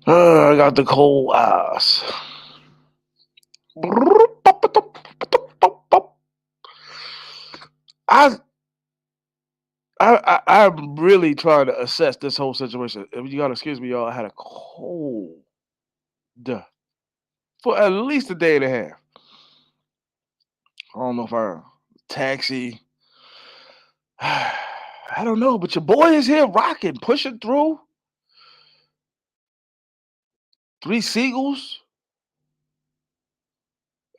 I got the cold eyes. I, I'm really trying to assess this whole situation. If you gotta excuse me, y'all. I had a cold for at least a day and a half. I don't know if I taxi. I don't know, but your boy is here rocking, pushing through. Three Seagulls.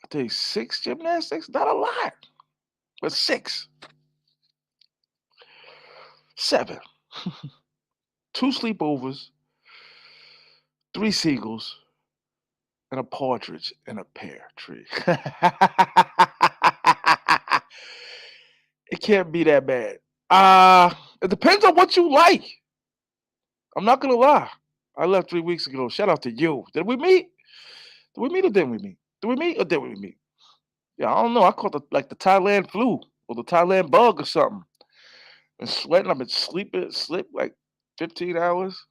I think six gymnastics. Not a lot, but six, seven, two sleepovers, three Seagulls, and a partridge in a pear tree. It can't be that bad. It depends on what you like. I'm not gonna lie. I left 3 weeks ago. Shout out to you. Did we meet? Did we meet or didn't we meet? Did we meet or didn't we meet? Yeah, I don't know. I caught the Thailand flu or the Thailand bug or something. Been sweating. I've been sleep like 15 hours.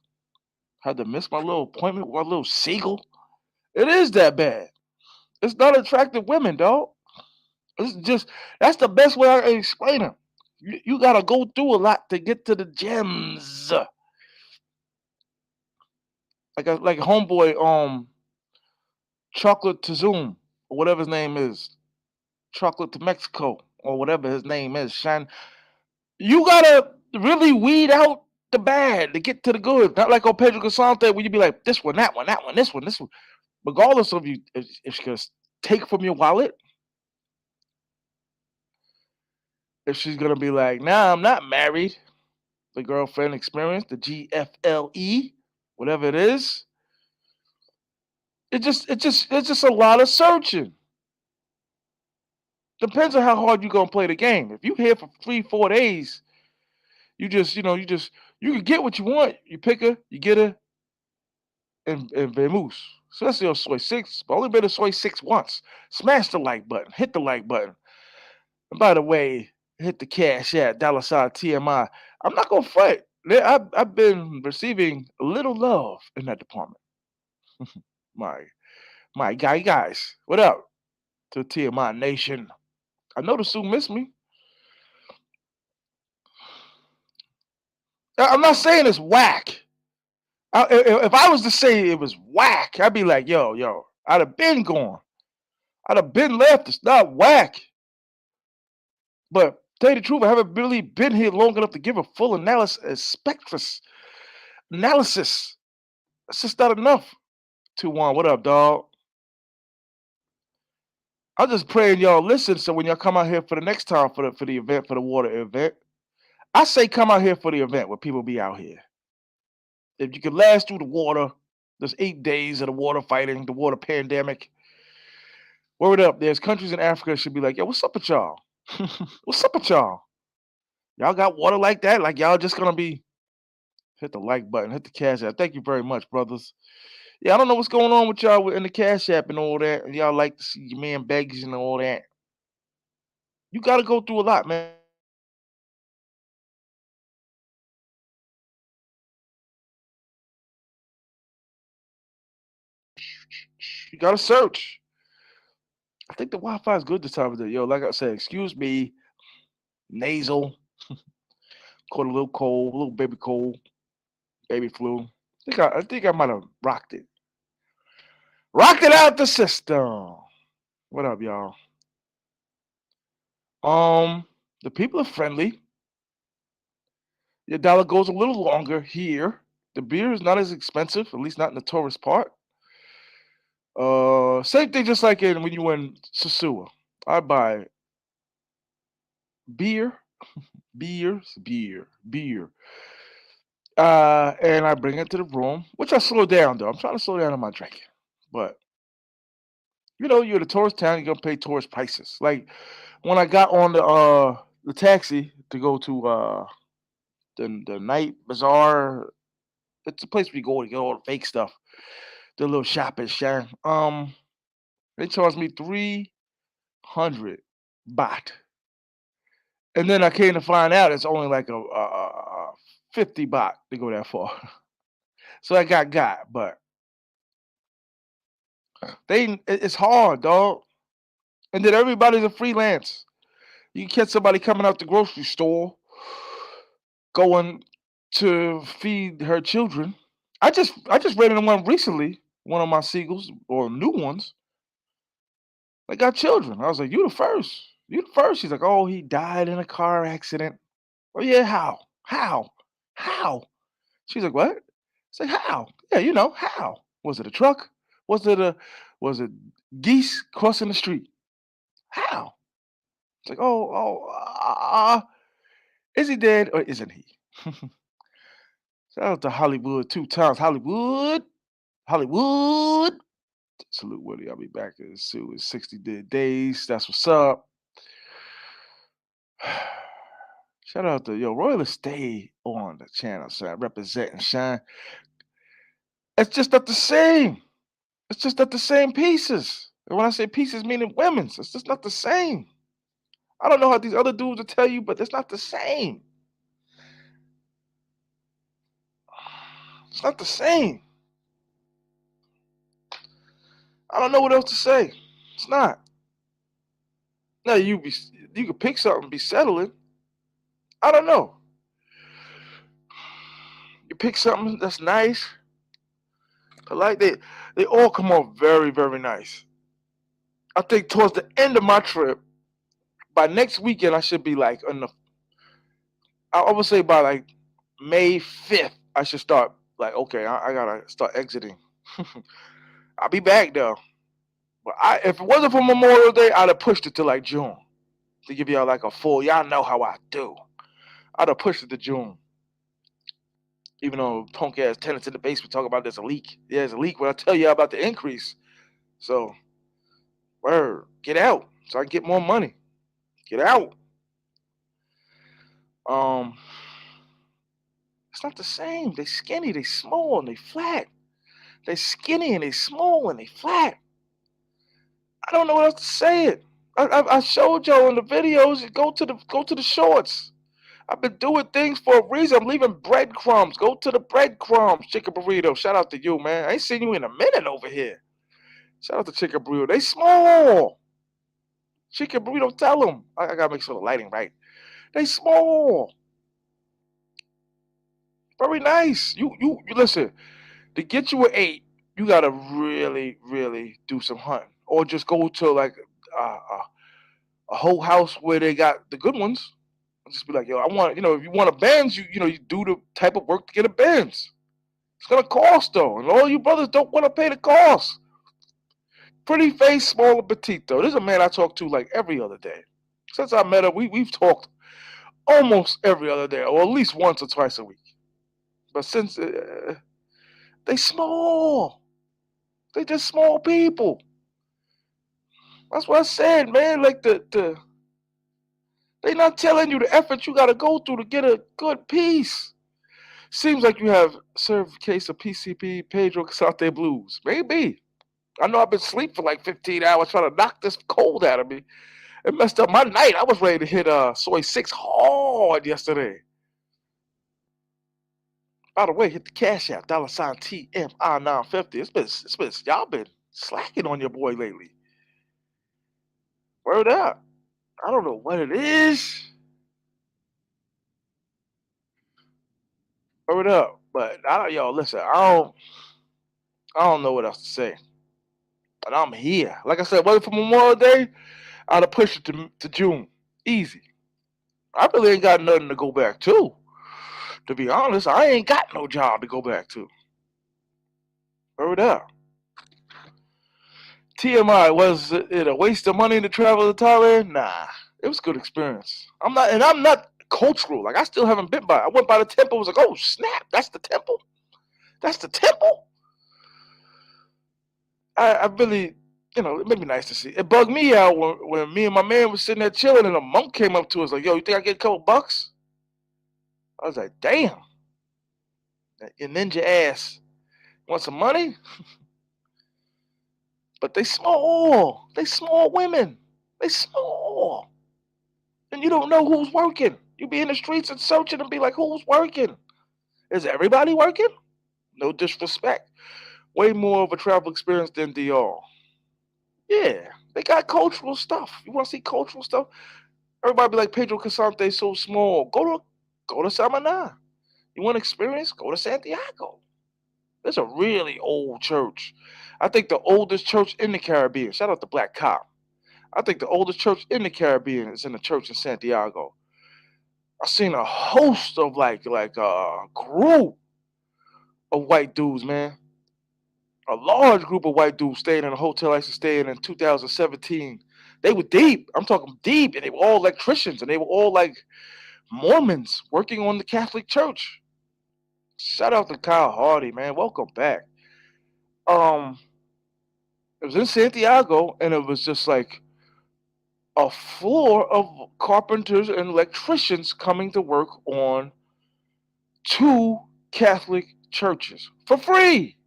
Had to miss my little appointment with my little seagull. It is that bad. It's not attractive women, dog. It's just that's the best way I can explain it. You gotta go through a lot to get to the gems. Like homeboy, chocolate to Zoom or whatever his name is, chocolate to Mexico or whatever his name is. Shine. You gotta really weed out the bad to get to the good. Not like on Pedro Casante where you be like this one, that one, that one, this one, this one. Regardless of you, if she's gonna take from your wallet, if she's gonna be like, nah, I'm not married. The girlfriend experience, the GFLE, whatever it is. It's just a lot of searching. Depends on how hard you're gonna play the game. If you here for 3, 4 days, you can get what you want. You pick her, you get her, and vamoose. Especially on Soy 6. But only been to Soy 6 once. Smash the like button. Hit the like button. And by the way, hit the cash at $ TMI. I'm not gonna fight. I've been receiving a little love in that department. My my guys. What up to TMI Nation? I know the Sioux miss me. I'm not saying it's whack. If I was to say it was whack, I'd be like, yo, I'd have been gone. I'd have been left. It's not whack. But tell you the truth, I haven't really been here long enough to give a full analysis. It's just not enough. 2-1. What up, dog? I'm just praying y'all listen. So when y'all come out here for the next time for the event for the water event, I say come out here for the event where people be out here. If you can last through the water, there's 8 days of the water fighting, the water pandemic. Word up, there's countries in Africa that should be like, yo, what's up with y'all? What's up with y'all? Y'all got water like that? Like y'all just gonna be hit the like button, hit the cash app. Thank you very much, brothers. Yeah, I don't know what's going on with y'all in the cash app and all that. And y'all like to see your man begs and all that. You gotta go through a lot, man. You gotta search. I think the Wi-Fi is good this time of day. Yo, like I said, excuse me, nasal, caught a little cold, a little baby cold, baby flu. I think I might have rocked it. Rocked it out the system. What up, y'all? Um, the people are friendly. Your dollar goes a little longer here. The beer is not as expensive, at least not in the tourist part. Same thing, just like when you in Sosua. I buy beer, beer. And I bring it to the room, which I slow down though. I'm trying to slow down on my drinking, but you're the tourist town. You're gonna pay tourist prices. Like when I got on the taxi to go to the night bazaar. It's a place we go to get all the fake stuff. The little shopping share. They charged me 300 baht, and then I came to find out it's only like a 50 baht to go that far. So I got, but It's hard, dog. And then everybody's a freelance. You catch somebody coming out the grocery store, going to feed her children. I just ran into one recently, one of my seagulls or new ones. They got children. I was like, "You the first. You the first." She's like, "Oh, he died in a car accident." Oh yeah, how? How? How? She's like, "What?" It's like, "How?" Yeah, how? Was it a truck? Was it a was it geese crossing the street? How? It's like, is he dead or isn't he? Shout out to Hollywood 2 times. Hollywood, Hollywood. Salute Woody. I'll be back in soon. It's 60 days. That's what's up. Shout out to Royal stay on the channel, son. Representing shine. It's just not the same. It's just not the same pieces. And when I say pieces, meaning women's, it's just not the same. I don't know how these other dudes will tell you, but it's not the same. It's not the same. I don't know what else to say. It's not. Now you could pick something, be settling. I don't know. You pick something that's nice, polite. They all come off very, very nice. I think towards the end of my trip, by next weekend, I should be like on the. I would say by like May 5th, I should start like, okay, I gotta start exiting. I'll be back though. But if it wasn't for Memorial Day, I'd have pushed it to like June to give y'all like a full. Y'all know how I do. I'd have pushed it to June. Even though punk ass tenants in the basement talk about there's a leak. Yeah, there's a leak when I tell you about the increase. So, word, get out so I can get more money. Get out. Um, it's not the same. They skinny, they small, and they flat. They skinny and they small and they flat. I don't know what else to say it. I showed y'all in the videos. Go to the shorts. I've been doing things for a reason. I'm leaving breadcrumbs. Go to the breadcrumbs. Chicken burrito. Shout out to you, man. I ain't seen you in a minute over here. Shout out to Chicken Burrito. They small. Chicken Burrito, tell them. I gotta make sure the lighting right. They small. Very nice. You listen. To get you an 8, you gotta really, really do some hunting, or just go to like a whole house where they got the good ones. And just be like, yo, I want, if you want a Benz, you do the type of work to get a Benz. It's gonna cost though, and all you brothers don't want to pay the cost. Pretty face, small and petite though. This is a man I talk to like every other day. Since I met him, we've talked almost every other day, or at least once or twice a week. But since they small, they just small people. That's what I said, man. Like they not telling you the effort you gotta go through to get a good piece. Seems like you have served a case of PCP Pedro Casate blues. Maybe. I know I've been asleep for like 15 hours trying to knock this cold out of me. It messed up my night. I was ready to hit Soy 6 hard yesterday. By the way, hit the cash app, $ T.M.I 950. It's been y'all been slacking on your boy lately. Word up. I don't know what it is. Word up. But listen, I don't know what else to say. But I'm here. Like I said, waiting for Memorial Day, I'd have pushed it to June. Easy. I really ain't got nothing to go back to. To be honest, I ain't got no job to go back to. Word up. T.M.I, was it a waste of money to travel to Thailand? Nah. It was a good experience. I'm not cultural. Like I still haven't been by. I went by the temple, was like, oh snap, that's the temple? That's the temple? I really, it made me nice to see. It bugged me out when me and my man was sitting there chilling and a monk came up to us like, yo, you think I get a couple bucks? I was like, damn. You ninja ass. Want some money? But they small. They small women. They small. And you don't know who's working. You be in the streets and searching and be like, who's working? Is everybody working? No disrespect. Way more of a travel experience than DR. Yeah, they got cultural stuff. You want to see cultural stuff? Everybody be like Pedro Casante so small. Go to Samana. You want experience? Go to Santiago. It's a really old church. I think the oldest church in the Caribbean. Shout out to Black Cop. I think the oldest church in the Caribbean is in the church in Santiago. I seen a host of like a group of white dudes, man. A large group of white dudes staying in a hotel I used to stay in 2017. They were deep. I'm talking deep, and they were all electricians, and they were all like Mormons working on the Catholic Church. Shout out to Kyle Hardy, man. Welcome back. Um, it was in Santiago, and it was just like a floor of carpenters and electricians coming to work on two Catholic churches for free.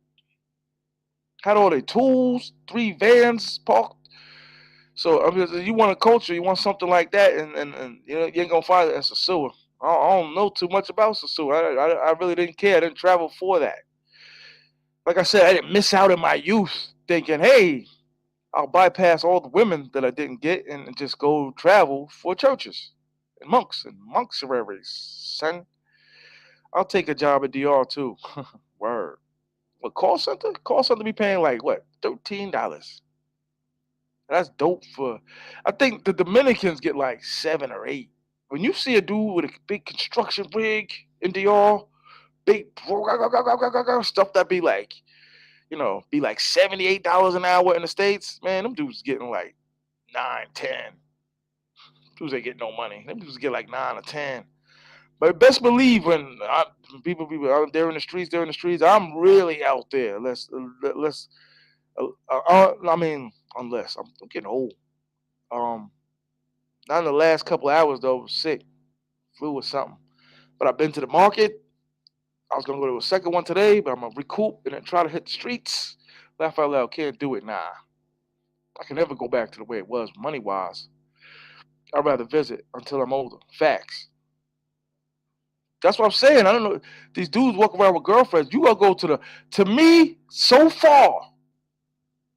Had all their tools, three vans parked. So I mean, you want a culture, you want something like that, and you know you ain't gonna find it in Sosua. I don't know too much about Sosua. I really didn't care. I didn't travel for that. Like I said, I didn't miss out in my youth thinking, hey, I'll bypass all the women that I didn't get and just go travel for churches and monks and monkseraries. Son, I'll take a job at DR too. Word. What call center? Call center be paying like what? $13. That's dope for. I think the Dominicans get like 7 or 8. When you see a dude with a big construction rig in DR, big stuff that be like, be like $78 an hour in the States, man, them dudes getting like 9, 10. Dudes ain't getting no money. Them dudes get like 9 or 10. But best believe when people out there in the streets, I'm really out there. Let's. I mean, unless I'm getting old. Um, Not in the last couple of hours though. I was sick, flu or something. But I've been to the market. I was gonna go to a second one today, but I'm gonna recoup and then try to hit the streets. Laugh out loud, can't do it. Nah, I can never go back to the way it was money wise. I'd rather visit until I'm older. Facts. That's what I'm saying. I don't know. These dudes walk around with girlfriends. You gotta go to me, so far,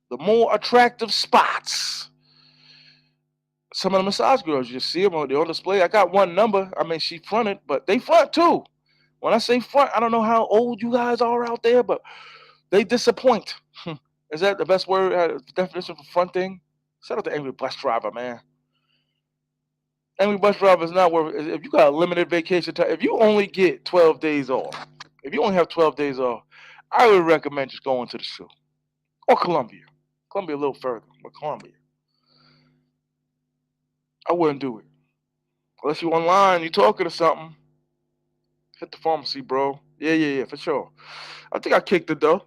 the more attractive spots. Some of the massage girls, you just see them they're on display. I got one number. I mean, she fronted, but they front too. When I say front, I don't know how old you guys are out there, but they disappoint. Is that the best word, definition for fronting? Shout out to Angry Bus Driver, man. Angry Bus Driver is not worth. If you got a limited vacation time, if you only get 12 days off, if you only have 12 days off, I would recommend just going to the zoo or Colombia. Colombia a little further, but Colombia. I wouldn't do it unless you online, you talking to something. Hit the pharmacy, bro. Yeah, for sure. I think I kicked it though.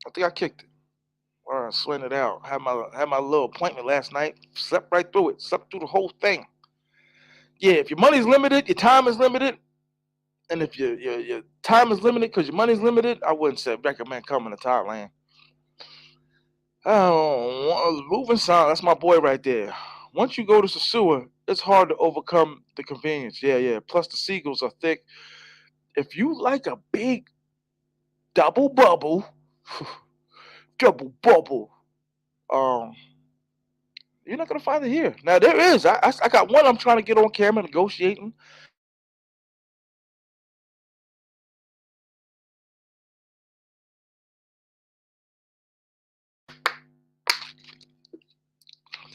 I think I kicked it. Or I sweating it out. Had my little appointment last night. Slept right through it. Slept through the whole thing. Yeah, if your money's limited, your time is limited, and if your time is limited because your money's limited, I wouldn't say recommend coming to Thailand. Oh, moving sound. That's my boy right there. Once you go to Sosua, it's hard to overcome the convenience. Yeah. Plus the seagulls are thick. If you like a big double bubble, double bubble, um, you're not gonna find it here. Now there is. I got one. I'm trying to get on camera negotiating.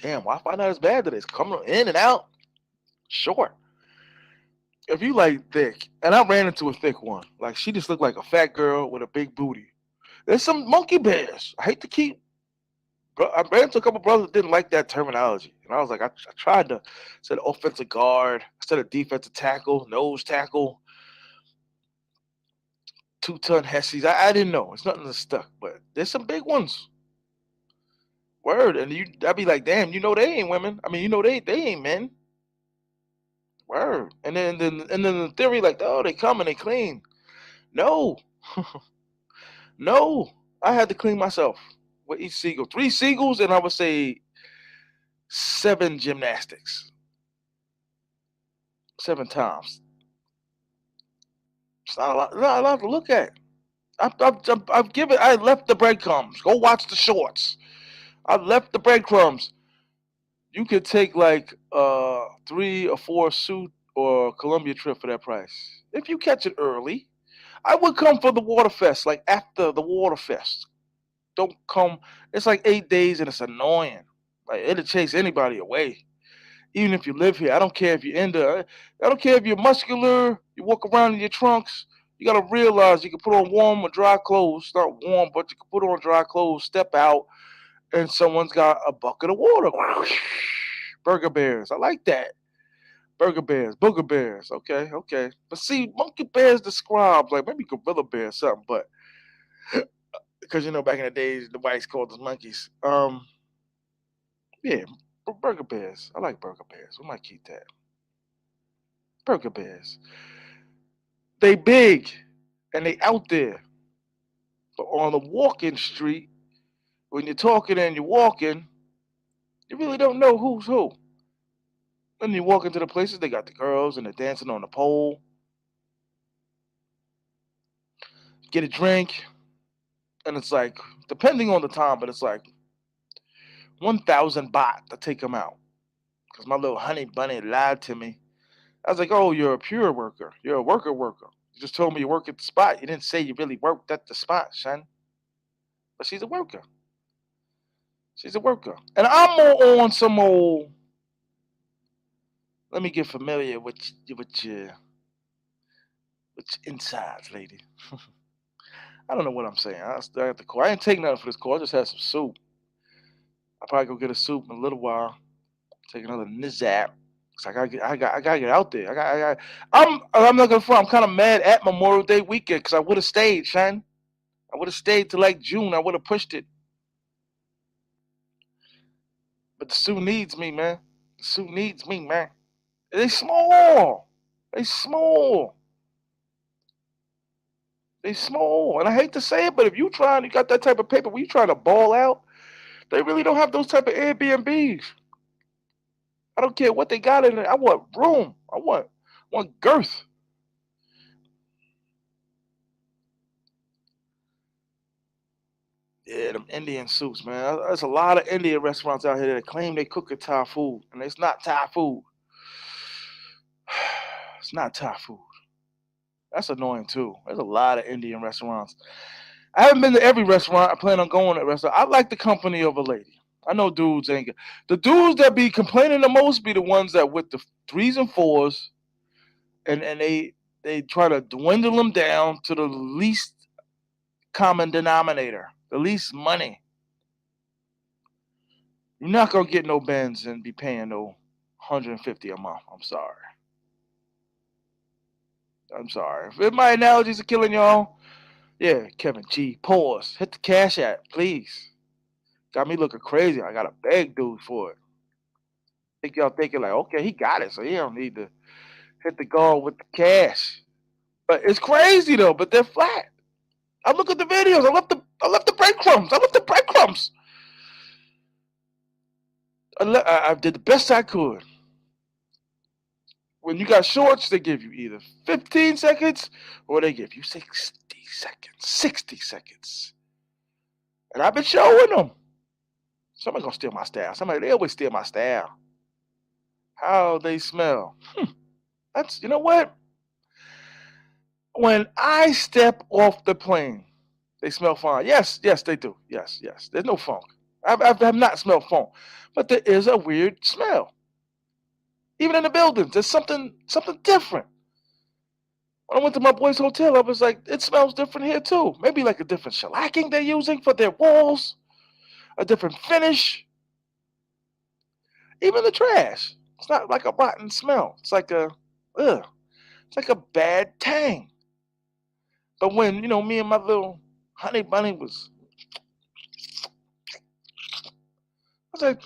Damn, Wi-Fi not as bad today. It's coming in and out. Short. If you like thick, and I ran into a thick one. Like she just looked like a fat girl with a big booty. There's some monkey bears. I hate to keep. I ran into a couple brothers that didn't like that terminology, and I was like, I tried to said offensive guard instead of defensive tackle, nose tackle, 2-ton hessies. I didn't know. It's nothing that stuck, but there's some big ones. Word, and I'd be like, damn, they ain't women. I mean, they ain't men. Word, and then the theory like, oh, they come and they clean. No, no, I had to clean myself with each seagull. 3 seagulls, and I would say 7 gymnastics, 7 times. It's not a lot to look at. I've given. I left the breadcrumbs. Go watch the shorts. I left the breadcrumbs. You could take like 3 or 4 suit or Columbia trip for that price. If you catch it early, I would come for the Waterfest, like after the Waterfest. Don't come. It's like 8 days and it's annoying. Like it'll chase anybody away. Even if you live here, I don't care if you're into. I don't care if you're muscular. You walk around in your trunks. You gotta realize you can put on warm or dry clothes. Not warm, but you can put on dry clothes. Step out, and someone's got a bucket of water. Burger bears. I like that. Burger bears, booger bears. Okay, okay. But see, monkey bears described like maybe gorilla bear or something, but because back in the days the whites called us monkeys. Yeah, burger bears. I like burger bears. We might keep that. Burger bears. They big and they out there. But on the walking street, when you're talking and you're walking, you really don't know who's who. Then you walk into the places, they got the girls and they're dancing on the pole. Get a drink, and it's like, depending on the time, but it's like 1,000 baht to take them out. Because my little honey bunny lied to me. I was like, oh, you're a pure worker. You're a worker worker. You just told me you work at the spot. You didn't say you really worked at the spot, son. But she's a worker. She's a worker. And I'm more on some old, let me get familiar with your insides, lady. I don't know what I'm saying. I still have the call. I ain't take nothing for this call. I just had some soup. I'll probably go get a soup in a little while. Take another nizap. Cause I gotta get out there. I'm not gonna front. I'm kind of mad at Memorial Day weekend because I would have stayed, son. I would have stayed till like June. I would have pushed it. But the suit needs me, man. The suit needs me, man. They small. They small. They small. And I hate to say it, but if you got that type of paper where you trying to ball out, they really don't have those type of Airbnbs. I don't care what they got in there. I want room. I want girth. Yeah, them Indian soups, man. There's a lot of Indian restaurants out here that claim they cook at Thai food, and it's not Thai food. It's not Thai food. That's annoying too. There's a lot of Indian restaurants. I haven't been to every restaurant. I plan on going to restaurant. I like the company of a lady. I know dudes ain't good. The dudes that be complaining the most be the ones that with the threes and fours, and they try to dwindle them down to the least common denominator, the least money. You're not gonna get no Benz and be paying no 150 a month. I'm sorry. I'm sorry. If my analogies are killing y'all, yeah, Kevin G. Pause. Hit the cash app, please. Got me looking crazy. I gotta beg dude for it. Think y'all thinking like, okay, he got it, so he don't need to hit the goal with the cash. But it's crazy though. But they're flat. I look at the videos. I left the breadcrumbs. I left the breadcrumbs. I did the best I could. When you got shorts, they give you either 15 seconds or they give you 60 seconds. 60 seconds. And I've been showing them. Somebody gonna steal my style. They always steal my style. How they smell. That's, you know what? When I step off the plane, they smell fine. Yes, yes, they do. Yes, yes. There's no funk. I've not smelled funk, but there is a weird smell. Even in the buildings, there's something different. When I went to my boy's hotel, I was like, it smells different here too. Maybe like a different shellacking they're using for their walls, a different finish. Even the trash. It's not like a rotten smell. It's like ugh. It's like a bad tang. But when, me and my little honey bunny I was like,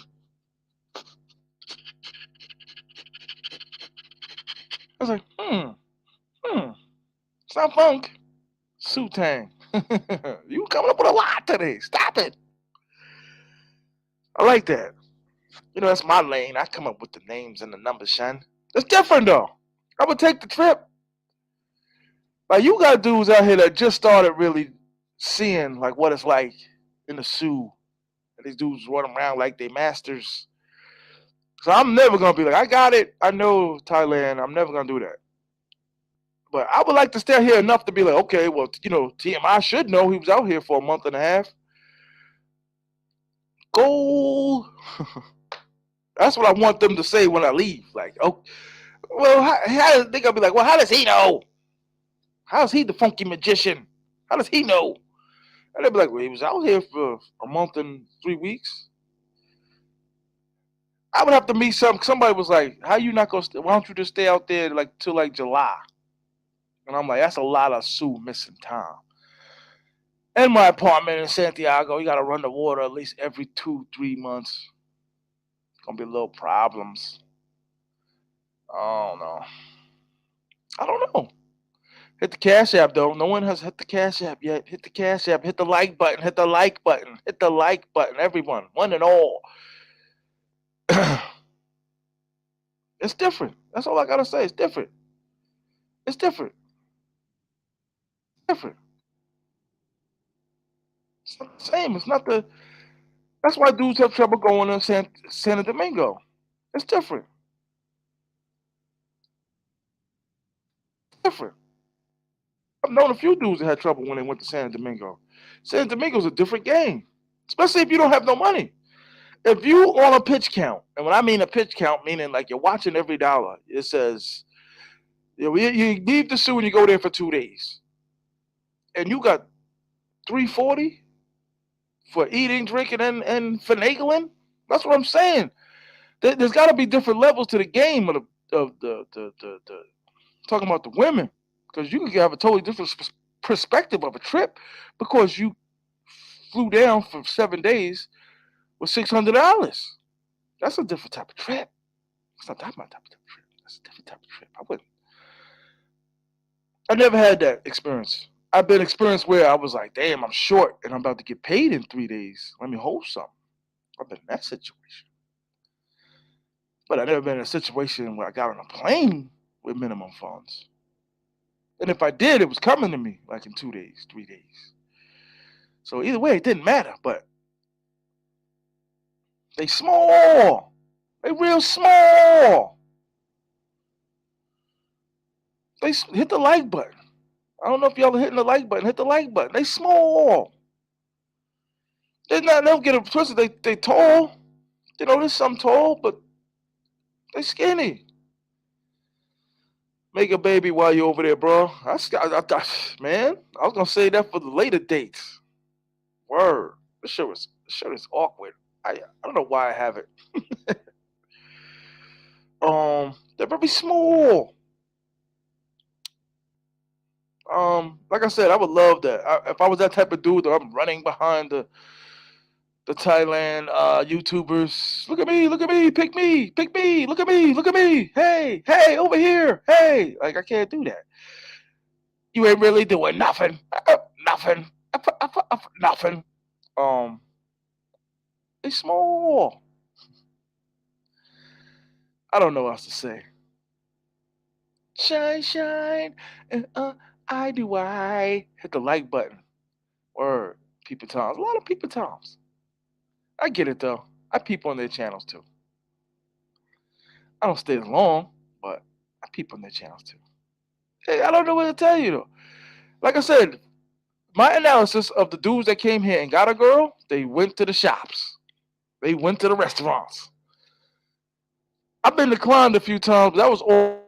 it's not funk. Sutang. You coming up with a lot today. Stop it. I like that. That's my lane. I come up with the names and the numbers, son. It's different though. I would take the trip. Like you got dudes out here that just started really seeing like what it's like in the Sioux And these dudes running around like they masters. So I'm never gonna be like, I got it. I know Thailand. I'm never gonna do that. But I would like to stay here enough to be like, okay, well, T.M.I should know he was out here for a month and a half. Go. That's what I want them to say when I leave. Like, oh, well, they gonna be like, well, how does he know? How's he the funky magician? How does he know? And they'd be like, well, he was out here for a month and 3 weeks. I would have to meet somebody was like, how you not gonna why don't you just stay out there like till like July? And I'm like, that's a lot of Sue missing time. In my apartment in Santiago, you gotta run the water at least every 2, 3 months. Gonna be little problems. I don't know. I don't know. Hit the Cash App though. No one has hit the Cash App yet. Hit the Cash App. Hit the like button. Hit the like button. Hit the like button. Everyone, one and all. It's different. That's all I gotta say. It's different. It's different. Different. It's not the same. It's not the. That's why dudes have trouble going to Santo Domingo. It's different. Different. I've known a few dudes that had trouble when they went to Santo Domingo. Santo Domingo's a different game, especially if you don't have no money. If you on a pitch count, and when I mean a pitch count, meaning like you're watching every dollar, it says you leave the zoo and you go there for 2 days, and you got 340 for eating, drinking, and finagling. That's what I'm saying. There's got to be different levels to the game of the talking about the women, because you can have a totally different perspective of a trip because you flew down for 7 days with $600. That's a different type of trip. It's not that my type of trip. That's a different type of trip. I never had that experience. I've been experienced where I was like, damn, I'm short and I'm about to get paid in 3 days. Let me hold something. I've been in that situation. But I've never been in a situation where I got on a plane with minimum funds. And if I did, it was coming to me like in 2 days, 3 days. So either way, it didn't matter. But they small. They real small. They hit the like button. I don't know if y'all are hitting the like button. Hit the like button. They small. They don't get a twisted. They tall. There's some tall, but they skinny. Make a baby while you're over there, bro. Man, I was gonna say that for the later dates. Word. This show is awkward. I don't know why I have it. They're very small. Like I said, I would love that. If I was that type of dude, I'm running behind the Thailand YouTubers. Look at me, pick me, look at me. Hey, over here, hey. Like I can't do that. You ain't really doing nothing, nothing, nothing. Um, it's small. I don't know what else to say. Shine, shine, I do I hit the like button or people toms. A lot of people toms. I get it though. I peep on their channels too. I don't stay as long, but I peep on their channels too. Hey, I don't know what to tell you though. Like I said, my analysis of the dudes that came here and got a girl, they went to the shops. They went to the restaurants. I've been declined a few times, but that was all.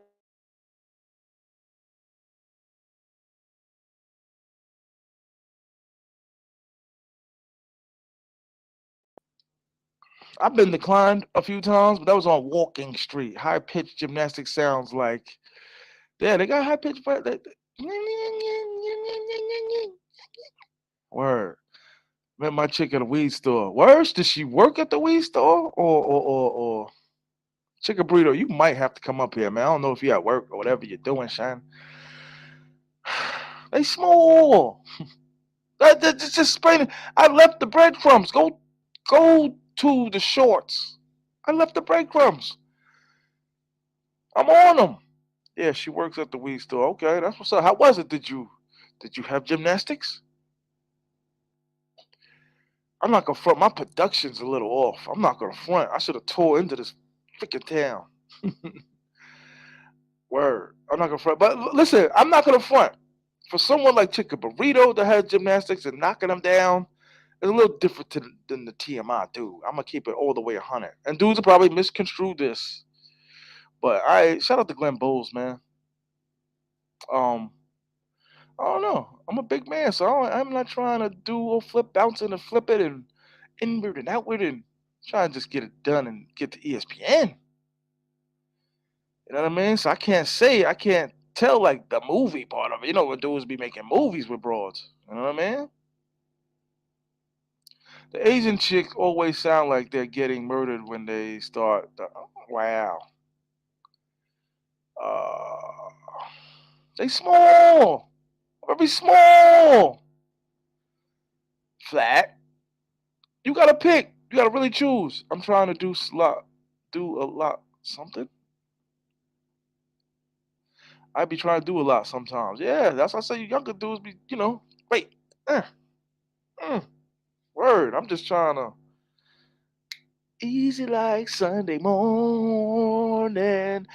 I've been declined a few times, but that was on Walking Street. High pitched gymnastic sounds like, yeah, they got high pitched, but word. Met my chick at a weed store. Worse, did she work at the weed store or chicken burrito? You might have to come up here, man. I don't know if you at work or whatever you're doing, Shine. They small. Just explain it. I left the breadcrumbs. Go to the shorts. I left the breadcrumbs. I'm on them. Yeah, she works at the weed store. Okay, that's what's up. How was it? Did you have gymnastics? I'm not gonna front. My production's a little off. I'm not gonna front. I should have tore into this freaking town. Word. I'm not gonna front. But listen, I'm not gonna front. For someone like Chica Burrito that has gymnastics and knocking them down, it's a little different than the TMI dude. I'm gonna keep it all the way 100. And dudes will probably misconstrue this, but I shout out to Glenn Bowles, man. Um, I don't know. I'm a big man, so I'm not trying to do a flip, bouncing and flip it and inward and outward and trying to just get it done and get to ESPN. You know what I mean? So I can't tell like the movie part of it. You know what dudes be making movies with broads. You know what I mean? The Asian chicks always sound like they're getting murdered when they start. Wow. Uh, they small. Very small. Flat. You gotta pick. You gotta really choose. I'm trying to do a lot something. I be trying to do a lot sometimes. Yeah, that's why I say you younger dudes be, wait, uh, mm, word. I'm just trying to easy like Sunday morning,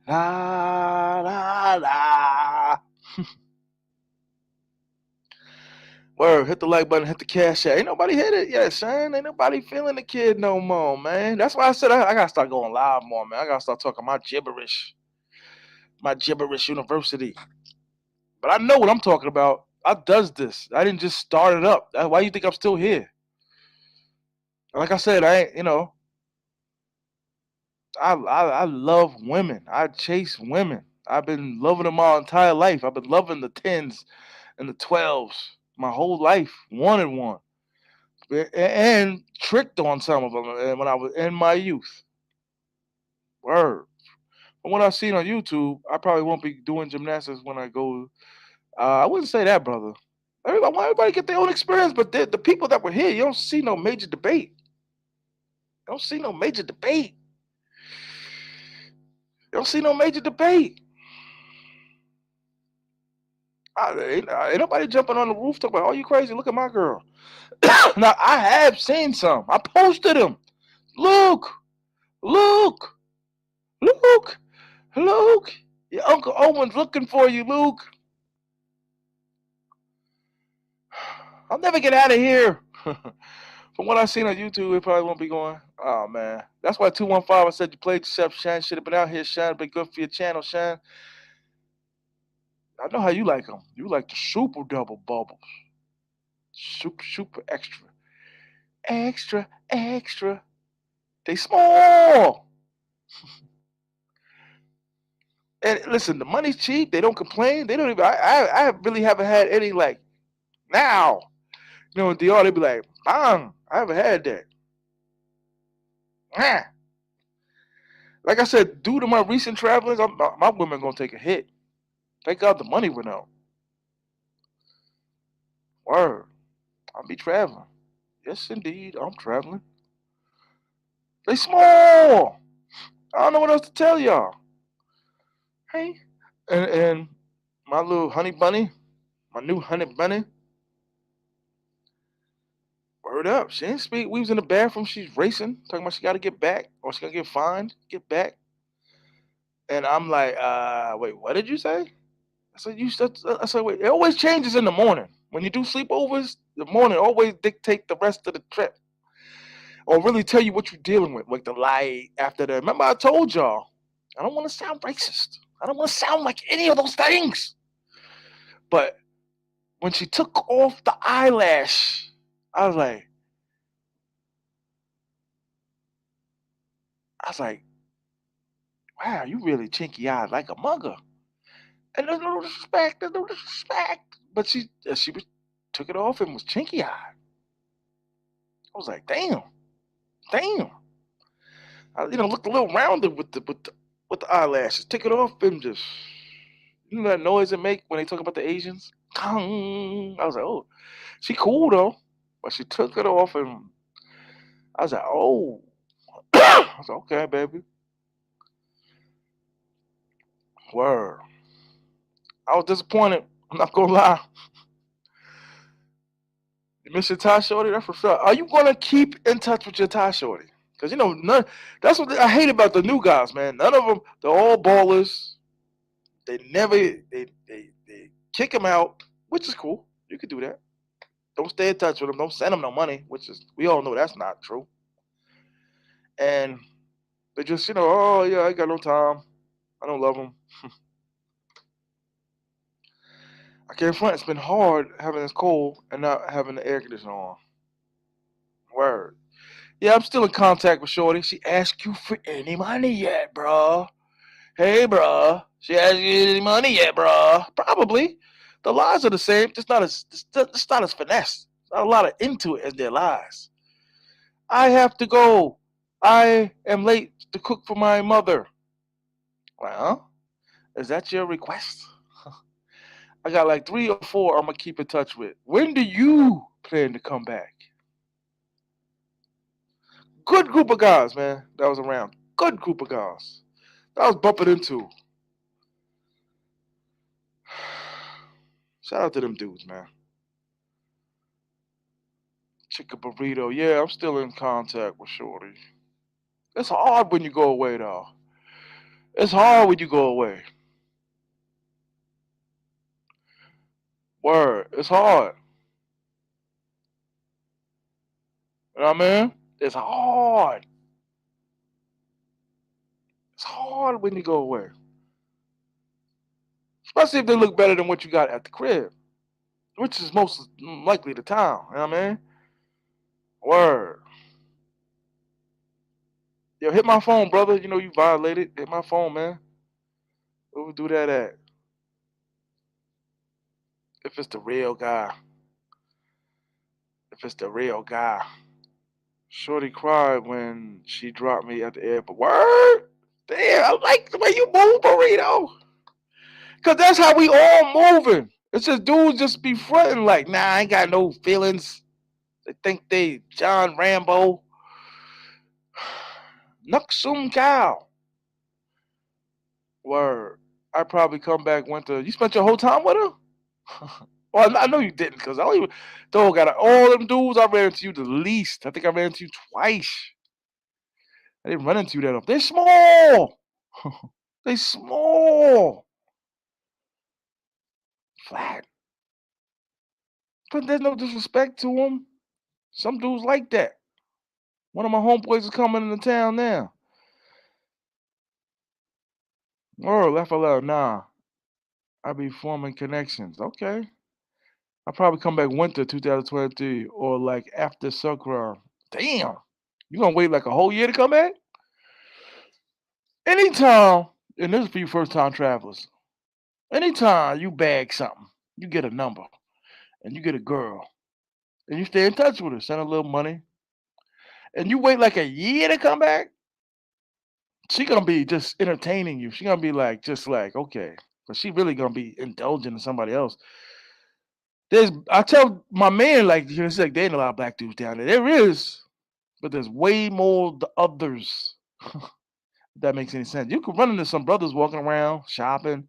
la la la. Word, hit the like button, hit the cash out. Ain't nobody hit it yet, son. Ain't nobody feeling the kid no more, man. That's why I said I gotta start going live more, man. I gotta start talking my gibberish university. But I know what I'm talking about. I does this. I didn't just start it up. Why you think I'm still here? Like I said, I ain't, I love women. I chase women. I've been loving them my entire life. I've been loving the 10s and the 12s my whole life, one and one. And tricked on some of them when I was in my youth. Word. From what I've seen on YouTube, I probably won't be doing gymnastics when I go. I wouldn't say that, brother. Everybody get their own experience, but the people that were here, you don't see no major debate. You don't see no major debate. You don't see no major debate. Ain't nobody jumping on the roof talking about, oh, you crazy? Look at my girl. Now, I have seen some. I posted them. Look, look, look, Luke. Your Uncle Owen's looking for you, Luke. I'll never get out of here. From what I've seen on YouTube, it probably won't be going. Oh, man. That's why 215, I said you played yourself, Shan. Should have been out here, Shan. Been good for your channel, Shan. I know how you like them. You like the super double bubbles. Super, super extra. Extra, extra. They small. And listen, the money's cheap. They don't complain. They don't even. I really haven't had any like now. In DR, they be like, bang. I haven't had that. Nah. Like I said, due to my recent travelings, my women gonna take a hit. Thank God the money went out. Word. I'll be traveling. Yes, indeed, I'm traveling. They small. I don't know what else to tell y'all. Hey, and my little honey bunny, my new honey bunny. Word up. She didn't speak. We was in the bathroom. She's racing, talking about she got to get back or she gonna get fined. Get back. And I'm like, wait, what did you say? I said, I said, wait, it always changes in the morning. When you do sleepovers, the morning always dictate the rest of the trip. Or really tell you what you're dealing with, like the light after that. Remember, I told y'all, I don't want to sound racist. I don't want to sound like any of those things. But when she took off the eyelash, I was like, wow, you really chinky eyed like a mugger. And there's no disrespect, there's no disrespect. But she was took it off and was chinky eyed. I was like, damn, damn. I, looked a little rounded with the eyelashes. Take it off and just that noise it make when they talk about the Asians. Kong. I was like, oh, she cool though, but she took it off and I was like, oh, I was like, okay, baby, word. I was disappointed. I'm not gonna lie. You miss your Thai shorty? That's what's up. Are you gonna keep in touch with your Thai shorty? Because none. That's what I hate about the new guys, man. None of them. They're all ballers. They never. They kick them out, which is cool. You could do that. Don't stay in touch with them. Don't send them no money, which is we all know that's not true. And they just oh yeah, I got no time. I don't love them. I can't front. It's been hard having this cold and not having the air conditioner on. Word. Yeah, I'm still in contact with Shorty. She asked you for any money yet, bruh? Hey, bruh. She asked you any money yet, bruh? Probably. The lies are the same, just not as it's not as finesse. Not a lot of into it as their lies. I have to go. I am late to cook for my mother. Well, is that your request? I got like 3 or 4 I'm gonna keep in touch with. When do you plan to come back? Good group of guys, man. That was around. Good group of guys. That I was bumping into. Shout out to them dudes, man. Chicken burrito. Yeah, I'm still in contact with Shorty. It's hard when you go away, though. It's hard when you go away. Word. It's hard. You know what I mean? It's hard. It's hard when you go away. Especially if they look better than what you got at the crib, which is most likely the time. You know what I mean? Word. Yo, hit my phone, brother. You know you violated. Hit my phone, man. Where we do that at? If it's the real guy. If it's the real guy. Shorty cried when she dropped me at the airport. Word? Damn, I like the way you move, burrito. Cause that's how we all moving. It's just dudes just be fronting like, nah, I ain't got no feelings. They think they John Rambo. Nuksum cow. Word. I probably come back winter. You spent your whole time with her? Well, I know you didn't, cause I don't even. Dog got all them dudes I ran into you the least. I think I ran into you twice. I didn't run into you that often. They're small. They small. Flat. But there's no disrespect to them. Some dudes like that. One of my homeboys is coming into town now. Oh, laugh aloud. Nah, I be forming connections. Okay. I'll probably come back winter 2023 or like after Sakura. Damn. You gonna wait like a whole year to come back? Anytime, and this is for you first time travelers, anytime you bag something, you get a number and you get a girl and you stay in touch with her, send her a little money, and you wait like a year to come back, she gonna be just entertaining you. She gonna be like, just like, okay. But she really gonna be indulging in somebody else. I tell my man, like, it's like there ain't a lot of black dudes down there. There is, but there's way more the others. If that makes any sense. You could run into some brothers walking around, shopping,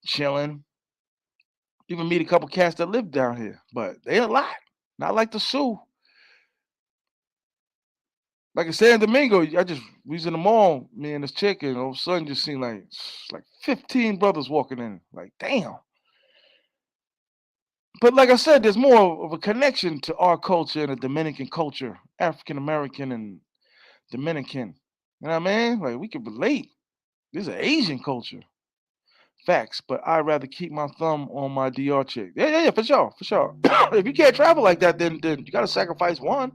chilling. Even meet a couple cats that live down here, but they ain't a lot. Not like the Sioux. Like in San Domingo, I just we was in the mall, me and this chick, and all of a sudden just seen like 15 brothers walking in. Like, damn. But like I said, there's more of a connection to our culture and the Dominican culture, African American and Dominican. You know what I mean? Like we can relate. This is an Asian culture. Facts, but I'd rather keep my thumb on my DR chick. Yeah, yeah, yeah, for sure, for sure. If you can't travel like that, then you gotta sacrifice one.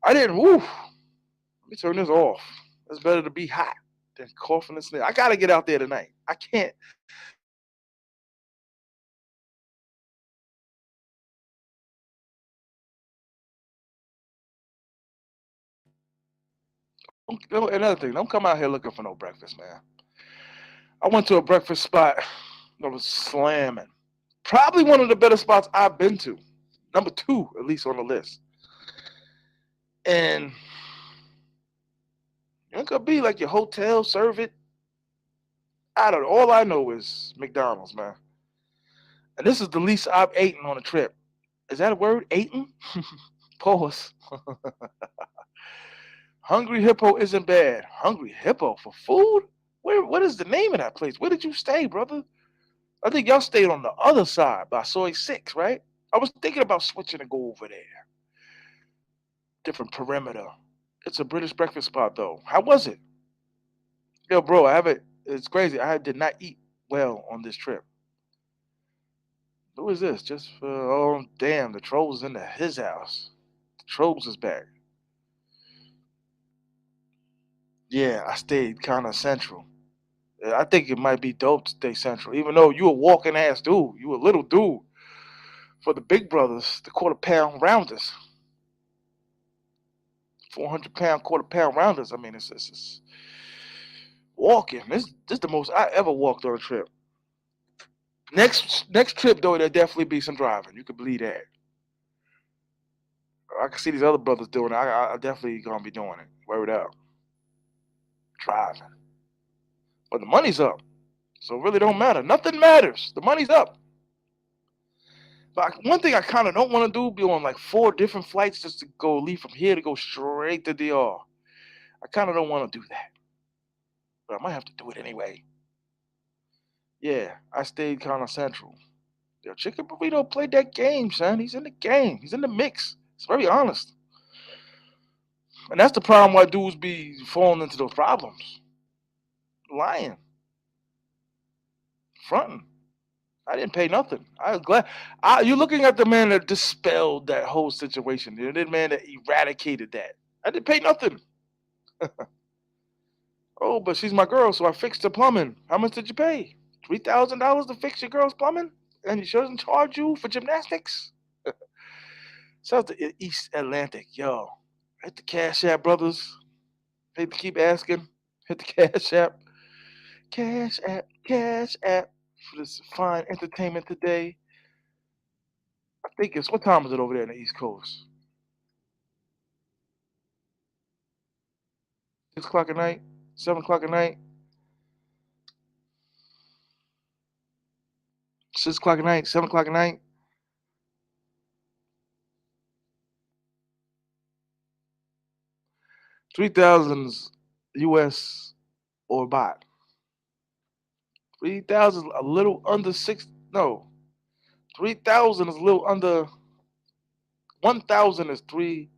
I didn't. Woo. Let me turn this off. It's better to be hot than coughing and sneezing. I gotta get out there tonight. I can't. Another thing, don't come out here looking for no breakfast, man. I went to a breakfast spot that was slamming. Probably one of the better spots I've been to. Number two, at least on the list. And it could be like your hotel serve it. I don't know. All I know is McDonald's, man. And this is the least I've eaten on a trip. Is that a word? Aiton? Pause. Hungry Hippo isn't bad. Hungry Hippo for food? Where? What is the name of that place? Where did you stay, brother? I think y'all stayed on the other side by Soy 6, right? I was thinking about switching to go over there. Different perimeter. It's a British breakfast spot, though. How was it? Yo, bro, I haven't. It's crazy. I did not eat well on this trip. Who is this? Just for, oh, damn, the trolls into his house. The trolls is back. Yeah, I stayed kind of central. I think it might be dope to stay central, even though you a walking ass dude. You a little dude. For the big brothers, the quarter pound rounders, 400 pound, quarter pound rounders. I mean, it's walking. This the most I ever walked on a trip. Next trip though, there'll definitely be some driving. You can believe that. I can see these other brothers doing it. I definitely gonna be doing it. Word up, driving. But the money's up, so it really don't matter. Nothing matters. The money's up. But one thing I kind of don't want to do be on like four different flights just to go leave from here to go straight to DR. I kind of don't want to do that, but I might have to do it anyway. Yeah, I stayed kind of central. Yo, Chicken Burrito played that game, son. He's in the game. He's in the mix. It's very honest, and that's the problem why dudes be falling into those problems. Lying, fronting. I didn't pay nothing. I was glad. You're looking at the man that dispelled that whole situation. You're the man that eradicated that. I didn't pay nothing. Oh, but she's my girl, so I fixed the plumbing. How much did you pay? $3,000 to fix your girl's plumbing? And she doesn't charge you for gymnastics? South to East Atlantic, yo. Hit the Cash App, brothers. Hate to keep asking. Hit the Cash App. Cash App, Cash App. For this fine entertainment today. I think it's, what time is it over there in the East Coast? 6 o'clock at night? 7 o'clock at night? 6 o'clock at night? 7 o'clock at night? 3,000's US or baht. 3,000 is a little under six. No, 3,000 is a little under. 1,000 is three.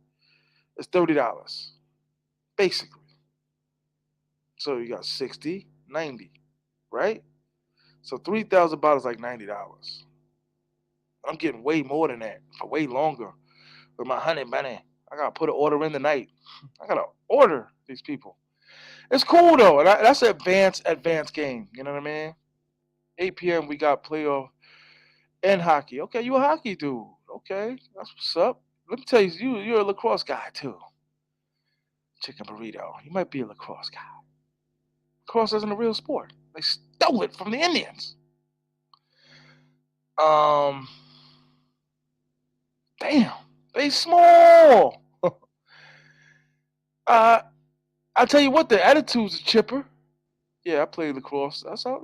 Is $30 basically. So you got 60, 90, right? So 3,000 baht is like $90. I'm getting way more than that for way longer with my honey bunny. I gotta put an order in tonight. I gotta order these people. It's cool though, and that's an advanced game. You know what I mean? 8 p.m. we got playoff and hockey. Okay, you a hockey dude. Okay, that's what's up. Let me tell you, you're a lacrosse guy too. Chicken burrito. You might be a lacrosse guy. Lacrosse isn't a real sport. They stole it from the Indians. Um, damn, they small. uh, I tell you what, the attitudes are chipper. Yeah, I played lacrosse. That's all.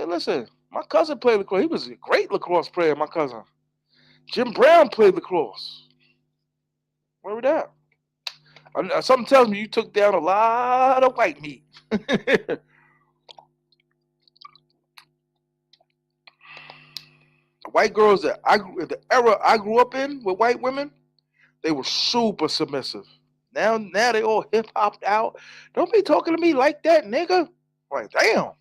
Listen, my cousin played lacrosse. He was a great lacrosse player. My cousin Jim Brown played lacrosse. Where was that? Something tells me you took down a lot of white meat. The white girls that the era I grew up in with white women, they were super submissive. Now they all hip hopped out. Don't be talking to me like that, nigga. Like, damn.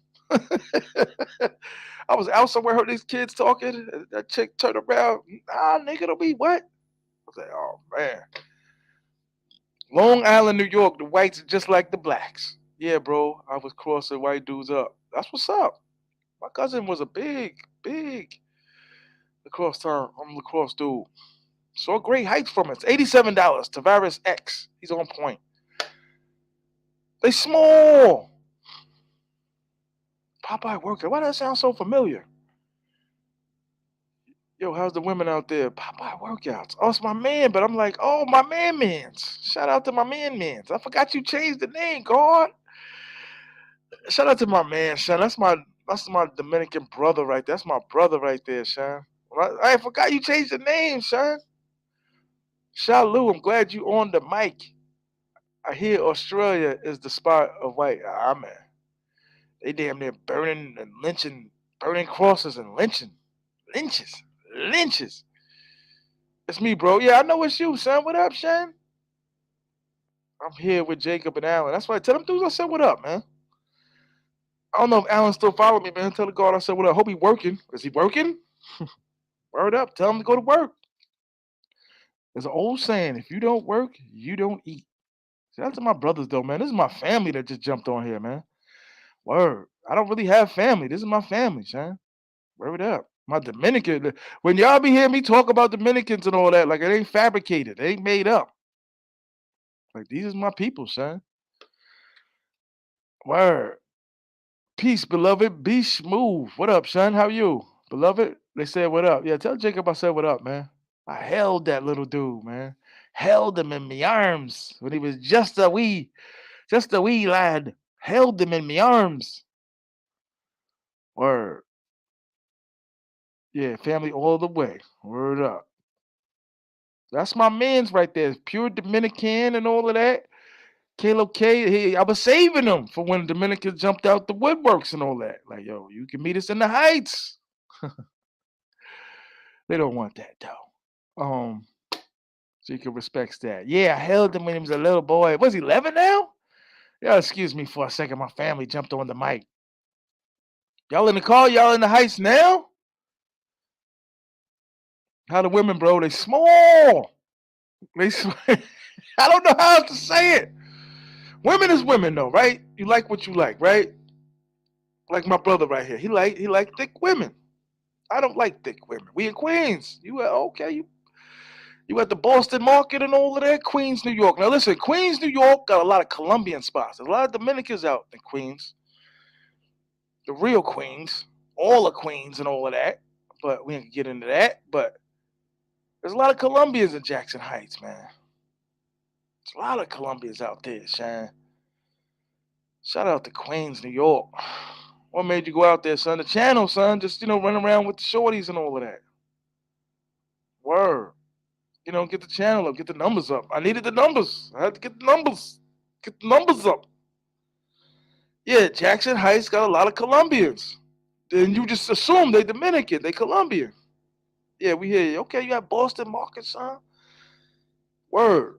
I was out somewhere, heard these kids talking. That chick turned around. Nah, nigga, don't be what? I was like, oh man. Long Island, New York, the whites are just like the blacks. Yeah, bro. I was crossing white dudes up. That's what's up. My cousin was a big lacrosse dude. Saw great heights from it. It's $87. Tavares X. He's on point. They small. Popeye workout. Why does that sound so familiar? Yo, how's the women out there? Popeye workouts. Oh, it's my man, but I'm like, oh, my mans. Shout out to my mans. I forgot you changed the name, God. Shout out to my man, Sean. That's my Dominican brother right there. That's my brother right there, Sean. I forgot you changed the name, son. Shalu, I'm glad you on the mic. I hear Australia is the spot of white. Ah, man. They damn near burning and lynching, burning crosses and lynching. Lynches. Lynches. It's me, bro. Yeah, I know it's you, son. What up, Shan? I'm here with Jacob and Alan. That's why I tell them dudes I said what up, man. I don't know if Alan still follow me, man. Tell the guard I said what up. Hope he working. Is he working? Word up. Tell him to go to work. There's an old saying, if you don't work, you don't eat. Shout out to my brothers though, man. This is my family that just jumped on here, man. Word. I don't really have family. This is my family, son. Word up. My Dominican. When y'all be hearing me talk about Dominicans and all that, like it ain't fabricated. It ain't made up. Like these is my people, son. Word. Peace, beloved. Be smooth. What up, son? How you? Beloved? They said what up. Yeah, tell Jacob I said what up, man. I held that little dude, man. Held him in my arms when he was just a wee lad. Held him in my arms. Word. Yeah, family all the way. Word up. That's my man's right there. Pure Dominican and all of that. Kalo K, I was saving them for when Dominicans jumped out the woodworks and all that. Like, yo, you can meet us in the heights. They don't want that though. So you can respect that. Yeah, I held him when he was a little boy. Was he 11 now? Yeah, excuse me for a second. My family jumped on the mic. Y'all in the car? Y'all in the heights now? How the women, bro? They small. They. I don't know how else to say it. Women is women, though, right? You like what you like, right? Like my brother right here. He like thick women. I don't like thick women. We in Queens. You okay? You at the Boston market and all of that? Queens, New York. Now listen, Queens, New York got a lot of Colombian spots. There's a lot of Dominicans out in Queens. The real Queens, all the Queens and all of that. But we ain't get into that. But there's a lot of Colombians in Jackson Heights, man. There's a lot of Colombians out there, Shane. Shout out to Queens, New York. What made you go out there, son? The channel, son. Just, run around with the shorties and all of that. Word. Get the channel up, get the numbers up. I needed the numbers. I had to get the numbers. Get the numbers up. Yeah, Jackson Heights got a lot of Colombians. Then you just assume they Dominican, they Colombian. Yeah, we hear you. Okay, you got Boston market, son. Word.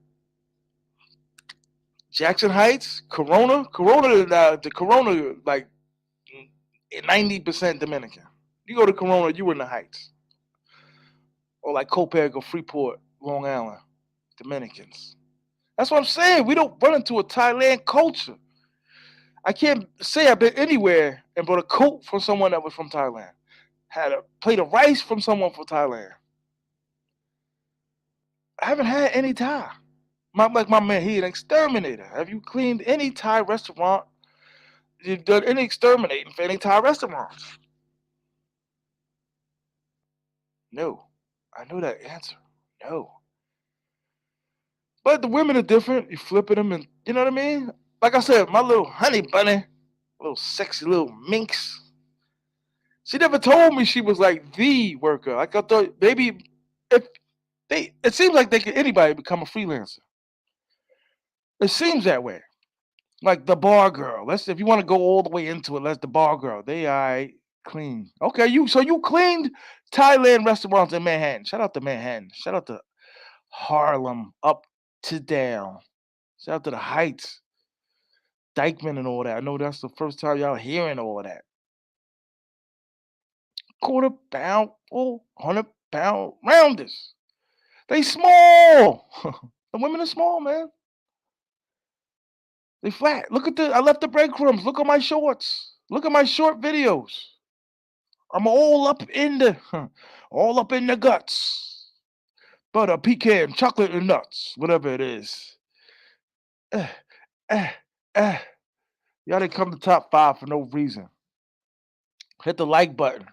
Jackson Heights, the Corona, like 90% Dominican. You go to Corona, you in the Heights. Or like Copac or Freeport, Long Island, Dominicans. That's what I'm saying. We don't run into a Thailand culture. I can't say I've been anywhere and bought a coat from someone that was from Thailand. Had a plate of rice from someone from Thailand. I haven't had any Thai. Like my man, he an exterminator. Have you cleaned any Thai restaurant? You've done any exterminating for any Thai restaurants? No. I know that answer. No. But the women are different. You flipping them and you know what I mean? Like I said, my little honey bunny, little sexy little minx. She never told me she was like the worker. Like I thought maybe if it seems like anybody become a freelancer. It seems that way. Like the bar girl. If you want to go all the way into it, let's the bar girl. They clean. Okay, you cleaned Thailand restaurants in Manhattan. Shout out to Manhattan. Shout out to Harlem, up to down. Shout out to the Heights, Dykeman and all that. I know that's the first time y'all hearing all of that. Quarter pound, full, 100-pound rounders. They small. The women are small, man. They flat. I left the breadcrumbs. Look at my shorts. Look at my short videos. I'm all up in the guts. Butter, pecan, chocolate, and nuts, whatever it is. Eh, eh, eh. Y'all didn't come to top 5 for no reason. Hit the like button.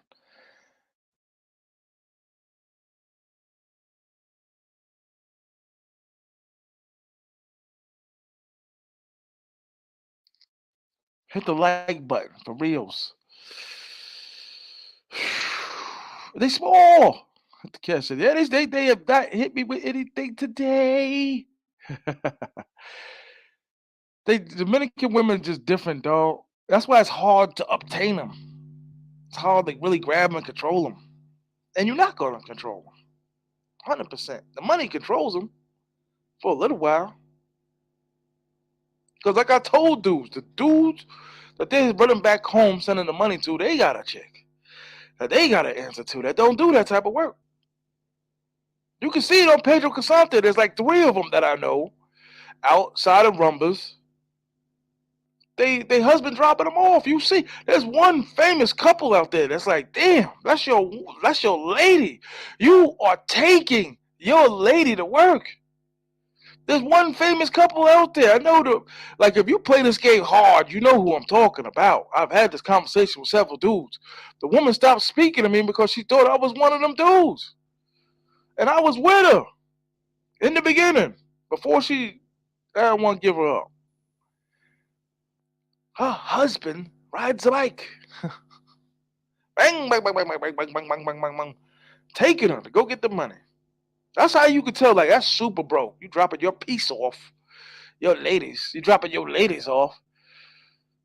Hit the like button for reals. They small. The cat said, "Yeah, they have not hit me with anything today." They Dominican women just different, dog. That's why it's hard to obtain them. It's hard to really grab them and control them. And you're not gonna control them, 100%. The money controls them for a little while. Because like I told dudes, the dudes that they're running back home sending the money to, they got a chick that they got to answer to that don't do that type of work. You can see it on Pedro Casante. There's like three of them that I know outside of Rumbas. They husband dropping them off. You see, there's one famous couple out there that's like, damn, that's your lady. You are taking your lady to work. There's one famous couple out there. I know like if you play this game hard, you know who I'm talking about. I've had this conversation with several dudes. The woman stopped speaking to me because she thought I was one of them dudes. And I was with her in the beginning before I didn't want to give her up. Her husband rides a bike. Bang, bang, bang, bang, bang, bang, bang, bang, bang, bang, bang, bang. Taking her to go get the money. That's how you could tell, like, that's super broke. You dropping your piece off. Your ladies. You dropping your ladies off.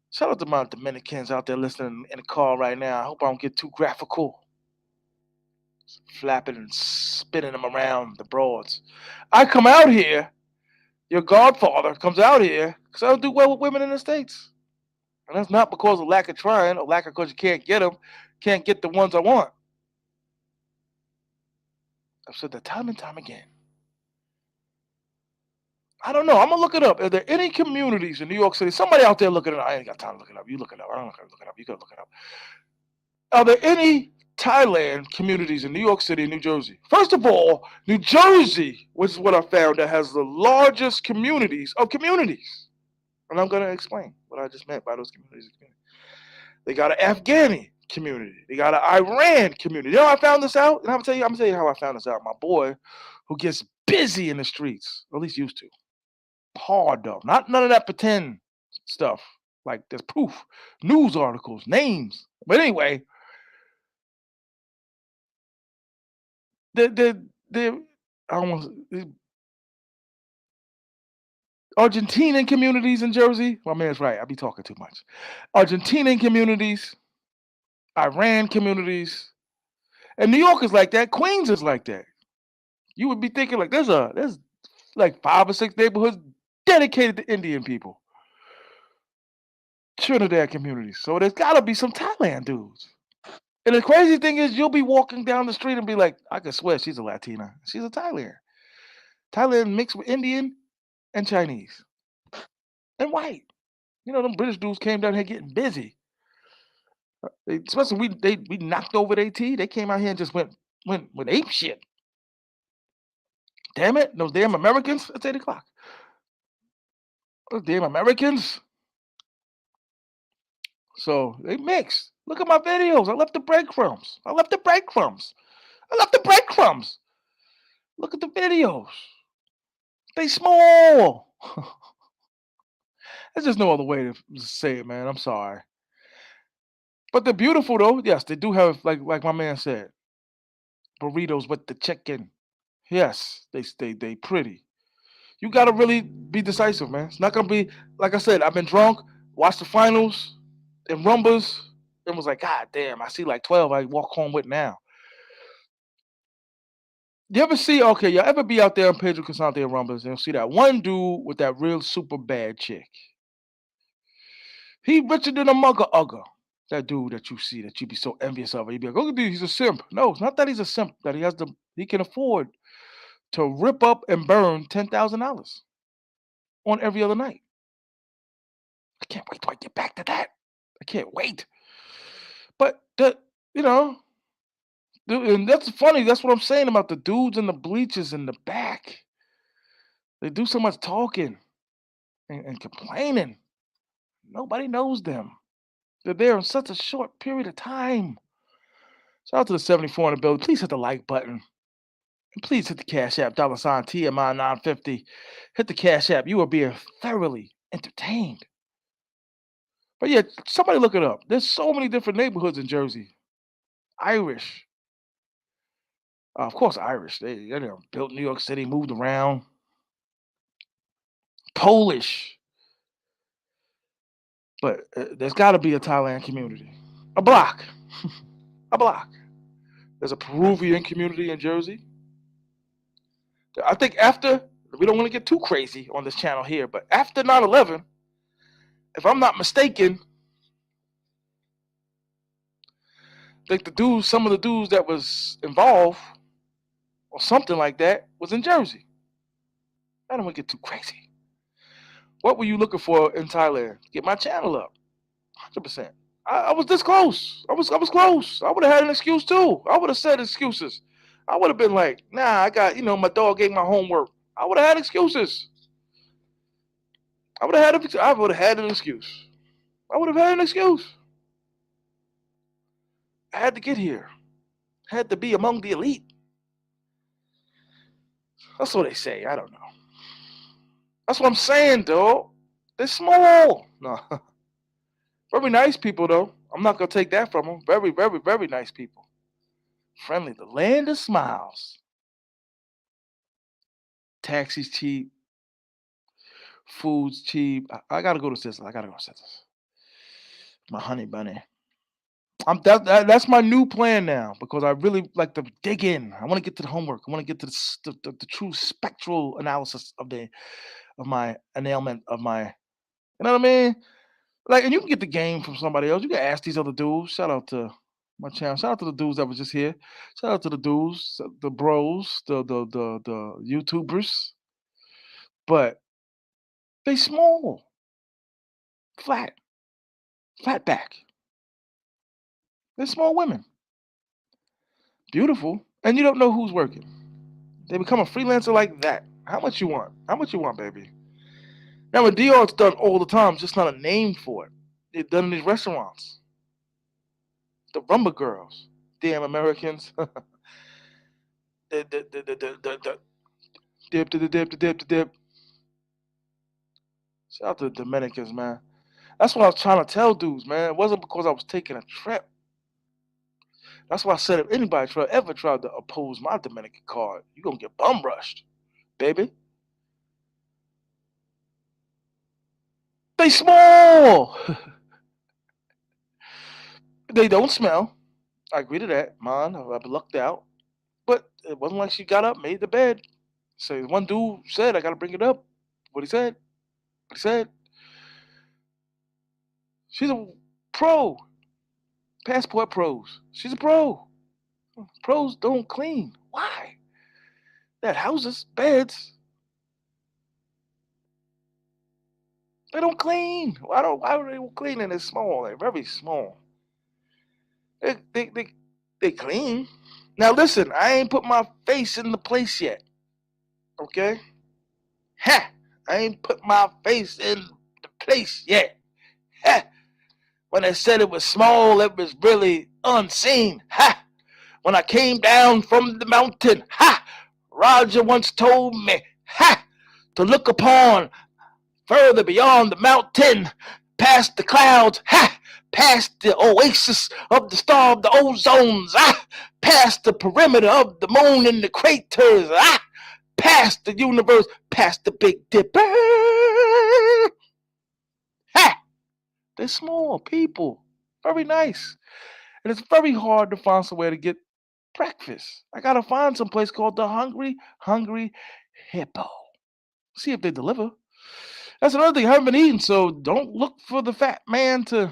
Shout out to my Dominicans out there listening in the car right now. I hope I don't get too graphical. Flapping and spinning them around the broads. I come out here, your godfather comes out here, because I don't do well with women in the States. And that's not because of lack of trying or lack of because you can't get them, can't get the ones I want. I've said that time and time again. I don't know. I'm gonna look it up. Are there any communities in New York City? Somebody out there looking it up. I ain't got time to look it up. You look it up. I don't look it up. You gotta look it up. Are there any Thailand communities in New York City and New Jersey? First of all, New Jersey, which is what I found, that has the largest communities of communities. And I'm gonna explain what I just meant by those communities. They got an Afghani community. They got an Iran community. You know how I found this out? And I'm gonna tell you how I found this out. My boy, who gets busy in the streets, or at least used to. Hard though. Not none of that pretend stuff. Like there's proof, news articles, names. But anyway, the I almost Argentinian communities in Jersey. My man's right. I be talking too much. Argentinian communities, Iran communities, and New York is like that. Queens is like that. You would be thinking like there's like 5 or 6 neighborhoods dedicated to Indian people. Trinidad communities. So there's gotta be some Thailand dudes. And the crazy thing is, you'll be walking down the street and be like, I can swear she's a Latina. She's a Thailand. Thailand mixed with Indian and Chinese and white. You know, them British dudes came down here getting busy. Especially we knocked over their tea. They came out here and just went ape shit. Damn it, those damn Americans. It's 8 o'clock. Those damn Americans. So they mix. Look at my videos. I left the breadcrumbs. I left the breadcrumbs. I left the breadcrumbs. Look at the videos. They small. There's just no other way to say it, man. I'm sorry. But they're beautiful though. Yes, they do have like my man said, burritos with the chicken. Yes, they pretty. You gotta really be decisive, man. It's not gonna be like I said. I've been drunk, watched the finals and rumbas, and was like, God damn, I see like 12. I walk home with now. You ever see? Okay, y'all ever be out there on Pedro Casante and rumbas and see that one dude with that real super bad chick? He richer than a mugger ugger. That dude that you see that you be so envious of. You be like, look at this, he's a simp. No, it's not that he's a simp. That he can afford to rip up and burn $10,000 on every other night. I can't wait till I get back to that. I can't wait. But you know, and that's funny. That's what I'm saying about the dudes in the bleachers in the back. They do so much talking and complaining. Nobody knows them. They're there in such a short period of time. Shout out to the 74 in the building. Please hit the like button. And please hit the Cash App, $ TMI 950. Hit the Cash App. You are being thoroughly entertained. But yeah, somebody look it up. There's so many different neighborhoods in Jersey. Irish, Of course, Irish. They built New York City, moved around. Polish, but there's got to be a Thailand community, a block, a block. There's a Peruvian community in Jersey. I think after, we don't want to get too crazy on this channel here, but after 9/11, if I'm not mistaken, I think some of the dudes that was involved or something like that was in Jersey. I don't want to get too crazy. What were you looking for in Thailand? Get my channel up, 100%. I was this close. I was close. I would have had an excuse too. I would have said excuses. I would have been like, nah, I got, my dog gave my homework. I would have had excuses. I would have had an excuse. I would have had an excuse. I had to get here. I had to be among the elite. That's what they say. I don't know. That's what I'm saying, though. They're small. No. Very nice people, though. I'm not going to take that from them. Very, very, very nice people. Friendly. The land of smiles. Taxis cheap. Food's cheap. I got to go to Sizzler. My honey bunny. That's my new plan now, because I really like to dig in. I want to get to the homework. I want to get to the true spectral analysis of my ailment of my. You know what I mean? Like, and you can get the game from somebody else. You can ask these other dudes. Shout out to my channel. Shout out to the dudes that was just here. Shout out to the dudes, the bros, the YouTubers. But they small, flat back. They're small women, beautiful, and you don't know who's working. They become a freelancer like that. How much you want? How much you want, baby? Now, when Dior's done all the time, it's just not a name for it. They're done in these restaurants. The Rumba Girls, damn Americans. the dip. Shout out to the Dominicans, man. That's what I was trying to tell dudes, man. It wasn't because I was taking a trip. That's why I said if anybody ever tried to oppose my Dominican card, you're going to get bum rushed, baby. They small. They don't smell. I agree to that. Man, I've lucked out. But it wasn't like she got up, made the bed. So one dude said, I got to bring it up. What he said? She's a pro. Passport pros. She's a pro. Pros don't clean. Why? That houses, beds. They don't clean. Why are they cleaning? It's small. They're very small. They clean. Now listen, I ain't put my face in the place yet. Okay? Ha! I ain't put my face in the place yet. Ha! When I said it was small, it was really unseen. Ha! When I came down from the mountain, ha! Roger once told me, ha! To look upon further beyond the mountain, past the clouds, ha! Past the oasis of the star of the ozones, ah! Past the perimeter of the moon and the craters, ah! Past the universe, past the Big Dipper. Ha! They're small people, very nice. And it's very hard to find somewhere to get breakfast. I gotta find some place called the Hungry Hippo. See if they deliver. That's another thing. I haven't been eating, so don't look for the fat man to.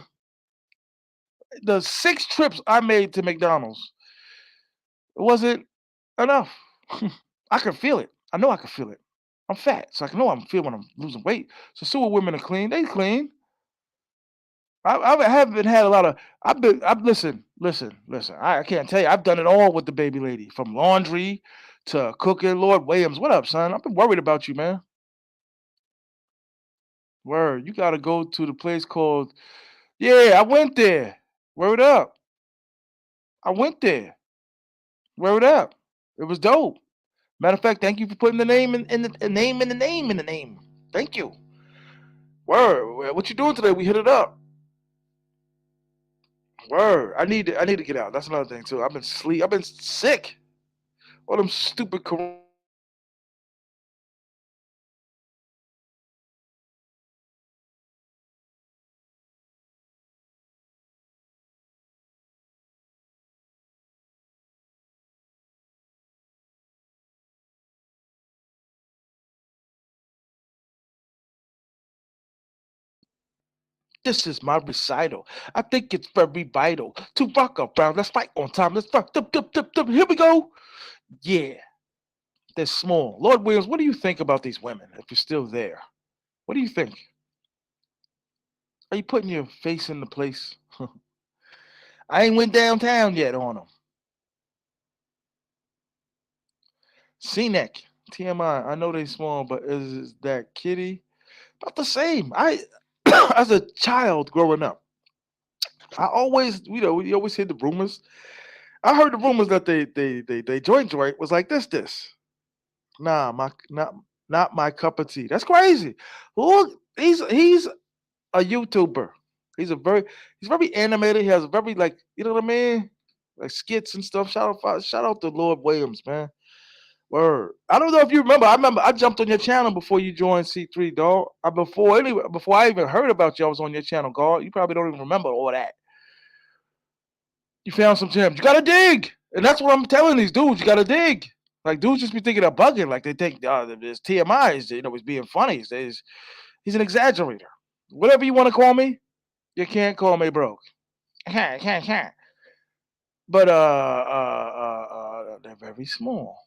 The 6 trips I made to McDonald's, it wasn't enough. I can feel it. I know I can feel it. I'm fat, so I know I'm feeling when I'm losing weight. So sewer women are clean. They clean. I haven't had a lot of. Listen. I can't tell you. I've done it all with the baby lady, from laundry to cooking. Lord Williams, what up, son? I've been worried about you, man. Word, you got to go to the place called. Yeah, I went there. Word up. I went there. Word up. It was dope. Matter of fact, thank you for putting the name in the name in the name in the name. Thank you. Word. What you doing today? We hit it up. Word. I need to get out. That's another thing too. I've been sick. All them stupid This is my recital. I think it's very vital to rock around. Let's fight on time. Let's rock. Dup, dup, dup, dup. Here we go. Yeah, they're small. Lord Williams, what do you think about these women? If you're still there, what do you think? Are you putting your face in the place? I ain't went downtown yet on them. C-neck, T.M.I. I know they small, but is that kitty about the same? I, as a child growing up, I always, we always hear the rumors. I heard the rumors that they joint was like this. Nah, not my cup of tea. That's crazy. Look, he's a YouTuber. He's a very he's very animated. He has a very like what I mean, like skits and stuff. Shout out to Lord Williams, man. Word. I don't know if you remember. I remember I jumped on your channel before you joined C3, dog. Before I even heard about you, I was on your channel, dog. You probably don't even remember all that. You found some gems. You gotta dig, and that's what I'm telling these dudes. You gotta dig. Like dudes just be thinking of bugging. Like they think this TMI is he's being funny. He's an exaggerator. Whatever you want to call me, you can't call me broke. But they're very small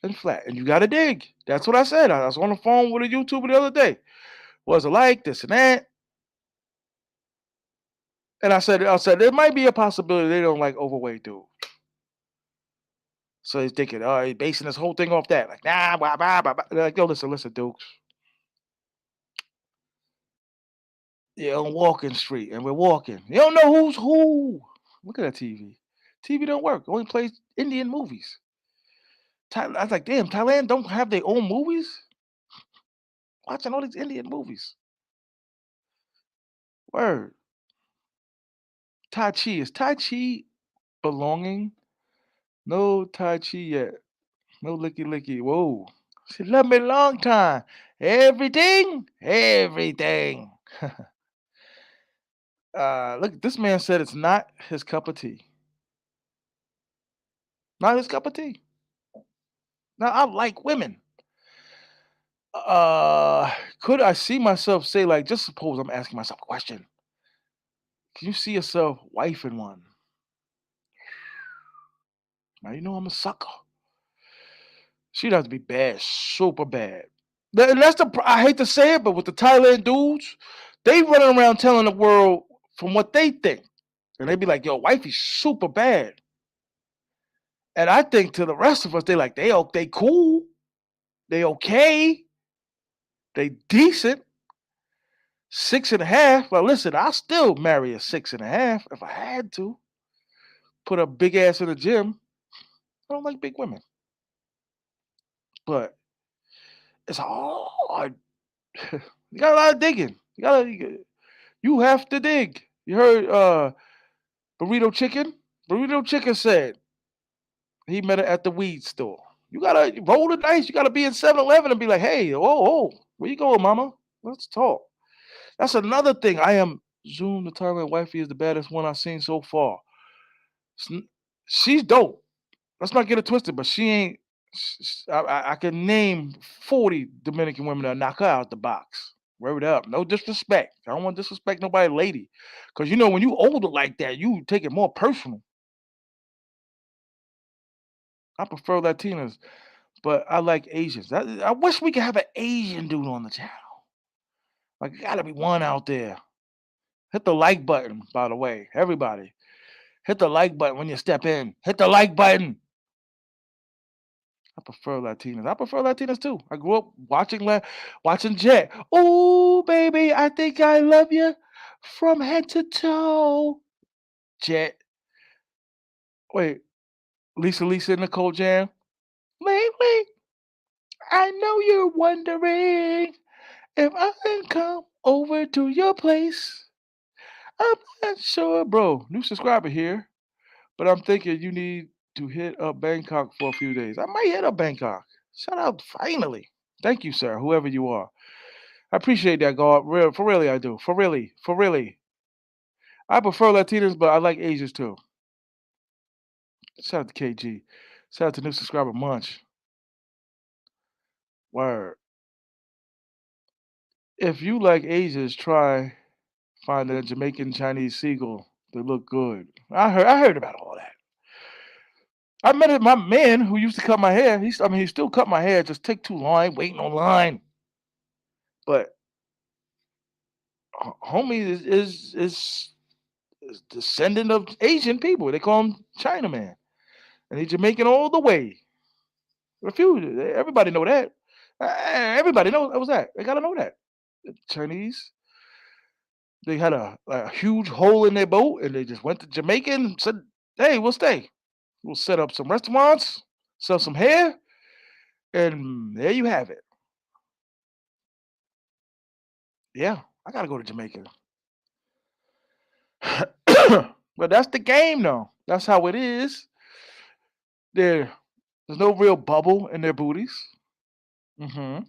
and flat, and you gotta dig. That's what I said. I was on the phone with a YouTuber the other day. Was it like this and that? And I said there might be a possibility they don't like overweight dude. So he's thinking, oh, he's basing this whole thing off that. Like, nah, blah, blah, blah, blah. They're like, yo, listen, Dukes. Yeah, on Walking Street, and we're walking. You don't know who's who. Look at that TV. TV don't work. It only plays Indian movies. I was like, damn, Thailand don't have their own movies? Watching all these Indian movies. Word. Tai Chi. Is Tai Chi belonging? No Tai Chi yet. No licky licky. Whoa. She loved me a long time. Everything? Everything. Look, this man said it's not his cup of tea. Not his cup of tea. Now I like women. Uh, could I see myself say like, just suppose I'm asking myself a question. Can you see yourself wifing one? Now you know I'm a sucker. She'd have to be bad, super bad. And that's I hate to say it, but with the Thailand dudes, they running around telling the world from what they think. And they be like, yo, wifey's super bad. And I think to the rest of us, they like, they cool. They okay. They decent. 6.5. Well, listen, I'll still marry a 6.5 if I had to. Put a big ass in the gym. I don't like big women. But it's hard. You got a lot of digging. You have to dig. You heard Burrito Chicken? Burrito Chicken said he met her at the weed store. You gotta roll the dice. You gotta be in 7-Eleven and be like, hey, where you going, mama? Let's talk. That's another thing. I am Zoom the Thailand wifey is the baddest one I've seen so far. She's dope. Let's not get it twisted, but she ain't. I can name 40 Dominican women that knock her out the box. Word up. No disrespect. I don't want to disrespect nobody, lady. Because you know, when you older like that, you take it more personal. I prefer Latinas, but I like Asians. I wish we could have an Asian dude on the channel. Like, gotta be one out there. Hit the like button, by the way. Everybody. Hit the like button when you step in. Hit the like button. I prefer Latinas. I prefer Latinas too. I grew up watching Jet. Oh, baby, I think I love you from head to toe. Jet. Wait, Lisa Nicole Jam. Lately, I know you're wondering if I can come over to your place. I'm not sure, bro. New subscriber here, but I'm thinking you need to hit up Bangkok for a few days. I might hit up Bangkok. Shout out finally. Thank you, sir, whoever you are. I appreciate that, God. Real, for really, I do. For really, for really. I prefer Latinos, but I like Asians too. Shout out to KG. Shout out to new subscriber Munch. Word. If you like Asians, try finding a Jamaican Chinese seagull. They look good. I heard about all that. I met my man who used to cut my hair. He still cut my hair. Just take too long. I ain't waiting online. But homie is descendant of Asian people. They call him Chinaman, and he's Jamaican all the way. Refuse. Everybody know that. Everybody knows that. They gotta know that. The Chinese, they had a huge hole in their boat, and they just went to Jamaica and said, "Hey, we'll stay. We'll set up some restaurants, sell some hair, and there you have it." Yeah, I gotta go to Jamaica. But that's the game, though. That's how it is. There's no real bubble in their booties. Hmm.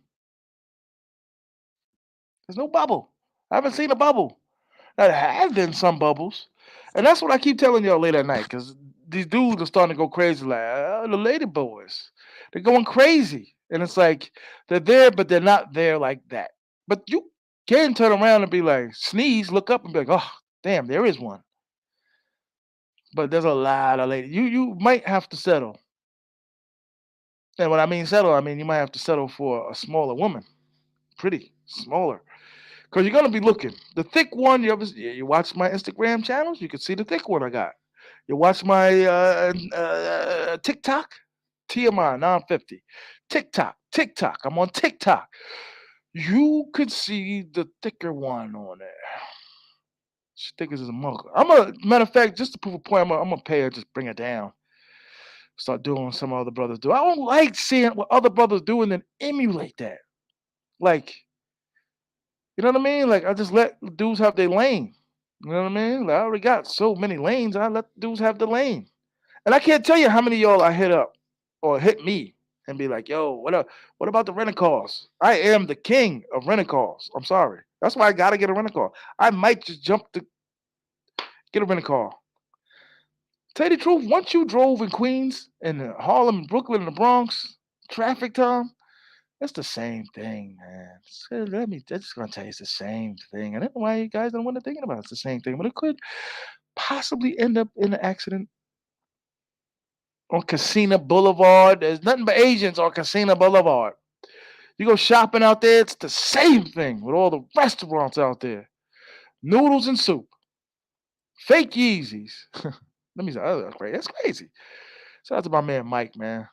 There's no bubble. I haven't seen a bubble. There have been some bubbles, and that's what I keep telling y'all late at night. Because these dudes are starting to go crazy. Like the lady boys, they're going crazy, and it's like they're there, but they're not there like that. But you can turn around and be like, sneeze, look up, and be like, oh, damn, there is one. But there's a lot of ladies. You might have to settle. And when I mean settle, I mean you might have to settle for a smaller woman, pretty smaller, because you're gonna be looking. The thick one, you watch my Instagram channels, you can see the thick one I got. You watch my TikTok, TMI 950, TikTok. I'm on TikTok. You could see the thicker one on there. She thick as a mug. Matter of fact, just to prove a point, I'm gonna pay her, just bring her down. Start doing what some other brothers do. I don't like seeing what other brothers do and then emulate that. Like, you know what I mean? Like, I just let dudes have their lane. You know what I mean? Like, I already got so many lanes. I let dudes have the lane. And I can't tell you how many of y'all I hit up or hit me and be like, yo, what up? What about the rental cars? I am the king of rental cars. I'm sorry. That's why I gotta get a rental car. I might just jump to get a rental car. Tell you the truth, once you drove in Queens and Harlem, Brooklyn, and the Bronx, traffic time, it's the same thing, man. Let me. I'm just gonna tell you, it's the same thing. I don't know why you guys don't want to think about it. It's the same thing, but it could possibly end up in an accident on Casino Boulevard. There's nothing but Asians on Casino Boulevard. You go shopping out there, it's the same thing with all the restaurants out there. Noodles and soup, fake Yeezys. Let me say, oh, that's crazy. That's crazy. Shout out to my man Mike, man.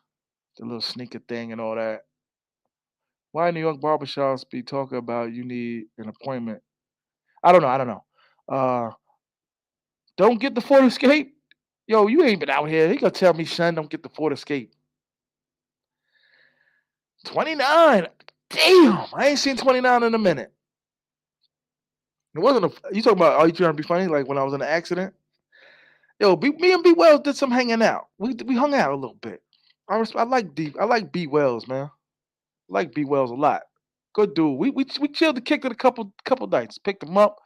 The little sneaker thing and all that. Why New York barbershops be talking about you need an appointment? I don't know. I don't know. Uh, don't get the Ford Escape. Yo, you ain't been out here. He gonna tell me, son, don't get the Ford Escape. 29. Damn, I ain't seen 29 in a minute. It wasn't you talking about, are you trying to be funny? Like when I was in an accident? Yo, me and B Wells did some hanging out. We hung out a little bit. I like B Wells, man. I like B Wells a lot. Good dude. We chilled and kicked it a couple nights. Picked him up.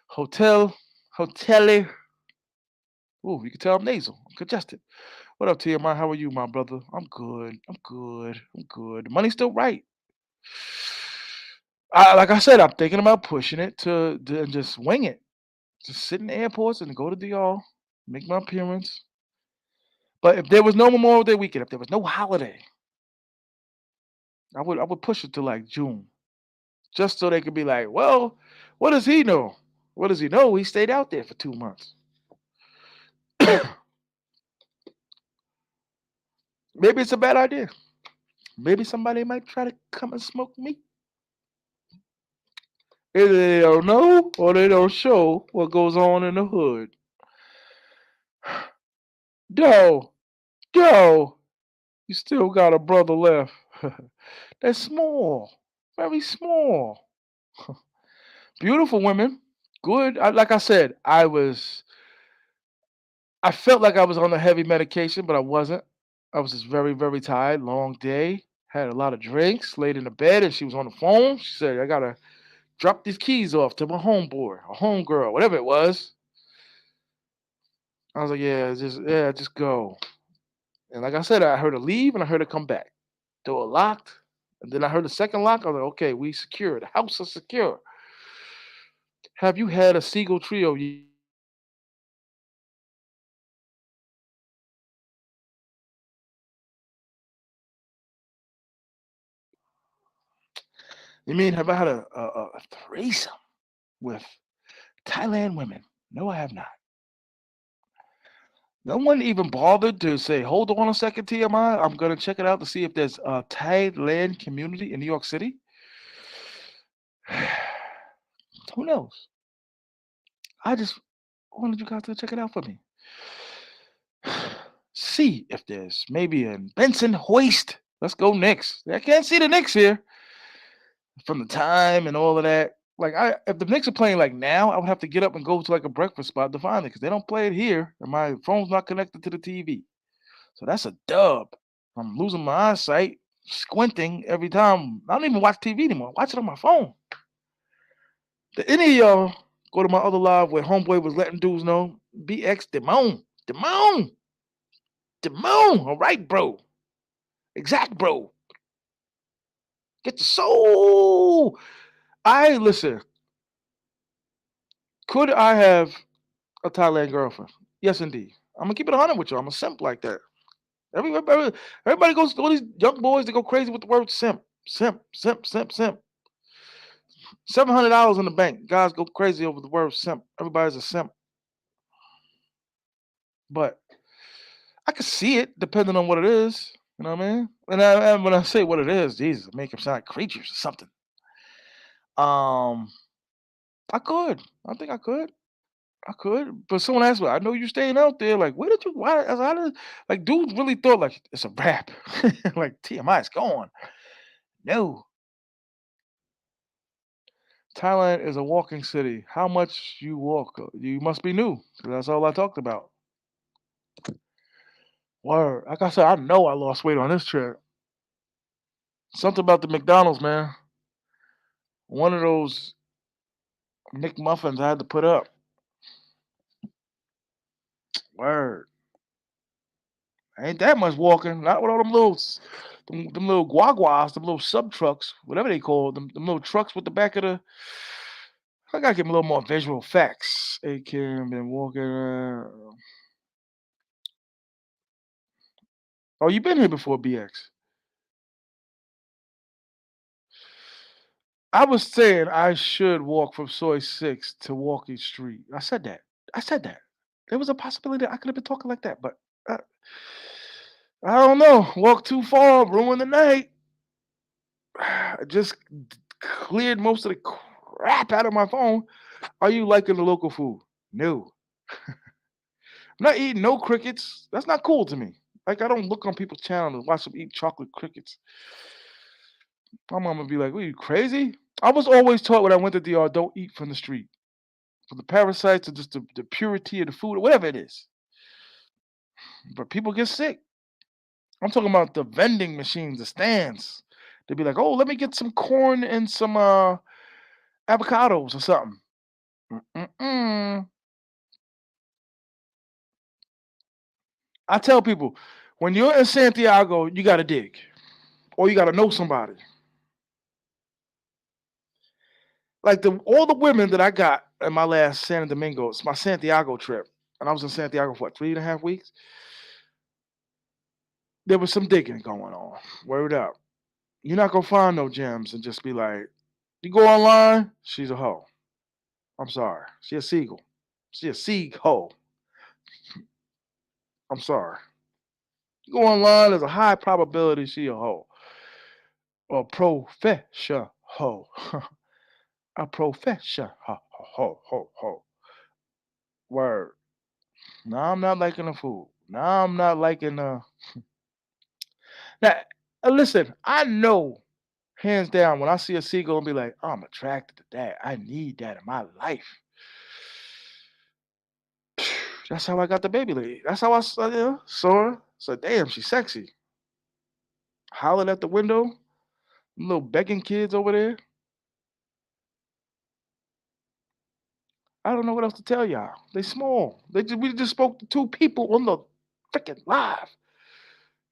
Hotel. Hotel. Ooh, you can tell I'm nasal. I'm congested. What up, TMI? How are you, my brother? I'm good. I'm good. I'm good. The money's still right. Like I said, I'm thinking about pushing it to just wing it. Just sit in airports and go to DR, make my appearance. But if there was no Memorial Day weekend, if there was no holiday, I would push it to like June, just so they could be like, well, what does he know? What does he know? He stayed out there for 2 months. Maybe it's a bad idea. Maybe somebody might try to come and smoke me. Either they don't know or they don't show what goes on in the hood. Yo, yo, you still got a brother left. They're small, very small. Beautiful women, good. Like I said, I felt like I was on a heavy medication, but I wasn't. I was just very, very tired. Long day. Had a lot of drinks. Laid in the bed, and she was on the phone. She said, "I gotta drop these keys off to my homeboy, or homegirl, whatever it was." I was like, "Yeah, just go." And like I said, I heard her leave, and I heard her come back. Door locked, and then I heard the second lock. I was like, "Okay, we secure. The house is secure." Have you had a seagull trio? You mean have I had a threesome with Thailand women? No, I have not. No one even bothered to say, "Hold on a second, TMI. I'm gonna check it out to see if there's a Thailand community in New York City." Who knows? I just wanted you guys to check it out for me. See if there's maybe a Benson Hoist. Let's go Knicks. I can't see the Knicks here from the time and all of that. Like if the Knicks are playing like now, I would have to get up and go to like a breakfast spot to find it because they don't play it here, and my phone's not connected to the TV. So that's a dub. I'm losing my eyesight, squinting every time. I don't even watch TV anymore. I watch it on my phone. Did any of y'all go to my other live where Homeboy was letting dudes know? BX Demone. Demone. Demone. All right, bro. Exact, bro. Get the soul. I listen. Could I have a Thailand girlfriend? Yes, indeed. I'm gonna keep it 100 with you. I'm a simp like that. Everybody goes. All these young boys that go crazy with the word simp, simp, simp, simp, simp. $700 in the bank. Guys go crazy over the word simp. Everybody's a simp, but I can see it depending on what it is. You know what I mean? And when I say what it is, Jesus, make them sound like creatures or something. Um, I could. I think I could. I could. But someone asked me, I know you're staying out there. Like, where did you? Why? I was like, how did? Like, dudes really thought like it's a rap. Like TMI is gone. No, Thailand is a walking city. How much you walk? You must be new. 'Cause that's all I talked about. Word. Like I said, I know I lost weight on this trip. Something about the McDonald's, man. One of those McMuffins I had to put up. Word. Ain't that much walking. Not with all them little, them little guaguas, them little sub trucks, whatever they call them little trucks with the back of the. I gotta give 'em a little more visual facts. A.K.M. been walking. Oh, you been here before, BX? I was saying I should walk from Soy 6 to Walking Street. I said that. I said that. There was a possibility that I could have been talking like that, but uh, I don't know. Walk too far, ruin the night. I just cleared most of the crap out of my phone. Are you liking the local food? No. I'm not eating no crickets. That's not cool to me. Like I don't look on people's channel and watch them eat chocolate crickets. My mama be like, "What are you crazy?" I was always taught when I went to DR, don't eat from the street. For the parasites or just the purity of the food or whatever it is. But people get sick. I'm talking about the vending machines, the stands. They'd be like, "Oh, let me get some corn and some avocados or something." Mm-mm. I tell people, when you're in Santiago, you got to dig or you got to know somebody. Like all the women that I got in my last San Domingo, it's my Santiago trip, and I was in Santiago for what, 3.5 weeks. There was some digging going on. Word up. You're not gonna find no gems and just be like, you go online, she's a hoe. I'm sorry. She a seagull. She a seag hoe. I'm sorry. You go online, there's a high probability she a hoe. A professional hoe. A professional hoe. Word. Now I'm not liking the food. Now I'm not liking the. Now, listen, I know hands down when I see a seagull and be like, "Oh, I'm attracted to that. I need that in my life." That's how I got the baby lady. That's how saw her. So damn, she's sexy. Hollered at the window. Little begging kids over there. I don't know what else to tell y'all. They small. We just spoke to two people on the freaking live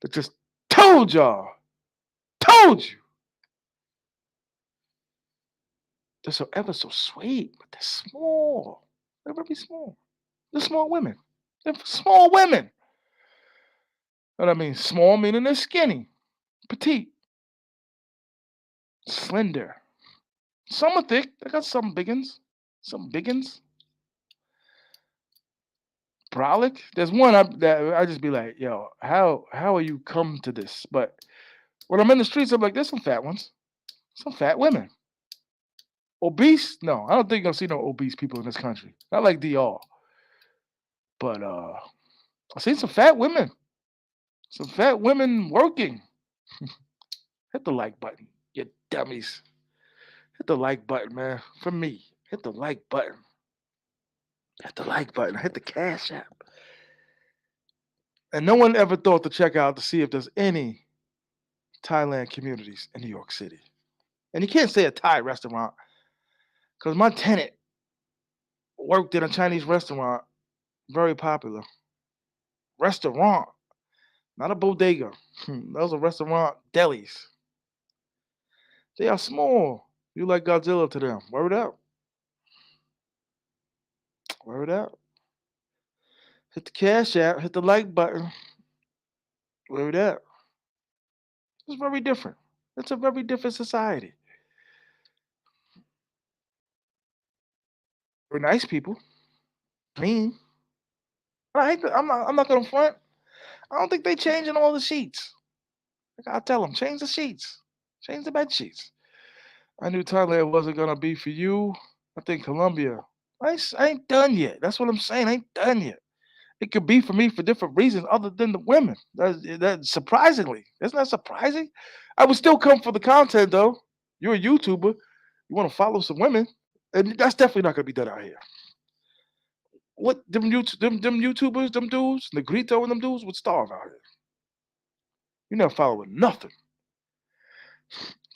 that just told y'all, told you. They're so ever so sweet, but they're small. They're very small. They're small women. They're small women. What I mean, small meaning they're skinny, petite, slender. Some are thick. I got some biggins. Some biggins. Brolic. There's one that I just be like, yo, how are you come to this? But when I'm in the streets, I'm like, there's some fat ones, some fat women. Obese? No, I don't think you're gonna see no obese people in this country. Not like DR. But I seen some fat women. Some fat women working. Hit the like button, you dummies. Hit the like button, man. For me. Hit the like button. Hit the like button. Hit the cash app. And no one ever thought to check out to see if there's any Thailand communities in New York City. And you can't say a Thai restaurant because my tenant worked in a Chinese restaurant, very popular. Restaurant, not a bodega. Those are restaurant delis. They are small. You like Godzilla to them. Word up. Word up. Hit the cash app, hit the like button. Word up. It's very different. It's a very different society. We're nice people. Clean. I'm not gonna front. I don't think they changing all the sheets. Like I tell them, change the sheets. Change the bed sheets. I knew Thailand wasn't gonna be for you. I think Colombia. I ain't done yet. That's what I'm saying. I ain't done yet. It could be for me for different reasons other than the women. That surprisingly, isn't that surprising? I would still come for the content though. You're a YouTuber. You want to follow some women, and that's definitely not gonna be done out here. What them YouTubers, them dudes, Negrito and them dudes would starve out here. You're not following nothing.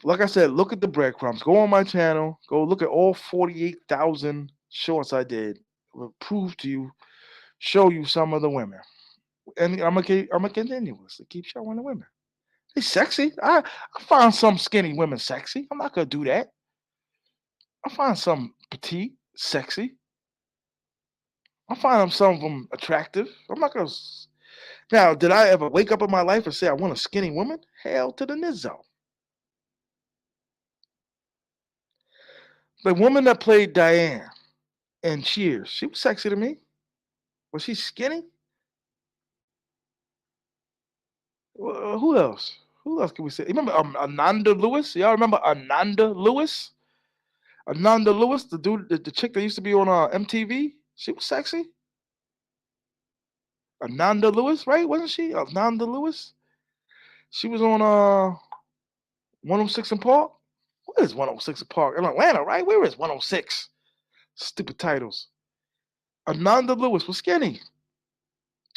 Like I said, look at the breadcrumbs. Go on my channel. Go look at all 48,000 shorts I did. Will prove to you, show you some of the women. And I'm gonna continuously keep showing the women. They sexy. I find some skinny women sexy. I'm not gonna do that. I find some petite sexy. I find some of them attractive. I'm not gonna. Now, did I ever wake up in my life and say I want a skinny woman? Hell to the nizzo. The woman that played Diane in Cheers, she was sexy to me. Was she skinny? Who else? Who else can we say? Remember Ananda Lewis? Y'all remember Ananda Lewis? Ananda Lewis, the dude, the chick that used to be on MTV. She was sexy. Ananda Lewis, right? Wasn't she? Ananda Lewis. She was on 106 in Park. What is 106 in Park? In Atlanta, right? Where is 106? Stupid titles. Ananda Lewis was skinny.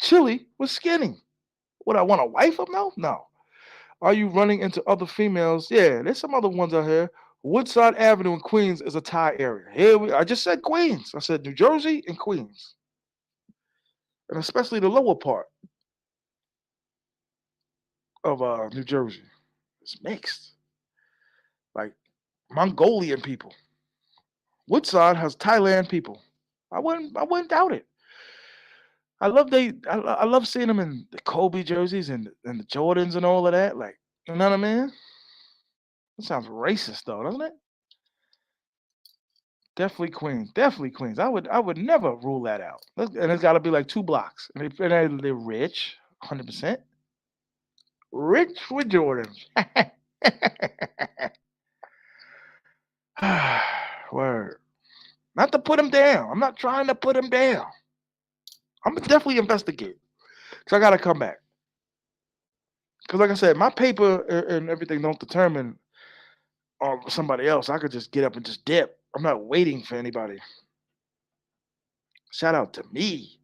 Chili was skinny. Would I want a wife of no? No. Are you running into other females? Yeah, there's some other ones out here. Woodside Avenue in Queens is a Thai area. I just said Queens. I said New Jersey and Queens, and especially the lower part of New Jersey. It's mixed, like Mongolian people. Woodside has Thailand people. I wouldn't doubt it. I love seeing them in the Kobe jerseys and the Jordans and all of that. Like, you know what I mean? That sounds racist though, doesn't it? Definitely Queens. Definitely Queens. I would never rule that out. And it's got to be like 2 blocks. They're rich, 100%. Rich with Jordans. Word. Not to put him down. I'm not trying to put him down. I'm gonna definitely investigate because I gotta come back. Because like I said, my paper and everything don't determine somebody else. I could just get up and just dip. I'm not waiting for anybody. Shout out to me.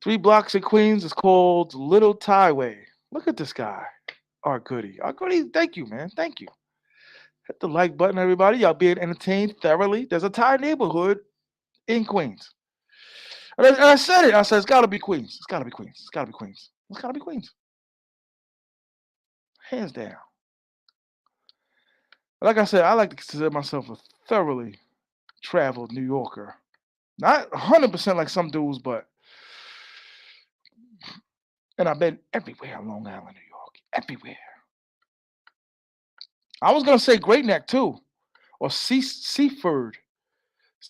3 blocks in Queens is called Little Tyway. Look at this guy. Our goodie. Our goodie, thank you, man. Thank you. Hit the like button, everybody. Y'all being entertained thoroughly. There's a Thai neighborhood in Queens. And I said it. I said, it's got to be Queens. It's got to be Queens. It's got to be Queens. It's got to be Queens. Hands down. Like I said, I like to consider myself a thoroughly traveled New Yorker. Not 100% like some dudes, but and I've been everywhere on Long Island, New York. Everywhere. I was gonna say Great Neck too, or Seaford.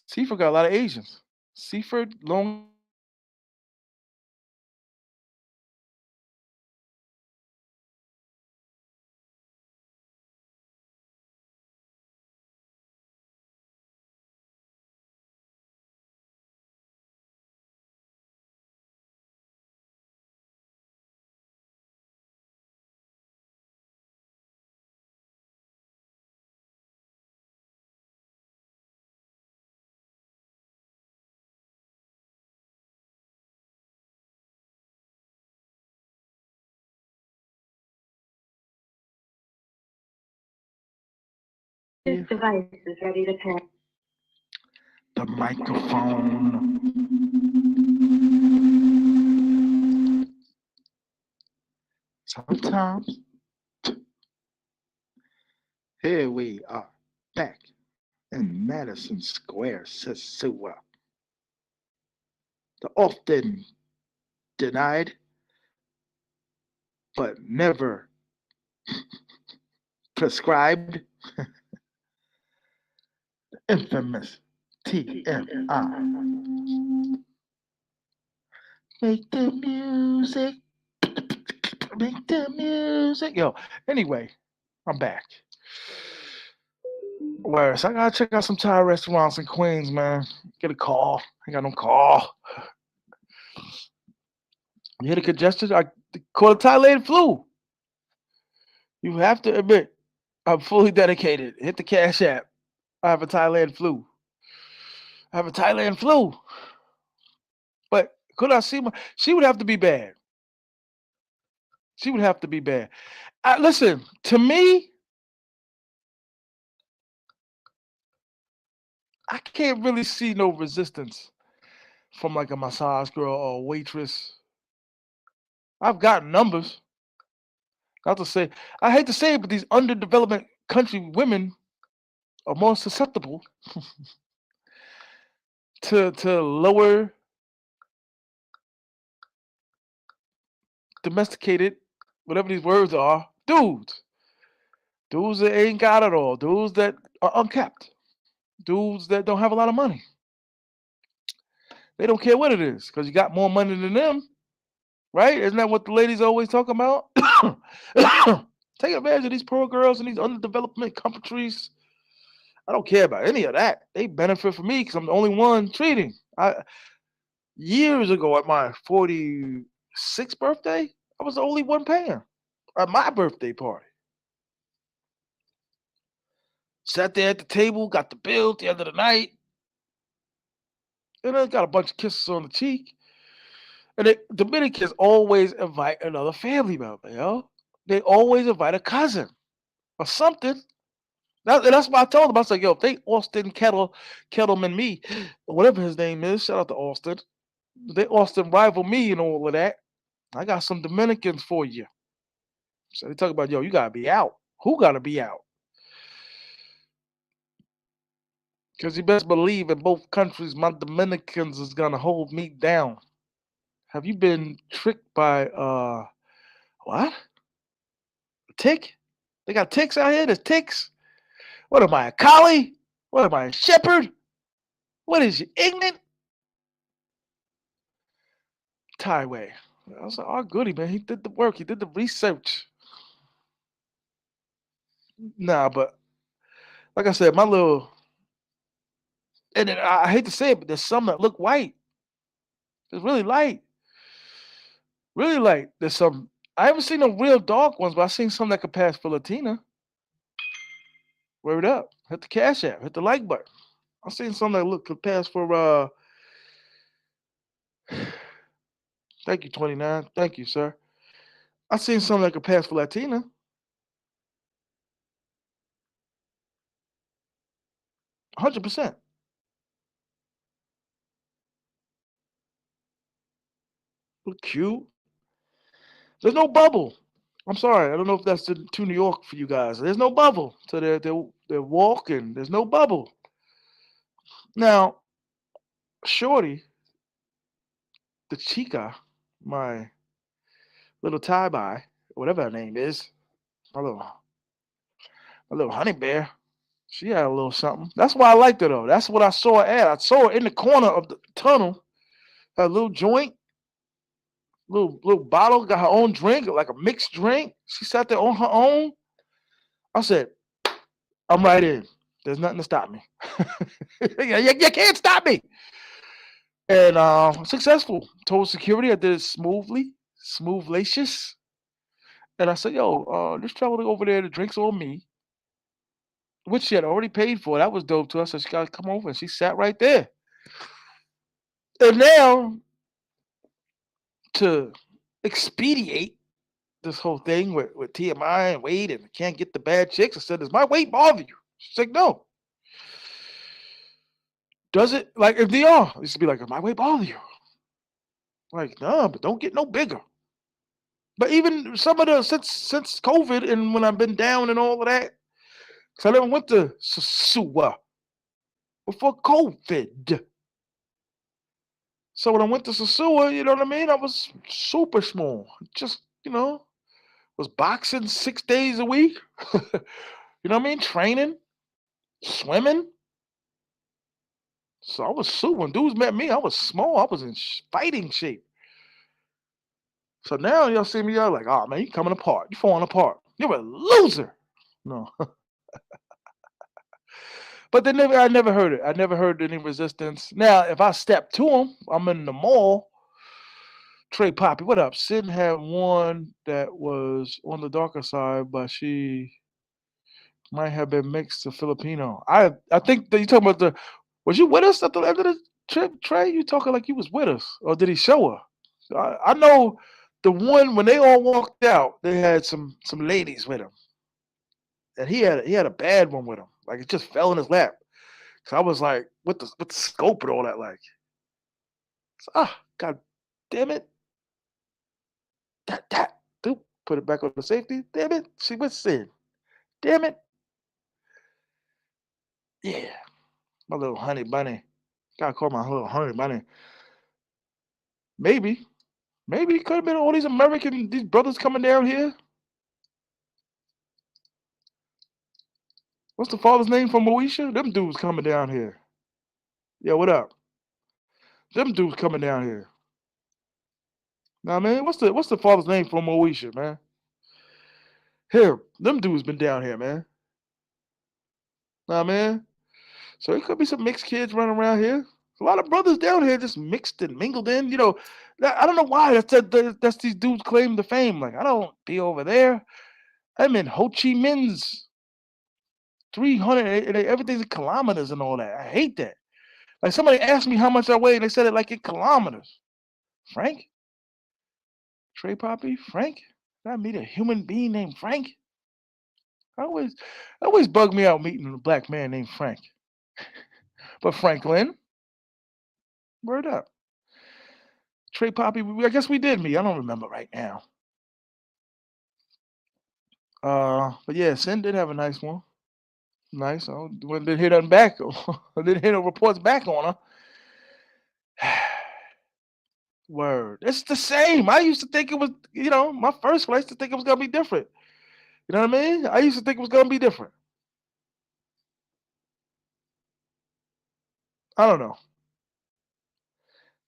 Seaford got a lot of Asians. Seaford, Long Island, This device is ready to pair. the microphone. Sometimes here we are back in Madison Square, Sosua. The often denied but never prescribed infamous T.M.I. Make the music, make the music. Yo, anyway, I'm back. Whereas I gotta check out some Thai restaurants in Queens, man. Get a call. I got no call. You hear the congestion? I caught a Thailand flu. You have to admit, I'm fully dedicated. Hit the Cash App. I have a Thailand flu. I have a Thailand flu. But could I see my? She would have to be bad. She would have to be bad. Listen, to me, I can't really see no resistance from like a massage girl or a waitress. I've got numbers. Not to say, I hate to say it, but these underdevelopment country women are more susceptible to lower domesticated, whatever these words are, dudes. Dudes that ain't got it all. Dudes that are unkept. Dudes that don't have a lot of money. They don't care what it is because you got more money than them, right? Isn't that what the ladies always talk about? Take advantage of these poor girls in these underdevelopment countries. I don't care about any of that. They benefit from me because I'm the only one treating. Years ago at my 46th birthday, I was the only one paying at my birthday party. Sat there at the table, got the bill at the end of the night, and I got a bunch of kisses on the cheek. And Dominicans always invite another family member, yo. They always invite a cousin or something. That's why I told them. I was like, yo, if they Austin Kettleman me, or whatever his name is, shout out to Austin. They Austin rival me and all of that. I got some Dominicans for you. So they talk about, yo, you gotta be out. Who gotta be out? Because you best believe in both countries, my Dominicans is gonna hold me down. Have you been tricked by what? A tick? They got ticks out here? There's ticks? What am I, a collie? What am I, a shepherd? What is you, ignorant? Tyway. I was like, oh goody, man. He did the work, he did the research. Nah, but like I said, my little and then I hate to say it, but there's some that look white. It's really light. Really light. There's some I haven't seen no real dark ones, but I've seen some that could pass for Latina. Word up. Hit the cash app. Hit the like button. I've seen some that look could pass for Thank you, 29. Thank you, sir. I seen something like a pass for Latina. 100%. Look cute. There's no bubble. I'm sorry. I don't know if that's to New York for you guys. There's no bubble. So they're walking. There's no bubble. Now, Shorty, the chica, my little tie by, whatever her name is, my little my little honey bear. She had a little something. That's why I liked her though. That's what I saw her at. I saw her in the corner of the tunnel. Her little joint, little bottle, got her own drink, like a mixed drink. She sat there on her own. I said, I'm right in. There's nothing to stop me. You can't stop me. And successful. Told security I did it smoothly, smooth-lacious. And I said, yo, this traveling over there, the drinks on me, which she had already paid for. That was dope to us. So she got to come over and she sat right there. And now to expedite this whole thing with TMI and Wade and can't get the bad chicks, I said, does my weight bother you? She's like, no. Does it? Like, if they are, it used to be like, does my weight bother you? Like, no, but don't get no bigger. But even some of the since COVID and when I've been down and all of that, because I never went to sosua before COVID. So when I went to sosua, you know what I mean? I was super small. Just, was boxing 6 days a week. You know what I mean? Training, swimming. So I was super. When dudes met me, I was small. I was in fighting shape. So now y'all see me, y'all like, oh man, you coming apart. You falling apart. You're a loser. No. But I never heard it. I never heard any resistance. Now, if I step to them, I'm in the mall. Trey Poppy, what up? Sin had one that was on the darker side, but she might have been mixed to Filipino. I think that you talking about the. Was you with us at the end of the trip, Trey? You talking like you was with us, or did he show her? I know the one when they all walked out, they had some ladies with him, and he had a bad one with him. Like it just fell in his lap. So I was like, with the scope and all that, like, god damn it, that, dude, put it back on the safety. Damn it, she was sin. Damn it, yeah, my little honey bunny. Gotta call my little honey bunny. Maybe, maybe it could have been all these brothers coming down here. What's the father's name from Moesha? Them dudes coming down here. Yeah, what up? Them dudes coming down here. Nah, man, what's the father's name from Moesha, man? Here, them dudes been down here, man. Nah, man. So it could be some mixed kids running around here. A lot of brothers down here just mixed and mingled in. I don't know why that's these dudes claim the fame. Like I don't be over there. I'm in Ho Chi Minh's 300 and everything's in kilometers and all that. I hate that. Like somebody asked me how much I weigh and they said it like in kilometers. Frank? Trey Poppy? Frank? Did I meet a human being named Frank? I always always bug me out meeting a black man named Frank. But Franklin, word up. Trey Poppy, I guess we did meet. I don't remember right now. But yeah, Sin did have a nice one. Nice. I didn't hear nothing back. I didn't hear no reports back on her. Word. It's the same. I used to think it was, my first place to think it was gonna be different. You know what I mean? I used to think it was gonna be different. I don't know.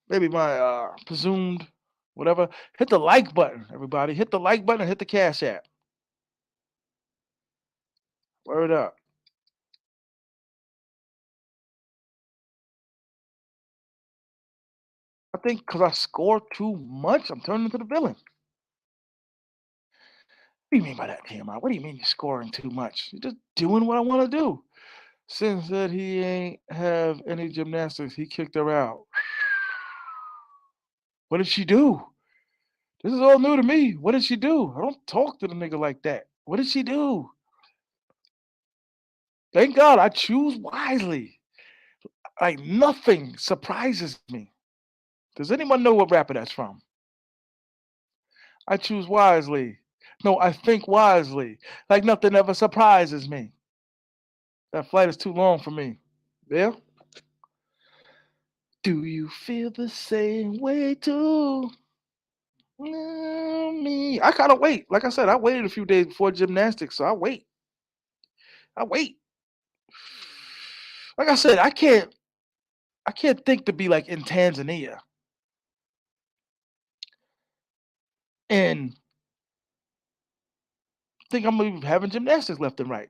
Maybe my presumed whatever. Hit the like button, everybody. Hit the like button and hit the cash app. Word up. I think because I score too much, I'm turning into the villain. What do you mean by that, TMI? What do you mean you're scoring too much? You're just doing what I want to do. Sin said he ain't have any gymnastics. He kicked her out. What did she do? This is all new to me. What did she do? I don't talk to the nigga like that. What did she do? Thank God I choose wisely. Like nothing surprises me. Does anyone know what rapper that's from? I choose wisely. No, I think wisely. Like nothing ever surprises me. That flight is too long for me. Yeah? Do you feel the same way too? Me. I gotta wait. Like I said, I waited a few days before gymnastics, so I wait. I wait. Like I said, I can't think to be like in Tanzania and think I'm gonna be having gymnastics left and right.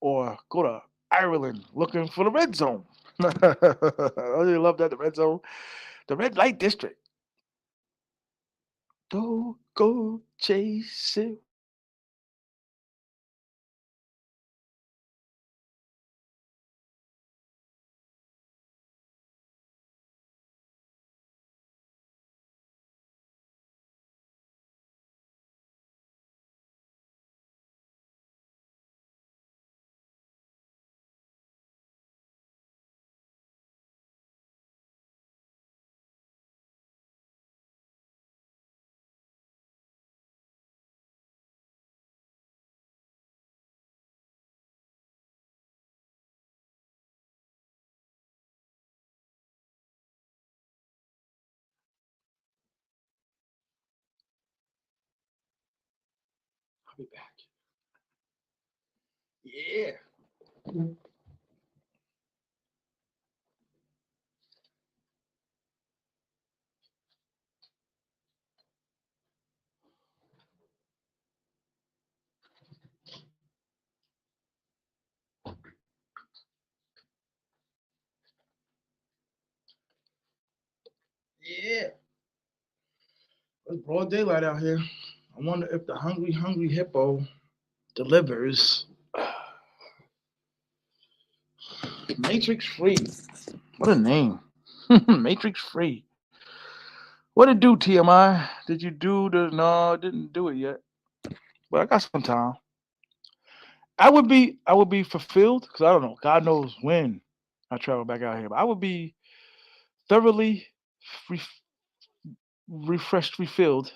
Or go to Ireland looking for the red zone. I really love that, the red zone. The red light district. Don't go chasing. I'll be back. Yeah. Yeah. It's broad daylight out here. I wonder if the hungry, hungry hippo delivers. Matrix free. What a name. Matrix free. What did do, TMI? Did you do the no, I didn't do it yet. But I got some time. I would be fulfilled because I don't know. God knows when I travel back out here. But I would be thoroughly re- refreshed, refilled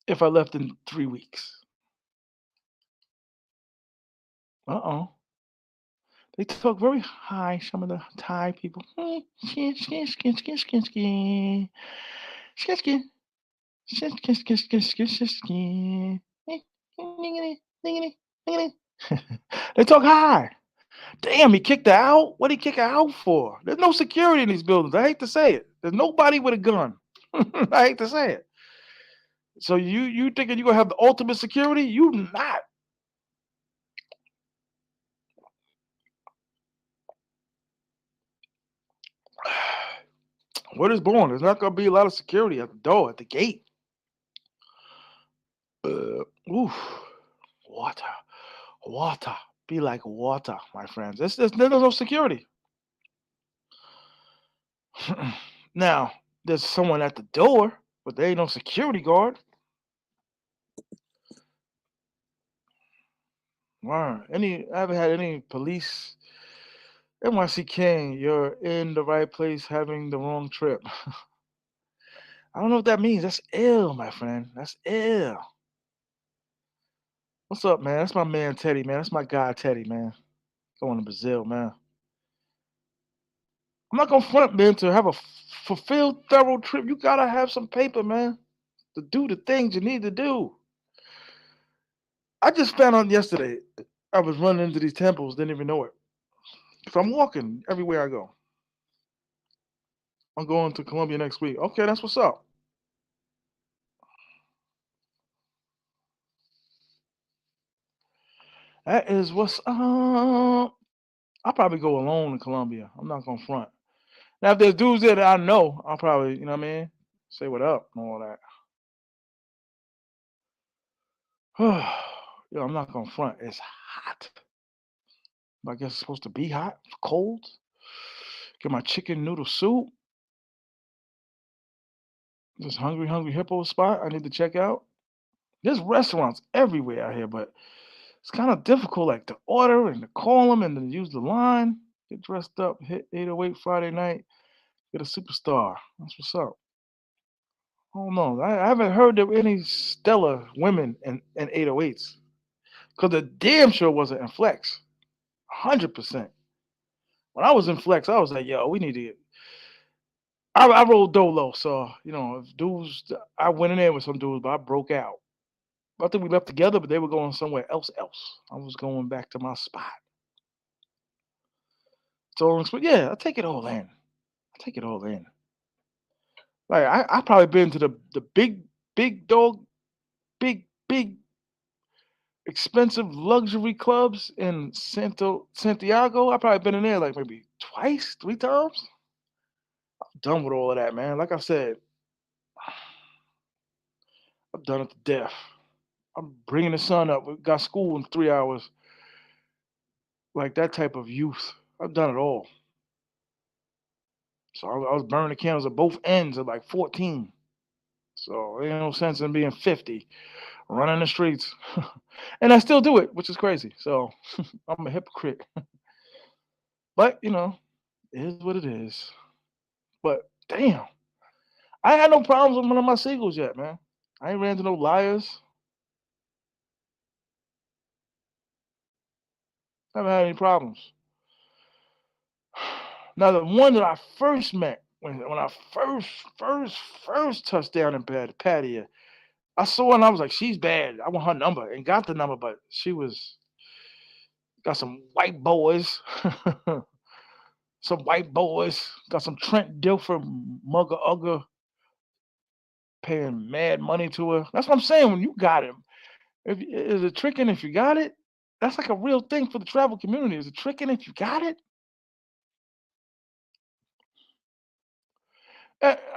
if I left in 3 weeks. Uh-oh. They talk very high, some of the Thai people. Skin, skin, skin, skin, skin, skin. Skin, skin. Skin, skin, skin, skin, skin, skin, skin. Niggity, niggity, niggity. They talk high. Damn, he kicked her out? What did he kick her out for? There's no security in these buildings. I hate to say it. There's nobody with a gun. I hate to say it. So you thinking you gonna have the ultimate security? You not. What is born? There's not gonna be a lot of security at the door, at the gate. Oof. Water. Water. Be like water, my friends. There's no security. Now, there's someone at the door, but there ain't no security guard. Wow. I haven't had any police. NYC King, you're in the right place having the wrong trip. I don't know what that means. That's ill, my friend. That's ill. What's up, man? That's my man Teddy, man. That's my guy Teddy, man. Going to Brazil, man. I'm not gonna front, man. To have a fulfilled, thorough trip, you gotta have some paper, man, to do the things you need to do. I just found out yesterday I was running into these temples, didn't even know it. Cause I'm walking everywhere I go. I'm going to Colombia next week. Okay, that's what's up. That is what's up. I'll probably go alone in Colombia. I'm not gonna front. Now, if there's dudes there that I know, I'll probably, you know what I mean, say what up and all that. Yo, I'm not gonna front. It's hot. I guess it's supposed to be hot, cold. Get my chicken noodle soup. This hungry hippo spot I need to check out. There's restaurants everywhere out here, but it's kind of difficult, like to order and to call them and then use the line. Get dressed up, hit 808 Friday night, get a superstar. That's what's up. I don't know. I haven't heard of any stellar women in 808s because the damn sure wasn't in Flex. 100%. When I was in Flex, I was like, yo, we need to get. I rolled dolo, so if dudes, I went in there with some dudes, but I broke out. I think we left together, but they were going somewhere else. I was going back to my spot. So yeah, I take it all in. I take it all in. Like I probably been to the big dog, big expensive luxury clubs in Santiago. I probably been in there like maybe twice, 3 times. Done with all of that, man. Like I said, I've done it to death. I'm bringing the sun up. We got school in 3 hours. Like that type of youth. I've done it all. So I was burning the candles at both ends at like 14. So there ain't no sense in being 50 running the streets. And I still do it, which is crazy. So I'm a hypocrite. But, it is what it is. But damn, I ain't had no problems with one of my singles yet, man. I ain't ran into no liars. Haven't had any problems. Now the one that I first met when I first touched down in Pattaya, I saw her and I was like, she's bad. I want her number and got the number, but she was got some white boys, some white boys, got some Trent Dilfer mugger ugger paying mad money to her. That's what I'm saying. When you got him, is it tricking if you got it? That's like a real thing for the travel community. Is it tricking if you got it?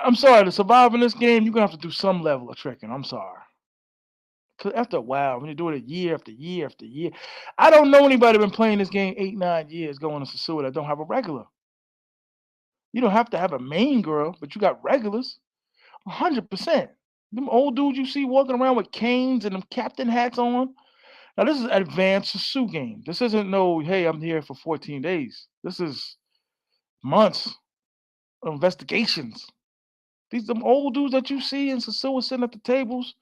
I'm sorry, to survive in this game, you're gonna have to do some level of tricking. I'm sorry. Cause after a while, when you do it year after year after year, I don't know anybody been playing this game 8, 9 years going to Sosua that don't have a regular. You don't have to have a main girl, but you got regulars. 100%. Them old dudes you see walking around with canes and them captain hats on. Now this is advanced Sosua game. This isn't no, hey, I'm here for 14 days. This is months of investigations. These them old dudes that you see in Sosua sitting at the tables,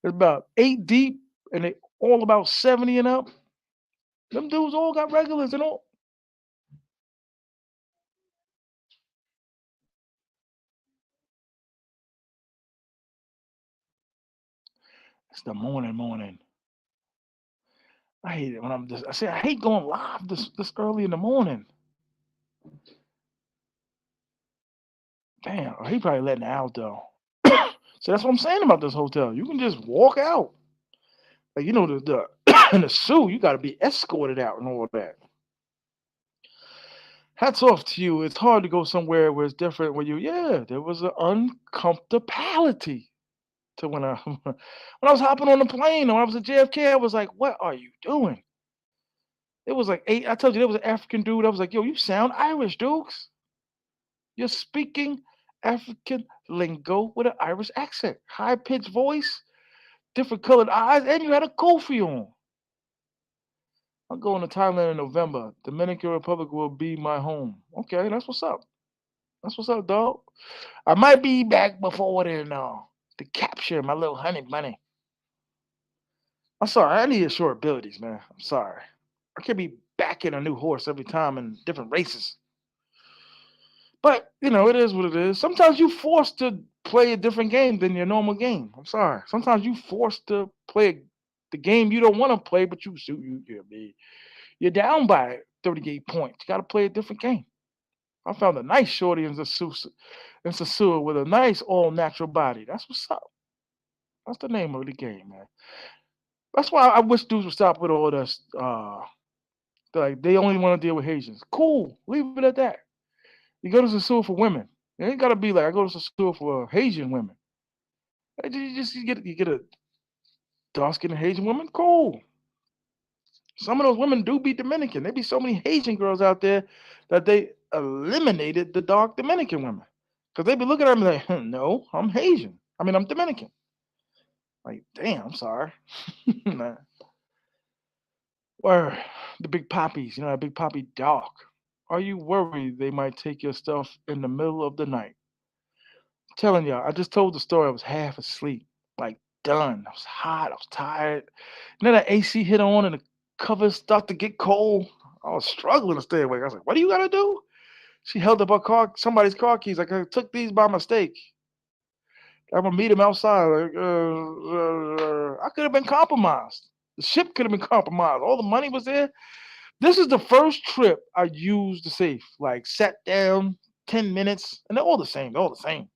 there's about 8 deep, and they all about 70 and up. Them dudes all got regulars and all. It's the morning. I hate it when I'm just. I say I hate going live this early in the morning. Damn, he probably letting out though. So that's what I'm saying about this hotel. You can just walk out. Like the in the suit, you got to be escorted out and all that. Hats off to you. It's hard to go somewhere where it's different. Where there was an uncomfortability to when I when I was hopping on the plane or when I was at JFK. I was like, "What are you doing?" It was like eight. I told you there was an African dude. I was like, "Yo, you sound Irish, Dukes. You're speaking African lingo with an Irish accent, high pitched voice, different colored eyes, and you had a kufi on." I'm going to Thailand in November. Dominican Republic will be my home. Okay, that's what's up. That's what's up, dog. I might be back before then, to capture my little honey bunny. I'm sorry, I need short abilities, man. I'm sorry. I can't be backing a new horse every time in different races. But it is what it is. Sometimes you forced to play a different game than your normal game. I'm sorry. Sometimes you forced to play the game you don't want to play, but you're down by 38 points. You got to play a different game. I found a nice shorty in Sosua with a nice all natural body. That's what's up. That's the name of the game, man. That's why I wish dudes would stop with all this. Like they only want to deal with Haitians. Cool, leave it at that. You go to Sosua for women. It ain't gotta be like I go to Sosua for Haitian women. You get a dark skinned Haitian woman. Cool. Some of those women do be Dominican. There be so many Haitian girls out there that they eliminated the dark Dominican women. Because they be looking at me like, no, I'm Haitian. I mean, I'm Dominican. Like, damn, I'm sorry. Nah. Or the big poppies, that big poppy dog. Are you worried they might take your stuff in the middle of the night? Telling y'all, I just told the story. I was half asleep, like done. I was hot. I was tired. And then the AC hit on and the covers start to get cold. I was struggling to stay awake. I was like, "What do you gotta do?" She held up her car, somebody's car keys. Like I took these by mistake. I'm gonna meet him outside. Like, I could have been compromised. The ship could have been compromised. All the money was there. This is the first trip I used the safe. Like sat down, 10 minutes, and they're all the same. They're all the same.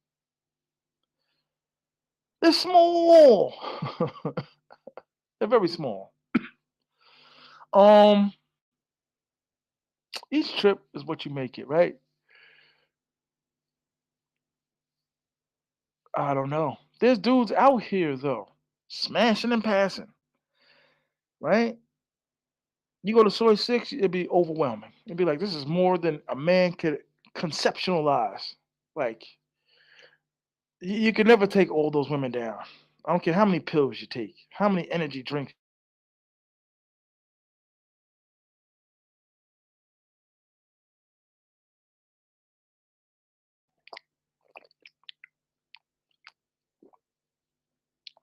They're small. They're very small. Um, each trip is what you make it, right? I don't know. There's dudes out here though, smashing and passing, right? You go to Soy Six, it'd be overwhelming. It'd be like this is more than a man could conceptualize. Like you can never take all those women down. I don't care how many pills you take, how many energy drinks you take.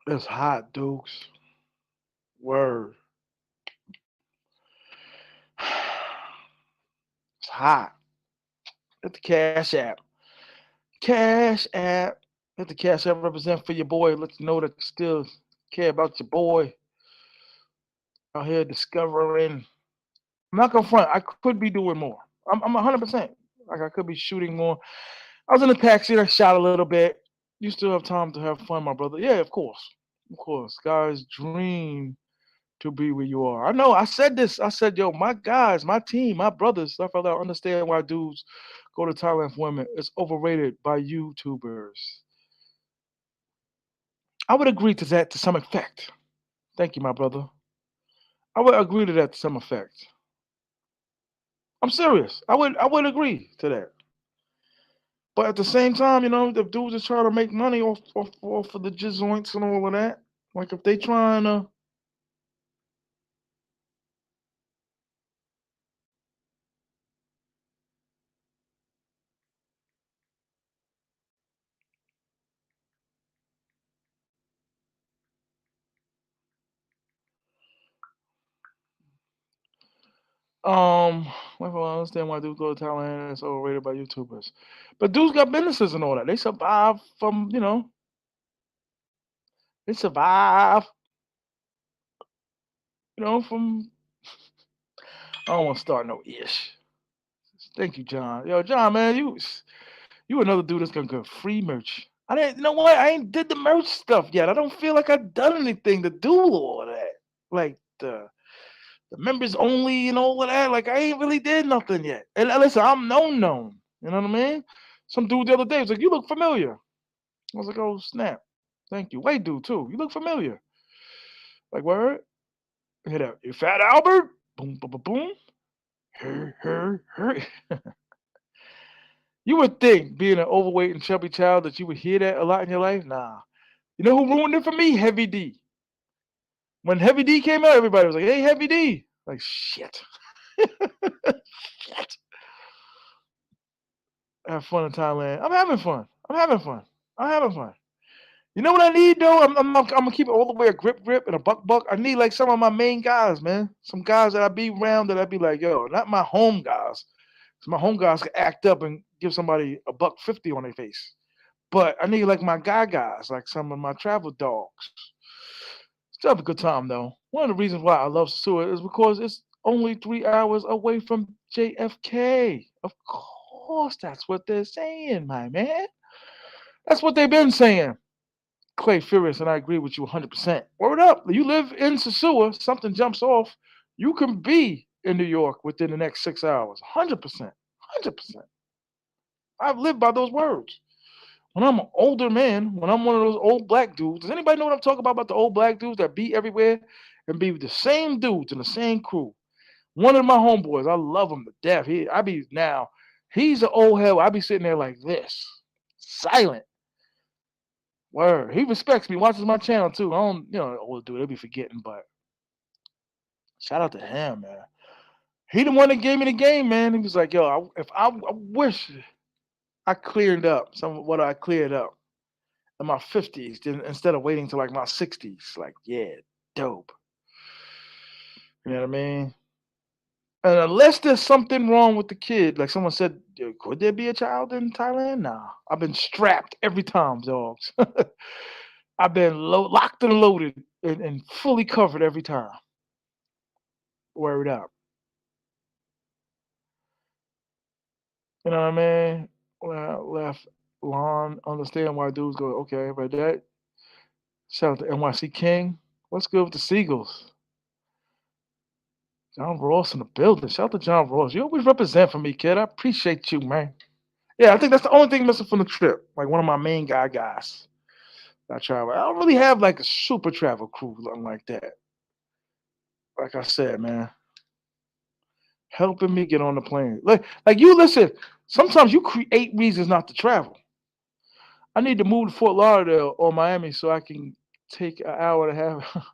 It's hot, Dukes. Word. It's hot. Hit the Cash App. Cash App. Hit the Cash App represent for your boy. Let you know that you still care about your boy out here discovering. I'm not gonna front. I could be doing more. I'm 100%. Like I could be shooting more. I was in the taxi. I shot a little bit. You still have time to have fun, my brother. Yeah, of course, of course. Guys dream to be where you are. I know. I said this. I said, yo, my guys, my team, my brothers, stuff like that. I understand why dudes go to Thailand for women. It's overrated by YouTubers. I would agree to that to some effect. Thank you, my brother. I would agree to that to some effect. I'm serious. I would agree to that. But at the same time, the dudes are trying to make money off of the joints and all of that. Like if they trying to, um, well, I understand why dudes go to Thailand and it's overrated by YouTubers. But dudes got businesses and all that. They survive from, they survive, from. I don't want to start no ish. Thank you, John. Yo, John, man, you another dude that's gonna get free merch. I didn't, you know what? I ain't did the merch stuff yet. I don't feel like I've done anything to do all of that. Like the members only and all of that. Like I ain't really did nothing yet. And listen, I'm known. You know what I mean? Some dude the other day was like, "You look familiar." I was like, "Oh snap, thank you." White dude too. You look familiar. Like word? Hit out. You fat Albert? Boom, boom, boom, boom. Her. You would think, being an overweight and chubby child, that you would hear that a lot in your life. Nah. You know who ruined it for me? Heavy D. When Heavy D came out, everybody was like, "Hey, Heavy D." Like shit. Shit. Have fun in Thailand. I'm having fun. I'm having fun. I'm having fun. You know what I need though? I'm gonna keep it all the way a grip and a buck. I need like some of my main guys, man. Some guys that I be around that I be like, yo, not my home guys. 'Cause my home guys can act up and give somebody a buck 50 on their face. But I need like my guys, like some of my travel dogs. Still have a good time though. One of the reasons why I love Sosua is because it's only 3 hours away from JFK. Of course, that's what they're saying, my man. That's what they've been saying. Clay Furious, and I agree with you 100%. Word up. You live in Sosua, something jumps off, you can be in New York within the next 6 hours. 100%. 100%. I've lived by those words. When I'm an older man, when I'm one of those old black dudes, does anybody know what I'm talking about the old black dudes that be everywhere and be the same dudes in the same crew? One of my homeboys, I love him to death. He's an old hell. I be sitting there like this. silent. Word. He respects me, watches my channel too. I don't, old dude, they be forgetting, but shout out to him, man. He the one that gave me the game, man. He was like, yo, I wish I cleared up some of what I cleared up in my 50s instead of waiting till like my 60s. Like, yeah, dope. You know what I mean? And unless there's something wrong with the kid, like someone said, could there be a child in Thailand? Nah, I've been strapped every time, dogs. I've been locked and loaded and fully covered every time. Word up. You know what I mean? Left lawn, understand why dudes go, okay, but that. Shout out to NYC King. What's good with the Seagulls? John Ross in the building. Shout out to John Ross. You always represent for me, kid. I appreciate you, man. Yeah, I think that's the only thing missing from the trip. Like one of my main guys. I travel. I don't really have like a super travel crew, nothing like that. Like I said, man, helping me get on the plane. Like you listen. Sometimes you create reasons not to travel. I need to move to Fort Lauderdale or Miami so I can take an hour and a half.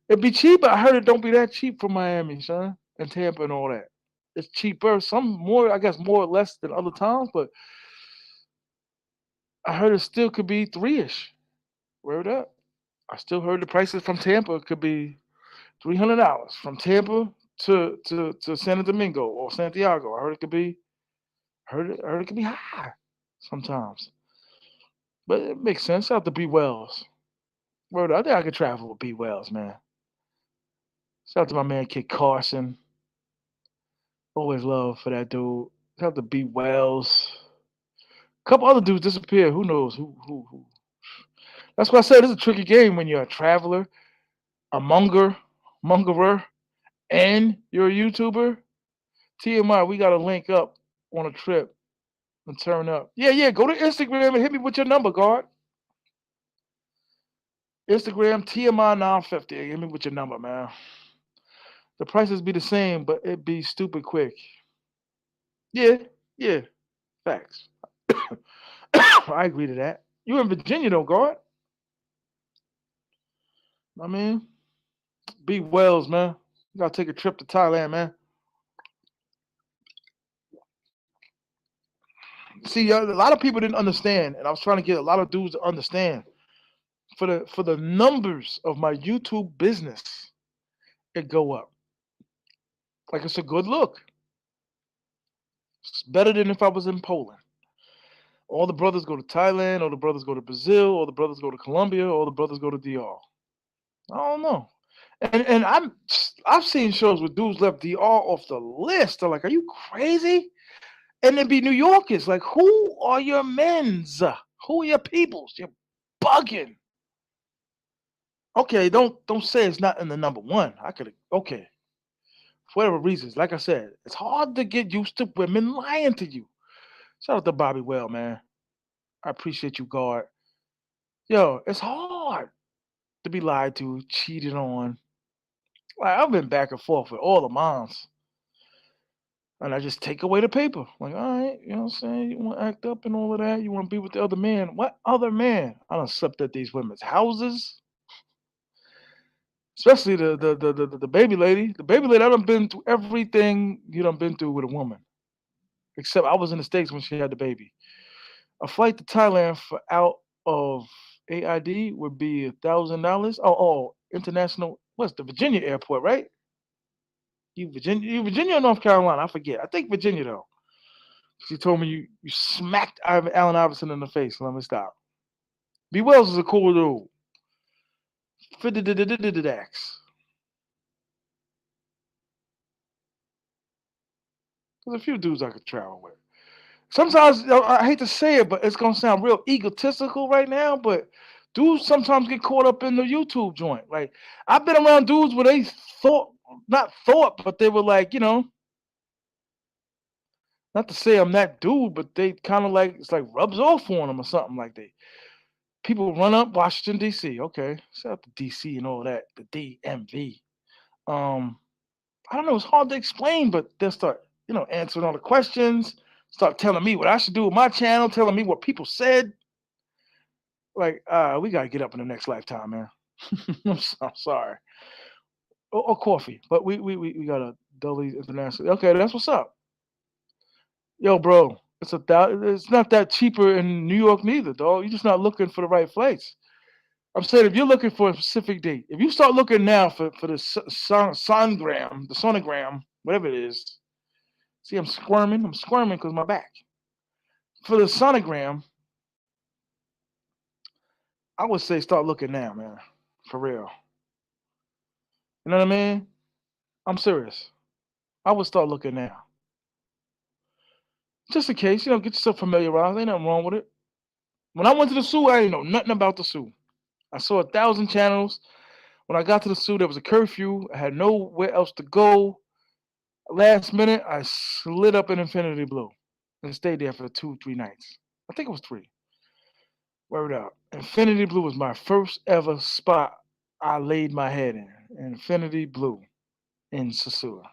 It'd be cheaper. I heard it don't be that cheap from Miami, son, and Tampa and all that. It's cheaper. Some more, I guess, more or less than other times, but I heard it still could be three-ish. Word up. I still heard the prices from Tampa could be $300 from Tampa to San Domingo or Santiago. I heard it could be heard it could be high sometimes, but it makes sense. Shout out to B Wells. Word up. I think I could travel with B Wells, man. Shout out to my man Kid Carson. Always love for that dude. Shout out to B Wells. A couple other dudes disappeared. Who knows? Who? That's why I said it's a tricky game when you're a traveler, a mongerer, and you're a YouTuber. T.M.I, we gotta link up on a trip and turn up. Yeah, yeah. Go to Instagram and hit me with your number, guard. Instagram TMI 950. Hit me with your number, man. The prices be the same, but it be stupid quick. Yeah, yeah. Facts. I agree to that. You in Virginia though, guard? I mean, be Wells, man. You gotta take a trip to Thailand, man. See, a lot of people didn't understand, and I was trying to get a lot of dudes to understand. For the numbers of my YouTube business, it go up. Like it's a good look. It's better than if I was in Poland. All the brothers go to Thailand, all the brothers go to Brazil, all the brothers go to Colombia, all the brothers go to DR. I don't know. And I've seen shows where dudes left DR off the list. They're like, are you crazy? And then be New Yorkers. Like, who are your men's? Who are your peoples? You're bugging. Okay, don't say it's not in the number one. I could okay. For whatever reasons, like I said, it's hard to get used to women lying to you. Shout out to Bobby Well, man. I appreciate you, guard. Yo, it's hard to be lied to, cheated on. Like I've been back and forth with all the moms. And I just take away the paper. Like, all right, you know what I'm saying? You want to act up and all of that. You want to be with the other man. What other man? I done slept at these women's houses, especially the baby lady. The baby lady, I done been through everything you done been through with a woman. Except I was in the States when she had the baby. A flight to Thailand for out of AID would be $1,000. Oh, international. What's the Virginia airport, right? You Virginia or North Carolina? I forget. I think Virginia though. She told me you smacked Allen Iverson in the face. Let me stop. B Wells is a cool dude. Fididididididax. There's a few dudes I could travel with. Sometimes I hate to say it, but it's gonna sound real egotistical right now. But dudes sometimes get caught up in the YouTube joint. Like I've been around dudes where they not thought, but they were like, not to say I'm that dude, but they kind of like it's like rubs off on them or something like they. People run up Washington D.C. Okay, shout out to D.C. and all that, the DMV. Um, I don't know. It's hard to explain, but they'll start, answering all the questions, Start telling me what I should do with my channel, telling me what people said. Like, we gotta get up in the next lifetime, man. I'm sorry. Or coffee, but we got a Dully International. Okay, that's what's up. Yo, bro, it's not that cheaper in New York neither, dog. You're just not looking for the right place. I'm saying if you're looking for a specific date, if you start looking now for the sonogram, the sonogram, whatever it is. See, I'm squirming. I'm squirming because my back. For the sonogram, I would say start looking now, man. For real. You know what I mean? I'm serious. I would start looking now. Just in case, get yourself familiarized. Ain't nothing wrong with it. When I went to the zoo, I didn't know nothing about the zoo. I saw 1,000 channels. When I got to the zoo, there was a curfew. I had nowhere else to go. Last minute, I slid up in Infinity Blue and stayed there for 2, 3 nights. I think it was 3. Word out. Infinity Blue was my first ever spot I laid my head in. Infinity Blue in Sosua.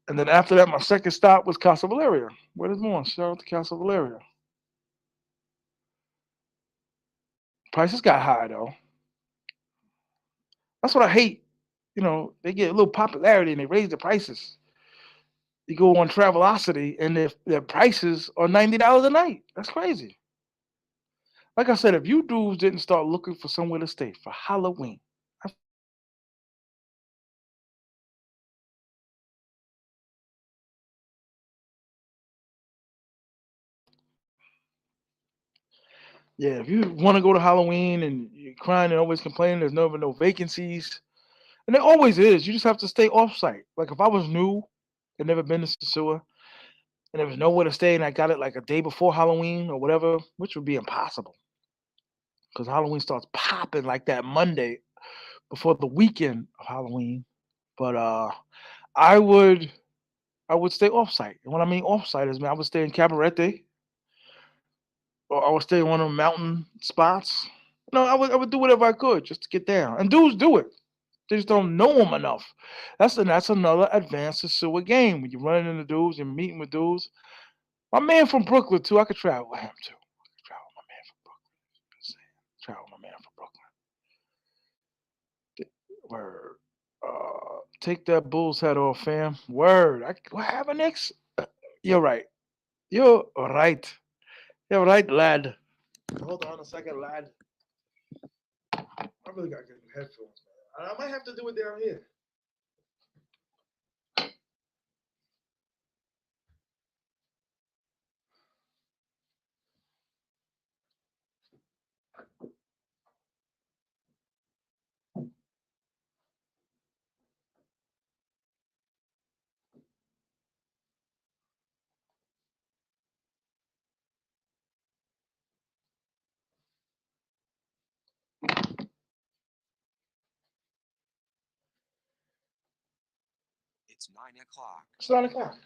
And then after that, my second stop was Casa Valeria. Where is more? Shout out to Casa Valeria. Prices got high though. That's what I hate. They get a little popularity and they raise the prices. You go on Travelocity and their prices are $90 a night. That's crazy. Like I said, if you dudes didn't start looking for somewhere to stay for Halloween, yeah, if you want to go to Halloween and you're crying and always complaining there's never no vacancies, and there always is, you just have to stay off site. Like if I was new and never been to Sosua and there was nowhere to stay and I got it like a day before Halloween or whatever, which would be impossible because Halloween starts popping like that Monday before the weekend of Halloween. But I would I would stay off site. And what I mean off site is, man, I would stay in Cabarete or I would stay in one of the mountain spots. I would do whatever I could just to get down. And dudes do it. They just don't know them enough. That's another advanced Sosua game. When you're running into dudes, you're meeting with dudes. My man from Brooklyn too. I could travel with him too. I could travel with my man from Brooklyn. Just saying. Travel with my man from Brooklyn. Word. Take that bull's head off, fam. Word. What happened next? You're right. You're right. You're right, lad. Hold on a second, lad. I really gotta get some headphones, man. I might have to do it down here. It's 9 o'clock.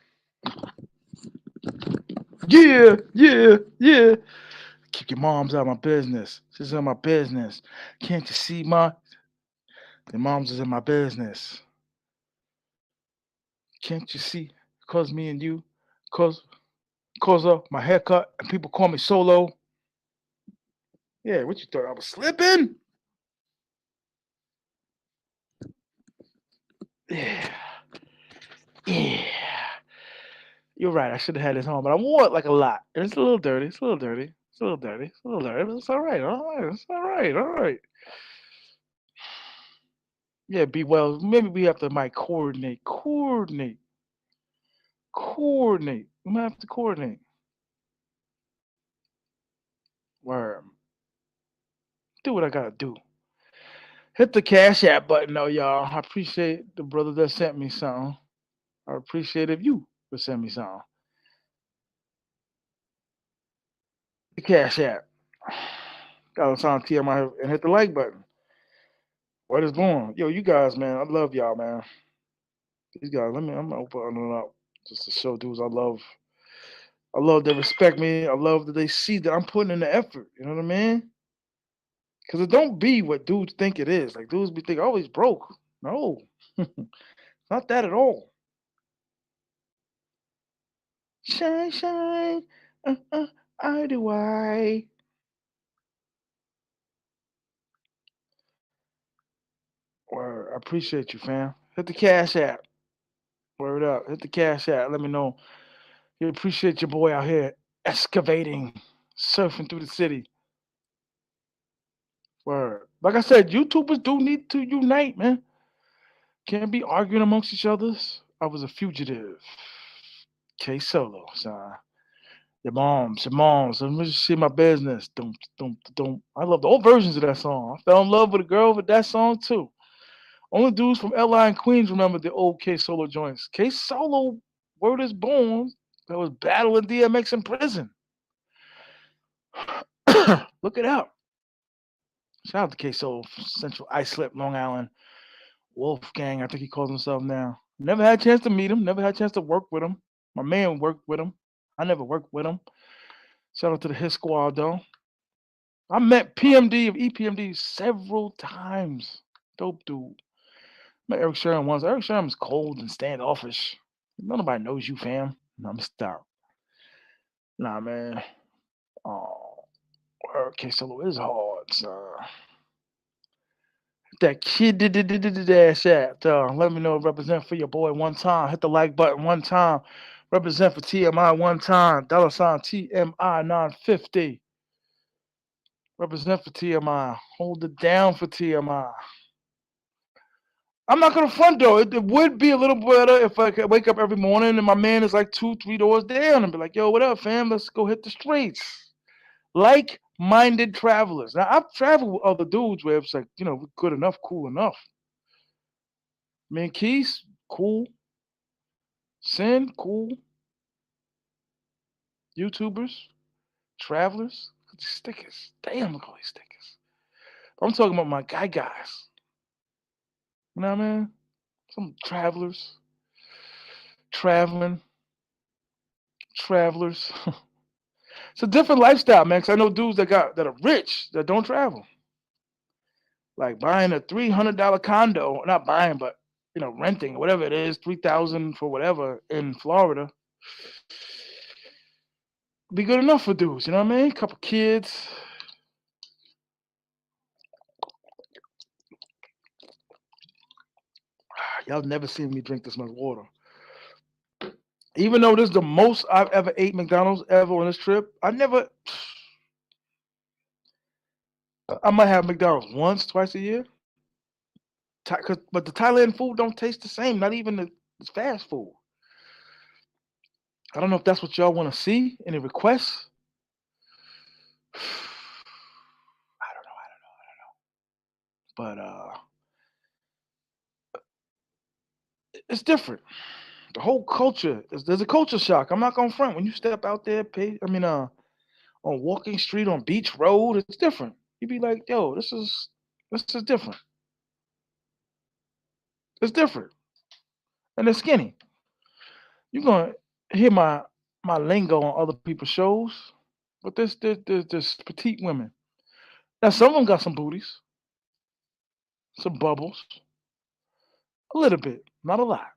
Yeah, yeah, yeah. Keep your moms out of my business. She's in my business. Can't you see the moms is in my business? Can't you see? Cause me and you, cause cause of my haircut, and people call me Solo. Yeah, what you thought I was slipping? Yeah, yeah. You're right. I should have had this on, but I wore it like a lot. And it's a little dirty. It's a little dirty. It's a little dirty. It's a little dirty. But it's all right. All right. It's all right. All right. Yeah, be well. Maybe we have to might coordinate. We might have to coordinate. Where do what I gotta do. Hit the cash app button though, y'all. I appreciate the brother that sent me something. I appreciate if you would send me something. The cash app. Got to on T.M.I and hit the like button. What is going? Yo, you guys, man. I love y'all, man. These guys. I'm gonna open it up just to show dudes I love. I love they respect me. I love that they see that I'm putting in the effort. You know what I mean? Because it don't be what dudes think it is. Like dudes be thinking, oh, he's broke. No, not that at all. Shine, shine. Uh, uh, I do I. Word. I appreciate you, fam. Hit the cash app. Word up. Hit the cash app. Let me know. You appreciate your boy out here excavating, surfing through the city. Word. Like I said, YouTubers do need to unite, man. Can't be arguing amongst each others. I was a fugitive. K Solo, son. Your moms. Let me just see my business. Don't. I love the old versions of that song. I fell in love with a girl with that song too. Only dudes from LA and Queens remember the old K Solo joints. K Solo, word is born, that was battling DMX in prison. Look it up. Shout out to K Solo, Central Islip, Long Island. Wolfgang, I think he calls himself now. Never had a chance to meet him. Never had a chance to work with him. My man worked with him. I never worked with him. Shout out to the Hit Squad though. I met PMD of EPMD several times. Dope dude. Met Eric Sharon once. Eric Sharon's cold and standoffish. Nobody knows you, fam. No, I'm stop. Nah, man. Oh, okay, solo is hard. So that kid did dash at. Let me know. Represent for your boy one time. Hit the like button one time. Represent for TMI one time. Dollar sign TMI 950. Represent for TMI. Hold it down for TMI. I'm not gonna front though. It would be a little better if I could wake up every morning and my man is like 2, 3 doors down and be like, "Yo, what up, fam? Let's go hit the streets." Like-minded travelers. Now I've traveled with other dudes where it's like, good enough, cool enough. Me and Keys, cool. Sin, cool. YouTubers, travelers. These stickers. Damn, look at all these stickers. I'm talking about my guys. You know what I mean? Some travelers, traveling, travelers. It's a different lifestyle, man. Cause I know dudes that are rich that don't travel. Like buying a $300 condo, not buying, but renting, whatever it is, 3,000 for whatever in Florida, be good enough for dudes. You know what I mean? Couple kids. Y'all never seen me drink this much water. Even though this is the most I've ever ate McDonald's ever on this trip, I never. I might have McDonald's once, twice a year. But the Thailand food don't taste the same. Not even the fast food. I don't know if that's what y'all want to see. Any requests? I don't know. But it's different. The whole culture there's a culture shock. I'm not gonna front when you step out there. On Walking Street on Beach Road, it's different. You be like, yo, this is different. It's different, and it's skinny. You're gonna hear my lingo on other people's shows, but this petite women. Now some of them got some booties, some bubbles, a little bit, not a lot,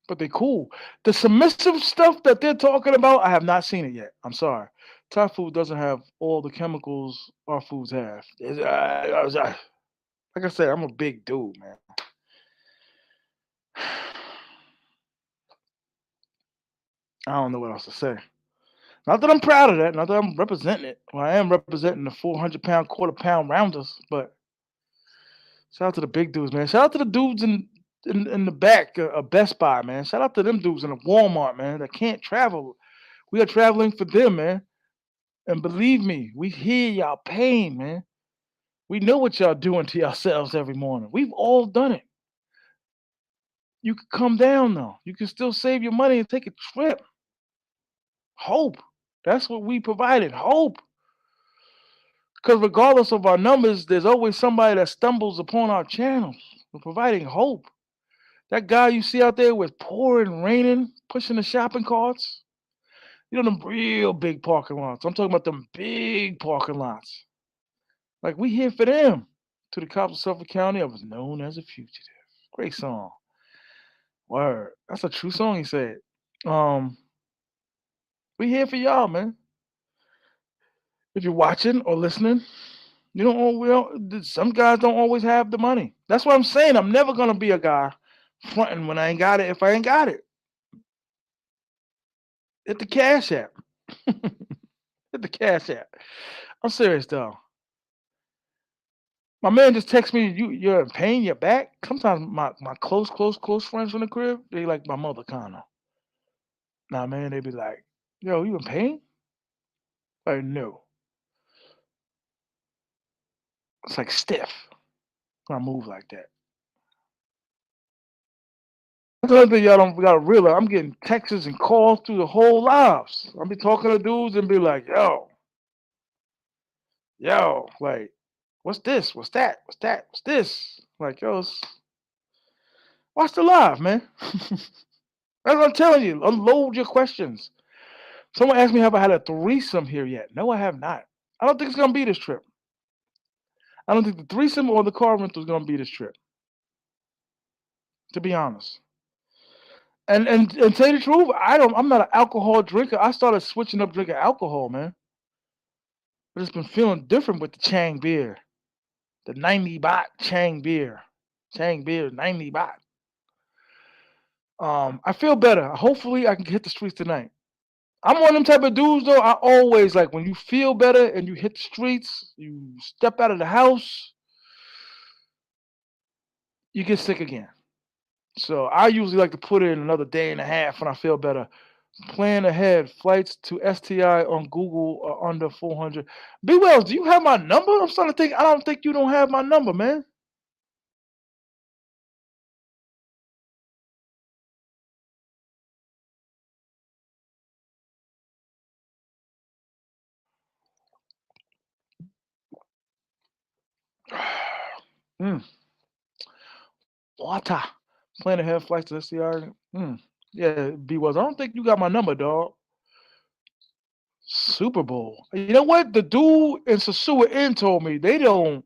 but they cool. The submissive stuff that they're talking about, I have not seen it yet. I'm sorry. Thai food doesn't have all the chemicals our foods have. Like I said, I'm a big dude, man. I don't know what else to say. Not that I'm proud of that. Not that I'm representing it. Well, I am representing the 400-pound, quarter-pound rounders. But shout out to the big dudes, man. Shout out to the dudes in the back of Best Buy, man. Shout out to them dudes in the Walmart, man, that can't travel. We are traveling for them, man. And believe me, we hear y'all pain, man. We know what y'all doing to yourselves every morning. We've all done it. You can come down though. You can still save your money and take a trip. Hope. That's what we provided. Hope. Because regardless of our numbers, there's always somebody that stumbles upon our channels. We're providing hope. That guy you see out there with pouring, raining, pushing the shopping carts. Them real big parking lots. I'm talking about them big parking lots. Like we here for them. To the cops of Suffolk County, I was known as a fugitive. Great song. Word. That's a true song, he said. Um, We here for y'all, man. If you're watching or listening, you don't. We don't. Some guys don't always have the money. That's what I'm saying. I'm never gonna be a guy fronting when I ain't got it. If I ain't got it, hit the cash app. Hit the cash app. I'm serious though. My man just texts me, you're in pain, you're back. Sometimes my close friends from the crib, they like my mother kinda. Nah man, they be like, yo, you in pain? Like no. It's like stiff when I move like that. That's another thing y'all don't gotta realize. I'm getting texts and calls through the whole lives. I'll be talking to dudes and be like, yo, like, what's this? What's that? What's that? What's this? Like, yo, watch the live, man. That's what I'm telling you. Unload your questions. Someone asked me, have I had a threesome here yet? No, I have not. I don't think it's gonna be this trip. I don't think the threesome or the car rental is gonna be this trip. To be honest, and tell you the truth, I'm not an alcohol drinker. I started switching up drinking alcohol, man. But it's been feeling different with the Chang beer, the 90 baht Chang beer, Chang beer 90 baht. I feel better. Hopefully, I can hit the streets tonight. I'm one of them type of dudes though. I always like when you feel better and you hit the streets, you step out of the house, you get sick again. So I usually like to put in another day and a half when I feel better. Plan ahead. Flights to STI on Google are under 400. B Wells, do you have my number? I'm starting to think. I don't think you don't have my number, man. mm, water. Plan ahead. Flights to STI. Yeah, B Wells. I don't think you got my number, dog. Super Bowl. You know what? The dude in Sosua Inn told me they don't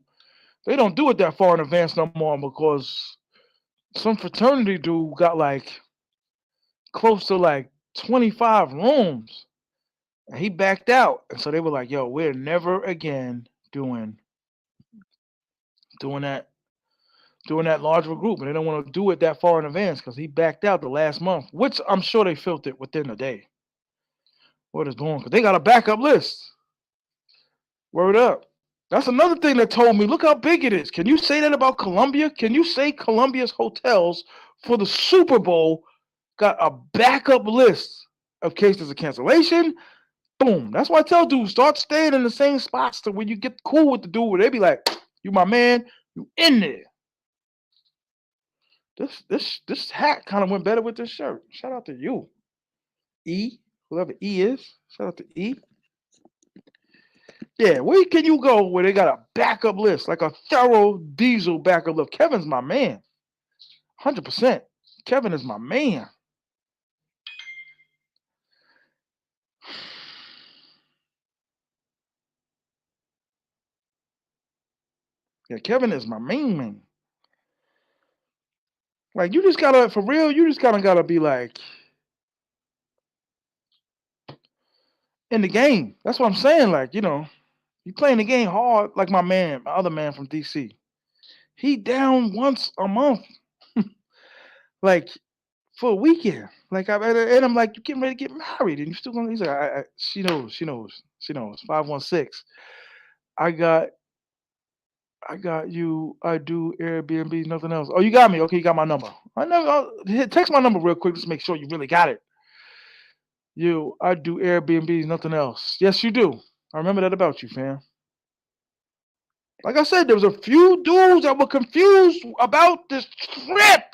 do it that far in advance no more because some fraternity dude got like close to like 25 rooms and he backed out. And so they were like, yo, we're never again doing that doing that large of a group. And they don't want to do it that far in advance because he backed out the last month, which I'm sure they felt it within a day. What is going on? Because they got a backup list. Word up. That's another thing that told me, look how big it is. Can you say that about Colombia? Can you say Colombia's hotels for the Super Bowl got a backup list of cases of cancellation? Boom. That's why I tell dudes, start staying in the same spots to when you get cool with the dude where they be like, you my man, you in there. This hat kind of went better with this shirt. Shout out to you. E, whoever E is. Shout out to E. Yeah, where can you go where they got a backup list, like a thorough diesel backup list? Kevin's my man. 100%. Kevin is my man. Yeah, Kevin is my main man. Like you just gotta, for real, you just kind of gotta be like in the game. That's what I'm saying. Like, you playing the game hard, like my man, my other man from DC. He down once a month, like for a weekend. Like and I'm like, you getting ready to get married, and you still gonna? He's like, she knows. 516. I got, I got you. I do Airbnb, nothing else. Oh, you got me. Okay, you got my number. I know. Text my number real quick just to make sure you really got it. I do Airbnb, nothing else. Yes, you do. I remember that about you, fam. Like I said, there was a few dudes that were confused about this trip.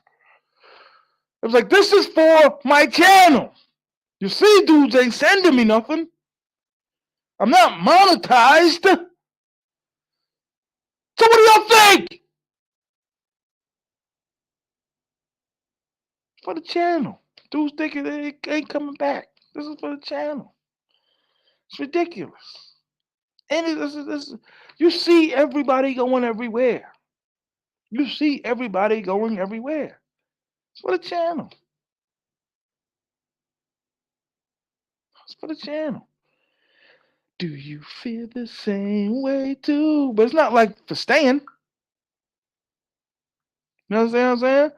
It was like, this is for my channel. You see, dudes ain't sending me nothing. I'm not monetized. So what do y'all think? For the channel. Dudes thinking they ain't coming back. This is for the channel. It's ridiculous. And you see everybody going everywhere. You see everybody going everywhere. It's for the channel. It's for the channel. Do you feel the same way too? But it's not like for staying. You know what I'm saying?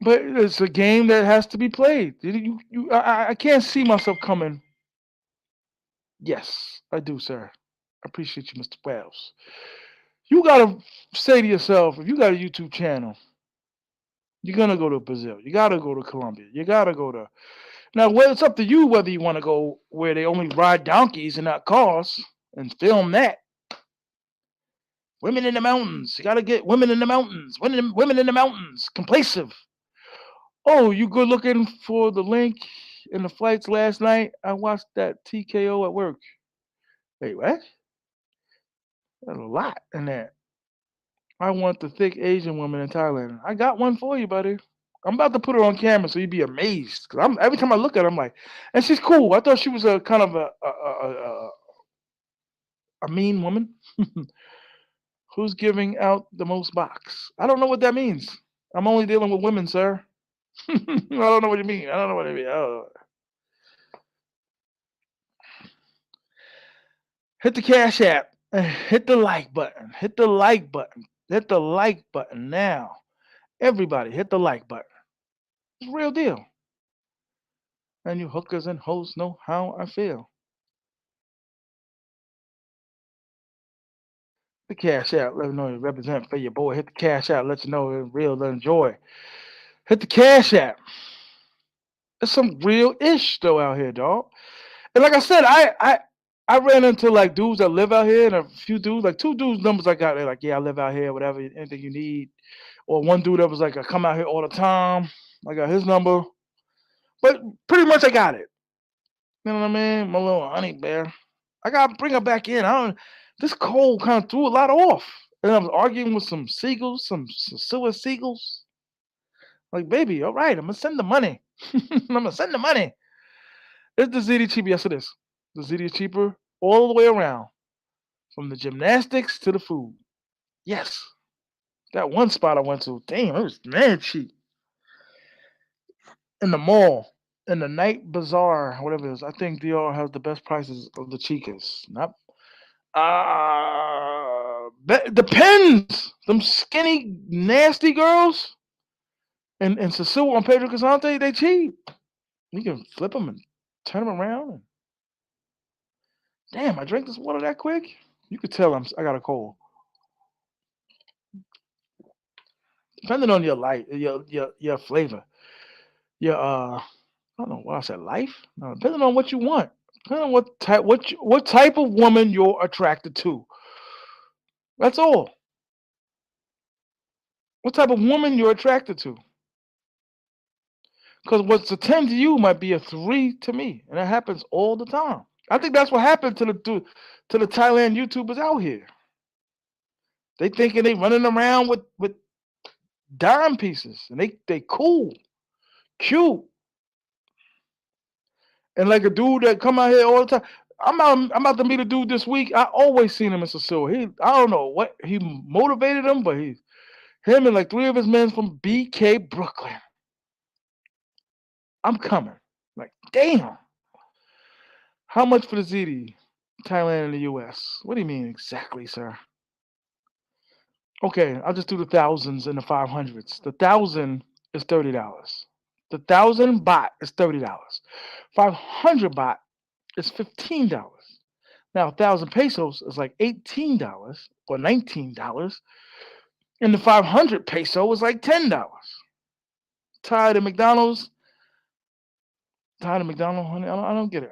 But it's a game that has to be played. I can't see myself coming. Yes, I do, sir. I appreciate you, Mr. Wells. You gotta say to yourself, if you got a YouTube channel, you're gonna go to Brazil. You gotta go to Colombia. You gotta go to now. Well, it's up to you whether you want to go where they only ride donkeys and not cars and film that. Women in the mountains. You gotta get women in the mountains. Women in the mountains. Complacent. Oh, you good looking for the link in the flights last night? I watched that TKO at work. Wait, what? There's a lot in that. I want the thick Asian woman in Thailand. I got one for you, buddy. I'm about to put her on camera so you'd be amazed. Cause I'm every time I look at her, I'm like, and she's cool. I thought she was a kind of a mean woman who's giving out the most box. I don't know what that means. I'm only dealing with women, sir. I don't know what you mean. I don't know what I mean. Hit the Cash App. Hit the like button. Hit the like button. Hit the like button now. Everybody, hit the like button. It's a real deal. And you hookers and hoes know how I feel. The Cash App. Let me know you represent for your boy. Hit the Cash App. Let you know it's real enjoy. Hit the Cash App. There's some real ish though out here, dog. And like I said, I ran into like dudes that live out here and a few dudes, like two dudes numbers I got. They're like, yeah, I live out here, whatever, anything you need. Or one dude that was like, I come out here all the time. I got his number. But pretty much I got it. You know what I mean? My little honey bear. I gotta bring her back in. I don't this cold kind of threw a lot off. And I was arguing with some seagulls, some sosua seagulls. Like, baby, all right, I'm gonna send the money. I'm gonna send the money. Is the ZD cheaper? Yes, it is. The ZD is cheaper all the way around. From the gymnastics to the food. Yes. That one spot I went to, damn, it was mad cheap. In the mall, in the night bazaar, whatever it is, I think DR has the best prices of the chicas. Not depends. Them skinny, nasty girls and Sasua and Pedro Casante, they cheap. You can flip them and turn them around. And, damn, I drank this water that quick. You could tell I got a cold. Depending on your light, your flavor, your I don't know what I said, life. No, depending on what you want, depending on what type of woman you're attracted to. That's all. What type of woman you're attracted to. Because what's a 10 to you might be a 3 to me. And that happens all the time. I think that's what happened to the Thailand YouTubers out here. They thinking they running around with dime pieces. And they cool, cute. And like a dude that come out here all the time. I'm about to meet a dude this week. I always seen him in Sasua. I don't know what he motivated him, but him and like 3 of his men from BK Brooklyn. I'm coming. Like, damn. How much for the ZD? Thailand and the US. What do you mean exactly, sir? Okay, I'll just do the thousands and the 500s. The 1,000 is $30. The 1,000 baht is $30. 500 baht is $15. Now, 1,000 pesos is like $18 or $19. And the 500 peso is like $10. Tired of McDonald's? Tired of McDonald's, honey? I don't get it.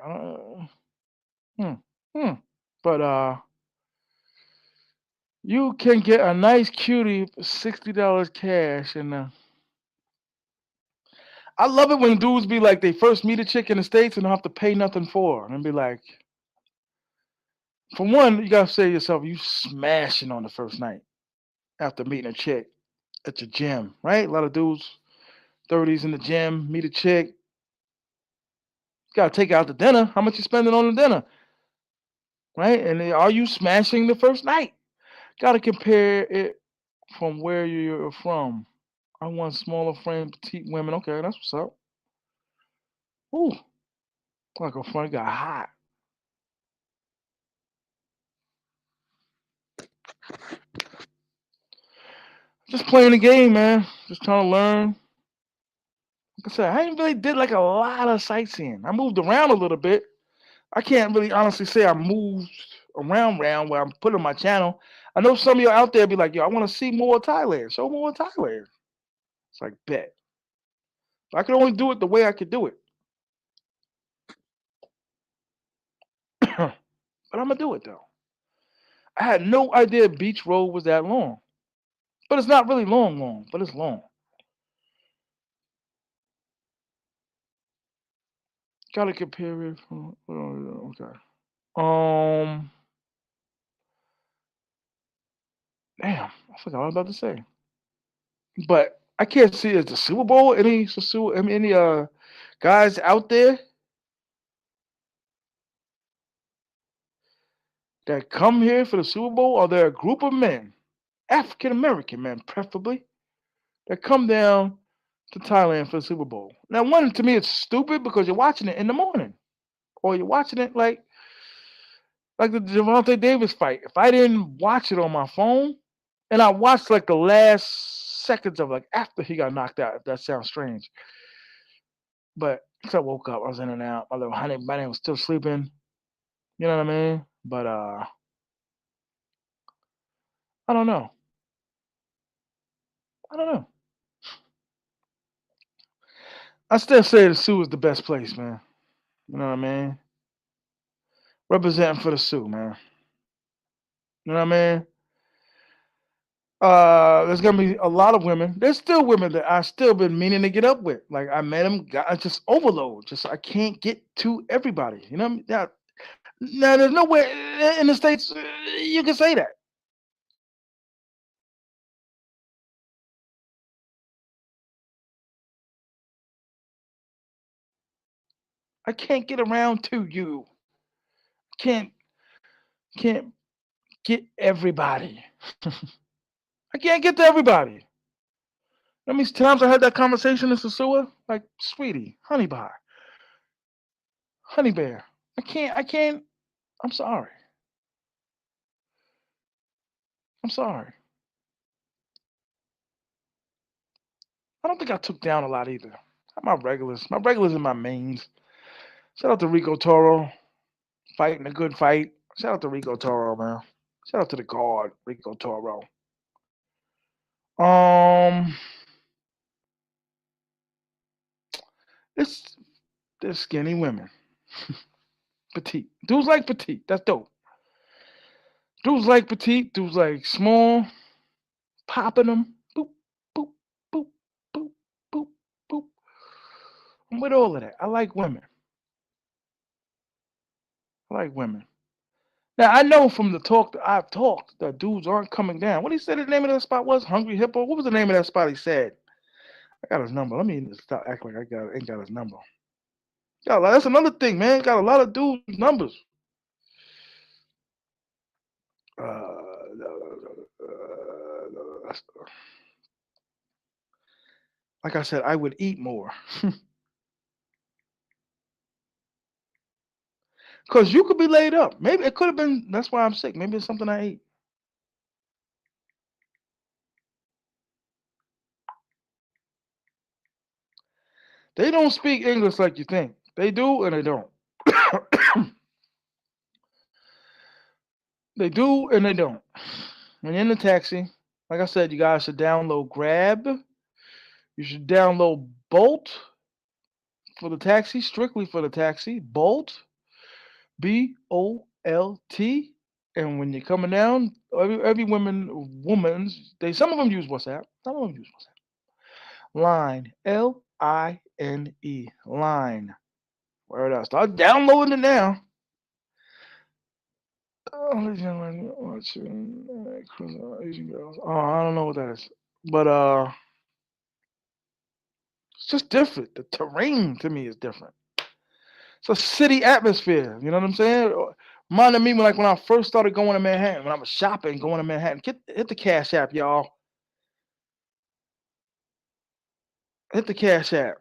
Hmm. Hmm. But you can get a nice cutie for $60 cash, and I love it when dudes be like they first meet a chick in the States and don't have to pay nothing for her, and be like, for one, you gotta say to yourself, you smashing on the first night after meeting a chick at your gym, right? A lot of dudes, 30s in the gym, meet a chick, you gotta take her out to dinner. How much you spending on the dinner, right? And then, are you smashing the first night? Gotta compare it from where you're from. I want smaller frame, petite women. Okay, that's what's up. Ooh, like a front got hot. Just playing the game, man. Just trying to learn. Like I said, I ain't really did like a lot of sightseeing. I moved around a little bit. I can't really honestly say I moved around where I'm putting my channel. I know some of you out there be like, yo, I want to see more Thailand. Show more Thailand. It's like bet. I can only do it the way I could do it. But I'm gonna do it though. I had no idea Beach Road was that long. But it's not really long, but it's long. Gotta compare it. Okay. Um, damn, I forgot what I was about to say. But I can't see is the Super Bowl any guys out there that come here for the Super Bowl? Are there a group of men, African American men preferably, that come down to Thailand for the Super Bowl? Now, one to me it's stupid because you're watching it in the morning, or you're watching it like the Javante Davis fight. If I didn't watch it on my phone, and I watched like the last seconds of like after he got knocked out, if that sounds strange. But I woke up, I was in and out. My little honey bunny was still sleeping. You know what I mean? But I don't know. I don't know. I still say the Sioux is the best place, man. You know what I mean? Representing for the Sioux, man. You know what I mean? There's gonna be a lot of women. There's still women that I still been meaning to get up with. Like I met them, got just overload. Just I can't get to everybody. You know what I mean? Now there's nowhere in the states you can say that. I can't get around to you. Can't can't get everybody. I can't get to everybody. How many times I had that conversation in Sosua? Like, sweetie, honey bear. I can't. I'm sorry. I'm sorry. I don't think I took down a lot either. My regulars and my mains. Shout out to Rico Toro, fighting a good fight. Shout out to Rico Toro, man. Shout out to the guard, Rico Toro. Um, it's they're skinny women, petite. Dudes like petite. That's dope. Dudes like petite. Dudes like small, popping them. Boop, boop, boop, boop, boop, boop. I'm with all of that. I like women. I like women. Now I know from the talk that I've talked that dudes aren't coming down. What he said the name of that spot was? Hungry Hippo. What was the name of that spot he said? I got his number. Let me stop acting like ain't got his number. That's another thing, man. Got a lot of dudes' numbers. Like I said, I would eat more. Cause you could be laid up. Maybe it could have been. That's why I'm sick. Maybe it's something I ate. They don't speak English like you think. They do and they don't. They do and they don't. When you're in the taxi, like I said, you guys should download Grab. You should download Bolt for the taxi, strictly for the taxi. Bolt, BOLT. And when you're coming down, every woman's they some of them use WhatsApp. Some of them use WhatsApp. Line, LINE, line. Where else? Start downloading it now. Oh, Asian girls. Oh, I don't know what that is, but it's just different. The terrain to me is different. It's a city atmosphere. You know what I'm saying? Reminded me when I first started going to Manhattan, when I was shopping, going to Manhattan. Hit the Cash App, y'all. Hit the Cash App.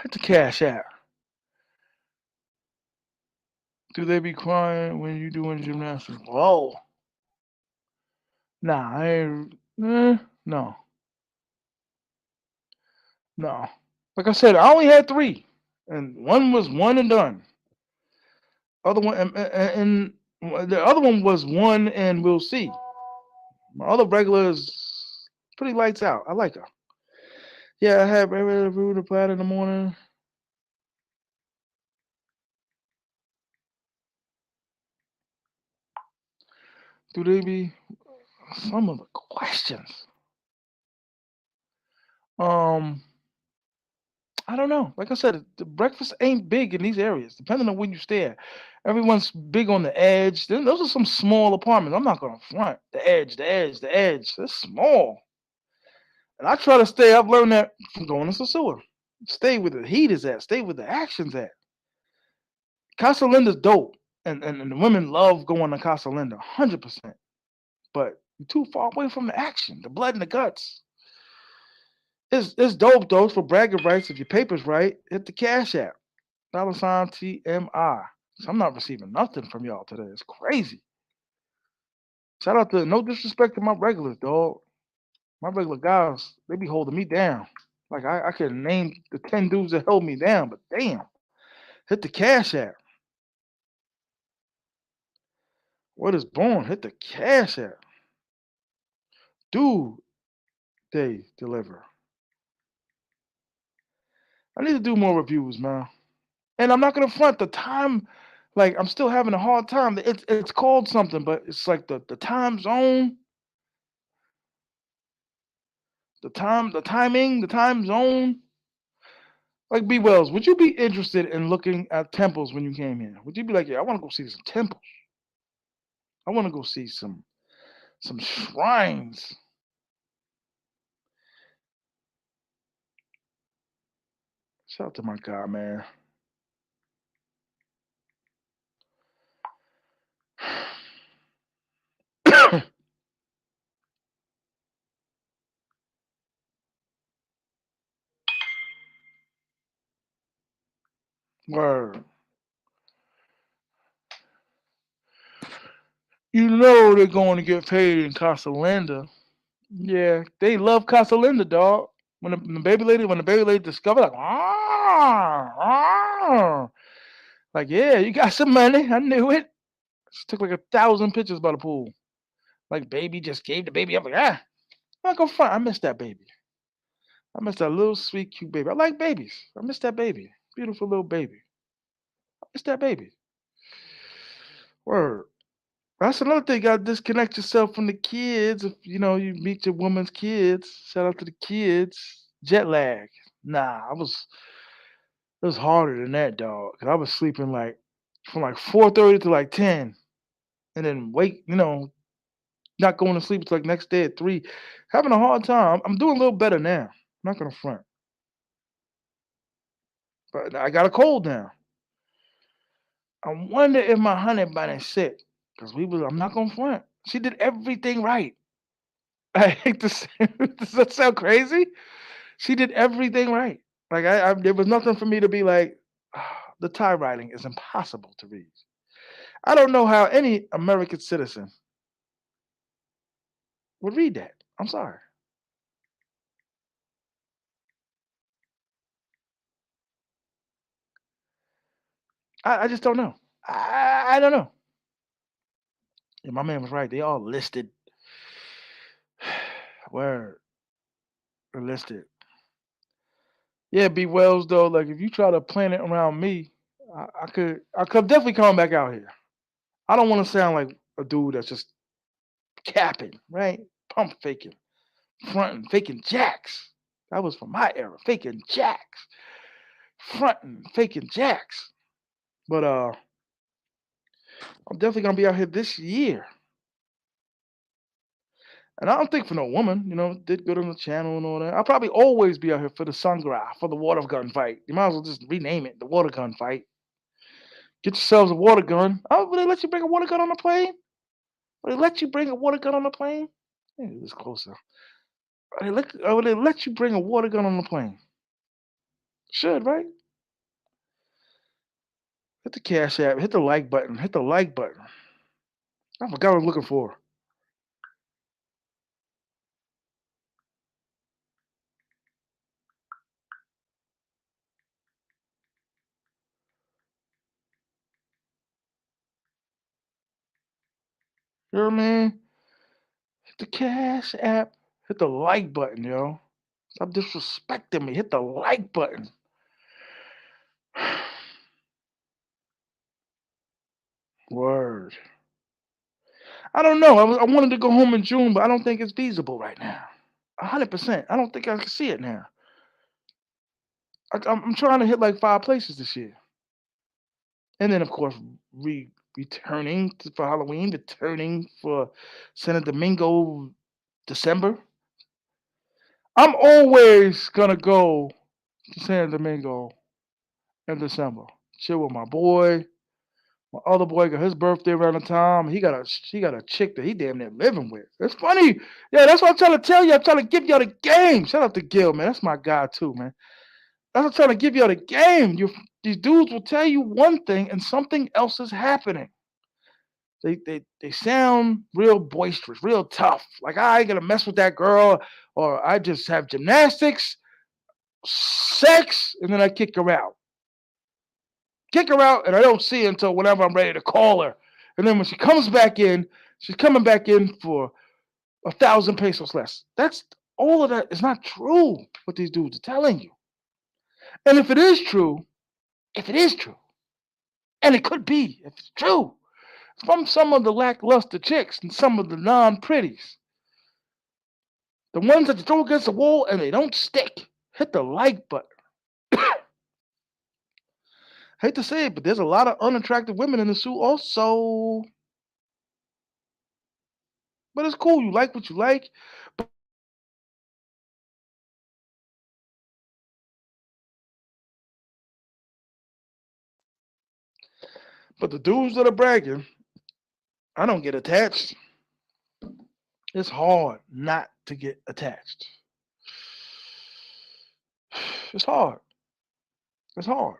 Hit the Cash App. Do they be crying when you doing gymnastics? Whoa. Nah, I ain't. No, no. Like I said, I only had three, and one was one and done. Other one, and the other one was one, and we'll see. My other regular is pretty lights out. I like her. Yeah, I have regular food and platter in the morning. Do they be some of the questions? Um, I don't know. Like I said, the breakfast ain't big in these areas, depending on where you stay at. Everyone's big on the edge. Then those are some small apartments. I'm not gonna front. The edge, the edge, the edge. It's small. And I try to stay. I've learned that from going to Sosua. Stay where the heat is at. Stay where the action's at. Casa Linda's dope. And the women love going to Casa Linda, 100%. But you're too far away from the action, the blood and the guts. It's dope though for bragging rights. If your paper's right, hit the Cash App. $ T.M.I. So I'm not receiving nothing from y'all today. It's crazy. Shout out to no disrespect to my regulars, dog. My regular guys, they be holding me down. Like I can name the 10 dudes that held me down, but damn, hit the Cash App. What is born? Hit the Cash App. Do they deliver? I need to do more reviews, man. And I'm not gonna front the time. Like I'm still having a hard time. It's called something, but it's like the time zone, the timing, the time zone. Like B Wells, would you be interested in looking at temples when you came here? Would you be like, yeah, I want to go see some temples. I want to go see some shrines. Shout out to my guy, man. Word. You know they're going to get paid in Casa Linda. Yeah, they love Casa Linda, dog. When the baby lady discovered, like, like, yeah, you got some money. I knew it. She took like 1,000 pictures by the pool. Like, baby just gave the baby up. Like, I'm not gonna front. I miss that baby. I miss that little sweet, cute baby. I like babies. I miss that baby. Beautiful little baby. I miss that baby. Word. That's another thing. You gotta disconnect yourself from the kids. If you know you meet your woman's kids. Shout out to the kids. Jet lag. Nah, it was harder than that, dog. Cause I was sleeping like from like 4:30 to like 10, and then wake. Not going to sleep until like next day at 3. Having a hard time. I'm doing a little better now. I'm not gonna front, but I got a cold now. I wonder if my honey bunny's sick. Cause we was. I'm not gonna front. She did everything right. I hate to say, does that sound crazy? She did everything right. Like there was nothing for me to be like. The Thai writing is impossible to read. I don't know how any American citizen would read that. I'm sorry. I just don't know. I don't know. Yeah, my man was right. They all listed. Where are listed? Yeah, B Wells though. Like if you try to plan it around me, I could definitely come back out here. I don't want to sound like a dude that's just capping, right? Pump faking, fronting, faking jacks. That was from my era, faking jacks, fronting, faking jacks. But I'm definitely gonna be out here this year. And I don't think for no woman, did good on the channel and all that. I'll probably always be out here for the Sangha, for the water gun fight. You might as well just rename it the water gun fight. Get yourselves a water gun. Oh, will they let you bring a water gun on the plane? Will they let you bring a water gun on the plane? Yeah, it's closer. Will they let you bring a water gun on the plane? Should, right? Hit the cash app. Hit the like button. Hit the like button. I forgot what I was looking for. You know what I mean? Hit the cash app. Hit the like button, yo. Stop disrespecting me. Hit the like button. Word. I don't know. I wanted to go home in June, but I don't think it's feasible right now. 100%. I don't think I can see it now. I'm trying to hit like 5 places this year. And then, of course, returning for Halloween, returning for Santo Domingo December. I'm always going to go to Santo Domingo in December. Chill with my boy. My other boy got his birthday around the time. He got a chick that he damn near living with. It's funny. Yeah, that's what I'm trying to tell you. I'm trying to give y'all the game. Shout out to Gil, man. That's my guy too, man. That's what I'm trying to give y'all the game. These dudes will tell you one thing and something else is happening. They sound real boisterous, real tough. Like I ain't gonna mess with that girl, or I just have gymnastics, sex, and then I kick her out. Kick her out, and I don't see her until whenever I'm ready to call her. And then when she comes back in, she's coming back in for 1,000 pesos less. That's all of that is not true. What these dudes are telling you, and if it is true, and it could be, if it's true, from some of the lackluster chicks and some of the non-pretties, the ones that you throw against the wall and they don't stick, hit the like button. Hate to say it, but there's a lot of unattractive women in the suit also. But it's cool. You like what you like. But the dudes that are bragging, I don't get attached. It's hard not to get attached. It's hard. It's hard.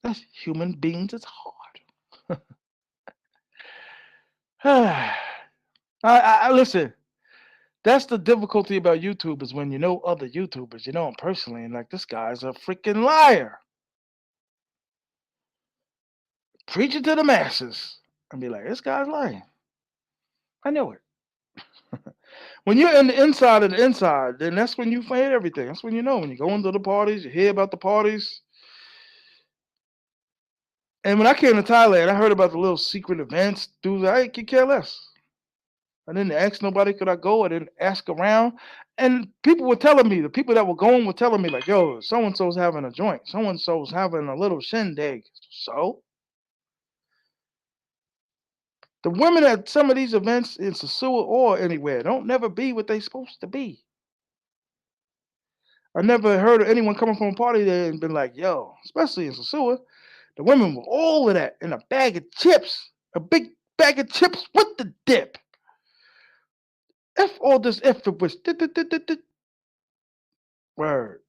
That's human beings. It's hard. I listen. That's the difficulty about YouTube is when you know other YouTubers, you know them personally, and like this guy's a freaking liar. Preach it to the masses and be like, this guy's lying. I know it. When you're in the inside of the inside, then that's when you find everything. That's when you know. When you go into the parties, you hear about the parties. And when I came to Thailand, I heard about the little secret events. Dudes, I could care less. I didn't ask nobody could I go. I didn't ask around. And people were telling me, the people that were going were telling me, like, yo, so and so's having a joint. So and so's having a little shindig. So the women at some of these events in Sosua or anywhere don't never be what they supposed to be. I never heard of anyone coming from a party there and been like, yo, especially in Sosua, the women with all of that in a bag of chips, a big bag of chips with the dip. If all this if it was word.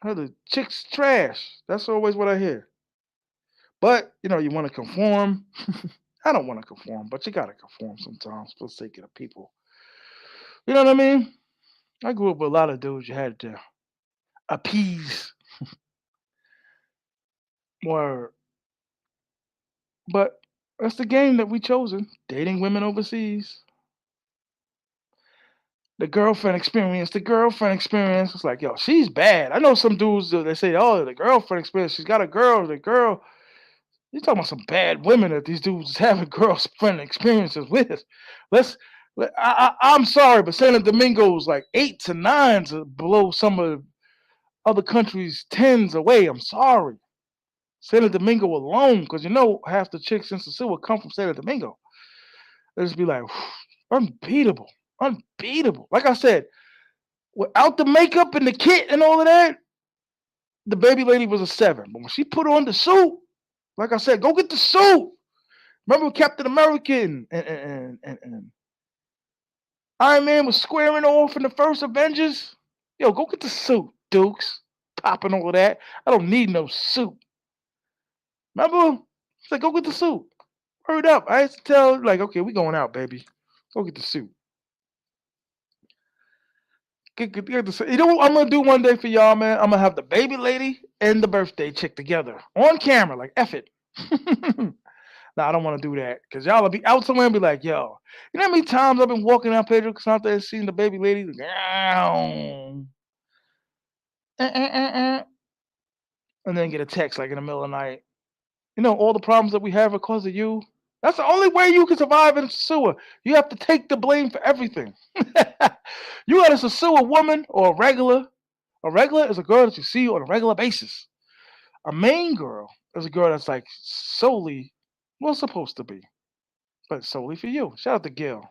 How the chicks trash. That's always what I hear. But you want to conform. I don't want to conform, but you gotta conform sometimes for the sake of the people. You know what I mean? I grew up with a lot of dudes you had to appease. Word. But that's the game that we chosen. Dating women overseas. The girlfriend experience. The girlfriend experience. It's like, yo, she's bad. I know some dudes they say, oh, the girlfriend experience. She's got a girl. The girl. You talking about some bad women that these dudes is having girlfriend experiences with. Let's. I'm sorry, but Santo Domingo is like 8s and 9s below some of other countries' 10s away. I'm sorry. Santo Domingo alone, because half the chicks in Sicily come from Santo Domingo. They just be like, unbeatable. Unbeatable. Like I said, without the makeup and the kit and all of that, the baby lady was a 7. But when she put on the suit, like I said, go get the suit. Remember Captain American and Iron Man was squaring off in the first Avengers? Yo, go get the suit, Dukes. Popping all of that. I don't need no suit. Remember? It's like, go get the suit. Hurry up. I used to tell, like, okay, we going out, baby. Go get the suit. Get the suit. You know what I'm going to do one day for y'all, man? I'm going to have the baby lady and the birthday chick together on camera. Like, F it. Nah, I don't want to do that because y'all will be out somewhere and be like, yo, you know how many times I've been walking down Pedro Casante and seeing the baby lady? Like, and then get a text like in the middle of the night. You know, all the problems that we have are because of you. That's the only way you can survive in a sewer. You have to take the blame for everything. You got to sue a woman or a regular. A regular is a girl that you see on a regular basis. A main girl is a girl that's like solely, well, supposed to be, but solely for you. Shout out to Gil.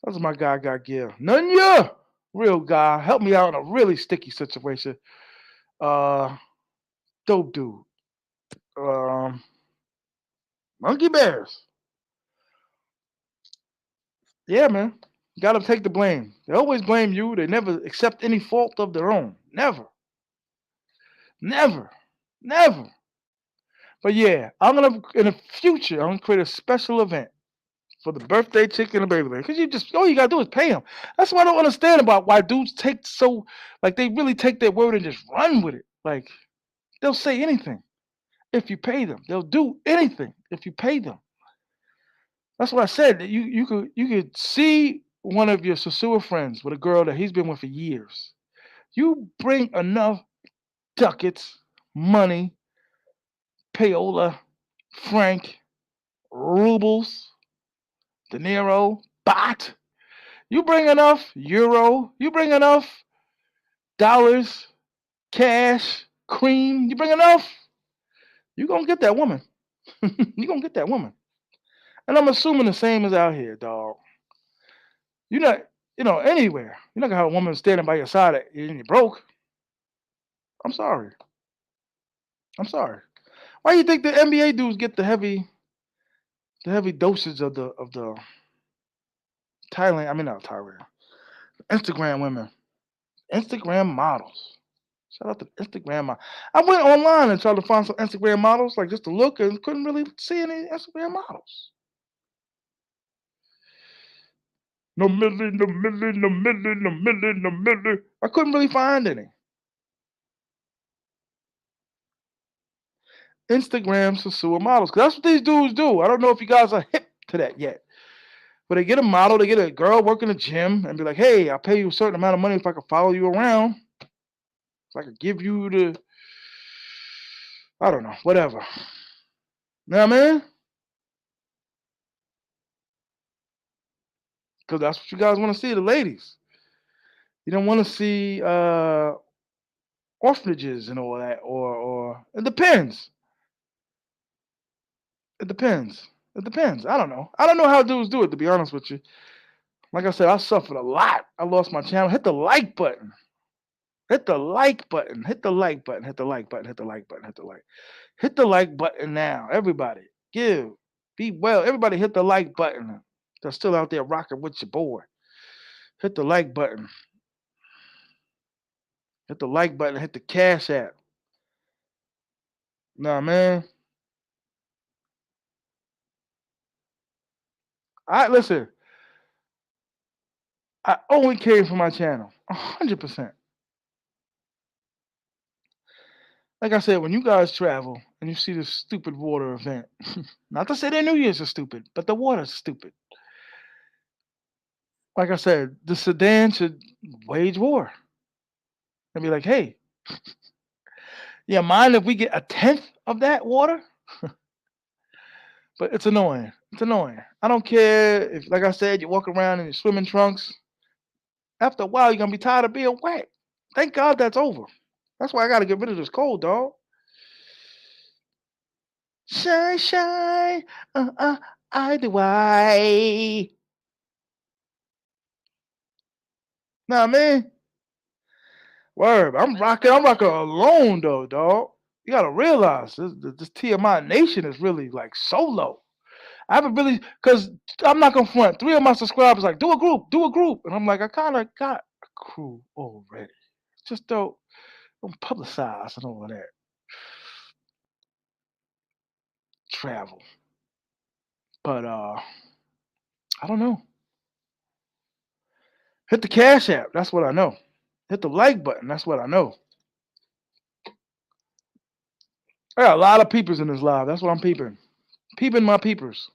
That's my guy, got Gil. Nunya, real guy. Help me out in a really sticky situation. Uh, dope dude. Um, Monkey Bears. Yeah, man. Gotta take the blame. They always blame you. They never accept any fault of their own. Never. Never. Never. But yeah, I'm gonna in the future, I'm gonna create a special event for the birthday chick and the baby lady. Cause you just all you gotta do is pay them. That's what I don't understand about why dudes take so like they really take their word and just run with it. Like they'll say anything if you pay them. They'll do anything if you pay them. That's what I said. You could see one of your sosua friends with a girl that he's been with for years. You bring enough ducats, money, payola, franc, rubles, dinero, baht. You bring enough euro. You bring enough dollars, cash, cream. You bring enough. You gonna get that woman. You gonna get that woman. And I'm assuming the same is out here, dog. You're not, anywhere. You're not gonna have a woman standing by your side and you're broke. I'm sorry. I'm sorry. Why do you think the NBA dudes get the heavy dosage of the Thailand? I mean not Thailand. Instagram women, Instagram models. Shout out to Instagram models. I went online and tried to find some Instagram models, like just to look, and couldn't really see any Instagram models. No milli, no milli, no milli, no milli, no milli. I couldn't really find any. Instagram Sasua models. Because that's what these dudes do. I don't know if you guys are hip to that yet. But they get a model, they get a girl working the gym and be like, hey, I'll pay you a certain amount of money if I can follow you around. If I could give you I don't know, whatever. You know what I mean? Because that's what you guys want to see, the ladies. You don't want to see orphanages and all that, or it depends. It depends. It depends. I don't know. I don't know how dudes do it, to be honest with you. Like I said, I suffered a lot. I lost my channel. Hit the like button. Hit the like button. Hit the like button. Hit the like button. Hit the like button. Hit the like. Hit the like button now. Everybody. Give. Be well. Everybody hit the like button. That's still out there rocking with your boy. Hit the like button. Hit the like button. Hit the cash app. Nah, man. I listen. I only came for my channel. 100%. Like I said, when you guys travel and you see this stupid water event, not to say their New Year's is stupid, but the water's stupid. Like I said, the Sudan should wage war and be like, hey, yeah, mind if we get a tenth of that water? But it's annoying. It's annoying. I don't care if, like I said, you walk around in your swimming trunks. After a while, you're gonna be tired of being wet. Thank God that's over. That's why I gotta get rid of this cold, dog. Shine, shine, I do I. Nah, man. Word. I'm rocking alone though, dog. You gotta realize this TMI nation is really like solo. I haven't really, cause I'm not gonna front. Three of my subscribers like do a group, and I'm like, I kind of got a crew already. Just don't publicize and all of that travel. But I don't know. Hit the cash app. That's what I know. Hit the like button. That's what I know. I got a lot of peepers in this live. That's what I'm peeping. Peeping my peepers.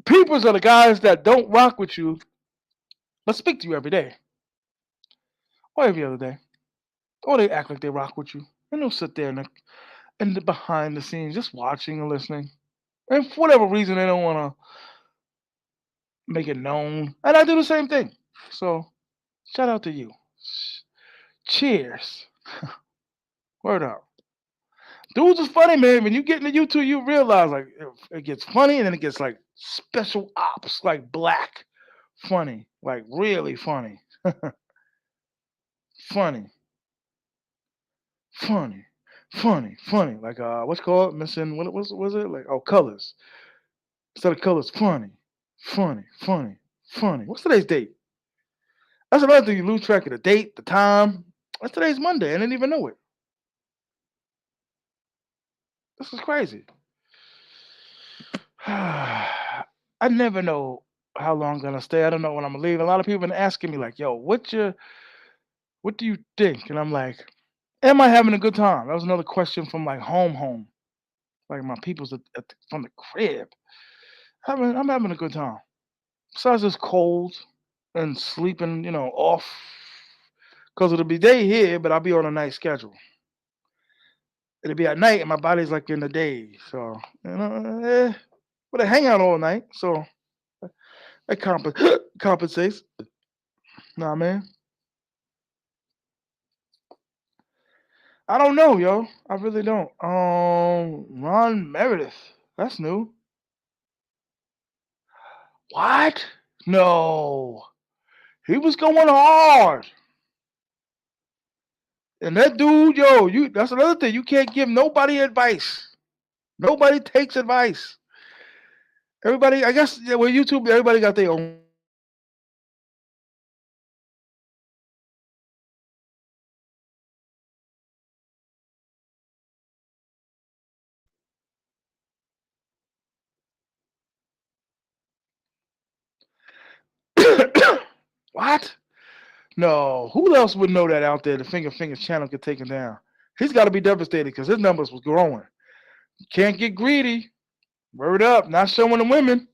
Peepers are the guys that don't rock with you, but speak to you every day or every other day. Or they act like they rock with you. And they'll sit there in the behind the scenes just watching and listening. And for whatever reason, they don't want to make it known. And I do the same thing. So shout out to you. Cheers. Word up. Dudes is funny, man. When you get into YouTube, you realize like it gets funny and then it gets like special ops, like black funny, like really funny, funny, funny, funny. Like what's called missing? What was it? Like colors. Instead of colors, funny. What's today's date? That's another thing you lose track of the date, the time. What's today's Monday? I didn't even know it. This is crazy. I never know how long I'm gonna stay. I don't know when I'm gonna leave. A lot of people been asking me like, "Yo, what do you think?" And I'm like, "Am I having a good time?" That was another question from like home, like my people's from the crib. I'm having a good time. Besides it's cold and sleeping, off because it'll be day here, but I'll be on a night schedule. It'll be at night, and my body's like in the day. So but I hang out all night, so that compensates. Nah, man. I don't know, yo. I really don't. Ron Meredith. That's new. What? No. He was going hard. And that dude, yo, that's another thing. You can't give nobody advice. Nobody takes advice. Everybody, I guess, yeah, with YouTube, everybody got their own. What? No. Who else would know that out there? The Fingers channel get taken down. He's got to be devastated because his numbers was growing. You can't get greedy. Word up. Not showing the women.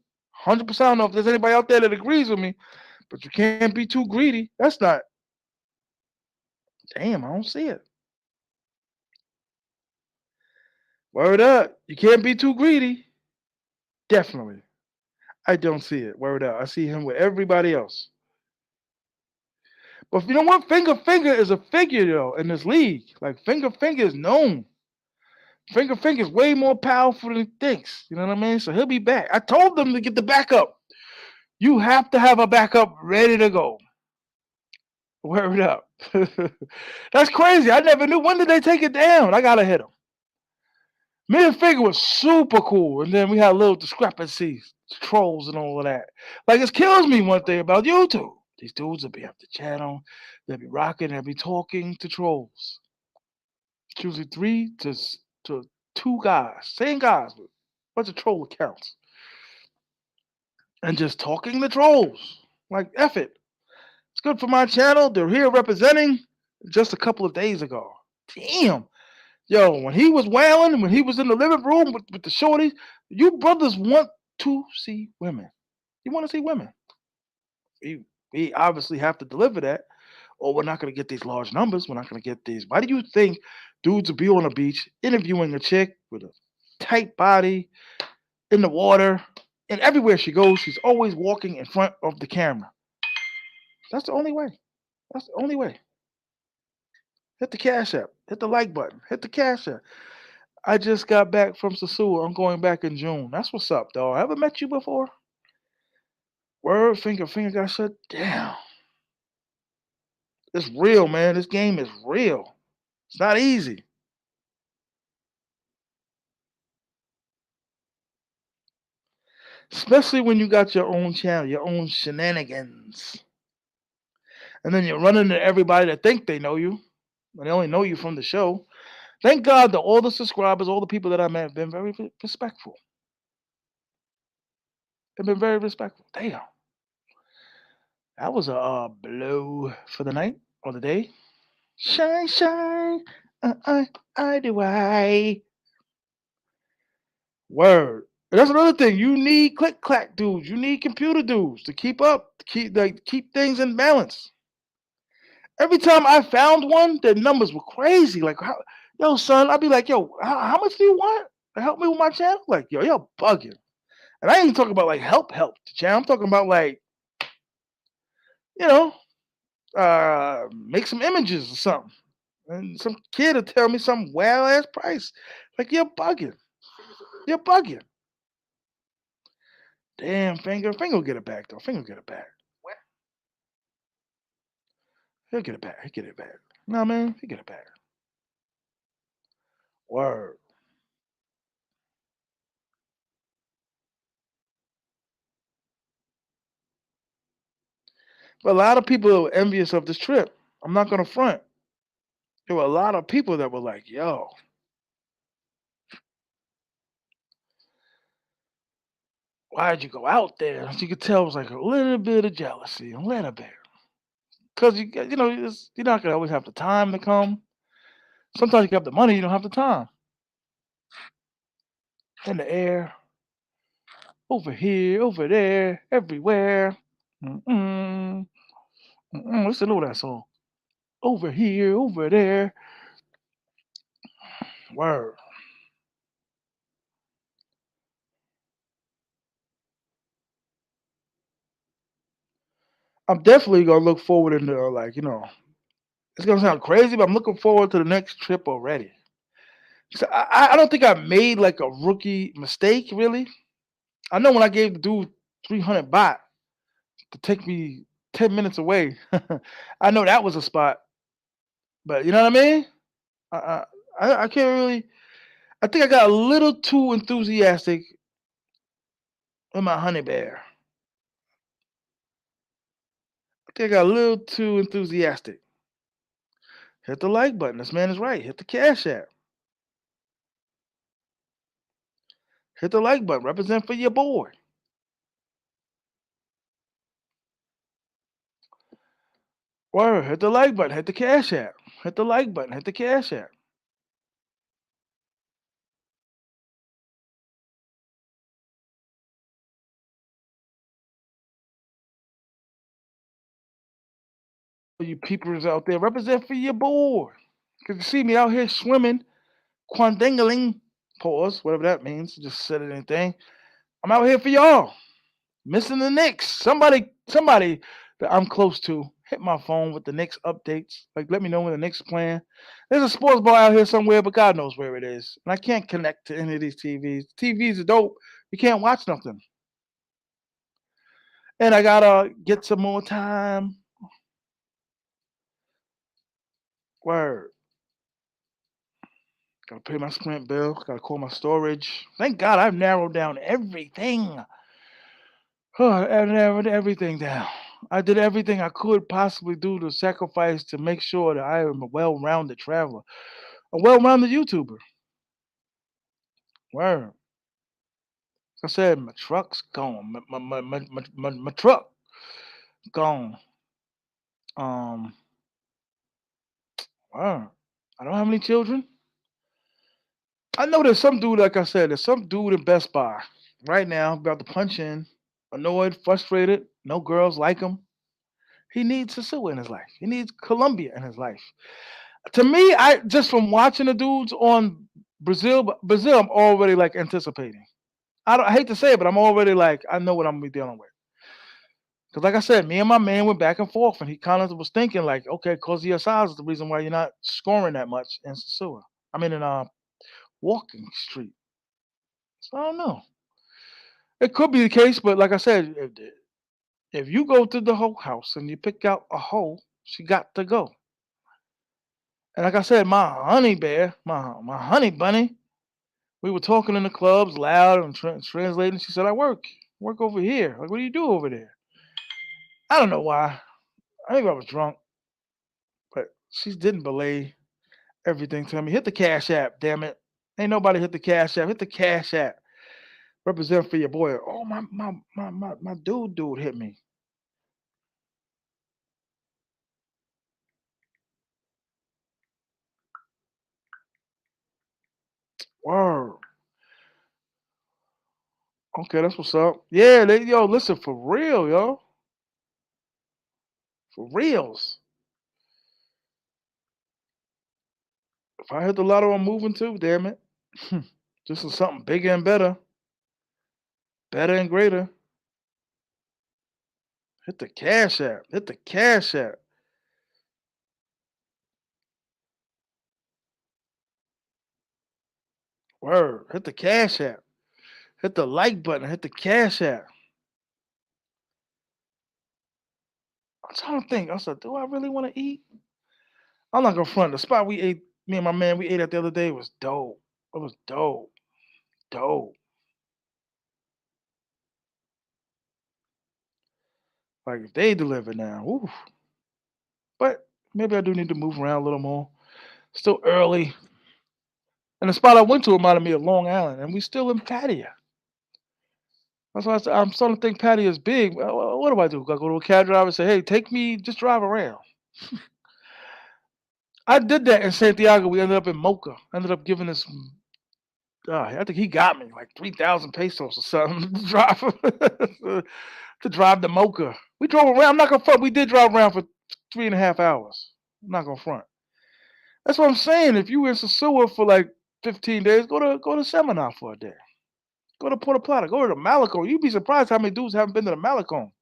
100%. I don't know if there's anybody out there that agrees with me, but you can't be too greedy. That's not. Damn, I don't see it. Word up. You can't be too greedy. Definitely. I don't see it. Word up. I see him with everybody else. But you know what? Finger is a figure though in this league. Like Finger is known. Finger is way more powerful than he thinks. You know what I mean? So he'll be back. I told them to get the backup. You have to have a backup ready to go. Word up. That's crazy. I never knew. When did they take it down? I gotta hit him. Me and Figure was super cool, and then we had little discrepancies, trolls, and all of that. Like it kills me one thing about YouTube. These dudes will be up the channel, they'll be rocking, they'll be talking to trolls. It's usually three to two guys, same guys with a bunch of troll accounts, and just talking to trolls. Like F it. It's good for my channel. They're here representing just a couple of days ago. Damn. Yo, when he was wailing, when he was in the living room with the shorties, you brothers want to see women. You want to see women. We obviously have to deliver that, or we're not going to get these large numbers. We're not going to get these. Why do you think dudes will be on the beach interviewing a chick with a tight body in the water, and everywhere she goes, she's always walking in front of the camera? That's the only way. That's the only way. Hit the cash app. Hit the like button. Hit the cash app. I just got back from Sosua. I'm going back in June. That's what's up, dog. I ever met you before? Word, finger got shut down. It's real, man. This game is real. It's not easy. Especially when you got your own channel, your own shenanigans. And then you're running into everybody that think they know you. But they only know you from the show. Thank God that all the subscribers, all the people that I met have been very respectful. They've been very respectful. Damn. That was a blow for the night or the day. Shine, shine. I do I. Word. And that's another thing. You need click clack dudes. You need computer dudes to keep up, to keep things in balance. Every time I found one, the numbers were crazy. Like, yo, son, I'd be like, yo, how much do you want to help me with my channel? Like, yo, you're bugging. And I ain't even talking about like help the channel. I'm talking about like, you know, make some images or something. And some kid will tell me some wild ass price. Like, you're bugging. You're bugging. Damn, Finger. Finger will get it back, though. Finger will get it back. He'll get it back. He'll get it back. No, man, he'll get it back. Word. But a lot of people are envious of this trip. I'm not going to front. There were a lot of people that were like, yo, why'd you go out there? You could tell it was like a little bit of jealousy, a little bit. Because, you're not going to always have the time to come. Sometimes you have the money, you don't have the time. In the air, over here, over there, everywhere. Mm-mm, What's the name of that song? Over here, over there. Word. I'm definitely gonna look forward into like it's gonna sound crazy, but I'm looking forward to the next trip already. So I don't think I made like a rookie mistake really. I know when I gave the dude 300 baht to take me 10 minutes away, I know that was a spot. But you know what I mean? I I, I can't really. I think I got a little too enthusiastic with my honey bear. I think I got a little too enthusiastic. Hit the like button. This man is right. Hit the cash app. Hit the like button. Represent for your boy. Word. Hit the like button. Hit the cash app. Hit the like button. Hit the cash app. You peepers out there, represent for your boy. Cause you see me out here swimming, quandangling, pause, whatever that means. Just said anything. I'm out here for y'all. Missing the Knicks. Somebody that I'm close to, hit my phone with the Knicks updates. Like, let me know when the Knicks are playing. There's a sports bar out here somewhere, but God knows where it is. And I can't connect to any of these TVs. TVs are dope. You can't watch nothing. And I gotta get some more time. Word. Gotta pay my Sprint bill. Gotta call my storage. Thank God I've narrowed down everything. I've narrowed everything down. I did everything I could possibly do to sacrifice to make sure that I am a well-rounded traveler, a well-rounded YouTuber. Word. Like I said, my truck's gone. My truck gone. Um, word. I don't have any children. I know there's some dude, like I said, there's some dude in Best Buy right now about to punch in, annoyed, frustrated. No girls like him. He needs sosua in his life. He needs Colombia in his life. To me, I just from watching the dudes on Brazil, I'm already like anticipating. I hate to say it, but I'm already like I know what I'm gonna be dealing with. Because like I said, me and my man went back and forth, and he kind of was thinking like, okay, cause of your size is the reason why you're not scoring that much in sosua. I mean in walking street. So I don't know. It could be the case, but like I said, if you go to the whole house and you pick out a hoe, She got to go. And like I said, my honey bear, my honey bunny, we were talking in the clubs loud and translating. She said, work over here. Like, what do you do over there? I don't know why. I think I was drunk, but she didn't belay everything to me. Hit the cash app, damn it. Ain't nobody hit the cash app. Hit the cash app. Represent for your boy. Oh, my dude hit me. Word. Okay, that's what's up. Yeah, yo, listen, for real, yo. For reals. If I hit the lotto, I'm moving too, damn it. This is something bigger and better. Better and greater. Hit the cash app. Hit the cash app. Word. Hit the cash app. Hit the like button. Hit the cash app. I'm trying to think. I said, do I really want to eat? I'm not gonna front. The spot we ate, me and my man, we ate at the other day was dope. It was dope. Dope. Like if they deliver now. Oof. But maybe I do need to move around a little more. Still early. And the spot I went to reminded me of Long Island, and we still in Pattaya. That's why I'm starting to think Pattaya is big. What do I do? I go to a cab driver and say, "Hey, take me, just drive around." I did that in Santiago. We ended up in Mocha. Ended up giving this. I think he got me like 3,000 pesos or something to drive to drive the Mocha. We drove around. I'm not gonna front. We did drive around for 3.5 hours. I'm not gonna front. That's what I'm saying. If you in Sosua for like 15 days, go to Seminar for a day. Go to Puerto Plata. Go to the Malecon. You'd be surprised how many dudes haven't been to the Malecon.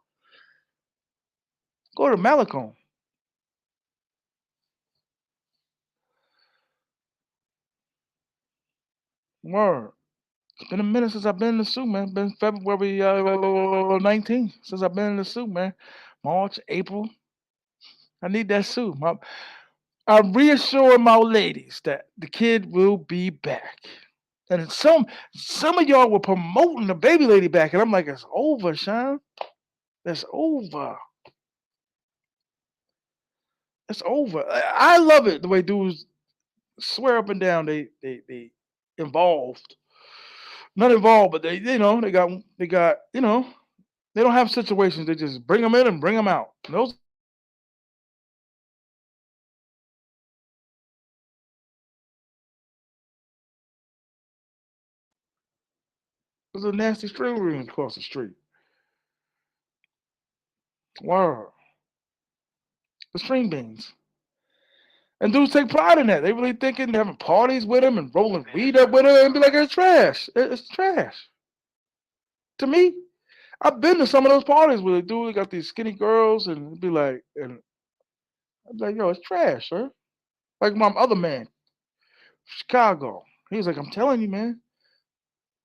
Go to the Malecon. Word. It's been a minute since I've been in the suit, man. Been February 19th since I've been in the suit, man. March, April. I need that suit. I'm reassuring my ladies that the kid will be back. And some of y'all were promoting the baby lady back, and I'm like, it's over, Sean. It's over. It's over. I love it the way dudes swear up and down they involved. Not involved, but they got they don't have situations. They just bring them in and bring them out. And those are nasty string rooms across the street. Wow, the string beans. And dudes take pride in that. They really thinking having parties with them and rolling weed up with them and be like, it's trash. It's trash. To me, I've been to some of those parties where the dude got these skinny girls and be like, and I'm like, yo, it's trash, sir. Like my other man, Chicago. He was like, I'm telling you, man,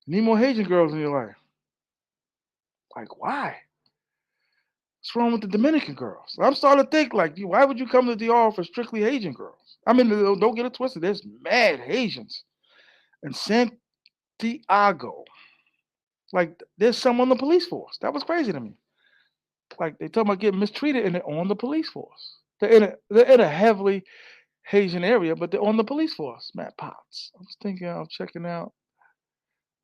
you need more Haitian girls in your life. Like, why? What's wrong with the Dominican girls? I'm starting to think like, why would you come to DR for strictly Haitian girls? I mean, don't get it twisted. There's mad Haitians in Santiago. Like, there's some on the police force. That was crazy to me. Like, they talking about getting mistreated and they're on the police force. They're in a heavily Haitian area, but they're on the police force. Matt Potts. I was thinking of checking out.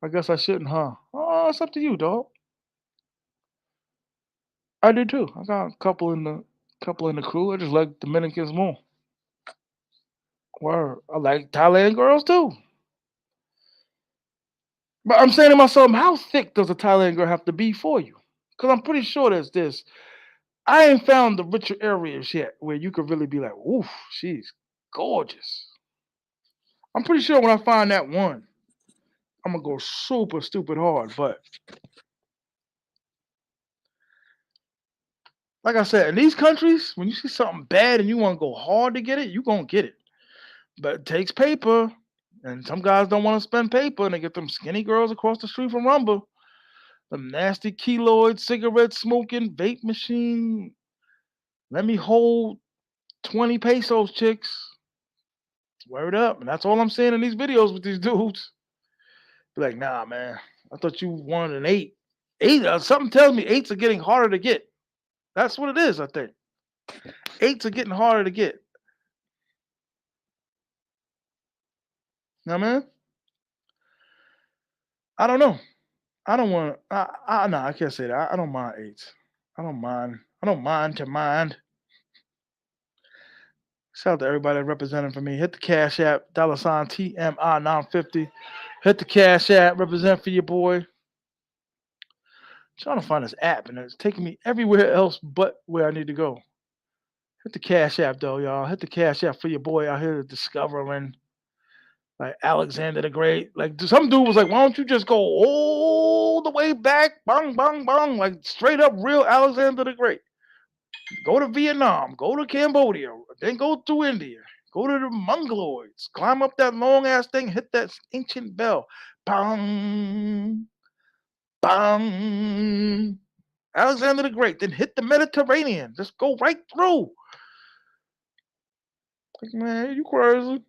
I guess I shouldn't, huh? Oh, it's up to you, dog. I do too. I got a couple in the crew. I just like Dominicans more. Word. I like Thailand girls too. But I'm saying to myself, how thick does a Thailand girl have to be for you? Because I'm pretty sure there's this. I ain't found the richer areas yet where you could really be like, oof, she's gorgeous. I'm pretty sure when I find that one, I'm gonna go super stupid hard. But like I said, in these countries, when you see something bad and you want to go hard to get it, you gonna get it. But it takes paper. And some guys don't want to spend paper and they get them skinny girls across the street from Rumble. Them nasty keloid cigarette smoking vape machine. Let me hold. 20 pesos, chicks. Word up. And that's all I'm saying in these videos with these dudes. Be like, nah, man. I thought you wanted an 8. 8, something tells me 8s are getting harder to get. That's what it is, I think. 8s are getting harder to get. You know what I mean? I don't know. I don't want to. No, I can't say that. I don't mind 8s. I don't mind. I don't mind to mind. Shout out to everybody representing for me. Hit the Cash App, $ T.M.I 950. Hit the Cash App, represent for your boy. Trying to find this app, and it's taking me everywhere else but where I need to go. Hit the Cash App, though, y'all. Hit the Cash App for your boy out here discovering, like Alexander the Great. Like some dude was like, "Why don't you just go all the way back, bang, bang, bang, like straight up real Alexander the Great? Go to Vietnam, go to Cambodia, then go to India, go to the Mongoloids, climb up that long ass thing, hit that ancient bell, bang, bang." Alexander the Great, then hit the Mediterranean. Just go right through. Like, man, you crazy?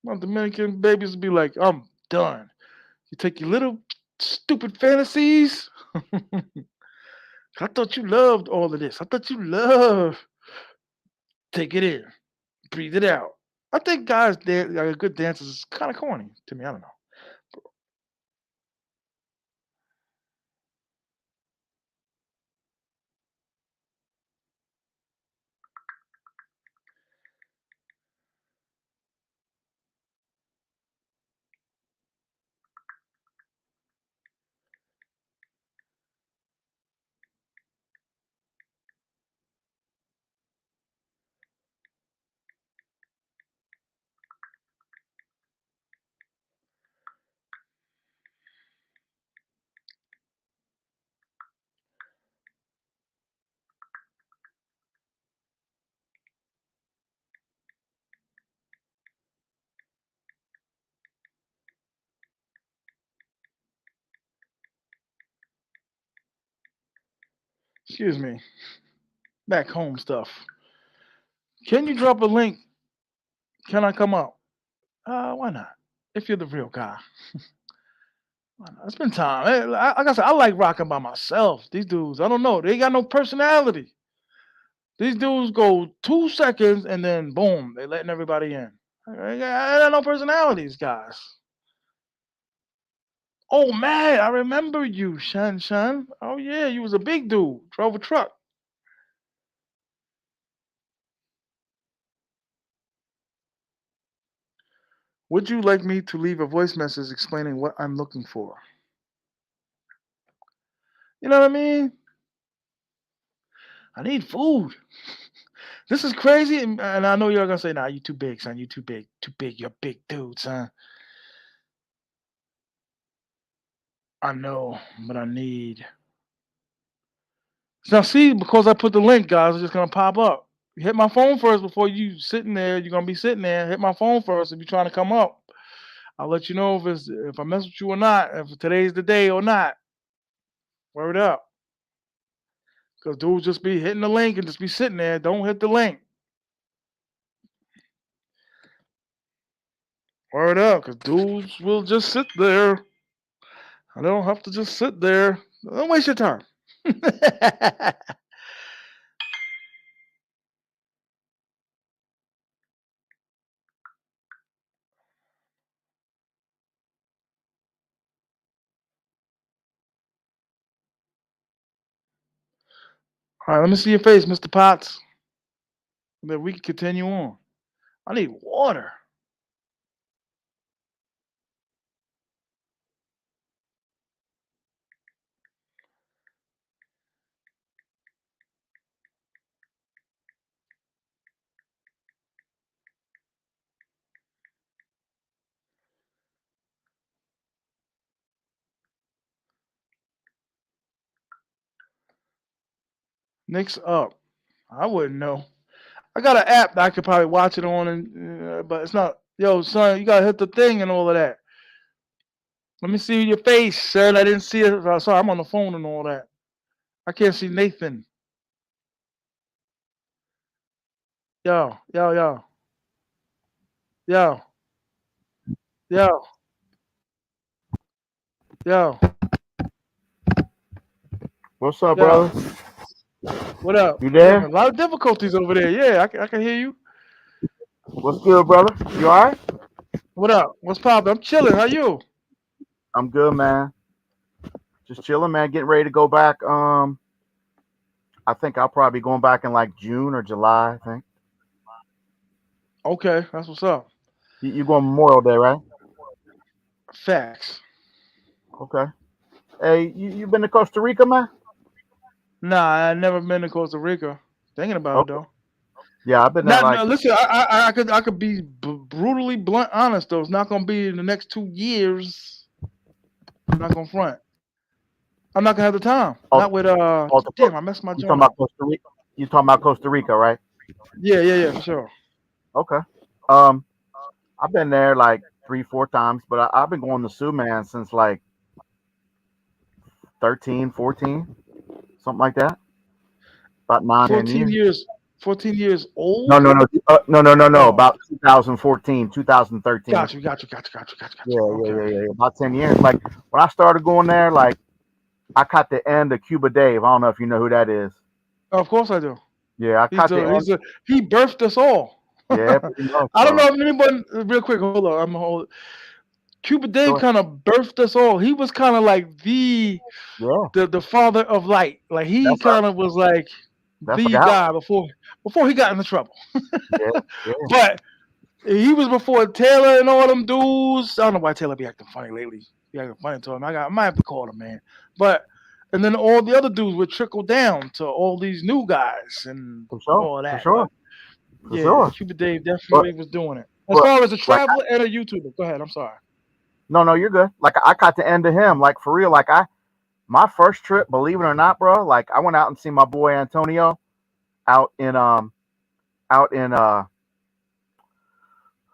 My Dominican babies would be like, I'm done. You take your little stupid fantasies. I thought you loved all of this. I thought you loved. Take it in, breathe it out. I think guys, good dancers is kind of corny to me. I don't know. Excuse me. Back home stuff. Can you drop a link? Can I come up? Why not? If you're the real guy. Why not? It's been time. Like I said, I like rocking by myself. These dudes, I don't know. They ain't got no personality. These dudes go 2 seconds and then boom, they letting everybody in. I got no personalities, guys. Oh man, I remember you, Shan Shan. Oh yeah, you was a big dude, drove a truck. Would you like me to leave a voice message explaining what I'm looking for? You know what I mean? I need food. This is crazy, and I know you're gonna say, "Nah, you too big, son. You too big, too big. You're a big dude, son." I know, but I need. Now, see, because I put the link, guys, it's just gonna pop up. You hit my phone first before you sitting there. You're gonna be sitting there. Hit my phone first if you're trying to come up. I'll let you know if I mess with you or not. If today's the day or not. Word up, because dudes just be hitting the link and just be sitting there. Don't hit the link. Word up, because dudes will just sit there. I don't have to just sit there. Don't waste your time. All right, let me see your face, Mr. Potts. And then we can continue on. I need water. Next up, I wouldn't know. I got an app that I could probably watch it on, but it's not. Yo, son, you gotta hit the thing and all of that. Let me see your face, son. I didn't see it. Sorry, I'm on the phone and all that. I can't see Nathan. Yo, yo, yo, yo, yo, yo, What's up, yo. brother? What up? You We there? having a lot of difficulties over there. Yeah, I can hear you. What's good, brother? You all right? What up? What's poppin'? I'm chilling. How you? I'm good, man. Just chilling, man. Getting ready to go back. I think I'll probably be going back in like June or July. I think Okay, that's what's up. you going Memorial Day, right? Facts. Okay. Hey, you been to Costa Rica, man? Nah, I never been to Costa Rica. Thinking about it Okay. though. Yeah, I've been there Not like. no. Listen, I could be brutally blunt, honest though. It's not gonna be in the next 2 years. I'm not gonna front. I'm not gonna have the time. Oh, Not with oh, Damn, I messed my you talking joint about up. Costa Rica? You talking about Costa Rica, right? Yeah, yeah, yeah, for sure. Okay. Um, I've been there like 3, 4 times, but I've been going to Sue, man, since like 13, 14, something like that. About 9, 10 years. 14 years. 14 years No, old. no, no, no. Oh, About 2014, 2013. got Yeah, you. yeah, Okay. yeah, yeah. About 10 years. Like when I started going there, like I caught the end of Cuba Dave. I don't know if you know who that is. Of course I do. Yeah, I He's caught the the end. he's the he birthed us all. Yeah, pretty much, I don't bro. know if anybody real quick. Hold on, I'm hold. Cuba Go Dave ahead. kind of birthed us all. He was kind of like Yeah, the father of light. Like he that's right. kind of was like That's like the how. guy before he got into trouble. Yeah, yeah, But he was before Taylor and all them dudes. I don't know why Taylor be acting funny lately. Be acting funny to him. I might have to call him, man. But and then all the other dudes would trickle down to all these new guys and for sure, all for that. sure, But for yeah, sure. Cuba Dave But definitely was doing it. As but far as a like traveler and a YouTuber. Go ahead. I'm sorry. no, no, you're good. Like I caught the end of him. Like for real. Like I my first trip, believe it or not, bro. Like I went out and see my boy Antonio out in out in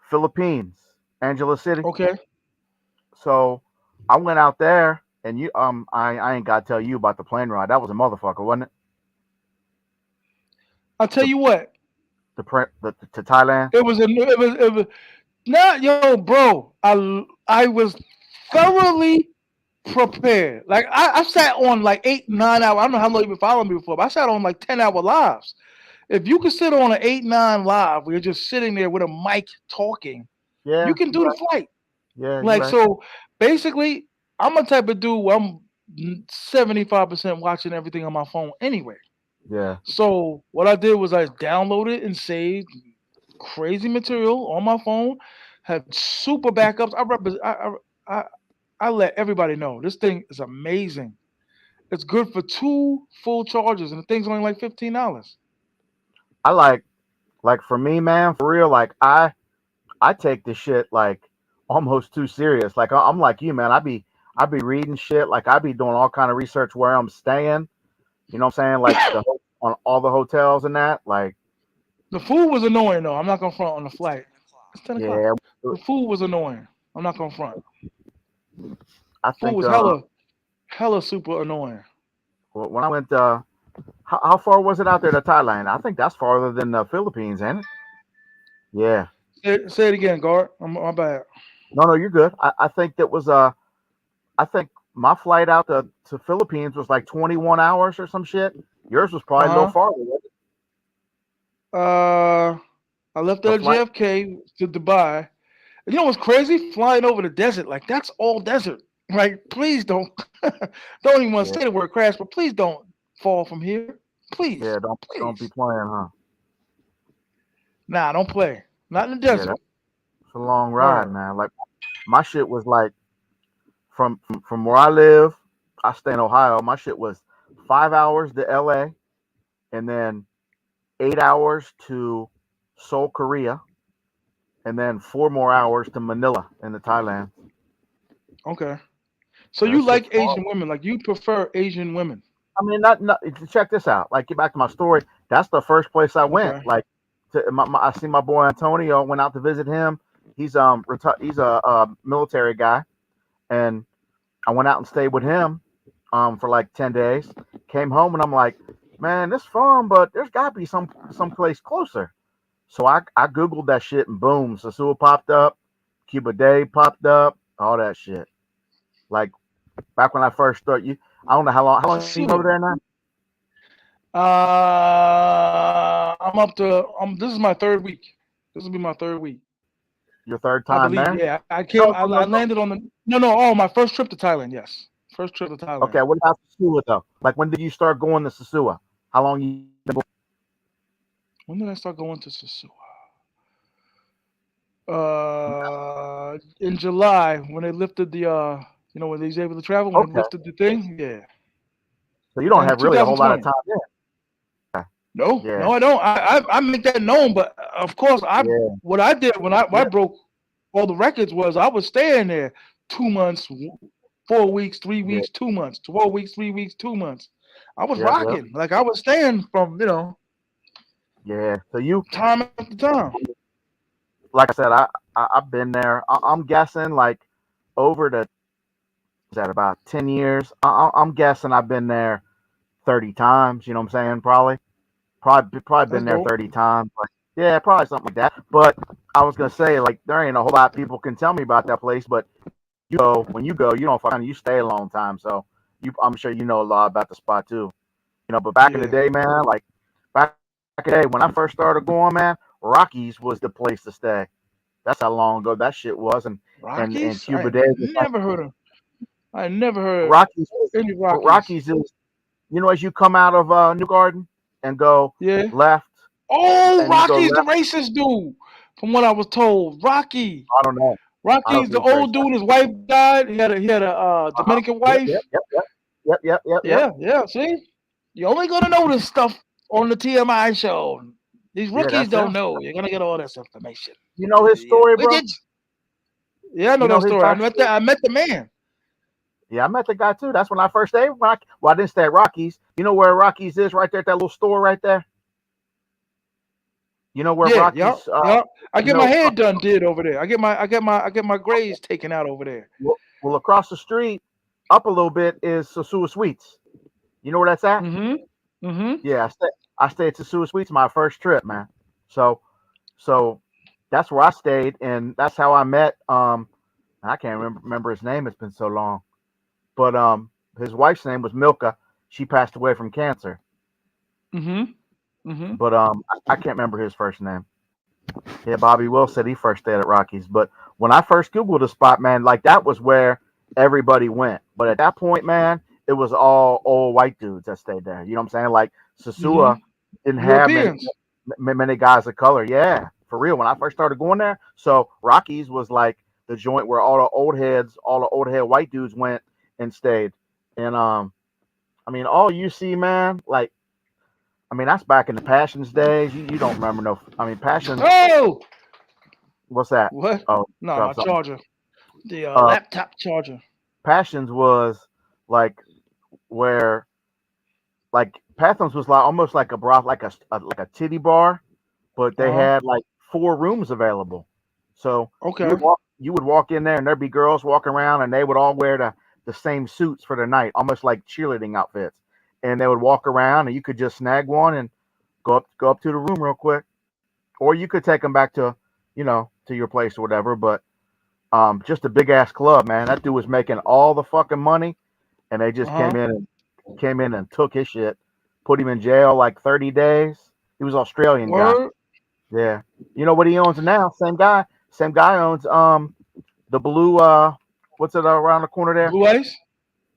Philippines, Angela City. Okay. So I went out there, and I ain't gotta tell you about the plane ride. That was a motherfucker, wasn't it? I'll tell The you what. the to Thailand. It was not yo, bro. I was thoroughly prepared. Like I sat on like 8, 9 hours. I don't know how long you've been following me before, but I sat on like 10 hour lives. If you could sit on an 8, 9 live where you're just sitting there with a mic talking, you Yeah, can you do the right. flight. Yeah, you Like right. so basically, I'm a type of dude where I'm 75% watching everything on my phone anyway. Yeah, So what I did was I downloaded and saved crazy material on my phone, had super backups. I I let everybody know this thing is amazing. It's good for 2 full charges, and the thing's only like $15. I like for me, man, for real. Like I take this shit like almost too serious. Like I'm like you, man. I be reading shit. Like I be doing all kind of research where I'm staying. You know what I'm saying? Like on all the hotels and that. Like The food was annoying though. I'm not gonna front on the flight. It's 10 o'clock. yeah, The food was annoying. I'm not gonna front. I Food think was hella super annoying. when I went how far was it out there to Thailand? I think that's farther than the Philippines, ain't it? Yeah. Say it again, Guard. My bad. No, no, you're good. I think that was I think my flight out to Philippines was like 21 hours or some shit. Yours was probably a little Uh farther, wasn't it? huh. I left The at flight. JFK to Dubai. You know what's crazy? Flying over the desert, like that's all desert. Like, please don't, don't even want to Yeah, say the word crash, but please don't fall from here. Please, yeah, don't be please. playing, huh? Nah, don't play. Not in the Yeah, desert. that's a long ride, Word. man. Like my shit was like from where I live, I stay in Ohio. My shit was 5 hours to LA and then 8 hours to Seoul, Korea, and then 4 more hours to Manila in the Thailand. Okay. So That you shit's like far. Asian women? Like you prefer Asian women? I mean, not check this out. Like, get back to my story. That's the first place I went. Okay. Like, I see my boy Antonio. Went out to visit him. He's a military guy, and I went out and stayed with him for like 10 days. Came home and I'm like, man, this fun, but there's got to be some place closer. So I googled that shit and boom, Sosua popped up, Cuba Day popped up, all that shit. Like back when I first started, I don't know how long you been over Sosua. there now? I'm up to. This is my third week. This will be my third week. Your third I time believe. there? Yeah, I came. No, I, no, no, I no. landed on the. No, no. Oh, my first trip to Thailand. Yes, first trip to Thailand. Okay, what about Sosua though? Like when did you start going to Sosua? How long you been going? When did I start going to Sosua? In July when they lifted the. When they was able to travel when they Okay, lifted the thing. Yeah, so you don't and have really a whole lot of 2020. time there. No, Yeah, no, I don't. I make that known, but of course, yeah, what I did when I yeah, broke all the records was I was staying there 2 months, 4 weeks, three yeah, weeks, 2 months, 12 weeks, 3 weeks, 2 months. I was yeah, yeah, rocking like I was staying from yeah. So you, time after time. like I said, I've been there. I'm guessing like over the is that about 10 years? I'm guessing I've been there 30 times. You know what I'm saying? Probably That's been there dope. 30 times. Like, yeah, probably something like that. But I was gonna say like there ain't a whole lot of people can tell me about that place. But when you go, you don't fucking you stay a long time. So I'm sure you know a lot about the spot too. But back in the Yeah, day, man, like back in the day when I first started going, man, Rockies was the place to stay. That's how long ago that shit was, and Rockies. I Cuba had Day was like never heard of. I had never heard Rockies. any Rockies. Rockies is as you come out of New Garden and go Yeah. left, Oh, and you go Rocky's the left. racist dude, from what I was told. Rocky. I don't know. I don't know Rocky's if he the was old racist. dude. His wife died. He had a Dominican Yep, wife. yep, yep, yep, yep, yep, yep, yep. Yeah, yeah. See, you only gonna know this stuff on the TMI show. These Yeah, rookies that's don't him. know. You're gonna get all this information. You know his Yeah, story, we bro. did. Yeah, I know You know that his story. backstory. I met the man. Yeah, I met the guy too. That's when I first stayed. Well, I didn't stay at Rockies. You know where Rockies is? Right there at that little store right there. You know where Yeah, yeah, Rockies? yeah. I You get my know, hair done did over there. I get my grades taken out over there. well, across the street, up a little bit is Sosua Sweets. You know where that's at? Mm-hmm. Mm-hmm. Yeah, I stayed at Sosua Sweets my first trip, man. So so that's where I stayed, and that's how I met. I can't remember his name. It's been so long, but his wife's name was Milka. She passed away from cancer, Mm-hmm. Mm-hmm. but I can't remember his first name. Yeah, Bobby Will said he first stayed at Rockies, but when I first Googled the spot, man, like that was where everybody went. But at that point, man, it was all old white dudes that stayed there. You know what I'm saying? Like Mm-hmm. Sosua didn't have Europeans. many guys of color. Yeah, for real. When I first started going there, so Rockies was like the joint where all the old head white dudes went and stayed. And I mean, all you see, man, like I mean, that's back in the Passions days. You don't remember no. I mean, Passions. Oh, What's that? what? Oh, No, my drop something. charger. The Uh, laptop charger. Passions was like where like Passions was like almost like a broth, like a titty bar, but they Uh-huh. had like 4 rooms available. So Okay. you would walk in there and there'd be girls walking around and they would all wear the same suits for the night, almost like cheerleading outfits. And they would walk around and you could just snag one and go up to the room real quick, or you could take them back to to your place or whatever. But just a big ass club, man. That dude was making all the fucking money, and they just Uh-huh. came in and took his shit, put him in jail like 30 days. He was an Australian guy. Word. Yeah. You know what he owns now? Same guy. Same guy owns the blue what's it around the corner there? Blue ice.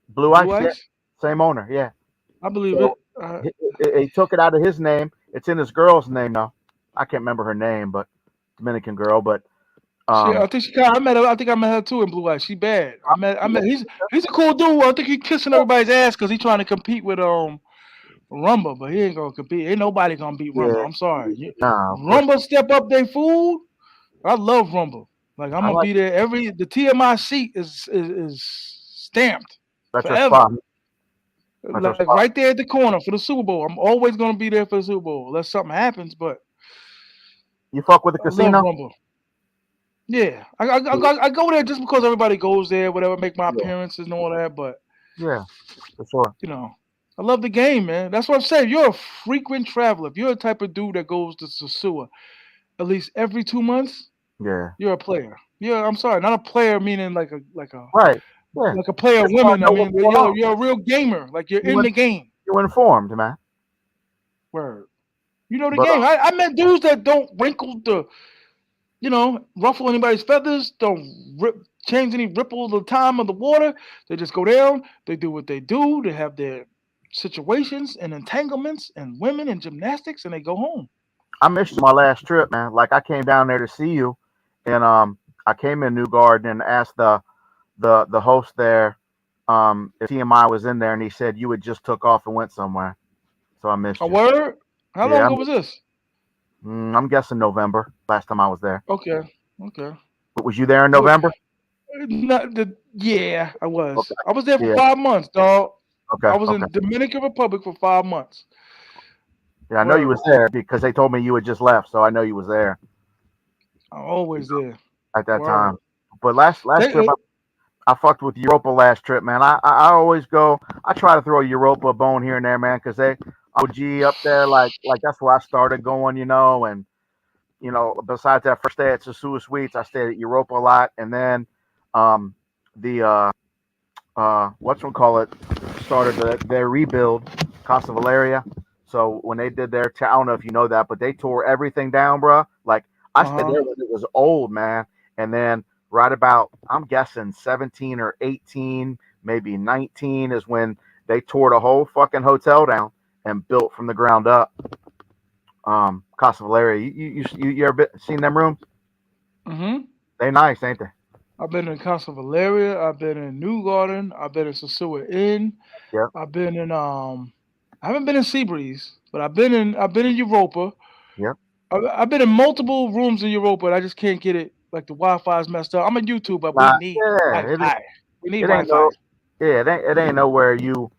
Blue Blue Ice. Yeah. ice. Same owner. Yeah. I believe it. So he took it out of his name. It's in his girl's name now. I can't remember her name, but Dominican girl. But I um, think I met her. I think I met her too in Blue Ice. She bad. I met. He's a cool dude. I think he kissing everybody's ass because he trying to compete with Rumba, but he ain't gonna compete. Ain't nobody gonna beat Rumba. yeah, I'm sorry. nah, of course. Rumba step up their food. I love Rumba. Like I'm I gonna like be there. The TMI seat is stamped that's your forever. spot. That's your Like spot. right there at the corner for the Super Bowl. I'm always gonna be there for the Super Bowl unless something happens. But You fuck with the I love casino? Rumba. Yeah, Yeah, I go there just because everybody goes there, whatever, make my yeah, appearances and all that. But yeah, for sure. you know, I love the game, man. That's what I'm saying. You're a frequent traveler. If you're the type of dude that goes to Sosua, at least every 2 months, Yeah. you're a player. Yeah, I'm sorry, not a player meaning Right. Yeah. like a player of Just want women. to I know what's mean, going on. you're a real gamer. Like you're You in in, the game. you informed, man. Word. You know the But game. I met dudes that don't wrinkle the, ruffle anybody's feathers, don't change any ripple of the time of the water. They just go down. They do what they do. They have their situations and entanglements and women and gymnastics, and they go home. I missed my last trip, man. Like I came down there to see you, and I came in New Garden and asked the host there if T.M.I was in there, and he said you had just took off and went somewhere. So I missed A you. word? How long Yeah, ago was this? I'm guessing November. Last time I was there. Okay. Okay. But was you there in Well, November? yeah, I was. Okay. I was there for Yeah. 5 months, dog. Okay. I was Okay. in Dominican Republic for 5 months. Yeah, I know you was Word. there because they told me you had just left, so I know you was there I'm always there. at that time. Word. But last trip, They, I fucked with Europa last trip, man. I always go. I try to throw Europa a bone here and there, man, because they OG up there, like that's where I started going, and besides that first day at Sosua Suites, I stayed at Europa a lot, and then um, the what's call it started their rebuild, Casa Valeria. So when they did their, I don't know if you know that, but they tore everything down, bro. Like I stayed uh-huh. there when it was old, man, and then right about I'm guessing 17 or 18, maybe 19 is when they tore the whole fucking hotel down and built from the ground up. Casa Valeria. You ever seen them rooms? Hmm. They nice, ain't they? I've been in Casa Valeria. I've been in New Garden. I've been in Sosua Inn. Yep, I've been in I haven't been in Seabreeze, but I've been in Europa. yep. I've been in multiple rooms in Europa, and I just can't get it. Like the Wi-Fi is messed up. I'm on YouTube, but we Nah, need yeah. Wi-Fi. We need It ain't no. Wi-Fi. Yeah, it ain't nowhere you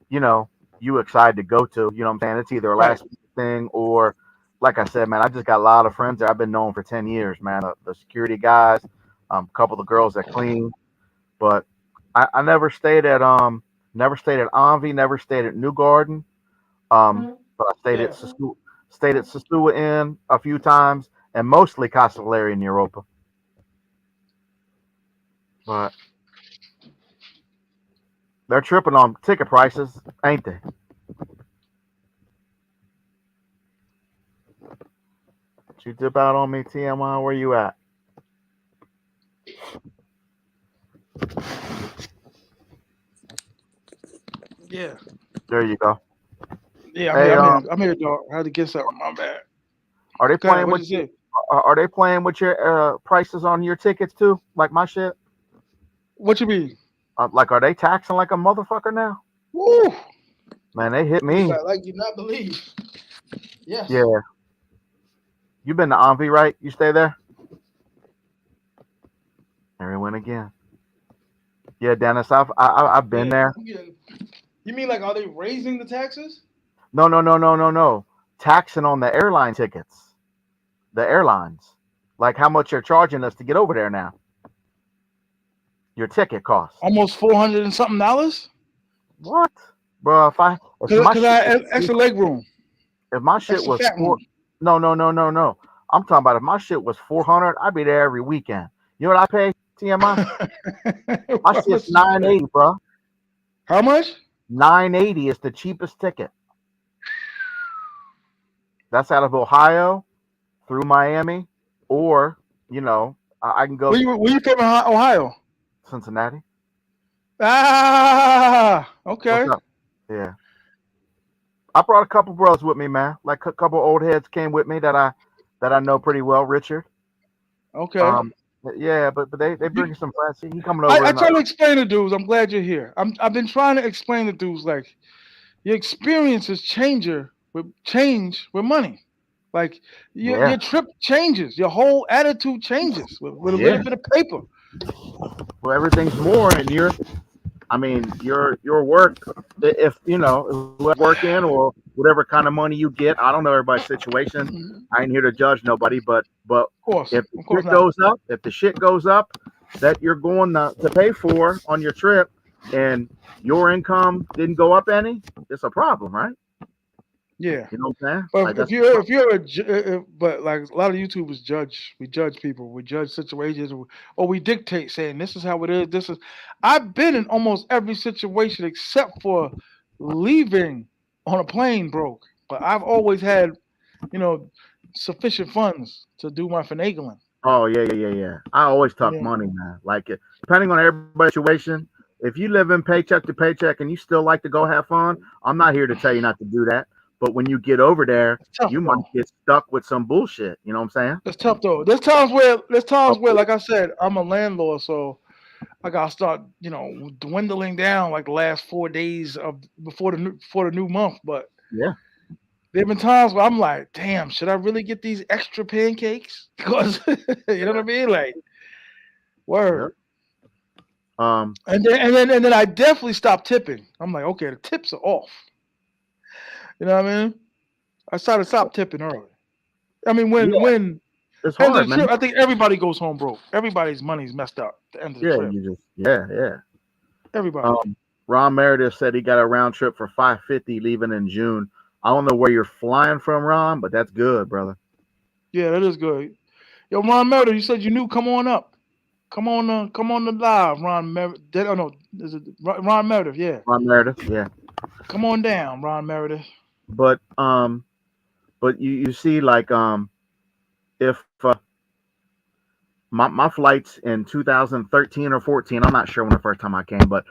know you excited to go to. You know what I'm saying? It's either a Right. last minute thing or, like I said, man, I just got a lot of friends there. I've been known for 10 years, man. The security guys, a couple of girls that clean, but I never stayed at Envy, never stayed at New Garden. But I Yeah. stayed at Sosua Inn a few times, and mostly Casa Valeria in Europa. But they're tripping on ticket prices, ain't they? You dip out on me, TMI. Where you at? Yeah. There you go. Yeah. I'm here. Hey, I'm here. I'm here, dog. I had to get something. My bad. are they Go ahead. playing What with you you? say? Are they playing with your prices on your tickets too? Like my shit? What you mean? Like, are they taxing like a motherfucker now? Woo! Man, they hit You me. got like you not believe. Yes. Yeah, you been to Envy, right? You stay there? There we went again. Yeah, Dennis, I've been Yeah. there. I'm getting. You mean like are they raising the taxes? No, no, no, no, no, no. Taxing on the airline tickets. The airlines. Like how much you're charging us to get over there now. Your ticket cost. Almost 400 and something dollars. What? Bro, if my Cause I shit was had extra leg room, if my shit extra was fat four, room. no, no, no, no, no. I'm talking about if my shit was 400, I'd be there every weekend. You know what I pay? TMI? My How shit's much you pay? 980, bro. How much? 980 is the cheapest ticket. That's out of Ohio through Miami, or I can go Where you from in Ohio? Cincinnati. Ah, What's okay, up? Yeah, I brought a couple brothers with me, man. Like a couple old heads came with me that I know pretty well. Richard. okay. Um, yeah, but they You, bring some friends. He coming I, over I in try to explain to dudes. I'm glad you're here. I've been trying to explain to dudes like your experiences change with money. Like yeah, your trip changes, your whole attitude changes with a little yeah. bit of paper. Well, everything's more, and I mean, your work. If whoever work in or whatever kind of money you get, I don't know everybody's situation. Of I ain't here to judge nobody, but course, if the of course shit not. goes up, that you're going to pay for on your trip, and your income didn't go up any, it's a problem, right? Yeah. You know what I'm saying? But Like that's if you're but like a lot of YouTubers we judge people, we judge situations, or we dictate saying this is how it is. This is. I've been in almost every situation except for leaving on a plane broke, but I've always had, you know, sufficient funds to do my finagling. oh yeah. I always talk Yeah, money, man. Like depending on everybody's situation, if you live in paycheck to paycheck and you still like to go have fun, I'm not here to tell you not to do that. But when you get over there, it's tough you might though. get stuck with some bullshit. You know what I'm saying? It's tough though. Of There's times where, course. like I said, I'm a landlord, so I gotta start, dwindling down like the last 4 days of before the new month. But Yeah. there've been times where I'm like, damn, should I really get these extra pancakes? Because you know what I mean? Like, Yep. word. Um. And then I definitely stopped tipping. I'm like, okay, the tips are off. You know what I mean? I started to stop tipping early. I mean, Yeah. when It's end of hard, the man. trip, I think everybody goes home broke. Everybody's money's messed up at the end of the Yeah. trip. You just. Yeah. Everybody. Um. Ron Meredith said he got a round trip for 550 leaving in June. I don't know where you're flying from, Ron, but that's good, brother. Yeah, that is good. Yo, Ron Melder, you said you knew. Come on up. Come on the live, Ron Meredith. Oh no, is it Ron Meredith? Yeah, Ron Meredith. Yeah. come on down, Ron Meredith. But you see like if my flights in 2013 or 14, I'm not sure when the first time I came, but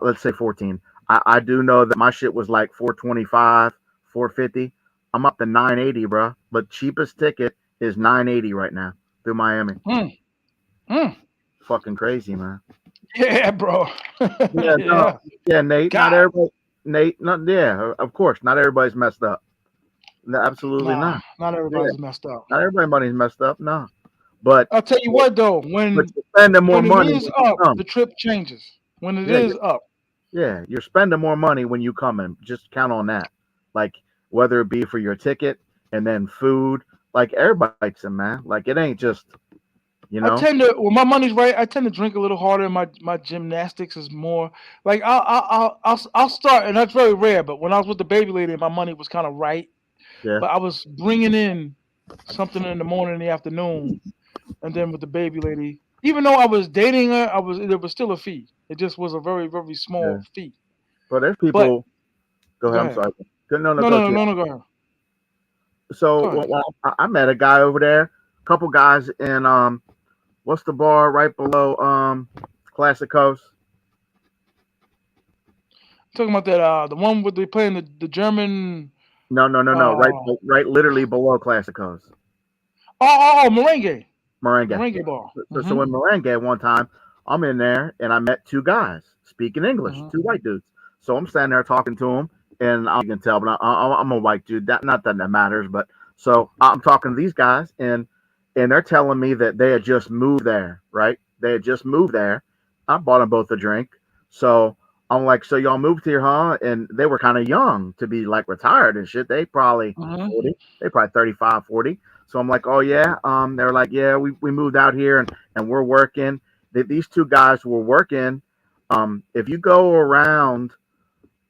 let's say 14. I do know that my shit was like 425, 450. I'm up to 980, bro. But cheapest ticket is 980 right now through Miami. Mm, mm. Fucking crazy, man. Yeah, bro. Yeah, no, Yeah. yeah, Nate. Not God, everybody. Nate, not yeah. Of course, not everybody's messed up. No, absolutely nah, not. not Yeah, everybody's messed up. not everybody's messed up. No, but I'll tell you what though, but you're spending more when it money is when you up, come. the trip changes. When it Yeah, is up, yeah, you're spending more money when you come in. Just count on that. Like whether it be for your ticket and then food, like everybody's in, man. Like it ain't just you I know. tend to when my money's right, I tend to drink a little harder. My gymnastics is more like I'll start, and that's very rare. But when I was with the baby lady, my money was kind of right, Yeah, but I was bringing in something in the morning, in the afternoon, and then with the baby lady, even though I was dating her, I was there was still a fee. It just was a very very yeah. small fee. But there's But people. Go go ahead. I'm ahead. sorry. No, no, No, go no, no, to. no, no. Go ahead. So Go ahead. I met a guy over there. A couple guys in what's the bar right below Classic Coast? Talking about that the one with they playing the German No. Right, uh right, literally below Classic Coast. merengue Merengue. merengue ball. So in Merengue one time, I'm in there and I met two guys speaking English, Mhm. two white dudes. So I'm standing there talking to them, and I can tell, but I'm a white dude. That not that that matters, but so I'm talking to these guys, and they're telling me that they had just moved there, right? They had just moved there. I bought them both a drink, so I'm like, so y'all moved here, huh? And they were kind of young to be like retired and shit. They probably Mhm. 40, they probably 35, 40. So I'm like, oh yeah. They're like, yeah, we moved out here and we're working. These two guys were working. If you go around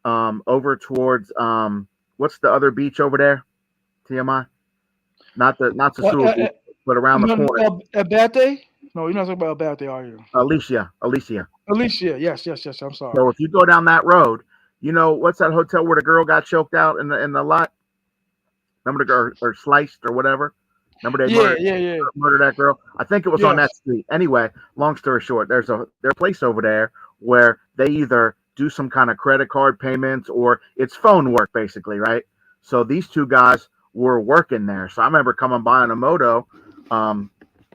over towards what's the other beach over there? TMI, not Uh, uh, Sosua uh, Beach, but around the no, corner. Abate? No, you're not talking about Abate, are you? Alicia. Alicia, yes. I'm sorry. So if you go down that road, you know what's that hotel where the girl got choked out in the lot? Remember the girl or sliced or whatever? Remember they Yeah. murdered that girl? I think it was on that Yes. street. Anyway, long story short, there's a place over there where they either do some kind of credit card payments or it's phone work basically, right? So these two guys were working there. So I remember coming by on a moto, um,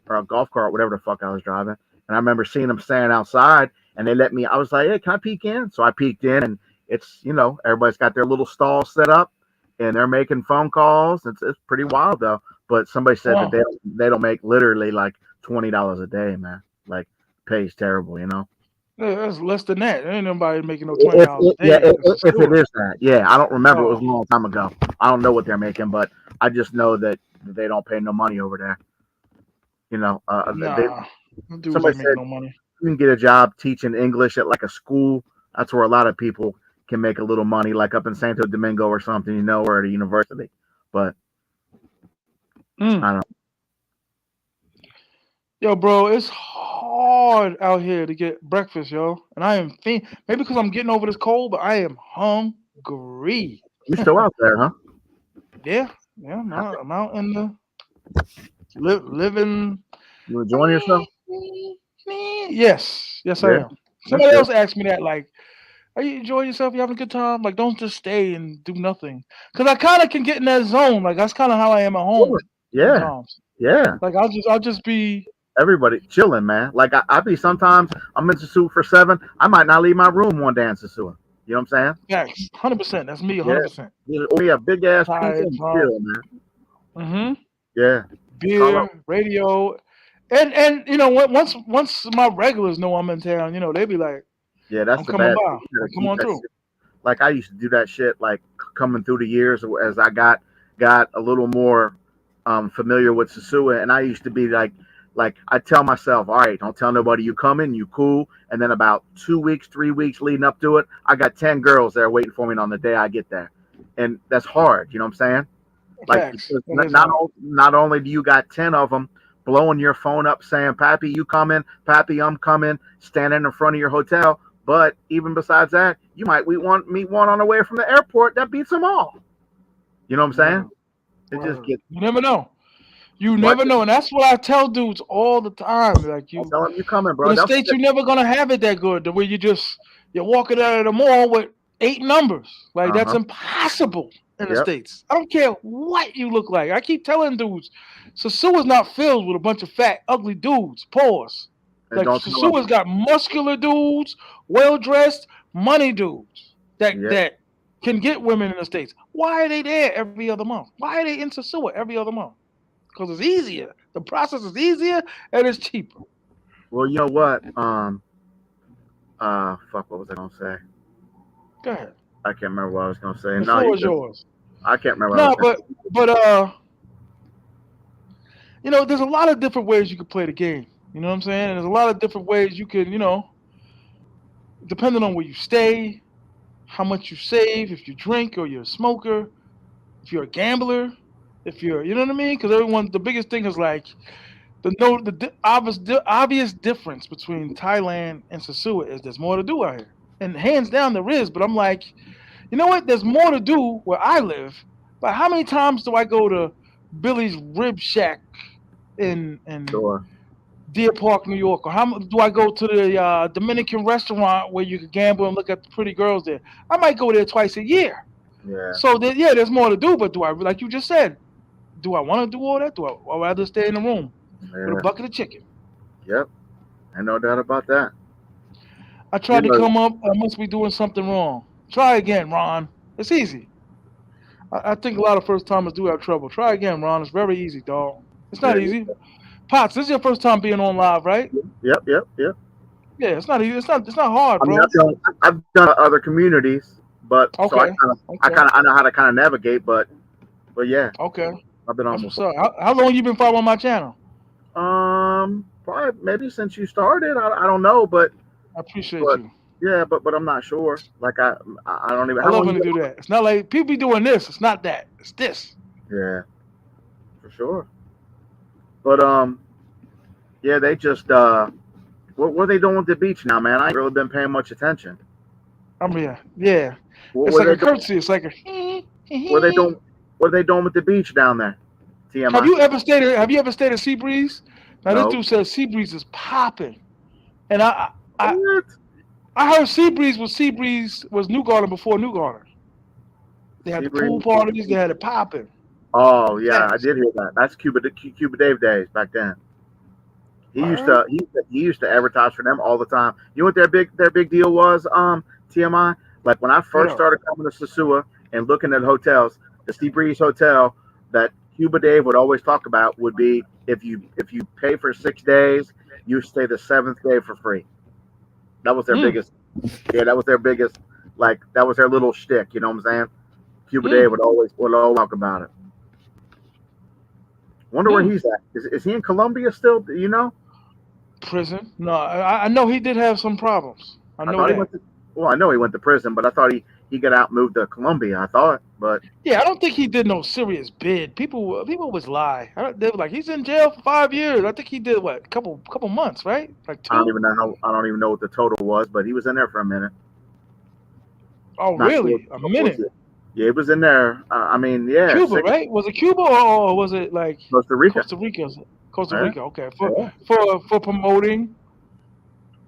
or a golf cart, whatever the fuck I was driving, and I remember seeing them standing outside, and they let me. I was like, "Hey, can I peek in?" So I peeked in, and it's everybody's got their little stall set up, and they're making phone calls. It's pretty wild though. But somebody said that Wow. they don't make literally like $20 a day, man. Like pays terrible, you know. Yeah, that's less than that. There ain't nobody making no If $20 it, a yeah, day as a if it steward. is that, yeah, I don't remember. It was Oh, a long time ago. I don't know what they're making, but I just know that they don't pay no money over there. You know, nah. Them dudes somebody ain't making said no money. you can get a job teaching English at like a school. That's where a lot of people can make a little money, like up in Santo Domingo or something, you know, or at a university. But Mm. I don't. Yo, bro, it's hard out here to get breakfast, yo. And I am maybe because I'm getting over this cold, but I am hungry. You still out there, huh? Yeah, yeah, I'm out in the living. You enjoying yourself? Yes, I Yeah, am. that's Somebody good. else asked me that, like, are you enjoying yourself? You having a good time? Like, don't just stay and do nothing. Cause I kind of can get in that zone. Like, that's kind of how I am at Sure. home Yeah, sometimes. yeah. Like, I'll just be Everybody chilling, man. Like I be sometimes I'm in Sosua for 7. I might not leave my room one day in Sosua. You know what I'm saying? yes, 100%. That's me, Yeah. 100%. Just order me a big ass pizza Tired, and drunk. chill, man. Mm-hmm. Yeah. Call up. Beer, radio, and once my regulars know I'm in town, they be like, Yeah, that's I'm the coming bad by. thing. You Like, gotta come keep on that through. shit. Like I used to do that shit like coming through the years as I got a little more familiar with Sosua, and I used to be like I tell myself, all right, don't tell nobody you coming, you cool, and then about 2 weeks, 3 weeks leading up to it, I got 10 girls there waiting for me on the day I get there, and that's hard. You know what I'm saying? Like Facts. because That is hard. not only do you got 10 of them blowing your phone up saying, "Pappy, you coming? Pappy, I'm coming," standing in front of your hotel, but even besides that, you might meet one on the way from the airport that beats them all. You know what I'm saying? Word, It just word. gets. You never know. You So I never just know, and that's what I tell dudes all the time. Like I you, tell them you coming, in bro. the They'll states, you're never gonna have it that good. The way you're walking out of the mall with 8 numbers. Like uh that's huh. impossible in the Yep. states. I don't care what you look like. I keep telling dudes, Sasua's not filled with a bunch of fat, ugly dudes. Pause. And Like don't tell them. Sasua's got muscular dudes, well dressed, money dudes that Yeah. that can get women in the states. Why are they there every other month? Why are they in Sasua every other month? Because it's easier. The process is easier and it's cheaper. Well, you know what? Fuck. What was I gonna say? Go ahead. I can't remember what I was gonna say. The No, you floor is good. yours. I can't remember what I was No, saying. but there's a lot of different ways you could play the game. You know what I'm saying? And there's a lot of different ways you can, depending on where you stay, how much you save, if you drink or you're a smoker, if you're a gambler, if you're, you know what I mean? Because the biggest thing is like obvious difference between Thailand and Sasua is there's more to do out here, and hands down there is. But I'm like, you know what? There's more to do where I live. But how many times do I go to Billy's Rib Shack in Sure. Deer Park, New York, or do I go to the Dominican restaurant where you can gamble and look at the pretty girls there? I might go there twice a year. Yeah. So yeah, there's more to do. But do I, like you just said, do I want to do all that? Do I rather stay in the room with a Yeah. bucket of chicken? Yep. Ain't no doubt about that. I You tried to know. come up. I must be doing something wrong. Try again, Ron. It's easy. I think a lot of first timers do have trouble. Try again, Ron. It's very easy, dog. It's Yeah. not easy. Pots, this is your first time being on live, right? Yep. Yep. Yep. Yeah, it's not easy. It's not hard, I mean, bro. I've done other communities, but so Okay. Okay. I know how to kind of navigate, but yeah, Okay. I've been on That's what's before. up. How long you been following my channel? Probably maybe since you started. I don't know, I appreciate but you. yeah, but I'm not sure. Like I don't even I how love long when you they been? do that. It's not like people be doing this. It's not that. It's this. Yeah, for sure. But yeah, they just what are they doing with the beach now, man? I ain't really been paying much attention. I mean, yeah. What It's were like they a doing? curtsy. It's like a. What are they doing? What are they doing with the beach down there? Have TMI? you ever stayed? Have you ever stayed at Seabreeze? Now this No. dude says Seabreeze is popping, and I What? I heard Seabreeze was New Garden before New Garden. They had the pool Sebring? parties. They had it popping Oh yeah, I fast. did hear that. That's Cuba Dave days back then. Word? He used to advertise for them all the time. You know what their big deal was? TMI. Like when I What first up? started coming to Sosua and looking at hotels, the Sea Breeze Hotel that Cuba Dave would always talk about would be if you pay for 6 days, you stay the seventh day for free. That was their Mm, biggest. Yeah, that was their biggest. Like that was their little shtick. You know what I'm saying? Cuba Dave mm, would always talk about it. Wonder where mm. he's at. Is he in Colombia still? Do you know? Prison? No, I know he did have some problems. I I know thought he that. went to. Well, I know he went to prison, but I thought he got out and moved to Colombia, I thought. But Yeah, I don't think he did no serious bid. People was lie. They were like, he's in jail for 5 years. I think he did what, couple months, right? Like two. I don't even know what the total was, but he was in there for a minute. Oh, Not sure what really? the A total was. minute. Yeah, it was in there. I mean, yeah, Cuba, six, right? Was it Cuba or was it like Costa Rica. Costa Rica? Costa Yeah, Rica. Okay, yeah. for promoting women,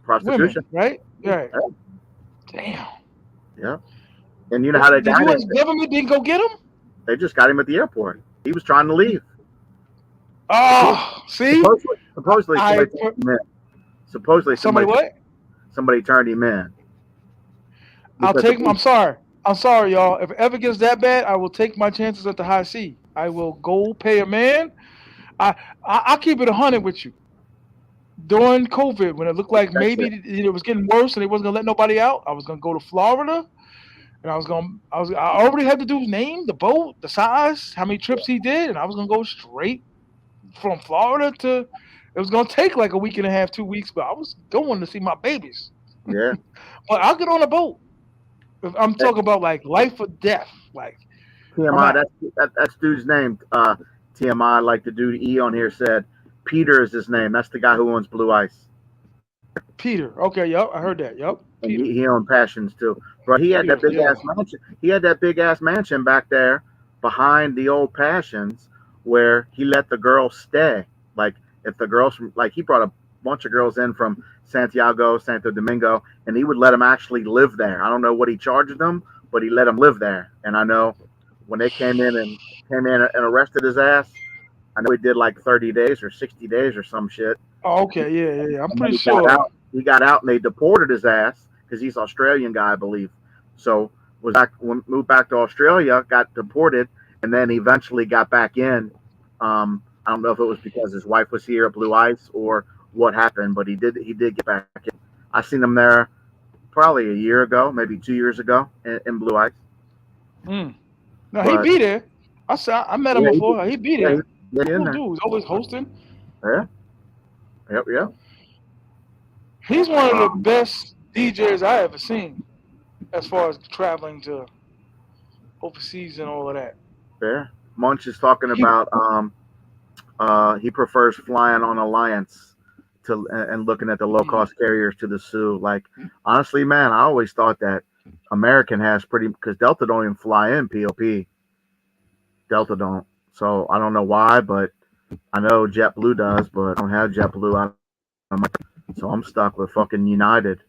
Prostitution. right? Right. Yeah, Damn. yeah. And you know how they The got him? U.S. government didn't go get him? They just got him at the airport. He was trying to leave. Oh, see, Supposedly I somebody turned him in. Supposedly somebody what? somebody turned him in I'll because the take. police. I'm sorry. I'm sorry, y'all. If it ever gets that bad, I will take my chances at the high C. I will go pay a man. I, I'll keep it 100 with you. During COVID, when it looked like That shit. maybe it was getting worse and they wasn't gonna let nobody out, I was gonna go to Florida, and I already had the dude's name, the boat, the size, how many trips he did, and I was gonna go straight from Florida to. It was gonna take like a week and a half, 2 weeks, but I was going to see my babies. Yeah. But I'll get on a boat. If I'm That talking about like life or death. Like I'm TMI. out. That's dude's name. TMI. Like the dude E on here said, Peter is his name. That's the guy who owns Blue Ice, Peter. Okay, yup, I heard that. Yup. and Peter. he owned Passions too. Bro, he had that Peter. big Yeah. ass mansion. He had that big ass mansion back there behind the old Passions, where he let the girls stay. Like if the girls from like he brought a bunch of girls in from Santiago, Santo Domingo, and he would let them actually live there. I don't know what he charged them, but he let them live there. And I know when they came in and arrested his ass, I know he did like 30 days or 60 days or some shit. Oh, okay. Yeah, yeah, yeah. I'm And then pretty he got sure. out. He got out and they deported his ass because he's Australian guy, I believe. So moved back to Australia, got deported, and then eventually got back in. I don't know if it was because his wife was here at Blue Ice or what happened, but he did get back in. I seen him there probably a year ago, maybe 2 years ago in Blue Ice. Mm. No, he But be there. I met him yeah, before. He be yeah, there. he in Cool there. dude. He's always hosting. Yeah, yep, yep. He's one of the Um, best DJs I ever seen as far as traveling to overseas and all of that. there. Munch is talking He about he prefers flying on Alliance to and looking at the low mm, cost carriers to the Sioux. Like honestly, man, I always thought that American has pretty because Delta don't even fly in POP. Delta don't. So I don't know why, but I know JetBlue does, but I don't have JetBlue. So I'm stuck with fucking United,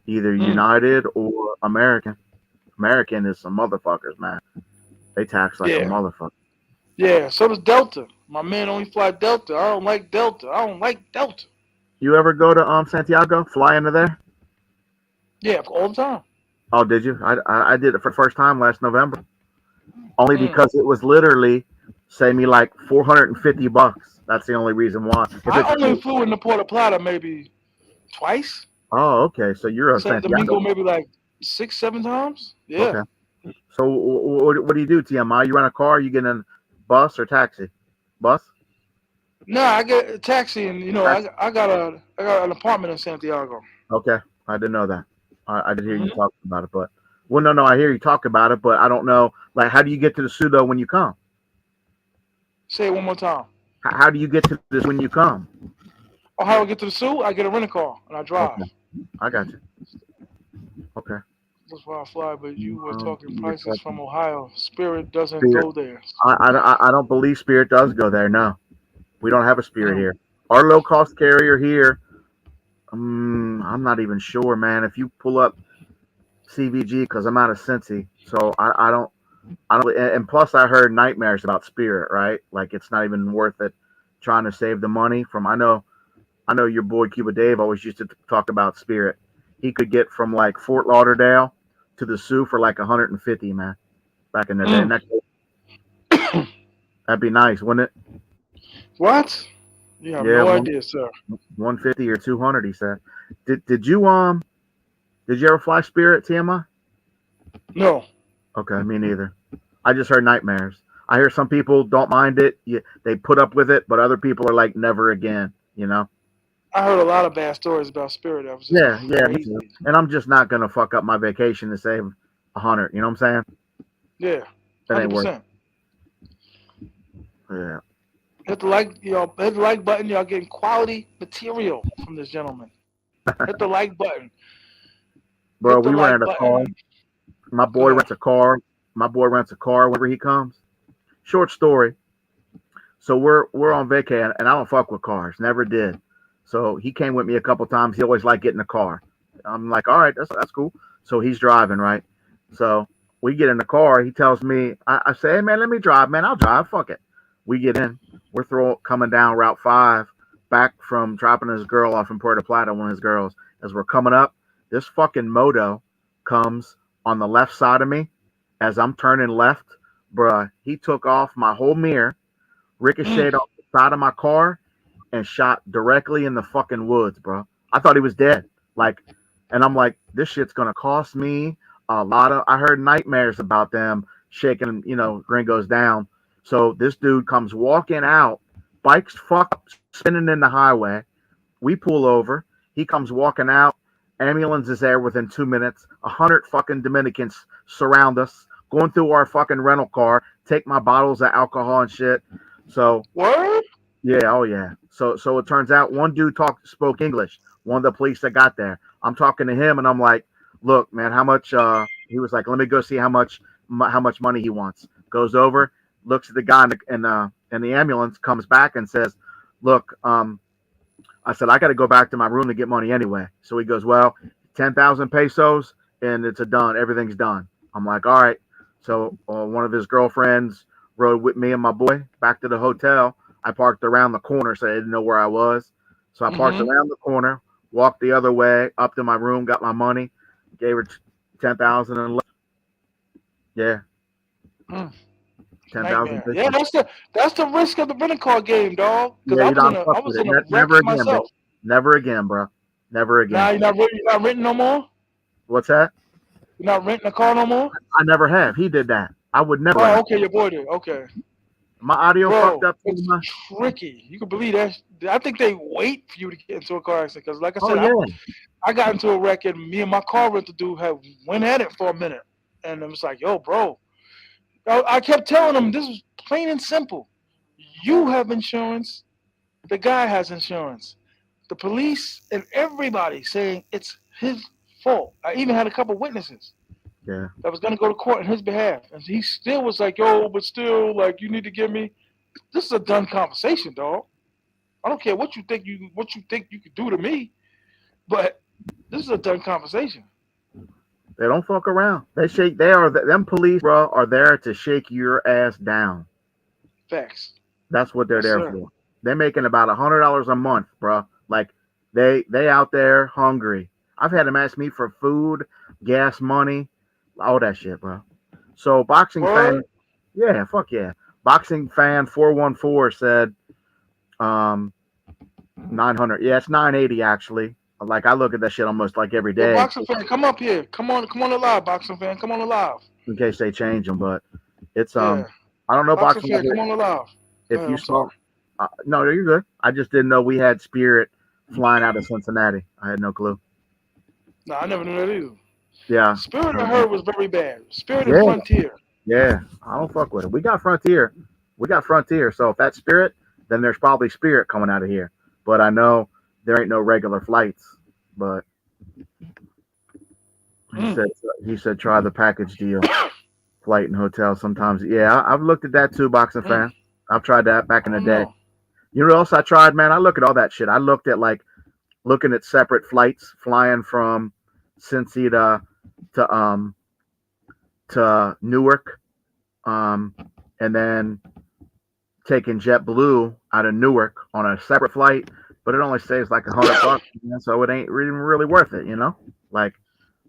either mm, United or American. American is some motherfuckers, man. They tax like a yeah. motherfucker. Yeah. So does Delta. My man only fly Delta. I don't like Delta. I don't like Delta. You ever go to Santiago? Fly into there? Yeah, all the time. Oh, did you? I did it for the first time last November. Only Mm. because it was literally save me like $450. That's the only reason why. If I it's only flew into Puerto Plata maybe twice. oh, okay, so you're a San Domingo Santiago. maybe like 6, 7 times. Yeah. Okay. So what do you do, TMI? You rent a car? You get in a bus or taxi? Bus? Nah, I get a taxi and Taxi. I got an apartment in Santiago. Okay, I didn't know that. I did hear you Hmm. talking about it, but well, no, I hear you talk about it, but I don't know. Like, how do you get to the pseudo when you come? Say it one more time. How do you get to this when you come? Oh, how I get to the zoo? I get a rental car and I drive. Okay, I got you. Okay. That's why I fly. But you were talking Give me a prices second. from Ohio. Spirit doesn't Spirit. go there. I don't believe Spirit does go there. No, we don't have a Spirit Mm. here. Our low cost carrier here. I'm not even sure, man. If you pull up CVG, because I'm out of Cincy, so I don't. And plus, I heard nightmares about Spirit. Right, like it's not even worth it trying to save the money from. I know your boy Cuba Dave always used to talk about Spirit. He could get from like Fort Lauderdale to the Sioux for like 150, man. Back in the day, and Mm. that'd be nice, wouldn't it? What? You have Yeah, no idea, sir. 150 or 200. He said. Did you ever fly Spirit, TMI? No, Okay, me neither. I just heard nightmares. I hear some people don't mind it. They put up with it, but other people are like never again. You know? I heard a lot of bad stories about Spirit. That was just Yeah, me too. crazy. And I'm just not gonna fuck up my vacation to save 100. You know what I'm saying? Yeah, That hundred ain't worth. percent. Yeah, Hit the like, hit the like button. Y'all getting quality material from this gentleman. Hit the like button. bro. Hit the We like rent a car. button. My Go boy ahead. rents a car. My boy rents a car whenever he comes. Short story. So we're on vacay, and I don't fuck with cars. Never did. So he came with me a couple times. He always liked getting a car. I'm like, all right, that's cool. So he's driving, right? So we get in the car. He tells me, I say, hey man, let me drive, man. I'll drive. Fuck it. We get in. Coming down Route 5, back from dropping his girl off in Puerto Plata, one of his girls. As we're coming up, this fucking moto comes on the left side of me as I'm turning left. Bruh, he took off my whole mirror, Mm. ricocheted off the side of my car, and shot directly in the fucking woods, bro. I thought he was dead. Like, and I'm like, this shit's gonna cost me a lot of. I heard nightmares about them shaking, gringos down. So this dude comes walking out, bikes fuck spinning in the highway. We pull over. He comes walking out. Ambulance is there within 2 minutes. 100 fucking Dominicans surround us, going through our fucking rental car, take my bottles of alcohol and shit. So Word? yeah, oh yeah. So it turns out one dude spoke English. One of the police that got there. I'm talking to him and I'm like, look, man, how much? He was like, let me go see how much money he wants. Goes over, looks at the guy in the ambulance, comes back and says, look, I said, I got to go back to my room to get money anyway. So he goes, well, 10,000 pesos and it's a done. Everything's done. I'm like, all right. So one of his girlfriends rode with me and my boy back to the hotel. I parked around the corner, so I didn't know where I was. So I parked Mm-hmm. around the corner, walked the other way up to my room, got my money, gave her 10,000 and left. Yeah, Mm. 10,000 Nightmare. Yeah, pesos. that's the risk of the rental car game, dog. Because Yeah, I you was in don't a fuck I with was it. in a wreck Never again, bro. myself. Never again, bro. Never again. Now you're not renting no more. What's that? You're not renting a car no more. I never have. He did that. I would never Oh, rent. okay, your boy did. Okay, My audio fucked bro, up too it's much. tricky. You can believe that. I think they wait for you to get into a car accident. Because, like I Oh said, yeah, I got into a wreck and me and my car rental dude had went at it for a minute, and it was like, yo, bro. I kept telling him this is plain and simple. You have insurance. The guy has insurance. The police and everybody saying it's his fault. I even had a couple witnesses yeah. that was gonna go to court in his behalf, and he still was like, "Yo, but still, like, you need to give me." This is a done conversation, dog. I don't care what you think you could do to me, but this is a done conversation. They don't fuck around. They shake. They are them police, bro, are there to shake your ass down. Facts. That's what they're Yes, there sir. for. They're making about $100 a month, bro. Like they out there hungry. I've had them ask me for food, gas money, all that shit, bro. So boxing fan, Word. yeah, fuck yeah. Boxing fan 414 said, um 900. Yeah, it's 980 actually. Like I look at that shit almost like every Yo, day boxing fan, come up here. Come on alive, boxing fan. Come on alive. in case they change them. But it's Yeah, I don't know boxing boxing out fan, here. come on alive. Go If ahead. you I'm saw, sorry. no, you're good. I just didn't know we had Spirit flying out of Cincinnati. I had no clue. No, I never knew that either. Yeah, Spirit I heard was very bad. Spirit and yeah, Frontier. yeah. I don't fuck with it. We got Frontier. We got Frontier. So if that's Spirit, then there's probably Spirit coming out of here. But I know there ain't no regular flights. But he Mm. said he said try the package deal, flight and hotel. Sometimes, yeah, I've looked at that too. Boxing Mm. fan. I've tried that back I in the don't day. know. You know what else I tried, man? I look at all that shit. I looked at like looking at separate flights flying from Cincy to to Newark, um, and then taking JetBlue out of Newark on a separate flight, but it only saves like $100, man, so it ain't really worth it, you know. Like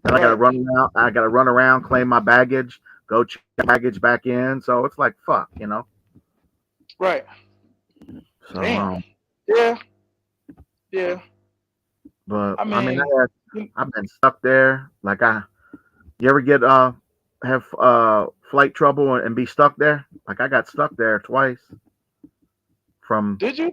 then I got to Right. run around. I got to run around, claim my baggage, go check baggage back in. So it's like fuck, you know. Right. So, Damn. Yeah. Yeah. but I I mean, mean, you- I've been stuck there. Like you ever get have flight trouble and be stuck there? Like I got stuck there twice from did you?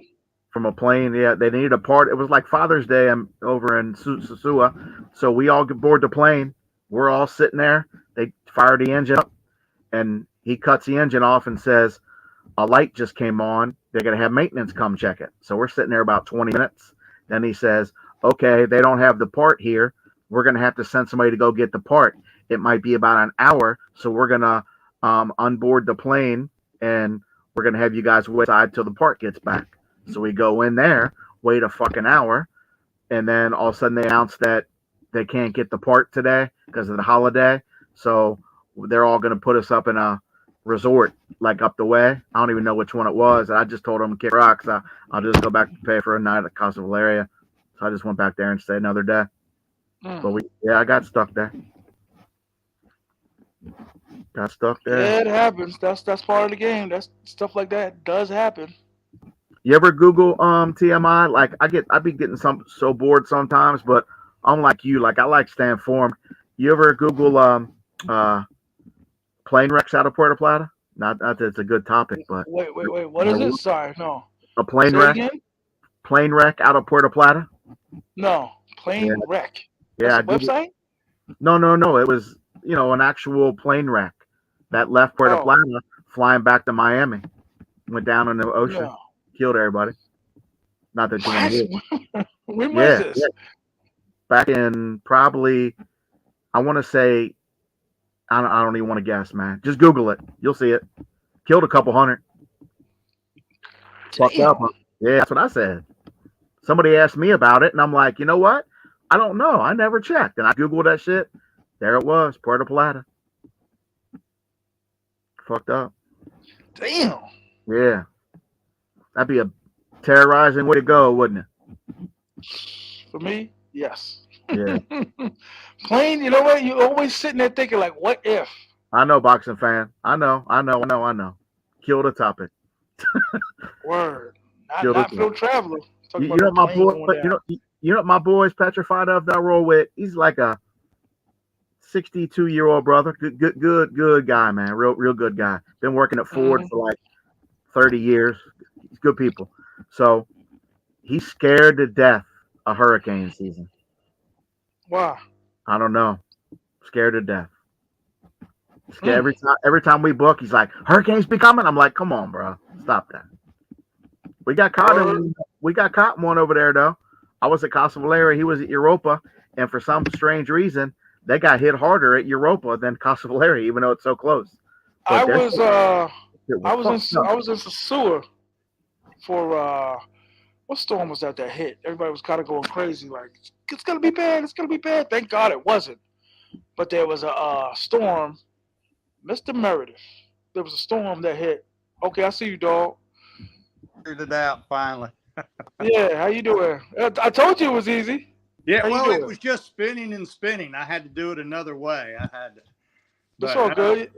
from a plane. Yeah, they needed a part. It was like Father's Day over in Sosua, so we all board the plane. we're all sitting there. They fire the engine up, and he cuts the engine off and says, a light just came on. They're going to have maintenance come check it. So we're sitting there about 20 minutes. Then he says, okay, they don't have the part here. We're going to have to send somebody to go get the part. It might be about an hour. So we're going to unboard the plane, and we're going to have you guys wait outside till the part gets back. So we go in there, wait a fucking hour, and then all of a sudden they announce that they can't get the part today because of the holiday. So they're all going to put us up in a resort like up the way. I don't even know which one it was. I just told them kick rocks. I'll just go back to pay for a night at Casa Valeria. So I just went back there and stayed another day. But I got stuck there. Got stuck there. Yeah, it happens. That's part of the game. That's stuff like that does happen. You ever Google TMI? Like I be getting so bored sometimes, but I'm like you. Like I like staying informed. You ever Google plane wrecks out of Puerto Plata? Not that it's a good topic, but wait. What is it? Sorry, no. A plane Say wreck. it again? Plane wreck out of Puerto Plata. No, plane wreck. Yeah, That's a website. No. It was an actual plane wreck that left Puerto Plata, flying back to Miami, went down in the ocean, killed everybody. Not that you want to hear. When was this? Yeah. Back in probably, I want to say, I don't even want to guess, man. Just Google it. You'll see it. Killed a couple hundred. Fucked up. Huh? Yeah, that's what I said. Somebody asked me about it, and I'm like, you know what? I don't know. I never checked. And I Googled that shit. There it was, Puerto Plata. Fucked up. Damn. Yeah. That'd be a terrorizing way to go, wouldn't it? For me, yes. Yeah. Plane, you know what? You're always sitting there thinking, like, what if? I know, boxing fan. I know. Kill the topic. Word. Not Phil Traveler. You know my boy, but you know what my boy's petrified of that I roll with? He's like a 62-year-old brother. Good guy, man. Real good guy. Been working at Ford for like 30 years. He's good people. So he's scared to death of hurricane season. Wow. I don't know. Scared to death. Every time we book, he's like, hurricanes be coming. I'm like, come on, bro. Stop that. We got caught in one over there though. I was at Casa Valeria, he was at Europa, and for some strange reason, they got hit harder at Europa than Casa Valeria, even though it's so close. But I was in sosua for what storm was that hit? Everybody was kind of going crazy, like it's gonna be bad. Thank God it wasn't. But there was a storm, Mr. Meredith. There was a storm that hit. Okay, I see you, dog. Figured it out finally. Yeah, how you doing? I told you it was easy. Yeah, well, it was just spinning and spinning. I had to do it another way. I had to. That's all good.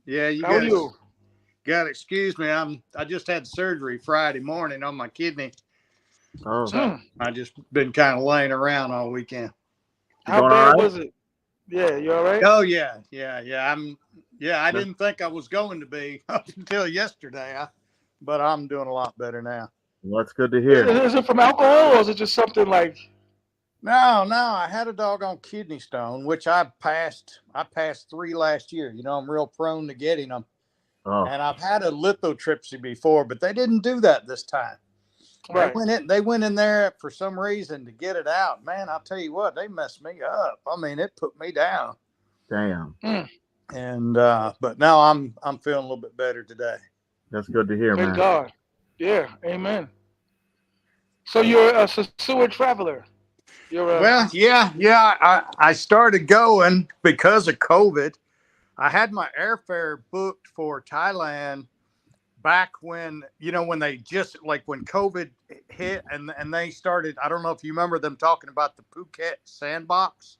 Yeah, how are you? Got excuse me. I just had surgery Friday morning on my kidney. Oh. So I just been kind of laying around all weekend. How bad was it? Yeah, you all right? Oh yeah. I didn't think I was going to be up until yesterday, but I'm doing a lot better now. Well, that's good to hear. Is it from alcohol or is it just something like? No. I had a doggone kidney stone, which I passed 3 last year. You know, I'm real prone to getting them. Oh. And I've had a lithotripsy before, but they didn't do that this time. Right. They went in there for some reason to get it out. Man, I'll tell you what, they messed me up. I mean, it put me down. Damn. And but now I'm feeling a little bit better today. That's good to hear, man. Thank God. Yeah, amen. So you're a sosua traveler. Well, yeah. I started going because of COVID. I had my airfare booked for Thailand back when, when they just when COVID hit and they started. I don't know if you remember them talking about the Phuket sandbox.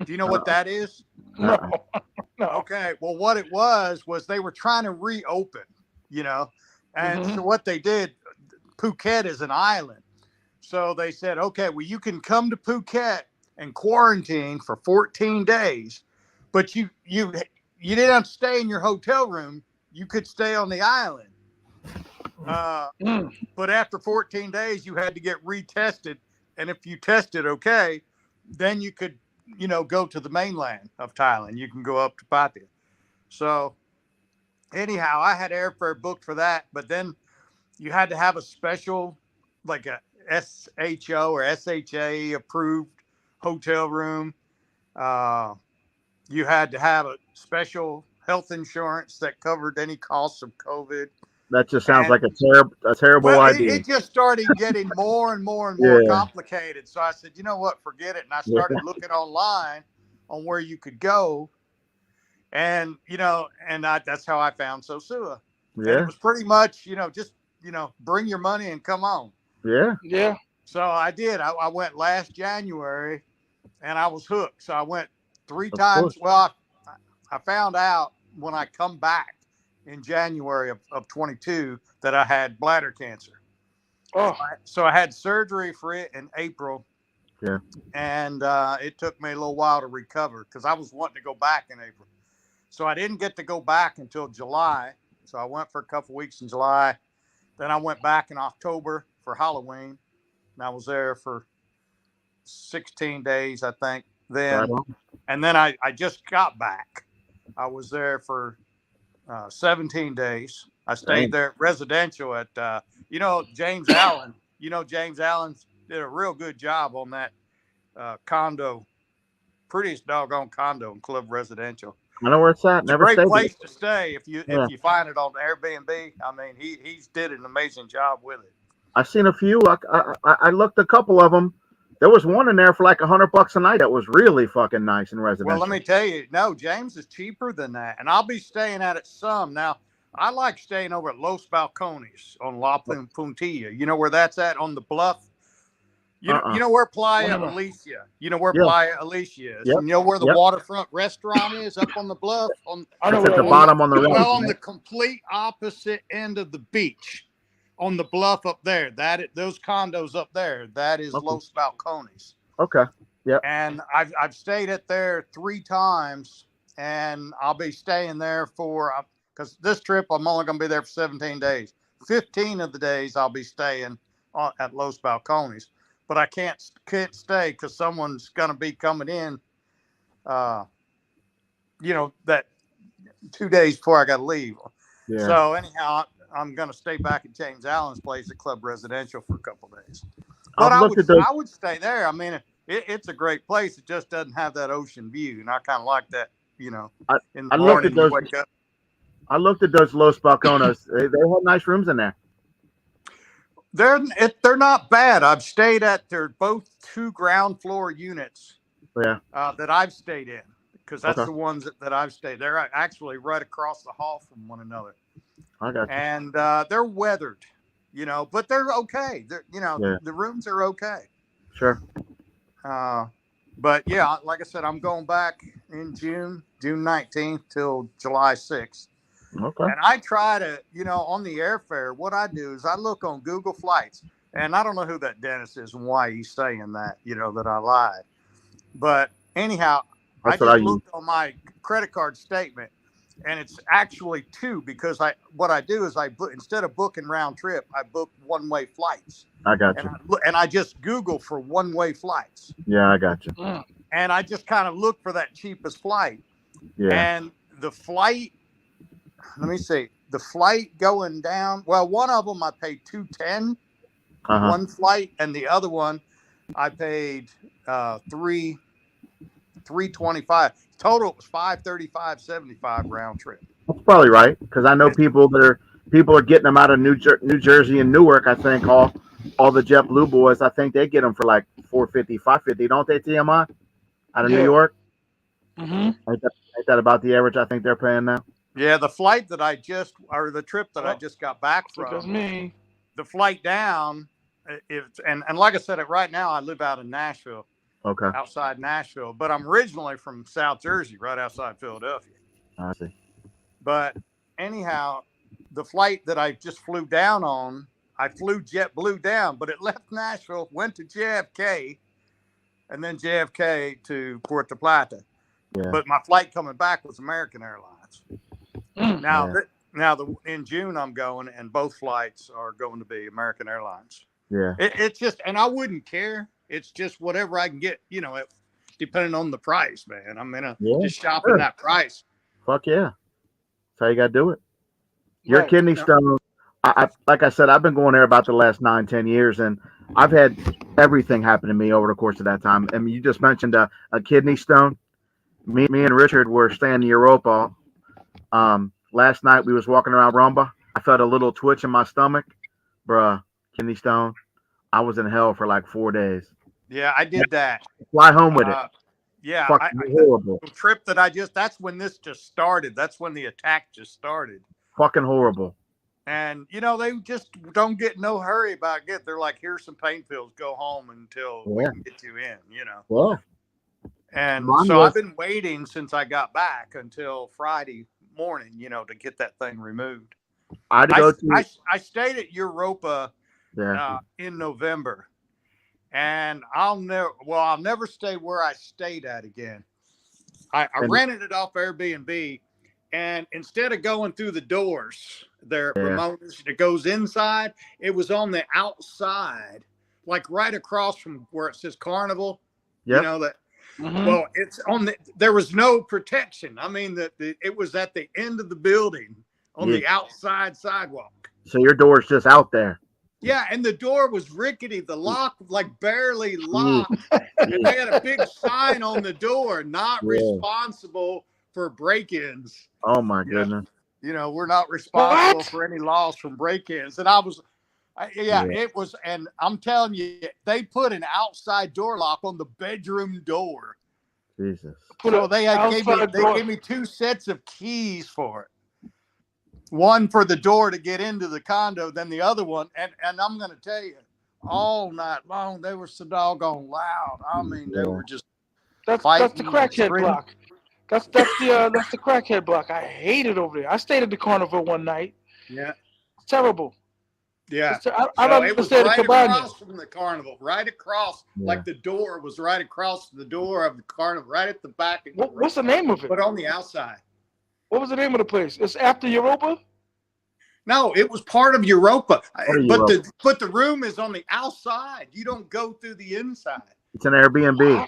Do you know what that is? No. Okay. Well, what it was they were trying to reopen, and so what they did, Phuket is an island. So they said, okay, well, you can come to Phuket and quarantine for 14 days, but you didn't have to stay in your hotel room. You could stay on the island. But after 14 days, you had to get retested. And if you tested okay, then you could go to the mainland of Thailand. You can go up to Pattaya. So anyhow, I had airfare booked for that, but then you had to have a special, like a SHO or SHA approved hotel room. Uh, you had to have a special health insurance that covered any costs of COVID. That just sounds And like a terrible well, idea. it just started getting more and more and more Yeah. complicated. So I said, you know what, forget it. And I Yeah. started looking online on where you could go. And, that's how I found Sosua. And Yeah. it was pretty much, just, bring your money and come on. Yeah. Yeah. So I did. I went last January and I was hooked. So I went 3 Of times. course. Well, I found out when I come back in January of 22 that I had bladder cancer. Oh. So I had surgery for it in April. Yeah. And it took me a little while to recover because I was wanting to go back in April. So I didn't get to go back until July. So I went for a couple weeks in July. Then I went back in October for Halloween. And I was there for 16 days, I think. Right on. And then I just got back. I was there for 17 days. I stayed Dang. there residential at, James Allen. James Allen did a real good job on that condo, prettiest doggone condo in Club Residential. I know where it's at. It's a Never great stayed place to stay if you Yeah. find it on Airbnb. I mean, he's did an amazing job with it. I've seen a few. I looked a couple of them. There was one in there for like $100 a night that was really fucking nice and residential. Well, let me tell you, no, James is cheaper than that, and I'll be staying at it some. Now, I like staying over at Los Balcones on La Puntilla. You know where that's at on the bluff? You know where Playa Alicia? You know where Playa Alicia is? Yep. And you know where the Yep. waterfront restaurant is up on the bluff? I know It's where at the that bottom on the right. Well, on the complete opposite end of the beach, on the bluff up there, those condos up there, that is Okay. Los Balcones. Okay. Yep. And I've stayed at there 3 times, and I'll be staying there for because this trip I'm only going to be there for 17 days. 15 of the days I'll be staying at Los Balcones, but I can't stay because someone's going to be coming in. That 2 days before I got to leave. Yeah. So anyhow, I'm going to stay back at James Allen's place at Club Residential for a couple of days. But I would stay there. I mean, it's a great place. It just doesn't have that ocean view, and I kind of like that. In the morning you wake up. I looked at those Los Balcones. They had nice rooms in there. They're not bad. I've stayed at they're both 2 ground floor units. Yeah. That I've stayed in because that's Okay. the ones that I've stayed. They're actually right across the hall from one another. I got you. And they're weathered, but they're okay. The rooms are okay. Sure. But yeah, like I said, I'm going back in June 19th till July 6th. Okay. And I try to, on the airfare, what I do is I look on Google Flights, and I don't know who that Dennis is and why he's saying that, that I lied. But anyhow, I just looked on my credit card statement, and it's actually 2 because what I do is instead of booking round trip, I book one-way flights. I got you. And I just Google for one-way flights. Yeah, I got you. And I just kind of look for that cheapest flight. Yeah. And the flight, let me see, the flight going down. Well, one of them I paid $210, one flight, and the other one I paid $325. Total it was $535.75 round trip. That's probably right because I know people are getting them out of New Jersey and Newark. I think all the JetBlue boys. I think they get them for like $450, $550, don't they? T.M.I. out of New York. Mm-hmm. Ain't that about the average? I think they're paying now. Yeah, the flight that the trip that I just got back from. That's me. The flight down, and like I said, right now I live out in Nashville. Okay. Outside Nashville, but I'm originally from South Jersey, right outside Philadelphia. I see. But anyhow, the flight that I just flew down on, I flew JetBlue down, but it left Nashville, went to JFK, and then JFK to Puerto Plata. Yeah. But my flight coming back was American Airlines. In June I'm going, and both flights are going to be American Airlines. Yeah. It's just, and I wouldn't care. It's just whatever I can get, depending on the price, man. I'm in Yeah, just shopping sure. that price. Fuck yeah. That's how you got to do it. Your Right. kidney No. stone, like I said, I've been going there about the last 9, 10 years, and I've had everything happen to me over the course of that time. I mean, you just mentioned a kidney stone. Me and Richard were staying in Europa. Last night we was walking around Rumba. I felt a little twitch in my stomach, bruh. Kidney stone. I was in hell for like 4 days. Yeah, I did that. Fly home with it. Yeah, Fucking horrible. the trip that I just, that's when this just started. That's when the attack just started. Fucking horrible. And, you know, they just don't get no hurry about it. They're like, here's some pain pills, go home until we can get you in, you know. Yeah. And Mine so was- I've been waiting since I got back until Friday morning, you know, to get that thing removed. I stayed at Europa in November. And I'll never stay where I stayed at again. I rented it off Airbnb, and instead of going through the doors there, Ramones, that goes inside, it was on the outside, like right across from where it says Carnival. Yep. You know that. Mm-hmm. Well, it's on there was no protection. I mean, it was at the end of the building on the outside sidewalk. So your door's just out there. Yeah, and the door was rickety. The lock like barely locked. And they had a big sign on the door, not responsible for break-ins. Oh my goodness. You know, we're not responsible for any loss from break-ins. And it was, and I'm telling you, they put an outside door lock on the bedroom door. Jesus. So they gave me 2 sets of keys for it. One for the door to get into the condo, then the other one. And I'm going to tell you, all night long, they were so doggone loud. I mean, they were just that's the crackhead block. That's the crackhead block. I hate it over there. I stayed at the Carnival one night. Yeah. It's terrible. Yeah. It was right across from the Carnival, right across, like the door was right across the door of the Carnival, right at the back. What's the name of it? But on the outside. What was the name of the place? It's after Europa? No, it was part of Europa. But the room is on the outside. You don't go through the inside. It's an Airbnb.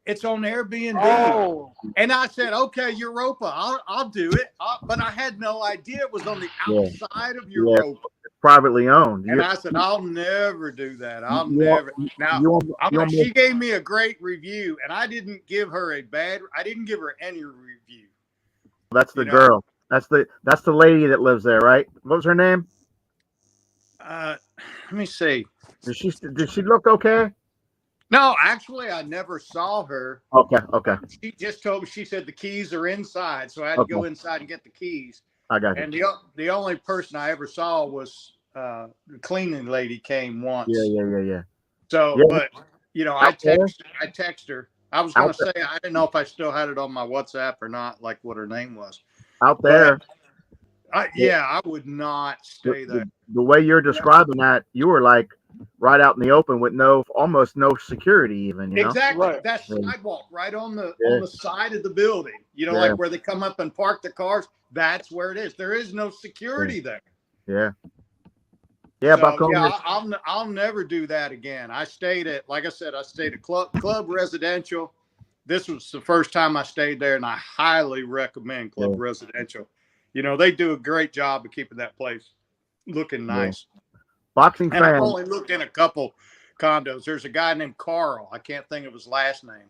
It's on Airbnb. Oh. And I said, okay, Europa, I'll do it. But I had no idea it was on the outside of Europa. It's privately owned. And I said, I'll never do that. I'll never. Now, she gave me a great review, and I didn't give her any review. That's the girl. That's the lady that lives there, right? What was her name? Let me see. Did she look okay? No, actually, I never saw her. Okay. She just told me. She said the keys are inside, so I had to go inside and get the keys. I got you. And the only person I ever saw was the cleaning lady came once. Yeah. So, but you know, I text her. I was going to say I didn't know if I still had it on my WhatsApp or not, like what her name was. Out there. I would not stay there. The way you're describing that, you were like right out in the open with almost no security even. You know? Exactly. Right. That sidewalk right on the side of the building. You know, like where they come up and park the cars. That's where it is. There is no security there. Yeah. Yeah, so, I'll never do that again. I stayed at, like I said, Club Residential. This was the first time I stayed there, and I highly recommend Club Residential. You know, they do a great job of keeping that place looking nice. Boxing fan. I've only looked in a couple condos. There's a guy named Carl. I can't think of his last name.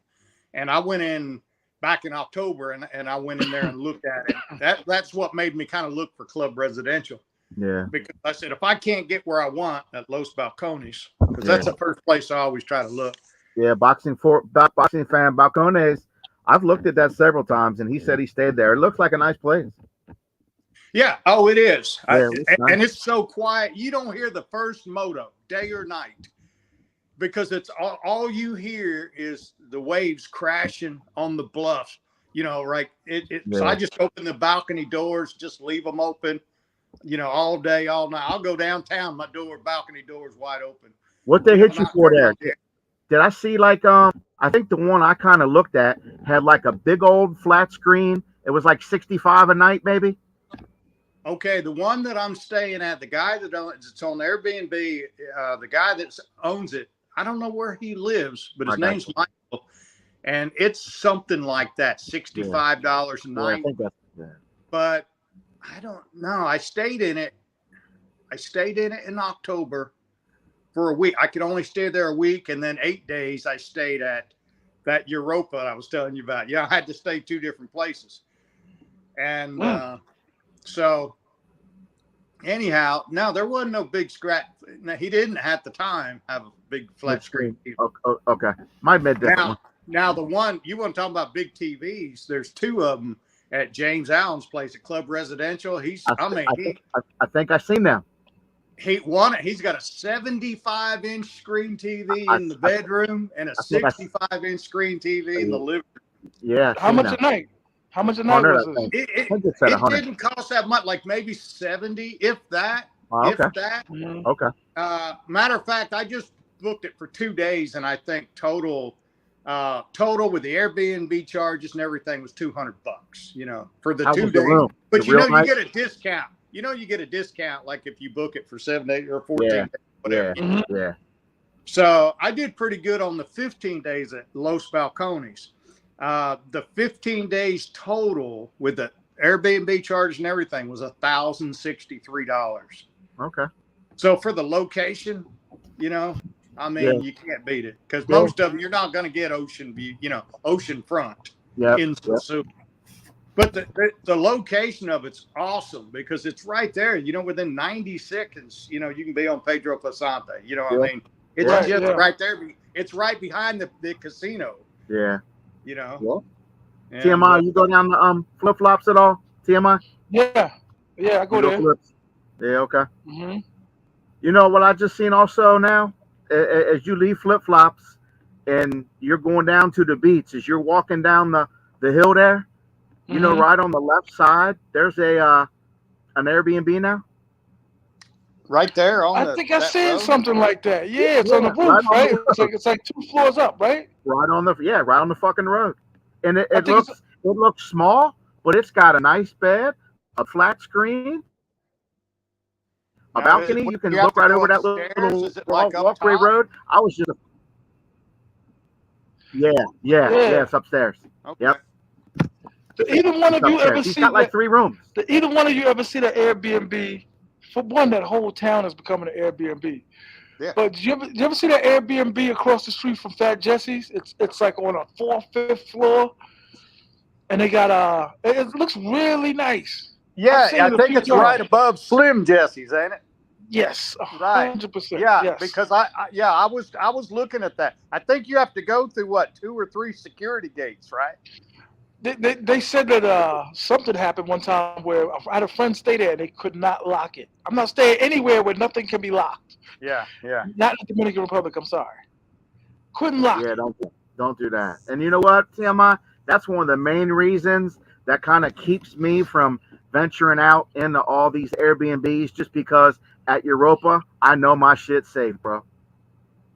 And I went in back in October, and I went in there and looked at it. That's what made me kind of look for Club Residential. Yeah. Because I said, if I can't get where I want at Los Balcones, because that's the first place I always try to look. Yeah, boxing fan Balcones. I've looked at that several times, and he said he stayed there. It looks like a nice place. Yeah. Oh, it is. Yeah, and it's so quiet. You don't hear the first moto day or night because it's all you hear is the waves crashing on the bluff. You know, right? So I just open the balcony doors, just leave them open. You know, all day, all night. I'll go downtown. My balcony door is wide open. What they hit you for there? Did I see like I think the one I kind of looked at had like a big old flat screen. It was like 65 a night, maybe. Okay, the one that I'm staying at, the guy that owns it's on Airbnb, the guy that owns it, I don't know where he lives, but his name's Michael. and it's something like that, $65 a I night. think that's But I don't know. I stayed in it in October for a week. I could only stay there a week, and then 8 days I stayed at that Europa I was telling you about. Yeah, I had to stay 2 different places. And so anyhow, now there wasn't no big scratch. Now, he didn't at the time have a big flat screen TV. Okay. Might be a different one. Now the one you want to talk about big TVs, there's 2 of them at James Allen's place at Club Residential. I think I've seen them. He's got a 75-inch screen TV in the bedroom and a 65-inch screen TV in the living room. Yeah. How much a night? How much a night was this? It didn't cost that much, like maybe 70, if that. Oh, if that. Mhm. Okay. Matter of fact, I just booked it for 2 days, and I think total with the Airbnb charges and everything was $200. For the 2 days. Room? But you get a discount. You get a discount like if you book it for 7 days or 14 days, whatever. Yeah. So I did pretty good on the 15 days at Los Balcones. The 15 days total with the Airbnb charge and everything was $1,063. Okay. So for the location, you can't beat it, because most of them you're not going to get ocean view, ocean front in Sosua. But the location of it's awesome because it's right there, within 90 seconds, you can be on Pedro Placente. What I mean? It's right there. It's right behind the casino. Yeah. And, T.M.I, you go down the flip flops at all? T.M.I? Yeah, I go there. Flips? Yeah, okay. Mm-hmm. You know what I just seen also now? As you leave flip flops and you're going down to the beach, as you're walking down the hill there, right on the left side, there's an Airbnb now. Right there I think I seen something like that. Yeah, it's on the roof, right? It's like 2 floors up, right? Right on the fucking road. And it looks small, but it's got a nice bed, a flat screen, a balcony. You can look right over that little walkway road. I was just it's upstairs. Okay. Yep. Did either one of you ever He's see got like 3 rooms. Did either one of you ever see the Airbnb? For one, that whole town is becoming an Airbnb. Yeah. But did you ever see that Airbnb across the street from Fat Jesse's? It's like on a 4th, 5th floor, and they got it looks really nice. Yeah, I think it's right above Slim Jesse's, ain't it? Yes, 100%. Right. Yeah, yes. because I was looking at that. I think you have to go through 2 or 3 security gates, right? They said that something happened one time where I had a friend stay there and they could not lock it. I'm not staying anywhere where nothing can be locked. Yeah. Not in the Dominican Republic. I'm sorry. Couldn't lock it. Don't do that. And you know what, T.M.I? That's one of the main reasons that kind of keeps me from venturing out into all these Airbnbs, just because at Europa, I know my shit's safe, bro.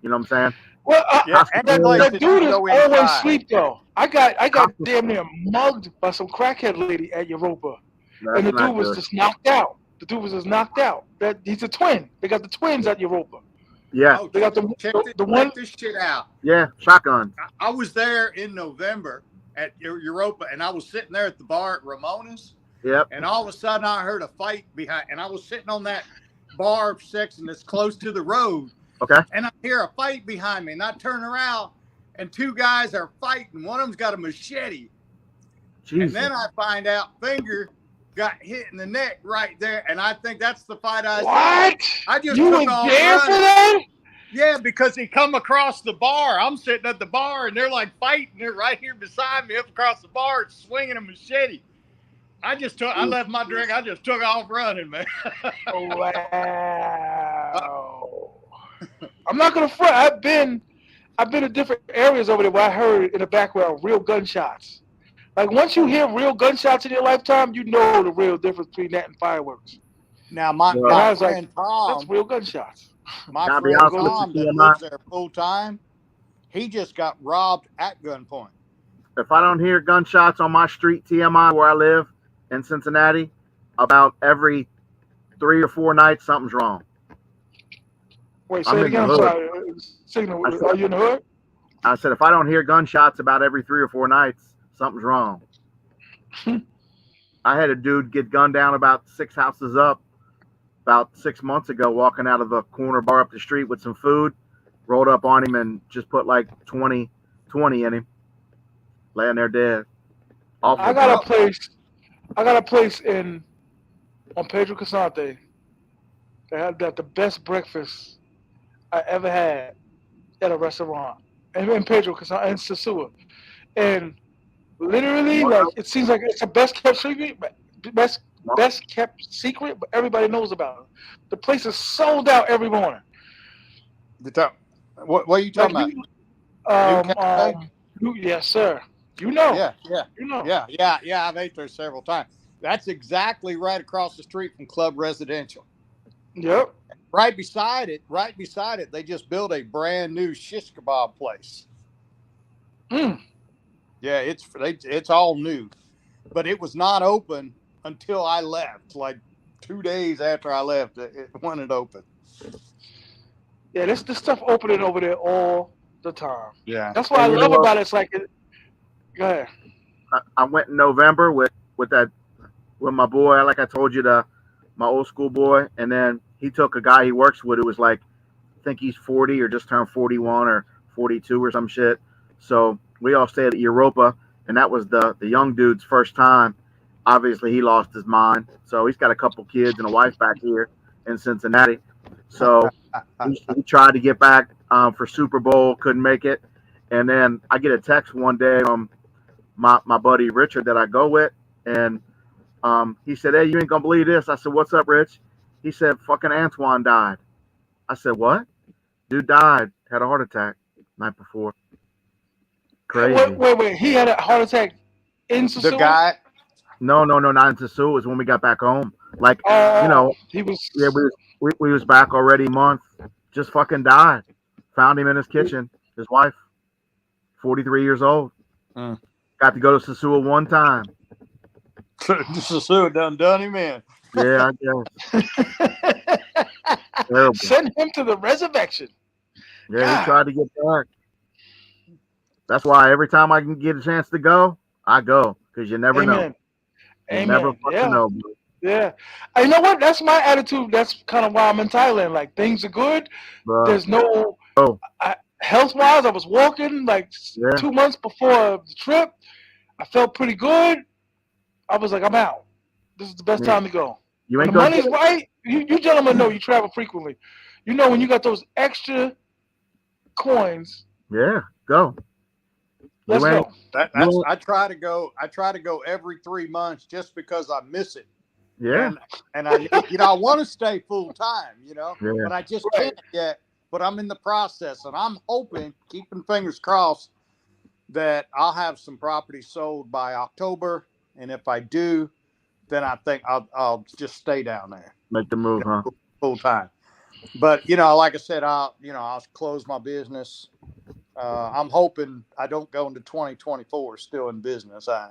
You know what I'm saying? Well, that dude is always asleep though. I got damn near mugged by some crackhead lady at Europa, and the dude was just knocked out. He's a twin. They got the twins at Europa. Yeah. Oh, they got the one. Check this shit out. Yeah, shotgun. I was there in November at Europa, and I was sitting there at the bar at Ramona's. Yep. And all of a sudden, I heard a fight behind, and I was sitting on that bar section that's close to the road. Okay. And I hear a fight behind me, and I turn around, and 2 guys are fighting. One of them's got a machete. Jesus. And then I find out Finger got hit in the neck right there, and I think that's the fight I saw. I just you took were off there running. for that? Yeah, because he come across the bar. I'm sitting at the bar, and they're like fighting. They're right here beside me, up across the bar, swinging a machete. I left my drink. I just took off running, man. Wow. I'm not gonna front. I've been to different areas over there where I heard in the background real gunshots. Like once you hear real gunshots in your lifetime, you know the real difference between that and fireworks. Now my friend Tom, that's real gunshots. My friend Tom that lives there full time, he just got robbed at gunpoint. If I don't hear gunshots on my street, T.M.I, where I live in Cincinnati, about every 3 or 4 nights, something's wrong. Wait, say it again. I'm sorry. Signal. Are you in the hood? I said, if I don't hear gunshots about every 3 or 4 nights, something's wrong. I had a dude get gunned down about 6 houses up about 6 months ago, walking out of a corner bar up the street with some food, rolled up on him and just put like 20 in him, laying there dead. Awful. I got a place. I got a place on Pedro Casante. They had the best breakfast I ever had at a restaurant in Pedro Casante in Sosua, and literally, like, it seems like it's the best kept secret, but everybody knows about it. The place is sold out every morning. What are you talking Like, about? Yes, sir. You know. Yeah. I've ate there several times. That's exactly right across the street from Club Residential. Yep. Right beside it, they just built a brand new shish kebab place. Yeah, it's all new, but it was not open until I left. Like 2 days after I left, it wasn't open. Yeah, this stuff opening over there all the time. Yeah, that's what I love about it. It's like, go ahead. I went in November with my boy, like I told you, my old school boy, and then he took a guy he works with who was like, I think he's 40 or just turned 41 or 42 or some shit. So we all stayed at Europa, and that was the young dude's first time. Obviously, he lost his mind. So he's got a couple kids and a wife back here in Cincinnati. So he tried to get back for Super Bowl, couldn't make it. And then I get a text one day from my buddy Richard that I go with, and he said, "Hey, you ain't gonna believe this." I said, "What's up, Rich?" He said, "Fucking Antoine died." I said, "What?" Dude died, had a heart attack night before. Crazy. Wait. He had a heart attack in Sosua? The guy? No, not in Sosua. It was when we got back home. Like, he was. Yeah, we was back already a month. Just fucking died. Found him in his kitchen. His wife, 43 years old. Got to go to Sosua one time. Sosua done him in. Yeah, I guess. Terrible. Send him to the resurrection. Yeah, God. He tried to get back. That's why every time I can get a chance to go, I go, because you never know. You never fucking know, bro. Yeah. You know what? That's my attitude. That's kind of why I'm in Thailand. Like, things are good. Bro. There's no health-wise. I was walking like 2 months before the trip. I felt pretty good. I was like, I'm out. This is the best time to go. You ain't the money's right. You gentlemen know you travel frequently. You know when you got those extra coins. Yeah, go. Let's go. I try to go every 3 months just because I miss it. Yeah. And I I want to stay full time, but I just can't yet. But I'm in the process, and I'm hoping, keeping fingers crossed, that I'll have some property sold by October. And if I do, then I think I'll just stay down there. Make the move, huh? Full time. But like I said, I'll close my business. I'm hoping I don't go into 2024 still in business. I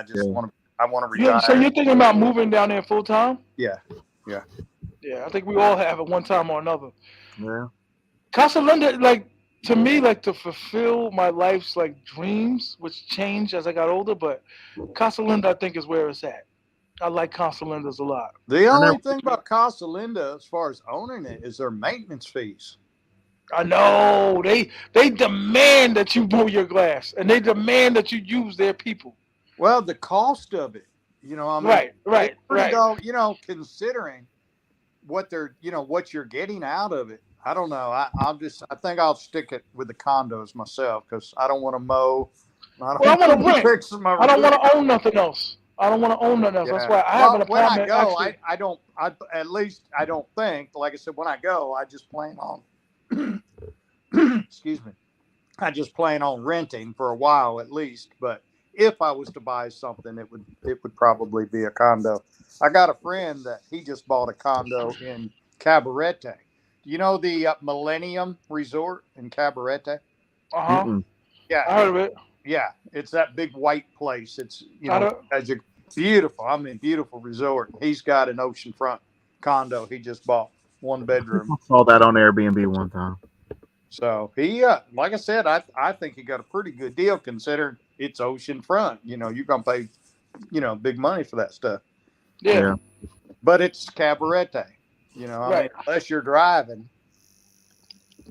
just want to retire. So you're thinking about moving down there full time? Yeah. I think we all have at one time or another. Yeah. Casa Linda, like, to me, like, to fulfill my life's like dreams, which changed as I got older, but Casa Linda, I think, is where it's at. I like Casa Lindas a lot. The only thing about Casa Linda, as far as owning it, is their maintenance fees. I know they demand that you mow your glass, and they demand that you use their people. Well, the cost of it, right. Considering what what you're getting out of it. I don't know. I think I'll stick it with the condos myself because I don't want to mow. I want to rent. I don't want to own nothing else. That's why I have an apartment. When I go, I don't think. Like I said, when I go, I just plan on. Excuse me. I just plan on renting for a while at least. But if I was to buy something, it would probably be a condo. I got a friend that he just bought a condo in Cabarete. You know the Millennium Resort in Cabarete? Uh-huh. Yeah. I heard of it. Yeah. It's that big white place. It's, beautiful. I mean, beautiful resort. He's got an oceanfront condo he just bought, 1 bedroom. I saw that on Airbnb one time. So he, like I said, I think he got a pretty good deal considering it's ocean front. You know, you're gonna pay, big money for that stuff. Yeah, Yeah. But it's cabarete. You know, I mean, right. unless you're driving,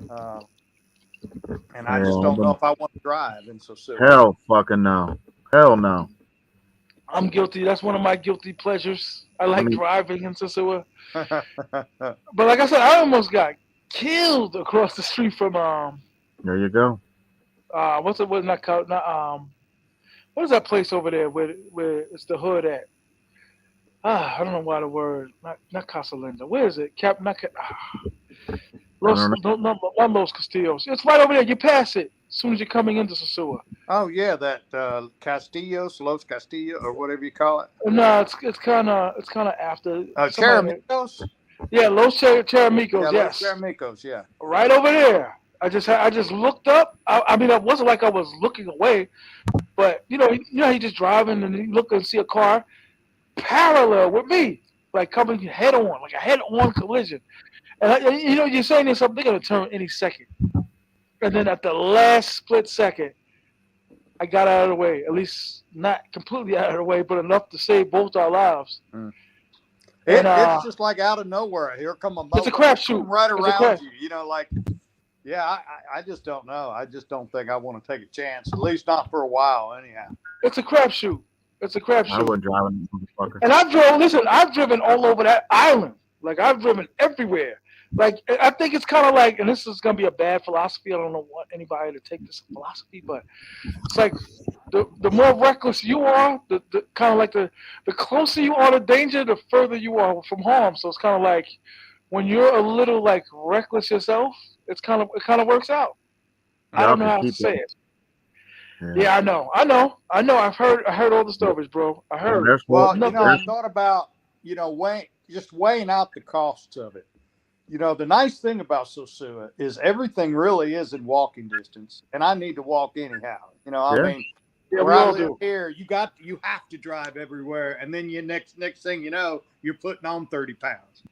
uh, and I just don't know Yeah. if I want to drive in Sosua. Hell fucking no. Hell no. I'm guilty. That's one of my guilty pleasures. I I like mean, driving in Sosua. But like I said, I almost got killed across the street from there you go. what's it was not called not what is that place over there where it's the hood at? I don't know why the word not Casa Linda. Where is it? Cap not I Los don't know. no, no, not Los Castillos. It's right over there. You pass it as soon as you're coming into Sosua. Oh yeah, that Castillos, Los Castillo, or whatever you call it. No, it's kind of after somebody. Charamicos. Yeah, Los Yeah, Charamicos. Los Yes, Charamicos. Yeah. right over there. I just looked up. I mean, it wasn't like I was looking away, but he just driving and he look and see a car parallel with me, like coming head on, like a head on collision. And you're saying this, they're gonna turn any second. And then at the last split second, I got out of the way. At least not completely out of the way, but enough to save both our lives. Mm. And It's just like out of nowhere. Here come a moto. it's a crapshoot. Right It's a around crap. you. Like, yeah, I just don't know. I just don't think I want to take a chance. At least not for a while, anyhow. It's a crapshoot. It's a I crapshoot. wouldn't drive in motherfucker. And I've driven all over that island. Like I've driven everywhere. Like I think it's kind of like, and this is gonna be a bad philosophy. I don't know what anybody to take this philosophy, but it's like the more reckless you are, the kind of like the closer you are to danger, the further you are from harm. So it's kind of like when you're a little like reckless yourself, it kind of works out. I Y'all don't know can how to keep say it. it. Yeah. Yeah, I know. I heard all the stories, bro. I Well, heard. there's Well, Nothing. I thought about, weighing out the costs of it. The nice thing about Sosua is everything really is in walking distance, and I need to walk anyhow. I Yeah. mean, Yeah, where we I all live do. here, you have to drive everywhere, and then you next thing you know, you're putting on 30 pounds.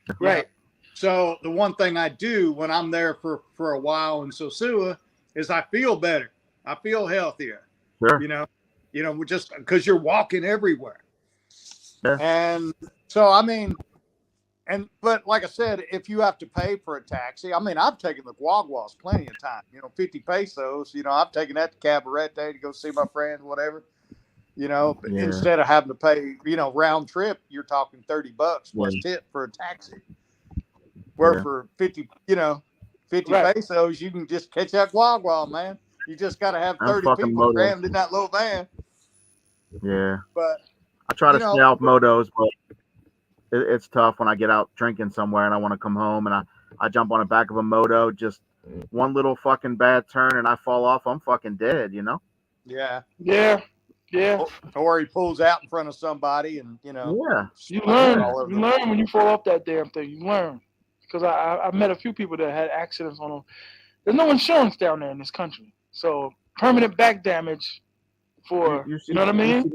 You know? Right. So the one thing I do when I'm there for a while in Sosua is I feel better. I feel healthier. Sure. Just because you're walking everywhere. Yeah. And so I mean, but like I said, if you have to pay for a taxi, I mean, I've taken the guaguas plenty of time. 50 pesos. I've taken that to Cabarete to go see my friends, whatever. Yeah. Instead of having to pay, round trip, you're talking $30 plus Yeah. tip for a taxi. Where Yeah. for 50 Right. pesos, you can just catch that guagua, man. You just got to have I'm 30 fucking people motos. crammed in that little van. Yeah. But I try to stay off motos, but it's tough when I get out drinking somewhere and I want to come home and I jump on the back of a moto, just one little fucking bad turn and I fall off, I'm fucking dead, yeah. Yeah. Yeah. Or he pulls out in front of somebody and, Yeah. You all learn. over You learn when you fall off that damn thing. You learn. Because I've met a few people that had accidents on them. There's no insurance down there in this country, so permanent back damage for You you know what I mean.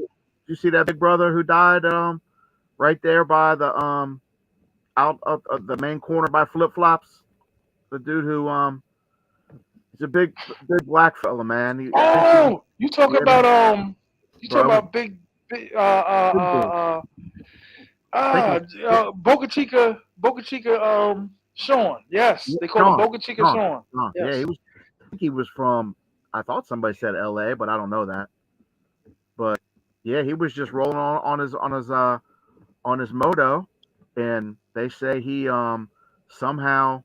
you see that big brother who died right there by the out of the main corner by flip flops? The dude who he's a big black fella, man. I think Oh, you talk yeah, about you talk bro. about big I think Boca Chica Sean. Yes, they call him Sean. Boca Chica Sean. Yeah, Yes. I think he was from. I thought somebody said L.A., but I don't know that. But yeah, he was just rolling on his moto, and they say he somehow,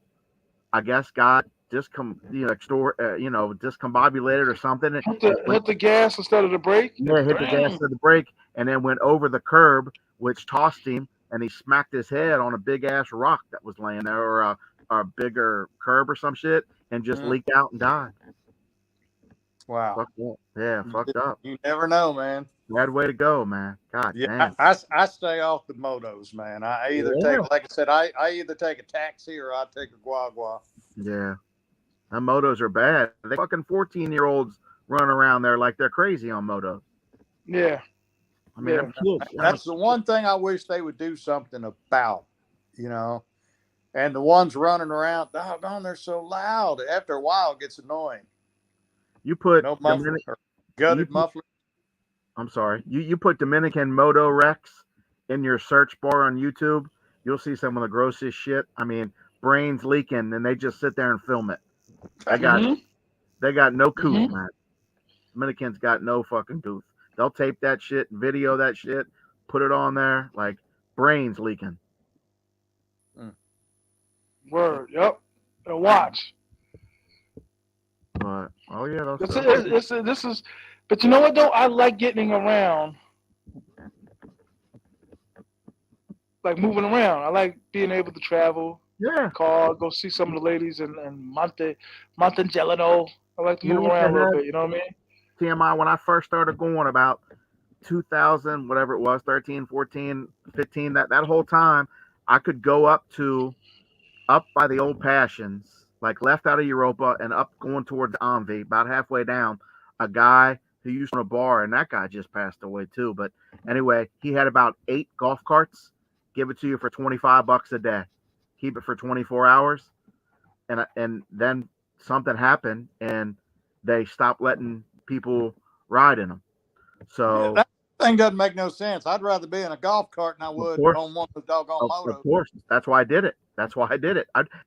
I guess, got discombobulated or something. Hit the gas instead of the brake. Yeah, hit the gas to the brake, and then went over the curb, which tossed him, and he smacked his head on a big ass rock that was laying there, or a bigger curb or some shit, and just leaked out and died. Wow. Fucked up. Yeah, fucked up. You never know, man. Bad way to go, man. God damn. I stay off the motos, man. I either take, like I said, I either take a taxi or I take a guagua. Yeah. Them motos are bad. They fucking 14-year-olds running around there like they're crazy on motos. Yeah. I mean, That's the one thing I wish they would do something about, And the ones running around, doggone, they're so loud. After a while, it gets annoying. You put No muffler, or gutted muffler. I'm sorry. You put Dominican Moto Rex in your search bar on YouTube, you'll see some of the grossest shit. I mean, brains leaking, and they just sit there and film it. They got no couth, man. Dominicans got no fucking couth. They'll tape that shit, video that shit, put it on there, like brains leaking. Word, yep. And watch. But oh yeah, This is, but you know what though? I like getting around, like moving around. I like being able to travel. Yeah. Car, go see some of the ladies in Montegelino. I like to move around a little bit. You know what I mean? T.M.I. when I first started going about 2000, whatever it was, 13, 14, 15, that whole time, I could go up by the old Passions, like left out of Europa and up going towards Envy, about halfway down, a guy who used to own a bar, and that guy just passed away too. But anyway, he had about 8 golf carts, give it to you for $25 a day. Keep it for 24 hours. And then something happened and they stopped letting people ride in them. So that thing doesn't make no sense. I'd rather be in a golf cart than I would on one of the doggone motos. Of course, that's why I did it.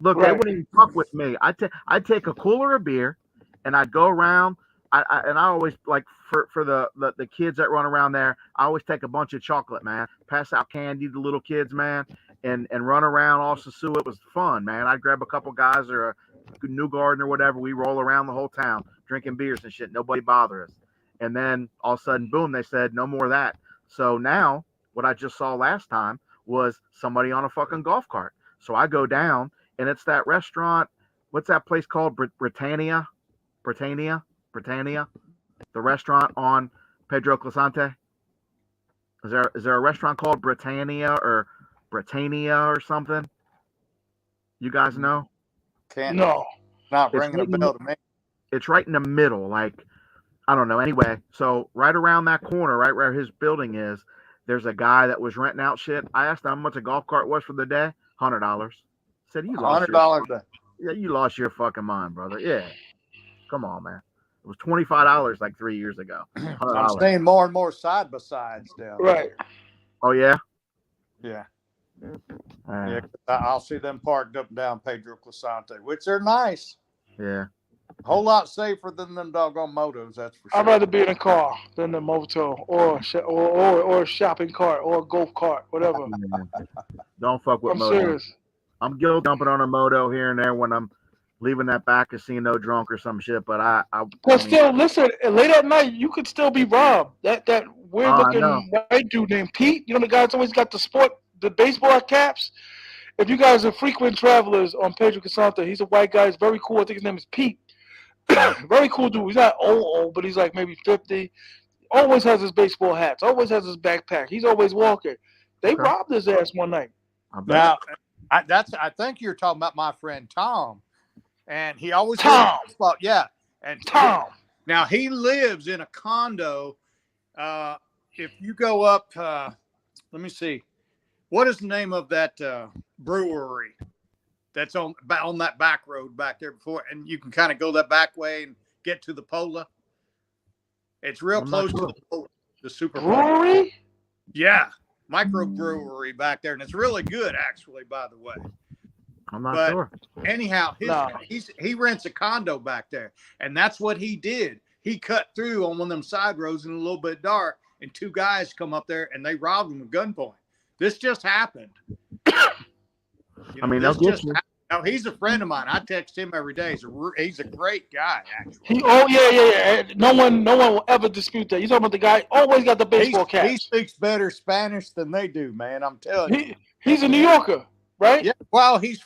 Look, they wouldn't even fuck with me. I'd take a cooler of beer, and I'd go around. I always like for the kids that run around there. I always take a bunch of chocolate, man. Pass out candy to the little kids, man, and run around all sosua. It was fun, man. I'd grab a couple guys or a New Garden or whatever. We roll around the whole town drinking beers and shit. Nobody bother us. And then all of a sudden, boom, they said no more of that. So now what I just saw last time was somebody on a fucking golf cart. So I go down and it's that restaurant. What's that place called? Britannia. The restaurant on Pedro Clisante. Is there a restaurant called Britannia or something? You guys know? Not ringing a bell to me. It's right in the middle, like I don't know. Anyway, so right around that corner, right where his building is, there's a guy that was renting out shit. I asked him how much a golf cart was for the day. $100. Said you lost $100. Yeah, you lost your fucking mind, brother. Yeah, come on, man. It was $25 like 3 years ago. I'm seeing more and more side by sides down. Right. Oh yeah. Yeah. Yeah. I'll see them parked up and down Pedro Clisante, which are nice. Yeah. A whole lot safer than them doggone motos, that's for sure. I'd rather be in a car than a moto or a shopping cart or a golf cart, whatever. Don't fuck with motos. Serious. I'm guilt dumping on a moto here and there when I'm leaving that back casino drunk or some shit. But still, listen. Late at night, you could still be robbed. That weird looking white dude named Pete. You know the guy that's always got the baseball caps. If you guys are frequent travelers on Pedro Casante, he's a white guy. He's very cool. I think his name is Pete. Very cool dude. He's not old, but he's like maybe 50. Always has his baseball hats. Always has his backpack. He's always walking. They robbed his ass one night. Now, I think you're talking about my friend Tom, and he always Tom. Yeah, and Tom. Now he lives in a condo. If you go up, let me see, what is the name of that brewery? That's on that back road back there before, and you can kind of go that back way and get to the Pola. It's real close to the Pola, the Super Brewery. Yeah, microbrewery back there, and it's really good, actually. By the way, I'm not sure. Anyhow, he rents a condo back there, and that's what he did. He cut through on one of them side roads in a little bit dark, and 2 guys come up there and they robbed him with gunpoint. This just happened. I mean, they'll get you. No, he's a friend of mine. I text him every day. He's a great guy, actually. Yeah. No one will ever dispute that. You talking about the guy always got the baseball cap. He speaks better Spanish than they do, man. I'm telling you. He's a New Yorker, right? Yeah. Well, he's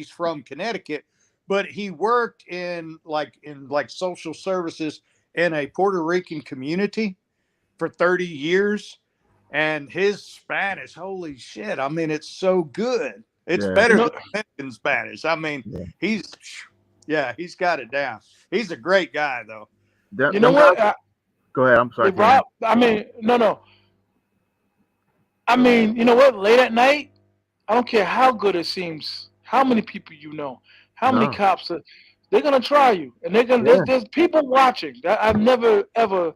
from Connecticut, but he worked in social services in a Puerto Rican community for 30 years. And his Spanish, holy shit. I mean, it's so good. It's better than Mexican Spanish. I mean, he's got it down. He's a great guy, though. You know what? Go ahead. I'm sorry. No. I mean, you know what? Late at night, I don't care how good it seems, how many people you know, how many No. cops are. They're gonna try you, and they're gonna. Yeah. There's people watching. I've never ever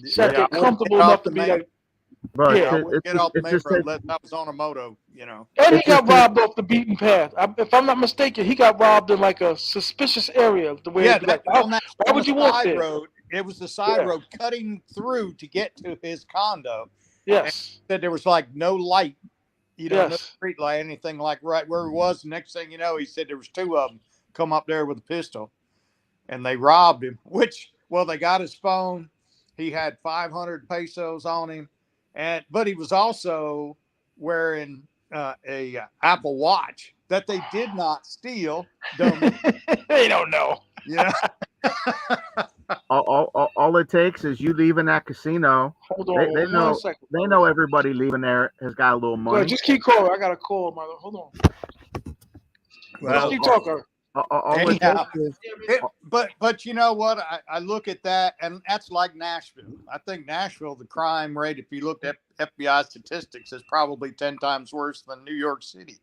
sat Yeah, there I wouldn't get comfortable off enough the to be main. like, Bro, Yeah, I yeah. wouldn't get off the it main just road takes unless I was on a moto. You know. And he it just got takes robbed off the beaten path. If I'm not mistaken, he got robbed in like a suspicious area. The way Yeah, it'd be that like, was why, on that why on the would you walk side there? road. It was the side Yeah. road cutting through to get to his condo. And Yes. said there was like no light, no Yes. street light, anything like right where he was. Next thing you know, he said there was two of them come up there with a pistol and they robbed him. Which, well, they got his phone. He had 500 pesos on him, but he was also wearing a Apple Watch that they did not steal. Dummy, They don't know. you know. all it takes is you leaving that casino. Hold They on one know second. they know everybody leaving there has got a little Go ahead, money. just keep calling. I got a call, mother. Hold on. Just Well, keep talking. All it anyhow, takes is but you know what? I look at that, and that's like Nashville. I think Nashville, the crime rate, if you looked at FBI statistics, is probably 10 times worse than New York City.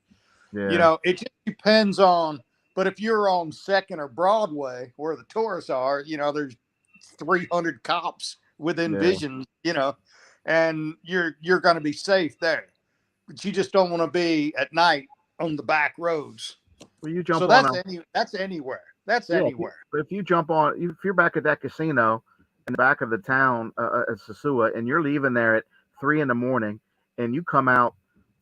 yeah, It just depends on. But if you're on Second or Broadway, where the tourists are, there's 300 cops within yeah. vision, and you're going to be safe there. But you just don't want to be at night on the back roads. Well, you So jump on a that's anywhere. That's yeah. anywhere. If you jump on, if you're back at that casino in the back of the town at Sosua, and you're leaving there at 3 in the morning, and you come out,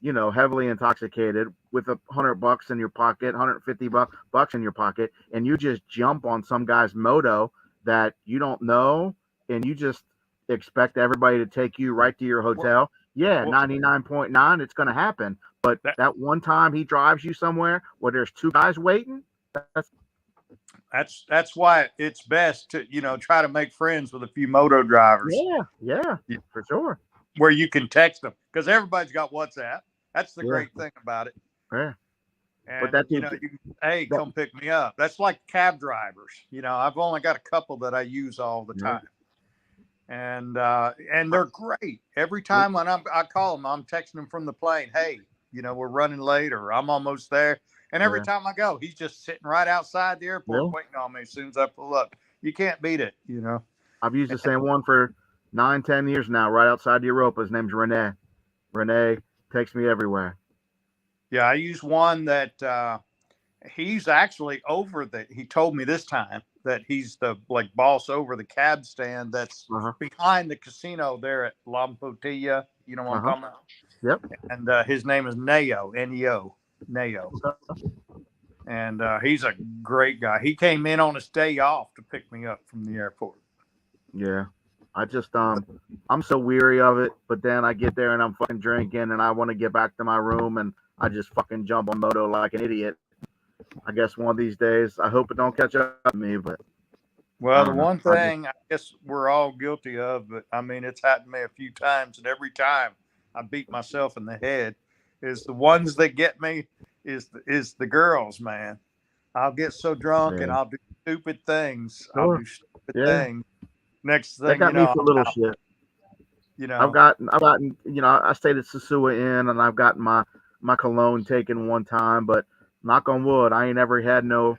heavily intoxicated with $100 in your pocket, 150 bucks in your pocket, and you just jump on some guy's moto that you don't know, and you just expect everybody to take you right to your hotel. Yeah, Well, 99.9, it's going to happen. But that, that one time he drives you somewhere where there's two guys waiting, that's that's why it's best to try to make friends with a few moto drivers yeah, for sure. where you can text them because everybody's got WhatsApp. That's the Yeah, great thing about it. yeah. But And that dude, hey, that, come pick me up. That's like cab drivers. I've only got a couple that I use all the yeah. time, and they're great. Every time when I call them, I'm texting them from the plane. Hey, we're running late, or I'm almost there. And every Yeah, time I go, he's just sitting right outside the airport yeah. waiting on me as soon as I pull up. You can't beat it. I've used the same one for 9, 10 years now, right outside Europa. His name's Rene. Rene takes me everywhere. Yeah, I use one that he's actually he told me this time that he's the boss over the cab stand that's Uh huh. behind the casino there at Pattaya. You know what Uh I'm huh. talking about? Yep. And his name is Neo, Neo, Neo. And he's a great guy. He came in on his day off to pick me up from the airport. Yeah. I just I'm so weary of it, but then I get there and I'm fucking drinking and I want to get back to my room and I just fucking jump on moto like an idiot. I guess one of these days, I hope it don't catch up to me, but I Well, the don't know. one thing I guess we're all guilty of, but I mean, it's happened to me a few times, and every time I beat myself in the head, is the ones that get me is the girls, man. I'll get so drunk and Yeah. I'll do stupid things. I'll Sure. do stupid Yeah. things. Next They thing you got me know, for I'm little out. shit. You I've know, gotten, I stayed at Sosua Inn and I've gotten my cologne taken one time, but knock on wood, I ain't ever had no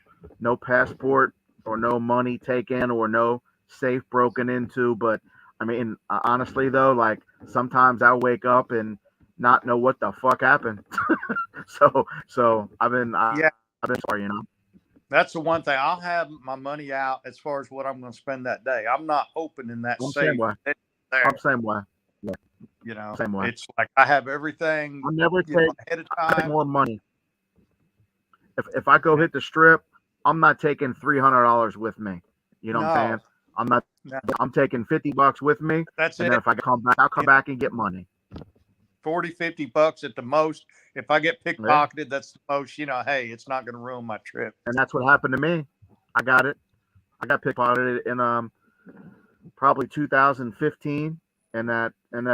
passport or no money taken or no safe broken into. But I mean, honestly though, like sometimes I wake up and not know what the fuck happened. So yeah, I've been sorry. that's the one thing. I'll have my money out as far as what I'm going to spend that day. I'm not opening that I'm same safe way. there. I'm same way. Yeah, same way. It's like I have everything, I'll never take ahead of I take time. more money. If I go hit the strip, I'm not taking $300 with me. You know what I'm saying? No, I'm not. no, I'm taking $50 with me, that's and then it. if I come back, I'll come back and get money. 40, $50 at the most. If I get Yeah, pickpocketed, that's the most, hey, it's not going to ruin my trip. and that's what happened to me. I got it. I got pickpocketed in probably 2015 in that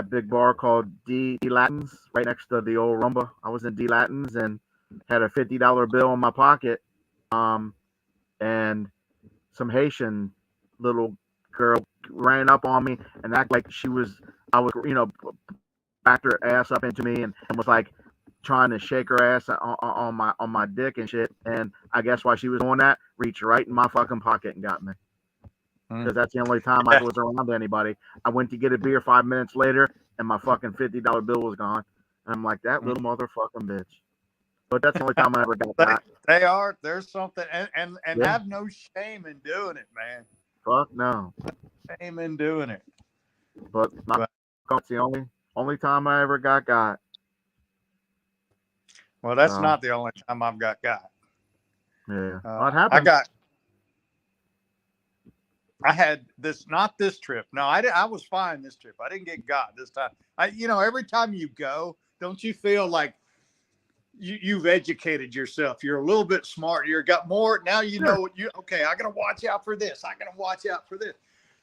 big bar called D Latins right next to the old Rumba. I was in D Latins and had a $50 bill in my pocket. Um, and some Haitian little girl ran up on me and act like I was, backed her ass up into me and was like, trying to shake her ass on my dick and shit. And I guess while she was doing that, reached right in my fucking pocket and got me. Because that's the only time I was around anybody. I went to get a beer 5 minutes later, and my fucking $50 bill was gone. And I'm like, that little motherfucking bitch. But that's the only time I ever got that. They are. There's something, and Yeah. have no shame in doing it, man. Fuck no. Shame in doing it. But that's the only time I ever got. Well, that's not the only time I've got. Yeah. What happened? I had this, not this trip. No, I was fine this trip. I didn't get got this time. Every time you go, don't you feel like you've educated yourself? You're a little bit smarter. You've got more. Now you know what okay, I got to watch out for this. I got to watch out for this.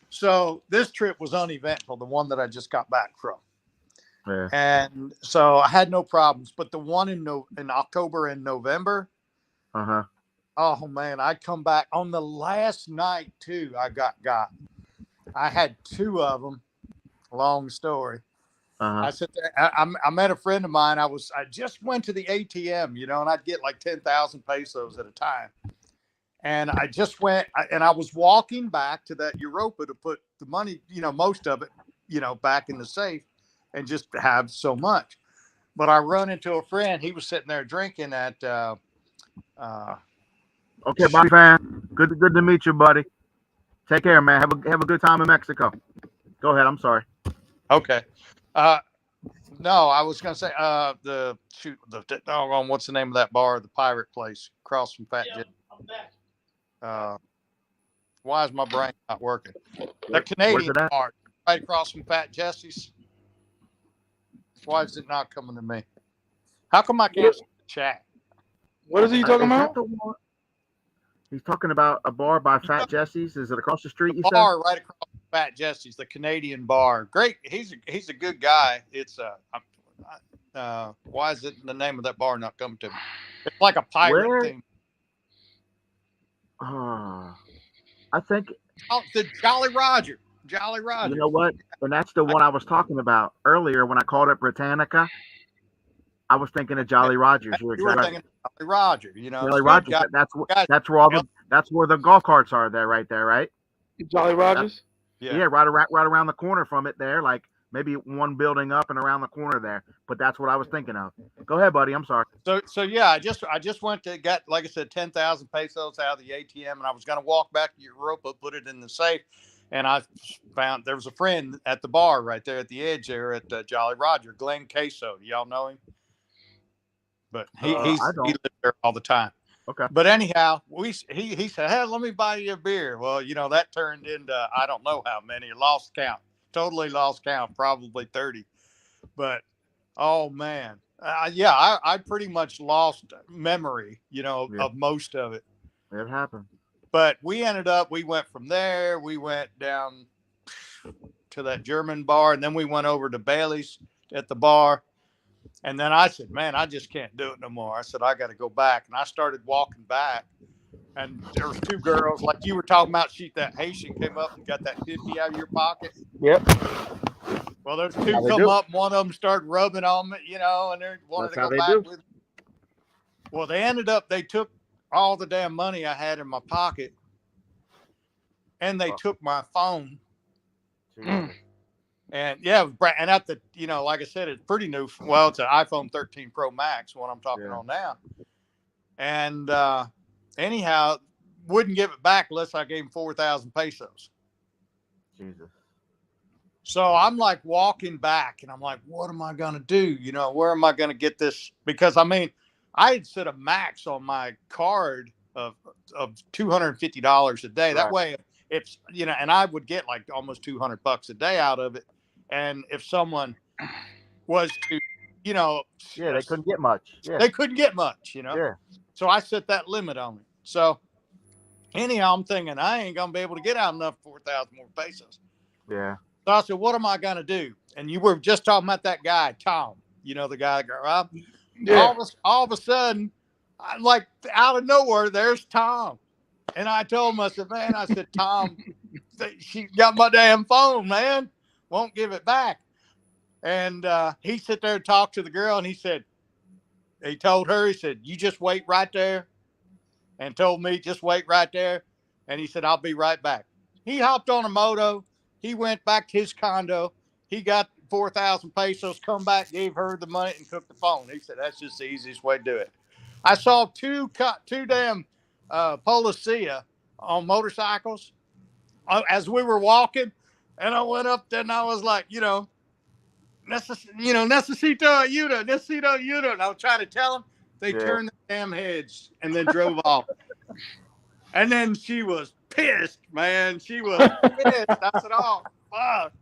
So this trip was uneventful, the one that I just got back from. Yeah. And so I had no problems. But the one in October and November, oh man, I come back on the last night too. I got. I had two of them. Long story. I sit there. I met a friend of mine. I just went to the ATM, and I'd get like 10,000 pesos at a time. And I just went, and I was walking back to that Europa to put the money, most of it, back in the safe, and just have so much. But I run into a friend. He was sitting there drinking at. Okay, Bobby fan. Good to meet you, buddy. Take care, man. Have a good time in Mexico. Go ahead. I'm sorry. Okay. No, I was gonna say what's the name of that bar? The Pirate Place across from Fat Jesse's. Why is my brain not working? The Canadian bar right across from Fat Jesse's. Why is it not coming to me? How come I can't see the chat? What is he talking about? He's talking about a bar by Fat Jesse's. Is it across the street? You bar said? Right across from Fat Jesse's, the Canadian bar. Great. He's a good guy. It's why is it the name of that bar not coming to me? It's like a pirate thing. I think the Jolly Roger. Jolly Roger. You know what? And that's the one I was talking about earlier when I called it Britannica. I was thinking of Jolly Rogers. You were thinking of Jolly Roger. Jolly Rogers. That's where the golf carts are. There, right there, right? Jolly Rogers. Yeah, right around the corner from it. There, like maybe one building up and around the corner there. But that's what I was thinking of. Go ahead, buddy. I'm sorry. So yeah, I just went to get, like I said, 10,000 pesos out of the ATM, and I was going to walk back to Europa, put it in the safe, and I found there was a friend at the bar right there at the edge there at Jolly Roger, Glenn Queso. Do y'all know him? But he lived there all the time. Okay. But anyhow, he said, "Hey, let me buy you a beer." Well, that turned into I don't know how many. Lost count. Totally lost count. Probably 30. But oh man, I pretty much lost memory, of most of it. It happened. But we went from there. We went down to that German bar, and then we went over to Bailey's at the bar. And then I said, man, I just can't do it no more. I said, I got to go back. And I started walking back. And there was two girls, like you were talking about, that Haitian came up and got that 50 out of your pocket. Yep. Well, there's two come up. And one of them started rubbing on me, and they wanted to go back with me. Well, they took all the damn money I had in my pocket. And they took my phone. And and at the, like I said, it's pretty new. Well, it's an iPhone 13 Pro Max, what I'm talking on now. And anyhow, wouldn't give it back unless I gave him 4,000 pesos. Jesus. So I'm like walking back, and I'm like, what am I going to do? Where am I going to get this? Because I had set a max on my card of $250 a day. Right. That way, if and I would get like almost $200 a day out of it. And if someone was to, they couldn't get much. Yeah. They couldn't get much, Yeah. So I set that limit on it. So anyhow, I'm thinking I ain't gonna be able to get out enough 4,000 more pesos. Yeah. So I said, what am I gonna do? And you were just talking about that guy, Tom. The guy that got robbed. Yeah. All of a sudden, like out of nowhere, there's Tom. And I told him, I said, Tom, she got my damn phone, man. Won't give it back. And he sit there and talked to the girl, and he said, he told her, he said, "You just wait right there," and told me, "Just wait right there." And he said, "I'll be right back." He hopped on a moto. He went back to his condo. He got 4,000 pesos, come back, gave her the money, and took the phone. He said, "That's just the easiest way to do it." I saw two damn policia on motorcycles as we were walking, and I went up there and I was like, necesito ayuda. And I was trying to tell them. They Yeah. turned their damn heads and then drove off. And then she was pissed, man. She was pissed. I said, "Oh, fuck."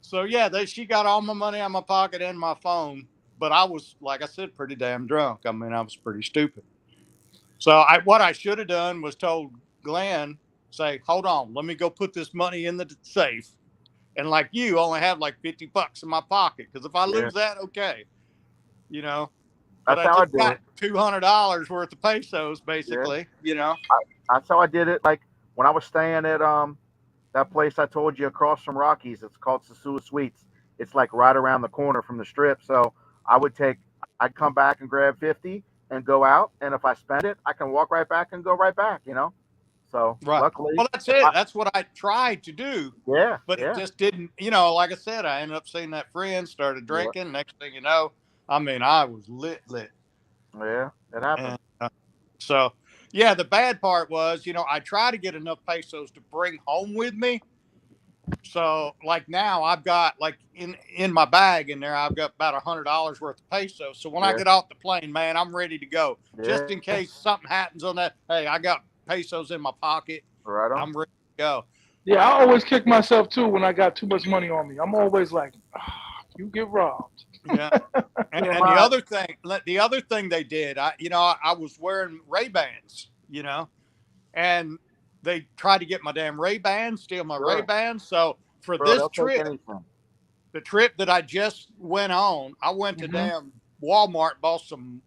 So yeah, she got all my money out of my pocket and my phone. But I was, like I said, pretty damn drunk. I mean, I was pretty stupid. So what I should have done was told Glenn, say, "Hold on, let me go put this money in the safe." And like you, only have like $50 in my pocket, because if I Yeah. lose that, okay, you know. But That's I how I just did got it. $200 worth of pesos, Yeah. basically, you know. That's how I did it. Like when I was staying at that place I told you across from Rockies. It's called Sosua Suites. It's like right around the corner from the strip. So I'd come back and grab 50 and go out. And if I spend it, I can walk right back and go right back. So Right. luckily, Well, that's if it. I That's what I tried to do, yeah but it yeah just didn't. Like I said, I ended up seeing that friend, started yeah drinking. Next thing you know, I mean, I was lit. yeah it happened. And so, yeah, the bad part was, I try to get enough pesos to bring home with me. So, like now, I've got like in my bag in there, I've got about $100 worth of pesos. So when I Yeah get off the plane, man, I'm ready to go. Just yeah in case something happens on that, hey, I got pesos in my pocket. right on. I'm ready to go. Yeah, I always kick myself too when I got too much money on me. I'm always like, you get robbed. Yeah. And TMI. the other thing they did, I was wearing Ray-Bans, and they tried to get my damn Ray-Bans, steal my Sure, Ray-Bans. So for bro, this they'll take trip, anything. the trip that I just went on, I went to Hmm. damn Walmart, bought some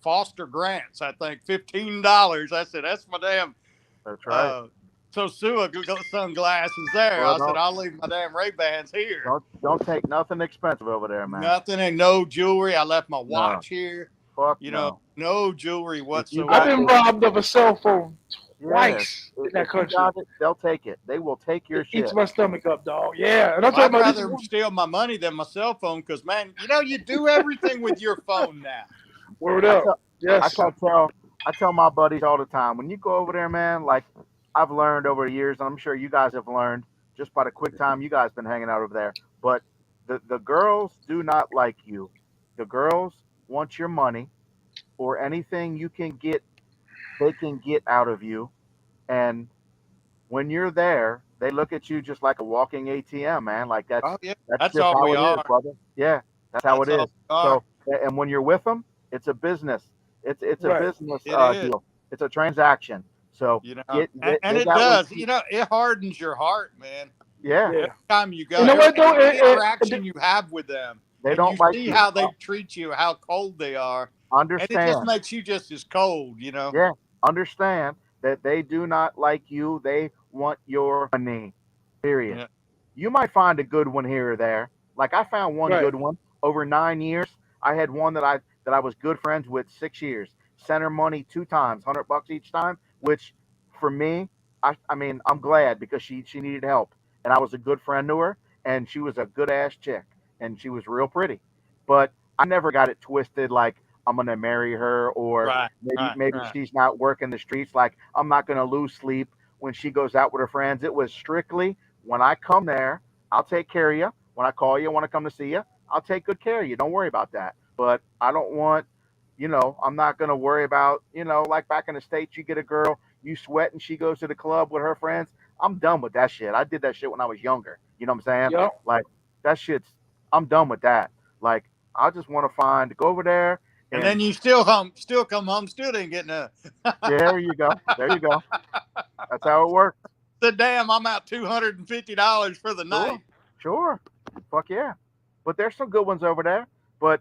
Foster Grants, I think $15. I said, "That's my damn That's right. uh Sosua sunglasses there." Well, I said, "I'll leave my damn Ray-Bans here." don't take nothing expensive over there, man. Nothing, and no jewelry. I left my No, watch here. fuck no. No jewelry If you I've got whatsoever. been if robbed of a cell phone yeah, twice in that if you country. got it, they'll take it. They will take your It eats shit. my stomach up, dog. Yeah, and I'm Well, talking I'd about this. rather them steal my money than my cell phone, because, man, you do everything with your phone now. Word I up. tell I Yes. tell tell I tell my buddies all the time, when you go over there, man, like I've learned over the years, and I'm sure you guys have learned just by the quick time you guys been hanging out over there. But the girls do not like you. The girls want your money or anything you can get they can get out of you. And when you're there, they look at you just like a walking ATM, man. Like Oh, yeah. that's That's just all how we it is, are. brother. Yeah, that's how it That's all is. we are. So, and when you're with them, it's a business. It's a Right. business It is, deal. It's a transaction. So and they it got what does. It hardens your heart, man. yeah. Yeah. Every time you You go, know what though? every interaction you have with them, They and you don't like see you. how they treat you, how cold they are, and it just Understand? makes you just as cold. Yeah, understand that they do not like you. They want your money. Period. Yeah. You might find a good one here or there. Like I found one Right. good one over 9 years. I had one that I was good friends with 6 years. Sent her money 2 times, $100 each time. Which for me, I mean, I'm glad because she needed help, and I was a good friend to her, and she was a good ass chick, and she was real pretty. But I never got it twisted like I'm gonna marry her or Right. maybe Right. she's not working the streets. Like I'm not gonna lose sleep when she goes out with her friends. It was strictly when I come there, I'll take care of you. When I call you, want to come to see you, I'll take good care of you. Don't worry about that. But I don't want, I'm not gonna worry about, like back in the States, you get a girl, you sweat, and she goes to the club with her friends. I'm done with that shit. I did that shit when I was younger. You know what I'm saying? Yep. Like that shit's. I'm done with that. Like I just want to go over there And and then you still come home, still didn't get enough. there you go. There you go. That's how it works. Said, "Damn, I'm out $250 for the Sure, night." sure. Fuck yeah. But there's some good ones over there. But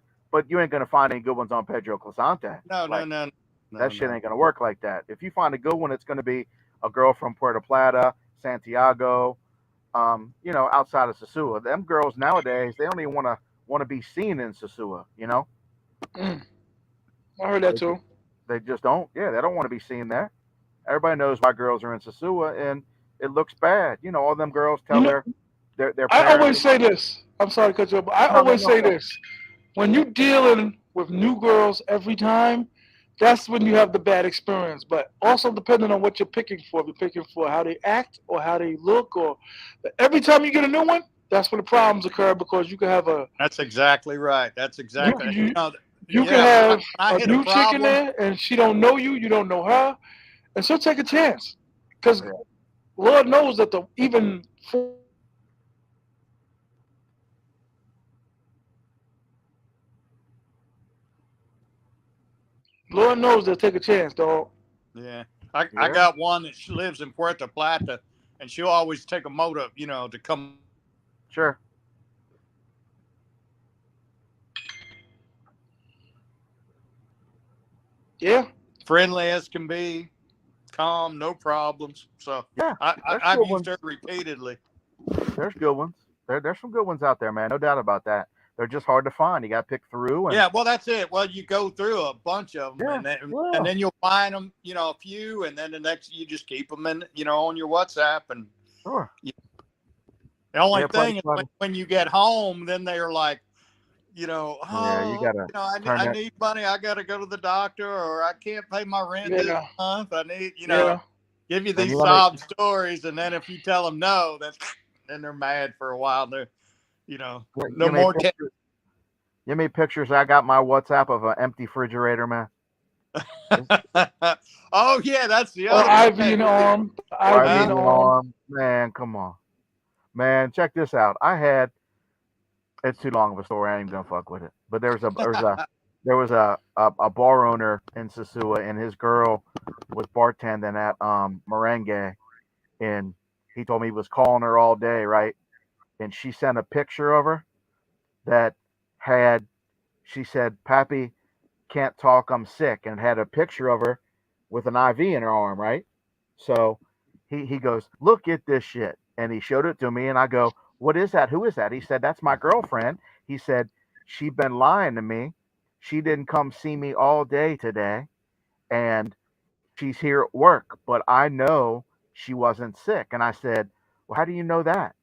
you ain't gonna find any good ones on Pedro Clasante. No, no, Like no, no, that shit no. ain't gonna work like that. If you find a good one, it's gonna be a girl from Puerto Plata, Santiago, outside of Sosua. Them girls nowadays, they don't even wanna be seen in Sosua. Mm. I heard that They, too. they just don't. Yeah, they don't want to be seeing that. Everybody knows why girls are in sosua, and it looks bad. You know, all them girls You tell know, their I parents. always say this. I'm sorry to cut you off, but I No, no, always no. say this. When you dealing with new girls every time, that's when you have the bad experience. But also depending on what you're picking for, if you're picking for how they act or how they look, or every time you get a new one, that's when the problems occur because you can have That's exactly right. That's you exactly. you, you can Yeah. have When I a hit a new chick in problem, there and she don't know you, you don't know her, and she'll take a chance because Yeah, Lord knows that the even Lord knows they'll take a chance, dog. yeah, I yeah, got one that she lives in Puerto Plata, and she'll always take a motor, to come sure. Yeah, friendly as can be, calm, no problems. So Yeah, there's I've good used ones. her repeatedly. There's good ones. There's some good ones out there, man. No doubt about that. They're just hard to find. You got to pick through, and Yeah, well, that's it. Well, you go through a bunch of them, yeah, and yeah, then you'll find them, a few, and then the next you just keep them in, on your WhatsApp. And sure. the only Yeah, thing is probably. when you get home, then they're like, Yeah, you oh, gotta turn I that. need money. I got to go to the doctor, or I can't pay my rent this yeah, month. I need, yeah. give you And these let me sob stories, and then if you tell them no, then they're mad for a while. They're, no give me more. pictures. Give me pictures. I got my WhatsApp of an empty refrigerator, man. Oh yeah, that's the Or other one. IV in the arm, IV Or in IV the Huh? in arm. arm, man. Come on, man. Check this out. I had. It's too long of a story. I ain't gonna fuck with it. But there was a bar owner in Sosua, and his girl was bartending at Merengue, and he told me he was calling her all day, right? And she sent a picture of her that had, she said, Pappy, can't talk, I'm sick, and had a picture of her with an IV in her arm, right? So he goes, look at this shit. And he showed it to me, and I go, what is that? Who is that? He said, that's my girlfriend. He said, she been lying to me. She didn't come see me all day today, and she's here at work, but I know she wasn't sick. And I said, well, how do you know that?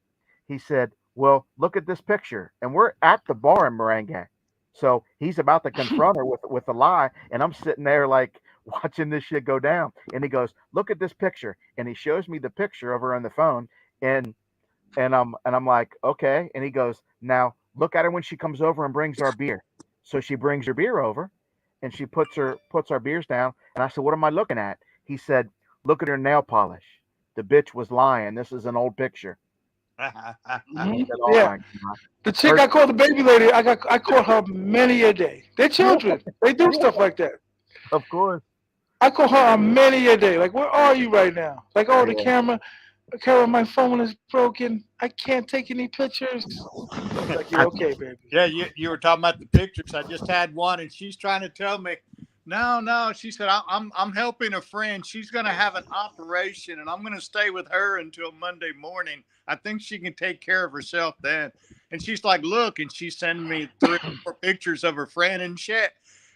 He said, well, look at this picture. And we're at the bar in Merengue. So he's about to confront her with a lie. And I'm sitting there like watching this shit go down. And he goes, look at this picture. And he shows me the picture of her on the phone. And I'm like, okay. And he goes, now look at her when she comes over and brings our beer. So she brings her beer over and she puts our beers down. And I said, what am I looking at? He said, look at her nail polish. The bitch was lying. This is an old picture. I said, oh Yeah, my God. the chick Her, I called the baby lady, I caught her many a day. They're yeah, children. They do yeah, stuff like that. of course. I call her on many a day. Like, where are you right now? Like, oh, Yeah. the camera, my phone is broken. I can't take any pictures. Like, yeah, I, okay, baby. Yeah, you were talking about the pictures. I just had one, and she's trying to tell me, no, no. She said I'm helping a friend. She's going to have an operation, and I'm going to stay with her until Monday morning. I think she can take care of herself then. And she's like, look, and she's sending me 3 or 4 pictures of her friend and shit.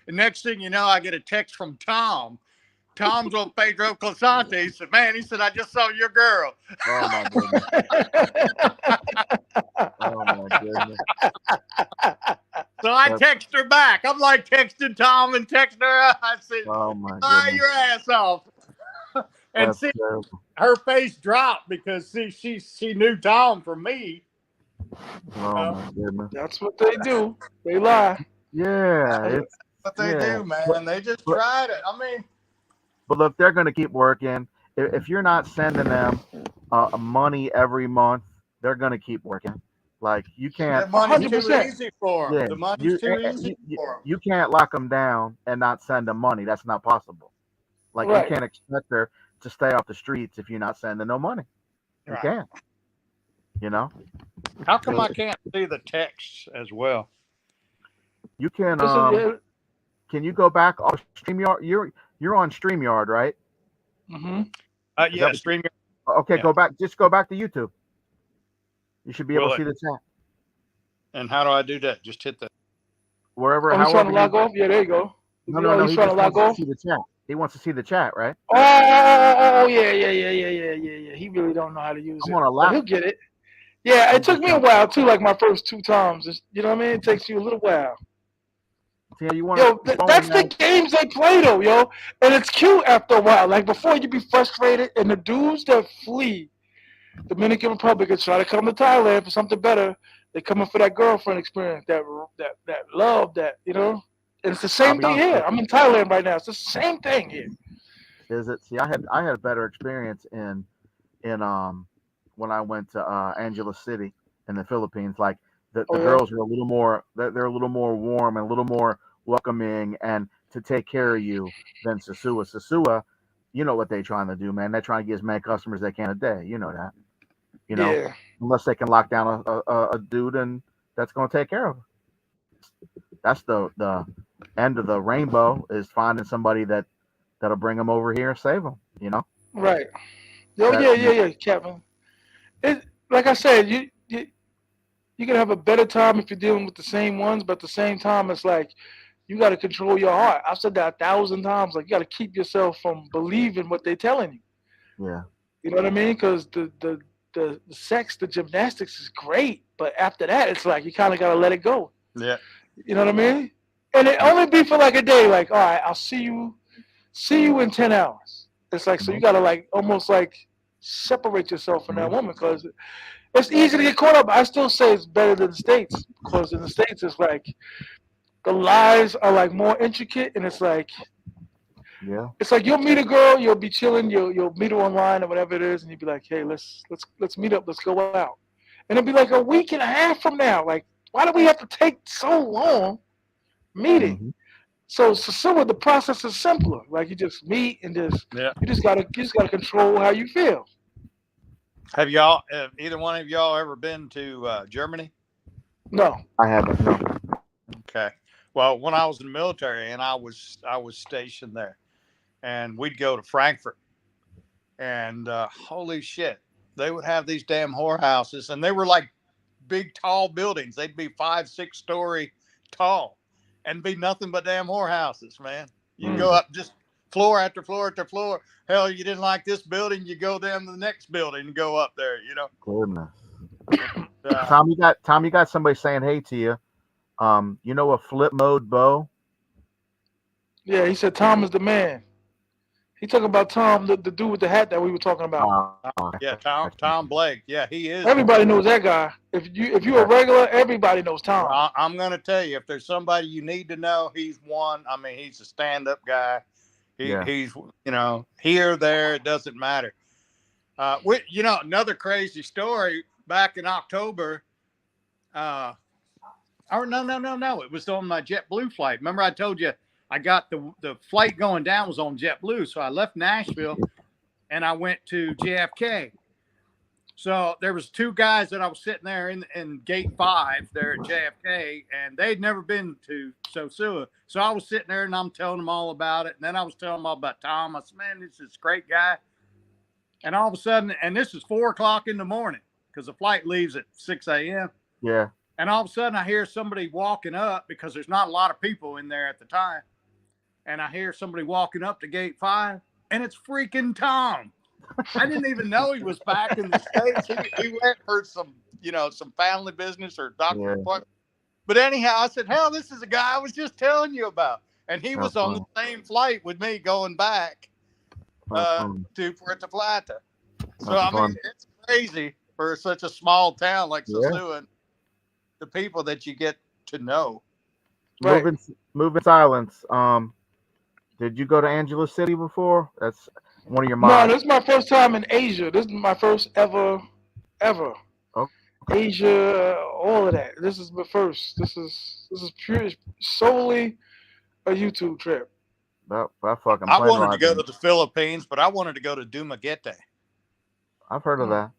And next thing you know, I get a text from Tom. Tom's on Pedro Clasante. He said, man, he said, I just saw your girl. oh my goodness. Oh my goodness. So I That's, text her back. I'm like texting Tom and texting her. I said, oh my "Ah, goodness. your ass off." And That's see, terrible. her face dropped because she knew Tom from me. Oh Uh, my goodness. That's what they do. They lie. Yeah, it's what they yeah. do, But man. They just but tried it. I mean, but look, they're gonna keep working. If you're not sending them money every month, they're gonna keep working. Like you can't. the A money's hundred You, too percent. easy for them. yeah, The money's too easy you for you can't lock them down and not send them money. That's not possible. Like you Right. can't expect her to stay off the streets if you're not sending no money. them. You Right. can't. You know. How come So I can't see the texts as well? you can It's a, can you go back on Streamyard? You're on Streamyard, right? mm-hmm. Is that Yeah, what you? stream. Okay, Yeah. go back. Just go back to YouTube. You should be able Will to it? see the chat And how do I do that? Just hit the. wherever, Oh, he's trying to however you. log off. Yeah, there you go. Oh, No. he's He trying to just log wants to off. see the chat. He wants to see the chat, right? Oh, yeah. He really don't know how to use I'm it, on a but he'll laptop. get it. Yeah, it took just me a trying. while too. Like my first 2 times, you know what I mean? It takes you a little while. Yeah, you want Yo, to phone that's the now? games they play though, yo, and it's cute after a while. Like before, you be frustrated, and the dudes that flee Dominican Republic and try to come to Thailand for something better, they coming for that girlfriend experience, that love, that you know. And it's the I'll same be thing honest here. with I'm in Thailand right now. It's the same thing here. you. Is it? See, I had a better experience in when I went to Angeles City in the Philippines. Like Oh the yeah, girls are a little more they're a little more warm and a little more welcoming and to take care of you than Sosua. Sosua, you know what they're trying to do, man. They're trying to get as many customers they can a day. You know that. You know, yeah, unless they can lock down a dude and that's going to take care of them. That's the end of the rainbow is finding somebody that'll bring them over here and save them. You know right. Yo, that. yeah, Kevin. It like I said, you can have a better time if you're dealing with the same ones, but at the same time, it's like you got to control your heart. I've said that 1,000 times. Like you got to keep yourself from believing what they're telling you. Yeah. You know what I mean? Because the sex, the gymnastics is great, but after that, it's like you kind of got to let it go. Yeah. You know what I mean? And it only be for like a day. Like, all right, I'll see you in 10 hours. It's like so you Mhm. got to like almost like separate yourself from that Mhm. woman because it's easy to get caught up. I still say it's better than the states because in the states it's like the lies are like more intricate and Yeah. it's like you'll meet a girl, you'll be chilling, you'll meet her online or whatever it is, and you'll be like, hey, let's meet up, let's go out, and it'll be like a week and a half from now. Like, why do we have to take so long meeting? Mhm. So the process is simpler. Like you just meet and Yeah. you just gotta control how you feel. Have y'all, either one of y'all ever been to Germany? No. I haven't. No. Okay. Well, when I was in the military and I was stationed there, and we'd go to Frankfurt, and holy shit, they would have these damn whorehouses, and they were like big tall buildings. They'd be 5, 6 story tall, and be nothing but damn whorehouses, man. You'd Mm. go up just floor after floor after floor. Hell, you didn't like this building, you go down to the next building and go up there. Goodness. Uh, Tom, you got somebody saying hey to you. You know a flip mode bow? Yeah, he said Tom is the man. He talking about Tom, the dude with the hat that we were talking about. yeah, Tom Blake. Yeah, he is the Everybody man. knows that guy. If you're a Okay. regular, everybody knows Well, Tom. I'm going to tell you, if there's somebody you need to know, he's one. I mean, he's a stand-up guy. Yeah. He's here, there, it doesn't matter. Another crazy story back in October. Or no. It was on my JetBlue flight. Remember, I told you I got the flight going down was on JetBlue, so I left Nashville and I went to JFK. So there was 2 guys that I was sitting there in gate 5 there at JFK, and they'd never been to Sosua. So I was sitting there and I'm telling them all about it. And then I was telling them all about Tom. I said, man, this is a great guy. And all of a sudden, and this is 4 o'clock in the morning because the flight leaves at 6 a.m. Yeah. And all of a sudden I hear somebody walking up because there's not a lot of people in there at the time. And I hear somebody walking up to gate 5, and it's freaking Tom. I didn't even know he was back in the States. He went for some family business or doctor Yeah. appointment. But anyhow, I said, hell, this is the guy I was just telling you about. And he That's was on the funny. same flight with me going back That's funny. to Puerto Plata. So, That's I mean, funny. it's crazy for such a small town like Yeah. Sosua and the people that you get to know. Right. Moving silence. Did you go to Angela City before? That's one of your No, mods. this is my first time in Asia. This is my first ever Okay. Asia. All of that. This is my first. This is pure solely a YouTube trip. That fucking I plane wanted to ride go thing. to the Philippines, but I wanted to go to Dumaguete. I've heard of Mm. that.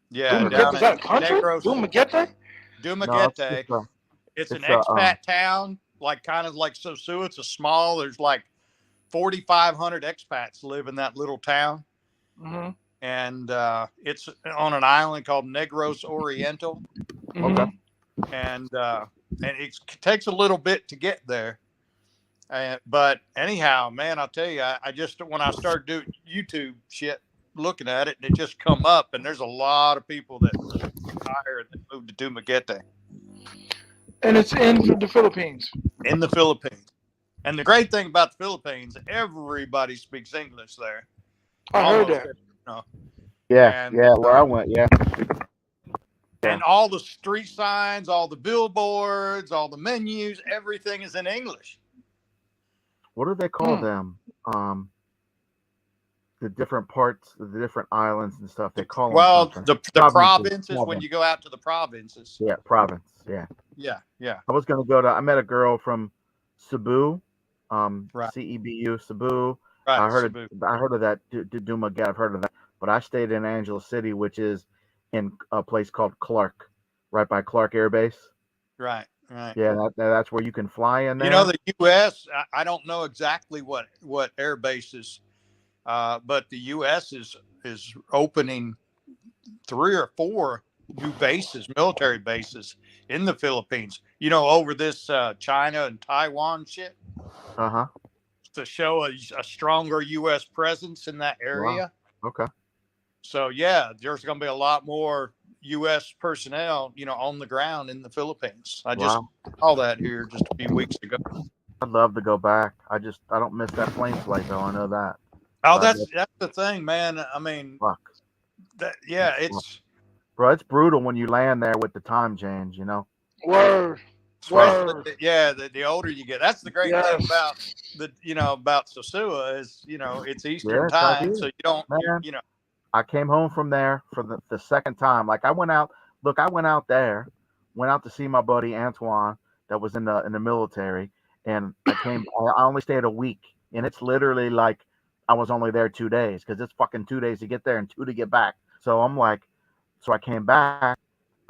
Yeah, Heard of that. Dumaguete, down is in that a country? Negros. Dumaguete? No, it's Dumaguete. just a. It's an It's a. expat town, like kind of like Sosua. It's a small. There's like 4,500 expats live in that little town, Mm-hmm. and it's on an island called Negros Oriental, Okay. Mm-hmm. and it takes a little bit to get there. But anyhow, man, I'll tell you, I just when I started doing YouTube shit, looking at it, and it just come up, and there's a lot of people that retired that moved to Dumaguete And it's in the Philippines. in the Philippines. And the great thing about the Philippines, everybody speaks English there, I heard almost, that. you know. Yeah, And yeah, where I went, yeah. and all the street signs, all the billboards, all the menus, everything is in English. What do they call them? The different parts, the different islands and stuff. They call them Well, something. the Provinces. provinces, when you go out to the provinces. Yeah, province. Yeah. Yeah, yeah. I was gonna go to. I met a girl from Cebu, Right, CEBU, Cebu. right, Cebu. I heard of that. Duma Gap. I've heard of that. But I stayed in Angela City, which is in a place called Clark, right by Clark Air Base. Right, right. Yeah, that's where you can fly in You know, there. the U.S., I don't know exactly what air bases, but the U.S. is opening 3 or 4 new bases, military bases in the Philippines. You know, over this China and Taiwan shit Uh huh. to show a stronger U.S. presence in that Wow. area. Okay. So yeah, there's going to be a lot more U.S. personnel, on the ground in the Philippines. I just Wow. saw that here just a few weeks ago. I'd love to go back. I don't miss that plane flight though. I know that. Oh, So that's the thing, man. I mean, fuck. yeah, Bro, it's brutal when you land there with the time change. Word. especially Word. the older you get. That's the great thing Yes. about about sosua is it's Eastern Yes, I time, did, so you don't man. you know I came home from there for the second time. Like I went out. Look, I went out there, went out to see my buddy Antoine that was in the military, and I came. I only stayed a week, and it's literally like I was only there 2 days because it's fucking 2 days to get there and 2 to get back. So I'm like, so I came back,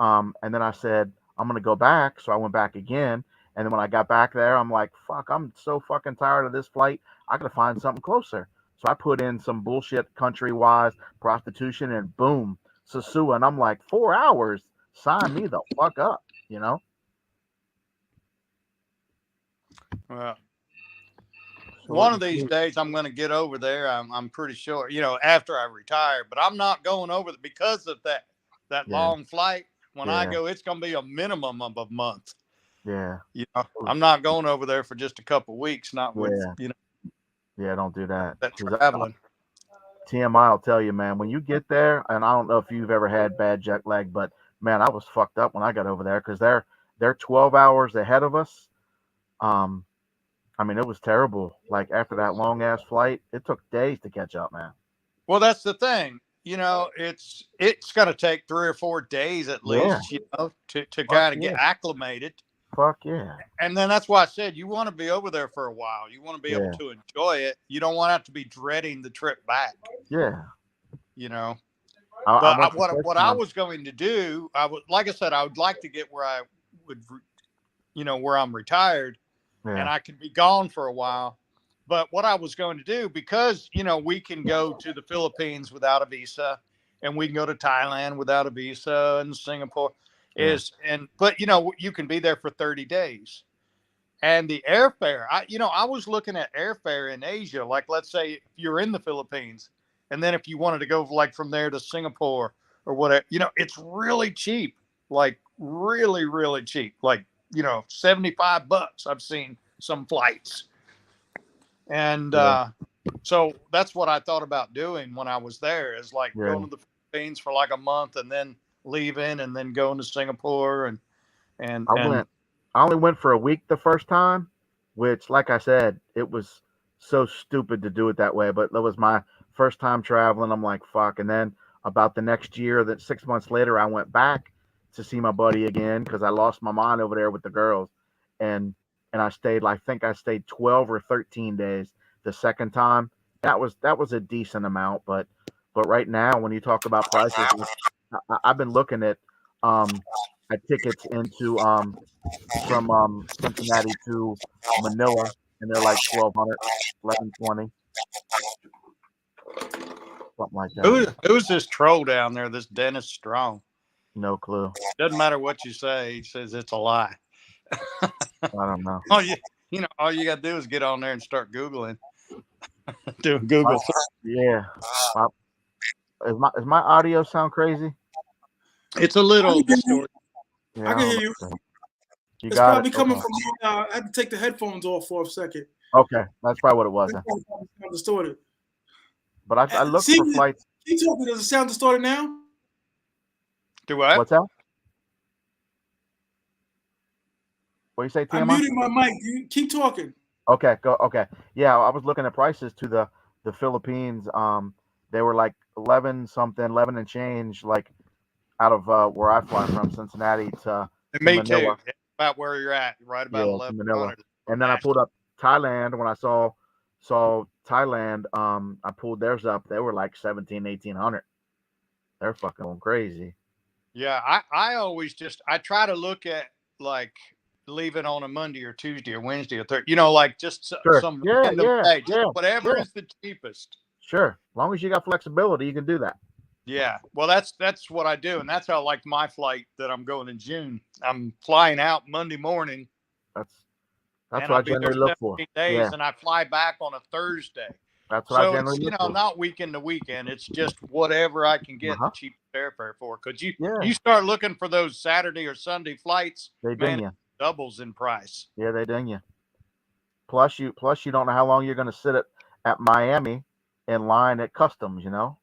and then I said I'm gonna go back. So I went back again, and then when I got back there, I'm like, fuck, I'm so fucking tired of this flight. I gotta find something closer. So I put in some bullshit country wise prostitution and boom, Sosua. And I'm like, 4 hours? Sign me the fuck up, you know? well, Short one and of these sweet. days I'm going to get over there. I'm pretty sure, after I retire, but I'm not going over because of that Yeah, long flight. When I yeah, go, it's going to be a minimum of a month. yeah, I'm not going over there for just a couple of weeks, not with yeah, yeah. Don't do that. that 'Cause traveling. TMI will tell you, man, when you get there, and I don't know if you've ever had bad jet lag, but man, I was fucked up when I got over there because they're 12 hours ahead of us. Um, I mean, it was terrible. Like after that long ass flight, it took days to catch up, man. Well, that's the thing. It's going to take 3 or 4 days at Yeah, least, to fuck kind of get yeah, acclimated. fuck yeah, And then that's why I said you want to be over there for a while. You want to be able yeah, to enjoy it. You don't want to have to be dreading the trip back. yeah. You know. I But went the first what I time. was going to do, like I said, I would like to get where I would, where I'm retired and Yeah, I could be gone for a while. But what I was going to do, because we can go to the Philippines without a visa, and we can go to Thailand without a visa, and Singapore yeah, but you can be there for 30 days. And the airfare, I was looking at airfare in Asia. Like, let's say if you're in the Philippines, and then if you wanted to go like from there to Singapore or whatever, it's really cheap. Like really, really cheap. Like, $75. I've seen some flights. And yeah, so that's what I thought about doing when I was there, is like yeah. going to the Philippines for like a month and then leaving and then going to Singapore and I and went. I only went for a week the first time, which, like I said, it was so stupid to do it that way. But that was my first time traveling. I'm like, fuck. And then about the next year, that 6 months later, I went back to see my buddy again because I lost my mind over there with the girls, and I stayed. I think I stayed 12 or 13 days the second time. That was a decent amount, but right now, when you talk about prices, I've been looking um at tickets into from Cincinnati to Manila, and they're like 1,200, 1,120, something like that. who's this troll down there? This Dennis Strong. No clue. Doesn't matter what you say. He says it's a lie. I don't know. Oh, yeah. You know, all you got to do is get on there and start Googling, doing Google. Yeah. My, is my audio sound crazy? It's a little distorted. Yeah, I can hear don't you. know. You It's got probably it? coming Okay. from me. I had to take the headphones off for a second. Okay, that's probably what it was. That's Then. why it sounds distorted. But I looked See, for flights. he told me, does it sound distorted now? Do what? What's that? What you say, I'm TMI? muting my mic. You keep talking. Okay, go. Okay, yeah, I was looking at prices to the Philippines. They were like 11 something, 11 and change, like out of where I fly from, Cincinnati to Me too. Manila. It's about where you're at, right about Yeah, to Manila. 1100. And then I pulled up Thailand when I saw Thailand. I pulled theirs up. They were like 1800. They're fucking going crazy. Yeah, I always I try to look at like leaving on a Monday or Tuesday or Wednesday or Thursday. You know, like just Sure. some Yeah, random yeah, day, just yeah, whatever yeah. is the cheapest. Sure. As long as you got flexibility, you can do that. Yeah, well, that's what I do, and that's how like my flight that I'm going in June. I'm flying out Monday morning, That's and what I'll I be there generally look for. 17 days, Yeah, and I fly back on a Thursday. that's what I So it's, generally you look know, for. not weekend to weekend. It's just whatever I can get Uh-huh. the cheapest airfare for. Because Yeah, you start looking for those Saturday or Sunday flights, they ding man, it you. doubles in price. Yeah, they ding you. Plus you don't know how long you're going to sit at Miami in line at customs. You know,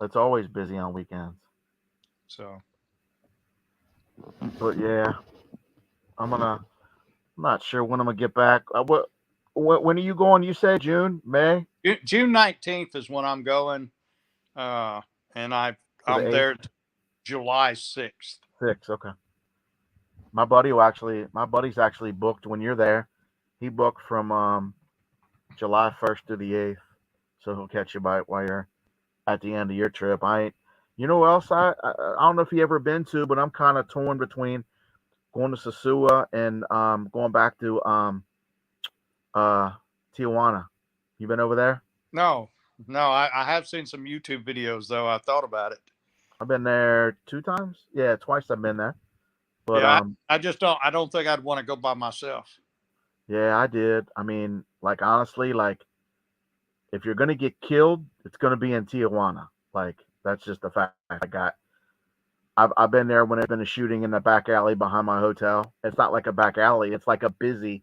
it's always busy on weekends. So But yeah, I'm not sure when I'm gonna get back. When are you going? You said June, May June 19th is when I'm going, and to the I'm 8th, there July 6th. 6th. Okay. My buddy's actually booked when you're there. He booked from July 1st to the 8th, so he'll catch you by while you're at the end of your trip. You know what else I don't know if you ever been to, but I'm kind of torn between going to Sosua and going back to uh Tijuana. You been over there? No, I have seen some YouTube videos though. I thought about it. I've been there 2 times. Yeah, twice I've been there. But Yeah, I just don't. I don't think I'd want to go by myself. yeah, I did. I mean, like honestly, like if you're gonna get killed, it's gonna be in Tijuana. Like that's just the fact. I've been there when there's been a shooting in the back alley behind my hotel. It's not like a back alley. It's like a busy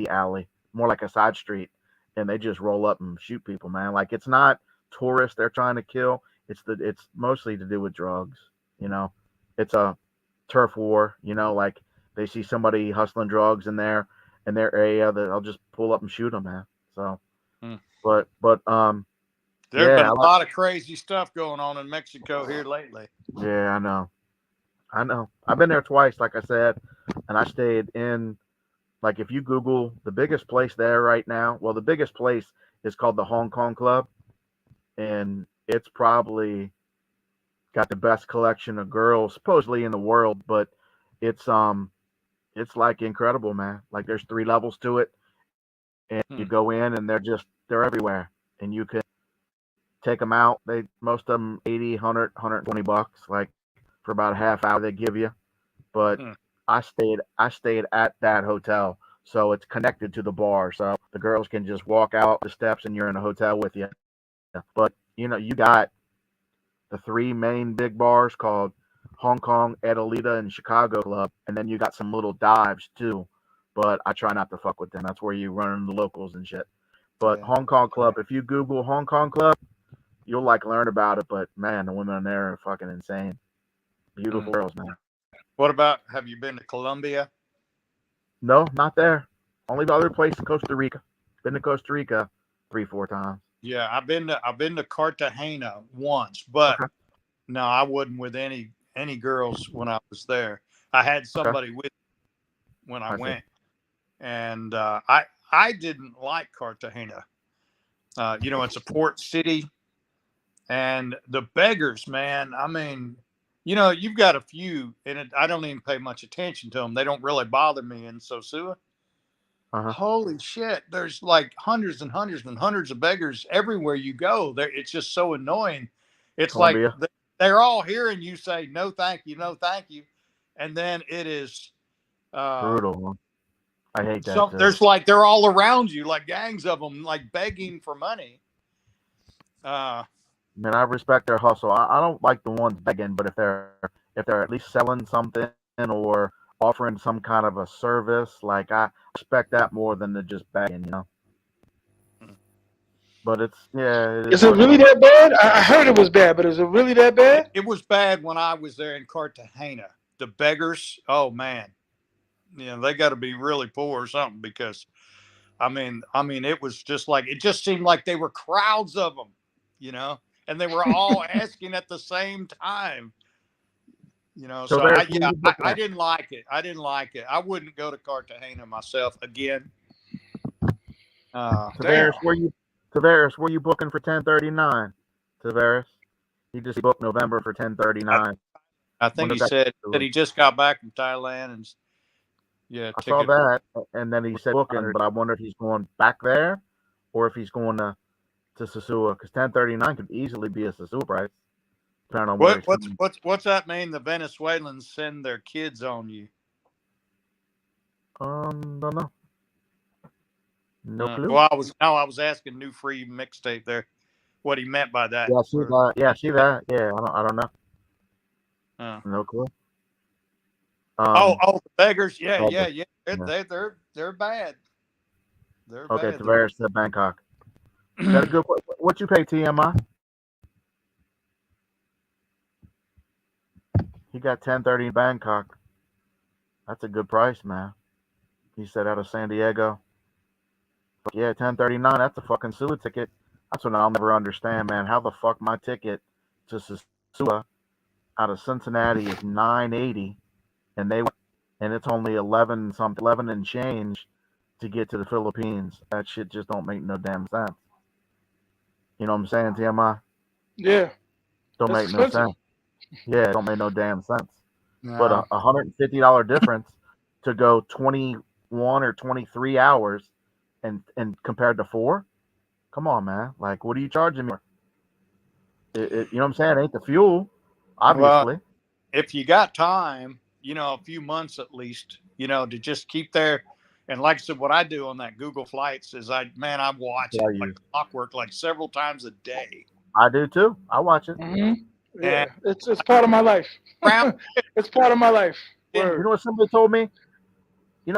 alley, more like a side street, and they just roll up and shoot people, man. Like it's not tourists they're trying to kill. It's mostly to do with drugs. You know, it's a turf war. You know, like they see somebody hustling drugs in their area, that they'll just pull up and shoot them, man. So, Hmm. but There's been yeah, a lot of crazy stuff going on in Mexico here lately. yeah, I know. I know. I've been there twice, like I said, and I stayed in, like, if you Google the biggest place there right now, well, the biggest place is called the Hong Kong Club, and it's probably got the best collection of girls supposedly in the world, but it's like incredible, man. Like there's 3 levels to it, and you Hmm. go in and they're everywhere, and you can take them out. Most of them 80, 100, $120, like for about a half hour they give you. But Hmm. I stayed at that hotel, so it's connected to the bar, so the girls can just walk out the steps and you're in a hotel with you. But you got the 3 main big bars called Hong Kong, Adelita, and Chicago Club, and then you got some little dives too. But I try not to fuck with them. That's where you run into the locals and shit. But Yeah. Hong Kong Club, if you Google Hong Kong Club, you'll like learn about it. But man, the women in there are fucking insane. Beautiful girls, man. What about? Have you been to Colombia? No, not there. Only the other place in Costa Rica. Been to Costa Rica 3, 4 times. Yeah, I've been to Cartagena once, but Okay. no, I wasn't with any girls when I was there. I had somebody with when I I see. went, and I didn't like Cartagena. It's a port city, and the beggars, man. I mean, you've got a few, and I don't even pay much attention to them. They don't really bother me in Sosua. Uh-huh. Holy shit! There's like hundreds and hundreds and hundreds of beggars everywhere you go. It's just so annoying. It's like Colombia. they're all hearing you say no, thank you, no, thank you, and then it is Brutal. Huh? I hate that So too. there's like they're all around you, like gangs of them, like begging for money. Man, I respect their hustle. I don't like the ones begging, but if they're at least selling something or offering some kind of a service, like I respect that more than the just begging, you know. But it is Is it what it really is. that bad? I heard it was bad, but is it really that bad? It was bad when I was there in Cartagena. The beggars, oh man, they got to be really poor or something because it was just like it just seemed like they were crowds of them, and they were all asking at the same time. So So there's where you booking I at. didn't like it. I didn't like it. I wouldn't go to Cartagena myself again. Damn. Tavares, where you booking for 1039? Tavares, he just booked November for 1039. I When think does he that said go that in? he just got back from Thailand and yeah, I saw ticket that, and then he said booking, 100. but I wonder if he's going back there or if he's going to Sosua, because 1039 could easily be a Sosua price, depending on where What he's what's coming. what's that mean? The Venezuelans send their kids on you? Don't know. No clue. Well, I was asking New Free mixtape there what he meant by that. Yeah, see that. Yeah, see that. Yeah, I don't know. Uh, No clue. the beggars. Yeah, Oh, yeah, yeah. yeah. They're bad. They're Okay, bad. Tavares said Bangkok. That a good. What you pay T.M.I? He got 1030 in Bangkok. That's a good price, man. He said out of San Diego. But yeah, 1039. That's a fucking SUA ticket. That's what I'll never understand, man. How the fuck my ticket to SUA out of Cincinnati is 980, and it's only 11 something, 11 and change to get to the Philippines. That shit just don't make no damn sense. You know what I'm saying, TMI? Yeah, Don't that's make no expensive. sense. Yeah, it don't make no damn sense. But No. $150 difference to go 21 or 23 hours and compared to 4. Come on, man. Like, what are you charging me for? You know what I'm saying? It ain't the fuel, Well, obviously. if you got time, a few months at least, to just keep there. And like I said, what I do on that Google Flights is I watch it Tell like you, clockwork, like several times a day. I do too. I watch it. Hmm. And Yeah, it's part of my life. around It's part of my life. in You Word. know what somebody told me?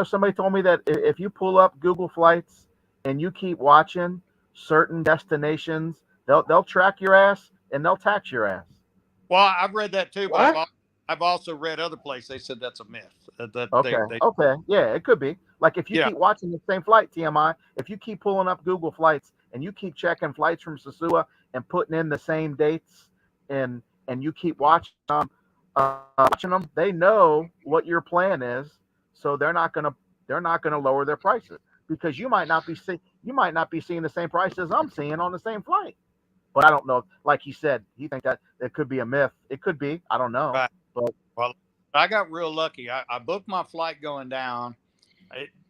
Somebody told me that if you pull up Google Flights and you keep watching certain destinations, they'll track your ass and they'll tax your ass. well, I've read that too, but What? I've also read other places. They said that's a myth. That Okay. they Okay. Yeah, it could be. Like if you yeah. keep watching the same flight, TMI, if you keep pulling up Google Flights and you keep checking flights from Sosua and putting in the same dates and you keep watching them, they know what your plan is, so they're not gonna lower their prices because you might not be seeing the same prices I'm seeing on the same flight. But I don't know. Like he said, he think that it could be a myth. It could be. I don't know. Right. But Well, I got real lucky. I booked my flight going down.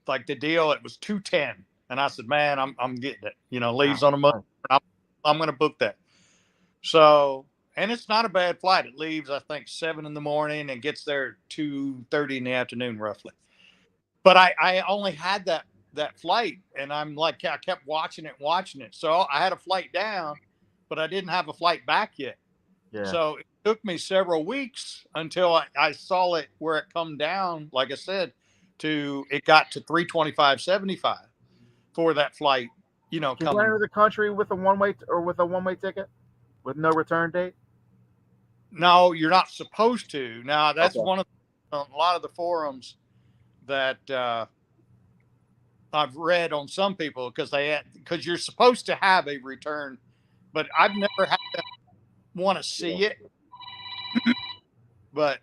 Like the deal, it was 210, and I said, "Man, I'm getting it." Leaves on a Monday. I'm going to book that. So, and it's not a bad flight. It leaves, I think, 7 in the morning and gets there 2:30 in the afternoon, roughly. But I only had that flight, and I'm like, I kept watching it. So I had a flight down, but I didn't have a flight back yet. yeah. So it took me several weeks until I saw it where it come down. Like I said, it got to 325.75 for that flight. Can you Coming. enter the country with a one-way ticket with no return date? No, you're not supposed to. Now that's Okay. one of a lot of the forums that I've read on some people because you're supposed to have a return, but I've never had them want to Yeah, see it. But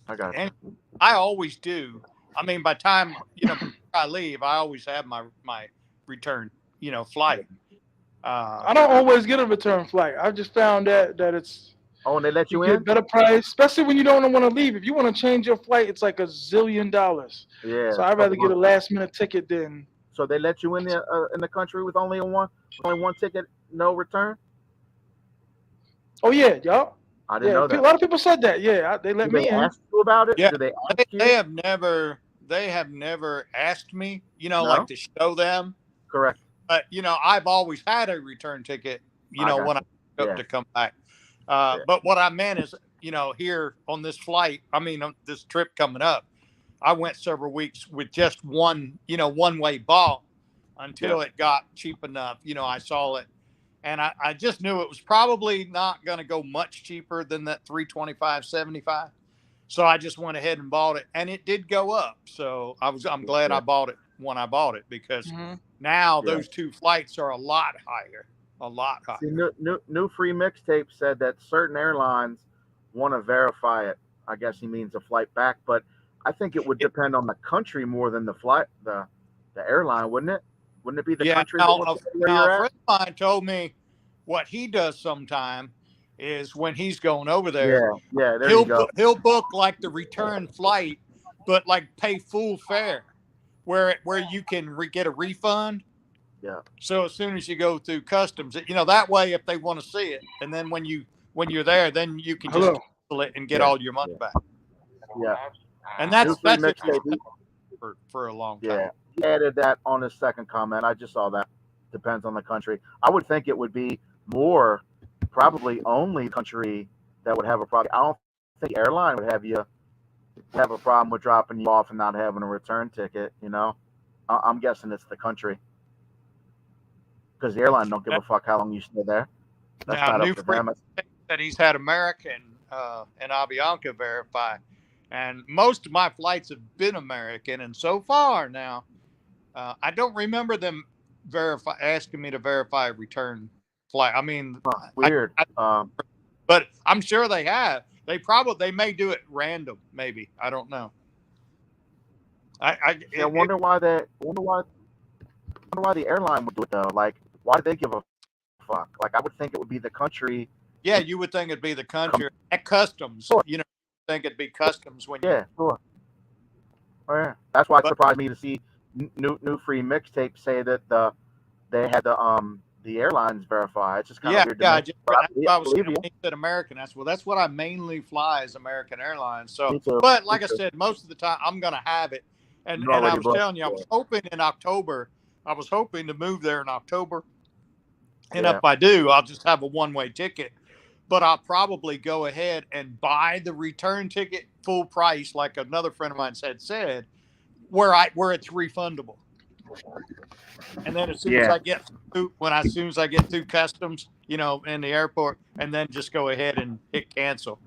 I got and you. I always do. I mean, by time before I leave, I always have my return flight. I don't always get a return flight. I've just found that it's Oh, and they let you you get in? better price, especially when you don't want to leave. If you want to change your flight, it's like $1 zillion. Yeah, So it's a I'd rather couple get a months. last minute ticket than. So they let you in the country with only one ticket, no return. Oh yeah, y'all. I didn't Yeah, know a that. lot of people said that. Yeah, they Do let they me in. ask you about it? Yeah, Do they they, ask they you? have never they have never asked me, No? like to show them. Correct. But I've always had a return ticket, I got when you. I Yeah. to come back. Yeah. But what I meant is, here on this flight, on this trip coming up, I went several weeks with just one way ball until it got cheap enough. I saw it, and I just knew it was probably not going to go much cheaper than that 325.75. So I just went ahead and bought it, and it did go up. So I'm glad I bought it when I bought it, because now those two flights are a lot higher. See, new free mixtape said that certain airlines want to verify it. I guess he means a flight back, but I think it would depend on the country more than the flight, the airline, wouldn't it? Wouldn't it be the country that wants to know where you're a at? friend of mine told me what he does sometime is when he's going over there, Yeah, there you go. he'll book like the return flight, but like pay full fare, where you can get a refund. Yeah. So as soon as you go through customs, that way, if they want to see it, and then when you're there, then you can just cancel it and get all your money back. Yeah. And that's New free what mixtape. for a long time. Yeah. He added that on his second comment. I just saw that. Depends on the country. I would think it would be more probably only country that would have a problem. I don't think the airline would have a problem with dropping you off and not having a return ticket. I'm guessing it's the country, because the airline don't give a fuck how long you stay there. That's Now, not new up to them. that he's had American and Avianca verify, and most of my flights have been American, and so far now, I don't remember them asking me to verify a return flight. Weird. But I'm sure they have. They may do it random. Maybe, I don't know. I wonder why the airline would do it though. Like, why do they give a fuck? Like, I would think it would be the country. Yeah, you would think it'd be the country at customs. Sure. Think it'd be customs when you. Yeah, sure. Oh yeah, that's why it surprised me to see new free mixtape say that they had the airlines verify. It's just kind of weird. I was when he said American. That's what I mainly fly is American Airlines. So, but like I said, most of the time I'm gonna have it. And I was telling you, I was hoping in October. I was hoping to move there in October. And if I do, I'll just have a one-way ticket. But I'll probably go ahead and buy the return ticket full price, like another friend of mine said, where it's refundable. And then as soon as I get through customs, in the airport, and then just go ahead and hit cancel.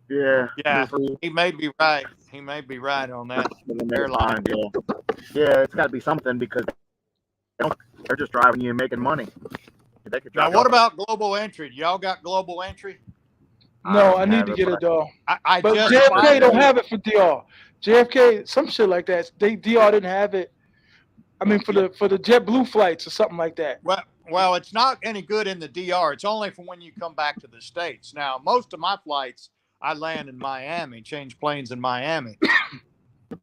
Yeah. He may be right. He may be right on that. Airline, yeah, it's got to be something, because they're just driving you and making money. Now, what about global entry? Y'all got global entry? No, I need to get it though. But JFK don't have it for DR. JFK, some shit like that. DR didn't have it. For the JetBlue flights or something like that. Well, it's not any good in the DR. It's only for when you come back to the States. Now, most of my flights, I land in Miami, change planes in Miami.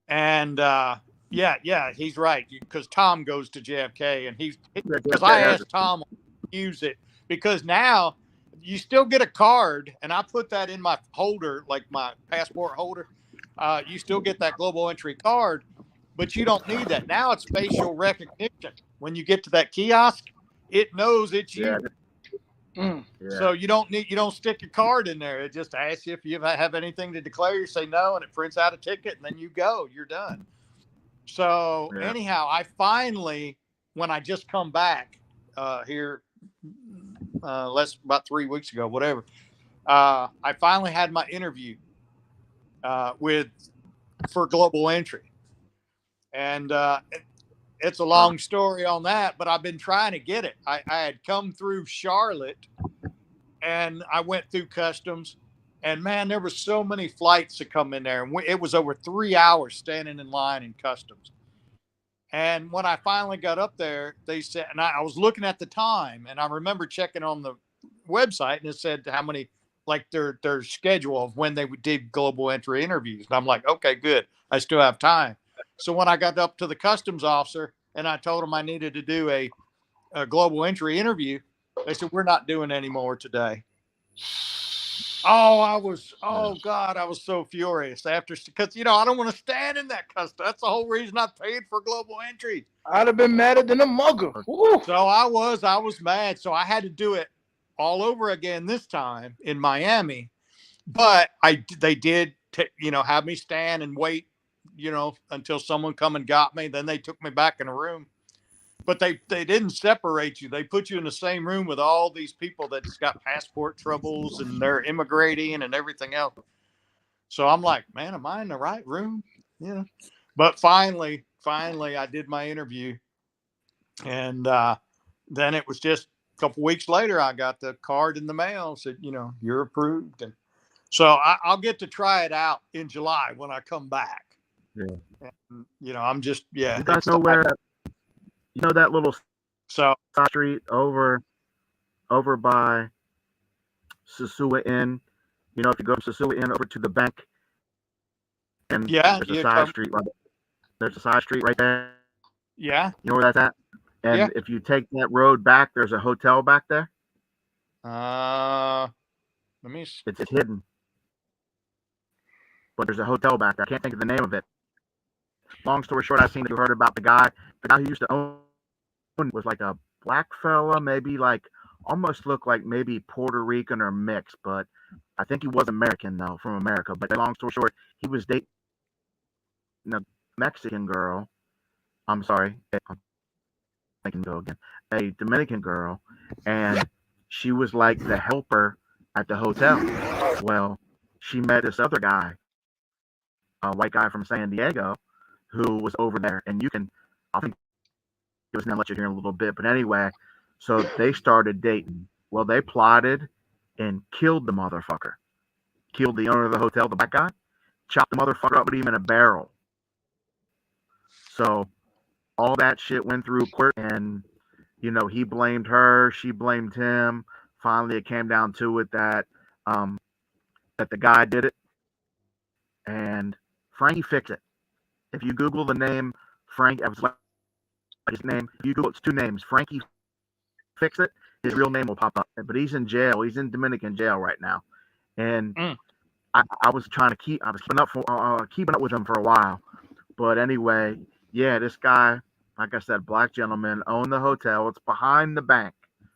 And he's right, because Tom goes to JFK, and because I asked Tom to use it, because now you still get a card, and I put that in my holder, like my passport holder. You still get that global entry card, but you don't need that. Now it's facial recognition. When you get to that kiosk, it knows it's you. So you don't stick your card in there. It just asks you if you have anything to declare. You say no, and it prints out a ticket, and then you're done. So anyhow, I finally, when I just come back here, about 3 weeks ago, whatever, I finally had my interview for global entry, and it's a long story on that, but I've been trying to get it. I had come through Charlotte, and I went through customs, and man, there were so many flights to come in there, and it was over 3 hours standing in line in customs. And when I finally got up there, they said, and I was looking at the time, and I remember checking on the website, and it said how many, like their schedule of when they did global entry interviews. And I'm like, okay, good. I still have time. So when I got up to the customs officer and I told him I needed to do a global entry interview, they said, we're not doing any more today. Oh, oh God, I was so furious after, because, I don't want to stand in that custom. That's the whole reason I paid for global entry. I'd have been madder than a mugger. Woo. So I was mad. So I had to do it all over again this time in Miami. But they did, have me stand and wait, until someone come and got me. Then they took me back in a room. But they didn't separate you. They put you in the same room with all these people that's got passport troubles and they're immigrating and everything else. So I'm like, man, am I in the right room? But finally, I did my interview, and then it was just a couple weeks later, I got the card in the mail, said, you're approved. And so I'll get to try it out in July when I come back. Yeah. And, I'm just, You guys know where, that little side street over by Sosua Inn? If you go from Sosua Inn over to the bank, and there's a side street right. There's a side street right there. Yeah. You know where that's at? And if you take that road back, there's a hotel back there. Let me see. It's hidden. But there's a hotel back there. I can't think of the name of it. Long story short, I've seen that you heard about the guy who used to own was like a black fella, maybe like almost looked like maybe Puerto Rican or mixed, but I think he was American though, from America. But long story short, he was dating a Mexican girl. I'm sorry, I can go again. A Dominican girl, and she was like the helper at the hotel. Well, she met this other guy, a white guy from San Diego, who was over there, and I think it was gonna let you hear in a little bit, but anyway, so they started dating. Well, they plotted and killed the motherfucker. Killed the owner of the hotel, the black guy, chopped the motherfucker up, put him in a barrel. So all that shit went through court, and he blamed her, she blamed him. Finally, it came down to it that the guy did it, and Frankie Fix It. If you Google the name Frank, I was like his name. If you Google, it's two names, Frankie Fix It. His real name will pop up, but he's in jail. He's in Dominican jail right now, and I was trying to keep up with him for a while. But anyway, yeah, this guy, like I said, black gentleman, owned the hotel. It's behind the bank,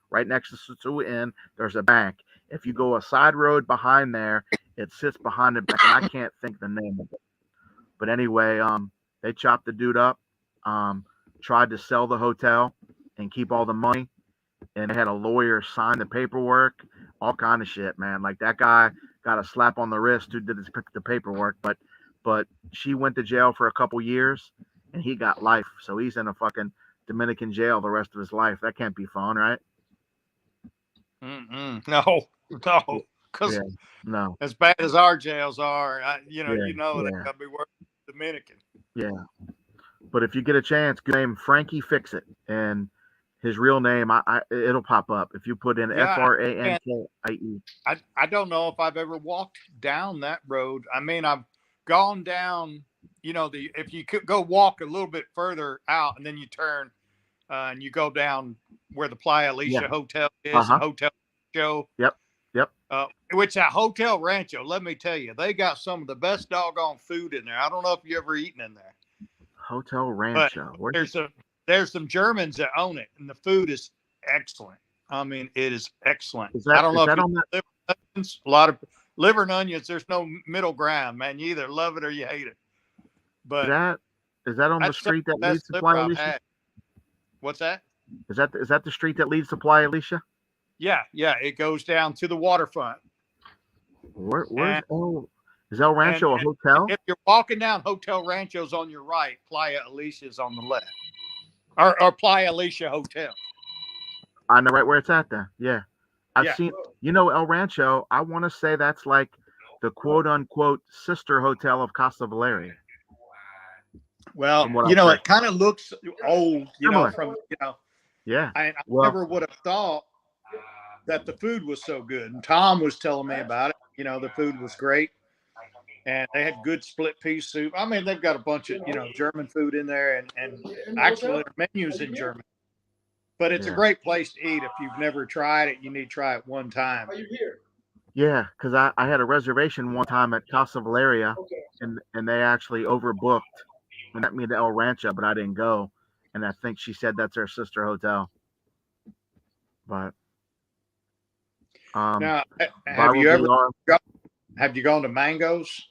right next to Sosua Inn. There's a bank. If you go a side road behind there, it sits behind the bank, and I can't think the name of it. But anyway, they chopped the dude up, tried to sell the hotel and keep all the money, and they had a lawyer sign the paperwork, all kind of shit, man. Like that guy got a slap on the wrist who did the paperwork, but she went to jail for a couple years, and he got life. So he's in a fucking Dominican jail the rest of his life. That can't be fun, right? No, because no, as bad as our jails are, they gotta be worse than Dominican. Yeah, but if you get a chance, name Frankie Fix It, and his real name, it'll pop up if you put in Frankie. I don't know if I've ever walked down that road. I mean, I've gone down, if you could go walk a little bit further out and then you turn and you go down where the Playa Alicia Hotel is, and Hotel Rancho. Yep. Which that Hotel Rancho, let me tell you, they got some of the best doggone food in there. I don't know if you ever eaten in there. Hotel Rancho. There's some Germans that own it, and the food is excellent. I mean, it is excellent. I don't know if liver onions, a lot of liver and onions. There's no middle ground, man. You either love it or you hate it. But is that on the street that leads to Playa Alicia? What's that? Is that the street that leads to Playa Alicia? Yeah. It goes down to the waterfront. Is El Rancho a hotel? If you're walking down, Hotel Rancho's on your right, Playa Alicia's on the left. Or Playa Alicia Hotel. I know right where it's at then. Yeah. I've seen, El Rancho, I want to say that's like the quote unquote sister hotel of Casa Valeria. Well, it kind of looks old, from. Yeah. I never would have thought that the food was so good. And Tom was telling me about it. The food was great. And they had good split pea soup. I mean, they've got a bunch of, German food in there, and actually their menus in German. But it's a great place to eat. If you've never tried it, you need to try it one time. Yeah, because I had a reservation one time at Casa Valeria, and they actually overbooked, and that mean El Rancho, but I didn't go, and I think she said that's her sister hotel. But Now, have Viral you ever DR have you gone to Mango's?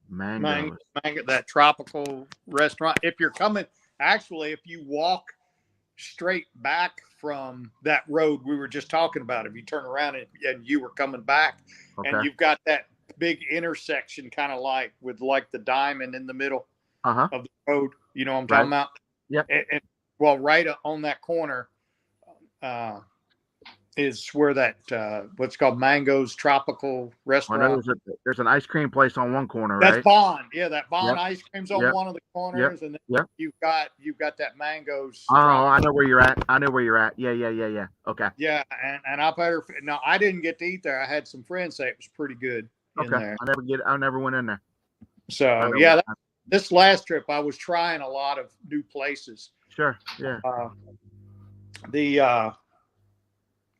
mangoes. Mango, that tropical restaurant. If you're coming, actually, if you walk straight back from that road we were just talking about, if you turn around and you were coming back, and Okay. you've got that big intersection, kind of like with like the diamond in the middle Uh-huh. of the road. You know what I'm Right. talking about? Yep. And, well, right on that corner is where that what's called Mango's Tropical I know Restaurant. there's an ice cream place on one corner, That's right? Bond. Yeah, that Bond Yep. ice cream's on Yep. one of the Yep. corners, and then Yep. you've got that Mango's. Oh, I Tropical. know where you're at. I know where you're at. Yeah. Okay. Yeah, and I better. No, I didn't get to eat there. I had some friends say it was pretty good in Okay. there. I never went in there. I So know. yeah, this last trip I was trying a lot of new places. Sure. Yeah. The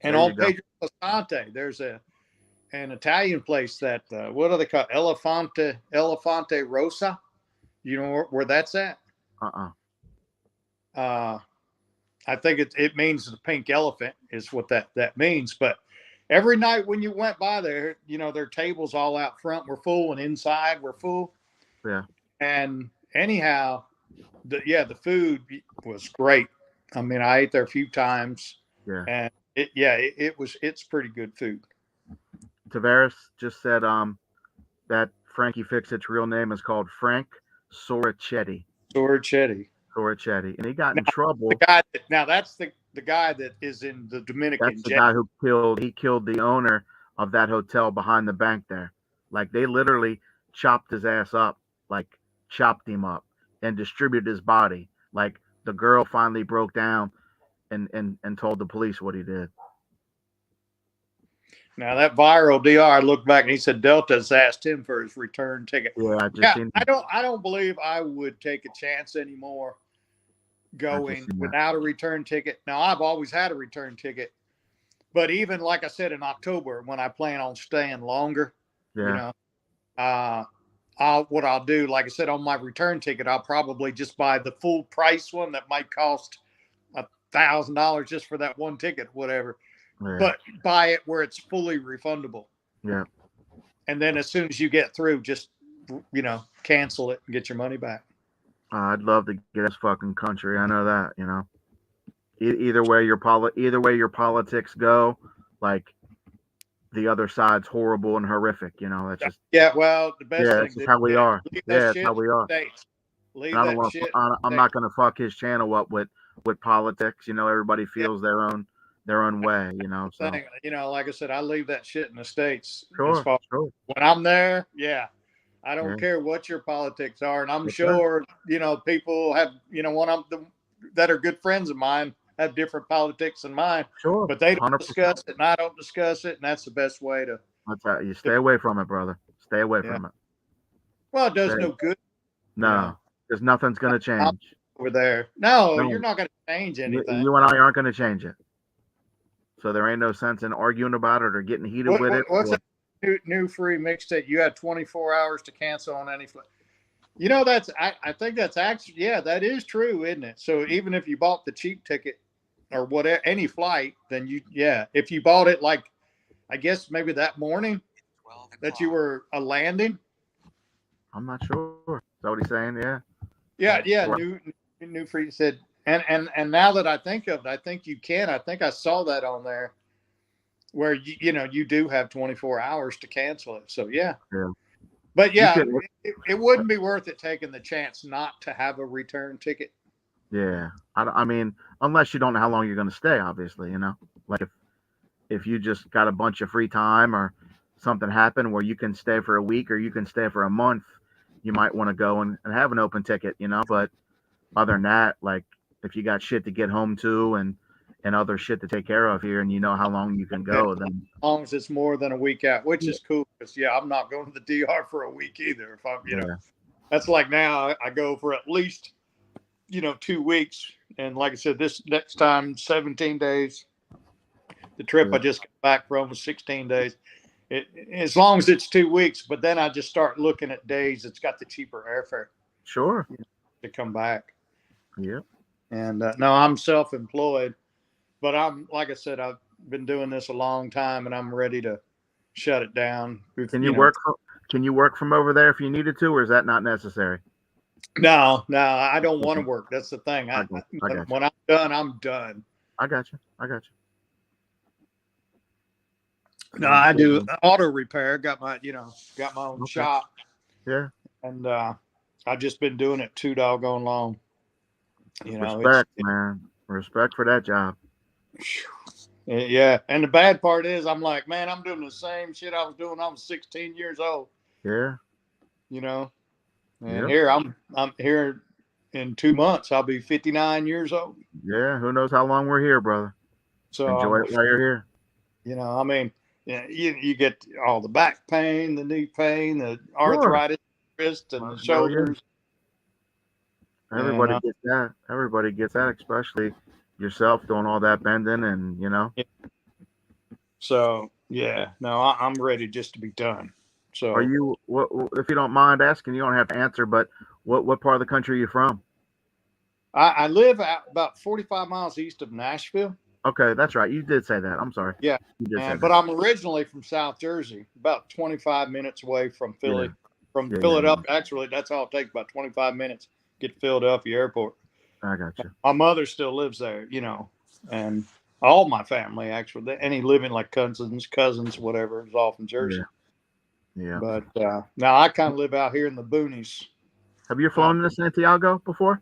and There on you go. Pedro Pasante, there's an Italian place that what do they call Elefante Rosa? You know where that's at? Uh-uh. I think it means the pink elephant is what that means. But every night when you went by there, you know, their tables all out front were full and inside were full. Yeah. And anyhow, the food was great. I mean, I ate there a few times, Yeah. and it's pretty good food. Tavares just said that Frankie Fixit's real name is called Frank Sorichetti. Sorichetti. And he got in Now, trouble. That's the guy that is in the Dominican That's the jail. guy who killed the owner of that hotel behind the bank there. Like they literally chopped his ass up, like chopped him up and distributed his body. Like the girl finally broke down and told the police what he did. Now that viral DR, I looked back and he said Delta's asked him for his return ticket. Yeah, I don't believe I would take a chance anymore going without a return ticket. Now I've always had a return ticket, but even like I said in October when I plan on staying longer, Yeah. you know, what I'll do, like I said on my return ticket, I'll probably just buy the full price one that might cost $1,000 just for that one ticket, whatever. Yeah. But buy it where it's fully refundable. Yeah. And then as soon as you get through, just, you know, cancel it and get your money back. I'd love to get this fucking country. I know that, you know. Either way your politics go, like the other side's horrible and horrific, you know. That's just Well, the best thing that's just how we are. That's how we are. Leave I that don't shit. I'm not gonna fuck his channel up with politics. You know, everybody feels their own way, you know. So You know, like I said, I leave that shit in the States. sure. When I'm there, I don't care what your politics are, and I'm sure you know people have, you know, one of them that are good friends of mine have different politics than mine. Sure, but they don't 100%. discuss it, and I don't discuss it, and that's the best way to. That's how you stay away from it, brother. Stay away from it. Well, it does no good. No, because nothing's gonna change over there. No, you're not gonna change anything. You and I aren't gonna change it. So there ain't no sense in arguing about it or getting heated with it. What's that new free mixtape? You had 24 hours to cancel on any flight. You know, I think that's actually, that is true, isn't it? So even if you bought the cheap ticket or whatever, any flight, then if you bought it like, I guess maybe that morning that you were landing. I'm not sure. Is that what he's saying? Yeah. Yeah. New free said. And now that I think of it, I think you can. I think I saw that on there where you do have 24 hours to cancel it. So yeah. But it wouldn't be worth it taking the chance not to have a return ticket. Yeah. I mean, unless you don't know how long you're going to stay, obviously, you know, like if you just got a bunch of free time or something happened where you can stay for a week or you can stay for a month, you might want to go and have an open ticket, you know. But other than that, like if you got shit to get home to and other shit to take care of here and you know how long you can go, then as long as it's more than a week out, which is cool because I'm not going to the DR for a week either. If I'm, know, that's like now I go for at least 2 weeks, and like I said, this next time 17 days. The trip Yeah. I just got back from was 16 days. As long as it's 2 weeks, but then I just start looking at days. It's got the cheaper airfare Sure. to come back. Yeah. And no, I'm self-employed, but I'm like I said, I've been doing this a long time, and I'm ready to shut it down. Can you work? Can you work from over there if you needed to, or is that not necessary? No, I don't want to work. That's the thing. I got you. When I'm done, I'm done. I got you. No, I do auto repair. Got my own Okay. shop, Yeah. and I've just been doing it too doggone long. Respect, man. Respect for that job. Yeah, and the bad part is, I'm like, man, I'm doing the same shit I was doing when I was 16 years old. Yeah. And here I'm here in 2 months. I'll be 59 years old. Yeah. Who knows how long we're here, brother? So Enjoy it while you're here. I mean, you get all the back pain, the knee pain, the arthritis, wrist, and the shoulders. Everybody gets that. Everybody gets that, especially yourself doing all that bending and So I'm ready just to be done. So are you? What, if you don't mind asking, you don't have to answer. But what part of the country are you from? I live about 45 miles east of Nashville. Okay, that's right. You did say that. I'm sorry. Yeah, you did say that. But I'm originally from South Jersey, about 25 minutes away from Philly. From Philadelphia, actually, that's all it takes, about 25 minutes to get to Philadelphia Airport. I got you. My mother still lives there, and all my family, actually. Any living like cousins, whatever, is all from Jersey. Yeah. But now I kind of live out here in the boonies. Have you flown into Santiago before?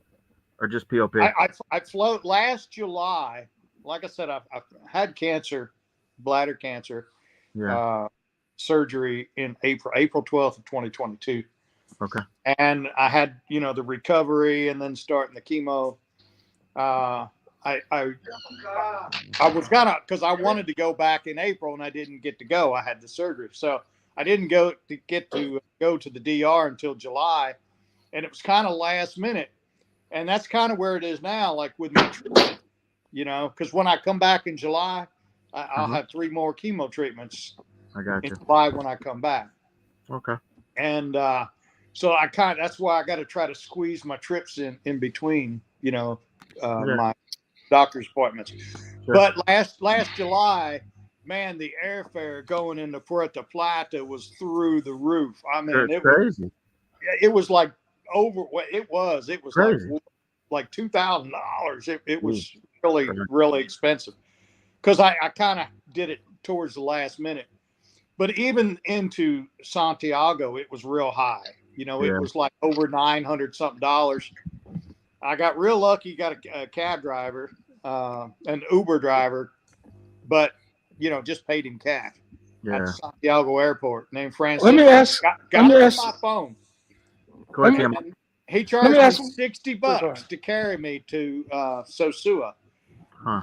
Or just POP? I float last July. Like I said, I've had cancer, bladder cancer, surgery in April 12th of 2022. Okay. And I had, the recovery and then starting the chemo. I was because I wanted to go back in April and I didn't get to go. I had the surgery. So I didn't go to the DR until July, and it was kind of last minute. And that's kind of where it is now, like with my treatment, because when I come back in July, I'll have 3 more chemo treatments. I got you. In July when I come back. Okay. And so that's why I got to try to squeeze my trips in between, my doctor's appointments. Sure. But last July, man, the airfare going into Puerto Plata was through the roof. I mean, it was crazy. It was like it was crazy. like $2,000. It was really expensive because I kind of did it towards the last minute. But even into Santiago, it was real high. It was like over $900 something. I got real lucky, got a cab driver, an Uber driver, but just paid him cash at Santiago Airport, named Francis. Let me ask. Got him on my phone. He charged me $60 to carry me to Sosua.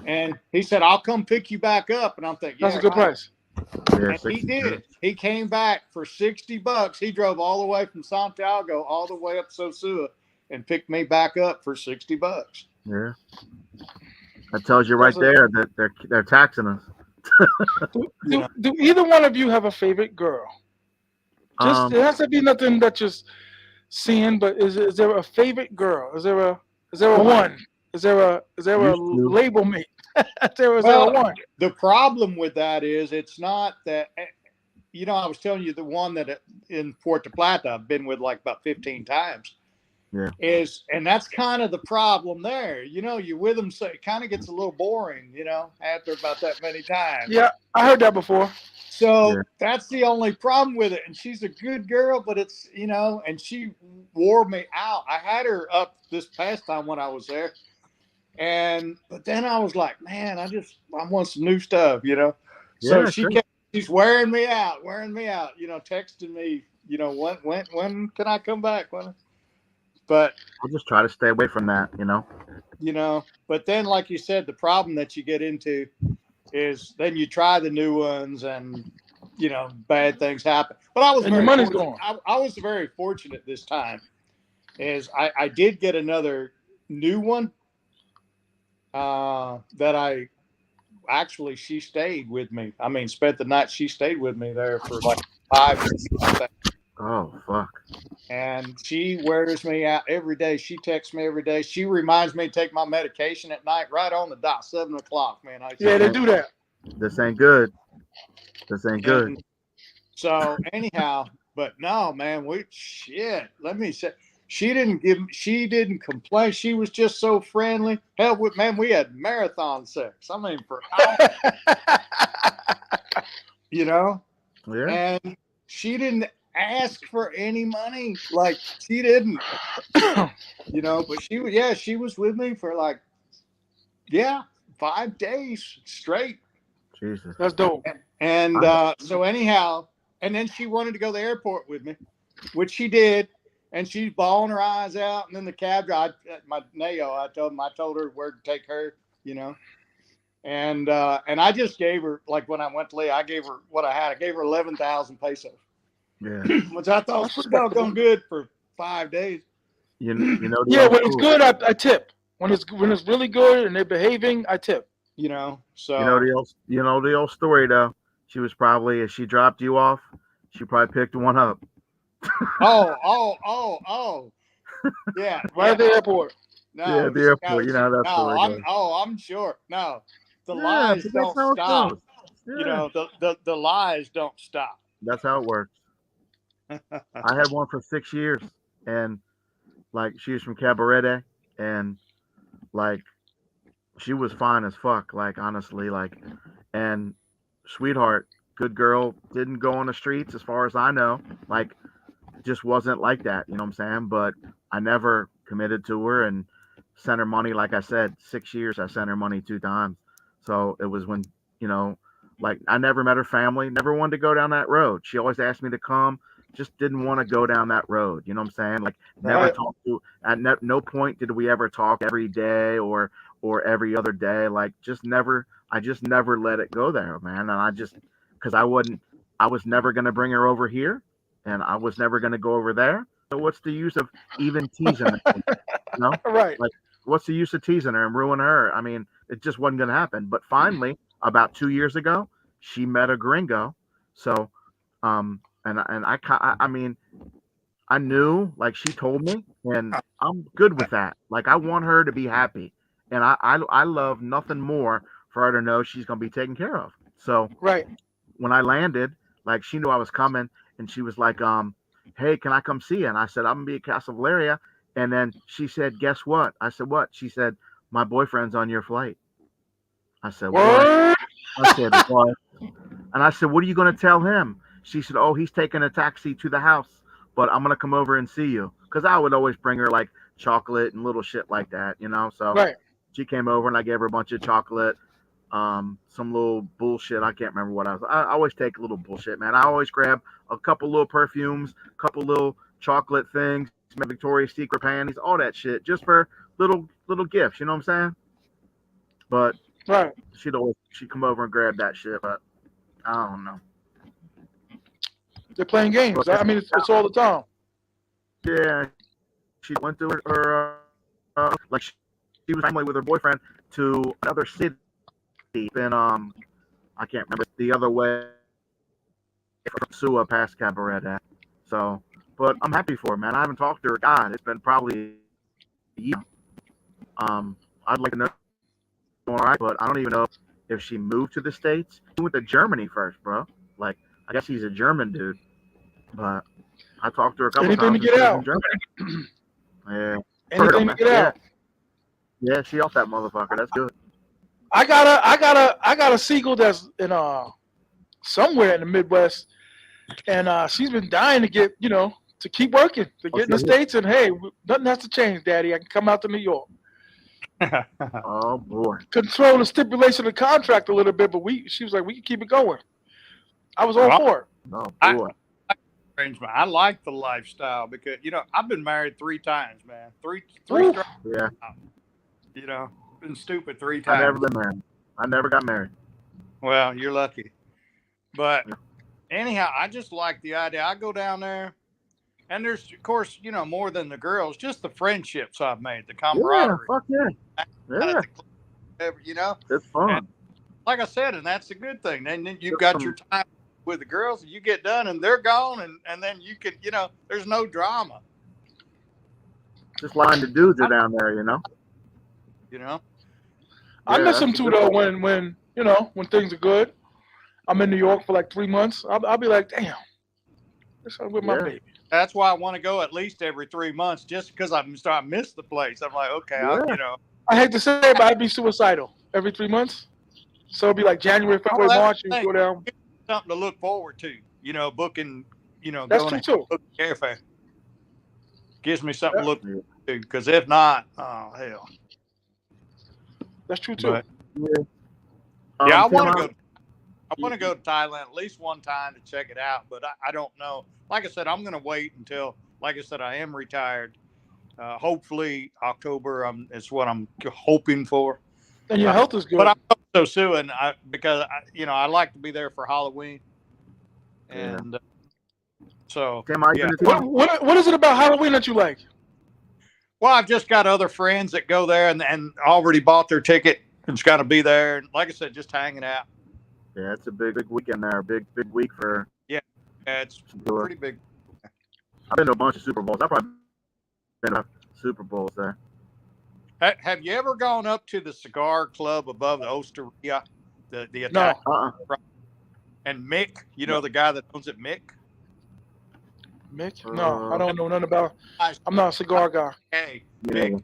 And he said, "I'll come pick you back up." And I'm thinking, that's a good price. Yeah, and he did. He came back for $60. He drove all the way from Santiago all the way up Sosua and picked me back up for $60. Yeah, that tells you right there that they're taxing us. Do either one of you have a favorite girl? Just it has to be nothing that you're seeing, but is there a favorite girl? Is there a one? Is there a label mate? Is there a one? The problem with that is it's not that, I was telling you the one that in Puerto Plata I've been with like about 15 times. Yeah. And that's kind of the problem there. You're with them, so it kind of gets a little boring, after about that many times. Yeah, I heard that before. So that's the only problem with it. And she's a good girl, but it's, and she wore me out. I had her up this past time when I was there. But then I was like, man, I want some new stuff, So she's wearing me out, texting me, when can I come back? But I'll just try to stay away from that, But then, like you said, the problem that you get into is then you try the new ones and bad things happen. But I was your money's gone. I was very fortunate this time. Is I did get another new one that I actually, she stayed with me. I mean, spent the night. She stayed with me there for like 5 days. Oh fuck. And she wears me out every day. She texts me every day. She reminds me to take my medication at night, right on the dot, 7 o'clock. Man, Yeah, they do that. This ain't good. This ain't good. and so anyhow, but no, man, we shit. Let me say, she didn't complain. She was just so friendly. Hell, man, we had marathon sex. I mean, for hours, you know. Yeah. And she didn't ask for any money. Like she didn't, you know. But she was with me for like 5 days straight. Jesus. That's dope. And so anyhow, and then she wanted to go to the airport with me, which she did. And she's bawling her eyes out. And then the cab driver, my Neo, I told her where to take her, you know. And I just gave her, like when I went to leave, I gave her what I had. I gave her 11,000 pesos, Yeah. which I thought was pretty doggone good for 5 days. You know the Yeah, old when it's school. good, I tip. When it's really good and they're behaving, I tip. You know, so You know the old story though. She was probably, if she dropped you off, she probably picked one up. oh, yeah, Right at the airport. no, Yeah, at the airport. You know how that story goes. I'm sure. No, the Yeah, lies but that's don't how it stop. goes. Yeah. You know, the lies don't stop. That's how it works. I had one for 6 years, and like she was from Cabarete, and like she was fine as fuck. Like honestly, like, and sweetheart, good girl, didn't go on the streets as far as I know. Like, just wasn't like that. You know what I'm saying? But I never committed to her and sent her money. Like I said, 6 years I sent her money 2 times. So it was when, you know, like I never met her family, never wanted to go down that road. She always asked me to come, just didn't want to go down that road. You know what I'm saying? Like never Right. talked to, at no point did we ever talk every day or every other day. Like I just never let it go there, man. And I just, cause I was never going to bring her over here and I was never going to go over there. So what's the use of even teasing her? You know, Right. like what's the use of teasing her and ruin her? I mean, it just wasn't going to happen. But finally, about 2 years ago, she met a gringo. So, and I mean, I knew, like she told me, and I'm good with that. Like I want her to be happy, and I love nothing more for her to know she's gonna be taken care of. So Right. when I landed, like she knew I was coming, and she was like, "Hey, can I come see you?" And I said, "I'm gonna be at Casa Valeria." And then she said, "Guess what?" I said, "What?" She said, "My boyfriend's on your flight." I said, "What?" Word. I said, "What?" And I said, "What are you gonna tell him?" She said, "Oh, he's taking a taxi to the house, but I'm gonna come over and see you." Because I would always bring her like chocolate and little shit like that, you know. So Right. she came over and I gave her a bunch of chocolate, some little bullshit. I can't remember what I always take a little bullshit, man. I always grab a couple little perfumes, couple little chocolate things, Victoria's Secret panties, all that shit, just for little gifts. You know what I'm saying? But Right. she'd come over and grab that shit, but I don't know. They're playing games. But I mean, it's all the time. yeah, she went to her like she was family with her boyfriend to another city in I can't remember the other way from Sua past Cabaret. So, but I'm happy for her, man. I haven't talked to her. God, it's been probably a year. I'd like to know more, right? But I don't even know if she moved to the States. She went to Germany first, bro. Like, I guess he's a German dude, but I talked to her a couple Anything to times and get she was out. in Germany. Yeah. Anything to get out. Yeah, she off that motherfucker. That's good. I got a seagull that's in somewhere in the Midwest, and she's been dying to get to keep working to get in the States. And hey, nothing has to change, Daddy. I can come out to New York. Oh boy. Control the stipulation of the contract a little bit, but she was like, we can keep it going. I was all for it. Oh boy. I like the lifestyle because I've been married 3 times, man. Three Yeah. Been stupid 3 times. I never been married. I never got married. Well, you're lucky. But anyhow, I just like the idea. I go down there, and there's, of course, more than the girls, just the friendships I've made, the camaraderie. Yeah, fuck yeah. Yeah. You know, It's fun. like I said, and that's a good thing. Then you've got your time with the girls, and you get done, and they're gone, and then you can, there's no drama. Just line the dudes are down there, you know. I miss them too, though. When things are good, I'm in New York for like 3 months. I'll be like, damn, I'm with my baby. That's why I want to go at least every 3 months, just because I miss the place. I'm like, okay, I hate to say it, but I'd be suicidal every 3 months. So it'd be like January, February, March, you go down. Something to look forward to, booking, That's going true too. Airfare. Gives me something to look forward to, because if not, oh hell. That's true too. But, I want to go. I want to go to Thailand at least one time to check it out, but I don't know. Like I said, I'm going to wait until, like I said, I am retired. Hopefully October is what I'm hoping for. And your health is good. But I'm so suing because I like to be there for Halloween, and so yeah. What is it about Halloween that you like? Well, I've just got other friends that go there and already bought their ticket and it's got to be there. And like I said, just hanging out. Yeah, it's a big weekend there. Big week for. Yeah, it's pretty big. I've been to a bunch of Super Bowls. I've probably been to Super Bowls there. Have you ever gone up to the cigar club above the Osteria? The no. And Mick, the guy that owns it, Mick? Mick? No, I don't know nothing about. I'm not a cigar guy. Hey, Mick.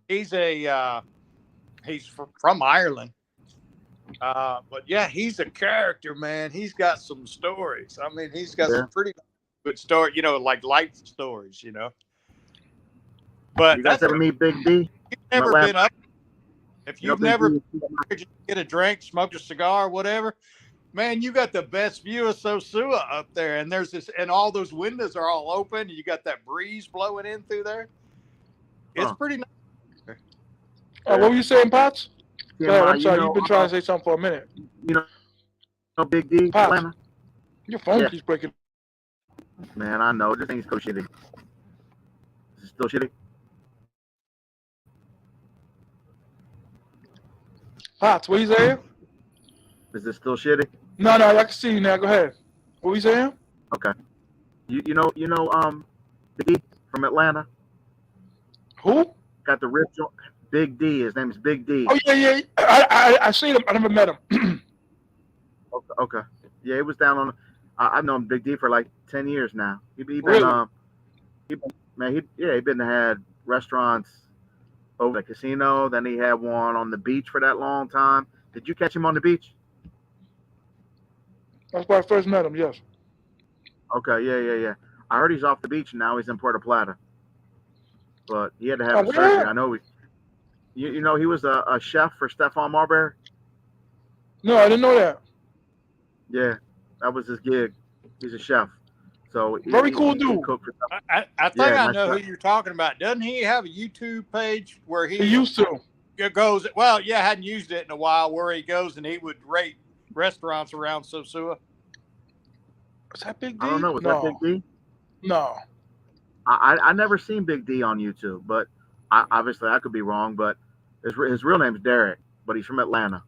He's he's from Ireland. But yeah, he's a character, man. He's got some stories. I mean, he's got some pretty good stories, like life stories, But you guys ever meet Big D? You've never been up. If you've never get a drink, smoked a cigar, whatever, man, you got the best view of Sosua up there. And there's and all those windows are all open. And you got that breeze blowing in through there. It's pretty nice. What were you saying, Potts? Yeah, I'm sorry, you've been trying to say something for a minute. Big D, Potts, Atlanta. Your phone keeps breaking. Man, I know. This thing's so shitty. Is it still shitty? Potts, what are you saying? Is it still shitty? No, I can see you now. Go ahead. What are you saying? Okay. You know, Big D from Atlanta. Who? Got the rip joint. Big D. His name is Big D. Oh yeah. I seen him. I never met him. Okay. Yeah, he was down on. I've known Big D for like 10 years now. He been really? He been had restaurants over the casino. Then he had one on the beach for that long time. Did you catch him on the beach? That's where I first met him. Yes. Okay. Yeah. I heard he's off the beach now. He's in Puerto Plata. But he had to have surgery. I know. You know he was a chef for Stephon Marbury? No, I didn't know that. Yeah, that was his gig. He's a chef. So very cool dude. I think I know who you're talking about. Doesn't he have a YouTube page where he used to? Goes, well, yeah, I hadn't used it in a while, where he goes and he would rate restaurants around Sosua. Was that Big D? I don't know. Was that Big D? No. I never seen Big D on YouTube, but obviously I could be wrong. But his real name's Derek, but he's from Atlanta.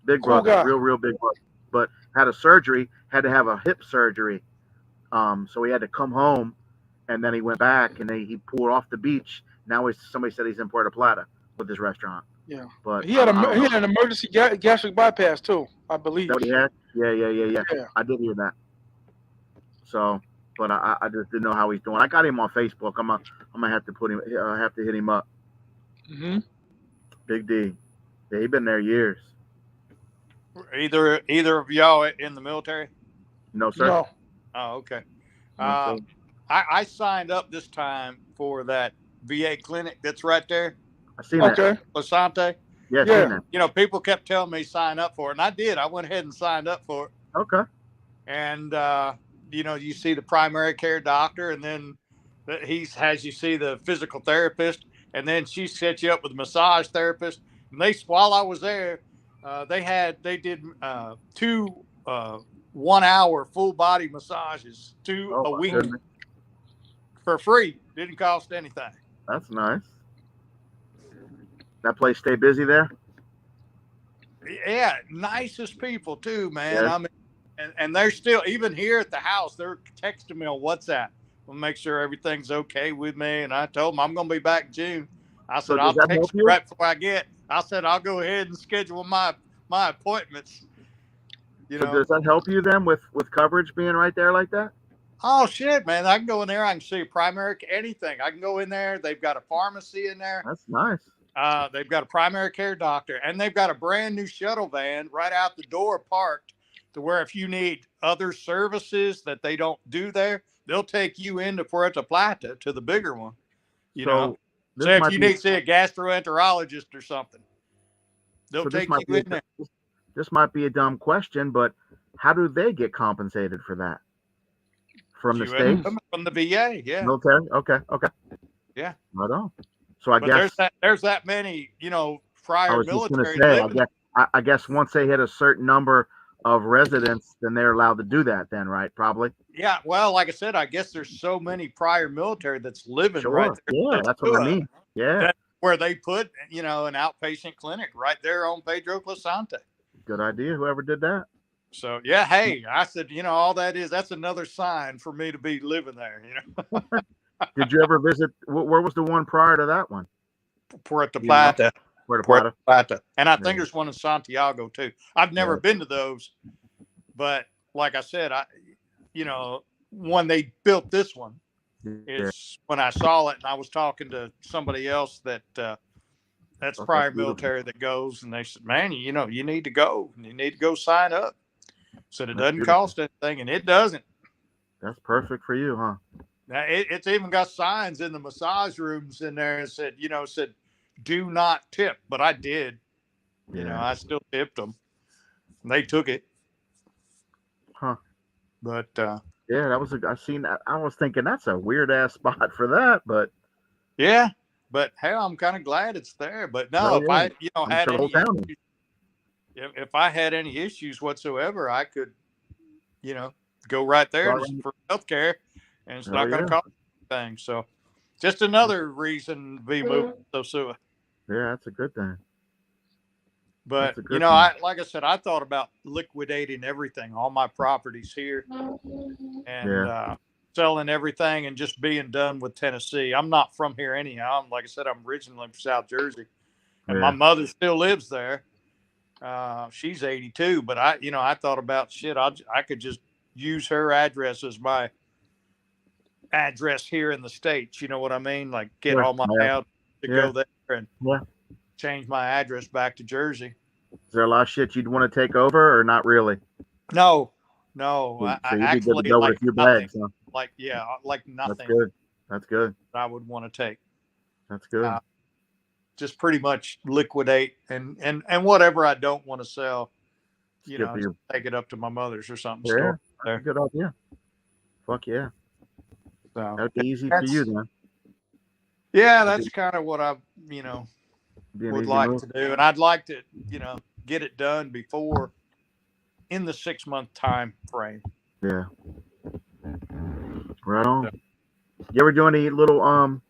Big brother, real big brother. But had a surgery, had to have a hip surgery. So he had to come home, and then he went back, and he pulled off the beach. Now somebody said he's in Puerto Plata with his restaurant. Yeah, but he had an emergency gastric bypass too, I believe. That what he had? Yeah. I did hear that. So, but I just didn't know how he's doing. I got him on Facebook. I'm gonna have to hit him up. Mm-hmm. Big D. Yeah, he been there years. Either of y'all in the military? No, sir. No. Oh, okay. I signed up this time for that VA clinic that's right there. I seen that. Okay. Yeah. Lasante. Seen that. People kept telling me sign up for it, and I did. I went ahead and signed up for it. Okay. And you see the primary care doctor, and then he has you see the physical therapist, and then she sets you up with a massage therapist. And while I was there, they did 2 1 hour full body massages, a week. Goodness. For free. Didn't cost anything. That's nice. That place stay busy there? Yeah, nicest people too, man. Yeah. I mean, and they're still even here at the house. They're texting me on WhatsApp. We'll make sure everything's okay with me. And I told them I'm going to be back in June. I So said does I'll that help text you you? right before I get. I said I'll go ahead and schedule my appointments. You So know. does that help you then with coverage being right there like that? Oh shit, man! I can go in there. I can see primary anything. I can go in there. They've got a pharmacy in there. That's nice. They've got a primary care doctor, and they've got a brand new shuttle van right out the door parked to where if you need other services that they don't do there, they'll take you into Puerto Plata to the bigger one. You know, So so this if might you be need to see a gastroenterologist or something, they'll so this take might you be in there. this might be a dumb question, but how do they get compensated for that? From the US state? from the VA, yeah, Military? Okay. yeah. Right on. So I But guess there's that many, I prior was just gonna military say, living. I guess once they hit a certain number of residents, then they're allowed to do that then, right? Probably. Yeah, well, like I said, I guess there's so many prior military that's living right Sure. there. Yeah, that's what I mean. Yeah. That's where they put, an outpatient clinic right there on Pedro Clasante. Good idea. Whoever did that. So yeah, hey, I said, all that's another sign for me to be living there. Did you ever visit? Where was the one prior to that one? Puerto You know? Plata, Puerto Puerto Plata. Plata, and I think Yeah. there's one in Santiago too. I've never Yeah. been to those, but like I said, when they built this one, Yeah. is when I saw it, and I was talking to somebody else that that's Oh, prior that's beautiful. military that goes, and they said, "Man, you need to go. You need to go sign up." Said it That's doesn't beautiful. cost anything, and it doesn't. That's perfect for you, huh? Now, it's even got signs in the massage rooms in there and said, "Do not tip," but I did. Yeah. I still tipped them. They took it, Huh. but Yeah, that was I seen that. I was thinking that's a weird ass spot for that, but yeah. But hell, I'm kind of glad it's there. But no, oh if yeah, I, I'm had sure the whole any town. issues, if I had any issues whatsoever, I could, go right there Right. for healthcare, and it's Oh not going yeah, to cost anything. So, just another reason to be moving to Sosua. yeah, that's a good thing. But That's a good thing. like I said, I thought about liquidating everything, all my properties here, and Yeah. selling everything and just being done with Tennessee. I'm not from here anyhow. Like I said, I'm originally from South Jersey, and my Yeah. mother still lives there. She's 82, but I thought about shit. I could just use her address as my address here in the States. You know what I mean? Like get Sure. all my Yeah. mail to Yeah. go there and Yeah. change my address back to Jersey. Is there a lot of shit you'd want to take over, or not really? No, So I you'd be good to actually go with like a few nothing. bags, huh? Like That's nothing good. That's good. that I would want to take. That's good. Just pretty much liquidate and whatever I don't want to sell, Skip just you. take it up to my mother's or something. Yeah. Store That's a there. good idea. Fuck yeah. So That'd be easy for you then. yeah, that's kind of what I Be an would easy like move. to do, and I'd like to get it done before in the 6-month time frame. Yeah. Right on. You ever do any little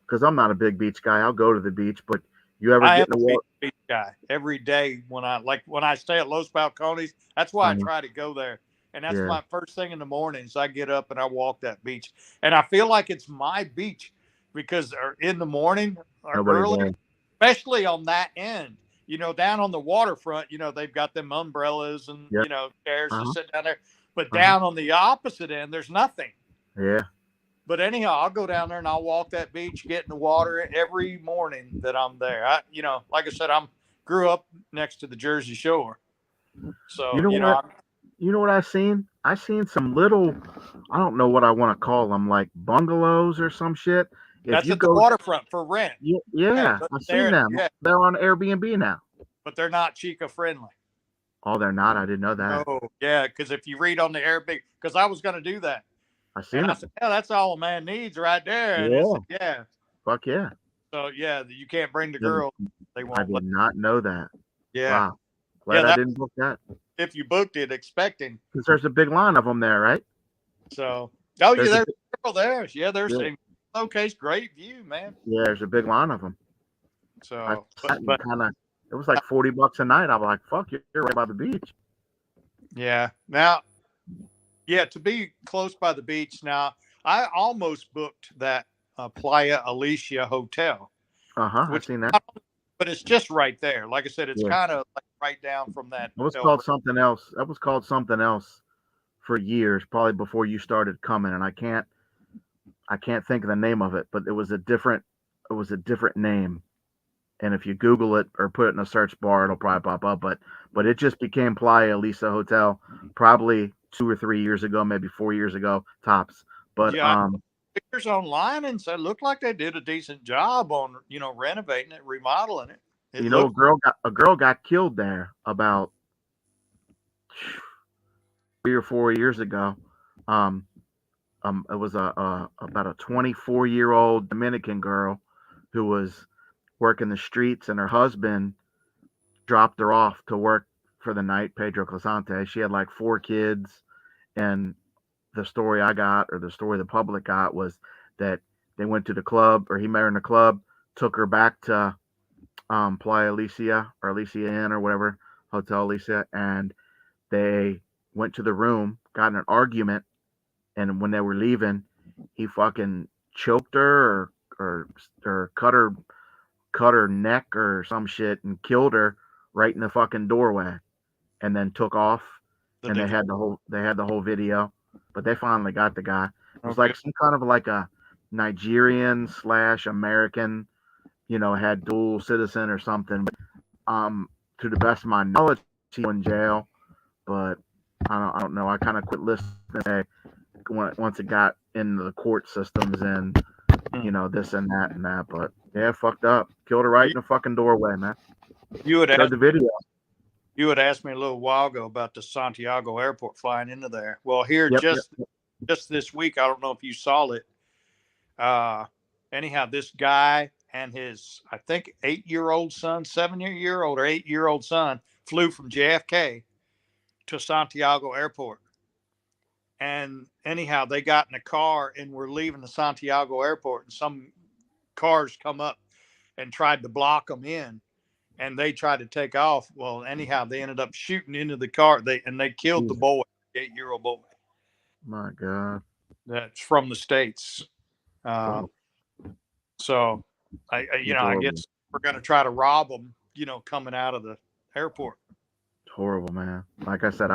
because I'm not a big beach guy. I'll go to the beach, but you ever I get am in the a water? beach guy every day when I stay at Los Balcones. That's why I Mhm. try to go there, and that's Yeah. my first thing in the mornings. I get up and I walk that beach, and I feel like it's my beach because in the morning or Nobody's early, there. especially on that end. Down on the waterfront, they've got them umbrellas and Yep. chairs to Uh-huh. sit down there. But Uh-huh. down on the opposite end, there's nothing. Yeah. But anyhow, I'll go down there and I'll walk that beach, get in the water every morning that I'm there. Like I said, grew up next to the Jersey Shore, so You know what? You know what I seen? I seen some little, I don't know what I want to call them, like bungalows or some shit. If that's you at the go, waterfront for rent. yeah, But I've seen them. yeah, They're on Airbnb now. but they're not Chica friendly. Oh, they're not. I didn't know that. Oh, yeah, because if you read on the Airbnb, because I was going to do that, I seen and I them. said, yeah, that's all a man needs right there. And Yeah. it said, yeah. Fuck yeah. So yeah, you can't bring the Didn't- girl. They I won't did let. not know that. Yeah, Wow. Glad Yeah, I didn't book that. if you booked it expecting. Because there's a big line of them there, right? So There's yeah, a there's a girl there. Yeah, there's Yeah. a great view, man. Yeah, there's a big line of them. So I but kind of It was like $40 a night. I'm like, fuck, you're right by the beach. Yeah. Now, yeah, to be close by the beach. Now, I almost booked that Playa Alicia hotel, I've which, seen that. but it's just right there. Like I said, it's Yeah. kind of like right down from that. It was called something else. That was called something else for years, probably before you started coming, and I can't think of the name of it, but it was a different name. And if you Google it or put it in a search bar, it'll probably pop up. But it just became Playa Elisa Hotel probably 2 or 3 years ago, maybe 4 years ago tops. But Yeah, pictures online, and so it looked like they did a decent job on renovating it, remodeling it. It a looked. girl got killed there about 3 or 4 years ago. Um, it was about a 24-year-old Dominican girl who was working the streets, and her husband dropped her off to work for the night. Pedro Clasante. She had like 4 kids, and the story I got, or the story the public got, was that they went to the club, or he met her in the club, took her back to Playa Alicia or Alicia Inn or whatever, Hotel Alicia, and they went to the room, got in an argument, and when they were leaving, he fucking choked her or cut her neck or some shit and killed her right in the fucking doorway, and then took off. And they had the whole video, but they finally got the guy. It was like some kind of like a Nigerian / American, had dual citizen or something. But to the best of my knowledge, he's in jail. But I don't know. I kind of quit listening once it got into the court systems and this and that and that. But yeah, fucked up. Killed her right in the fucking doorway, man. You had Showed asked, the video. you had asked me a little while ago about the Santiago airport flying into there. Well, here Yep. just this week, I don't know if you saw it. Anyhow, this guy and his, I think, 8-year-old son, 7-year-old or 8-year-old son flew from JFK to Santiago airport. And anyhow, they got in a car and were leaving the Santiago airport, and some cars come up and tried to block them in, and they tried to take off. Well, anyhow, they ended up shooting into the car. They killed the boy, 8-year-old boy. My God. That's from the States. So I guess we're going to try to rob them, coming out of the airport. It's horrible, man. Like I said,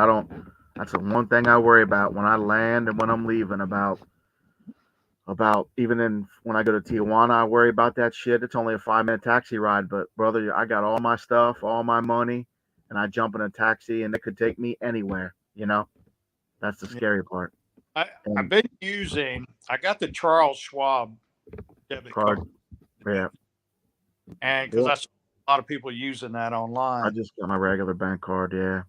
that's the one thing I worry about when I land and when I'm leaving, about even when I go to Tijuana, I worry about that shit. It's only a 5-minute taxi ride, but brother, I got all my stuff, all my money, and I jump in a taxi and it could take me anywhere, That's the scary part. I've been I got the Charles Schwab debit card. Yeah. And because I saw a lot of people using that online. I just got my regular bank card, yeah.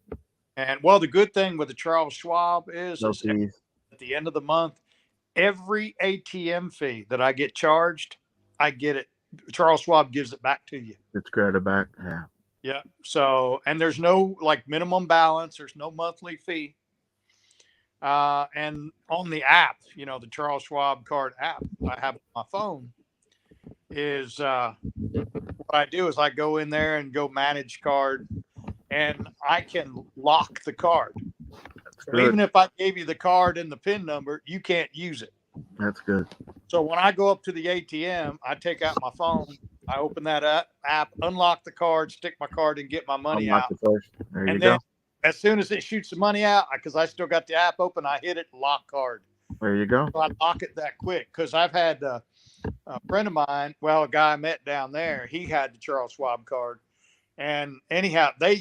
And well, the good thing with the Charles Schwab is No fees. At the end of the month, every ATM fee that I get charged, I get it. Charles Schwab gives it back to you. It's credit back, yeah. Yeah. So, and there's no like minimum balance. There's no monthly fee. And on the app, the Charles Schwab card app I have on my phone is what I do is I go in there and go manage card, and I can lock the card. So even if I gave you the card and the PIN number, you can't use it. That's good. So when I go up to the ATM, I take out my phone, I open that app, unlock the card, stick my card and get my money out. There you then go. As soon as it shoots the money out, because I still got the app open, I hit it, lock card. There you go. So I lock it that quick, because I've had a friend of mine, a guy I met down there, he had the Charles Schwab card. And anyhow, they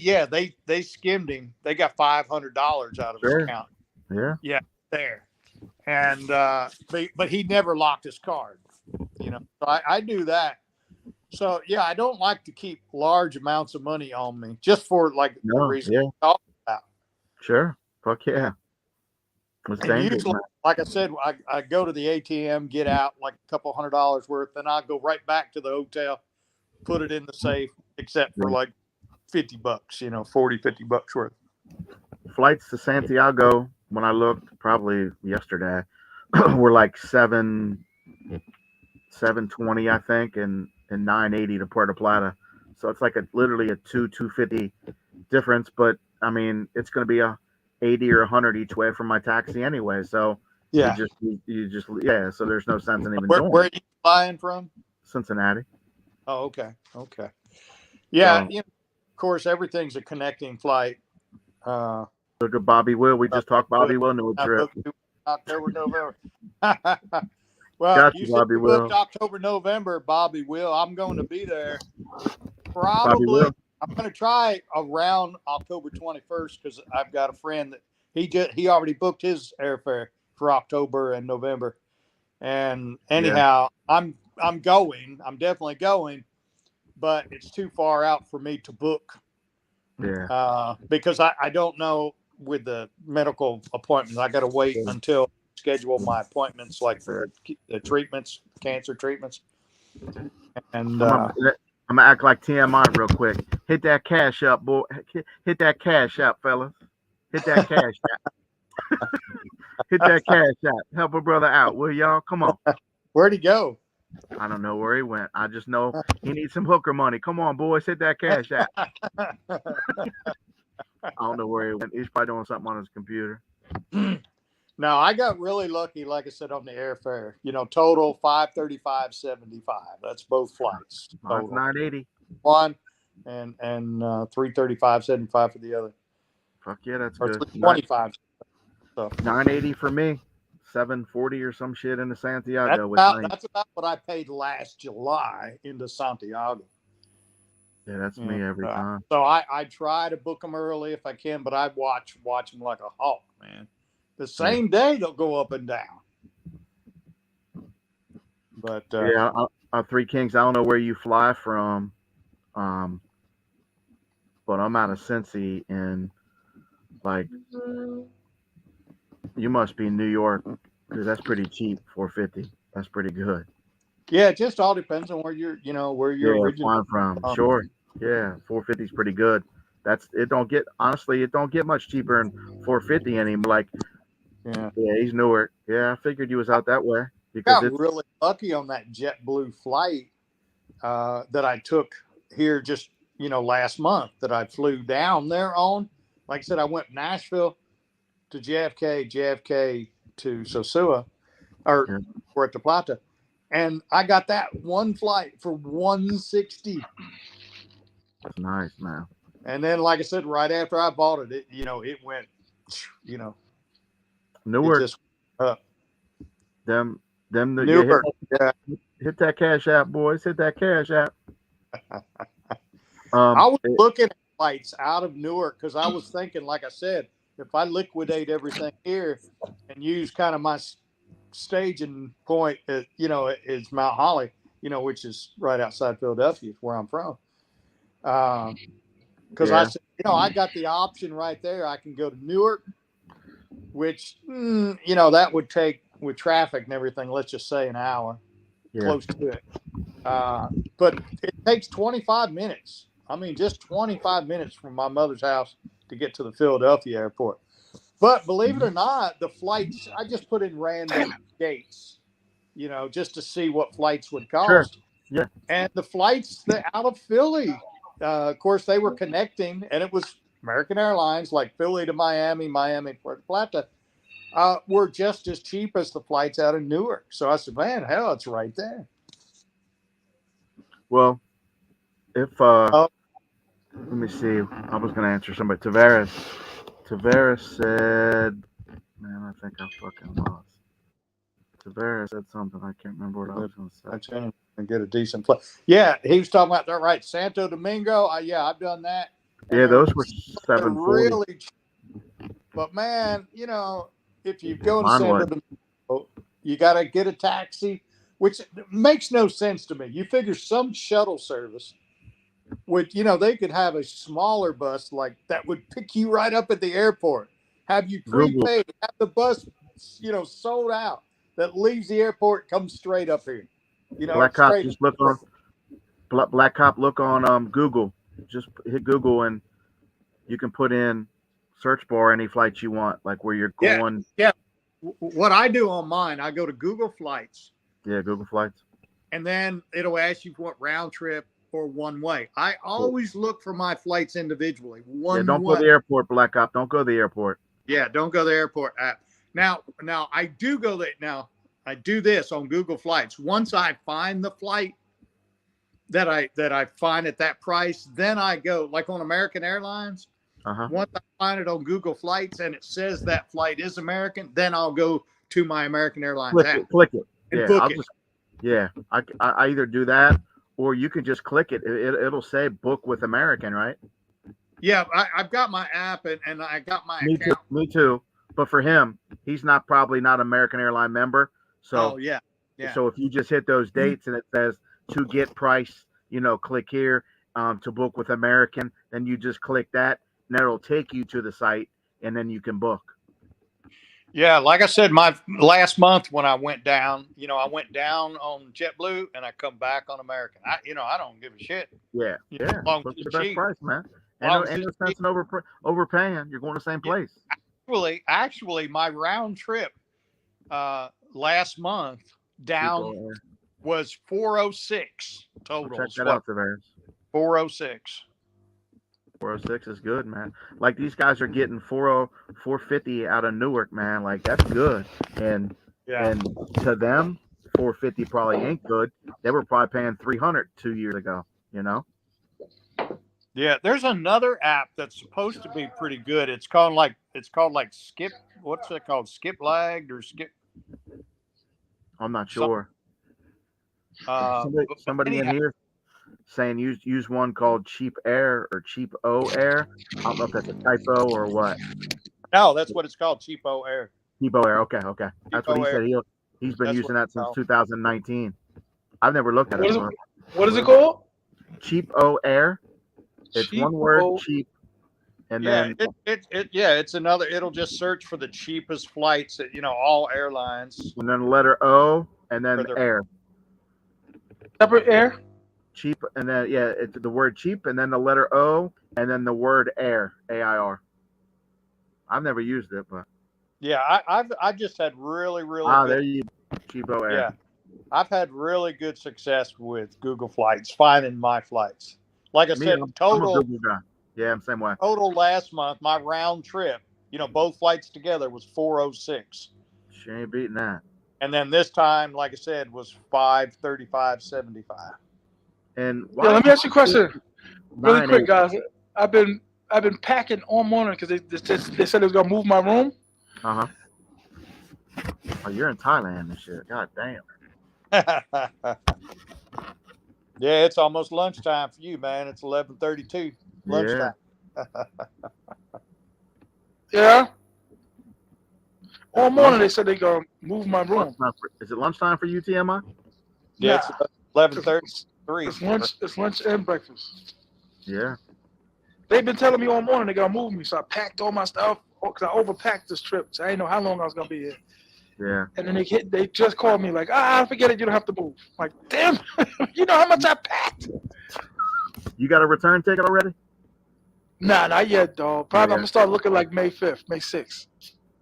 skimmed him. They got $500 out of his account. Yeah. Yeah, there. And but he never locked his card. So I do that. So yeah, I don't like to keep large amounts of money on me, just for like the reason we talked about. Sure. Fuck yeah. Usually, like I said, I go to the ATM, get out like a couple $100 worth, then I go right back to the hotel, put it in the safe, except for like $50, $40-$50 worth. Flights to Santiago, when I looked probably yesterday, were like $720, I think, and $980 to Puerto Plata. So it's like literally a 250 difference. But I mean, it's going to be a 80 or 100 each way from my taxi anyway. So Yeah. you just yeah. So there's no sense in even Where doing are it. you flying from? Cincinnati. Oh, okay. Okay. Yeah. So, You know, of course, everything's a connecting flight. look at Bobby Will. We just talked Bobby Will no I trip. booked October, November. Well, Got you you, said Bobby you booked Will. October, November, Bobby Will. I'm going to be there. Bobby Probably, Will. I'm going to try around October 21st because I've got a friend that he already booked his airfare for October and November. And anyhow, I'm going. I'm definitely going, but it's too far out for me to book. Yeah. Because I don't know with the medical appointments. I got to wait until schedule my appointments, like for the treatments, cancer treatments. And I'm gonna act like T.M.I. real quick. Hit that cash up, boy. Hit that cash up, fellas. Hit that cash up. Hit that cash up. Help a brother out, will y'all? Come on. Where'd he go? I don't know where he went. I just know he needs some hooker money. Come on, boys. Hit that cash app. I don't know where he went. He's probably doing something on his computer. No, I got really lucky, like I said, on the airfare. You know, total $535.75. That's both flights. Mine's Total. $980. One and $335.75 for the other. Fuck yeah, that's Or good. $325. So $980 for me. $740 or some shit into Santiago. That's about what I paid last July into Santiago. Yeah, that's me every time. So I try to book them early if I can, but I watch them like a hawk, man. The same day they'll go up and down. But yeah, Three Kings. I don't know where you fly from, but I'm out of Cincy, and like you must be in New York because that's pretty cheap. $450. That's pretty good. Yeah, it just all depends on where you're originally flying from. Sure. Yeah, $450 is pretty good. It don't get much cheaper than $450 anymore. Like, yeah, he's Newark. Yeah, I figured you was out that way because got really lucky on that JetBlue flight that I took here just last month that I flew down there on. Like I said, I went Nashville to JFK to Sosua, or Puerto Plata, and I got that one flight for $160. That's nice, man. And then, like I said, right after I bought it, it went, Newark. It just Newark. Hit that cash app, boys. Hit that cash app. I was looking at flights out of Newark because I was thinking, like I said, if I liquidate everything here and use kind of my staging point, is Mount Holly, which is right outside Philadelphia, where I'm from. Because I said, I got the option right there. I can go to Newark, which, that would take with traffic and everything, let's just say an hour, close to it. But it takes 25 minutes. I mean, just 25 minutes from my mother's house to get to the Philadelphia airport. But believe it or not, the flights, I just put in random dates, just to see what flights would cost. Sure. Yeah. And the flights out of Philly, of course, they were connecting, and it was American Airlines, like Philly to Miami, Miami, Puerto Plata, were just as cheap as the flights out of Newark. So I said, man, hell, it's right there. Well, if let me see, I was gonna answer somebody. Tavares said, man, I think I fucking lost. Tavares said something. I can't remember what I was gonna say. I changed and get a decent flight. Yeah, he was talking about that, right? Santo Domingo. I've done that. Yeah, those were $740. Really cheap. But man, if you go to Santo Domingo, you got to get a taxi, which makes no sense to me. You figure some shuttle service would, they could have a smaller bus like that would pick you right up at the airport, have you prepaid, have the bus, sold out that leaves the airport, comes straight up here. Black Cop, just look on Black Cop. Look on Google. Just hit Google and you can put in search bar any flights you want, like where you're going. Yeah. What I do on mine, I go to Google Flights. Yeah, Google Flights. And then it'll ask you what round trip or one way. I always look for my flights individually. One don't way. go to the airport, Black Op. Don't go to the airport. Yeah, don't go to the airport app. Now I do go there. Now I do this on Google Flights. Once I find the flight that I find at that price, then I go like on American Airlines. Once I find it on Google Flights and it says that flight is American, then I'll go to my American Airlines app. Click it. And book it. I either do that or you can just click it. It'll say book with American, right? Yeah, I've got my app and I got my account. Me too. But for him, he's probably not an American Airline member. So yeah. So if you just hit those dates and it says to get price, click here to book with American, then you just click that and that'll take you to the site and then you can book. Yeah, like I said, my last month when I went down, I went down on JetBlue and I come back on American. I don't give a shit. Yeah, Long book as the it's best cheap. price, man. And no sense in overpaying. You're going to the same place. Actually, my round trip last month down was 406 total. Check that out, Tavares. 406. 406 is good, man. Like these guys are getting 450 out of Newark, man. Like that's good. And to them, 450 probably ain't good. They were probably paying 300 2 years ago. Yeah, there's another app that's supposed to be pretty good. It's called like Skip. What's it called? Skip Lagged or Skip? I'm not sure. Somebody in here saying use one called Cheap Air or Cheap O Air. I don't know if that's a typo or what. No, that's what it's called. Cheapo Air. Cheapo Air. Okay. That's what he said. He's been using that since 2019. I've never looked at it. What is it called? Cheap O Air. It's one word, cheap, and then it's another. It'll just search for the cheapest flights at all airlines, and then the letter O, and then air. Separate air. Cheap, and then it's the word cheap, and then the letter O, and then the word air, AIR. I've never used it, but I've just had really good. There you go. Cheapo Air. Yeah, I've had really good success with Google Flights finding my flights. Like I said, total. I'm a Google guy. Yeah, I'm the same way. Total last month, my round trip, both flights together was 406. She ain't beating that. And then this time, like I said, was 535.75. And let me ask you a question, really quick, guys. I've been packing all morning because they said they was gonna move my room. Oh, you're in Thailand and shit. God damn. Yeah, it's almost lunchtime for you, man. It's 11:32 lunchtime. Yeah. All morning they said they gonna move my room. Is it lunchtime for you, T.M.I? Yeah, it's 11:33. It's lunch and breakfast. Yeah. They've been telling me all morning they gonna move me, so I packed all my stuff because I overpacked this trip. So I didn't know how long I was gonna be here. Yeah. And then they just called me like, forget it, you don't have to move. I'm like, damn, you know how much I packed? You got a return ticket already? Nah, not yet, dog. Probably I'm gonna start looking like May 5th, May 6th.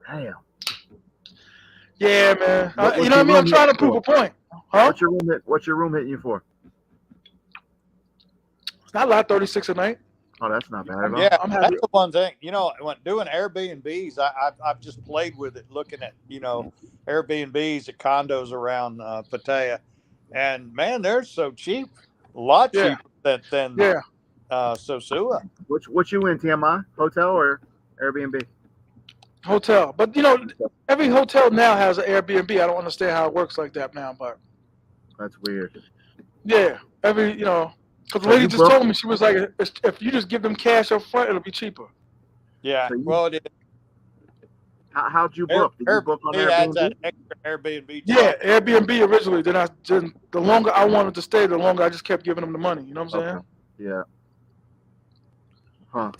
Damn. Yeah, man. You know what I mean? I'm trying to prove a point. Huh? What's your room hitting you for? It's not a lot, 36 a night. Oh, that's not bad at all. Yeah, that's the one thing. When doing Airbnbs, I've just played with it, looking at Airbnbs at condos around Pattaya, and man, they're so cheap, a lot cheaper than Sosua. What you in, T.M.I? Hotel or Airbnb? Hotel, but every hotel now has an Airbnb. I don't understand how it works like that now, but that's weird. Yeah, because the lady just told me, she was like, if you just give them cash up front, it'll be cheaper. Yeah, it is. How'd you book? Did you book on Airbnb? That extra Airbnb. Yeah, Airbnb originally. Then the longer I wanted to stay, the longer I just kept giving them the money. You know what I'm saying? Yeah. Huh.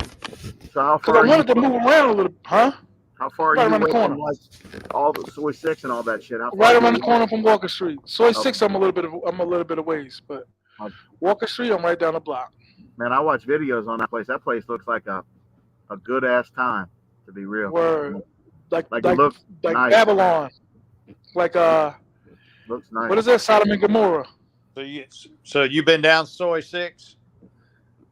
So how far? Because I wanted to move around a little. Huh? How far are you around the corner? Like all the Soy 6 and all that shit? Right around the corner from Walker Street. Soy 6, I'm a little bit of ways, but Walker Street, I'm right down the block. Man, I watch videos on that place. That place looks like a good ass time, to be real. Word. Like it looks nice. Babylon. Like looks nice. What is that? Sodom and Gomorrah. So you've been down Soy 6?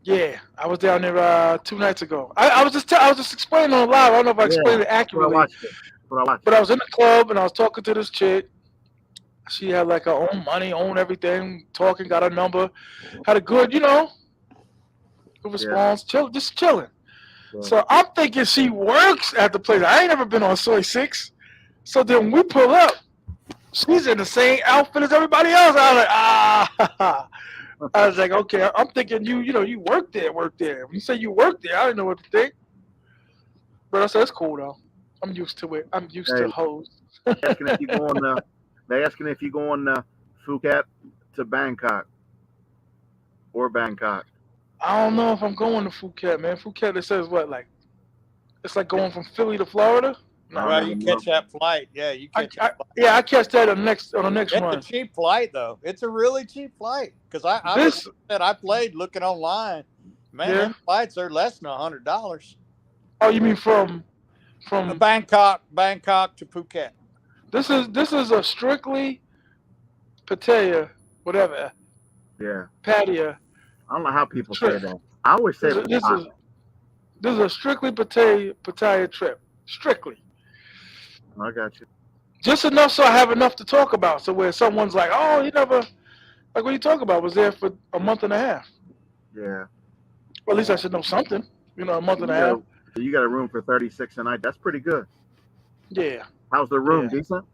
Yeah, I was down there 2 nights ago. I was just explaining on live. I don't know if I Yeah, explained it that's what I accurately, watched. What I watched. but I was in the club and I was talking to this chick. She had like her own money, own everything. Talking, got her number, had a good, good response. Just chilling. Yeah. So I'm thinking she works at the place. I ain't never been on Soy 6. So then we pull up. She's in the same outfit as everybody else. I was like, ah. I was like, okay. I'm thinking you work there. When you say you work there, I didn't know what to think. But I said, it's cool though. I'm used to it. I'm used to hoes. Asking if you go on they asking if you go on Phuket to Bangkok or Bangkok. I don't know if I'm going to Phuket, man. Phuket, it says what, like, it's like going from Philly to Florida? No. Well, you catch that flight. Yeah, you catch that flight. Yeah, I catch that on the next It's run. a cheap flight, though. It's a really cheap flight. Because I played looking online. Man, them flights are less than $100. Oh, you mean from Bangkok to Phuket? This is a strictly Pattaya, whatever. Yeah. Pattaya. I don't know how people say that. I always say this is a strictly Pattaya trip. Strictly. I got you. Just enough so I have enough to talk about. So where someone's like, oh, you never, like, what you talking about? Was there for a month and a half. Yeah. Well, at least I should know something. A month and a half. So you got a room for $36 a night. That's pretty good. Yeah. How's the room? Decent?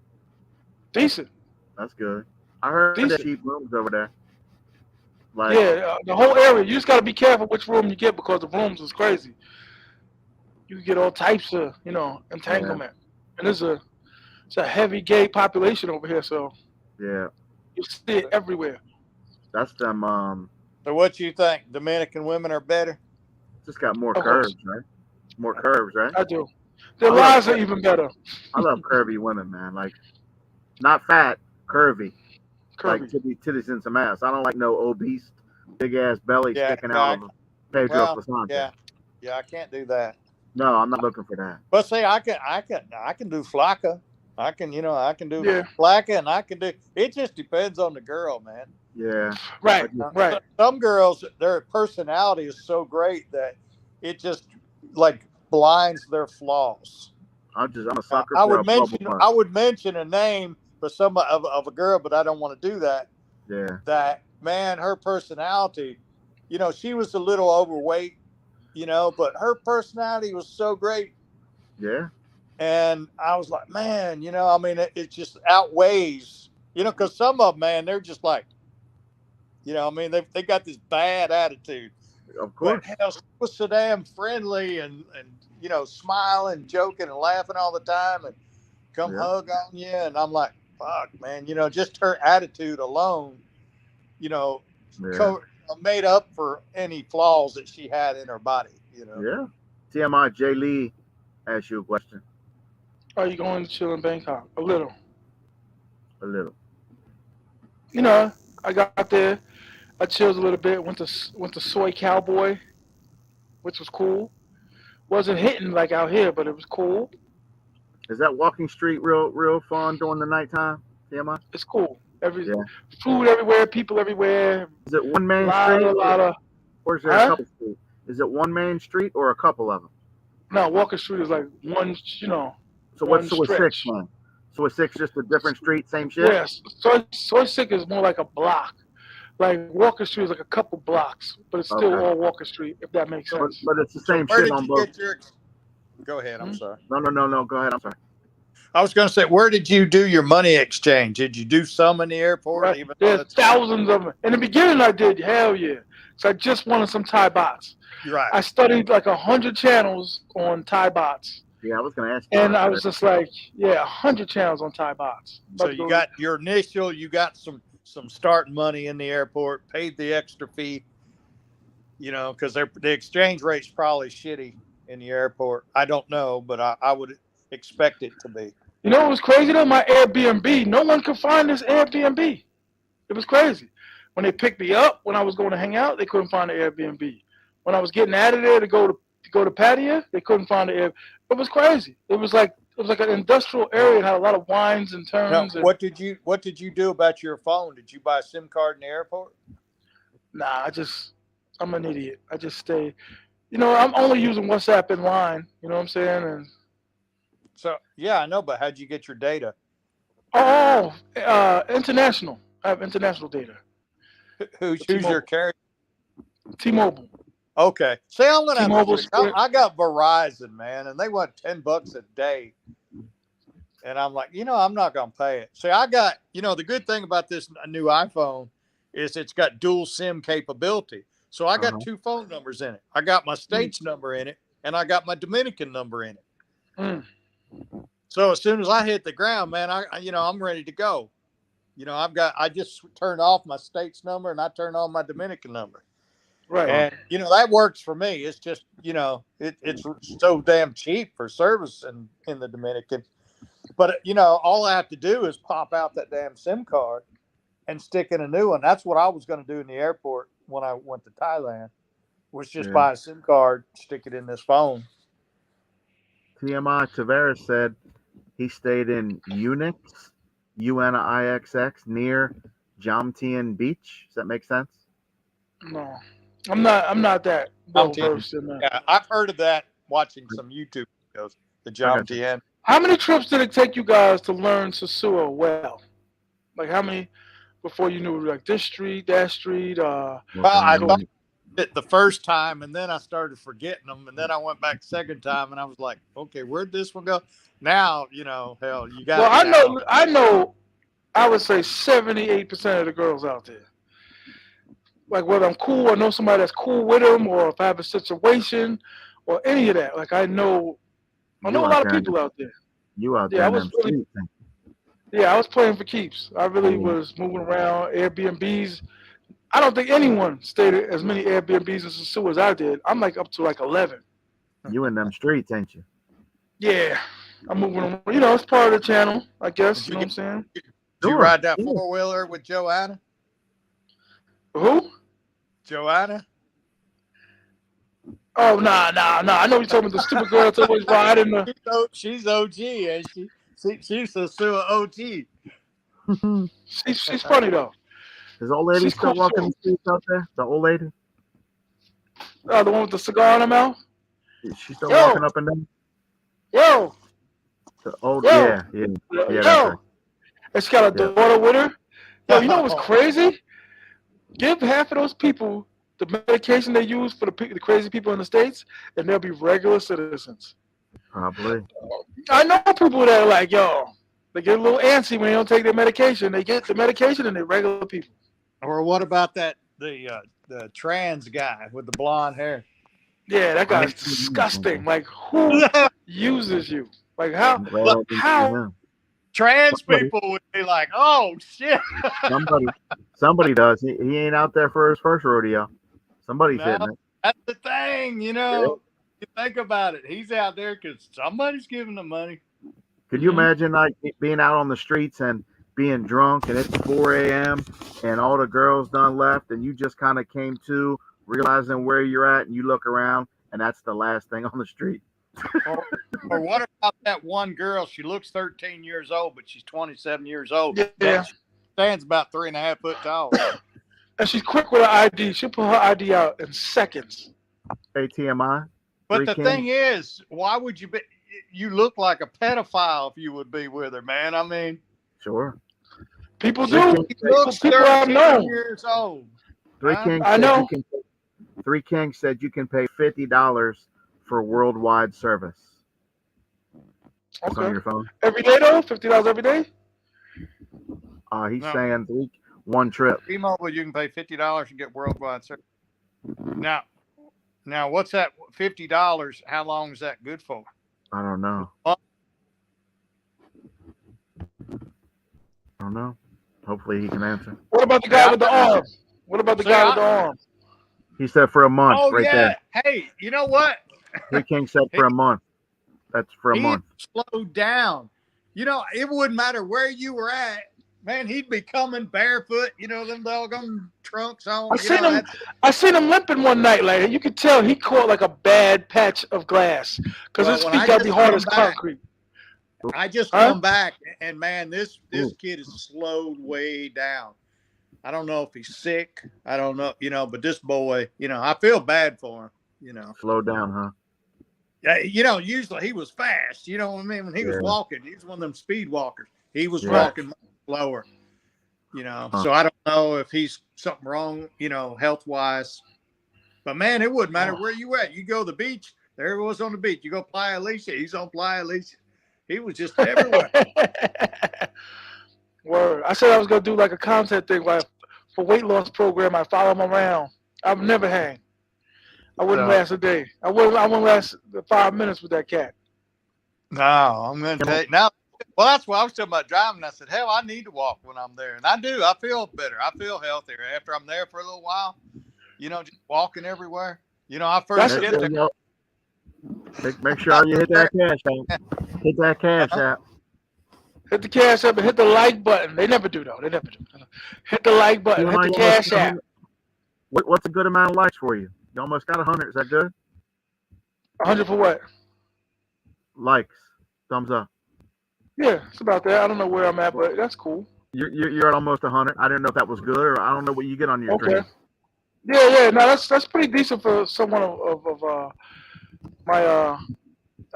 Decent. That's good. I heard there's cheap rooms over there. Like, the whole area. You just got to be careful which room you get because the rooms is crazy. You get all types of, entanglement. And it's a heavy gay population over here, so you see it everywhere. That's them. So what you think? Dominican women are better? Just got more curves, right? More curves, right? I do. Their lives are even better. I love curvy women, man. Like, not fat, curvy. Like titties and some ass. I don't like no obese, big ass belly sticking out of Pedro Placente. Yeah, I can't do that. No, I'm not looking for that. But see, I can do flaca. I can do flaca, and I can do. It just depends on the girl, man. Yeah. Right. Some girls, their personality is so great that it just like blinds their flaws. I'm a sucker. I would mention a name for some of a girl, but I don't want to do that. Yeah. That, man, her personality, she was a little overweight, but her personality was so great. Yeah. And I was like, man, it just outweighs, because some of them, man, they're just like, they got this bad attitude. Of course. But hell, she was so damn friendly and smiling, joking, and laughing all the time, and come hug on you. And I'm like, fuck, man, just her attitude alone, made up for any flaws that she had in her body. Yeah. T.M.I. Jay Lee asked you a question. Are you going to chill in Bangkok? A little. I got there. I chilled a little bit. Went to Soy Cowboy, which was cool. Wasn't hitting like out here, but it was cool. Is that walking street real fun during the nighttime, TMI? It's cool. Food everywhere, people everywhere. Is it one main street? Or is there a couple streets? Is it one main street or a couple of them? No, Walker Street is like one, So what's Soy 6 one? Soy 6 just a different street, same shit? Yes. Soy 6 is more like a block. Like Walker Street is like a couple blocks, but it's still all Walker Street, if that makes sense. But it's the same shit on both. Go ahead. I'm sorry. No. Go ahead. I'm sorry. I was going to say, where did you do your money exchange? Did you do some in the airport? Right. There's thousands of them. In the beginning, I did. Hell yeah. So I just wanted some Thai baht. Right. I studied like 100 channels on Thai baht. Yeah, I was going to ask you. And I was just like, 100 channels on Thai baht. So you got your initial, you got some starting money in the airport, paid the extra fee, because the exchange rate's probably shitty in the airport. I don't know, but I would expect it to be. You know what was crazy though? My Airbnb, no one could find this Airbnb. It was crazy. When they picked me up, when I was going to hang out, they couldn't find the Airbnb. When I was getting out of there to go to Pattaya, they couldn't find the Airbnb. It was crazy. It was like was like an industrial area and had a lot of winds and Now, turns. And, what did you do about your phone? Did you buy a SIM card in the airport? nah, I'm an idiot. I just stay. I'm only using WhatsApp and Line. You know what I'm saying? And So yeah, I know, but how'd you get your data? international. I have international data. Who's T-Mobile. your carrier? T-Mobile. Okay. See, I'm gonna have to T-Mobile. switch. I got Verizon, man, and they want $10 a day. And I'm like, I'm not gonna pay it. See, I got, the good thing about this new iPhone is it's got dual SIM capability. So I got two phone numbers in it. I got my States number in it, and I got my Dominican number in it. Mm. So as soon as I hit the ground, man, I'm ready to go. I just turned off my States number and I turned on my Dominican number. Right. And, that works for me. It's just, it's so damn cheap for service in the Dominican. But, all I have to do is pop out that damn SIM card and stick in a new one. That's what I was going to do in the airport when I went to Thailand, was just buy a SIM card, stick it in this phone. T.M.I. Tavares said he stayed in Unix, UNIXX, near Jomtien Beach. Does that make sense? No, I'm not that well versed in that. Yeah, I've heard of that watching some YouTube videos. The Jomtien. How many trips did it take you guys to learn sosua well? Like how many before you knew like this street, that street? Well, I thought it the first time, and then I started forgetting them, and then I went back the second time, and I was like, okay, where'd this one go? Now, hell, you got. Well, I know. I would say 78% of the girls out there. Like whether I'm cool, I know somebody that's cool with them, or if I have a situation, or any of that. Like I know a lot of people out there. You out there? I was I was playing for keeps. I really was moving around Airbnbs. I don't think anyone stayed at as many Airbnbs in Sosua as I did. I'm like up to like 11. You in them streets, ain't you? Yeah, I'm moving around. It's part of the channel, I guess. You know what I'm saying? Did you ride that 4-wheeler with Joanna? Who? Joanna? Oh, nah. I know you're talking about the stupid girl that's always riding the... She's OG, ain't she? She's Sosua OG. She's funny, though. Is the old lady still walking the streets out there? The old lady? The one with the cigar in her mouth? Is she still walking up and down? Yo! The old, yeah. Yo! And she got a daughter with her. Yo, you know what's crazy? Give half of those people the medication they use for the crazy people in the States, and they'll be regular citizens. Probably. I know people that are like, yo, they get a little antsy when they don't take their medication. They get the medication and they're regular people. Or what about the trans guy with the blonde hair? Yeah, that guy's disgusting. Like, who uses you? Like, how? Trans people would be like, oh, shit. Somebody does. He ain't out there for his first rodeo. Somebody's hitting it. That's the thing, You think about it. He's out there because somebody's giving him money. Could you imagine like being out on the streets and being drunk and it's 4 a.m. and all the girls done left and you just kind of came to realizing where you're at and you look around and that's the last thing on the street? or what about that one girl? She looks 13 years old, but she's 27 years old. Yeah. She stands about 3.5 foot tall. And she's quick with her ID. She'll put her ID out in seconds. T.M.I. But the thing is, why would you be? You look like a pedophile if you would be with her, man. I mean, sure. People do. She looks 13 years old. I know. Three Kings said you can pay $50 for worldwide service. Okay. On your phone. Every day though? $50 every day? He's saying one trip. T-Mobile, you can pay $50 and get worldwide service. Now, what's that? $50? How long is that good for? I don't know. Hopefully he can answer. What about the guy with the arms? What about the guy with the arms? He said for a month. Oh, right yeah. there. Hey, you know what? Three Kings said for a month. That's for a month. Slowed down. It wouldn't matter where you were at. Man, he'd be coming barefoot. Them doggone trunks on. I seen him limping one night. Like you could tell he caught like a bad patch of glass because his feet got to be hard as concrete. I just Huh? come back, and man, this kid is slowed way down. I don't know if he's sick. I don't know, but this boy, I feel bad for him, Slow down, huh? Usually he was fast, you know what I mean? When he was Yeah. walking, he was one of them speed walkers. He was Yeah. walking much slower, Huh. so I don't know if he's something wrong, health wise. But man, it wouldn't matter where you at. You go to the beach, there he was on the beach. You go Playa Alicia, he's on Playa Alicia. He was just everywhere. Word. I said I was gonna do like a content thing, like for weight loss program. I follow him around. I would never hang. I wouldn't last a day. I wouldn't last 5 minutes with that cat. No, I'm going to tell you now. Well, that's why I was talking about driving. I said, hell, I need to walk when I'm there. And I do. I feel better. I feel healthier after I'm there for a little while, just walking everywhere. I first get there. Make sure you hit that cash app. Hit that cash app. Hit the cash app and hit the like button. They never do, though. They never do. Hit the like button. Hit the cash app. What's a good amount of likes for you? You almost got 100. Is that good? 100 for what? Likes. Thumbs up. Yeah, it's about that. I don't know where I'm at, but that's cool. You're at almost 100. I didn't know if that was good, or I don't know what you get on your stream. Yeah. No, that's pretty decent for someone of my. I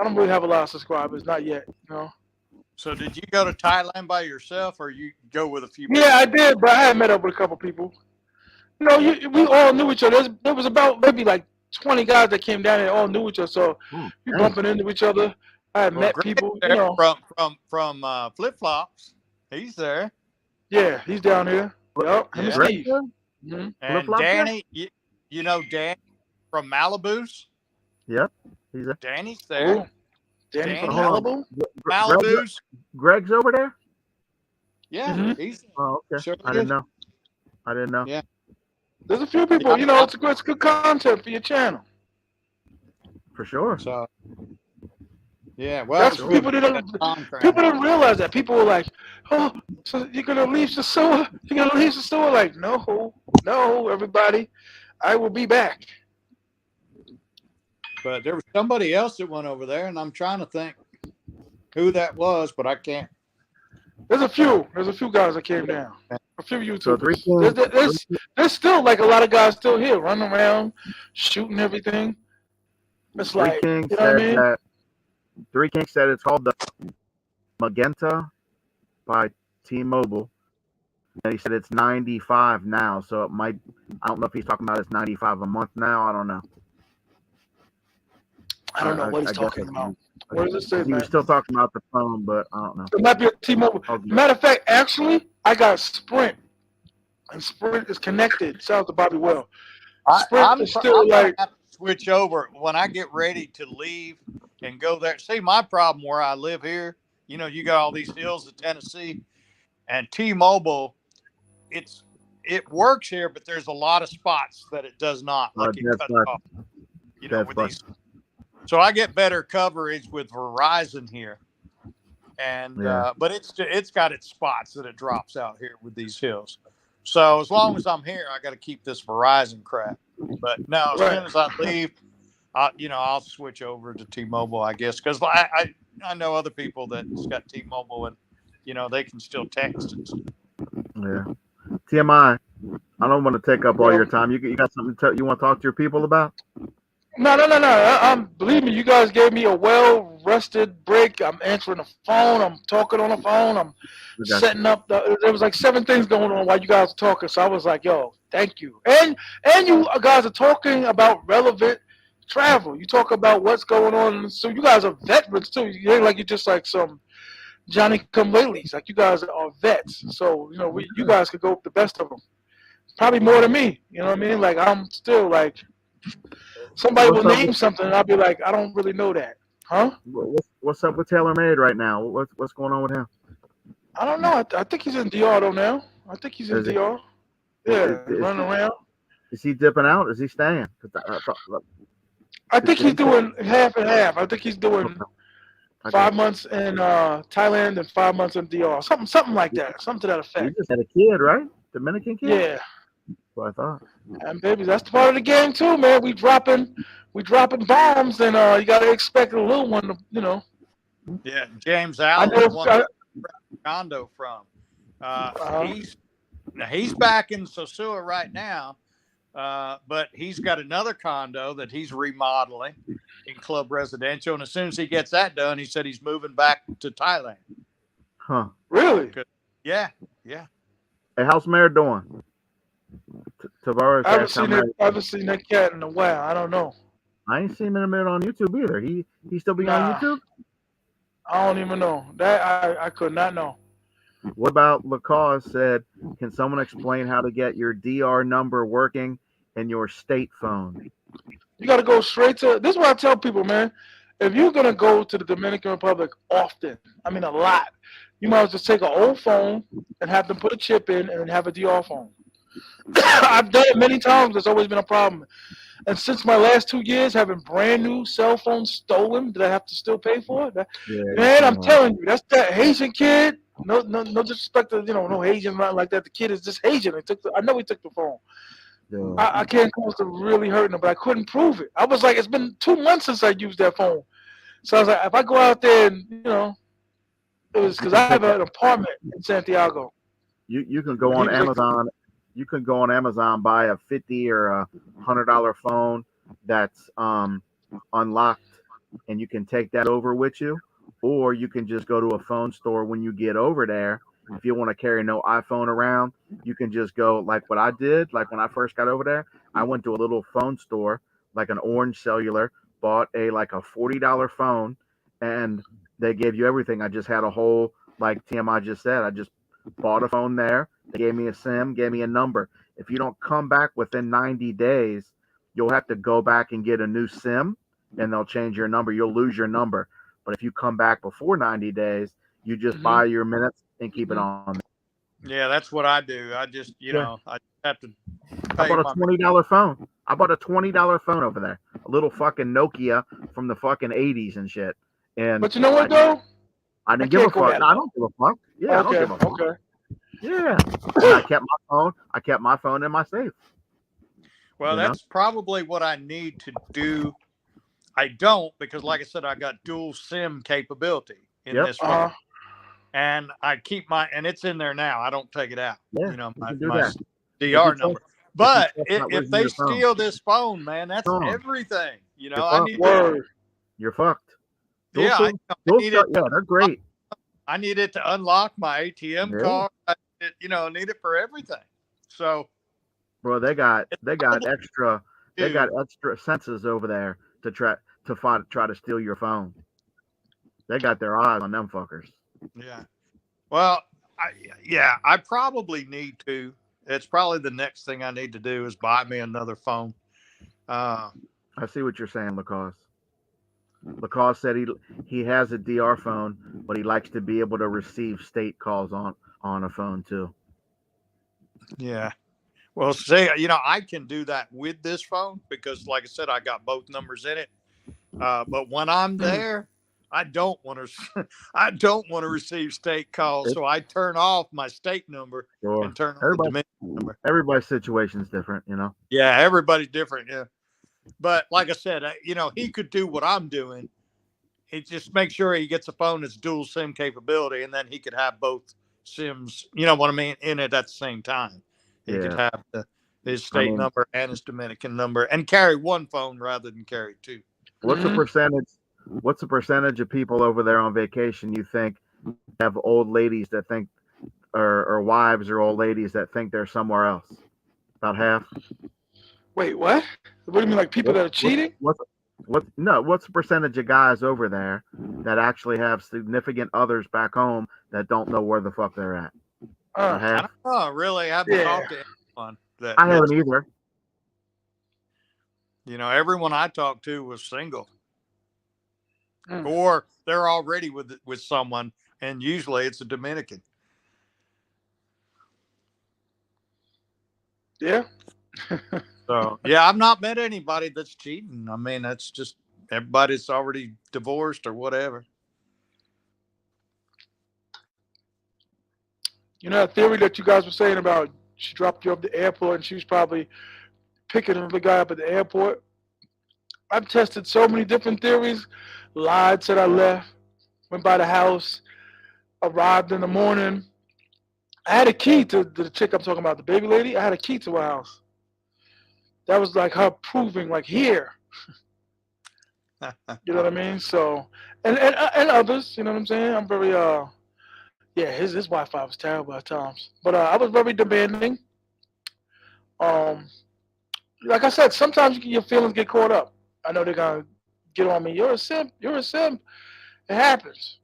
don't really have a lot of subscribers, not yet. So did you go to Thailand by yourself, or you go with a few people? Yeah, I did, but I had met up with a couple people. We all knew each other. There was about maybe like 20 guys that came down there, all knew each other. So we bumping into each other. I had met people. From Flip Flops. He's there. Yeah, he's down here. Yep, him and Steve. Mm-hmm. And Danny, Danny from Malibu's. Yep, he's there. Danny's there. Ooh. Danny from Malibu? Malibu's. Greg's over there? Yeah, he's there. Oh, okay. Sure I didn't know. Yeah. There's a few people. It's good content for your channel. For sure. So, yeah, well, that's people didn't realize that. People were like, "Oh, so you're gonna leave sosua? You're gonna leave sosua?" Like, no, everybody, I will be back. But there was somebody else that went over there, and I'm trying to think who that was, but I can't. There's a few guys that came down. A few YouTubers. There's still like a lot of guys still here running around, shooting everything. It's like, you know what I mean? Three Kings said it's called the Magenta by T.Mobile. And he said it's 95 now, so it might. I don't know if he's talking about it's 95 a month now. I don't know. I don't know what he's talking about. What does it say? He was still talking about the phone, but I don't know. It might be a T-Mobile. Matter of fact, actually, I got Sprint, and Sprint is connected. Shout out to Bobby Well. Sprint is still like have to switch over when I get ready to leave and go there. See, my problem where I live here, you got all these hills of Tennessee, and T-Mobile, it works here, but there's a lot of spots that it does not. Like it cuts off. With these. So I get better coverage with Verizon here, and but it's got its spots that it drops out here with these hills. So as long as I'm here, I got to keep this Verizon crap. But no, as soon as I leave, I'll switch over to T-Mobile, I guess, because I know other people that's got T-Mobile, and they can still text and stuff. Yeah, T.M.I. I don't want to take up all your time. You got something you want to talk to your people about? No. Believe me, you guys gave me a well-rested break. I'm answering the phone. I'm talking on the phone. I'm setting up. There was like 7 things going on while you guys were talking. So I was like, yo, thank you. And you guys are talking about relevant travel. You talk about what's going on. So you guys are veterans, too. You ain't like you're just like some Johnny-come-latelys. Like you guys are vets. So, you guys could go with the best of them. Probably more than me. You know what I mean? Like, I'm still like... Somebody will name something, and I'll be like, I don't really know that, huh? What's up with TaylorMade right now? What's going on with him? I don't know. I think he's in DR though now. I think he's in DR. Yeah, running around. Is he dipping out? Is he staying? I think he's doing half and half. I think he's doing 5 months in Thailand and 5 months in DR. Something like that. Something to that effect. You just had a kid, right? Dominican kid? Yeah. What I thought. And baby, that's the part of the game too, man. We dropping bombs, and you gotta expect a little one to, Yeah, James I Allen, know. the one that condo from. He's back in Sosua right now, but he's got another condo that he's remodeling in Club Residential, and as soon as he gets that done, he said he's moving back to Thailand. Huh? Really? Yeah. Hey, how's Mayor doing? Tavares I asked how Mayor. haven't seen that cat in a while. I don't know. I ain't seen him in a minute on YouTube either. He still be on Nah. YouTube? I don't even know. That I could not know. What about Lacause said, can someone explain how to get your DR number working in your state phone? You got to go straight to. This is what I tell people, man. If you're gonna go to the Dominican Republic often, I mean a lot, you might as well just take an old phone and have them put a chip in and have a DR phone. I've done it many times. There's always been a problem. And since my last 2 years having brand new cell phones stolen that I have to still pay for, man, I'm telling you, that's that Haitian kid. No disrespect to no Haitian nothing like that. The kid is just Haitian. I know he took the phone. Yeah. I can't close to really hurting him, but I couldn't prove it. I was like, it's been 2 months since I used that phone. So I was like, if I go out there and it was because I have an apartment in Santiago. You can go on Amazon. You can go on Amazon, buy a $50 or $100 phone that's unlocked, and you can take that over with you, or you can just go to a phone store when you get over there. If you want to carry no iPhone around, you can just go like what I did. Like when I first got over there, I went to a little phone store, like an Orange Cellular, bought a $40 phone, and they gave you everything. I just had a whole, like T.M.I just said, I just bought a phone there. They gave me a SIM, gave me a number. If you don't come back within 90 days, you'll have to go back and get a new SIM, and they'll change your number. You'll lose your number. But if you come back before 90 days, you just buy your minutes and keep it on. Yeah, that's what I do. I just, I have to I bought a $20 phone. I bought a $20 phone over there. A little fucking Nokia from the fucking 80s and shit. But you know what, though? I didn't give a fuck. No, I don't give a fuck. Yeah, okay, I don't give a fuck. Okay. Yeah. And I kept my phone. I kept my phone in my safe. Well, that's probably what I need to do. I don't, because like I said, I got dual SIM capability in this phone. And I keep and it's in there now. I don't take it out. Yeah, my DR number. But if they steal this phone, man, that's everything. I need to. You're fucked. Yeah, they're great. I need it to unlock my ATM card. I need it for everything. So, bro, they got extra senses over there to try to steal your phone. They got their eyes on them fuckers. Yeah. Well, I probably need to. It's probably the next thing I need to do is buy me another phone. I see what you're saying, Lacause. Lacause said he has a DR phone, but he likes to be able to receive state calls on a phone too. Yeah. Well, see, I can do that with this phone because, like I said, I got both numbers in it. But when I'm there, I don't want to receive state calls, so I turn off my state number and turn on the Dominican number. Everybody's situation is different, Yeah, everybody's different. Yeah, but like I said, he could do what I'm doing. He just make sure he gets a phone that's dual SIM capability, and then he could have both SIMs. You know what I mean? In it at the same time. He could have his state number and his Dominican number, and carry one phone rather than carry two. What's the percentage? What's the percentage of people over there on vacation you think have old ladies that think, or wives or old ladies that think they're somewhere else? About half. Wait, what? What do you mean, like people that are cheating? What's the percentage of guys over there that actually have significant others back home that don't know where the fuck they're at? I don't know. Really, I haven't talked to anyone. I haven't either. Everyone I talked to was single. Or they're already with someone, and usually it's a Dominican. Yeah. So I've not met anybody that's cheating. I mean, that's just everybody's already divorced or whatever. That theory that you guys were saying about she dropped you off the airport and she was probably picking another guy up at the airport. I've tested so many different theories. Lied, said I left. went by the house, arrived in the morning. I had a key to the chick I'm talking about, the baby lady. I had a key to her house. That was like her proving, like, here. You know what I mean? So, and others, you know what I'm saying? I'm very yeah, his Wi-Fi was terrible at times, but I was very demanding. Um, like I said, sometimes your feelings get caught up. I know they're gonna get on me. You're a simp. You're a simp. It happens.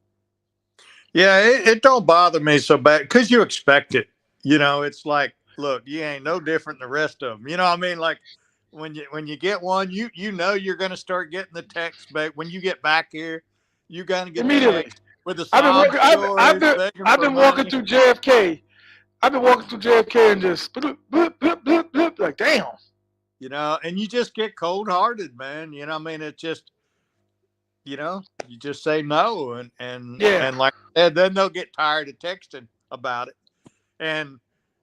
Yeah, it don't bother me so bad because you expect it. You know, it's like, look, you ain't no different than the rest of them. You know what I mean? Like when you get one, you know you're gonna start getting the text back. When you get back here, you're gonna get the Immediately. text with the I've been sob walking. stories, begging I've for been walking money. through JFK. I've been walking through JFK and just bloop, bloop, bloop, bloop, bloop, like, damn. You know, and you just get cold hearted, man. You know, what I mean, it's just, you know, you just say no, Yeah. and like and then they'll get tired of texting about it. And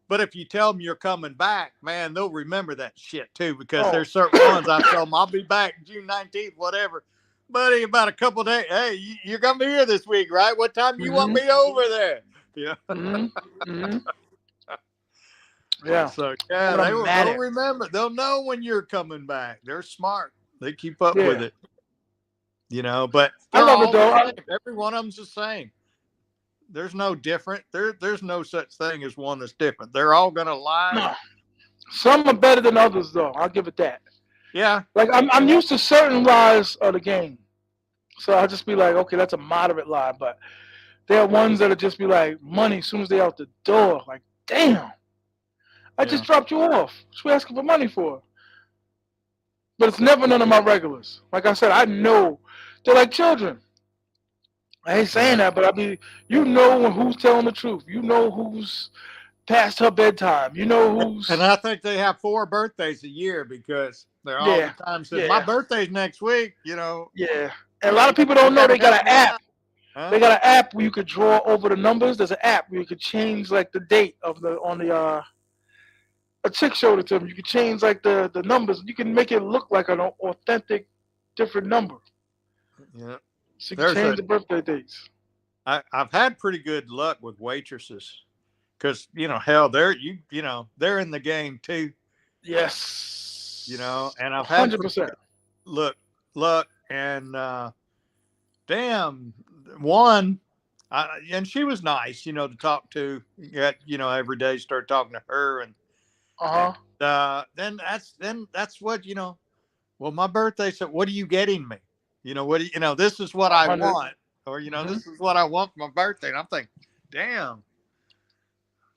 but if you tell them you're coming back, man, they'll remember that shit too, because Oh. there's certain ones I've told them I'll be back June 19th, whatever. Buddy, about a couple of days. Hey, you're gonna be here this week, right? What time do you want Mhm. me over there? Yeah. Mhm. Mhm. Yeah. So yeah, When I'm mad they'll at. remember. They'll know when you're coming back. They're smart. They keep up with Yeah. it, you know. But I they're love it all the though. same. Every one of them's the same. There's no different. There's no such thing as one that's different. They're all gonna lie. No. Some are better than others though. I'll give it that. Yeah. Like I'm used to certain lies of the game. So I'll just be like, okay, that's a moderate lie. But there are ones that'll just be like money as soon as they out the door. Like, damn, I Yeah. just dropped you off. What you asking for money for? But it's never none of my regulars. Like I said, I know they're like children. I ain't Yeah. saying that, but I mean, you know when who's telling the truth. You know who's past her bedtime. You know And who's I think they have 4 birthdays a year because they're all the yeah, time said, my yeah, birthday's next week, you know. yeah. And a lot Hey, of people you don't know gotta they got help an me app. out. Huh? They got an app where you could draw over the numbers. There's an app where you could change like the date of the on the a chick showed it to me. You could change like the numbers. You can make it look like an authentic different number. Yeah. So you can There's change the birthday dates. I've had pretty good luck with waitresses because, you know, hell, they're in the game too, you know, Yes. and I've had pretty 100%. good look, luck and, damn one, and she was nice, you know, to talk to. You know, every day start talking to her, and Uh-huh. then that's what, you know. Well, my birthday said, "What are you getting me? You know, what do you know? This is what I 100. want, or you know, Mm-hmm. this is what I want for my birthday." And I'm thinking, damn,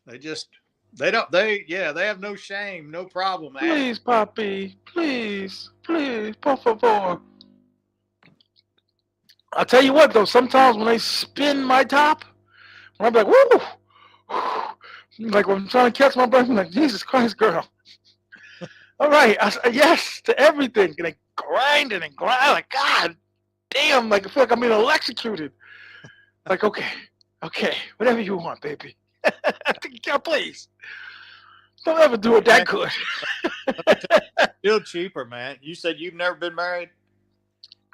they just they don't they yeah they have no shame, no problem asking. Please, Poppy. Please. Please. Por favor. I'll tell you what, though. Sometimes when they spin my top, when I'm like, woo! Like when I'm trying to catch my breath, I'm like, Jesus Christ, girl. All right. I said yes to everything. And they grinding and grind. Like, God damn. Like, I feel like I'm being electrocuted. Like, okay. Okay. Whatever you want, baby. Yeah, please. Don't ever do it Man, that good. let me tell you, still cheaper, man. You said you've never been married.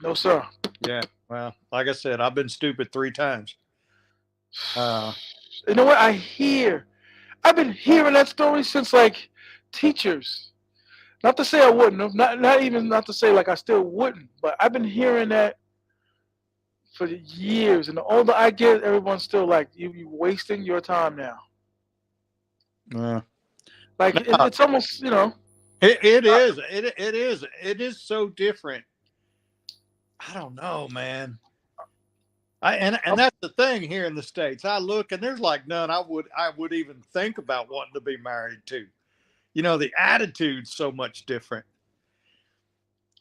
No, sir. Yeah. Well, like I said, I've been stupid 3 times. Uh, You know what? I've been hearing that story since like teachers. Not to say I wouldn't have, not even not to say like I still wouldn't, but I've been hearing that for years. And the older I get, everyone's still like, you wasting your time now. uh, Like no, it's almost, you know. it is. It is so different. I don't know, man. And that's the thing here in the States. I look and there's like none I would even think about wanting to be married to. You know, the attitude's so much different.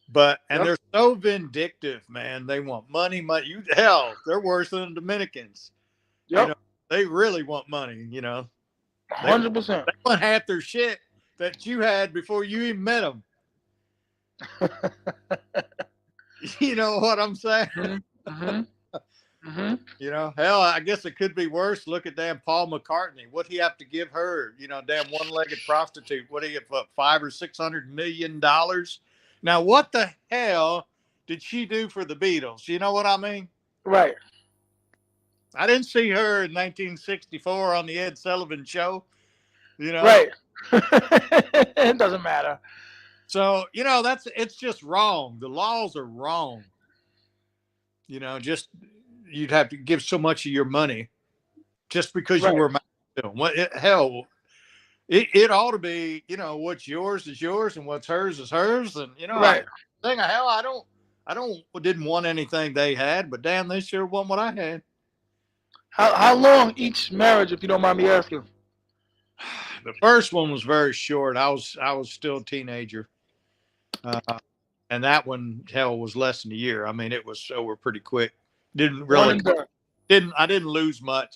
But and Yep. they're so vindictive, man. They want money, money. Hell, they're worse than the Dominicans. You know, Yep. they really want money. You know, they 100%. they want half their shit that you had before you even met them. You know what I'm saying? Mm-hmm. Mm-hmm. Mm-hmm. You know, hell, I guess it could be worse. Look at damn Paul McCartney. What'd he have to give her? You know, damn one-legged prostitute. What do you get? 5 or 600 million dollars? Now, what the hell did she do for the Beatles? You know what I mean? Right. I didn't see her in 1964 on the Ed Sullivan Show. You know, Right. It doesn't matter. so it's just wrong. The laws are wrong. Just you'd have to give so much of your money just because you Right. were married to them. Hell, it ought to be, what's yours is yours and what's hers is hers. And Right. thing of hell, didn't want anything they had, but damn, they sure want what I had. How long each marriage, if you don't mind me asking? The first one was very short. I was still a teenager, and that one hell was less than a year. I mean, it was over pretty quick. Didn't One really and done. I didn't lose much.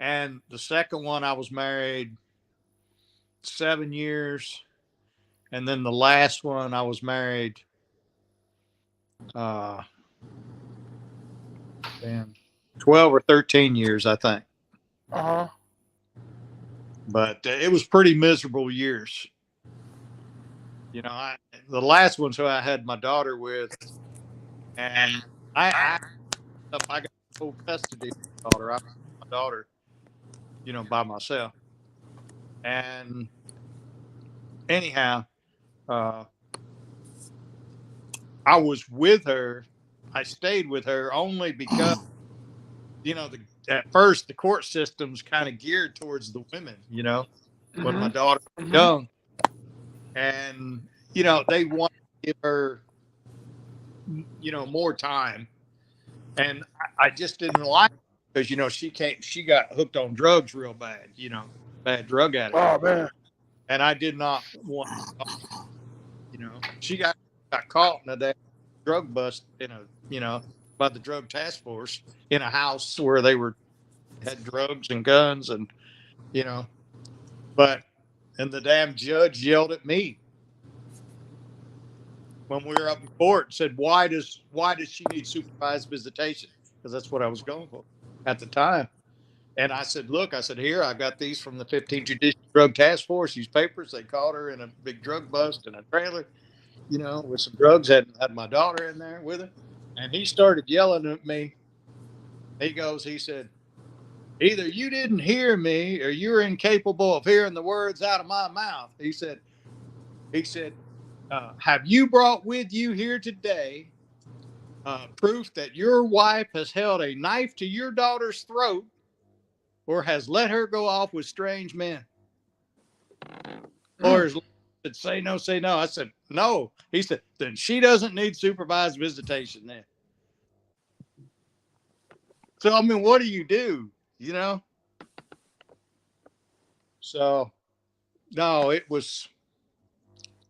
And the second one, I was married 7 years, and then the last one, I was married. Uh, damn, 12 or 13 years, I think. Uh huh. But it was pretty miserable years. The last one's who I had my daughter with, and I got full custody of my daughter. I my daughter, by myself. And anyhow, uh, I was with her. I stayed with her only because at first the court system's kind of geared towards the women. When my daughter was young, and they want to give her more time, and I just didn't like it because she got hooked on drugs real bad, bad drug addict. Oh man. And I did not want she got caught in a damn drug bust by the drug task force in a house where they had drugs and guns, and but and the damn judge yelled at me when we were up in court and said, why does she need supervised visitation? Because that's what I was going for at the time. And I said, look, here, I got these from the 15th Judicial Drug Task Force, these papers. They caught her in a big drug bust in a trailer, with some drugs, had my daughter in there with her. And he started yelling at me. He said, either you didn't hear me or you're incapable of hearing the words out of my mouth. He said, have you brought with you here today proof that your wife has held a knife to your daughter's throat or has let her go off with strange men? Or said, say no, say no. I said, no. He said, then she doesn't need supervised visitation then. So, I mean, what do you do? So, no,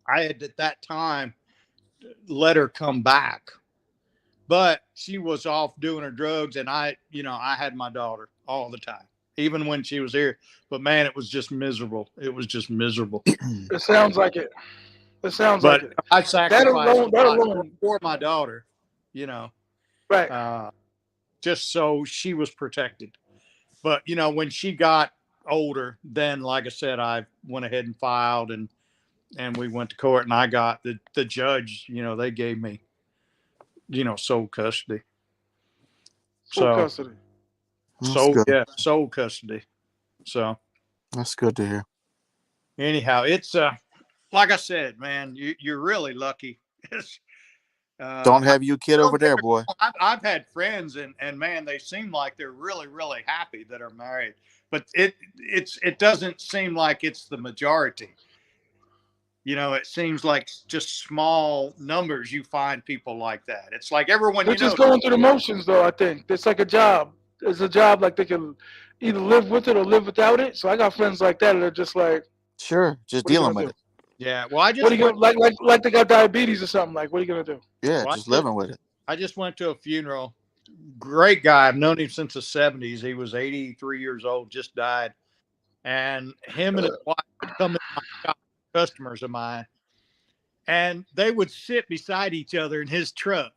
I had at that time let her come back, but she was off doing her drugs, and I had my daughter all the time, even when she was here. But man, it was just miserable. It was just miserable. It sounds like it. But it. I sacrificed that alone. for my daughter, Right. Just so she was protected. But when she got older, then like I said, I went ahead and filed, and we went to court, and I got the judge. They gave me sole custody. Full custody. Sole custody. So that's good to hear. Anyhow, it's like I said, man, you're really lucky. Don't have you kid over there, boy. I've had friends, and man, they seem like they're really, really happy that are married, but it doesn't seem like it's the majority. It seems like just small numbers you find people like that. It's like everyone They're just going through the motions, though. I think it's like a job. It's a job like they can either live with it or live without it. So I got friends like that that are just like, sure, just dealing with it. Yeah. Well, I just what are you gonna, like they got diabetes or something. Like, what are you gonna do? Yeah, just living with it. I just went to a funeral. Great guy. I've known him since the 70s. He was 83 years old, just died. And him and his wife would come in my shop, customers of mine, and they would sit beside each other in his truck.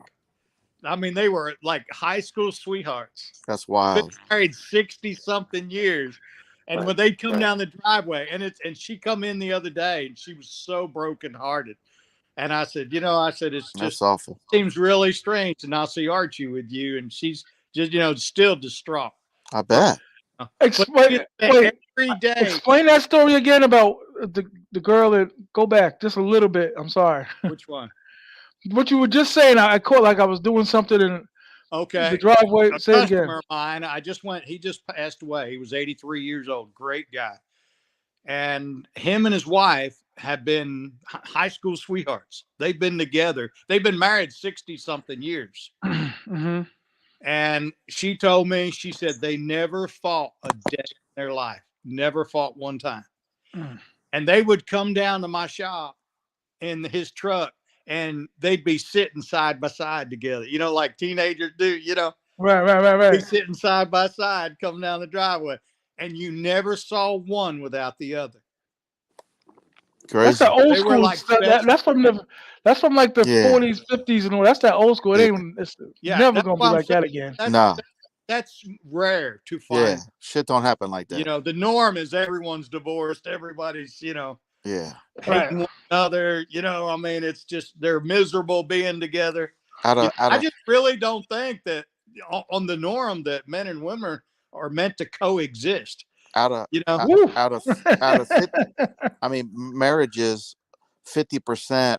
I mean, they were like high school sweethearts. That's wild. Been married 60-something years. And when they'd come down the driveway, and she come in the other day, and she was so brokenhearted. And I said, it's just that's awful. Seems really strange to not see Archie with you. And she's just still distraught. I bet. Explain, wait, every day. explain that story again about the girl that. Go back just a little bit. I'm sorry. Which one? What you were just saying, I caught like I was doing something in the driveway. A Say it again. customer of mine, he just passed away. He was 83 years old. Great guy. And him and his wife have been high school sweethearts. They've been together. They've been married 60 something years. Mm-hmm. And she told me, she said they never fought a day in their life. Never fought one time. Mm. And they would come down to my shop in his truck and they'd be sitting side by side together, like teenagers do, Right. Be sitting side by side coming down the driveway. And you never saw one without the other. Crazy. That's that old They were school like stuff. That's from like the 40s, 50s, and all. That's that old school. It's never gonna be like that again. That's rare to find. Yeah, shit don't happen like that. The norm is everyone's divorced. Everybody's, yeah, hating one another. It's just they're miserable being together. I just really don't think that on the norm that men and women are meant to coexist. Out of 50, I mean, marriage is 50%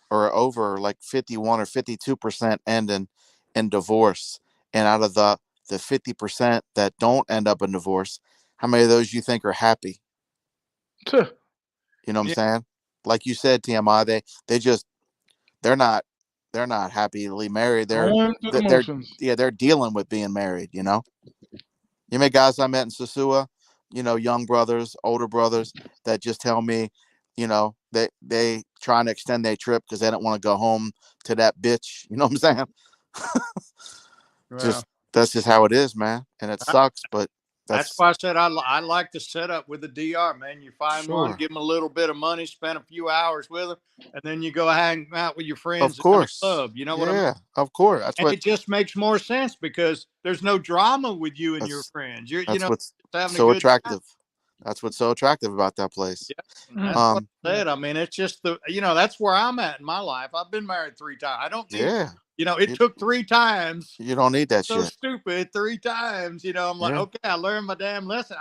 or over, like 51 or 52% end in divorce. And out of the 50% that don't end up in divorce, how many of those you think are happy? You know what I'm saying? Like you said, T.M.I, they're not happily married. They're dealing with being married, You many guys I met in Sosua, young brothers, older brothers that just tell me, they trying to extend their trip because they don't want to go home to that bitch. You know what I'm saying? That's just how it is, man. And it sucks, but that's why I said I like to set up with the DR, man. You find one, give them a little bit of money, spend a few hours with them, and then you go hang out with your friends in the club. You know what I mean? Yeah, of course. It just makes more sense because there's no drama with you and your friends. What's having so a good attractive. time. That's what's so attractive about that place. Yeah, that's what I said. I mean, it's just that's where I'm at in my life. I've been married 3 times. I don't need, it took 3 times. You don't need that so shit. Stupid 3 times. I'm like, okay, I learned my damn lesson.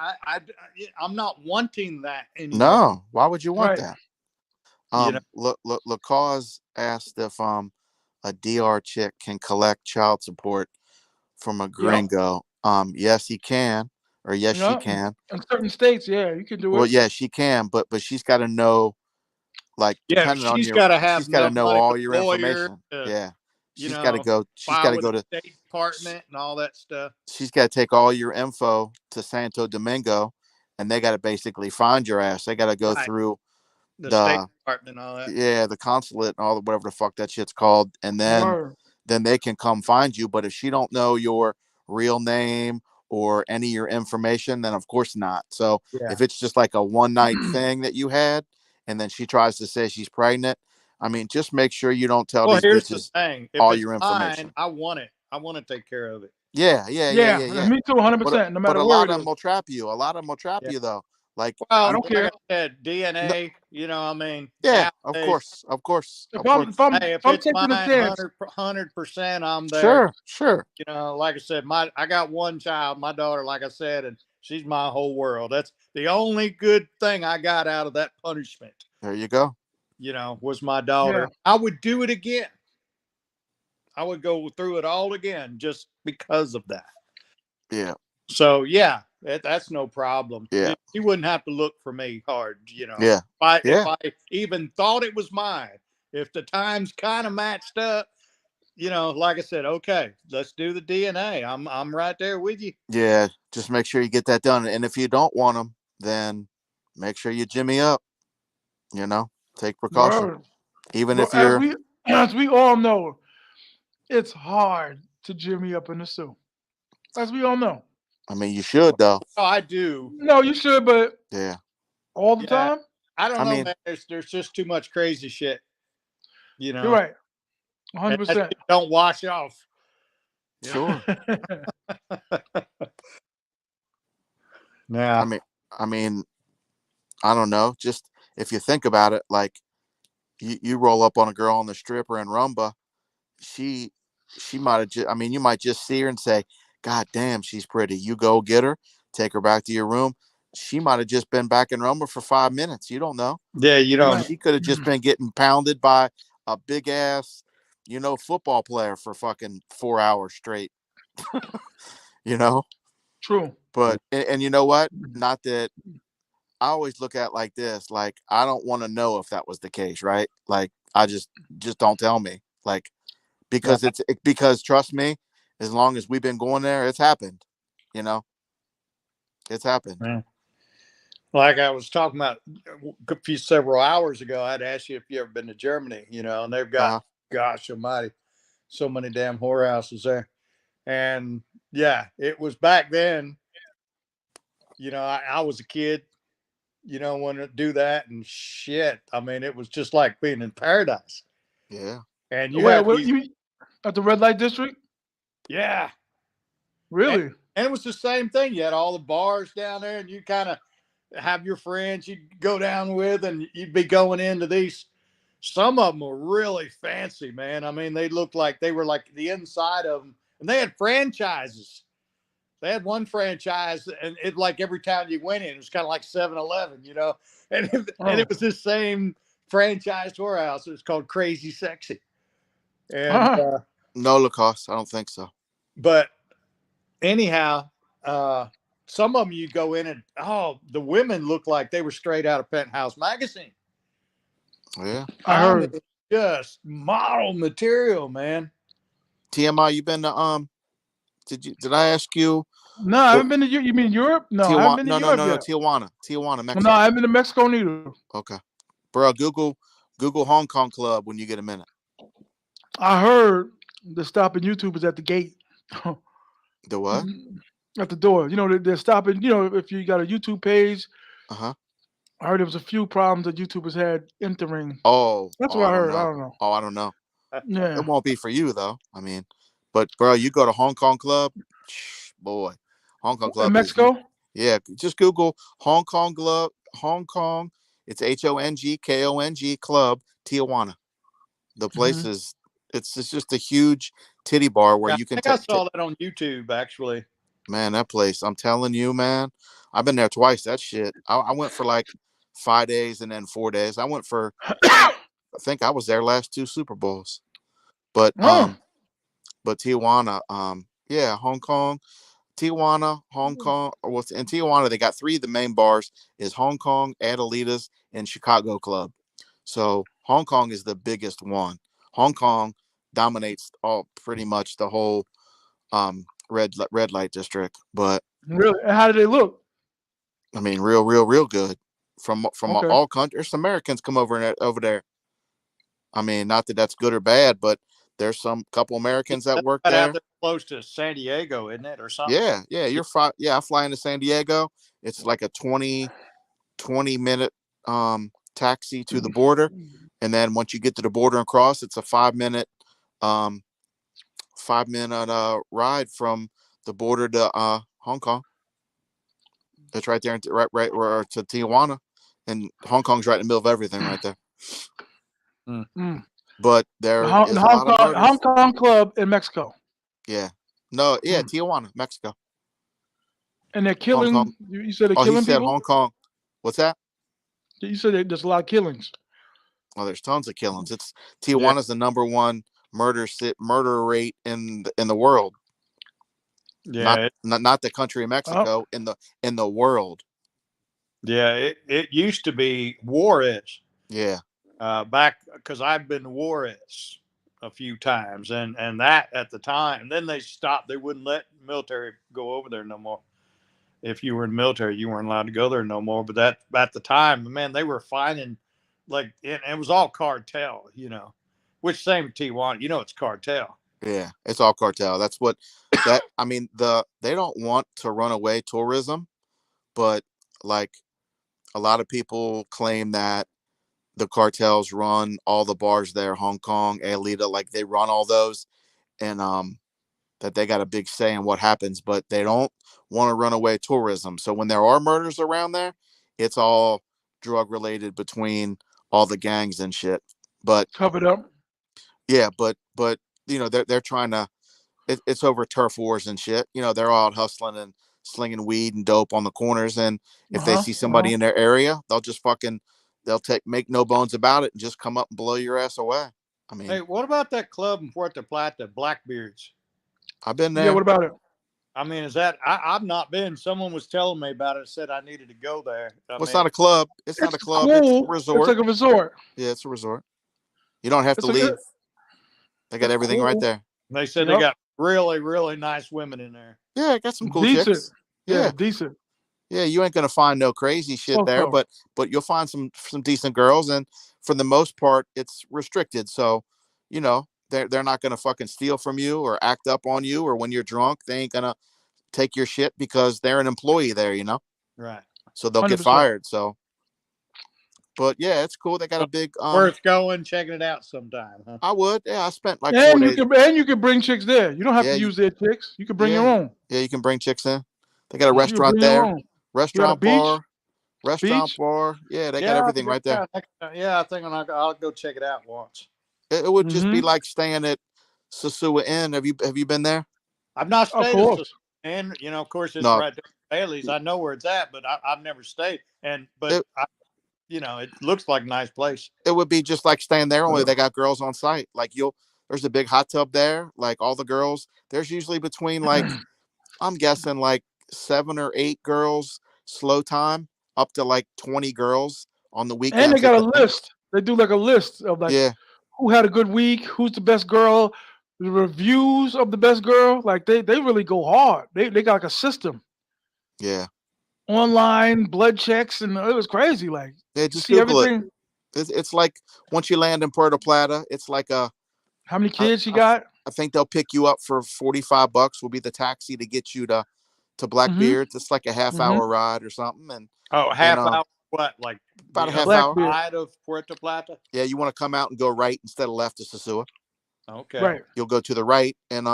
I'm not wanting that anymore. No, why would you want that? LaCause asked if a DR chick can collect child support from a gringo. Yes, he can. Or yes, she can. In certain states, you can do it. Well, yeah, she can, but she's got to know, like, depending on she's got to know all your information. She's got to go. She's got to go to State Department and all that stuff. She's got to take all your info to Santo Domingo, and they got to basically find your ass. They got to go through the State Department and all that. Yeah, the consulate and all the whatever the fuck that shit's called, and then they can come find you. But if she don't know your real name or any of your information, then of course not. So if it's just like a one night thing that you had, and then she tries to say she's pregnant, I mean, just make sure you don't tell these bitches all your information. I want it. I want to take care of it. Yeah. Me too, 100%. No matter but a where lot of them will trap you. A lot of them will trap you though. Like, I don't care. Like I said, DNA. I mean, yeah, of course. If I'm taking a chance, 100%, I'm there. Sure. Like I said, I got one child, my daughter, like I said, and she's my whole world. That's the only good thing I got out of that punishment. There you go. Was my daughter. I would do it again. I would go through it all again just because of that. Yeah. So that's no problem. Yeah. She wouldn't have to look for me hard, Yeah. If I even thought it was mine, if the times kind of matched up, like I said, okay, let's do the DNA. I'm right there with you. Yeah. Just make sure you get that done. And if you don't want them, then make sure you jimmy up, take precaution. Even if you're, as we all know, it's hard to jimmy up in the Sioux. As we all know. I mean, you should though. Oh, I do. No, you should, but all the time. I don't know, man. There's just too much crazy shit. You're right. 100%. Don't wash off. Sure. Yeah. I mean, I don't know. Just if you think about it, like you roll up on a girl on the strip or in Rumba, she might have just, you might just see her and say, God damn, she's pretty. You go get her, take her back to your room. She might have just been back in Roma for 5 minutes. You don't know. Yeah, you don't. She could have just been getting pounded by a big ass, football player for fucking 4 hours straight. you know. True. But and you know what? Not that I always look at it like this. Like I don't want to know if that was the case, right? Like I just don't tell me. Like because because trust me, as long as we've been going there, it's happened. It's happened. Man. Like I was talking about several hours ago, I'd asked you if you ever been to Germany, and they've got, gosh almighty, so many damn whorehouses there. And yeah, it was back then, I was a kid, wanted to do that and shit. I mean, it was just like being in paradise. Yeah. And you Where, have these, you at the red light district? yeah. Really? And it was the same thing. You had all the bars down there, and you kind of have your friends you'd go down with, and you'd be going into these. Some of them were really fancy, man. I mean, they looked like they were like the inside of them, and they had franchises. They had one franchise, and it like every time you went in, it was kind of like 7-Eleven, and it was this same franchise whorehouse. It was called Crazy Sexy, and no Lacoste. I don't think so. But anyhow, some of them you go in and the women look like they were straight out of Penthouse magazine. Yeah, I heard. Mean, just model material, man. T.M.I, you been to Did I ask you? No, I haven't been to you. You mean Europe? No, Tijuana, I haven't been to Europe yet. Tijuana, Mexico. No, I haven't been to Mexico neither. Okay, bro. Google Hong Kong Club when you get a minute. I heard the stopping YouTubers at the gate. The what? At the door. They're stopping. If you got a YouTube page. I heard there was a few problems that YouTubers had entering. Oh, that's what I heard. I don't know. Oh, I don't know. Yeah, it won't be for you though. I mean, but bro, you go to Hong Kong Club, boy, Hong Kong Club in Mexico. Just Google Hong Kong Club. Hong Kong. It's HONGKONG Club Tijuana. The place is it's just a huge titty bar where you can. I saw that on YouTube actually. Man, that place, I'm telling you, man. I've been there twice. That shit. I went for like 5 days and then 4 days. I went for I think I was there last 2 Super Bowls. But Tijuana, Hong Kong, Tijuana, Hong Kong. In Tijuana, they got 3 of the main bars is Hong Kong, Adelitas, and Chicago Club. So Hong Kong is the biggest one. Hong Kong dominates pretty much the whole red light district. But really, how do they look? I mean, real good from all countries. Americans come over there. I mean, not that that's good or bad, but there's some couple Americans that work there. Out there close to San Diego, isn't it, or something? Yeah. I fly into San Diego. It's like a 20 minute taxi to the border, and then once you get to the border and cross, it's a 5-minute ride from the border to Hong Kong. It's right there, right to Tijuana, and Hong Kong's right in the middle of everything, right there. But there is a lot of murders. Hong Kong Club in Mexico. Yeah, no, yeah, Tijuana, Mexico. And they're killing. You said they're killing he said people? Hong Kong. What's that? You said there's a lot of killings. Oh, there's tons of killings. It's Tijuana's the number 1 murder rate in the world. Yeah, not the country of Mexico, in the world. Yeah, it used to be Juarez. Yeah. Back because I've been to Juarez a few times, and that at the time, then they stopped. They wouldn't let military go over there no more. If you were in the military, you weren't allowed to go there no more. But that at the time, man, they were finding it was all cartel, which same with Tijuana, it's cartel. Yeah, it's all cartel. That's what I mean, they don't want to run away tourism, but like a lot of people claim that the cartels run all the bars there, Hong Kong, Alita, like they run all those, and that they got a big say in what happens, but they don't want to run away tourism. So when there are murders around there, it's all drug related between all the gangs and shit. But covered up. Yeah, but they're trying to. it's over turf wars and shit. You know, they're all out hustling and slinging weed and dope on the corners, and if they see somebody in their area, they'll make no bones about it and just come up and blow your ass away. I mean, Hey, what about that club in Puerto Plata, Blackbeards? I've been Yeah, there. what about it? I mean, is that I've not been. Someone was telling me about it. Said I needed to go there. It's not a club. It's not a club. It's a Cool. resort. It's like a resort. Yeah, it's a resort. You don't have to leave. They got everything right there. They said they got really, really nice women in there. Yeah, I got some cool Decent. chicks. Yeah, decent. Yeah, you ain't gonna find no crazy shit there, but you'll find some decent girls, and for the most part, it's restricted. So, you know, they're not gonna fucking steal from you or act up on you, or when you're drunk, they ain't gonna take your shit because they're an employee there, you know. Right. So they'll 100%. Get fired. So, but yeah, it's cool. They got a big worth going, checking it out sometime. Huh? I would. Yeah, I spent like 4 days. You can bring chicks there. You don't have to use their chicks. You can bring your own. Yeah, you can bring chicks in. They got a restaurant there. Restaurant bar. Restaurant bar. Yeah, they got everything right there. Yeah, I think I'll go check it out once. It would just be like staying at Sosua Inn. Have you been there? I've not stayed at Sosua Inn. You know, of course, it's right there at Bailey's. I know where it's at, but I've never stayed. You know, it looks like a nice place. It would be just like staying there, only they got girls on site. Like there's a big hot tub there. Like all the girls, there's usually between like, I'm guessing like 7 or 8 girls slow time up to like 20 girls on the weekend. And they got a list. They do like a list of like who had a good week, who's the best girl, the reviews of the best girl. Like they really go hard. They got like a system. Yeah. Online blood checks, and it was crazy. Like just see Google everything. It's like once you land in Puerto Plata, it's like how many kids you got? I think they'll pick you up for $45. Will be the taxi to get you to Blackbeards. It's like a half-hour ride or something. And half hour. What, like about a half hour side of Puerto Plata? Yeah, you want to come out and go right instead of left to Sosua. Okay. Right. You'll go to the right, and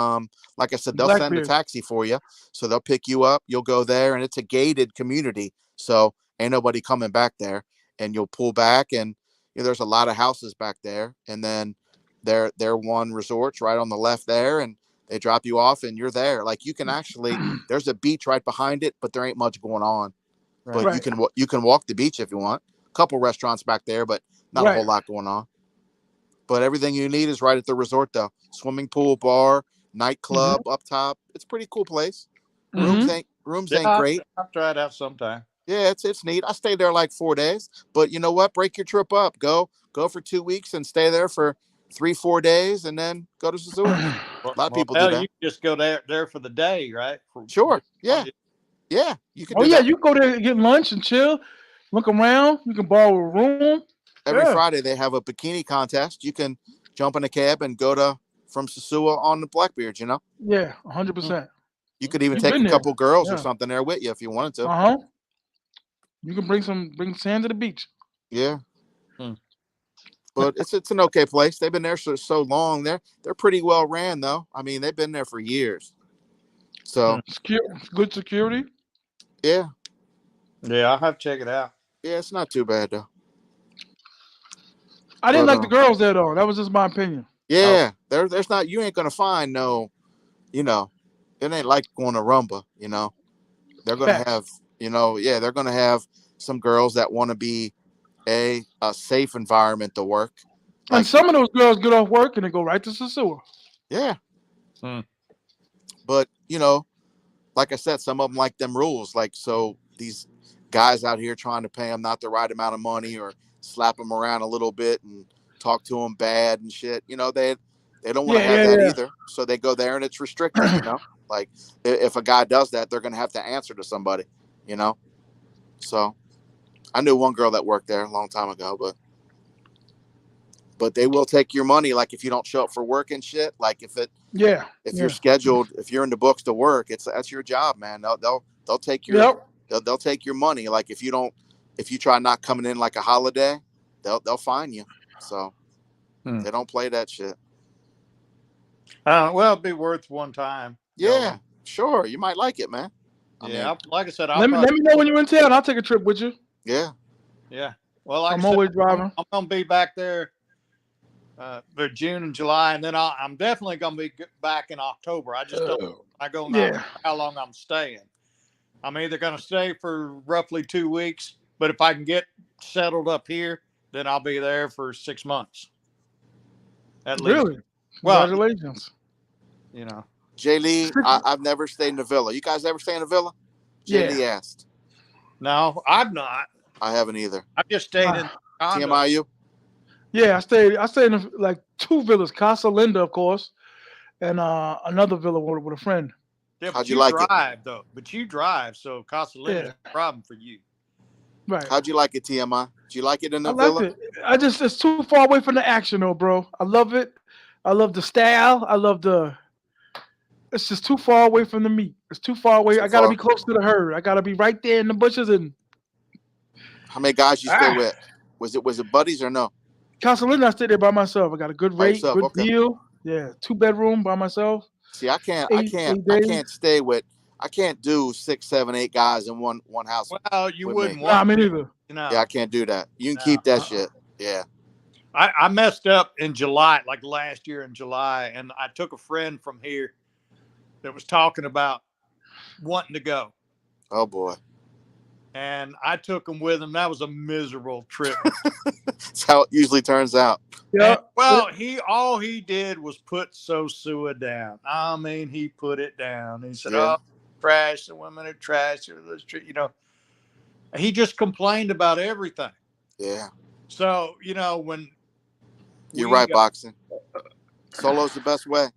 like I said, they'll send a taxi for you. So they'll pick you up. You'll go there, and it's a gated community, so ain't nobody coming back there. And you'll pull back, and there's a lot of houses back there. And then they're one resort's right on the left there, and they drop you off, and you're there. Like you can actually, there's a beach right behind it, but there ain't much going on. Right. But you can walk the beach if you want. A couple restaurants back there, but not a whole lot going on. But everything you need is right at the resort, though. Swimming pool, bar, nightclub up top. It's a pretty cool place. Rooms ain't great. I'll try it out sometime. Yeah, it's neat. I stayed there like 4 days, but you know what? Break your trip up. Go for 2 weeks and stay there for 3-4 days, and then go to Sosua. A lot of people do that. You just go there for the day, right? Sure. Yeah. Yeah. You can. You go there and get lunch and chill, look around. You can borrow a room. Every Friday they have a bikini contest. You can jump in a cab and go from Sosua on the Blackbeards, you know? Yeah, 100%. You could even take a couple girls or something there with you if you wanted to. You can bring sand to the beach. Yeah. But it's an okay place. They've been there so long. They're pretty well ran though. I mean, they've been there for years. So good security. Yeah. Yeah, I'll have to check it out. Yeah, it's not too bad though. I didn't like the girls there though. That was just my opinion. Yeah, there's not. You ain't gonna find no. It ain't like going to Rumba. They're gonna have. They're gonna have some girls that want to be a safe environment to work. And some of those girls get off work and they go right to Sosua. Yeah. But like I said, some of them like them rules. Like so, these guys out here trying to pay them not the right amount of money or slap them around a little bit and talk to them bad and shit. They don't want to have that either. So they go there and it's restricted. Like if a guy does that, they're gonna have to answer to somebody. So I knew one girl that worked there a long time ago, but they will take your money. Like if you don't show up for work and shit. Like if you're scheduled, if you're in the books to work, that's your job, man. They'll take your they'll take your money. Like if you try not coming in like a holiday, they'll fine you. So they don't play that shit. Well, it'd be worth one time. Yeah, sure. You might like it, man. Like I said, let me know when you're in town. I'll take a trip with you. Yeah. Yeah. Well, I'm always driving. I'm gonna be back there but June and July, and then I'm definitely going to be back in October. I just don't. I go not Yeah. how long I'm staying. I'm either going to stay for roughly 2 weeks, but if I can get settled up here, then I'll be there for 6 months at least. Really? Well, Congratulations. you know, Jay Lee, I've never stayed in a villa. You guys ever stay in a villa? Jay Yeah. Lee asked. no, I've not. I haven't either. I've just stayed in condo. TMI, you? Yeah, I stayed in like 2 villas, Casa Linda, of course, and another villa with a friend. Yeah, How'd but you you like it? drive though. But you drive, so Casa Linda's Yeah. a problem for you. Right. How'd you like it, TMI? Did you like it in I the liked villa? it. It's too far away from the action though, bro. I love it. I love the style. It's just too far away from the meat. It's too far away. Too I gotta far? be close to the herd. I gotta be right there in the bushes and How many guys you stay with? Was it buddies or no? Casa Linda, I stayed there by myself. I got a good By rate, yourself? good Okay. deal. Yeah, 2-bedroom by myself. See, I can't Eight days. stay with. I can't do 6, 7, 8 guys in one house Well, you with wouldn't me. Nah, want me to, neither. you know. Yeah, I can't do that. You can No. keep that shit. Yeah. I messed up in July, like last year in July, and I took a friend from here that was talking about wanting to go. Oh boy. And I took him with him. That was a miserable trip. That's how it usually turns out. Yeah. And, well, all he did was put sosua down. I mean, he put it down. He said, Yeah. "Oh, trash. The women are trash." You know, he just complained about everything. Yeah. So when You're right, boxing. Solo's the best way.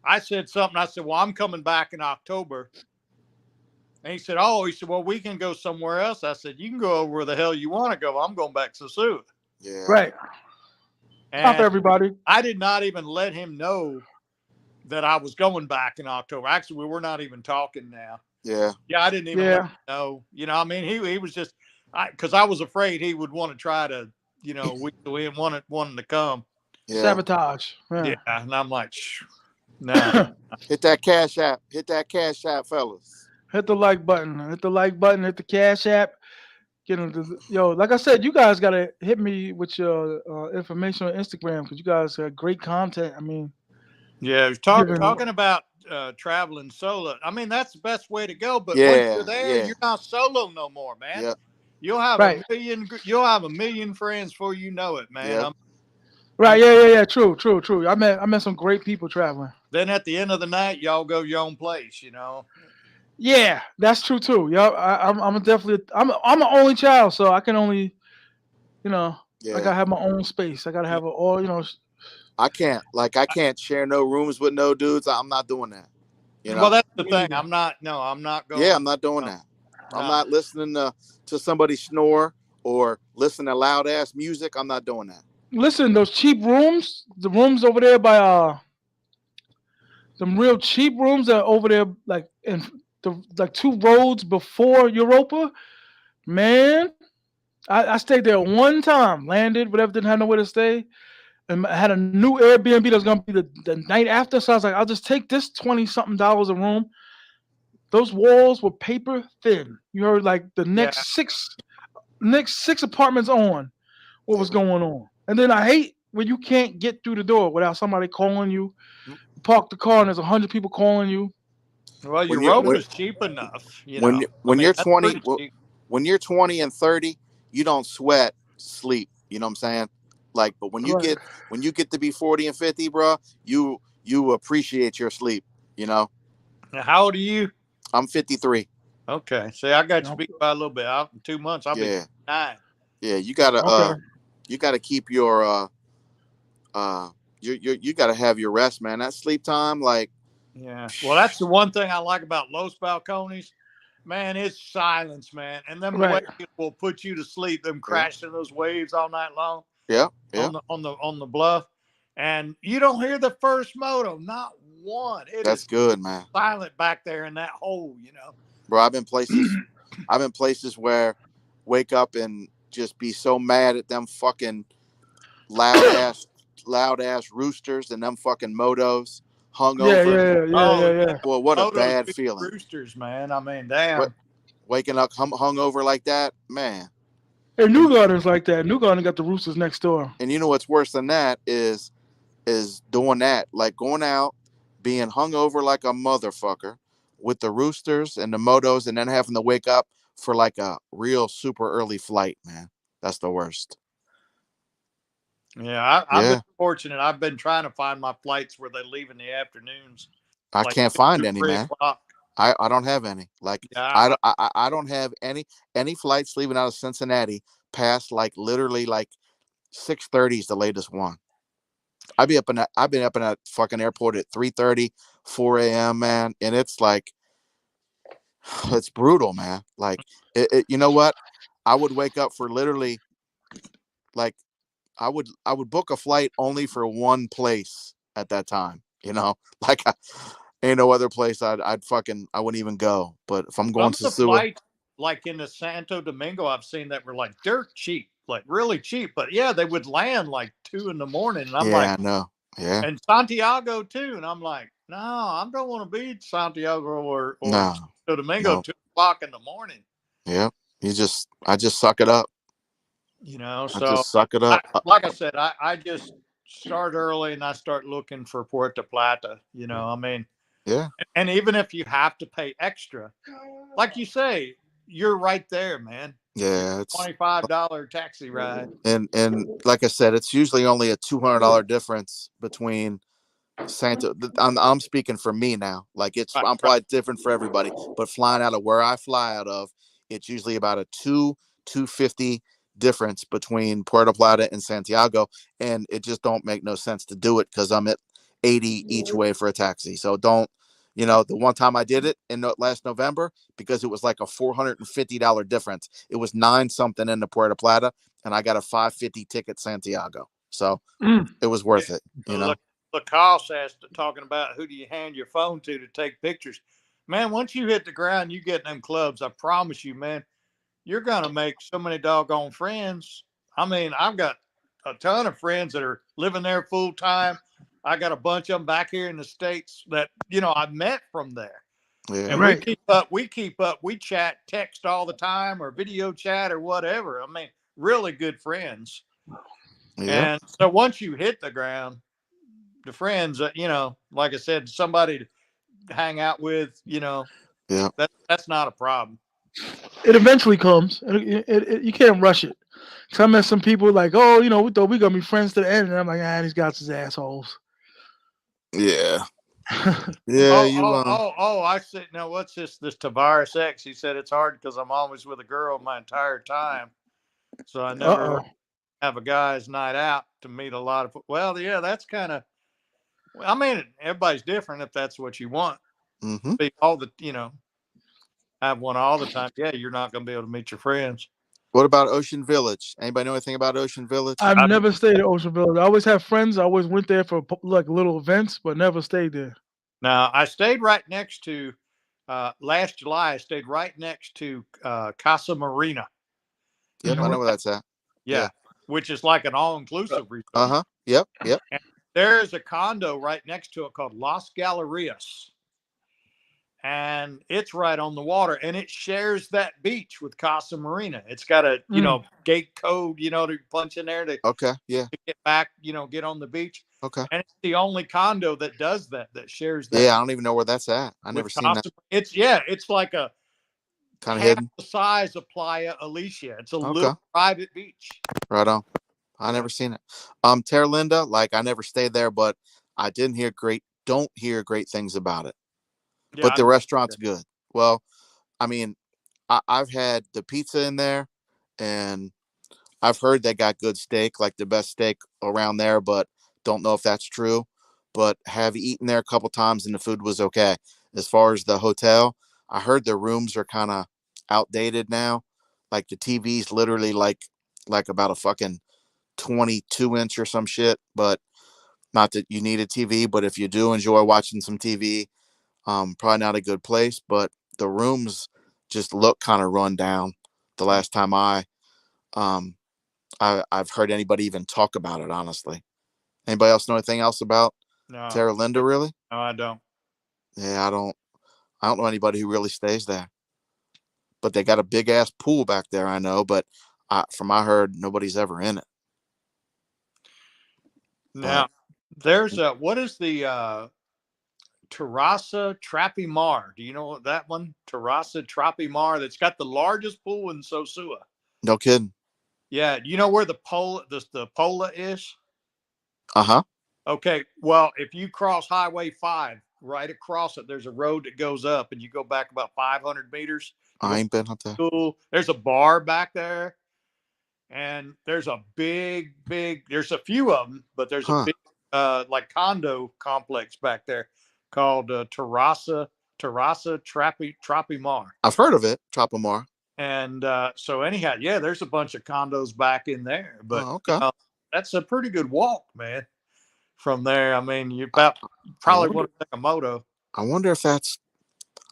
I said something. I said, "Well, I'm coming back in October." And he said, "Oh," he said, "well, we can go somewhere else." I said, "You can go over where the hell you want to go. I'm going back to Sosua." Yeah. Right. Not And for everybody. I did not even let him know that I was going back in October. Actually, we're not even talking now. Yeah. Yeah, I didn't even let him know. I mean, he was just, because I was afraid he would want to try to, we didn't want him to come. Yeah. Sabotage. Yeah, and I'm like, no. Hit that cash app. Hit that cash app, fellas. Hit the like button. Hit the like button. Hit the Cash App. Like I said, you guys gotta hit me with your information on Instagram because you guys have great content. I mean, yeah, talking about traveling solo. I mean, that's the best way to go. But once you're there, you're not solo no more, man. Yep. You'll have You'll have a million friends before you know it, man. Yep. Right? Yeah. True. I met some great people traveling. Then at the end of the night, y'all go your own place. Yeah, that's true too. Yeah, I'm definitely I'm an only child, so I can only, I gotta have my own space. I gotta have I can't share no rooms with no dudes. I'm not doing that. Well, that's the thing. I'm not going. Yeah, I'm not doing that. No. I'm not listening to somebody snore or listen to loud ass music. I'm not doing that. Listen, those cheap rooms, the rooms over there by some real cheap rooms that are over there, like in like 2 roads before Europa, man. I stayed there one time, landed, whatever, didn't have nowhere to stay. And I had a new Airbnb that was gonna be the night after. So I was like, I'll just take this $20-something a room. Those walls were paper thin. You heard like the next six apartments on what was going on. And then I hate when you can't get through the door without somebody calling you. Park the car and there's 100 people calling you. Well, Europa is cheap enough. When you're 20, when you're 20 and 30, you don't sweat sleep. You know what I'm saying? Like, but when you get to be 40 and 50, bro, you appreciate your sleep. Now, how old are you? I'm 53. Okay, see, I got you beat by a little bit. In 2 months, I'll be 9. Yeah, you gotta keep your you gotta have your rest, man. That sleep time, like. Yeah. Well, that's the one thing I like about Los Balcones. Man, it's silence, man. And them waves will put you to sleep, them crashing those waves all night long. Yeah. On the bluff. And you don't hear the first moto, not one. That's good, man. Silent back there in that hole, Bro, I've been places where wake up and just be so mad at them fucking loud ass roosters and them fucking motos. Hungover. Yeah. Boy, what a bad feeling. Roosters, man. I mean, damn. Waking up hungover like that, man. Hey, New Garden's like that. New Garden got the roosters next door. And you know what's worse than that is is doing that, like going out, being hungover like a motherfucker with the roosters and the motos, and then having to wake up for like a real super early flight, man. That's the worst. Yeah, I've been Yeah. fortunate. I've been trying to find my flights where they leave in the afternoons, I like can't 2, find any, 3 man. o'clock. I don't have any. Like Yeah, I don't have any flights leaving out of Cincinnati past like literally like 6:30 is the latest one. I've been up in that fucking airport at 3:30, 4 a.m., man, and it's like it's brutal, man. Like you know what? I would wake up for literally like I would book a flight only for one place at that time. You know, like ain't no other place I wouldn't even go. But if I'm going some of to the Sosua, flights, like in the Santo Domingo, I've seen that were like dirt cheap, like really cheap. But yeah, they would land like 2 in the morning, and I'm like, yeah, I know, yeah, and Santiago too, and I'm like, no, I don't want to be in Santiago or no, Santo Domingo no, 2 o'clock in the morning. yeah. I just suck it up. I So just suck it up. like I said, I just start early and I start looking for Puerto Plata. I mean, Yeah, and even if you have to pay extra, like you say, you're right there, man. You're yeah. It's $25 taxi ride. and like I said, it's usually only a $200 difference between Santa. I'm speaking for me now. Like Right, I'm right. probably different for everybody, but flying out of where I fly out of, it's usually about a 250 difference between Puerto Plata and Santiago, and it just don't make no sense to do it because I'm at 80 each way for a taxi. So don't. The one time I did it in last November, because it was like a $450 difference. It was 9 something in the Puerto Plata, and I got a 550 ticket Santiago. So it was worth it. Look, Lacoste asked, talking about who do you hand your phone to take pictures. Man, once you hit the ground, you get them clubs. I promise you, man, you're gonna make so many doggone friends. I mean, I've got a ton of friends that are living there full time. I got a bunch of them back here in the States that I met from there. Yeah. And Right. we keep up, we chat, text all the time, or video chat or whatever. I mean, really good friends. Yeah. And so once you hit the ground, the friends, like I said, somebody to hang out with, Yeah. that's not a problem. It eventually comes. You can't rush it. So I met some people like, oh, we thought we gonna be friends to the end, and I'm like, these guys is assholes. Yeah. Yeah. I said, now what's this Tavares X? He said it's hard because I'm always with a girl my entire time. So I never Uh really have a guy's night out to meet a lot of, well, yeah, that's kind of, I mean, everybody's different if that's what you want. Mm-hmm. Be have one all the time. Yeah, you're not going to be able to meet your friends. What about Ocean Village? Anybody know anything about Ocean Village? I've never stayed at Ocean Village. I always have friends. I always went there for like little events, but never stayed there. Now, I stayed right next to, last July, I stayed right next to Casa Marina. You Yep, know I Mhm. know where where that, that's at. Yeah. yeah, which is like an all inclusive resort. Uh-huh. Yep. Yep. And there is a condo right next to it called Las Gallerias. And it's right on the water, and it shares that beach with Casa Marina. It's got a Mm. gate code, to punch in there to Okay. Yeah. get back, get on the beach. Okay. And it's the only condo that does that shares that Yeah, I don't even know where that's at. I never with seen that. Casa. It's like a Kind of half hidden. the size of Playa Alicia. It's a Okay. little private beach. Right on. I never seen it. Terra Linda, like I never stayed there, but I didn't hear don't hear great things about it. Yeah, But the restaurant's good. Well, I mean, I've had the pizza in there, and I've heard they got good steak, like the best steak around there, but don't know if that's true. But have eaten there a couple times and the food was okay. As far as the hotel, I heard the rooms are kind of outdated now. Like the TV's literally like about a fucking 22-inch or some shit. But not that you need a TV, but if you do enjoy watching some TV, probably not a good place. But the rooms just look kind of run down. The last time um I've heard anybody even talk about it, honestly. Anybody else know anything else about no, Terra Linda, really? no, I don't. Yeah, I don't know anybody who really stays there. But they got a big ass pool back there, I know, but from I heard nobody's ever in it. Now, There's a what is the Terrassa Trapi Mar? Do you know that one? Terrassa Trapi Mar. That's got the largest pool in Sosua. No kidding. Yeah, you know where the Pola is? Uh-huh. Okay, well, if you cross Highway 5, right across it, there's a road that goes up, and you go back about 500 meters. You I go ain't been up there. school. There's a bar back there, and there's a big. There's a few of them, but there's a Huh. big, like condo complex back there called Terrassa Trapi Mar. I've heard of it, Tropomar. And so anyhow, yeah, there's a bunch of condos back in there, but Oh, okay. that's a pretty good walk, man. From there, I mean, you I, about I probably wonder want to take a moto. I wonder if that's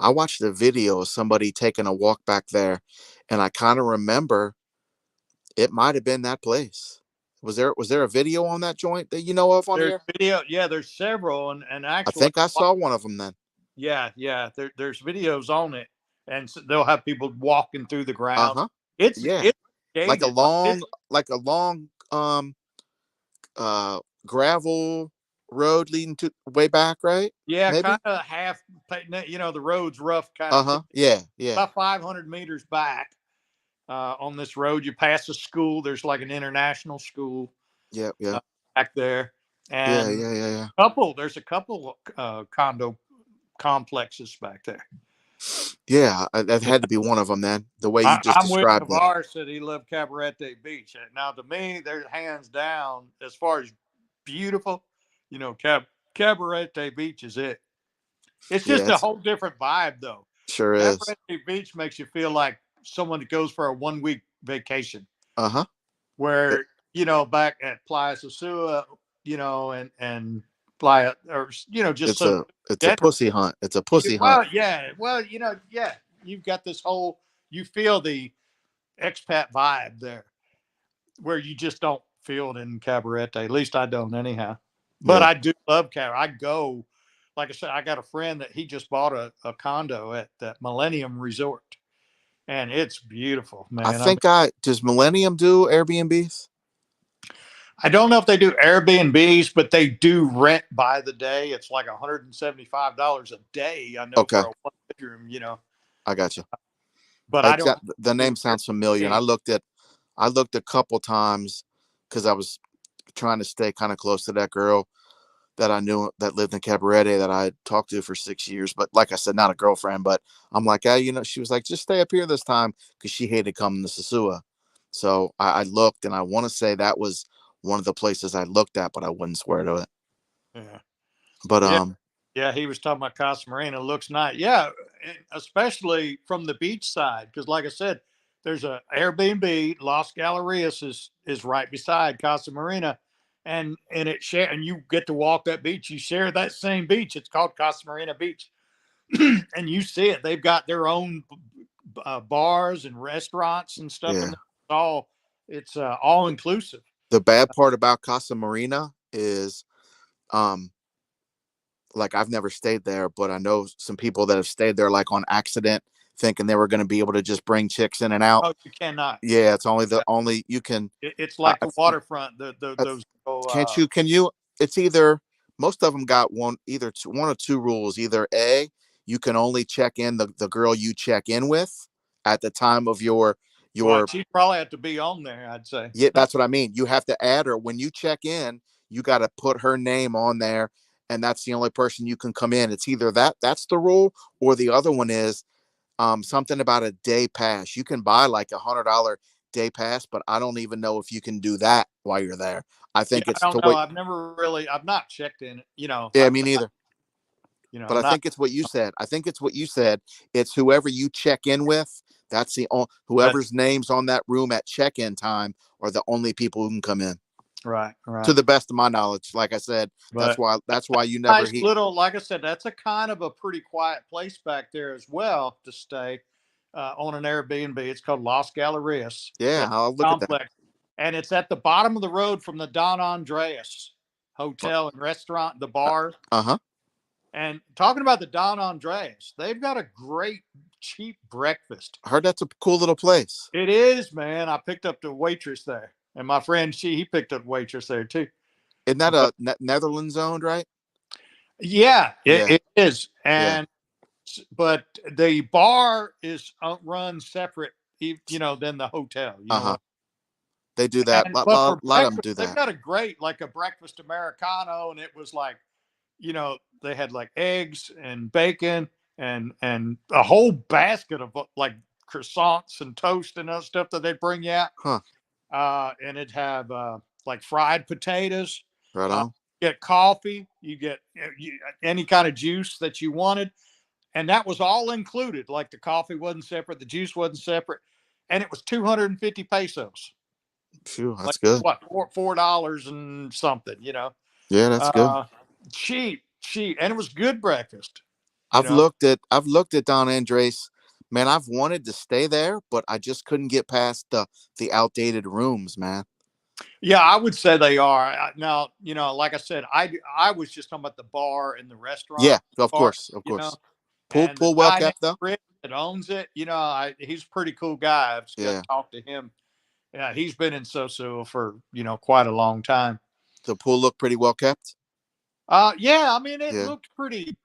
I watched a video of somebody taking a walk back there, and I kind of remember it might have been that place. Was there a video on that joint that you know of on There's here? video, yeah, there's several, and I actually, think I saw one of them then. yeah, there's videos on it, and they'll have people walking through the grounds. Uh-huh. It's Yeah. it's Like a gated, long like a long uh gravel road leading to way back, right? yeah, kind Maybe? of half. You know, the road's rough, kind of Uh-huh. Yeah, yeah. about 500 meters back. On this road, you pass a school. There's like an international school Yeah, yeah. back there, Yeah, and yeah, yeah, yeah. there's a couple condo complexes back there. Yeah, that had to be one of them then. The way you just I'm with described it. Navarre said he loved Cabarete Beach. Now, to me, they're hands down as far as beautiful. You know, Cabarete Beach is it. It's Yeah, just a it's whole different vibe, though. sure is. Cabarete Beach makes you feel like someone that goes for a 1 week vacation, Uh-huh. It, where back at Playa Sosua, and Playa, or just it's so a general. pussy hunt. It's a pussy hunt. Well, yeah, you've got this whole. You feel the expat vibe there, where you just don't feel it in Cabarete. At least I don't, anyhow. But Yeah. I do love Cabarete. I go, like I said, I got a friend that he just bought a condo at that Millennium Resort, and it's beautiful, I man. think does Millennium do Airbnbs? I don't know if they do Airbnbs, but they do rent by the day. It's like $175 a day. I know Okay. for a 1 bedroom, I got you. but I don't The do name sounds familiar. And Airbnb. I looked a couple times because I was trying to stay kind of close to that girl that I knew that lived in Cabarete that I had talked to for 6 years. But like I said, not a girlfriend, but I'm like, she was like, just stay up here this time because she hated coming to Sosua. So I looked, and I want to say that was one of the places I looked at, but I wouldn't swear to it. Yeah. But Yeah. Yeah, he was talking about Casa Marina. Looks nice. Yeah, especially from the beach side, because like I said, there's a Airbnb. Las Galerías is right beside Casa Marina, and and you get to walk that beach. You share that same beach. It's called Casa Marina Beach, and you see it. They've got their own bars and restaurants and stuff in yeah, there. It's all inclusive. the bad part about Casa Marina is, um, like I've never stayed there, but I know some people that have stayed there like on accident, thinking they were going to be able to just bring chicks in and out. Oh, you cannot. Yeah, it's only you can. It's I, like the waterfront. Those. can't you? Can you? It's either most of them got one or two rules. Either A, you can only check in the girl you check in with at the time of your Well, she probably have to be on there, I'd say. yeah, that's what I mean. You have to add her when you check in. You got to put her name on there, and that's the only person you can come in. It's either that's the rule, or the other one is something about a day pass. You can buy like $100 day pass, but I don't even know if you can do that while you're there. I Yeah, think it's I to don't know. wait. I've not checked in it. Yeah, me neither. But I'm I not. think it's what you said. It's whoever you check in with. That's That's whoever's names on that room at check-in time are the only people who can come in. right. To the best of my knowledge, like I said, But that's why you never nice little, like I said, that's a kind of a pretty quiet place back there as well to stay on an Airbnb. It's called Las Galerías. Yeah, It's I'll a look at that. complex, and it's at the bottom of the road from the Don Andreas Hotel and Restaurant, the bar. Uh-huh. And talking about the Don Andreas, they've got a great cheap breakfast. I heard that's a cool little place. It is, man. I picked up the waitress there, and my friend he picked up waitress there too. Isn't that a Netherlands owned, right? Yeah, Yeah. it is. Yeah. And but the bar is run separate, than the hotel. They do that. And A but for lot of them breakfast, do they've that. got a great like a breakfast Americano, and it was like, they had like eggs and bacon and a whole basket of like croissants and toast and other stuff that they bring you out. Huh. And it'd have like fried potatoes. Right Uh, on. get coffee. You get any kind of juice that you wanted, and that was all included. Like the coffee wasn't separate, the juice wasn't separate, and it was 250 pesos. Phew, that's Like good. what, $4 and something, Yeah, that's good. uh, cheap, and it was good breakfast. You I've know, looked at Don Andres. Man, I've wanted to stay there, but I just couldn't get past the outdated rooms, man. yeah, I would say they are now. Like I said, I was just talking about the bar and the Yeah, restaurant of part. course, of course. And the Pool well guy named kept though. Rick that owns it, he's a pretty cool guy. I've just got Yeah, to talk to him. Yeah, he's been in Sosua for quite a long time. the pool looked pretty well kept. Yeah, I mean it Yeah. looked pretty.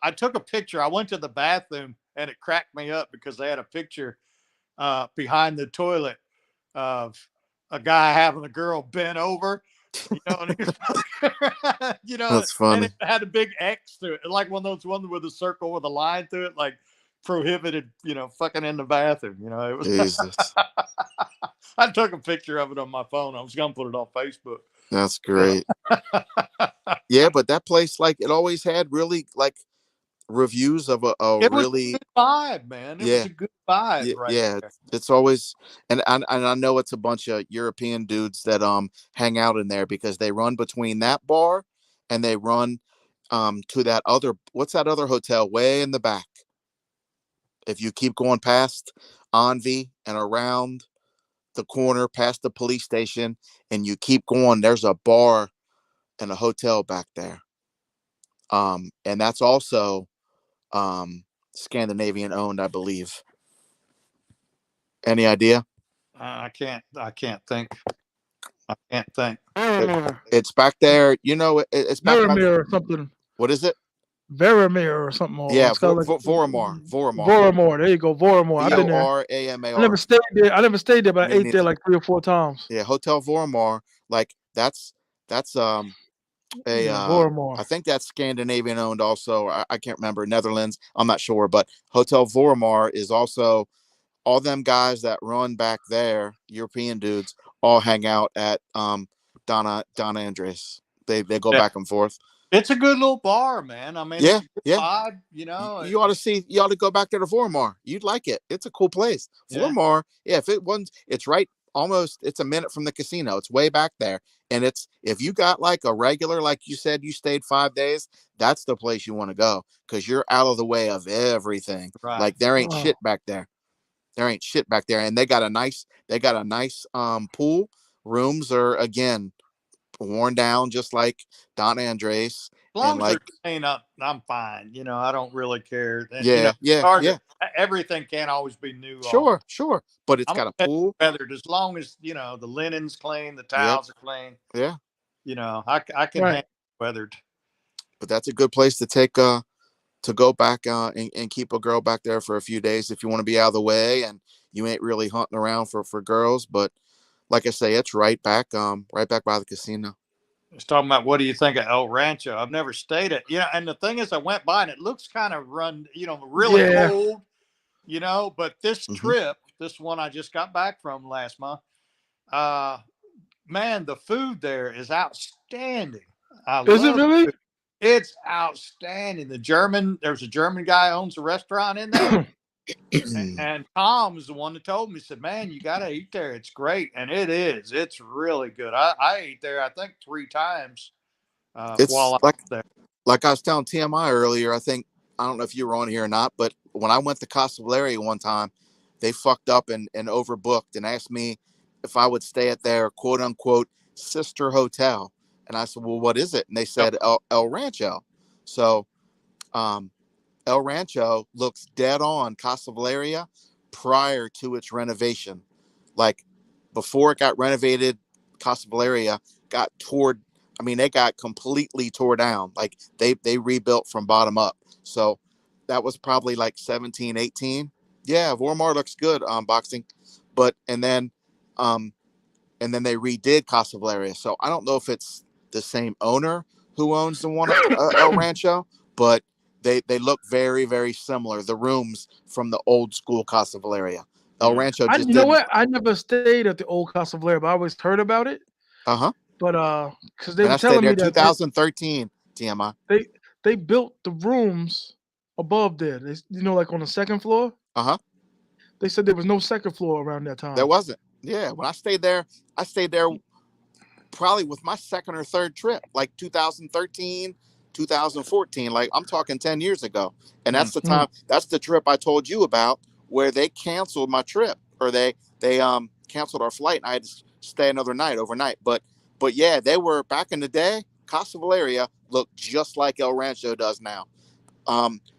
I took a picture. I went to the bathroom and it cracked me up because they had a picture behind the toilet of a guy having a girl bent over. And he was, That's and funny. it had a big X to it, like one of those ones with a circle with a line through it, like prohibited, fucking in the bathroom. It was. Jesus, I took a picture of it on my phone. I was gonna put it on Facebook. that's great. Yeah, but that place, like, it always had really like reviews of a It was a really good vibe, man. It was yeah a good vibe yeah right yeah. there. It's always and I know it's a bunch of European dudes that hang out in there because they run between that bar and they run to that other what's that other hotel way in the back. If you keep going past Envy and around the corner past the police station and you keep going, there's a bar and a hotel back there. And that's also Scandinavian owned, I believe. Any idea? I can't think. I can't think. It's back there. It's back by. Veramir or something. What is it? Veramir or something. Or Yeah, it's got like Voramar. Voramor. There you go, Voramor. I've been there. I never Voramar. stayed there. I never stayed there, but I Me ate there neither. like 3 or 4 times. Yeah, Hotel Voramar. Like that's a Yeah, Voramor. I think that's Scandinavian owned also. I can't remember. Netherlands. I'm not sure, but Hotel Voramar is also all them guys that run back there, European dudes, all hang out at Donna Andres. They go Yeah. back and forth. It's a good little bar, man. I mean, Yeah, it's a good yeah. vibe, You ought to go back there to Vormar. You'd like it. It's a cool place. Yeah. Vormar, yeah, if it wasn't, it's right almost, it's a minute from the casino. It's way back there. And it's, if you got like a regular, like you said, you stayed 5 days, that's the place you want to go because you're out of the way of everything. Right. Like there ain't shit back there. There ain't shit back there. And they got a nice pool. Rooms are, again, worn down just like Don Andres. As long And as like, they're clean up, I'm fine. I don't really care. And, yeah, yeah. Everything can't always be new. Sure. But it's I'm got a pool. weathered as long as the linen's clean, the towels are clean. Yeah. I can handle weathered. But that's a good place to take to go back and keep a girl back there for a few days if you want to be out of the way and you ain't really hunting around for girls. But like I say, it's right back by the casino. It's talking about what do you think of El Rancho? I've never stayed it. And the thing is, I went by and it looks kind of run, really old, but this trip, this one I just got back from last month, man, the food there is outstanding. Is it really? Food. It's outstanding. There's a German guy owns a restaurant in there. And Tom is the one that told me, said, man, you got to eat there. It's great. And it is. It's really good. I ate there, I think 3 times It's while I like, was there. Like I was telling T.M.I earlier, I don't know if you were on here or not, but when I went to Casa Valeria one time, they fucked up and overbooked and asked me if I would stay at their quote unquote sister hotel. And I said, well, what is it? And they said El Rancho. So El Rancho looks dead on Casa Valeria prior to its renovation. Like before it got renovated, Casa Valeria got toured I mean, they got completely tore down. Like they rebuilt from bottom up. So that was probably like 17, 18. Yeah, Vormar looks good boxing. But and then they redid Casa Valeria. So I don't know if it's the same owner who owns the one at El Rancho, but they look very, very similar. The rooms from the old school Casa Valeria. El Rancho just you know didn't. what? I never stayed at the old Casa Valeria, but I always heard about it. Uh-huh. But because they And were I stayed telling there me that 2013, TMI. they built the rooms above there. They, like on the second floor. Uh-huh. They said there was no second floor around that time. There wasn't. Yeah. When I stayed there probably with my second or third trip, like 2013, 2014. Like I'm talking 10 years ago. And that's the time, that's the trip I told you about where they canceled my trip, or they canceled our flight and I had to stay another night overnight. But yeah, they were back in the day. Casa Valeria looked just like El Rancho does now.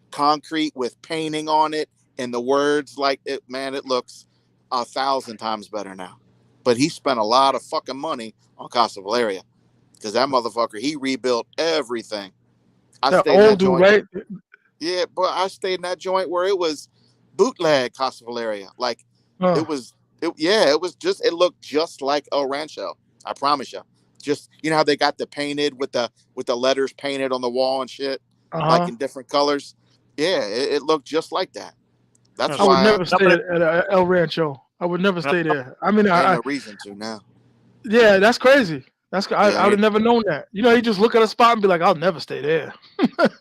Concrete with painting on it and the words like it, man, it looks 1,000 times better now. But he spent a lot of fucking money on Casa Valeria because that motherfucker, he rebuilt everything. I stayed in that joint. Right? Yeah, but I stayed in that joint where it was bootleg Casa Valeria. Like it looked just like El Rancho. I promise you. Just how they got the painted with the letters painted on the wall and shit, like in different colors. Yeah, it looked just like that. That's I would why never stay at El Rancho. I would never stay there. I mean, ain't no reason to now. Yeah, that's crazy. I would have never known that. You just look at a spot and be like, I'll never stay there.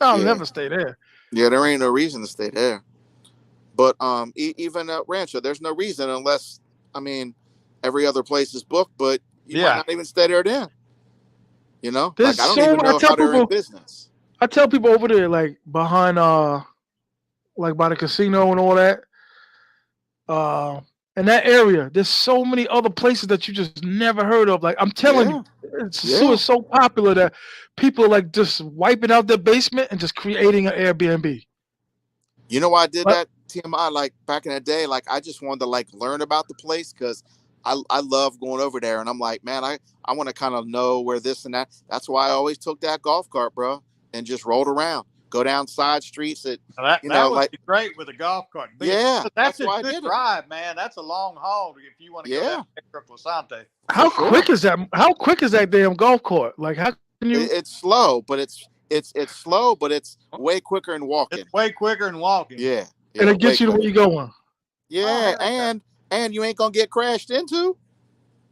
I'll never stay there. Yeah, there ain't no reason to stay there. But even at Rancho, there's no reason unless, I mean, every other place is booked, but you might not even stay there then. There's I don't even know how they're in business. I tell people over there, like behind, like by the casino and all that, in that area, there's so many other places that you just never heard of. Like I'm telling you, sosua is so popular that people are like just wiping out their basement and just creating an Airbnb. You know why I did that, T.M.I, like back in the day? Like I just wanted to like learn about the place because I love going over there, and I'm like, man, I want to kind of know where this and that. That's why I always took that golf cart, bro, and just rolled around, go down side streets. That would be great with a golf cart. Yeah, that's a good drive, man. That's a long haul if you want to go down to Clisante. How quick is that? How quick is that damn golf cart? Like how can you? It's slow, but it's slow, but it's way quicker than walking. It's way quicker than walking. Yeah, and it gets you to where you're going. Yeah, and you ain't gonna get crashed into.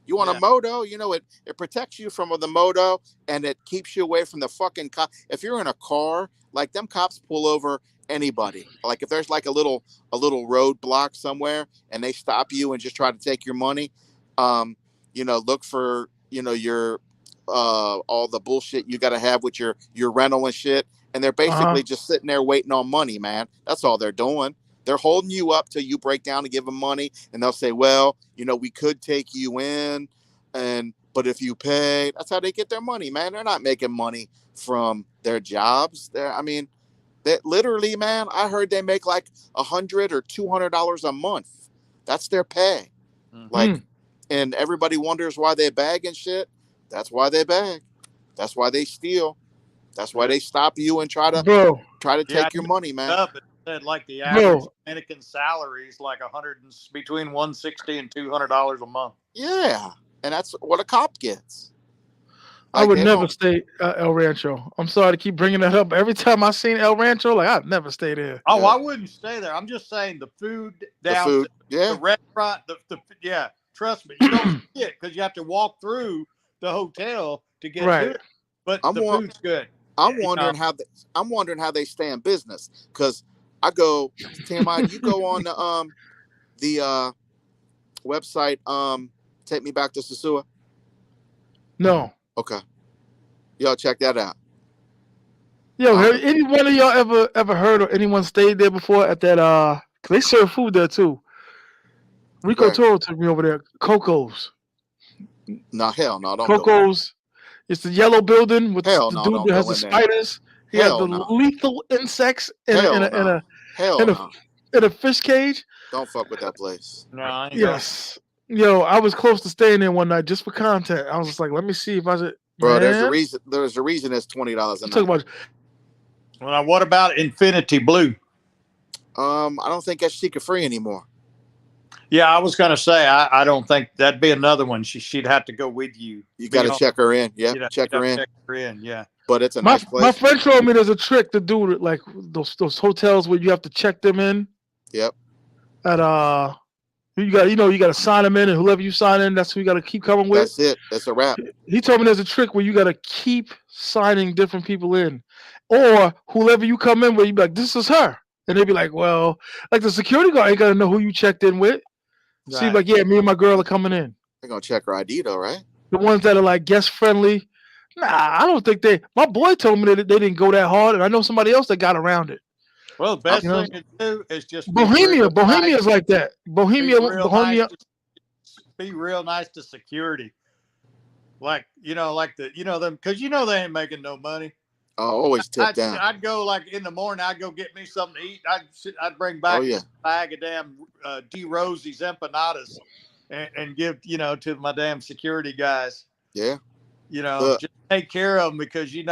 You want a moto, it protects you from the moto, and it keeps you away from the fucking cop. If you're in a car, like them cops pull over anybody. Like if there's like a little roadblock somewhere and they stop you and just try to take your money, look for your all the bullshit you got to have with your rental and shit, and they're basically just sitting there waiting on money, man. That's all they're doing. They're holding you up till you break down and give them money, and they'll say, well, we could take you in, but if you pay, that's how they get their money, man. They're not making money from their jobs. That literally, man, I heard they make like $100 or $200 a month. That's their pay. Like, and everybody wonders why they bag and shit. That's why they bag. That's why they steal. That's why they stop you and try to take your money, man. Said like the average Dominican salary is like between $160 and $200 a month. Yeah, and that's what a cop gets. I would never stay at El Rancho. I'm sorry to keep bringing that up. Every time I seen El Rancho, like I'd never stay there. Oh, I wouldn't stay there. I'm just saying the food down the restaurant. The trust me, you don't see it because you have to walk through the hotel to get to it. But the food's good. I'm wondering how they stay in business because I go, T.M.I, you go on the website, Take Me Back to Sosua? No. Okay. Y'all check that out. Yo, have any one of y'all ever heard or anyone stayed there before at that 'cause they serve food there too. Rico Toro took me over there. Coco's. No, hell no, don't Coco's. It's the yellow building with the dude that has the spiders. He has the lethal insects in a fish cage. Don't fuck with that place. No, yes. Yo, I was close to staying there one night just for content. I was just like, let me see if I should Bro, there's a Man, reason. There's a reason it's $20 a let's night. talk about. Well, now what about Infinity Blue? I don't think that's secret free anymore. Yeah, I was gonna say I don't think that'd be another one. She'd have to go with you. You got to check her in. Yeah, You'd have- check you'd have her to in. check her in. Yeah. But it's a My nice place. friend told me there's a trick to do it, like those hotels where you have to check them in. Yep. At you got to sign them in, and whoever you sign in, that's who you got to keep coming with. That's it. That's a wrap. He told me there's a trick where you got to keep signing different people in, or whoever you come in with, you be like, "This is her," and they be like, "Well, like the security guard ain't got to know who you checked in with." So you be like, "Yeah, me and my girl are coming in." They're gonna check her ID though, right? The ones that are like guest friendly. Nah, I don't think they. My boy told me that they didn't go that hard, and I know somebody else that got around it. Well, the best You know, thing to do is just Bohemia nice, is like that. Bohemia. be real nice to security. Like like them, because they ain't making no money. I'll always tip down. I'd go like in the morning. I'd go get me something to eat. I'd bring back a bag of damn D Rosie's empanadas, and give to my damn security guys. Yeah. Just take care of them because you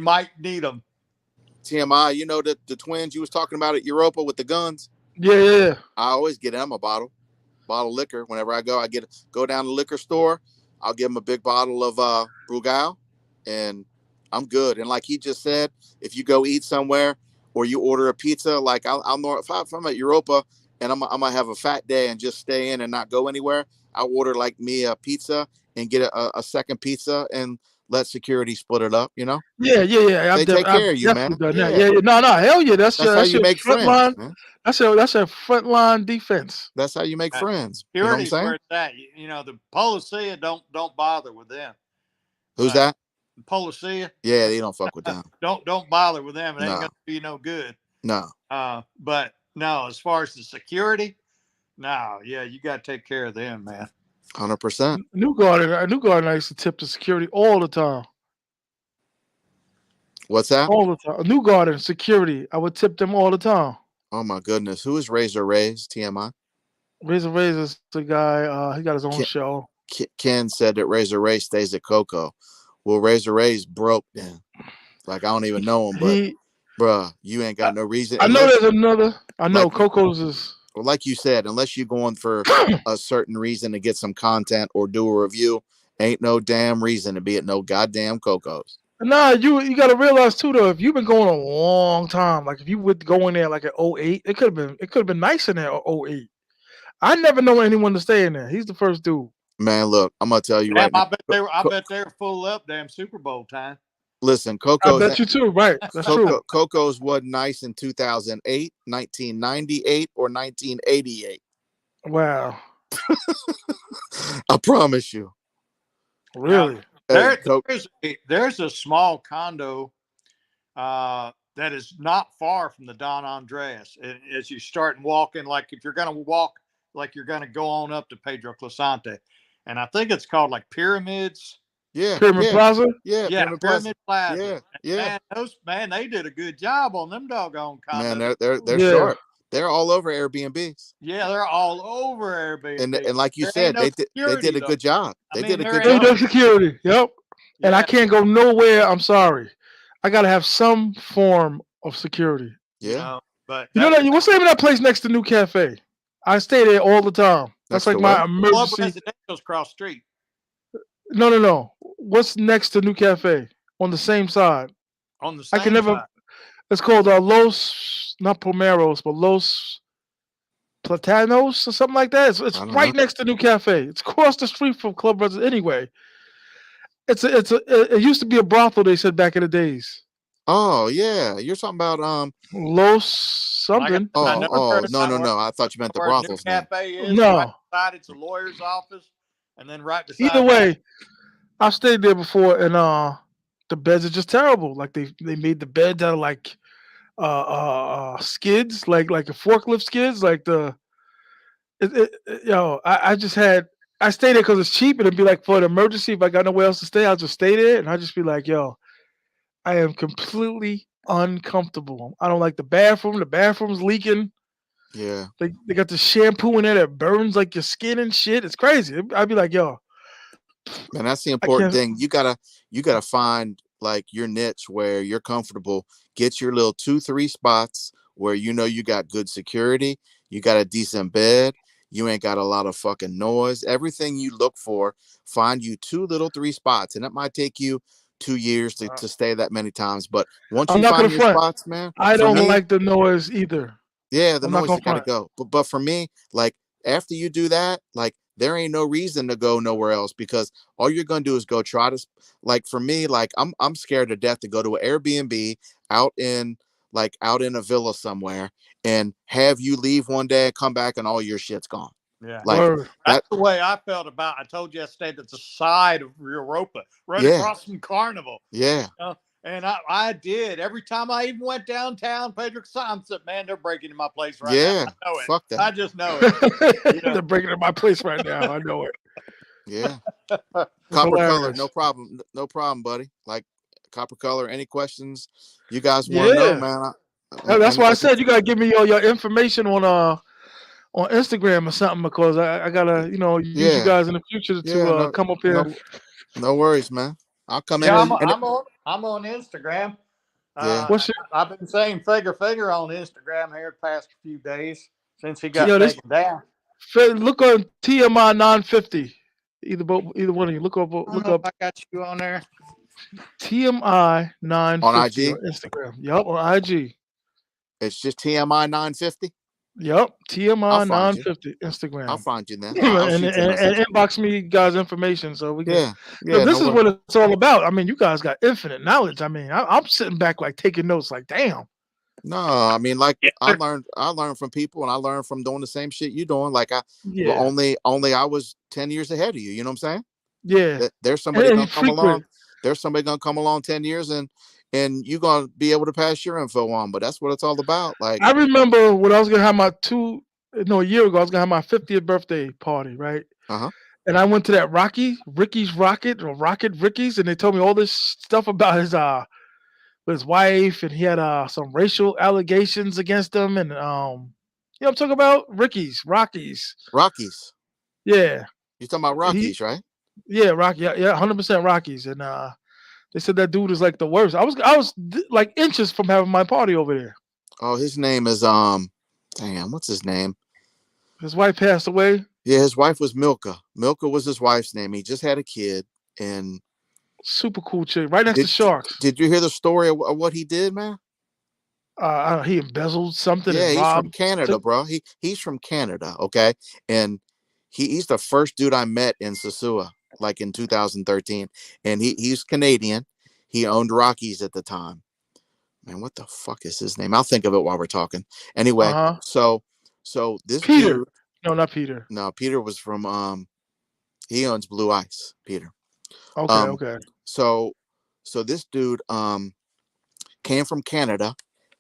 might need them. T.M.I, the twins you was talking about at Europa with the guns. Yeah. I always get them a bottle of liquor whenever I go. Go down to the liquor store. I'll give them a big bottle of Brugal, and I'm good. And like he just said, if you go eat somewhere or you order a pizza, like if I'm at Europa and I might have a fat day and just stay in and not go anywhere, I'll order like me a pizza and get a second pizza and let security split it up. Yeah. They take care of you, man. Yeah. No, hell yeah. That's how you make friends, line, man. That's a front line defense. That's how you make friends. Security's where it's at. The Policia don't bother with them. Who's that? Policia. Yeah, they don't fuck with them. Don't bother with them. It ain't gonna be no good. No. But no, as far as the security, no, yeah, you gotta take care of them, man. 100%. New Garden, I used to tip the security all the time. What's that? All the time. New Garden security, I would tip them all the time. Oh my goodness, who is Razor Rays? TMI. Razor is the guy. He got his own show. Ken said that Razor Ray stays at Coco. Well, Razor Ray's broke then. Like I don't even know him, but bruh, you ain't got no reason. I know there's another. I know Coco's is. Well, like you said, unless you're going for a certain reason to get some content or do a review, ain't no damn reason to be at no goddamn Coco's. Nah, you got to realize too though. If you've been going a long time, like if you would go in there like at 08, it could have been nice in there at 08. I never know anyone to stay in there. He's the first dude. Man, look, I'm gonna tell you right now. I bet they were full up damn Super Bowl time. Listen, Coco's. I bet you too, right? That's true. Coco's wasn't nice in 2008, 1998, or 1988. Wow. I promise you. Really? There's a small condo that is not far from the Don Andreas. And as you start walking, like if you're going to walk, like you're going to go on up to Pedro Clisante. And I think it's called like Pyramids. Yeah. Pyramid Plaza? Yeah. Pyramid Plaza. Yeah. Man, they did a good job on them doggone condos. Man, they're short. They're all over Airbnbs. Yeah, they're all over Airbnb. And like you said, they did a good job. They did a good job. job. Security. Yep. Yeah. And I can't go nowhere. I'm sorry. I got to have some form of security. Yeah. But what's the name of that place next to New Cafe? I stay there all the time. That's like my emergency. Club Residential's cross street. No. What's next to New Cafe? On the same side. On the same side. It's called Los, not Pomeros, but Los Platanos or something like that. It's right next to New Cafe. It's across the street from Club Residential. Anyway, it used to be a brothel. They said back in the days. Oh yeah, you're talking about Los something. No. I thought you meant the brothel's cafe is. No, right beside it's a lawyer's office, and then right beside. Either way, I've stayed there before, and the beds are just terrible. Like they made the beds out of like skids, like a forklift skids. Like I stay there because it's cheap, and it'd be like for an emergency. If I got nowhere else to stay, I'll just stay there, and I just be like, yo. I am completely uncomfortable. I don't like the bathroom. The bathroom's leaking. Yeah. They got the shampoo in there that burns like your skin and shit. It's crazy. I'd be like, yo, Man, that's the I important can't. thing. You gotta find like your niche where you're comfortable. Get your little 2-3 spots where you know you got good security, you got a decent bed, you ain't got a lot of fucking noise. Everything you look for, find you 2 little 3 spots. And it might take you 2 years to stay that many times. But once I'm you not find gonna your front. spots, man, I for don't me, like the noise either. yeah, the I'm not noise gonna you got to front. go. But for me, like after you do that, like there ain't no reason to go nowhere else because all you're gonna do is go try to like for me, like I'm scared to death to go to an Airbnb out in a villa somewhere and have you leave one day and come back and all your shit's gone. Yeah. Like Word. That's that, the way I felt about. I told you yesterday that's the side of Europa, right yeah, across from Carnival. yeah, And I did every time I even went downtown. Pedro I said, "Man, they're breaking in my place right now. yeah. I know it. Fuck I that. just know it." You know. They're breaking in my place right now. I know it. Yeah. It's Copper color, no hilarious. problem. No problem, buddy. Like copper color, any questions you guys want to know, Yeah. man? That's why I I'm said you gotta give me your information on Instagram or something because I gotta use you yeah, guys in the future yeah, to no, come up here. no, no worries, man. I'll come in Yeah, I'm and I'm on I'm on Instagram. yeah, What's your I've been saying figure on Instagram here the past few days since he got yo this taken down. look on TMI 950. Either one of you I don't look know if up I got you on there. TMI on 950 on IG, Instagram. Yup, on IG. it's just TMI 950. Yup, I'll TMI find you. 950 I'll Instagram. find you then. I'll and, shoot you a and message. inbox me guys information so we can. Yeah, So yeah, no this is worries. what it's all about. I mean, you guys got infinite knowledge. I mean, I'm sitting back like taking notes. Like, damn. No, I mean, like Yeah. I learned from people, and I learned from doing the same shit you doing. Like well, Yeah, only I was 10 years ahead of you. You know what I'm saying? yeah. That there's somebody And gonna come along. frequent. There's somebody gonna come along 10 years, and you're gonna be able to pass your info on. But that's what it's all about. Like, I remember when I was gonna have my a year ago, I was gonna have my 50th birthday party, right? uh-huh. And I went to that Ricky's Rocket or Rocket Ricky's, and they told me all this stuff about his wife, and he had some racial allegations against him, and I'm talking about Rockies, Rockies. yeah, You talking about he, Rockies, right? yeah, Rocky, yeah, 100% Rockies, and they said that dude is like the worst. I was like inches from having my party over there. Oh, his name is damn, what's his name? His wife passed away. Yeah, his wife was Milka. Milka was his wife's name. He just had a kid. And Super cool chick, right next to did Sharks. did you hear the story of what he did, man? I don't know, he embezzled something Yeah, and he's from robbed. Canada, bro. He's from Canada, okay? And he's the first dude I met in Sosua, like in 2013. And he's Canadian. He owned Rockies at the time. Man, what the fuck is his name? I'll think of it while we're talking. Uh Anyway, huh. so this Peter. dude, No, not Peter. no, Peter was from he owns Blue Ice, Peter. Okay, Um okay. so this dude came from Canada,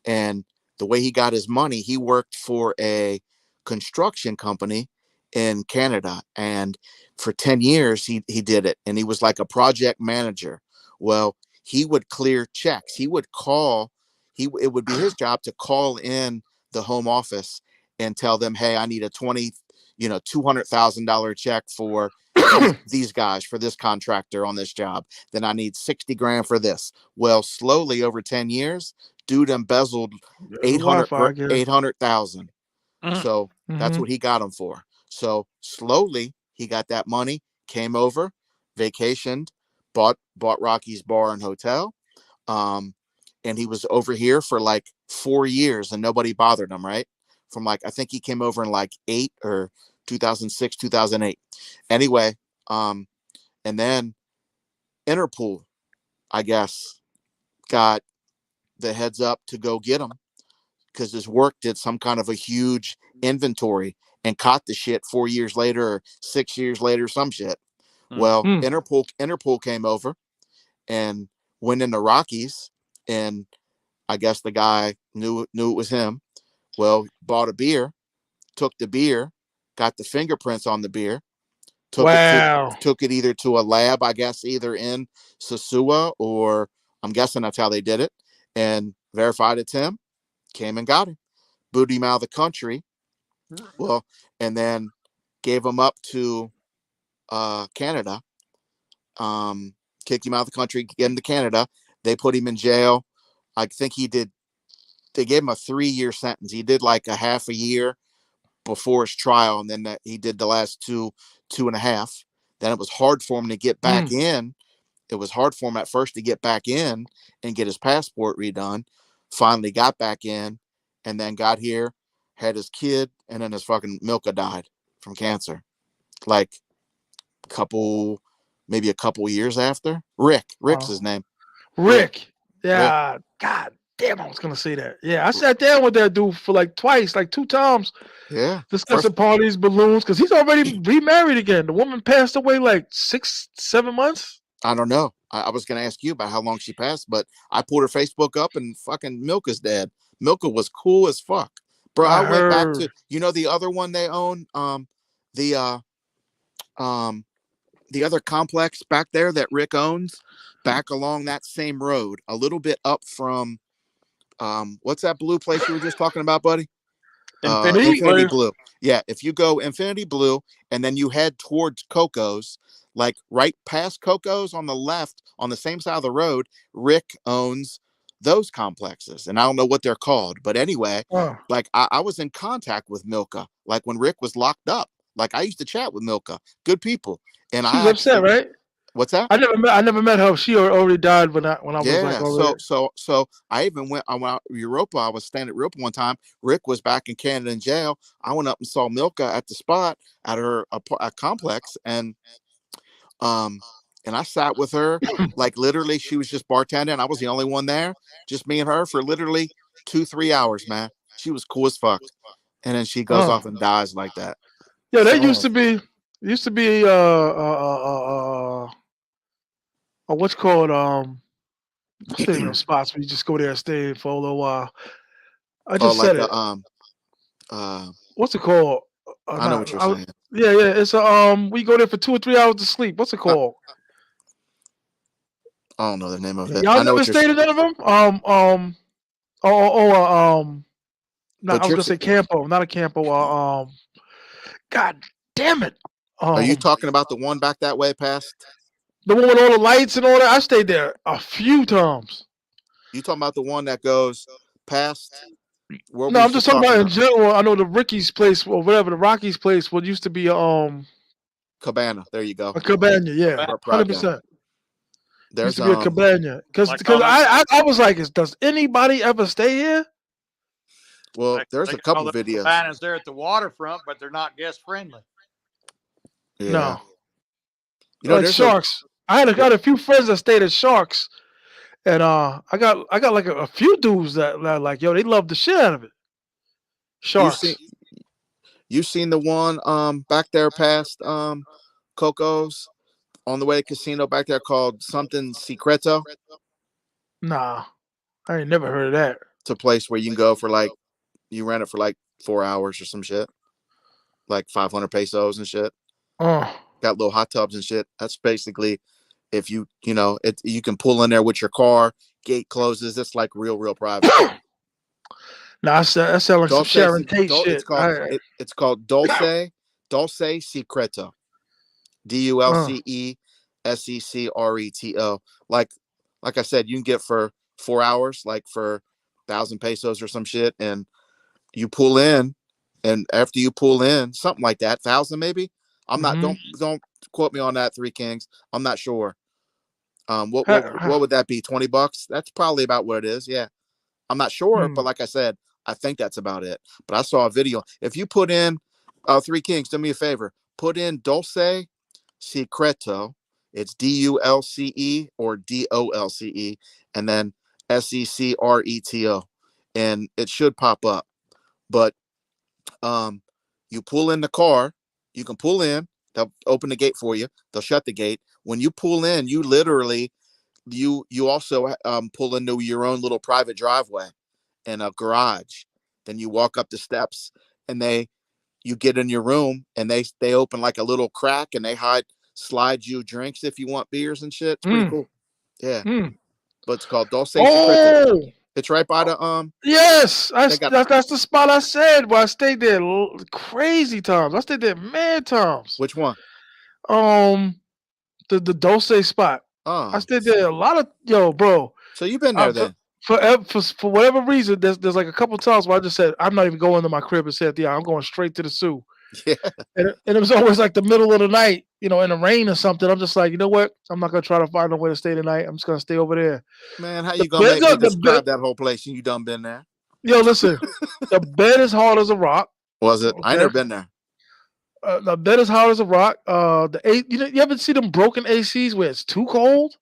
and the way he got his money, he worked for a construction company in Canada, and for 10 years he did it, and he was like a project manager. Well, he would clear checks. He would call, it would be his job to call in the home office and tell them, hey, I need a $200,000 check for these guys, for this contractor on this job. Then I need 60 grand for this. Well, slowly over 10 years, dude embezzled Yeah, the 800 Wi-Fi, I guess. 800,000. Mhm. So that's Hmm. what he got him for. So slowly he got that money, came over, vacationed, bought Rocky's bar and hotel. Um, and he was over here for like 4 years and nobody bothered him, right? From like, I think he came over in like 2006, 2008. Anyway, and then Interpol, I guess, got the heads up to go get him because his work did some kind of a huge inventory and caught the shit 4 years later or 6 years later, some shit. Well, Mm. Interpol came over and went in the Rockies, and I guess the guy knew it was him. Well, bought a beer, took the beer, got the fingerprints on the beer, Wow. took it either to a lab, I guess, either in Sosua, or I'm guessing that's how they did it, and verified it's him. Came and got him, booted him out of the country. Well, and then gave him up to Canada. kicked him out of the country, get him to Canada. They put him in jail. I think they gave him a 3-year sentence. He did like a half a year before his trial, and then he did the last 2.5. Then it was hard for him to get back in. It was hard for him at first to get back in and get his passport redone. Finally got back in, and then got here, had his kid, and then his fucking Milka died from cancer. Like maybe a couple years after. Rick's his name. Rick. Yeah. Rick. God damn, I was gonna say that. Yeah, I sat down with that dude for like 2 times. Yeah. Discussing parties, balloons, because he's already remarried again. The woman passed away like 6-7 months. I don't know. I was gonna ask you about how long she passed, but I pulled her Facebook up and fucking Milka's dead. Milka was cool as fuck. Bro, I went back to the other one they own, the other complex back there that Rick owns, back along that same road, a little bit up from what's that blue place you were just talking about, buddy? Infinity Blue. Yeah, if you go Infinity Blue and then you head towards Coco's, like right past Coco's on the left, on the same side of the road, Rick owns those complexes. And I don't know what they're called. But anyway, like I was in contact with Milka, like when Rick was locked up. Like I used to chat with Milka. Good people. And she's upset, right? What's that? I never met her. She already died when I was like already. So I even went Europa. I was staying at Europa one time. Rick was back in Canada in jail. I went up and saw Milka at the spot at her complex, and I sat with her. Like literally, she was just bartending. I was the only one there, just me and her for literally 2-3 hours, man. She was cool as fuck. And then she goes off and dies like that. Yeah, that used to be what's called what's the name of the spots where you just go there and stay for a little while. I just said it. What's it called? I know what you're saying. Yeah, it's we go there for 2 or 3 hours to sleep. What's it called? I don't know the name of it. Y'all never stayed in none of them? No, I was gonna say Campo, not a Campo. God damn it! Are you talking about the one back that way past? The one with all the lights and all that? I stayed there a few times. You talking about the one that goes past? No, I'm just talking about in general. I know the Ricky's place or whatever, the Rocky's place, what used to be Cabana. There you go. A cabana, yeah, 100%. There used to be a cabana because I was like, does anybody ever stay here? Well, there's a couple videos. Cabanas there at the waterfront, but they're not guest friendly. Yeah. No. Like Sharks. I had a few friends that stayed at Sharks, and I got like a few dudes that like, yo, they love the shit out of it. Sharks. You seen the one back there past Coco's on the way to casino back there called something Secreto? Nah, I ain't never heard of that. It's a place where you can go for like, you rent it for like 4 hours or some shit, like 500 pesos and shit. Got little hot tubs and shit. That's basically, if you can pull in there with your car, gate closes. It's like real private. Nah, that sounds like some Sharon Tate shit. It's called Dulce Secreto. DULCE Like I said, you can get for 4 hours, like for 1,000 pesos or some shit, and you pull in, and after you pull in, something like that, 1,000 maybe. I'm not. Don't quote me on that, Three Kings. I'm not sure. What would that be? $20? That's probably about what it is. Yeah, I'm not sure, but like I said, I think that's about it. But I saw a video. If you put in Three Kings, do me a favor. Put in Dulce Secreto. It's DULCE or DOLCE, and then SECRETO, and it should pop up. But you pull in the car. You can pull in. They'll open the gate for you. They'll shut the gate. When you pull in, you literally, you also pull into your own little private driveway and a garage. Then you walk up the steps, and you get in your room, and they open like a little crack, and they slide you drinks if you want beers and shit. It's pretty cool. Yeah. But it's called Dulce Secreto. It's right by the Yes, that's the spot I said. Where I stayed there crazy times. I stayed there mad times. Which one? the Dulce spot. I Oh, stayed there a lot of bro. so you've been there then? For whatever reason, there's like a couple times where I just said I'm not even going to my crib and said, yeah, I'm going straight to the Sioux. Yeah. And it was always like the middle of the night, in the rain or something. I'm just like, you know what? I'm not gonna try to find a way to stay tonight. I'm just gonna stay over there. Man, how you gonna make me describe that whole place and you done been there? Yo, listen, the bed is hard as a rock. Was it? Okay? I never been there. The bed is hard as a rock. You ever see them broken ACs where it's too cold?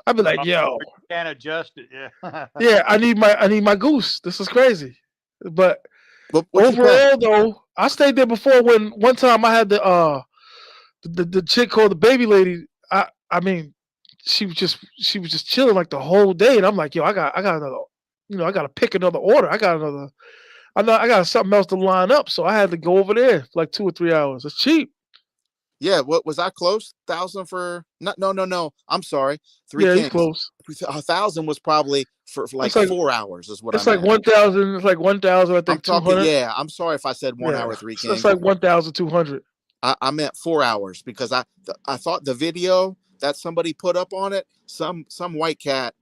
I'd be like, yo, you can't adjust it. Yeah. Yeah, I need my goose. This is crazy. But what overall, though, I stayed there before. When one time I had the chick called the baby lady. I mean, she was just chilling like the whole day, and I'm like, yo, I got another. I got to pick another order. I got something else to line up, so I had to go over there for like 2 or 3 hours. It's cheap. Yeah, what was I close? 1,000 for no. I'm sorry. Three Yeah, Kings. you close. 1,000 was probably for like 4 hours. Is what it's I like meant. 1,000. It's like 1,000. I think I'm talking. 200. Yeah, I'm sorry if I said 1 hour. Three Kings. It's like 1,200. I meant 4 hours because I thought the video that somebody put up on it, some white cat,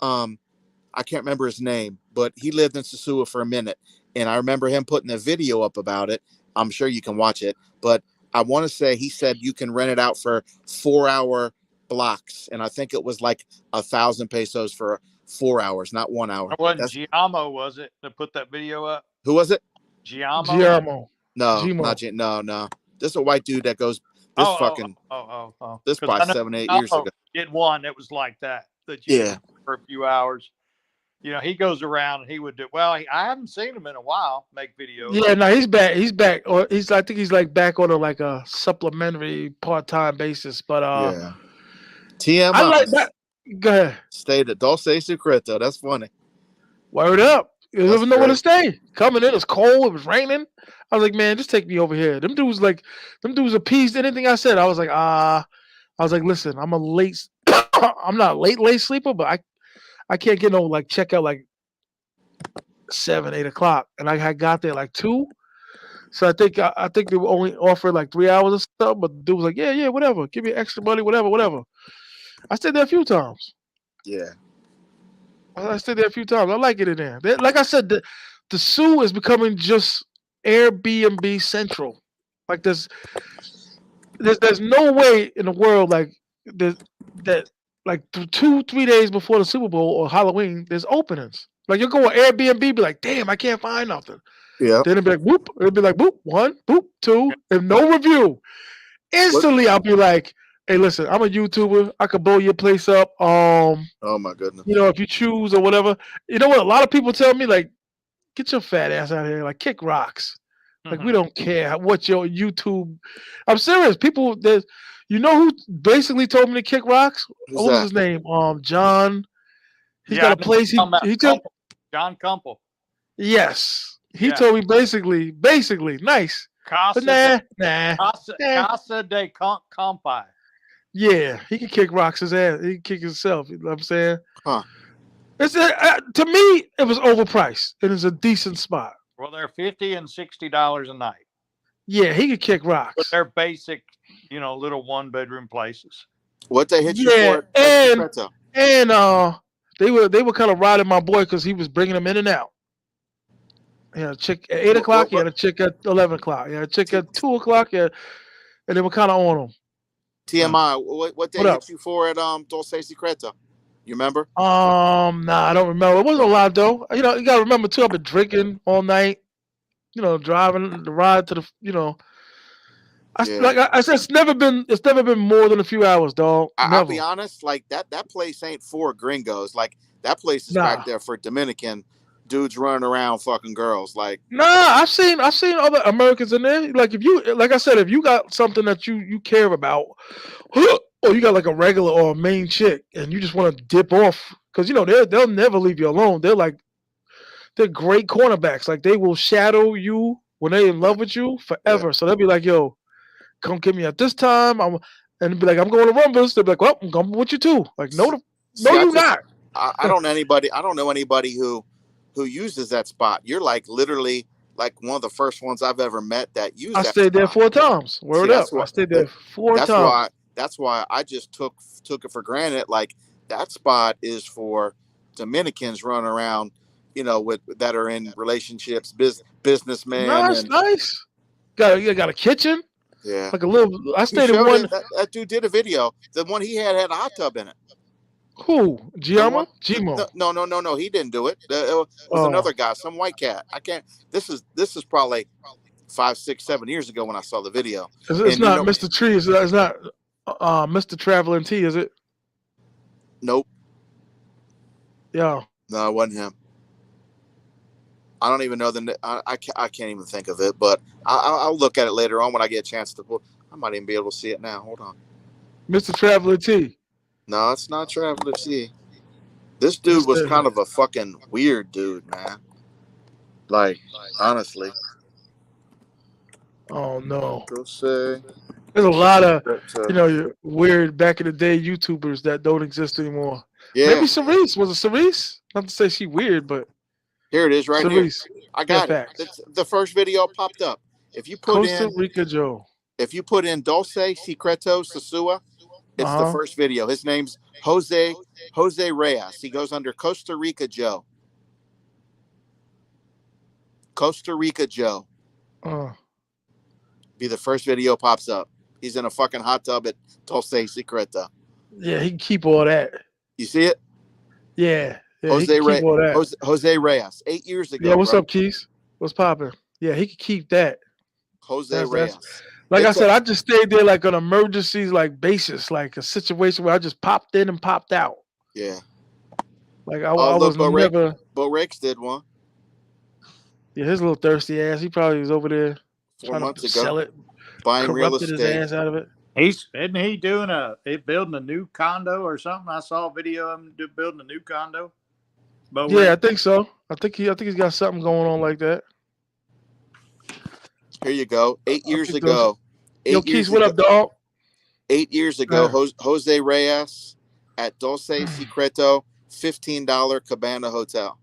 I can't remember his name, but he lived in Sosua for a minute, and I remember him putting a video up about it. I'm sure you can watch it, but I want to say he said you can rent it out for 4-hour blocks, and I think it was like 1,000 pesos for 4 hours, not 1 hour. It wasn't Giamo, was it, that put that video up? Who was it? Giamo. No, not no. This is a white dude that goes this This probably 7-8 years ago. Did one that was like that yeah, for a few hours. He goes around and he would do well. I haven't seen him in a while make videos. Yeah, no, he's back. He's back, or I think he's like back on a supplementary part-time basis. But yeah, T.M.I. I like that. Go ahead. Stayed at Dulce Secreto. That's funny. Word up. You never know where to stay. Coming in, it's cold. It was raining. I was like, man, just take me over here. Them dudes appeased anything I said. I was like, listen, I'm I'm not late sleeper, but I can't get no check out 7, 8 o'clock, and I had got there 2. So I think they were only offering 3 hours or stuff. But the dude was like, yeah, whatever. Give me extra money, whatever. I stayed there a few times. Yeah. I stayed there a few times. I like it in there. Like I said, the Sioux is becoming just Airbnb central. There's no way in the world that 2-3 days before the Super Bowl or Halloween there's openings. You'll go on Airbnb, be like, damn, I can't find nothing. Yeah. Then it'll be like, whoop. It'll be like, boop, 1, boop, 2, and no review. Instantly, I'll be like, hey, listen, I'm a YouTuber. I could blow your place up. Oh my goodness. If you choose or whatever. You know what? A lot of people tell me, get your fat ass out of here. Kick rocks. We don't care what your YouTube. I'm serious. People, who basically told me to kick rocks? What was his name? John. He's got a place. He told John Cumple. Yes, he told me basically nice. Casa de Compi. Yeah, he can kick rocks his ass. He can kick himself. You know what I'm saying? Huh. To me, it was overpriced. It is a decent spot. Well, they're $50 and $60 a night. Yeah, he could kick rocks. But they're basic, little 1-bedroom places. What they hit you for? And they were kind of riding my boy because he was bringing them in and out. He had a chick at 8 o'clock. He had a chick at 11 o'clock. He had a chick at 2 o'clock. And they were kind of on him. T.M.I. What they hit you for at Dulce Secreto? You remember? Nah, I don't remember. It wasn't a lot though. You gotta remember too. I've been drinking all night. Driving the ride to the. Like I said, it's never been more than a few hours, dog. I'll be honest. That place ain't for gringos. That place is back there for Dominican dudes running around fucking girls. Nah, I've seen other Americans in there. If you got something that you care about, or you got a regular or a main chick, and you just want to dip off, because they'll never leave you alone. They're great cornerbacks. They will shadow you when they're in love with you forever. Yeah. So they'll be like, yo, come get me at this time. And be like, I'm going to Rumbus. They'll be like, well, I'm going with you too. No, you're not. I don't know anybody who uses that spot. You're literally one of the first ones I've ever met that used that spot. I stayed there 4 times. Word up. I stayed there 4 times. that's why I just took it for granted. Like that spot is for Dominicans running around, with that are in relationships, businessmen, Nice, and nice. Got a kitchen, yeah. like a little. I He stayed in showed one. it. That dude did a video. The one he had a hot tub in it. Who? The one, Gmo. no, he didn't do it. It was Oh, another guy, some white cat. I can't. This is probably 5, 6, 7 years ago when I saw the video. it's And not Mr. Tree. It's not Mr. Traveling T, is it? nope, Yeah. no, it wasn't him. I don't even know I can't even think of it, but I'll look at it later on when I get a chance to. I might even be able to see it now. Hold on. Mr. Traveling T. No, it's not Traveler T. This dude was kind of a fucking weird dude, man. Like, honestly. Oh no. Go say. There's a lot of weird back in the day YouTubers that don't exist anymore. Yeah. Maybe Cerise. Was it Cerise? Not to say she weird, but here it is right Cerise. here. I got it. It's the first video popped up. If you put Costa Rica Joe. If you put in Dulce Secreto Sosua, it's the first video. His name's Jose Reyes. He goes under Costa Rica Joe. Costa Rica Joe. Be the first video pops up. He's in a fucking hot tub at Dulce Secreto. Yeah, he can keep all that. You see it? Yeah. Jose Reyes. 8 years ago. Yeah, what's up, Keys? What's popping? Yeah, he can keep that. Jose Reyes. Like I said, I just stayed there like on emergencies, like basis, like a situation where I just popped in and popped out. Yeah. Like I was never. Bo Rex did one. Yeah, his little thirsty ass. He probably was over there 4 months ago, sell it, buying real estate. His ass out of it. Isn't he building a new condo or something? I saw a video of him building a new condo. Yeah, I think so. I think he's got something going on like that. Here you go. 8 years ago. Yo, Keith, what up, dog? 8 years ago, Jose Reyes at Dulce Secreto, $15 Cabana Hotel.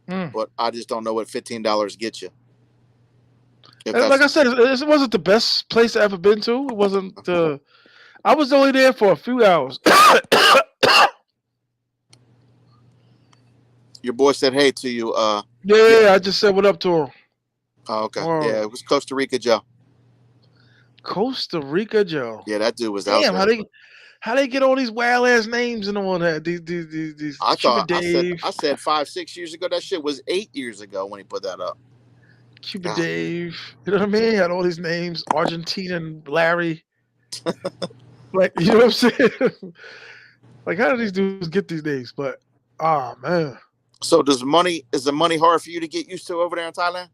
But I just don't know what $15 gets you. Like I said, it wasn't the best place I ever been to. It wasn't the. I was only there for a few hours. Your boy said hey to you. Yeah, I just said what up to him. Oh, okay. Yeah, it was Costa Rica Joe. Costa Rica Joe. Yeah, that dude was out there. How they get all these wild ass names and all that? These I said 5, 6 years ago. That shit was 8 years ago when he put that up. Cuba Dave, you know what I mean? He had all these names, Argentina and Larry. Like, you know what I'm saying? Like, how do these dudes get these names? But man. So is the money hard for you to get used to over there in Thailand?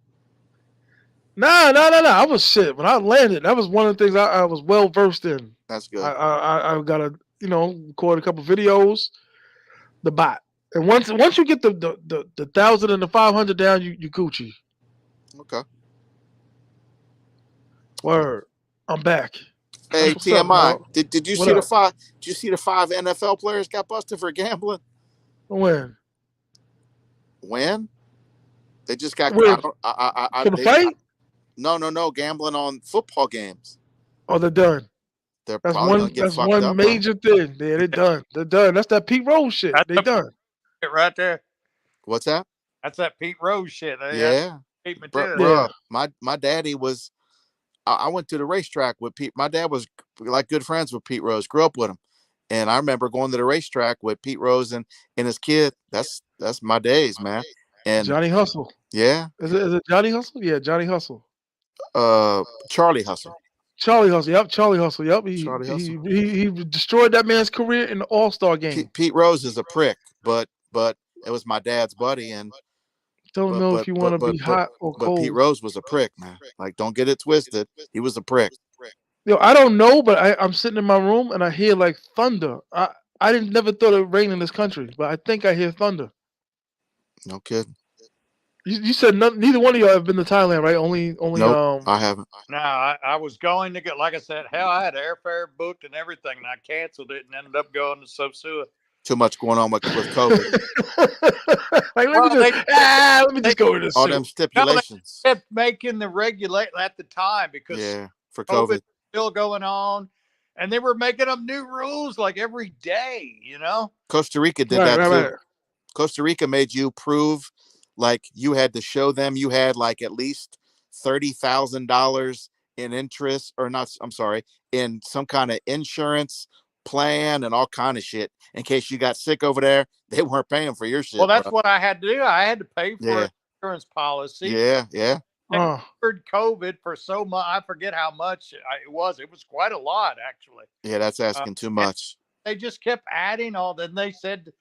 No. I was shit. When I landed, that was one of the things I was well versed in. That's good. I got to, record a couple videos, the bot. And once you get the 1,000 and the 500 down, you Gucci. Okay. Word. I'm back. Hey, T.M.I. Did you see the 5? Did you see the 5 NFL players got busted for gambling? When? They just got for the fight? No, gambling on football games. Oh, they're done. They're probably gonna get fucked up. That's one major thing. Yeah, they're done. They're done. That's that Pete Rose shit. They done. Right there. What's that? That's that Pete Rose shit. Yeah. Bro, my daddy was. I went to the racetrack with Pete. My dad was like good friends with Pete Rose. Grew up with him, and I remember going to the racetrack with Pete Rose and his kid. That's my days, man. And Johnny Hustle. Yeah. Is it Johnny Hustle? Yeah, Johnny Hustle. Charlie Hustle. Charlie Hustle. Yep, Charlie Hustle. Yep. He destroyed that man's career in the All-Star game. Pete Rose is a prick, but it was my dad's buddy, and don't know if you want to be hot or cold. But Pete Rose was a prick, man. Like, don't get it twisted. He was a prick. Yo, I don't know, but I'm sitting in my room and I hear like thunder. I never thought it would rain in this country, but I think I hear thunder. No kidding. You said neither one of y'all have been to Thailand, right? Only. Nope, I haven't. No, I was going to get, like I said, hell, I had airfare booked and everything, and I canceled it and ended up going to Sosua. Too much going on with COVID. Like, let me just go to this. All them stipulations. They kept making the regulate at the time because for COVID still going on, and they were making up new rules like every day, you know? Costa Rica did that too. Right. Costa Rica made you prove like you had to show them you had like at least $30,000 in interest, or not, I'm sorry, in some kind of insurance plan and all kind of shit in case you got sick over there. They weren't paying for your Well, shit, that's bro. what I had to do. I had to pay for Yeah. an insurance policy. Yeah. And covered COVID for so much. I forget how much it was. It was quite a lot, actually. Yeah, that's asking too much. They just kept adding all. Then they said,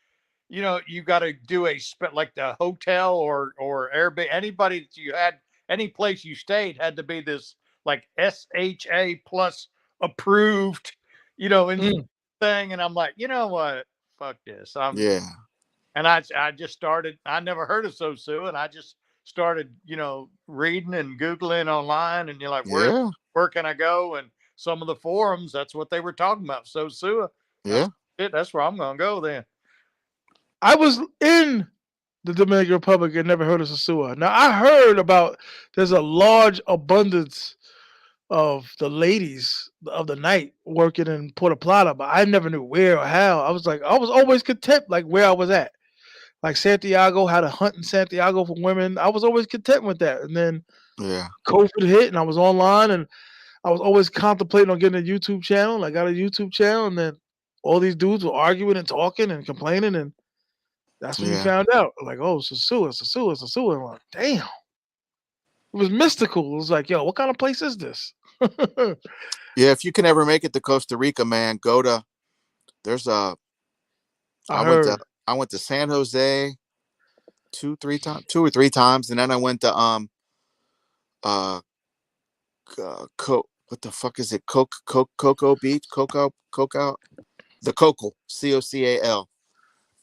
you know, you got to do like the hotel or Airbnb. Anybody that you had, any place you stayed had to be this like SHA plus approved, you know, thing. And I'm like, you know what? Fuck this. Yeah. And I just started. I never heard of sosua, and I just started, you know, reading and googling online, and you're like, Yeah. where can I go? And some of the forums, that's what they were talking about. Sosua. Yeah. That's where I'm gonna go then. I was in the Dominican Republic and never heard of sosua. Now I heard about there's a large abundance of the ladies of the night working in Puerto Plata, but I never knew where or how. I was always content like where I was at. Like Santiago had a hunt in Santiago for women. I was always content with that. And then Yeah. COVID hit and I was online and I was always contemplating on getting a YouTube channel. I got a YouTube channel and then all these dudes were arguing and talking and complaining and that's when you Yeah. found out. Like, oh, sosua. I'm like, damn. It was mystical. It was like, yo, what kind of place is this? Yeah, if you can ever make it to Costa Rica, man, go to. There's a. I went to San Jose two or three times, and then I went to what the fuck is it? Cocoa Beach, the Cocal, Cocal.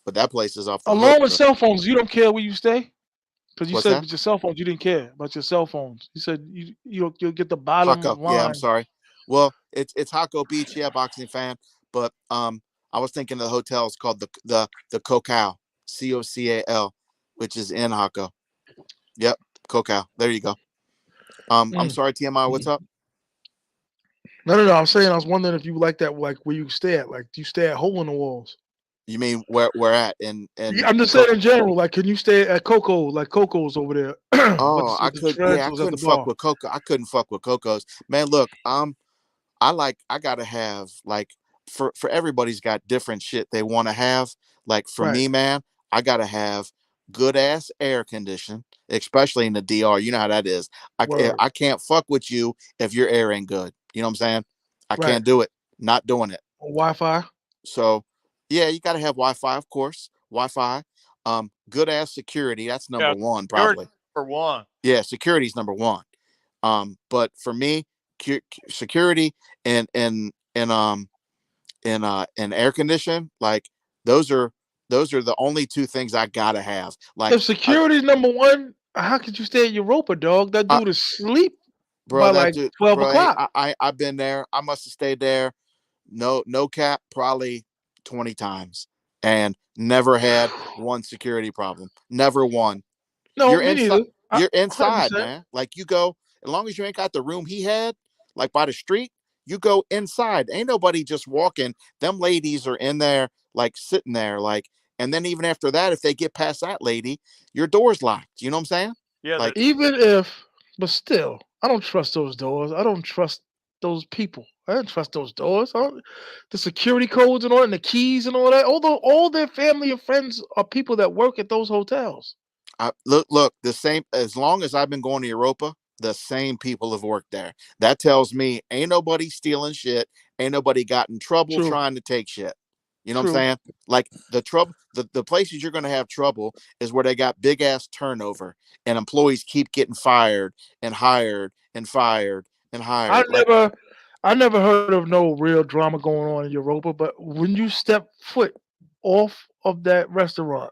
But that place is off the hook. Along with cell phones, you don't care where you stay? Because you What's said that? with your cell phones, you didn't care about your cell phones. You said you'll get the bottom Hako. line. Yeah, I'm sorry. Well, it's Hako Beach. Yeah, boxing fan. But I was thinking of the hotel is called the Cocal, Cocal, which is in Hako. Yep, Cocal. There you go. I'm sorry, T.M.I. What's up? No. I'm saying I was wondering if you like that, like where you stay at. Like, do you stay at hole in the walls? You mean where at? And I'm just saying in general. Like, can you stay at Coco? Like Coco's over there. Oh, I couldn't fuck with Coco. I couldn't fuck with Coco's. Man, look, I gotta have like for everybody's got different shit they want to have. Like for me, man, I gotta have good ass air condition, especially in the DR. You know how that is. I can't fuck with you if your air ain't good. You know what I'm saying? I can't do it. Not doing it. Wi-Fi. So yeah, you gotta have Wi-Fi, of course. Wi-Fi. Good ass security. That's number one, probably. For one. Yeah, security's number one. But for me, security and air condition, like those are the only two things I gotta have. Like if security's number one, how could you stay at Europa, dog? That dude is sleep bro, by like 12 o'clock. I've been there. I must have stayed there. No cap, probably 20 times and never had one security problem. Never one. No, You're me inside. neither. You're inside, 100%. man. Like you go, as long as you ain't got the room he had, like by the street, you go inside. Ain't nobody just walking. Them ladies are in there, like sitting there, like, and then even after that, if they get past that lady, your door's locked. You know what I'm saying? Yeah. Like But still, I don't trust those doors. I don't trust those people. I don't trust those doors. The security codes and all, and the keys and all that. Although all their family and friends are people that work at those hotels. look, the same. As long as I've been going to Europa, the same people have worked there. That tells me ain't nobody stealing shit. Ain't nobody got in trouble trying to take shit. You know what I'm saying? Like the trouble, the places you're going to have trouble is where they got big ass turnover and employees keep getting fired and hired and fired and hired. I never heard of no real drama going on in Europa, but when you step foot off of that restaurant,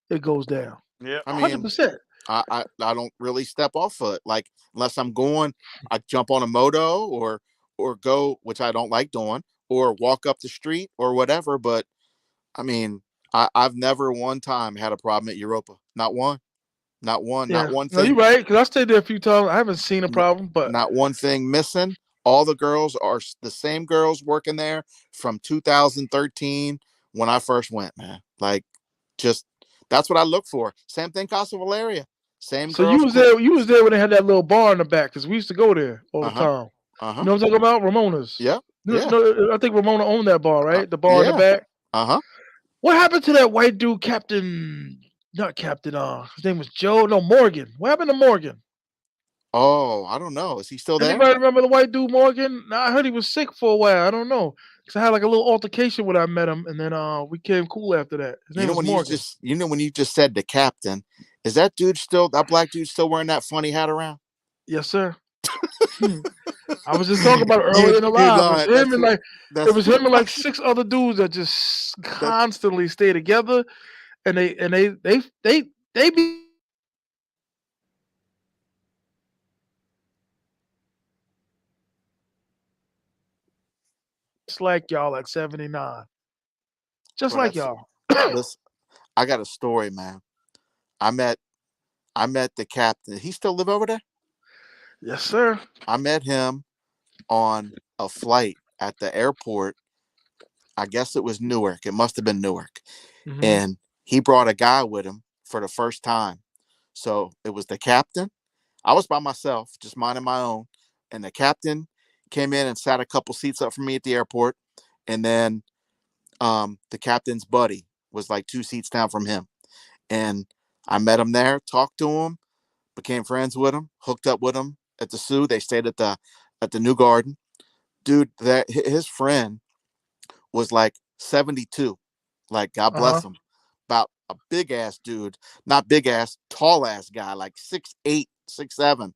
it goes down. Yeah, I mean, 100%. I don't really step off foot, like unless I'm going, I jump on a moto or go, which I don't like doing, or walk up the street or whatever. But I mean, I've never one time had a problem at Europa. Not one. Not one. Yeah. Not one No, thing. you're right. Because I stayed there a few times. I haven't seen a problem, but Not one thing missing. all the girls are the same girls working there from 2013 when I first went, man. Like, just that's what I look for. Same thing, Casa Valeria. Same So you girls. was there. You was there when they had that little bar in the back because we used to go there all the Uh huh. time. Uh You huh. know what I'm talking about? Ramona's. Yeah. No, Yeah. no, I think Ramona owned that bar, right? The bar in the Yeah. back. Uh huh. What happened to that white dude, Captain? Not Captain. His name was Joe. No, Morgan. What happened to Morgan? Oh, I don't know. Is he still there? Anybody remember the white dude Morgan? Nah, I heard he was sick for a while. I don't know. Cause I had like a little altercation when I met him, and then we became cool after that. His You name know was when you Morgan. just when you just said the captain, is that black dude still wearing that funny hat around? Yes, sir. Hmm. I was just talking about it you earlier in the you live. It was lying. him and like it That's was him and like 6 other dudes that just that constantly stay together, and they be just like y'all at 79, just bro. like That's y'all. listen. I got a story, man. I met I met the captain. He still live over there? Yes, sir. I met him on a flight at the airport. I guess it was Newark. It must have been Newark. Hmm. And he brought a guy with him for the first time. So it was the captain. I was by myself, just minding my own. And the captain came in and sat a couple seats up for me at the airport. And then the captain's buddy was like 2 seats down from him. And I met him there, talked to him, became friends with him, hooked up with him at the Sioux. They stayed at the New Garden. Dude, that his friend was like 72. Like, God Uh huh. bless him. About a big ass dude, not big ass, tall ass guy, like 6'8", 6'7",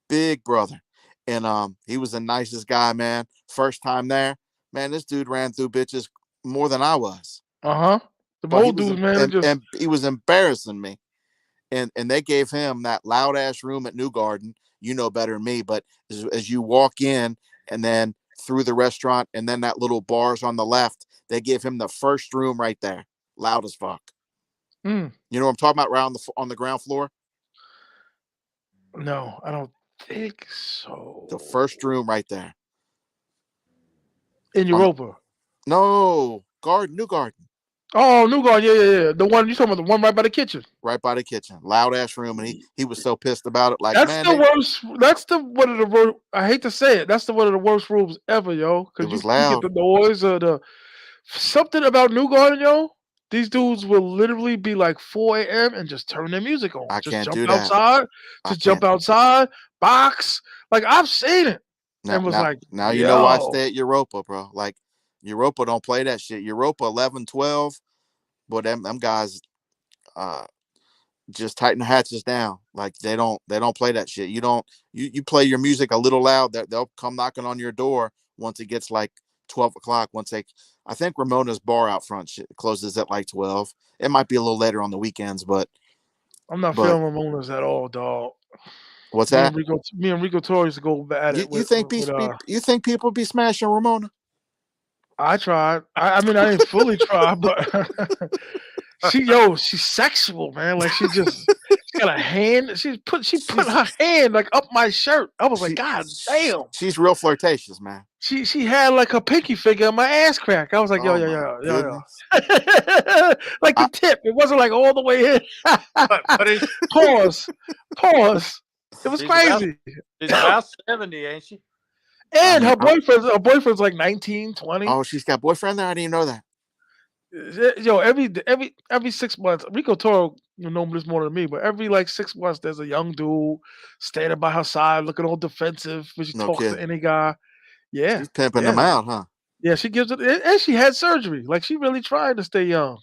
big brother. And he was the nicest guy, man. First time there, man, this dude ran through bitches more than I was. Uh huh. The But old dudes, man, are just and he was embarrassing me. And they gave him that loud ass room at New Garden. You know better than me, but as you walk in and then through the restaurant and then that little bars on the left, they give him the first room right there, loud as fuck. mm, You know what I'm talking about? Right on the ground floor, no, I don't think the so. first room right there. In On the, Europa. no garden, New Garden, Oh, New Guard, yeah. The one you talking about, the one right by the kitchen. right by the kitchen, loud ass room, and he was so pissed about it. Like, That's man, the worst. That's the one of the worst. I hate to say it. That's the one of the worst rooms ever, yo. it Because was you get loud. the noise or the something about New Garden, yo. These dudes will literally be like 4 a.m. and just turn their music on. I Just can't jump do that. outside. I Just jump can't. outside. Box. Like I've seen it. Now, And was now, like, now you know why I yo. stay at Europa, bro. Like, Europa don't play that shit. Europa 11, 12, but them guys uh just tighten the hatches down. Like they don't play that shit. You play your music a little loud, that they'll come knocking on your door once it gets like 12 o'clock. I think Ramona's bar out front closes at like 12. It might be a little later on the weekends, I'm not but feeling Ramonas at all, dog. what's that? Me and Rico Torres go at it You think you think people be smashing Ramona? I tried. I mean, I didn't fully try, but she's sexual, man. Like she got a hand. She put She's her hand like up my shirt. I was like, God damn. she's real flirtatious, man. She had like her pinky finger in my ass crack. I was like, Oh my yo. goodness. Like I, the tip. It wasn't like all the way in. But Pause. Pause. It was she's about crazy. she's about 70, ain't she? I And mean, her boyfriend's like 19, 20. oh, she's got boyfriend there. I didn't even know that. Yo, every 6 months, Rico Toro, you know this more than me, but every like 6 months, there's a young dude standing by her side, looking all defensive when she No talks to kidding. any guy. Yeah, She's pimping yeah, them out, huh? yeah. She gives it, and she had surgery. Like she really tried to stay young.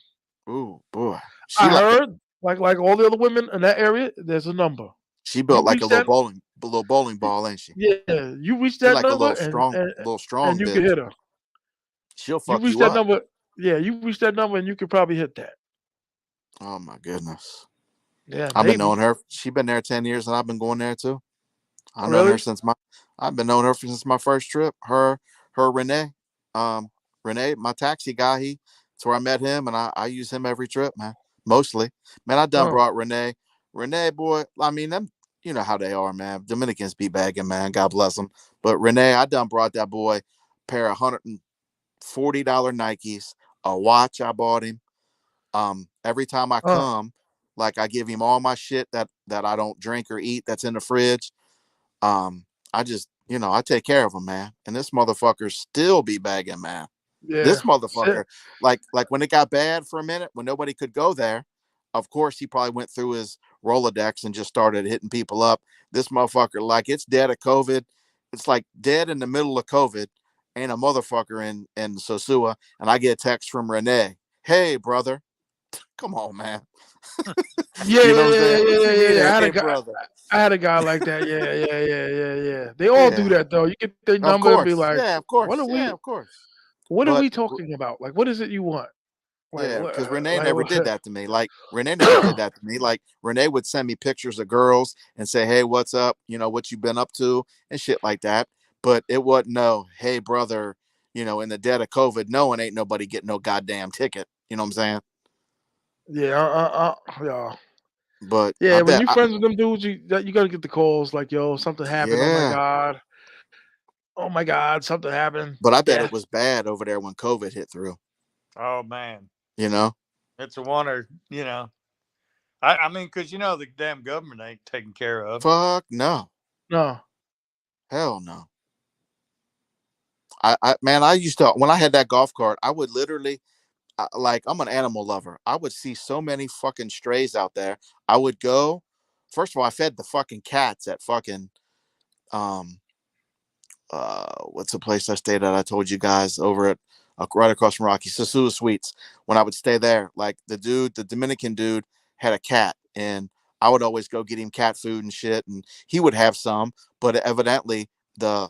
Ooh, boy. I heard, like all the other women in that area, there's a number. She You built like reach that, a little bowling ball, ain't she? yeah, you reach She that like a number, little and strong, and little and strong you can bitch. hit her. She'll You fuck reach you that up. number, yeah, you reach that number, and you could probably hit that. Oh my goodness. Yeah, I've been maybe. knowing her. She's been there 10 years and I've been going there too. I've known her Really? since I've been knowing her since my first trip. Her Renee. Um Renee, my taxi guy, that's where I met him and I use him every trip, man. Mostly. Man, I done Oh, brought Renee. Renee, boy, I mean them, you know how they are, man. Dominicans be bagging, man. God bless them. But Renee, I done brought that boy a pair of $140 Nikes, a watch I bought him. Every time I come, like I give him all my shit that I don't drink or eat that's in the fridge. I just, I take care of him, man. And this motherfucker still be bagging, man. Yeah. This motherfucker, like when it got bad for a minute, when nobody could go there, of course he probably went through his Rolodex and just started hitting people up. This motherfucker, like it's dead of COVID. It's like dead in the middle of COVID. Ain't a motherfucker in Sosua. And I get a text from Renee. Hey, brother. Come on, man. Yeah, You know what I'm saying? What you mean, yeah. hey, brother? I had a guy like that. Yeah. They all do that though. You get their Of number and be course. like, Yeah, of course. "What are we? Yeah, of course. What are But we talking about? Like, what is it you want?" Like, yeah, what? because Renee Like, never did that to me. Like Renee never did that to me. Like Renee would send me pictures of girls and say, "Hey, what's up? What you been up to?" and shit like that. But it wasn't no, "Hey, brother," in the dead of COVID, no one ain't nobody getting no goddamn ticket. You know what I'm saying? Yeah. But I Yeah, when bet, you friends with them dudes, you gotta get the calls like, "Yo, something happened. yeah. Oh my God, something happened. But I bet it Death." was bad over there when COVID hit through. Oh man, You know? it's a wonder. I mean, because the damn government ain't taken care of. Fuck no, No. hell no. Man, I used to when I had that golf cart, I would literally like I'm an animal lover. I would see so many fucking strays out there. I would go. First of all, I fed the fucking cats at fucking um what's the place I stayed at? I told you guys over at right across from Rocky Sosua Suites. When I would stay there, like the Dominican dude had a cat, and I would always go get him cat food and shit, and he would have some, but evidently the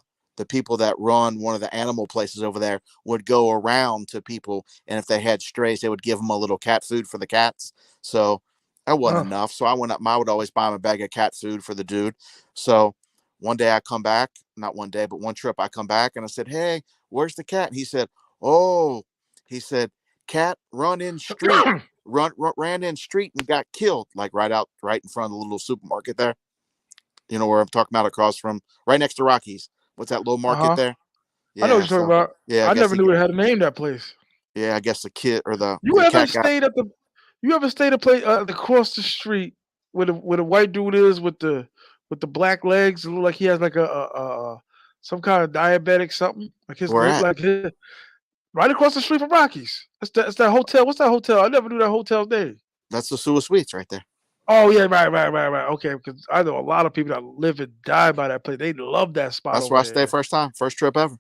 people that run one of the animal places over there would go around to people, and if they had strays, they would give them a little cat food for the cats. So that wasn't Uh, enough. So I went up. I would always buy him a bag of cat food for the dude. So one day I come back, not one day, but one trip I come back and I said, "Hey, where's the cat?" And he said, "Oh," he said, "Cat ran in street, ran in street and got killed, like right in front of the little supermarket there. You know where I'm talking about, across from, right next to Rockies. What's that little market uh-huh. there? I know what Yeah. you're talking So about. yeah, I I guess never knew they had a name that place. I guess the kid or You the ever cat got stayed at the you ever stayed a place across the street where the white dude is with the black legs? It look like he has like some kind of diabetic something. Like his where leg, at? like his, right across the street from Rockies. It's that hotel. What's that hotel? I never knew that hotel's name. That's the Sewell Suites right there. Oh yeah, right. Okay, because I know a lot of people that live and die by that place. They love that spot That's over where I stayed there. first trip ever.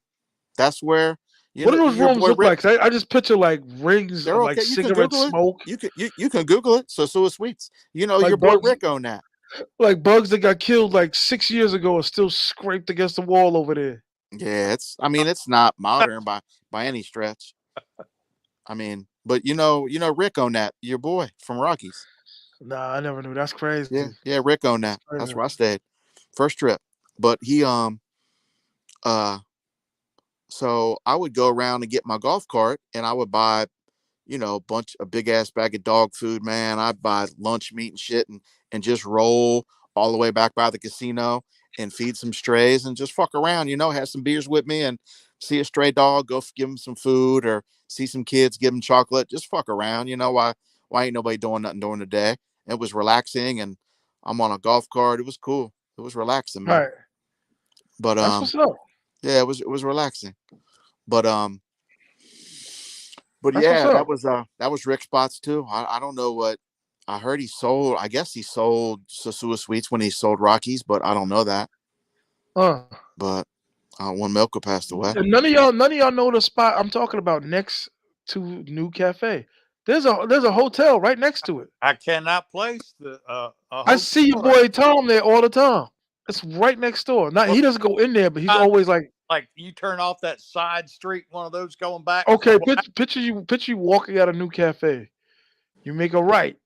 That's where What do those your rooms boy look Rick. like? 'Cause I just picture like rings of They're like okay. You can cigarette Google it. smoke, You can Google it. So Sewell Suites. Your like boy bugs, Rick owned that. like bugs that got killed like 6 years ago are still scraped against the wall over there. Yeah, it's not modern by any stretch. I mean, but Rick owned that. Your boy from Rockies. Nah, I never knew. That's crazy. Yeah, Rick owned that. That's That's crazy. where I stayed. First trip. But he uh so I would go around and get my golf cart, and I would buy a big ass bag of dog food, man. I'd buy lunch meat and shit, and just roll all the way back by the casino and feed some strays and just fuck around, have some beers with me and see a stray dog, go give them some food, or see some kids, give them chocolate, just fuck around. Why ain't nobody doing nothing during the day? It was relaxing, and I'm on a golf cart. It was cool. It was relaxing, All man. right, But that's what's up. yeah, it was relaxing. But That's what's yeah, up. that was Rick Spots too. I don't know what I heard he sold. I guess he sold Sosua Sweets when he sold Rockies, but I don't know that. Uh, But when Milka passed away, and none of y'all know the spot I'm talking about next to New Cafe. There's a hotel right next to it. I cannot place the a I see your hotel. boy Tom there all the time. It's right next door. Not Well, he doesn't go in there, but he's always like you turn off that side street, one of those going back. okay. Well, Picture you walking out of New Cafe. You make a right.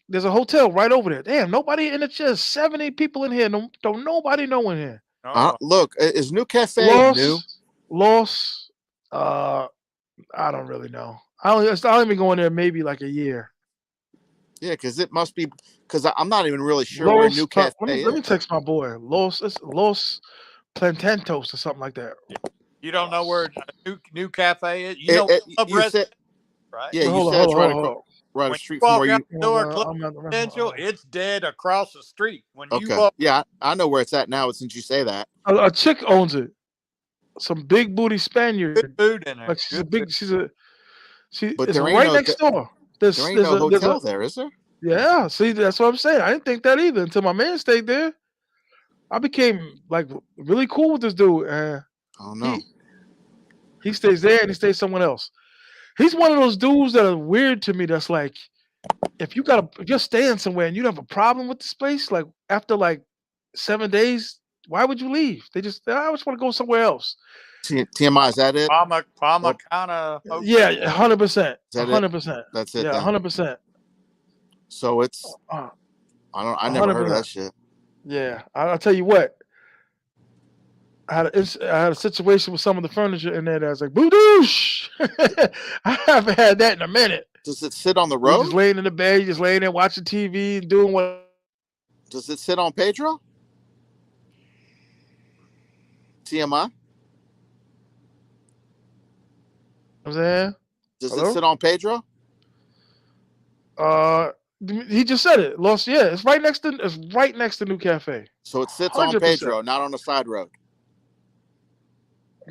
There's a hotel right over there. Damn, nobody in it. Just 70 people in here. No, don't nobody know in here. oh, look, is New Cafe new? Lost. I don't really know. I don't even go in there maybe like a year. Yeah, because it must be because I'm not even really sure where New Cafe is. Let me text my boy. Los Plantentos or something like that. You don't know where New Cafe is? You know Club You said, right? yeah, Wait, you said it's right the street from where you. Club Potential, it's dead across the street. When you walk, yeah, I know where it's at now since you say that. A chick owns it. Some big booty Spaniard. good food in there. Like But it's there ain't right next door. There ain't no hotel there, is there? Yeah, see, that's what I'm saying. I didn't think that either until my man stayed there. I became like really cool with this dude, and oh no, he stays there and he stays somewhere else. He's one of those dudes that are weird to me. That's like, if you're staying somewhere and you don't have a problem with the space, like after like 7 days, why would you leave? I just want to go somewhere else. T.M.I, is that it? Palma kind of. Yeah, 100%. 100%. That's it. Yeah, 100%. So it's. I never heard of that shit. Yeah, I'll tell you what. I had a situation with some of the furniture in there that was like, boodoosh. I haven't had that in a minute. Does it sit on the road? You're just laying in the bed, you're just laying there watching TV and doing what? Does it sit on Pedro? T.M.I? I'm saying? Does it sit on Pedro? He just said it. It's right next to New Cafe. So it sits 100%. on Pedro, not on the side road.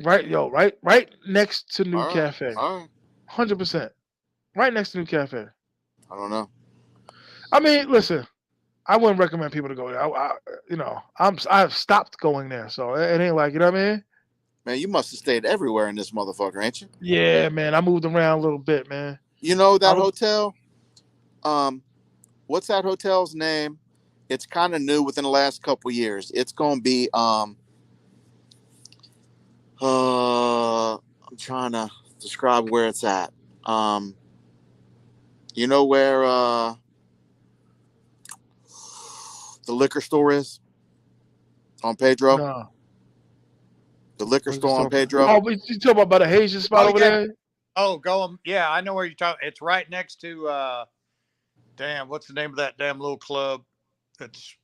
Right next to New Cafe. All right. 100%. Right next to New Cafe. I don't know. I mean, listen, I wouldn't recommend people to go there. I've stopped going there, so it ain't like, you know what I mean? Man, you must have stayed everywhere in this motherfucker, ain't you? Yeah, man. I moved around a little bit, man. You know that hotel? What's that hotel's name? It's kind of new within the last couple of years. It's going to be I'm trying to describe where it's at. You know where the liquor store is on Pedro? No. The liquor store on Pedro. Oh, you talking about a Haitian spot over there? Oh, yeah, I know where you're talking. It's right next to what's the name of that damn little club? It's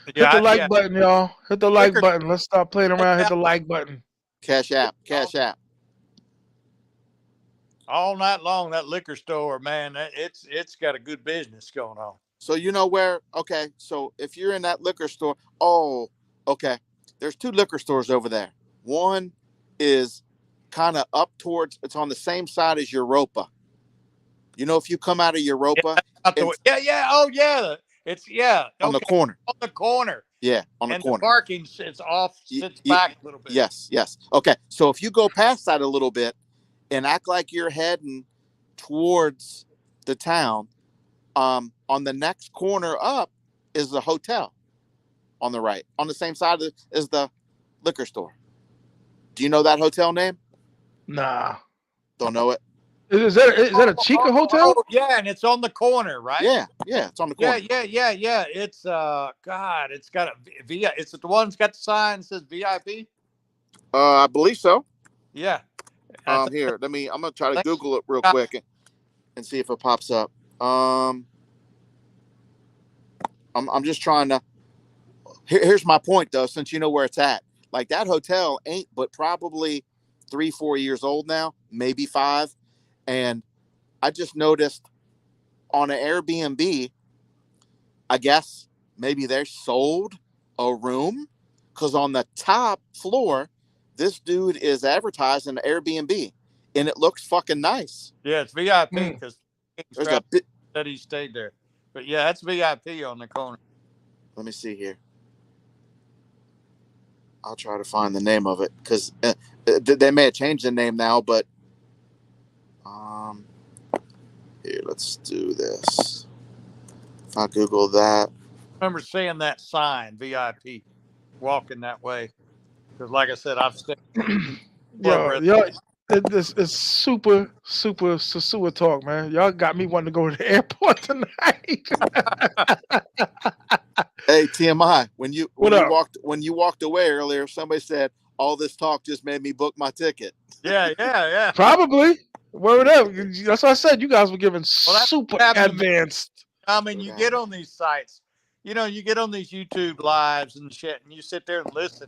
hit the like button, y'all. Hit the like button. Let's stop playing around. Hit the like button. Cash app. All night long, that liquor store, man, it's got a good business going on. So you know where? Okay, so if you're in that liquor store, there's two liquor stores over there. One is kind of up towards. It's on the same side as Europa. You know, if you come out of Europa, it's on the corner. On the corner. Yeah, on the corner. And the parking sits back a little bit. Yes. Okay, so if you go past that a little bit and act like you're heading towards the town, on the next corner up is the hotel on the right, on the same side as the liquor store. Do you know that hotel name? Nah. Don't know it? Is that a Chica hotel? Oh, yeah, and it's on the corner, right? Yeah, it's on the corner. Yeah. It's God, it's got it's the one that's got the sign that says VIP. I believe so. Yeah. Here, I'm gonna try to Google it real quick and see if it pops up. I'm just trying to. Here's my point, though. Since you know where it's at, like that hotel ain't but probably 3-4 years old now, maybe 5. And I just noticed on an Airbnb, I guess maybe they sold a room because on the top floor, this dude is advertising an Airbnb, and it looks fucking nice. Yeah, it's VIP because that he stayed there. But yeah, that's VIP on the corner. Let me see here. I'll try to find the name of it because they may have changed the name now, but here, let's do this. If I Google that. I remember seeing that sign, VIP, walking that way. Because like I said, I've stayed. It's super sosua talk, man. Y'all got me wanting to go to the airport tonight. Hey, T.M.I, when you walked away earlier, somebody said all this talk just made me book my ticket. Yeah. Probably. Word up. That's what I said. You guys were giving super advanced. I mean, you get on these sites, you know, you get on these YouTube lives and shit, and you sit there and listen.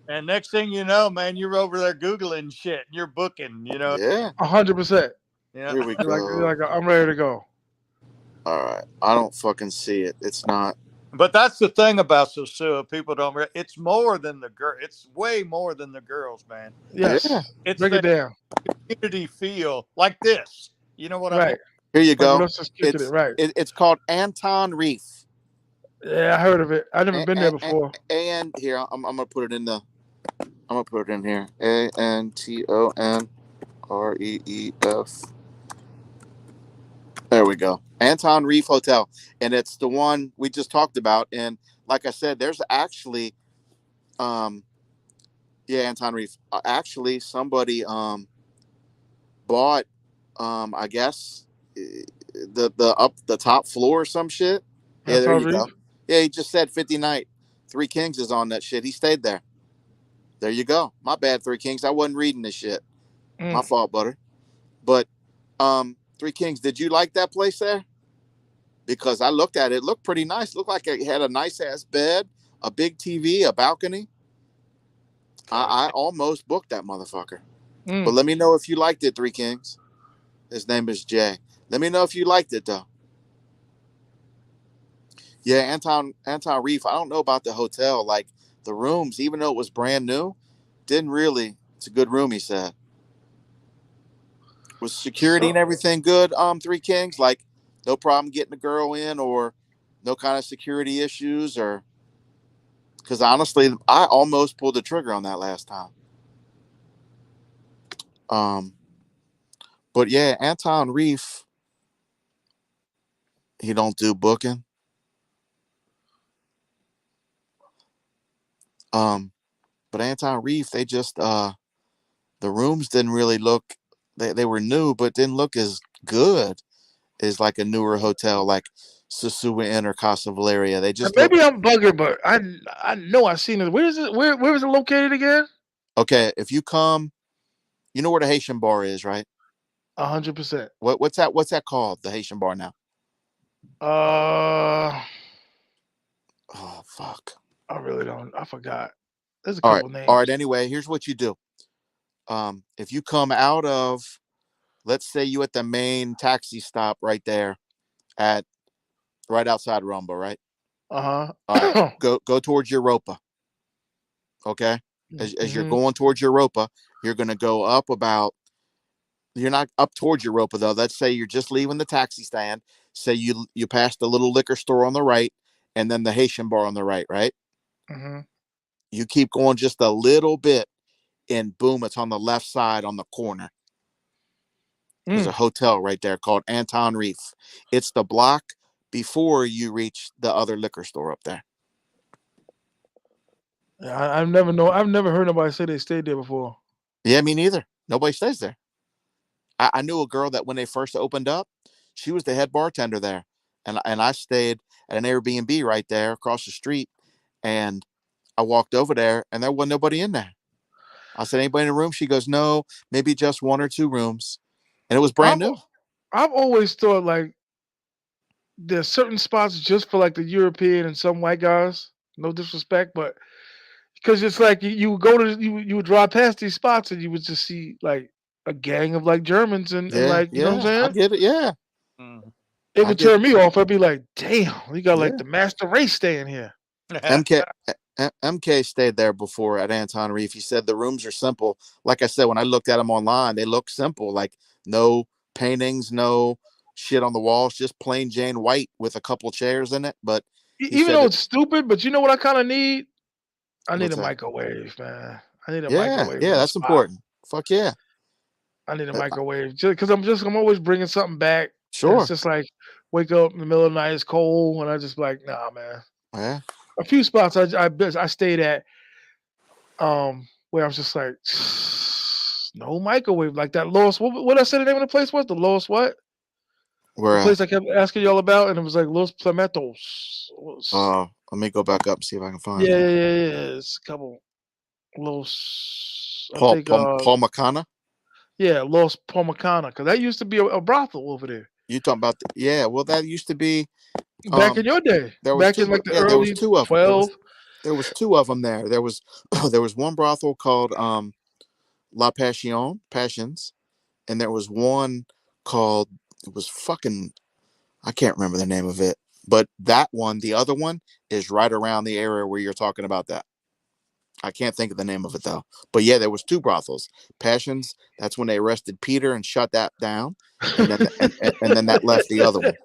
And next thing you know, man, you're over there Googling shit and you're booking, you know. Yeah. 100%. Yeah. Here we go. You're like, I'm ready to go. All right. I don't fucking see it. It's not. But that's the thing about sosua. People don't. It's more than the girl. It's way more than the girls, man. Yes. Yeah. It's Break the it down. community feel like this. You know what I mean? Right. Here you Like go. what else is kicking it? Right. It's called Anton Reef. Yeah, I heard of it. I've never been there before. And here I'm gonna put it in the. I'm gonna put it in here. ANTONREEF. There we go. Anton Reef Hotel, and it's the one we just talked about. And like I said, there's actually, Anton Reef. Actually, somebody bought, I guess, the top floor or some shit. Yeah, there you go. Yeah, he just said 50 night. Three Kings is on that shit. He stayed there. There you go. My bad, Three Kings. I wasn't reading this shit. My fault, butter. But Three Kings, did you like that place there? Because I looked at it. It looked pretty nice. It looked like it had a nice ass bed, a big TV, a balcony. I almost booked that motherfucker. But let me know if you liked it, Three Kings. His name is Jay. Let me know if you liked it though. Yeah, Anton Reef. I don't know about the hotel. Like the rooms, even though it was brand new, didn't really. It's a good room, he said. Was security and everything good? Three Kings, like no problem getting a girl in, or no kind of security issues, or because honestly, I almost pulled the trigger on that last time. But yeah, Anton Reef, he don't do booking. But Anton Reef, they just the rooms didn't really look. They were new, but didn't look as good as like a newer hotel like Sosua Inn or Casa Valeria. They just maybe I'm bugging, but I know I've seen it. Where is it? Where is it located again? Okay, if you come, you know where the Haitian bar is, right? 100%. What's that called? The Haitian bar now? Oh fuck. I really don't. I forgot. There's a All couple right. names. All right. Anyway, here's what you do. If you come out of, let's say you at the main taxi stop right there, right outside Rumba, right? All right. Go towards Europa. Okay. As you're going towards Europa, you're gonna go up about. You're not up towards Europa though. Let's say you're just leaving the taxi stand. Say you pass the little liquor store on the right, and then the Haitian bar on the right, right? You keep going just a little bit, and boom, it's on the left side on the corner. There's a hotel right there called Anton Reef. It's the block before you reach the other liquor store up there. Yeah, I've never heard nobody say they stayed there before. Yeah, me neither. Nobody stays there. I knew a girl that when they first opened up, she was the head bartender there. And I stayed at an Airbnb right there across the street. And I walked over there and there wasn't nobody in there. I said, anybody in the room? She goes, no, maybe just one or two rooms. And it was brand new. I've always thought like there's certain spots just for like the European and some white guys. No disrespect, but because it's like you would go to you would drive past these spots and you would just see like a gang of like Germans and like you know what I'm saying? I get it. Yeah. It would turn me off. I'd be like, damn, you got like the master race staying here. MK stayed there before at Anton Reef. He said the rooms are simple. Like I said, when I looked at them online, they look simple. Like no paintings, no shit on the walls, just plain Jane white with a couple chairs in it. But even though it's stupid, but you know what I kind of need? I need a microwave, man. I need a microwave. Yeah, that's important. Fuck yeah. I need a microwave just because I'm always bringing something back. Sure. It's just like wake up in the middle of the night, it's cold, and I just like, nah, man. Yeah. A few spots I stayed at, where I was just like, no microwave, like that Los. What I said the name of the place was? The Los what? Where the place I kept asking y'all about, and it was like Los Plametos. Let me go back up and see if I can find it. Yeah. It's a couple Los. Paul Macana? Yeah, Los Pomacana, because that used to be a brothel over there. You talking about yeah? Well, that used to be Back in your day, there was back two. in like the Yeah, there was early two of them. 12. There was two of them there. There was there was one brothel called La Passions, and there was one called it was fucking I can't remember the name of it, but that one, the other one, is right around the area where you're talking about that. I can't think of the name of it though. But yeah, there was two brothels. Passions, that's when they arrested Peter and shut that down, and then and then that left the other one.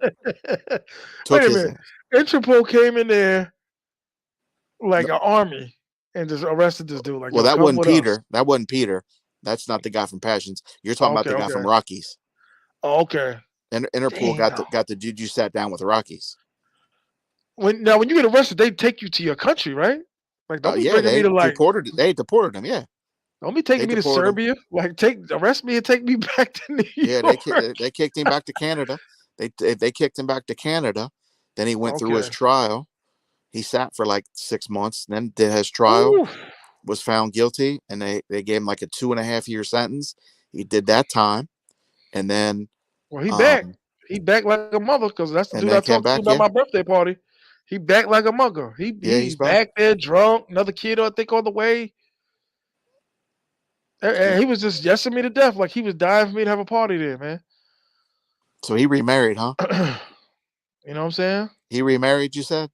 Took Wait a his minute. ass. Interpol came in there like an army and just arrested this dude. Like, Well, yo, that come wasn't with us. Peter. That wasn't Peter. That's not the guy from Passions. You're talking Oh, about okay, the guy from okay. Rockies. Oh, okay. And Interpol Damn. got the dude you sat down with Rockies. When you get arrested, they take you to your country, right? Like, don't be Yeah, bringing me they to like, deported. They deported him. Yeah, don't be they taking me to deported him. Serbia. Like, arrest me and take me back to New Yeah, York. they kicked him back to Canada. They kicked him back to Canada. Then he went through his Okay. trial. He sat for like 6 months. Then did his trial. Ooh. Was found guilty, and they gave him like a 2.5 year sentence. He did that time, and then Well, he back. um He back like a mother because that's the and dude I then came talked to back. about Yeah, my birthday party. He back like a mugger. yeah, he's He's back. back there drunk. Another kid, I think, on the way. And he was just yesing me to death. Like he was dying for me to have a party there, man. So he remarried, huh? You know what I'm saying? He remarried. You said?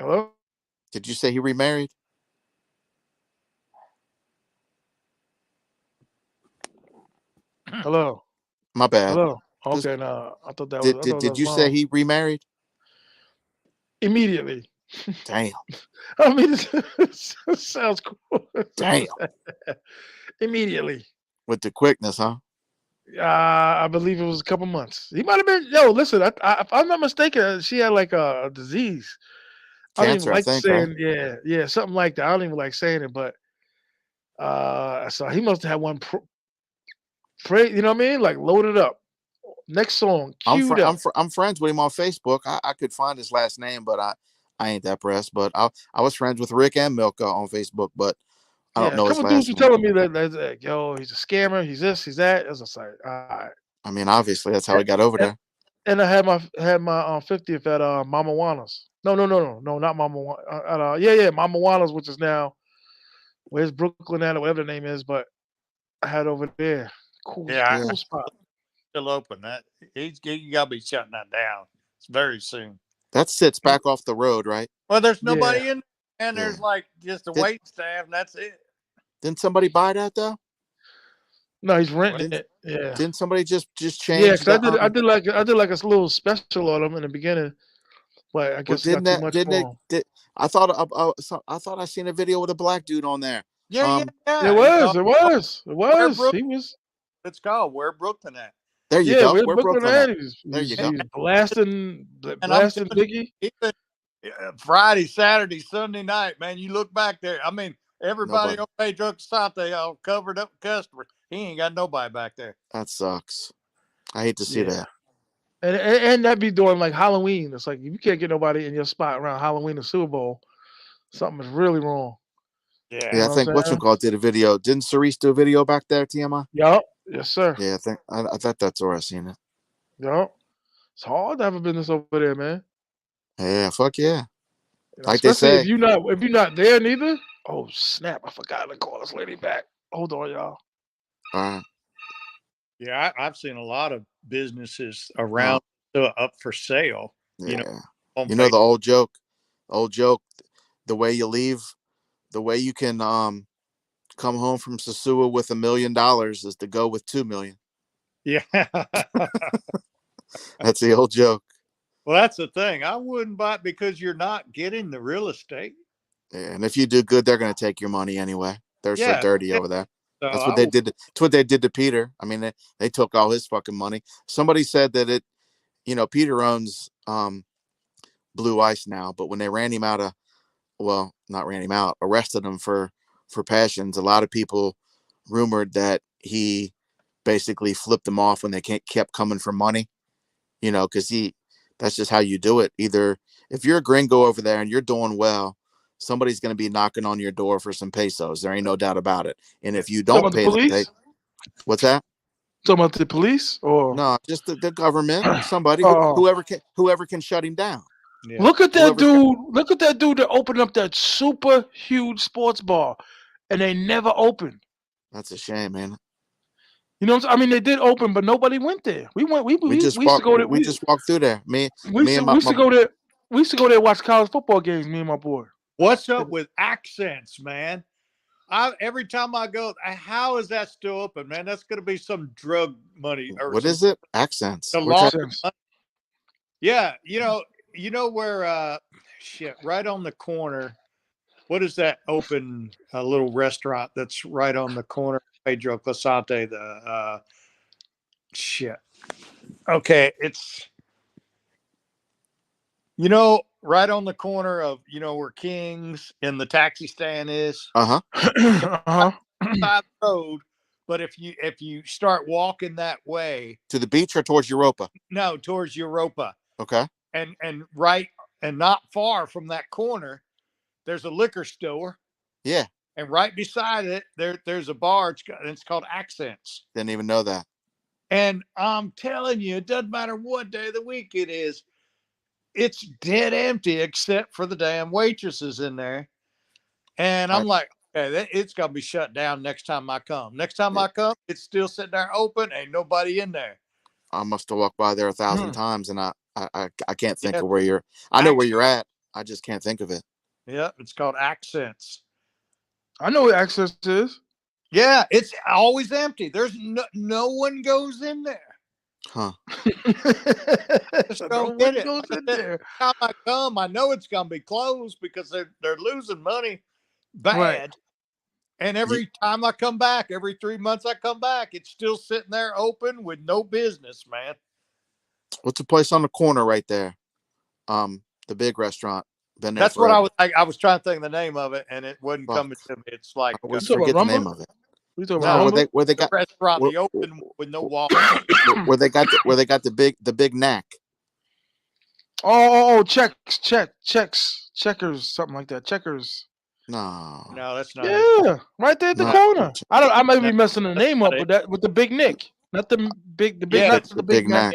Hello? Did you say he remarried? Hello? My bad. Hello? This, Okay, no. I thought that was did you say mom. he remarried? Immediately. Damn. I mean, it sounds cool. Damn. Immediately. With the quickness, huh? I believe it was a couple months. He might have been. Yo, listen. If I'm not mistaken, she had like a disease. I don't even Cancer, I like think, right? saying, yeah, something like that. I don't even like saying it, but so he must have had one. You know what I mean? Like loaded up. Next song, queued up. I'm friends with him on Facebook. I could find his last name, but I ain't that pressed. But I was friends with Rick and Milka on Facebook, but I don't Yeah, a know his couple dudes last were name. telling me that yo, he's a scammer. He's this, he's that. As I say, all right. I mean, obviously that's how he got over there. And I had my 50th at Mama Juana's. No, not Mama Juana. Yeah, Mama Juana's, which is now where's Brooklyn at or whatever the name is, but I had over there. Cool, Yeah, cool spot. Still open. That you got to be shutting that down. It's very soon. That sits back off the road, right? Well, there's Yeah. nobody in, and there's Yeah. like just a wait staff, and that's it. Didn't somebody buy that though? No, he's renting it. Yeah. Didn't somebody just change? Yeah, because the, I did like a little special on him in the beginning, but I guess it got too much for him. I thought I seen a video with a black dude on there. Yeah. It was. Brooklyn, He was. it's called Where Brooklyn at. There you Yeah, go. where Where Brooklyn Brooklyn at? at? There you go. He's blasting And I'm Biggie. even Friday, Saturday, Sunday night, man. You look back there. I mean, everybody on Pedro Casate, they all covered up customers. He ain't got nobody back there. That sucks. I hate to see that. And that be during like Halloween. It's like if you can't get nobody in your spot around Halloween or Super Bowl, something is really wrong. Yeah, I think whatchamacallit did a video. Didn't Cerise do a video back there, TMI? Yup. Yes, sir. Yeah, I thought that's where I seen it. Yup. It's hard to have a business over there, man. Yeah, fuck yeah. Like Especially they say. if you're not there neither. Oh snap! I forgot to call this lady back. Hold on, y'all. All right. Yeah, I've seen a lot of businesses around up for sale. Yeah. You know, the old joke. The way you leave, the way you can come home from Sosua with $1 million is to go with 2 million. Yeah. That's the old joke. Well, that's the thing. I wouldn't buy it because you're not getting the real estate. Yeah, and if you do good, they're going to take your money anyway. They're so dirty over there. So That's what they did. That's what they did to Peter. I mean, they took all his fucking money. Somebody said that Peter owns Blue Ice now, but when they ran him out not ran him out, arrested him for Passions, a lot of people rumored that he basically flipped them off when they kept coming for money. Because that's just how you do it. Either if you're a gringo over there and you're doing well, somebody's going to be knocking on your door for some pesos. There ain't no doubt about it. And if you don't pay police? what's that? Talking about the police or No, just the government. Somebody oh, whoever can shut him down. Yeah. look at that Whoever's got, dude! Look at that dude that opened up that super huge sports bar, and they never opened. that's a shame, man. You know, I mean, they did open, but nobody went there. We went. We used to go there. We just walked through there. Me and We used to go there. We used to go there and watch college football games. Me and my boy. What's up with accents, man? Every time I go, how is that still open, man? That's going to be some drug money or what is it? Accents. The What's law. that? Yeah, you know where shit, right on the corner. What is that open little restaurant that's right on the corner of Pedro Clasante? The shit. Okay, it's right on the corner of where King's and the taxi stand is. Uh-huh. Side road, but if you start walking that way To the beach or towards Europa? no, towards Europa, Okay. and right and not far from that corner, there's a liquor store. Yeah. And right beside it, there's a bar. It's called Accents. Didn't even know that. And I'm telling you, it doesn't matter what day of the week it is. It's dead empty except for the damn waitresses in there. And I'm like, okay, it's going to be shut down next time I come. Next time I come, it's still sitting there open. Ain't nobody in there. I must have walked by there 1,000 times, and I can't think of where you're. I know where you're at. I just can't think of it. Yeah, it's called Accents. I know what Access is. Yeah, it's always empty. There's no one goes in there. Huh. Just don't get it. Every time I come, I know it's gonna be closed because they're losing money bad. Right. And every time I come back, every 3 months I come back, it's still sitting there open with no business, man. What's the place on the corner right there? The big restaurant. Been there. That's forever. What I was trying to think of the name of it, and it wasn't coming to me. It's like I always forget the name of it. Where they got the restaurant, the open with no walls. where they got the big knack. Checkers, something like that. Checkers. No, that's not. Yeah, right there at the corner. I might be messing the name up, but that with the Big Nick, not the big, the big, not the Big Mac.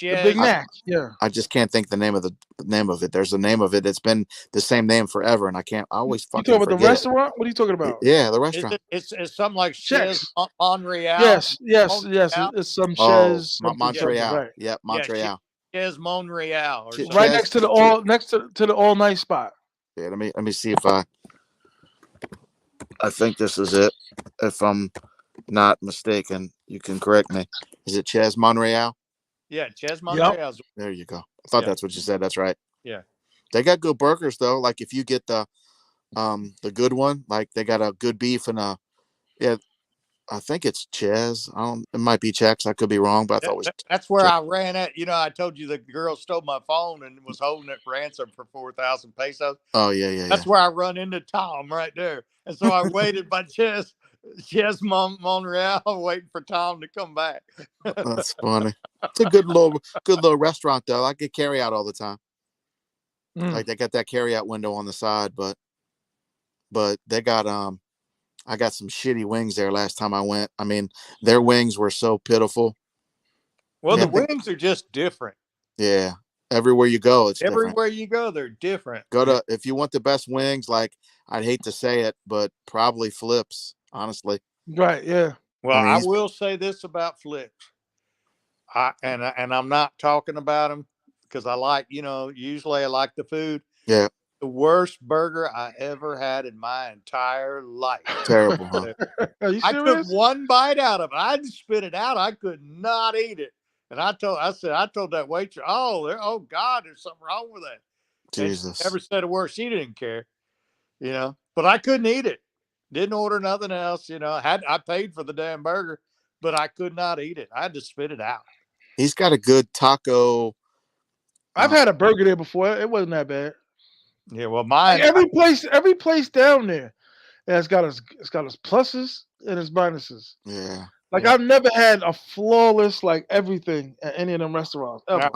The Big Mac. Yeah. I just can't think the name of it. There's a name of it. It's been the same name forever, and I always fucking forget. You talking about the restaurant? What are you talking about? Yeah, the restaurant. It's something like Chez Montreal. Yes. It's some Chez. Montreal. Right. Yep, Montreal. Chez Montreal. Right next to the all night spot. Yeah, let me see if I think this is it. If I'm not mistaken, you can correct me. Is it Chez Montreal? Yeah, Chez Montreal. Yep. There you go. I thought that's what you said. That's right. Yeah. They got good burgers though. Like if you get the good one, like they got a good beef and I think it's Chez. It might be Chex. I could be wrong, but I thought it was. That's where I ran at. I told you the girl stole my phone and was holding it ransom for 4,000 pesos. Oh yeah. That's where I run into Tom right there, and so I waited by Chez Montreal, waiting for Tom to come back. That's funny. It's a good little restaurant though. I get carry out all the time. Like they got that carry out window on the side, but they got I got some shitty wings there last time I went. I mean, their wings were so pitiful. Well, the wings are just different. Yeah. Everywhere you go, it's everywhere different. You go, they're different. If you want the best wings, like I'd hate to say it, but probably Flips, honestly. Right, yeah. Well, I will say this about Flips. And I'm not talking about them because I like, usually I like the food. Yeah. The worst burger I ever had in my entire life. Terrible, huh? Are you serious? I took one bite out of it. I just spit it out. I could not eat it. And I told that waitress, oh God, there's something wrong with that. Jesus. She never said a word. She didn't care, but I couldn't eat it. Didn't order nothing else. I paid for the damn burger, but I could not eat it. I had to spit it out. He's got a good taco. I've had a burger there before. It wasn't that bad. Yeah, well, mine. Like every place down there, it's got its pluses and its minuses. Yeah. Like I've never had a flawless everything at any of them restaurants ever.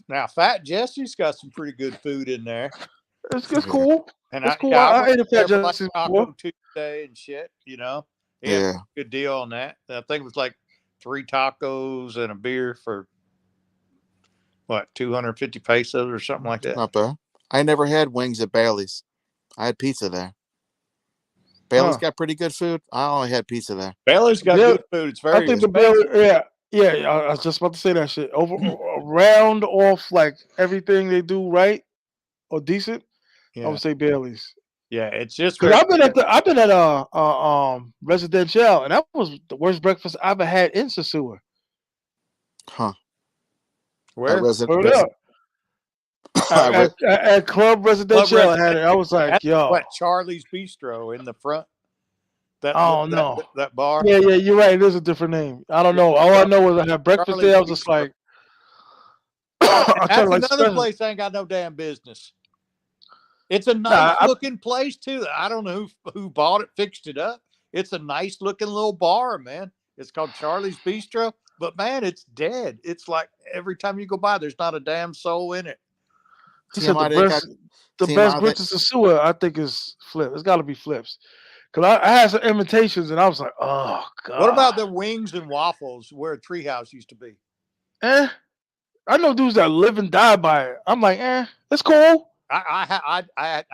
Now, Fat Jesse's got some pretty good food in there. It's cool. And it's cool. I ate a Fat Jesse's Taco Tuesday and shit. Yeah. Good deal on that. I think it was like 3 tacos and a beer for what, 250 pesos or something like that. Not bad. I never had wings at Bailey's. I had pizza there. Bailey's got pretty good food. I only had pizza there. Bailey's got good food. It's very I think expensive. yeah. I was just about to say that shit. Round off like everything they do right or decent. Yeah. I would say Bailey's. Yeah, it's just because I've been at a residential, and that was the worst breakfast I ever had in Sosua. Huh? Where? At Club Residential, I had it. I was like, yo, what, Charlie's Bistro in the front? That bar. Yeah, you're right. It is a different name. I don't know. All I know is I had breakfast there. I was just like, that's another place I ain't got no damn business. It's a nice looking place too. I don't know who bought it, fixed it up. It's a nice looking little bar, man. It's called Charlie's Bistro, but man, it's dead. It's like every time you go by, there's not a damn soul in it. The best grits in Sosua, I think, is Flip. It's got to be Flips. Because I had some invitations, and I was like, oh, God. What about the wings and waffles where a treehouse used to be? I know dudes that live and die by it. I'm like, it's cool. I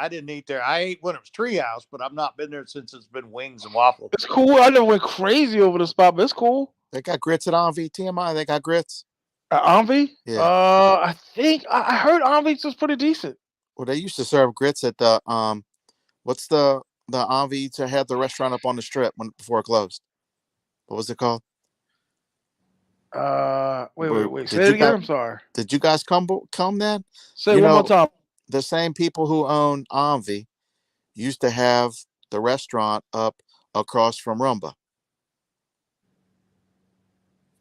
didn't eat there. I ate when it was treehouse, but I've not been there since it's been wings and waffles. It's cool. I never went crazy over the spot, but it's cool. They got grits at Envy. T.M.I. They got grits. Envy? Yeah. I think I heard Envy's was pretty decent. Well, they used to serve grits at the what's the Envy to have the restaurant up on the strip before it closed? What was it called? Wait. Say it again. I'm sorry. Did you guys come then? Say it one more time. The same people who own Envy used to have the restaurant up across from Rumba.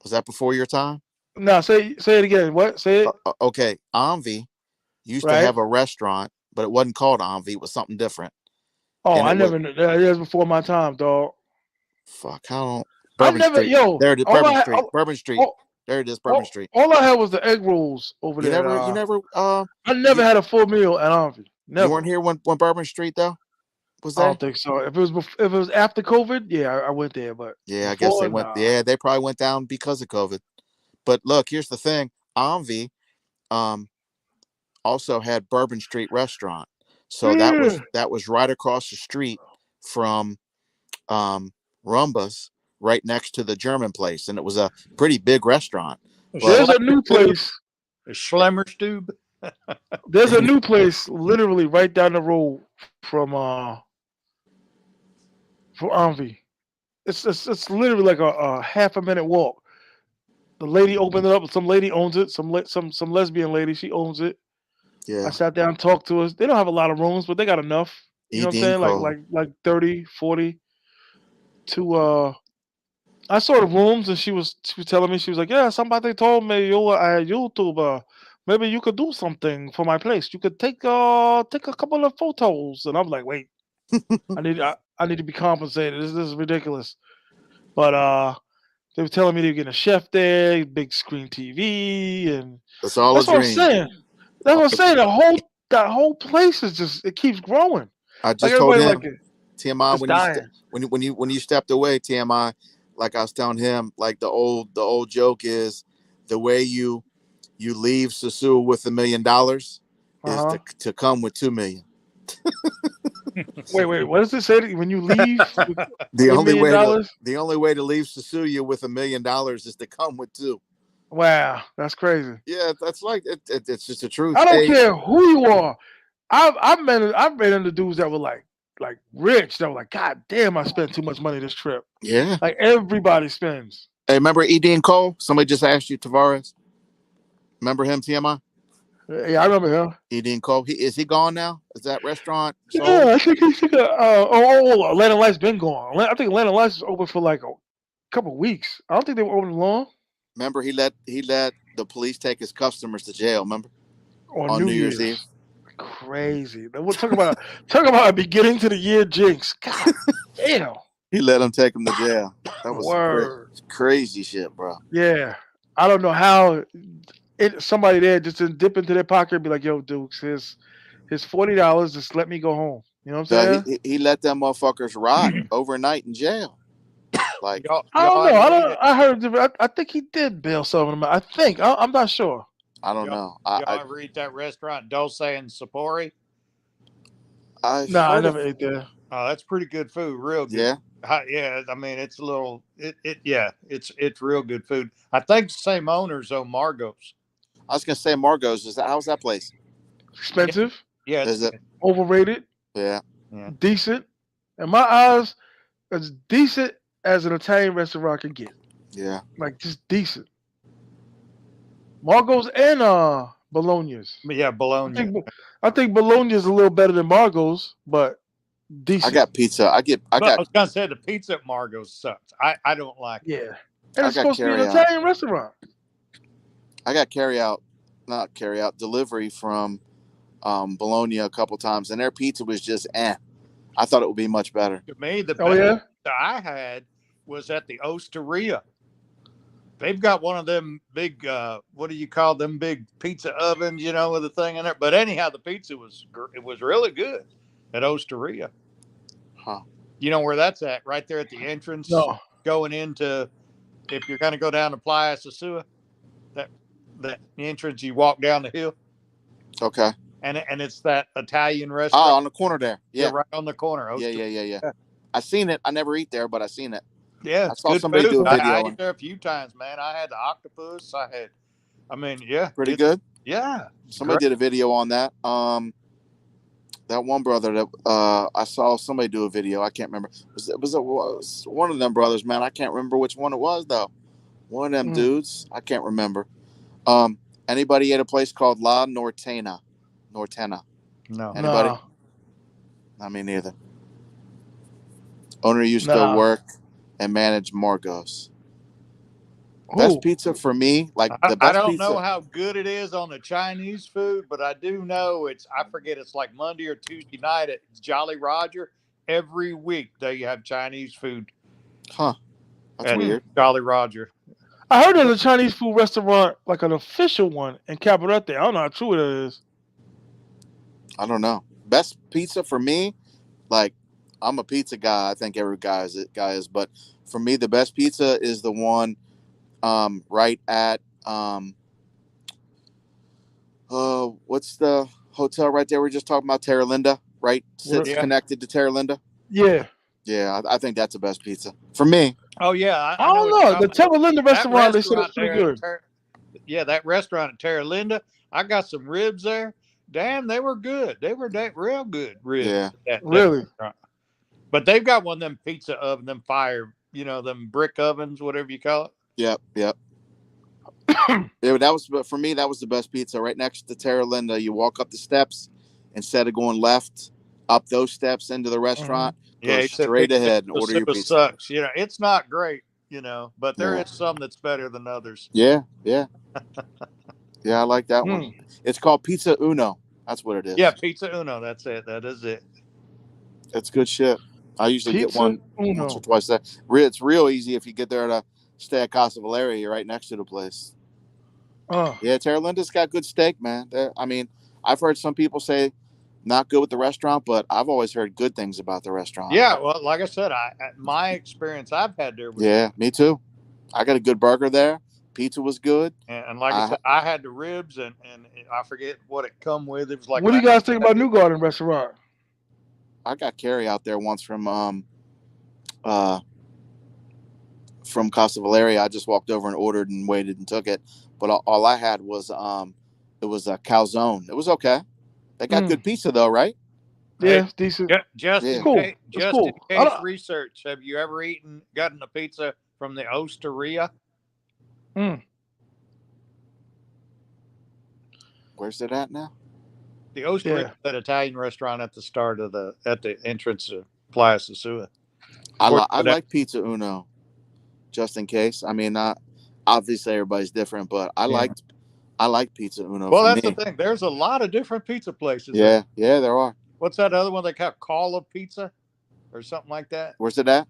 Was that before your time? No, say it again. What? Say it. Okay, Envy used to have a restaurant, but it wasn't called Envy. It was something different. Oh, I never knew. That was before my time, dog. Fuck, I don't. Bourbon Street. There it is. Bourbon Street. There it is. Bourbon Street. All I had was the egg rolls over there. I never had a full meal at Envy. Never. You weren't here when Bourbon Street though? Was there? I don't think so. If it was after COVID, yeah, I went there. But yeah, I guess they went. Yeah, they probably went down because of COVID. But look, here's the thing. Envy, also had Bourbon Street restaurant, so that was right across the street from Rumba's, right next to the German place, and it was a pretty big restaurant. There's a new place, Schlemmerstube. There's a new place literally right down the road from Envy. It's literally like a half a minute walk. The lady opened it up. Some lady owns it. Some lesbian lady. She owns it. Yeah. I sat down and talked to us. They don't have a lot of rooms, but they got enough. You know what I'm saying? Like 30, 40 to I saw the rooms, and she was telling me, she was like, yeah, somebody told me you're a YouTuber. Maybe you could do something for my place. You could take a couple of photos. And I'm like, wait, I need to be compensated. This is ridiculous. But they were telling me they were getting a chef there, big screen TV, and that's what I'm saying. That's what I'm saying. That whole place is it keeps growing. I just told him, T.M.I. when you stepped away, T.M.I. Like I was telling him, like the old joke is, the way you leave Sosua with $1 million is to come with 2 million. Wait, what does it say when you leave? The only way to leave Sosua with $1 million is to come with 2. Wow, that's crazy. Yeah, that's like it's just the truth. I don't care who you are. I've been into dudes that were like rich, that were like, God damn, I spent too much money this trip. Yeah, like everybody spends. Hey, remember E.D. Cole? Somebody just asked you, Tavares. Remember him, T.M.I.? Yeah, I remember him. E.D. Cole. Is he gone now? Is that restaurant sold? Yeah, I think he's Atlanta Lights been gone. I think Atlanta Lights was open for like a couple of weeks. I don't think they were open long. Remember, he let the police take his customers to jail. Remember, on New Year's Eve. Crazy. We'll talk about a beginning to the year jinx. God damn. He let them take him to jail. That was crazy shit, bro. Yeah, I don't know how somebody there just didn't dip into their pocket and be like, "Yo, Dukes, here's $40. Just let me go home." You know what I'm saying? He let them motherfuckers rot overnight in jail. Like, I don't know. ever I eat don't. it? I heard. I think he did bail some of them. I think. I'm not sure. I don't Y'all, know. y'all ever eat that restaurant Dulce and Sapori? I've Nah, I heard of. never ate there. Oh, that's pretty good food. Real good. Yeah, Yeah, I mean it's a little yeah, it's real good food. I think the same owners own Margot's. I was gonna say Margot's. How's that place? Expensive, Yeah, Is it? overrated, Yeah, yeah. decent. In my eyes, as decent as an Italian restaurant can get. yeah. Like just decent. Margot's and Bologna's. But yeah, I bologna. think I think Bologna's a little better than Margot's, but I decent. got pizza. I But I got was gonna say the pizza at Margot's sucks. I don't like it. Yeah. And I it's got supposed to be an carry out. Italian restaurant. I got not carry out delivery from Bologna a couple times, and their pizza was just eh. I thought it would be much better. To me, the Oh best yeah? pizza I had was at the Osteria. They've got one of them big what do you call them big pizza ovens, with the thing in there. But anyhow, the pizza it was really good at Osteria. Huh. You know where that's at? Right there at the entrance No. going into, if you're going to go down to Playa Sosua, that entrance you walk down the hill, Okay. and it's that Italian Oh, restaurant. on the corner there. Yeah. Right on the corner. Yeah. Osteria. I seen it. I never eat there, but I seen it. Yeah, I it's saw good somebody food. do a video. I ate there a few times, man. I had the octopus. Yeah, Pretty good. Yeah, Somebody did a video on that. That one brother that I saw somebody do a video. I can't remember. It was one of them brothers, man. I can't remember which one it was though. One of them dudes. I can't remember. Anybody at a place called La Nortena? Nortena. No. Anybody? Nah. I mean, neither. Owner used to work and manage Margot's. Best pizza for me, like the best I don't pizza. know how good it is on the Chinese food, but I do know I forget, it's like Monday or Tuesday night at Jolly Roger. Every week they have Chinese food. Huh. That's weird. Jolly Roger. I heard there's a Chinese food restaurant, like an official one in Camaraderie. I don't know how true it is. I don't know. Best pizza for me, like I'm a pizza guy. I think every guy is, but for me the best pizza is the one right at what's the hotel right there we're just talking about, Terra Linda, right? Sits connected to Terra Linda. Yeah, I think that's the best pizza for me. Oh yeah, I don't know. The Terra Linda restaurant, they said it's pretty good. That restaurant at Terra Linda, I got some ribs there. Damn, they were good. They were real good ribs. Yeah, really. But they've got one of them pizza oven, them fire, them brick ovens, whatever you call it. Yep. Yeah, but for me, that was the best pizza right next to Terra Linda. You walk up the steps instead of going left up those steps into the restaurant. Go straight ahead and order your pizza. Sucks. It's not great, but there is some that's better than others. Yeah. Yeah, I like that one. It's called Pizza Uno. That's what it is. Yeah, Pizza Uno. That's it. That is it. It's good shit. I usually get one once or twice. It's real easy if you get there to stay at Casa Valeria. You're right next to the place. Yeah, Terra Linda's got good steak, man. I mean, I've heard some people say not good with the restaurant, but I've always heard good things about the restaurant. Yeah, well, like I said, my experience I've had there was me too. I got a good burger there. Pizza was good. And like I said, I had the ribs and I forget what it come with. It was like, what do you guys think about New Garden restaurant? I got carry out there once from Casa Valeria. I just walked over and ordered and waited and took it. But all I had was it was a calzone. It was okay. They got good pizza though, right? Yeah, it's decent. Just in case research, have you ever gotten a pizza from the Osteria? Where's it at now? The Osteria, that Italian restaurant at the entrance of Playa Sosua. I like Pizza Uno, just in case. I mean, obviously everybody's different, but I like Pizza Uno. Well, that's the thing. There's a lot of different pizza places. Yeah, there are. What's that other one they call Call of Pizza or something like that? Where's it at?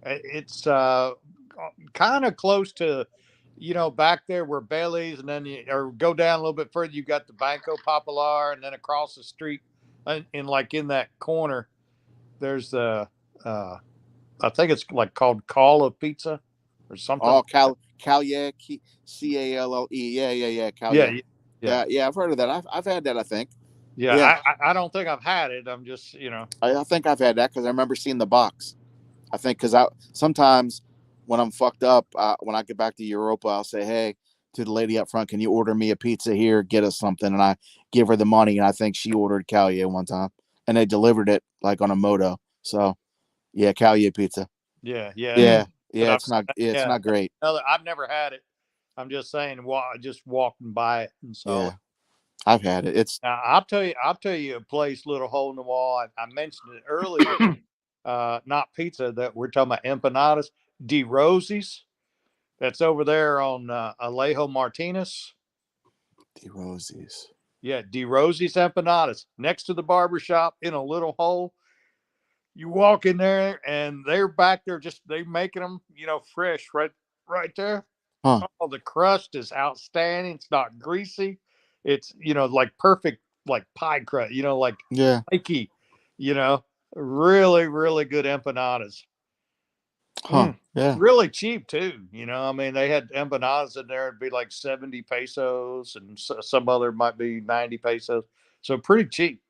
It's kind of close to, back there where Bailey's, and then or go down a little bit further, you got the Banco Popular, and then across the street, in that corner, there's the I think it's like called Calla Pizza or something. Oh, Calle, Calle. Yeah. Yeah, Calle. yeah, Yeah. I've heard of that. I've had that. I think. yeah. Yeah, I don't think I've had it. I'm just I think I've had that because I remember seeing the box. I think because I sometimes when I'm fucked up, when I get back to Europa, I'll say, "Hey," to the lady up front, "Can you order me a pizza here? Get us something." And I give her the money, and I think she ordered Calle one time, and they delivered it like on a moto. So yeah, Calle pizza. yeah, yeah. Yeah, But yeah. It's yeah, not great. I've never had it. I'm just saying, just walking by it and saw it. Yeah, I've had it. It's Now, I'll tell you a place, little hole in the wall. I mentioned it earlier. Not pizza. That we're talking about empanadas. De Rosie's. That's over there on Alejo Martinez. the Rosies. Yeah, De Rosie's empanadas next to the barber shop in a little hole. You walk in there and they're back there just they making them, fresh right there. Huh? Oh, the crust is outstanding. It's not greasy. It's like perfect like pie crust, like Yeah. flaky, you know, really, really good empanadas. Huh? Yeah. Really cheap too. I mean, they had empanadas in there. It'd be like 70 pesos, and some other might be 90 pesos. So pretty cheap.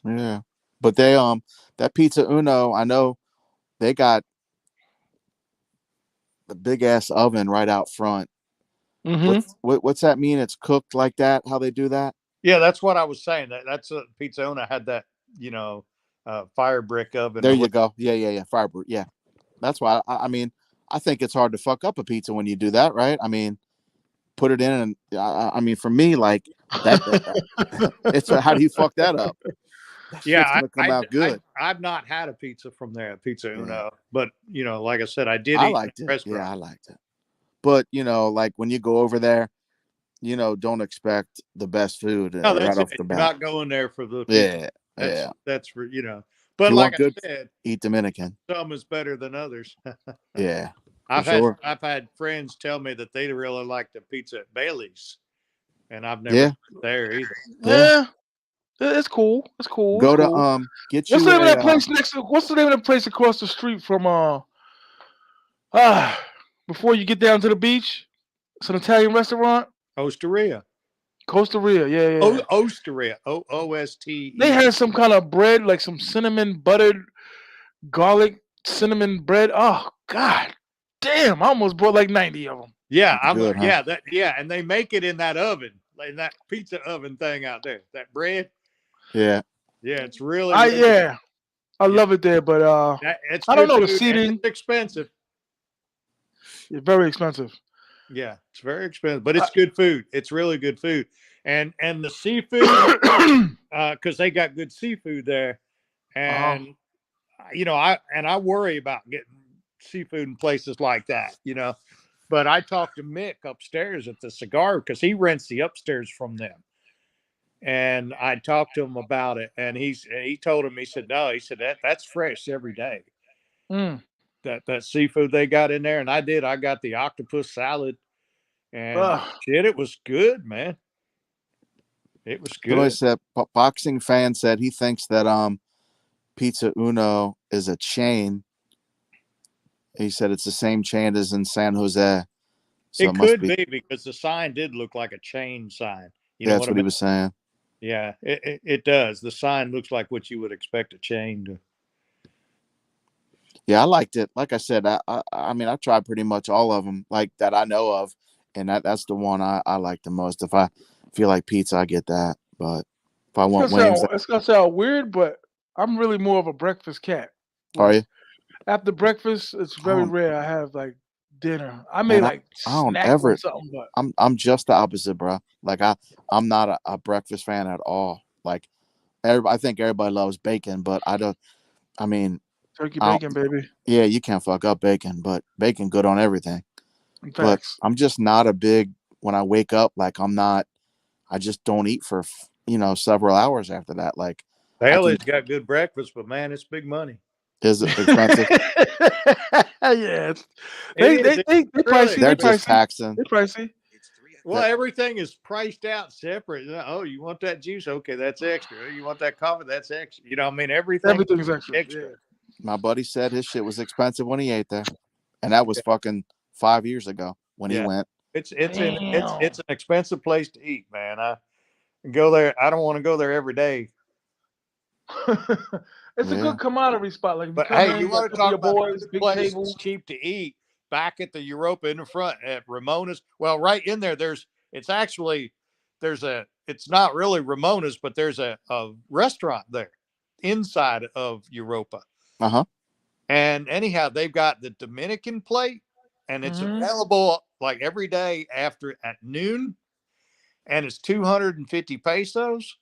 Yeah. But they that Pizza Uno, I know they got the big ass oven right out front. What's that mean? It's cooked like that? How they do that? Yeah, that's what I was saying. That's a Pizza Una had that, fire brick oven. There you go. Yeah. Fiber. Yeah. That's why. I mean, I think it's hard to fuck up a pizza when you do that, right? I mean, put it in, and I mean, for me, like that. It's how do you fuck that up? That shit's Yeah, gonna come out good. I've not had a pizza from there at Pizza Yeah. Uno, but like I said, I did I eat liked in it. the restaurant. Yeah, I liked it. But like when you go over there, don't expect the best food No, that's right it. off the You're bat. not going there for the pizza. Yeah. That's for If But you like want I good, said, eat Dominican. some is better than others. Yeah, for sure. I've had friends tell me that they really like the pizza at Bailey's, and I've never Yeah. been there either. Yeah, it's cool. It's cool. It's Go to cool. get What's you the name of that a place next to? What's the name of the place across the street from? Ah, before you get down to the beach, it's an Italian restaurant. Osteria. Costa Rica. Yeah. Osteria. OOSTE. They had some kind of bread, like some cinnamon buttered garlic cinnamon bread. Oh God, damn! I almost bought like 90 of them. Yeah, good, huh? and they make it in that oven, like in that pizza oven thing out there. That bread. Yeah. Yeah, it's really, really I love it there, but it's I don't good know the food, and seating. it's expensive. It's very expensive. Yeah, it's very expensive, but it's good food. It's really good food, and the seafood, because they got good seafood there, and I worry about getting seafood in places like that, But I talked to Mick upstairs at the cigar because he rents the upstairs from them, and I talked to him about it, and he told him, he said no, he said that's fresh every day. Mm. That seafood they got in there, and I got the octopus salad, and Ugh. shit, it was good, man. It was Somebody good. said boxing fan said he thinks that Pizza Uno is a chain. He said it's the same chain as in San Jose. So It must could be. be because the sign did look like a chain sign. You Yeah, know that's what I what he mean? was saying. Yeah, it does. The sign looks like what you would expect a chain to. Yeah, I liked it. Like I said, I mean, I tried pretty much all of them, like that I know of, and that's the one I like the most. If I feel like pizza, I get that. But if I want wings, It's gonna sound weird, but I'm really more of a breakfast cat. are Like, you? after breakfast, it's I very don't, rare I have like dinner. I may man, like I don't snack ever. on something, but I'm just the opposite, bro. Like I'm not a breakfast fan at all. Like I think everybody loves bacon, but I don't. I mean, turkey I don't, bacon, baby. yeah, you can't fuck up bacon, but bacon good on everything. But Facts. I'm just not a big when I wake up. Like I'm not. I just don't eat for several hours after that. Like I can. Bailey's got good breakfast, but man, it's big money. Is it expensive? Yeah, It is. they It's really pricey. They They're just expensive. pricey. taxing. They pricey. Well, everything is priced out separate. Oh, you want that juice? Okay, that's extra. You want that coffee? That's extra. You know, I mean, Everything's extra. extra. Yeah. My buddy said his shit was expensive when he ate there, and that was fucking 5 years ago when he went. It's Damn. an expensive place to eat, man. I go there. I don't want to go there every day. It's a good camaraderie spot. Like if you But come hey, in, you got want to a couple talk of your about boys, a big place table. that's cheap to eat? Back at the Europa in the front at Ramona's. Well, right in there, it's not really Ramona's, but there's a restaurant there inside of Europa. And anyhow, they've got the Dominican plate, and it's available like every day at noon, and it's 250 pesos.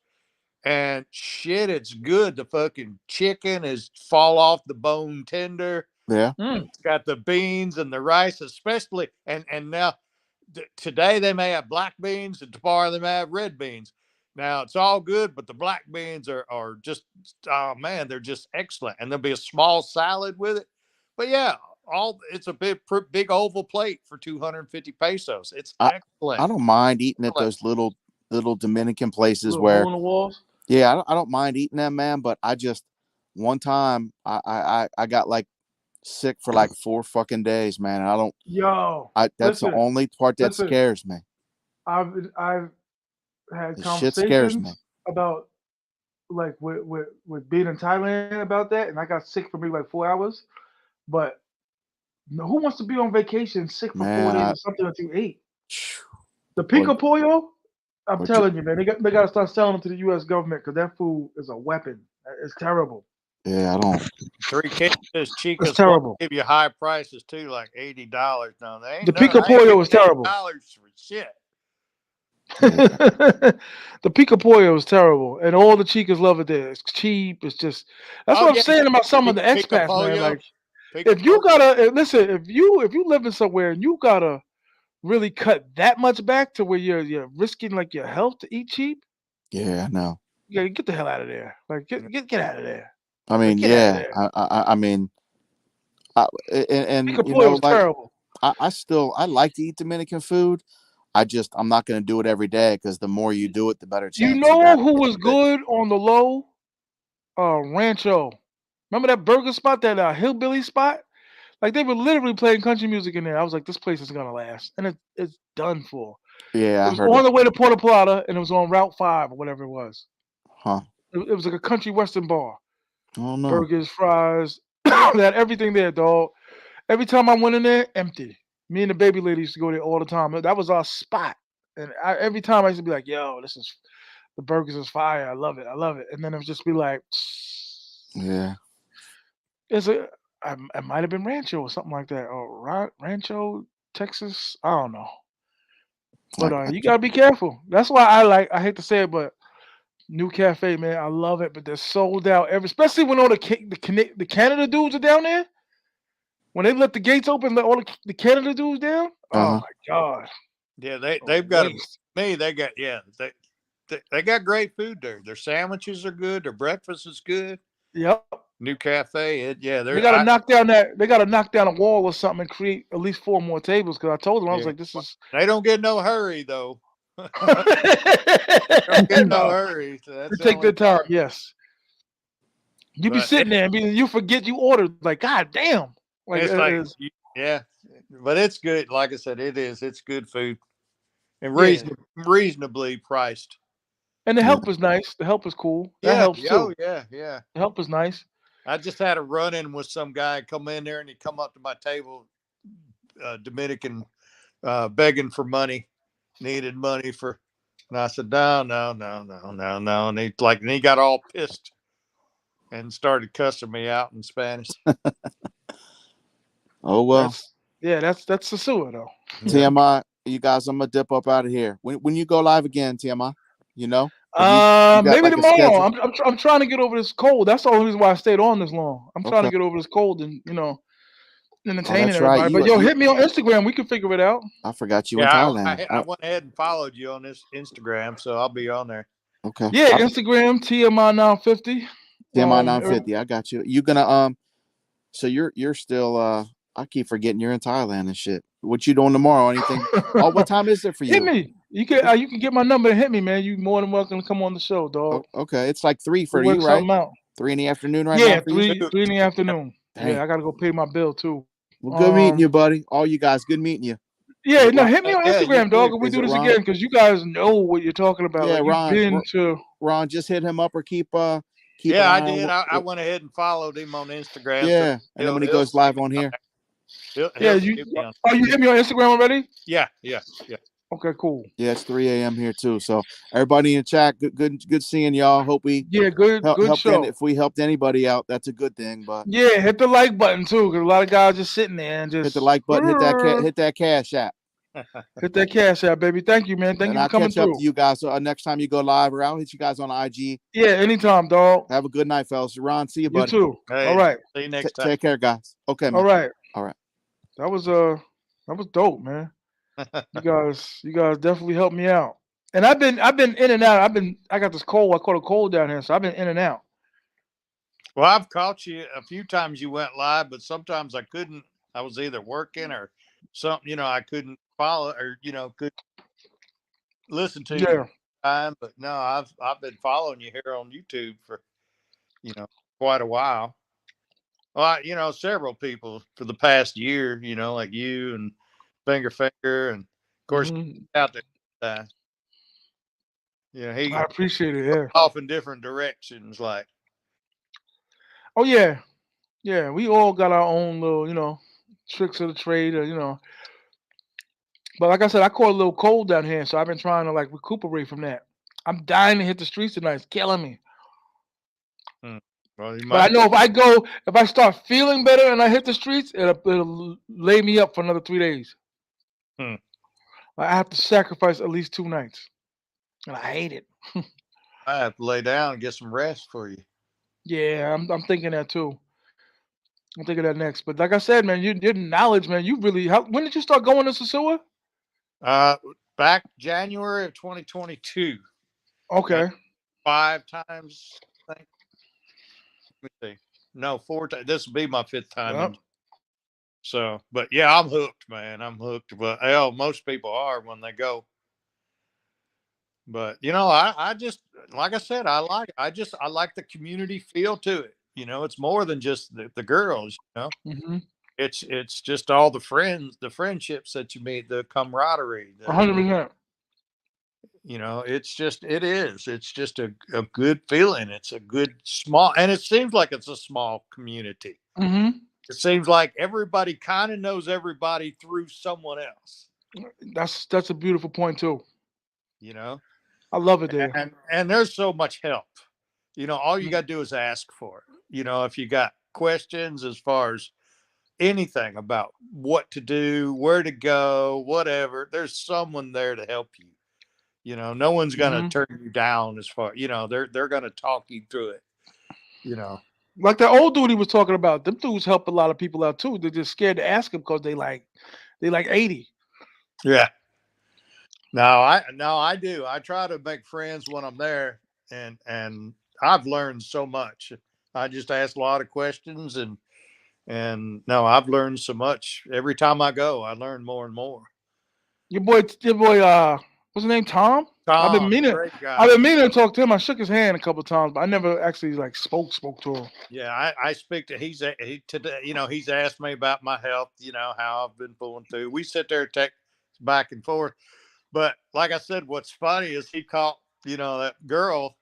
And shit, it's good. The fucking chicken is fall off the bone tender. Yeah. It's got the beans and the rice, especially. And now today they may have black beans, and tomorrow they may have red beans. Now it's all good, but the black beans are just, oh man, they're just excellent. And there'll be a small salad with it. But yeah, it's a big oval plate for 250 pesos. It's excellent. I don't mind eating at those little Dominican places Little hole in the walls. Yeah, I don't mind eating them, man. But I just one time I got like sick for like 4 fucking days, man. And I don't. That's the only part that scares me. I've had shit scares me conversations about like with being in Thailand about that, and I got sick for maybe like 4 hours. But who wants to be on vacation sick for 4 days or something that you ate? The pico pollo, I'm telling you, man, they got to start selling them to the U.S. government because that food is a weapon. It's terrible. Yeah, I don't. 3 cases, Chica's terrible. Give you high prices too, like $80. No, they ain't. The pico pollo is terrible. $80 for shit. The pico pollo is terrible, and all the chicas love it there. It's cheap. It's just that's what I'm saying about some of the expats, man. Like if you gotta listen, if you living somewhere and you gotta really cut that much back to where you're risking like your health to eat cheap. Yeah, I know. Yeah, get the hell out of there. Like get out of there. I mean, yeah. I mean, and pico you pollo know, is like terrible. I like to eat Dominican food. I'm not going to do it every day because the more you do it, the better chance. You know who was good on the low? Rancho. Remember that burger spot, that hillbilly spot? Like they were literally playing country music in there. I was like, this place is gonna last, and it's done for. Yeah, it was on the way to Puerto Plata, and it was on Route 5 or whatever it was. Huh? It was like a country western bar. Oh no. Burgers, fries, they had everything there, dog. Every time I went in there, empty. Me and the baby lady used to go there all the time. That was our spot. And every time I used to be like, yo, the burgers is fire. I love it. And then it would just be like, yeah. It might have been Rancho or something like that. Or Rancho, Texas. I don't know. But you gotta be careful. That's why I hate to say it, but New Cafe, man, I love it, but they're sold out especially when all the Canada dudes are down there. When they let the gates open, let all the Canada dudes down. Oh my god. Yeah, they've got they got great food there. Their sandwiches are good. Their breakfast is good. Yep. New Cafe, they gotta knock down a wall or something and create at least 4 more tables. Because I told them I was like, this is. They don't get no hurry though. Don't get no hurry. So they take their time. Yes. You be sitting there and you forget you ordered. Like, god damn. Like, yeah, but it's good. Like I said, it is. It's good food and reasonably priced. And the help is nice. The help is cool. That helps too. Oh yeah. The help is nice. I just had a run-in with some guy come in there and he come up to my table, Dominican, begging for money, needed money for, and I said, no. And he got all pissed and started cussing me out in Spanish. Oh well. That's sosua though. T.M.I, you guys, I'm gonna dip up out of here. When you go live again, T.M.I, you know? Maybe tomorrow. I'm trying to get over this cold. That's the only reason why I stayed on this long. I'm trying to get over this cold and entertaining everybody. But hit me on Instagram. We can figure it out. I forgot you in Thailand. I went ahead and followed you on this Instagram, so I'll be on there. Okay. Yeah, Instagram T.M.I 950. T.M.I 950. I got you. You gonna so you're still I keep forgetting you're in Thailand and shit. What you doing tomorrow? Anything? Oh, what time is it for Hit you? me. You can get my number and hit me, man. You more than welcome to come on the show, dog. Okay, it's like 3 for We'll you, work right? something out. 3 in the afternoon right Yeah, now for you. 3 in the afternoon. Dang. Yeah, I gotta go pay my bill too. Well, good meeting you, buddy. All you guys, good meeting you. Yeah, no, hit me on Yeah, you Instagram, dog. too. If we Is do it this Ron? again, because you guys know what you're talking about. Yeah, like, you've Ron. been to. Ron, just hit him up or keep Yeah, an I eye did. on. I went ahead and followed him on Instagram. So Yeah, and then when he goes see live me on here. He'll Yeah, see you. me on. Oh, you hit me on Instagram already? Yeah. Okay, cool. Yeah, it's 3 a.m. here too. So everybody in the chat, good seeing y'all. Hope we Good helped show. if we helped anybody out, that's a good thing. But Yeah, hit the like button too, because a lot of guys just sitting there and just hit the like button, hit that cash app. Hit that cash app, baby. Thank you, man. Thank And you for I'll coming catch up through. to you guys next time you go live, or I'll hit you guys on IG. Yeah, anytime, dog. Have a good night, fellas. Ron, see you, You buddy. too. Hey, all right. See you next time. Take care, guys. Okay, man. All right. All right. That was dope, man. You guys definitely helped me out. And I've been in and out. I got this cold. I caught a cold down here, so I've been in and out. Well, I've caught you a few times. You went live, but sometimes I couldn't. I was either working or something. I couldn't follow or could listen to you Yeah. time. But no, I've been following you here on YouTube for quite a while. Well, several people for the past year. Like you and Finger, and of course out there. He I appreciate it. Yeah. off in different directions. Like, Oh yeah. Yeah. We all got our own little, tricks of the trade, or. But like I said, I caught a little cold down here, so I've been trying to like recuperate from that. I'm dying to hit the streets tonight. It's killing me. well, you But I might. know if I start feeling better and I hit the streets, it'll lay me up for another 3 days. Hmm. I have to sacrifice at least 2 nights, and I hate it. I have to lay down and get some rest for you. Yeah, I'm thinking that too. I'm thinking that next. But like I said, man, your knowledge, man, you really. When did you start going to Sosua? Back January of 2022. Okay. 5 times. I think. Let me see. No, 4 times. This will be my 5th time. Yep. So, but yeah, I'm hooked, man. I'm hooked. But hell, most people are when they go. But I just like I said, I like the community feel to it. It's more than just the girls. Mm-hmm. It's just all the friendships that you meet, the camaraderie. 100%. It's just a good feeling. It's a good small, and it seems like it's a small community. Mm-hmm. It seems like everybody kind of knows everybody through someone else. That's a beautiful point too. I love it there. And there's so much help. All you got to do is ask for it. If you got questions as far as anything about what to do, where to go, whatever, there's someone there to help you. No one's going to turn you down as far, they're going to talk you through it. Like that old dude he was talking about, them dudes help a lot of people out too. They're just scared to ask him because they like 80. Yeah. No, I do. I try to make friends when I'm there, and I've learned so much. I just ask a lot of questions, and no, I've learned so much. Every time I go, I learn more and more. Your boy, what's his name? Tom? I've been meaning to talk to him. I shook his hand a couple of times, but I never actually like spoke to him. Yeah, I speak to today. He's asked me about my health. How I've been pulling through. We sit there text back and forth. But like I said, what's funny is he caught that girl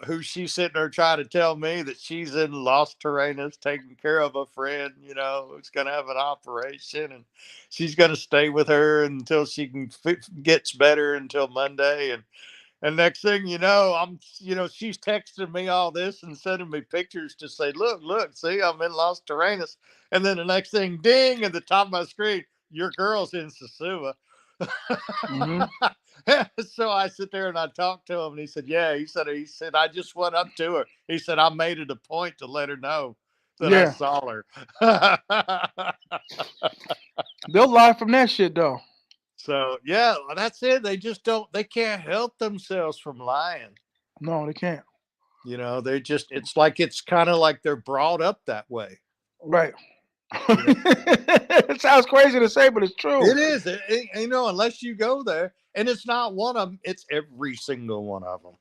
who she's sitting there trying to tell me that she's in Los Terrenos taking care of a friend, who's going to have an operation, and she's going to stay with her until she gets better until Monday. And next thing you know, she's texting me all this and sending me pictures to say, look, see, I'm in Los Terrenos. And then the next thing, ding, at the top of my screen, your girl's in Sosua. Mm-hmm. So I sit there and I talk to him, and he said, yeah, he said, I just went up to her. He said, I made it a point to let her know that I saw her. They'll lie from that shit though. So yeah, that's it. They can't help themselves from lying. No, they can't. It's kind of like they're brought up that way. Right. It sounds crazy to say, but it's true. It is. You know, unless you go there, and it's not one of them. It's every single one of them.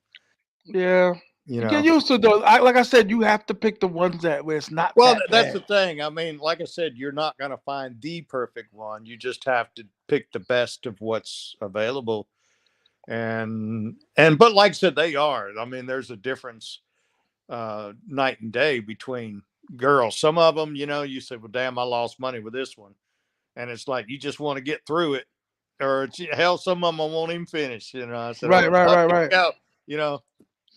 Yeah. You You get know. used to those. Like I said, you have to pick the ones that where it's not Well, that that's bad. the thing. I mean, like I said, you're not going to find the perfect one. You just have to pick the best of what's available. But like I said, they are. I mean, there's a difference night and day between girls. Some of them, you know, you say, well, damn, I lost money with this one. And it's like, you just want to get through it. Or hell, some of them I won't even finish. You know, I said, Right, oh, right, fuck, right, here right. we go.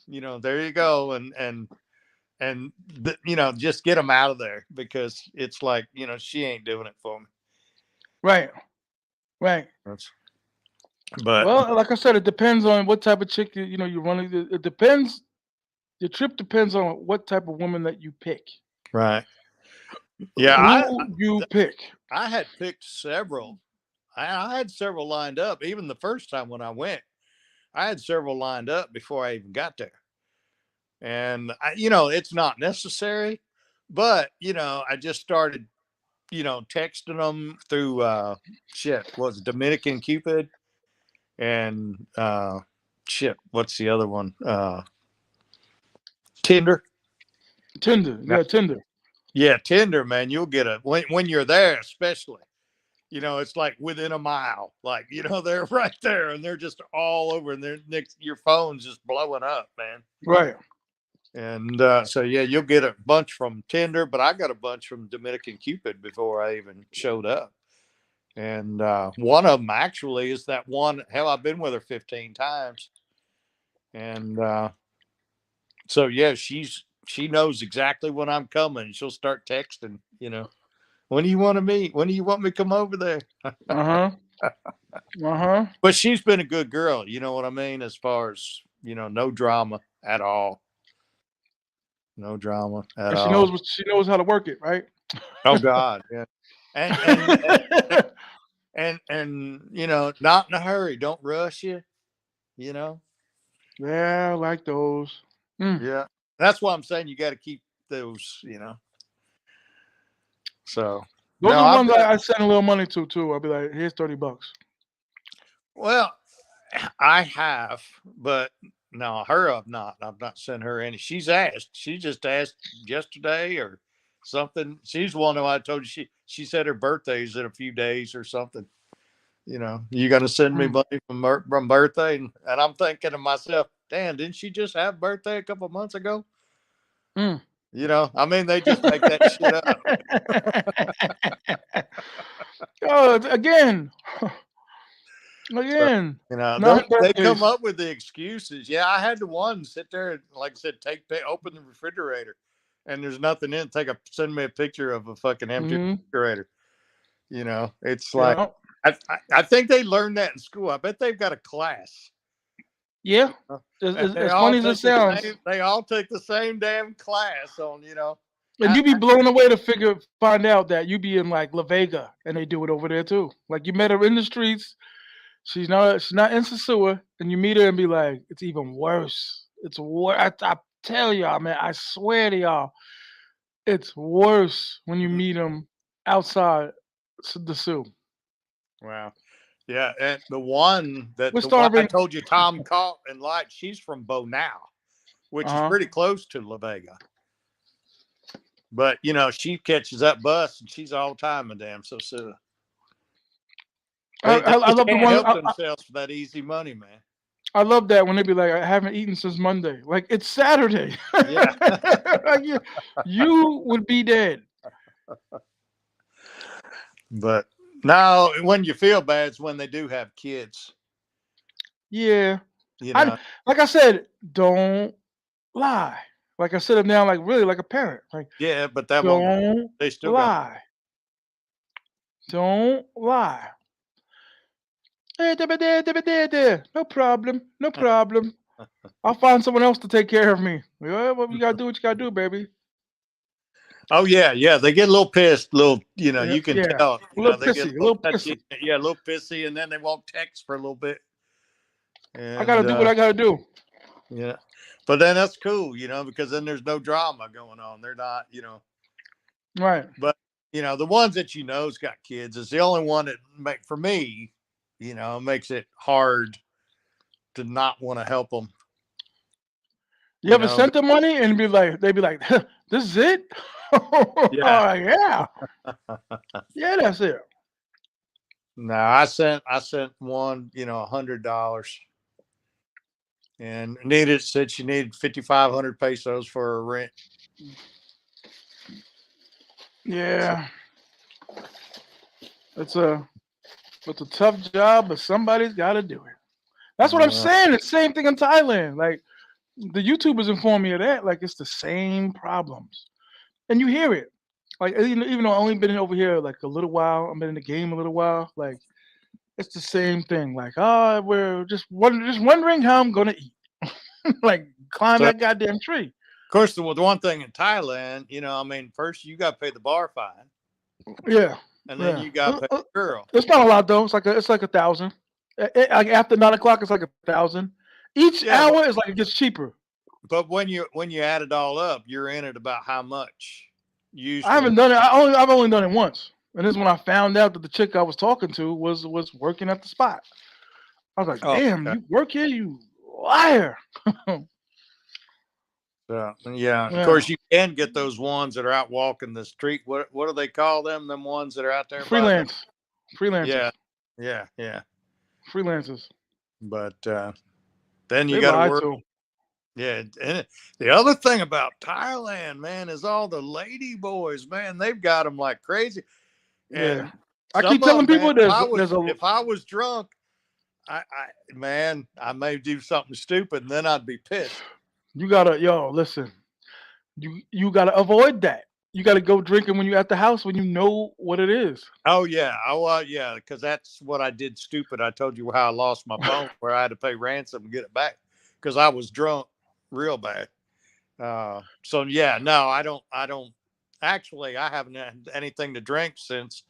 You know, there you go. You know, just get them out of there, because it's like, you know, she ain't doing it for me. Right. Right. But Well, like I said, it depends on what type of chick you know you're running. It depends. Your trip depends on what type of woman that you pick. right. Yeah, Who you pick. I had picked several. I had several lined up. Even the first time when I went, I had several lined up before I even got there. And you know, it's not necessary, but you know, I just started, you know, texting them through was it Dominican Cupid, and what's the other one? Tinder. Tinder. Yeah, Tinder. Yeah, Tinder, man. You'll get when you're there, especially. You know, it's like within a mile. Like, you know, they're right there, and they're just all over, and they're next. Your phone's just blowing up, man. Right. And so yeah, you'll get a bunch from Tinder, but I got a bunch from Dominican Cupid before I even showed up. And one of them actually is that one. Hell, I've been with her 15 times, and so yeah, she knows exactly when I'm coming. She'll start texting. You know, when do you want to meet? When do you want me to come over there? Uh-huh. Uh-huh. But she's been a good girl. You know what I mean? As far as, you know, no drama at all. No drama at And all. she knows how to work it, right? Oh God, yeah. And and you know, not in a hurry. Don't rush you. You know. Yeah, I like those. Yeah, that's why I'm saying you got to keep those. You know. So Those no, are the I've ones been. I send a little money to too. I'll be like, here's $30. Well, I have, but no, her I've not. I've not sent her any. She's asked. She just asked yesterday or something. She's one who I told you she said her birthday's in a few days or something. You know, you gonna send me Mm. money from birthday, and I'm thinking to myself, damn, didn't she just have birthday a couple months ago? Mm. You know, I mean, they just make that shit up. Oh, again. So, Again. you know, Not they come birthdays. up with the excuses. Yeah, I had the one sit there and, like I said, open the refrigerator, and there's nothing in. it. Send me a picture of a fucking empty Mm-hmm. refrigerator. You know, it's like Yeah. I think they learned that in school. I bet they've got a class. Yeah. And they As all funny as it take the sounds. same. They all take the same damn class on. You know, And you be blown away to find out that you be in like La Vega and they do it over there too. Like you met her in the streets. She's not in sosua, and you meet her and be like, it's even worse. It's worse. I tell y'all, man. I swear to y'all, it's worse when you meet them outside the zoo. wow, yeah. And We're the one I starving. told you, Tom caught and liked. She's from Bonao, Uh which is huh. pretty close to La Vega. But you know, she catches that bus and she's all the time a damn Sosua. They I just love the can't one. help themselves for that easy money, man. I love that when they be like, I haven't eaten since Monday. Like it's Saturday. Yeah. Like, you would be dead. But now when you feel bad is when they do have kids. Yeah. You I know. like I said, don't lie. Like I sit them down like really like a parent. Like, Yeah, but that won't work. don't They still got lie. Don't lie. Hey, there. No problem. No problem. I'll find someone else to take care of me. Yeah, well, you gotta do what you gotta do, baby. Oh yeah. They get a little pissed, you know, Yeah, you can yeah. tell, A you know, little they get a pissy. A little little pissy. touchy, yeah, a little pissy, and then they won't text for a little bit. I gotta And do what I gotta do. yeah. But then that's cool, you know, because then there's no drama going on. They're not, you know. Right. But the ones that has got kids is the only one that for me, makes it hard to not want to help them. You ever sent them money and they'd be like, "This is it?" Yeah. Yeah, yeah, that's it. No, I sent one, $100, and said she needed 5,500 pesos for her rent. Yeah, it's a tough job, but somebody's got to do it. That's what I'm saying. The same thing in Thailand. Like the YouTubers inform me of that. Like it's the same problems, and you hear it. Like even though I've only been over here like a little while, I've been in the game a little while. Like it's the same thing. Like we're just wondering how I'm gonna eat. Like climb So, that goddamn tree. of course, the one thing in Thailand, first you got to pay the bar fine, Yeah, and then you got to pay the girl. it's not a lot though. It's like 1,000. Like after 9 o'clock, it's like 1,000. Each hour is like it gets cheaper. But when you add it all up, you're in at about how much? Usually, I haven't done it. I've only done it once, and this is when I found out that the chick I was talking to was working at the spot. I was like, "Damn, you work here, you liar!" Yeah. Of course, you can get those ones that are out walking the street. What do they call them? Them ones that are out there freelancers. Yeah. Freelancers. But then you They got to lie work. to. Yeah, and the other thing about Thailand, man, is all the lady boys, man. They've got them like crazy. And I keep telling people if I was drunk, I may do something stupid, and then I'd be pissed. You gotta, listen. You gotta avoid that. You gotta go drinking when you're at the house when you know what it is. Oh yeah, yeah, because that's what I did. Stupid. I told you how I lost my phone, where I had to pay ransom and get it back because I was drunk, real bad. So yeah, no, I don't. Actually, I haven't had anything to drink since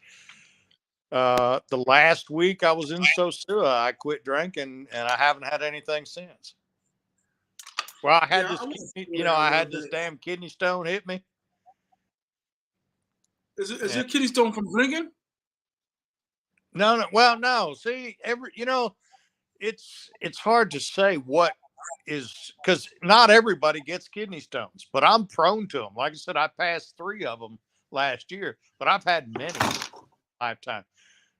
the last week I was in Sosua. I quit drinking, and I haven't had anything since. Well, I had I had this damn kidney stone hit me. Is your kidney stone from drinking? No. Well, no. See, it's hard to say what is, because not everybody gets kidney stones, but I'm prone to them. Like I said, I passed 3 of them last year, but I've had many lifetime.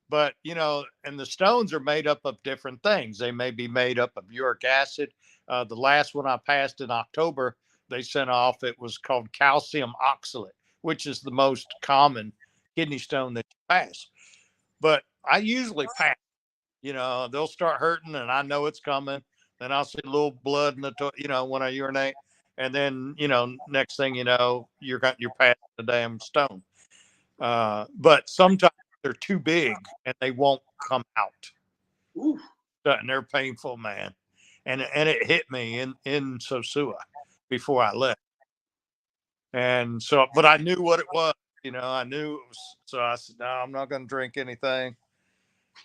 But and the stones are made up of different things. They may be made up of uric acid. The last one I passed in October, they sent off. It was called calcium oxalate, which is the most common kidney stone that you pass. But I usually pass. They'll start hurting, and I know it's coming. Then I'll see a little blood in the when I urinate, and then next thing you know, you're past the damn stone. But sometimes they're too big and they won't come out. Ooh. And they're painful, man. And it hit me in Sosua before I left. And so, but I knew what it was. I knew it was. So I said, no, I'm not going to drink anything.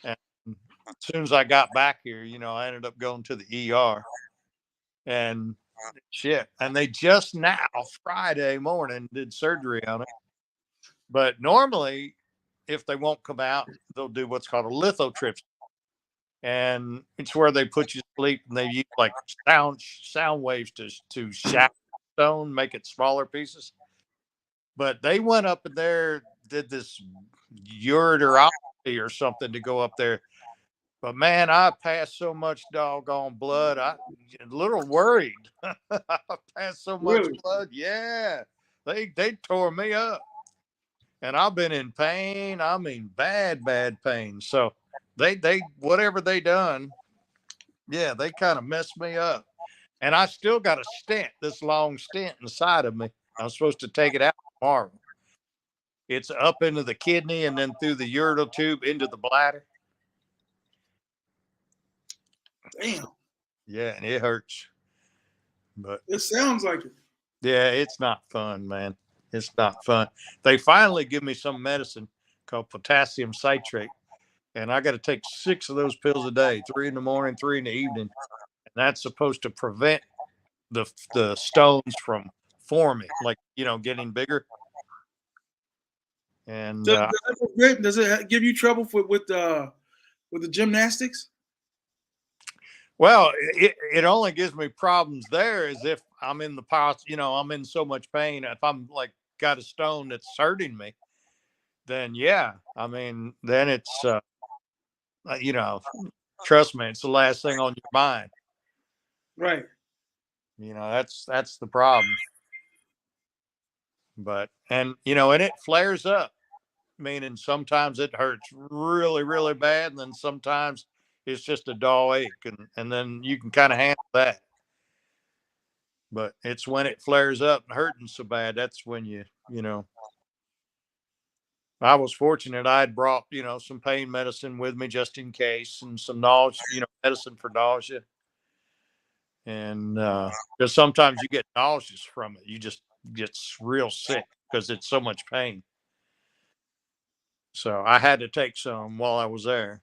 And as soon as I got back here, I ended up going to the ER. And shit. And they just now, Friday morning, did surgery on it. But normally, if they won't come out, they'll do what's called a lithotripsy. And it's where they put you to sleep, and they use like sound waves to shatter stone, make it smaller pieces. But they went up in there, did this ureteroscopy or something to go up there. But man, I passed so much doggone blood. I'm a little worried. I passed so much blood. Yeah, they tore me up, and I've been in pain. I mean, bad pain. So they whatever they done, yeah, they kind of messed me up. And I still got a stent, this long stent inside of me. I'm supposed to take it out tomorrow. It's up into the kidney and then through the ureter tube into the bladder. Damn. Yeah, and it hurts. But it sounds like it. Yeah, it's not fun, man. It's not fun. They finally give me some medicine called potassium citrate, and I got to take 6 of those pills a day, 3 in the morning, 3 in the evening. And that's supposed to prevent the stones from forming, like, getting bigger. And does it give you trouble with the gymnastics? well, it only gives me problems there is if I'm in the past, I'm in so much pain. If I'm like got a stone that's hurting me, then yeah, I mean, then it's, trust me, it's the last thing on your mind. Right. That's the problem. But, and it flares up, meaning sometimes it hurts really, really bad. And then sometimes it's just a dull ache. And then you can kind of handle that. But it's when it flares up and hurting so bad, that's when I was fortunate. I had brought, some pain medicine with me just in case, and some nausea, medicine for nausea. And because sometimes you get nauseous from it, you just get real sick because it's so much pain. So I had to take some while I was there,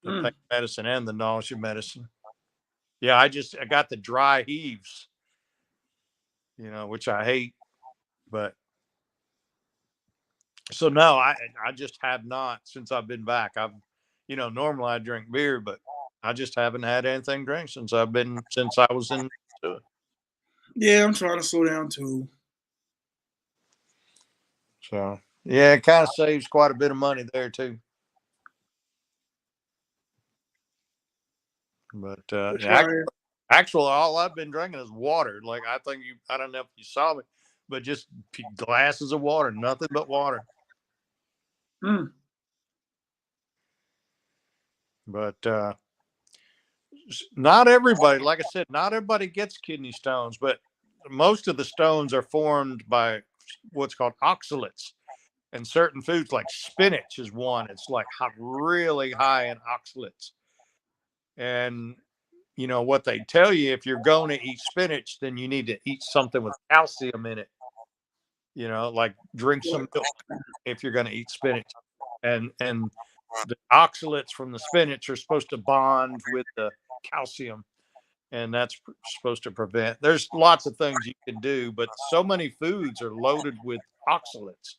the pain medicine and the nausea medicine. Yeah, I got the dry heaves, which I hate. But so no, I just have not since I've been back. I've, normally I drink beer, but I just haven't had anything to drink since I was in. Yeah, I'm trying to slow down too. So yeah, it kind of saves quite a bit of money there too. But actually, all I've been drinking is water. Like I don't know if you saw me, but just glasses of water, nothing but water. But not everybody, like I said, not everybody gets kidney stones, but most of the stones are formed by what's called oxalates. And certain foods like spinach is one. It's like really high in oxalates. And what they tell you, if you're going to eat spinach, then you need to eat something with calcium in it. Like drink some milk if you're going to eat spinach. And the oxalates from the spinach are supposed to bond with the calcium, and that's supposed to prevent. There's lots of things you can do, but so many foods are loaded with oxalates.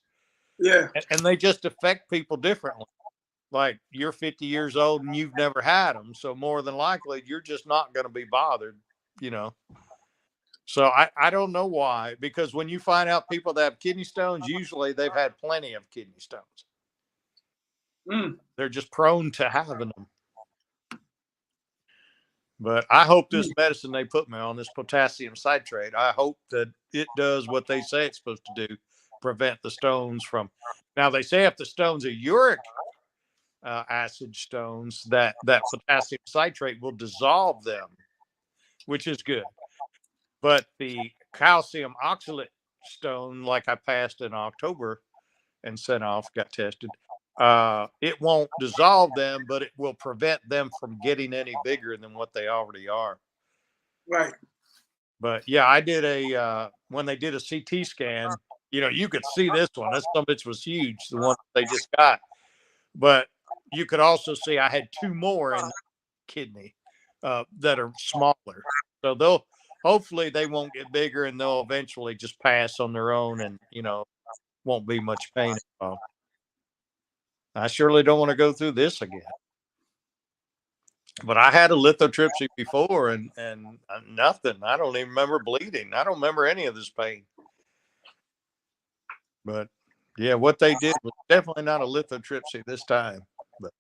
Yeah. And they just affect people differently. Like you're 50 years old and you've never had them, so more than likely you're just not going to be bothered. So I don't know why, because when you find out people that have kidney stones, usually they've had plenty of kidney stones. They're just prone to having them. But I hope this medicine they put me on, this potassium citrate, I hope that it does what they say it's supposed to do, prevent the stones from. Now they say if the stones are uric acid stones, that potassium citrate will dissolve them, which is good. But the calcium oxalate stone, like I passed in October and sent off, got tested, it won't dissolve them, but it will prevent them from getting any bigger than what they already are. Right. But yeah, I did when they did a CT scan, you could see this one. This some bitch was huge, the one they just got. But you could also see I had two more in the kidney that are smaller. So hopefully they won't get bigger and they'll eventually just pass on their own and, won't be much pain involved. I surely don't want to go through this again. But I had a lithotripsy before and nothing. I don't even remember bleeding. I don't remember any of this pain. But yeah, what they did was definitely not a lithotripsy this time. But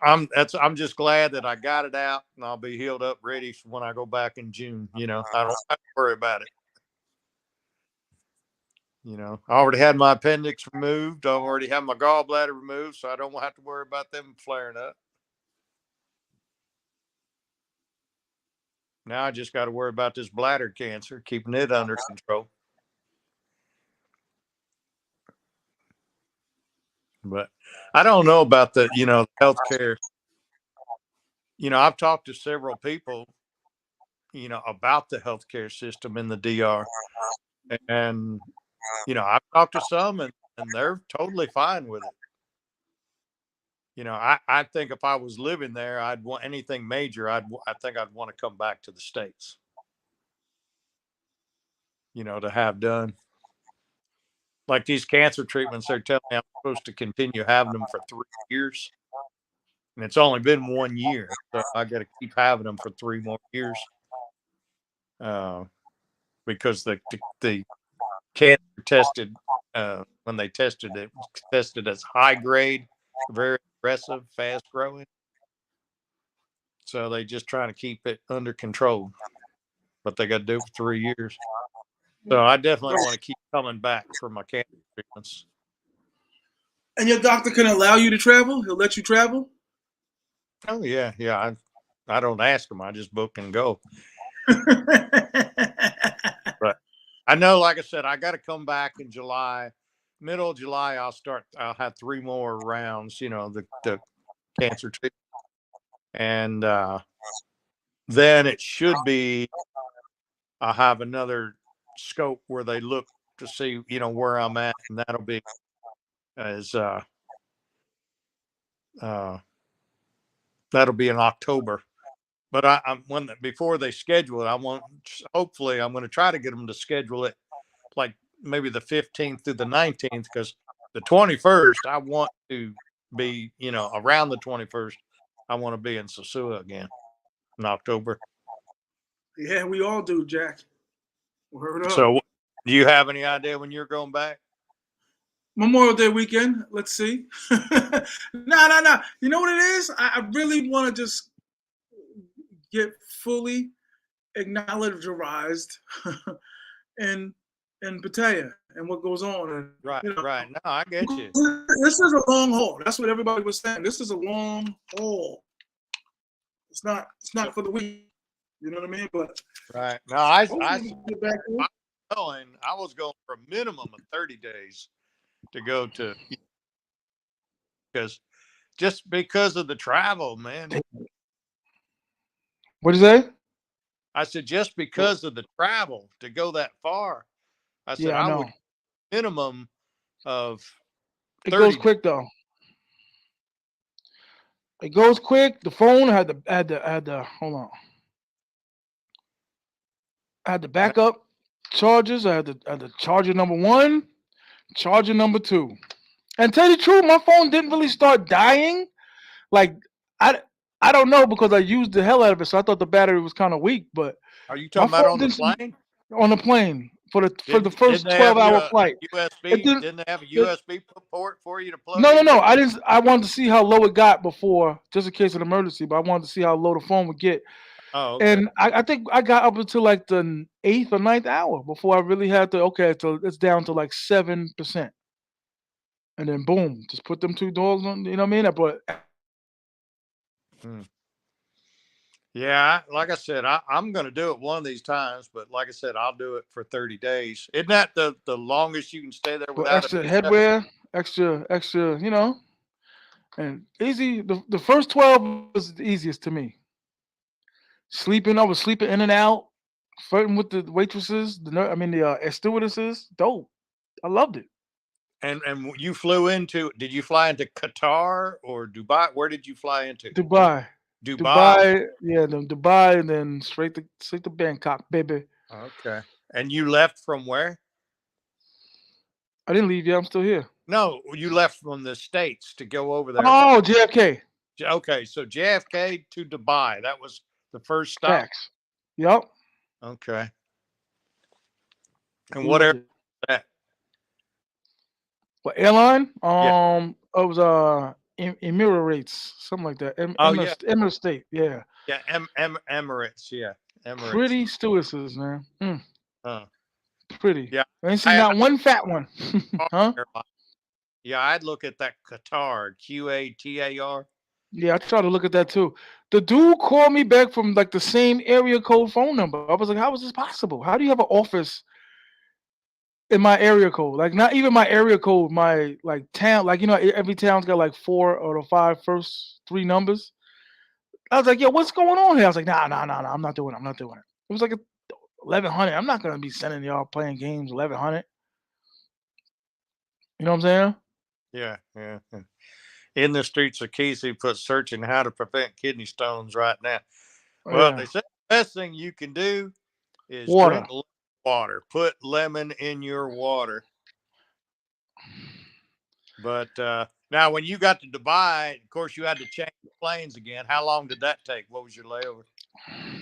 I'm just glad that I got it out and I'll be healed up, ready for when I go back in June. I don't have to worry about it. I already had my appendix removed. I already have my gallbladder removed, so I don't have to worry about them flaring up. Now I just got to worry about this bladder cancer, keeping it under control. But I don't know about the, healthcare. I've talked to several people, about the healthcare system in the DR. And, I've talked to some and they're totally fine with it. I think if I was living there, I'd want anything major. I think I'd want to come back to the States, to have done. like these cancer treatments, they're telling me I'm supposed to continue having them for 3 years. And it's only been 1 year. So I got to keep having them for 3 more years. Because the cancer tested, when they tested it, was tested as high grade, very aggressive, fast growing. So they just trying to keep it under control, but they got to do it for 3 years. So I definitely want to keep coming back for my cancer treatments. And your doctor can allow you to travel? He'll let you travel? Oh yeah, yeah. I don't ask them. I just book and go. But I know, like I said, I got to come back in July, middle of July. I'll have 3 more rounds. The cancer treatment, and then it should be. I'll have another scope where they look to see, where I'm at, and that'll be as that'll be in October. But I'm before they schedule it, hopefully I'm going to try to get them to schedule it like maybe the 15th through the 19th, because the 21st I want to be, around the 21st, I want to be in Sosua again in October. Yeah, we all do, Jack. Word up. So, do you have any idea when you're going back? Memorial Day weekend. Let's see. No. You know what it is? I really want to just get fully acknowledged in Pattaya and what goes on. And, Right. No, I get you. This is a long haul. That's what everybody was saying. This is a long haul. It's not for the week. You know what I mean? But right. No, I was going for a minimum of 30 days to go to, because of the travel, man. What did you say? I said, just because of the travel to go that far, I said, I know. would minimum of 30 It goes quick though. It goes quick. The phone had the hold on. I had the backup chargers. I had the charger number 1, charger number 2. And tell you the truth, my phone didn't really start dying. Like I don't know, because I used the hell out of it, so I thought the battery was kind of weak. But are you talking about on the plane? On the plane for the first didn't 12-hour flight. USB? Didn't they have a USB port for you to plug? No. I wanted to see how low it got before, just in case of an emergency. But I wanted to see how low the phone would get. Oh, okay. And I think I got up until like the 8th or 9th hour before I really had to. Okay, so it's down to like 7%, and then boom, just put them 2 doors on. You know what I mean? But yeah, like I said, I'm going to do it one of these times. But like I said, I'll do it for 30 days. Isn't that the longest you can stay there without extra headwear, extra, and easy. The first 12 was the easiest to me. I was sleeping in and out, flirting with the waitresses, the stewardesses. Dope. I loved it. And you did you fly into Qatar or Dubai? Where did you fly into? Dubai. Yeah, then Dubai, and then straight to Bangkok, baby. Okay. And you left from where? I didn't leave yet. I'm still here. No, you left from the States to go over there. Oh, JFK. Okay, so JFK to Dubai. That was the first stop. Facts. Yep. Okay. And what airline was that? What airline? It was Emirates, something like that. Emirates State. Yeah. Yeah, Emirates. Yeah, Emirates. Pretty stewardesses, man. Pretty. Yeah. I ain't seen not one fat one. Huh? Yeah, I'd look at that Qatar, QATAR. Yeah, I tried to look at that too. The dude called me back from like the same area code phone number. I was like, how is this possible? How do you have an office in my area code? Like, not even my area code, my like town. Like, every town's got like 4 or the 5 first 3 numbers. I was like, yo, what's going on here? I was like, nah, I'm not doing it. It was like 1100. I'm not gonna be sending y'all playing games 1100. You know what I'm saying? Yeah. In the streets of Kesey, put searching how to prevent kidney stones right now. Well, they said the best thing you can do is drink water. Put lemon in your water. But now, when you got to Dubai, of course, you had to change the planes again. How long did that take? What was your layover?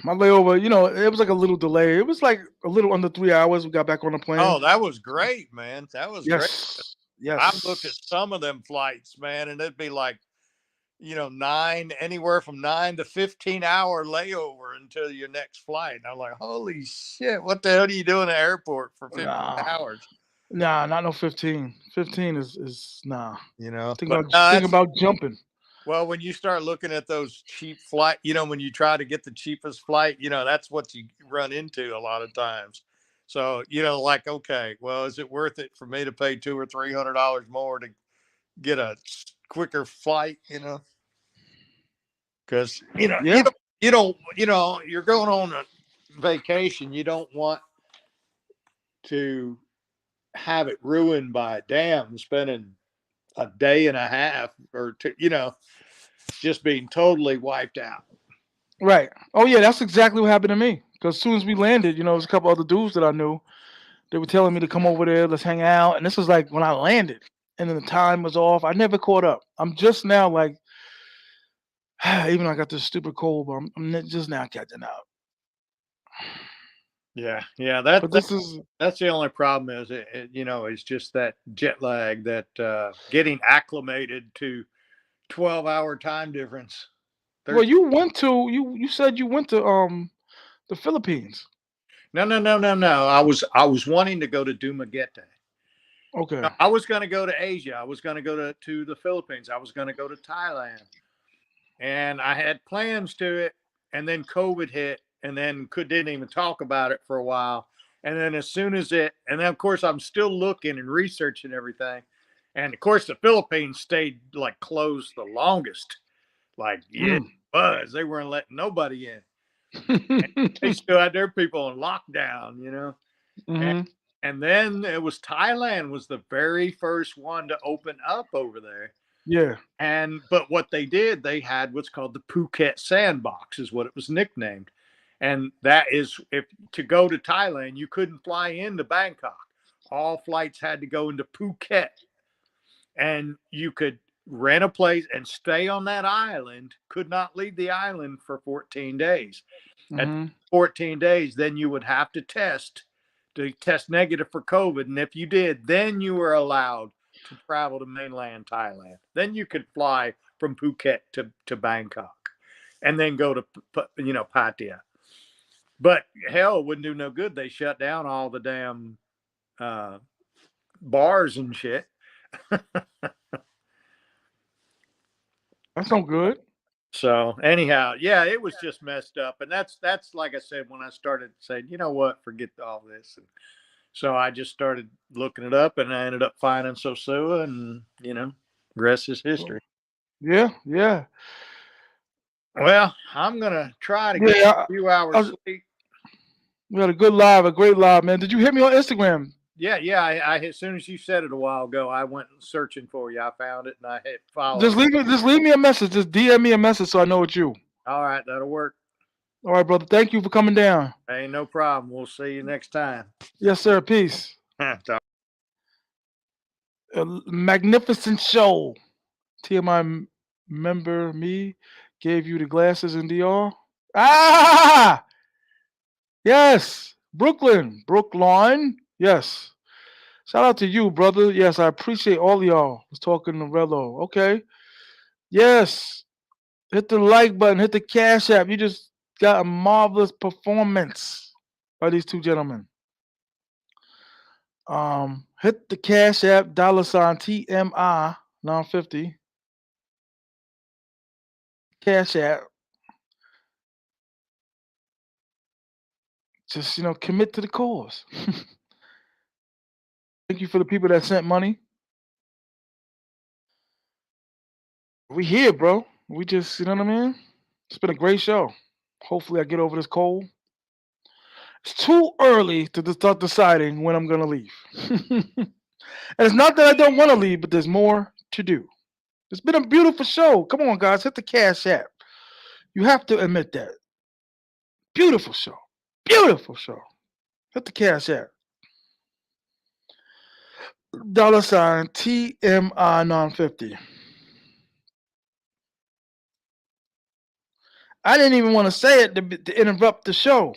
My layover, it was like a little delay. It was like a little under 3 hours. We got back on the plane. Oh, that was great, man. That was great. Yes. Yes. I've looked at some of them flights, man, and it'd be like, anywhere from 9 to 15 hour layover until your next flight. And I'm like, holy shit, what the hell do you do in the airport for 15 hours? Nah, not no 15. 15 is nah. Think about jumping. Well, when you start looking at those cheap flight, when you try to get the cheapest flight, that's what you run into a lot of times. So, like, okay, well, is it worth it for me to pay $200 or $300 more to get a quicker flight? Because you don't, you're going on a vacation. You don't want to have it ruined by spending a day and a half or two, just being totally wiped out. Right. Oh yeah, that's exactly what happened to me. Because as soon as we landed, there was a couple other dudes that I knew. They were telling me to come over there, let's hang out. And this was like when I landed, and then the time was off. I never caught up. I'm just now like, even though I got this stupid cold, but I'm just now catching up. Yeah. That's the only problem is it's just that jet lag, that getting acclimated to 12-hour time difference. Well, you said you went to the Philippines. No. I was wanting to go to Dumaguete. Okay. I was going to go to Asia. I was going to go to the Philippines. I was going to go to Thailand. And I had plans to it. And then COVID hit, and then didn't even talk about it for a while. And then as soon as and then of course I'm still looking and researching everything. And of course the Philippines stayed like closed the longest. Like, yeah, buzz. They weren't letting nobody in. They still had their people on lockdown, Mm-hmm. And then it was Thailand was the very first one to open up over there. Yeah. But what they did, they had what's called the Phuket Sandbox, is what it was nicknamed. And that is, if to go to Thailand, you couldn't fly into Bangkok. All flights had to go into Phuket. And you could rent a place and stay on that island, could not leave the island for 14 days. Mm-hmm. At 14 days, then you would have to test negative for COVID. And if you did, then you were allowed to travel to mainland Thailand. Then you could fly from Phuket to Bangkok and then go to, Pattaya. But hell, it wouldn't do no good. They shut down all the damn bars and shit. That's no good. So anyhow, yeah, it was just messed up. And that's like I said, when I started saying, you know what, forget all this. And so I just started looking it up, and I ended up finding Sosua, and rest is history. Yeah. Well, I'm gonna try to get a few hours sleep. We had a great live, man. Did you hit me on Instagram? Yeah. I as soon as you said it a while ago, I went searching for you. I found it, and I hit follow. Just leave me a message. Just DM me a message so I know it's you. All right, that'll work. All right, brother. Thank you for coming down. Hey, no problem. We'll see you next time. Yes, sir. Peace. A magnificent show. T.M.I. member me gave you the glasses in DR. Ah! Yes. Brooklyn. Yes. Shout out to you, brother. Yes, I appreciate all of y'all. I was talking to Rello. Okay. Yes. Hit the like button. Hit the Cash App. You just got a marvelous performance by these two gentlemen. Hit the Cash App, $ T.M.I. 950. Cash App. Just, commit to the cause. Thank you for the people that sent money. We here, bro. We just, you know what I mean? It's been a great show. Hopefully I get over this cold. It's too early to start deciding when I'm going to leave. And it's not that I don't want to leave, but there's more to do. It's been a beautiful show. Come on, guys. Hit the Cash App. You have to admit that. Beautiful show. Beautiful show. Hit the Cash App. $ T.M.I. non-50. I didn't even want to say it to interrupt the show.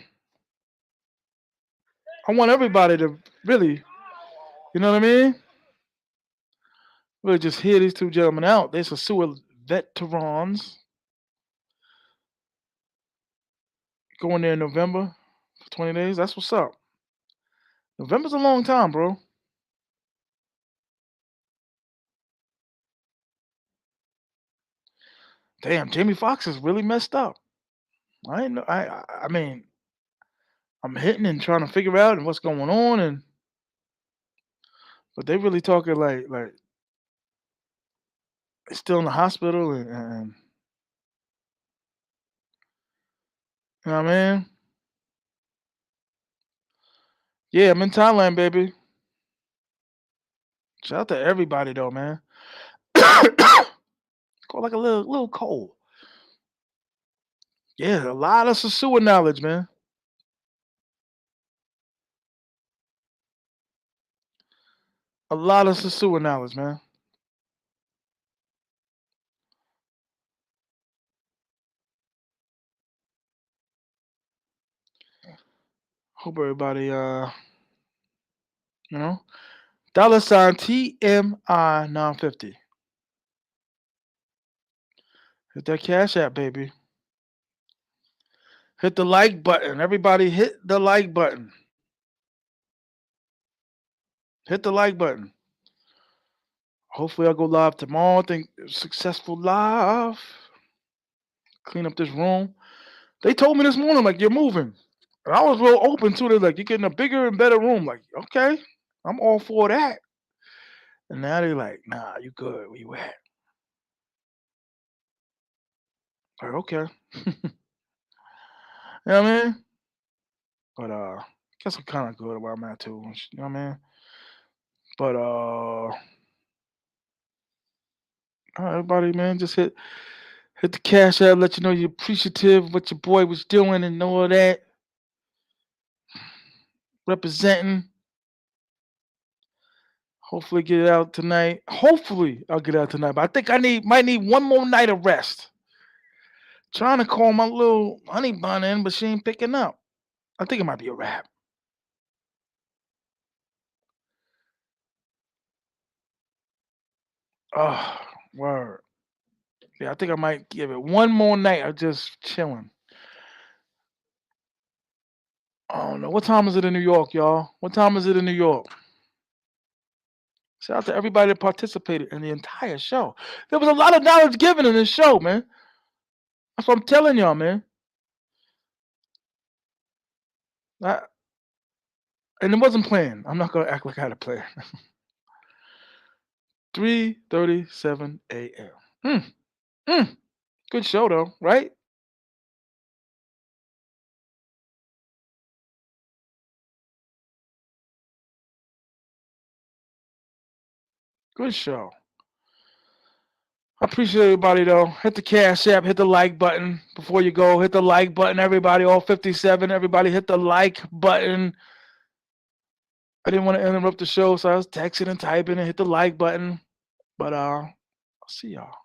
I want everybody to really, you know what I mean? Really just hear these two gentlemen out. They're sosua veterans. Going there in November for 20 days. That's what's up. November's a long time, bro. Damn, Jamie Foxx is really messed up. I ain't know. I mean, I'm hitting and trying to figure out what's going on, but they really talking like he's still in the hospital, and you know what I mean? Yeah, I'm in Thailand, baby. Shout out to everybody though, man. Call like a little cold. Yeah, a lot of sosua knowledge, man. A lot of sosua knowledge, man. Hope everybody you know. $ T.M.I. 950. Hit that cash app, baby. Hit the like button. Everybody hit the like button. Hit the like button. Hopefully I'll go live tomorrow. I think successful live. Clean up this room. They told me this morning, like, you're moving. And I was real open to it, like, you're getting a bigger and better room. Like, okay, I'm all for that. And now they're like, nah, you good. Where you at? Like, okay. You know what I mean? But guess I'm kind of good where I'm at too. You know what I mean? But everybody, man, just hit the cash app, let you know you're appreciative of what your boy was doing and all that. Representing. Hopefully get it out tonight. Hopefully I'll get it out tonight. But I think might need one more night of rest. Trying to call my little honey bun in, but she ain't picking up. I think it might be a wrap. Oh, word. Yeah, I think I might give it one more night of just chilling. I don't know. What time is it in New York, y'all? What time is it in New York? Shout out to everybody that participated in the entire show. There was a lot of knowledge given in this show, man. That's what I'm telling y'all, man. And it wasn't planned. I'm not gonna act like I had a plan. 3:37 a.m. Good show though, right? Good show. I appreciate everybody though. Hit the cash app, hit the like button before you go. Hit the like button, everybody. All 57, everybody hit the like button. I didn't want to interrupt the show, so I was texting and typing and hit the like button. But I'll see y'all.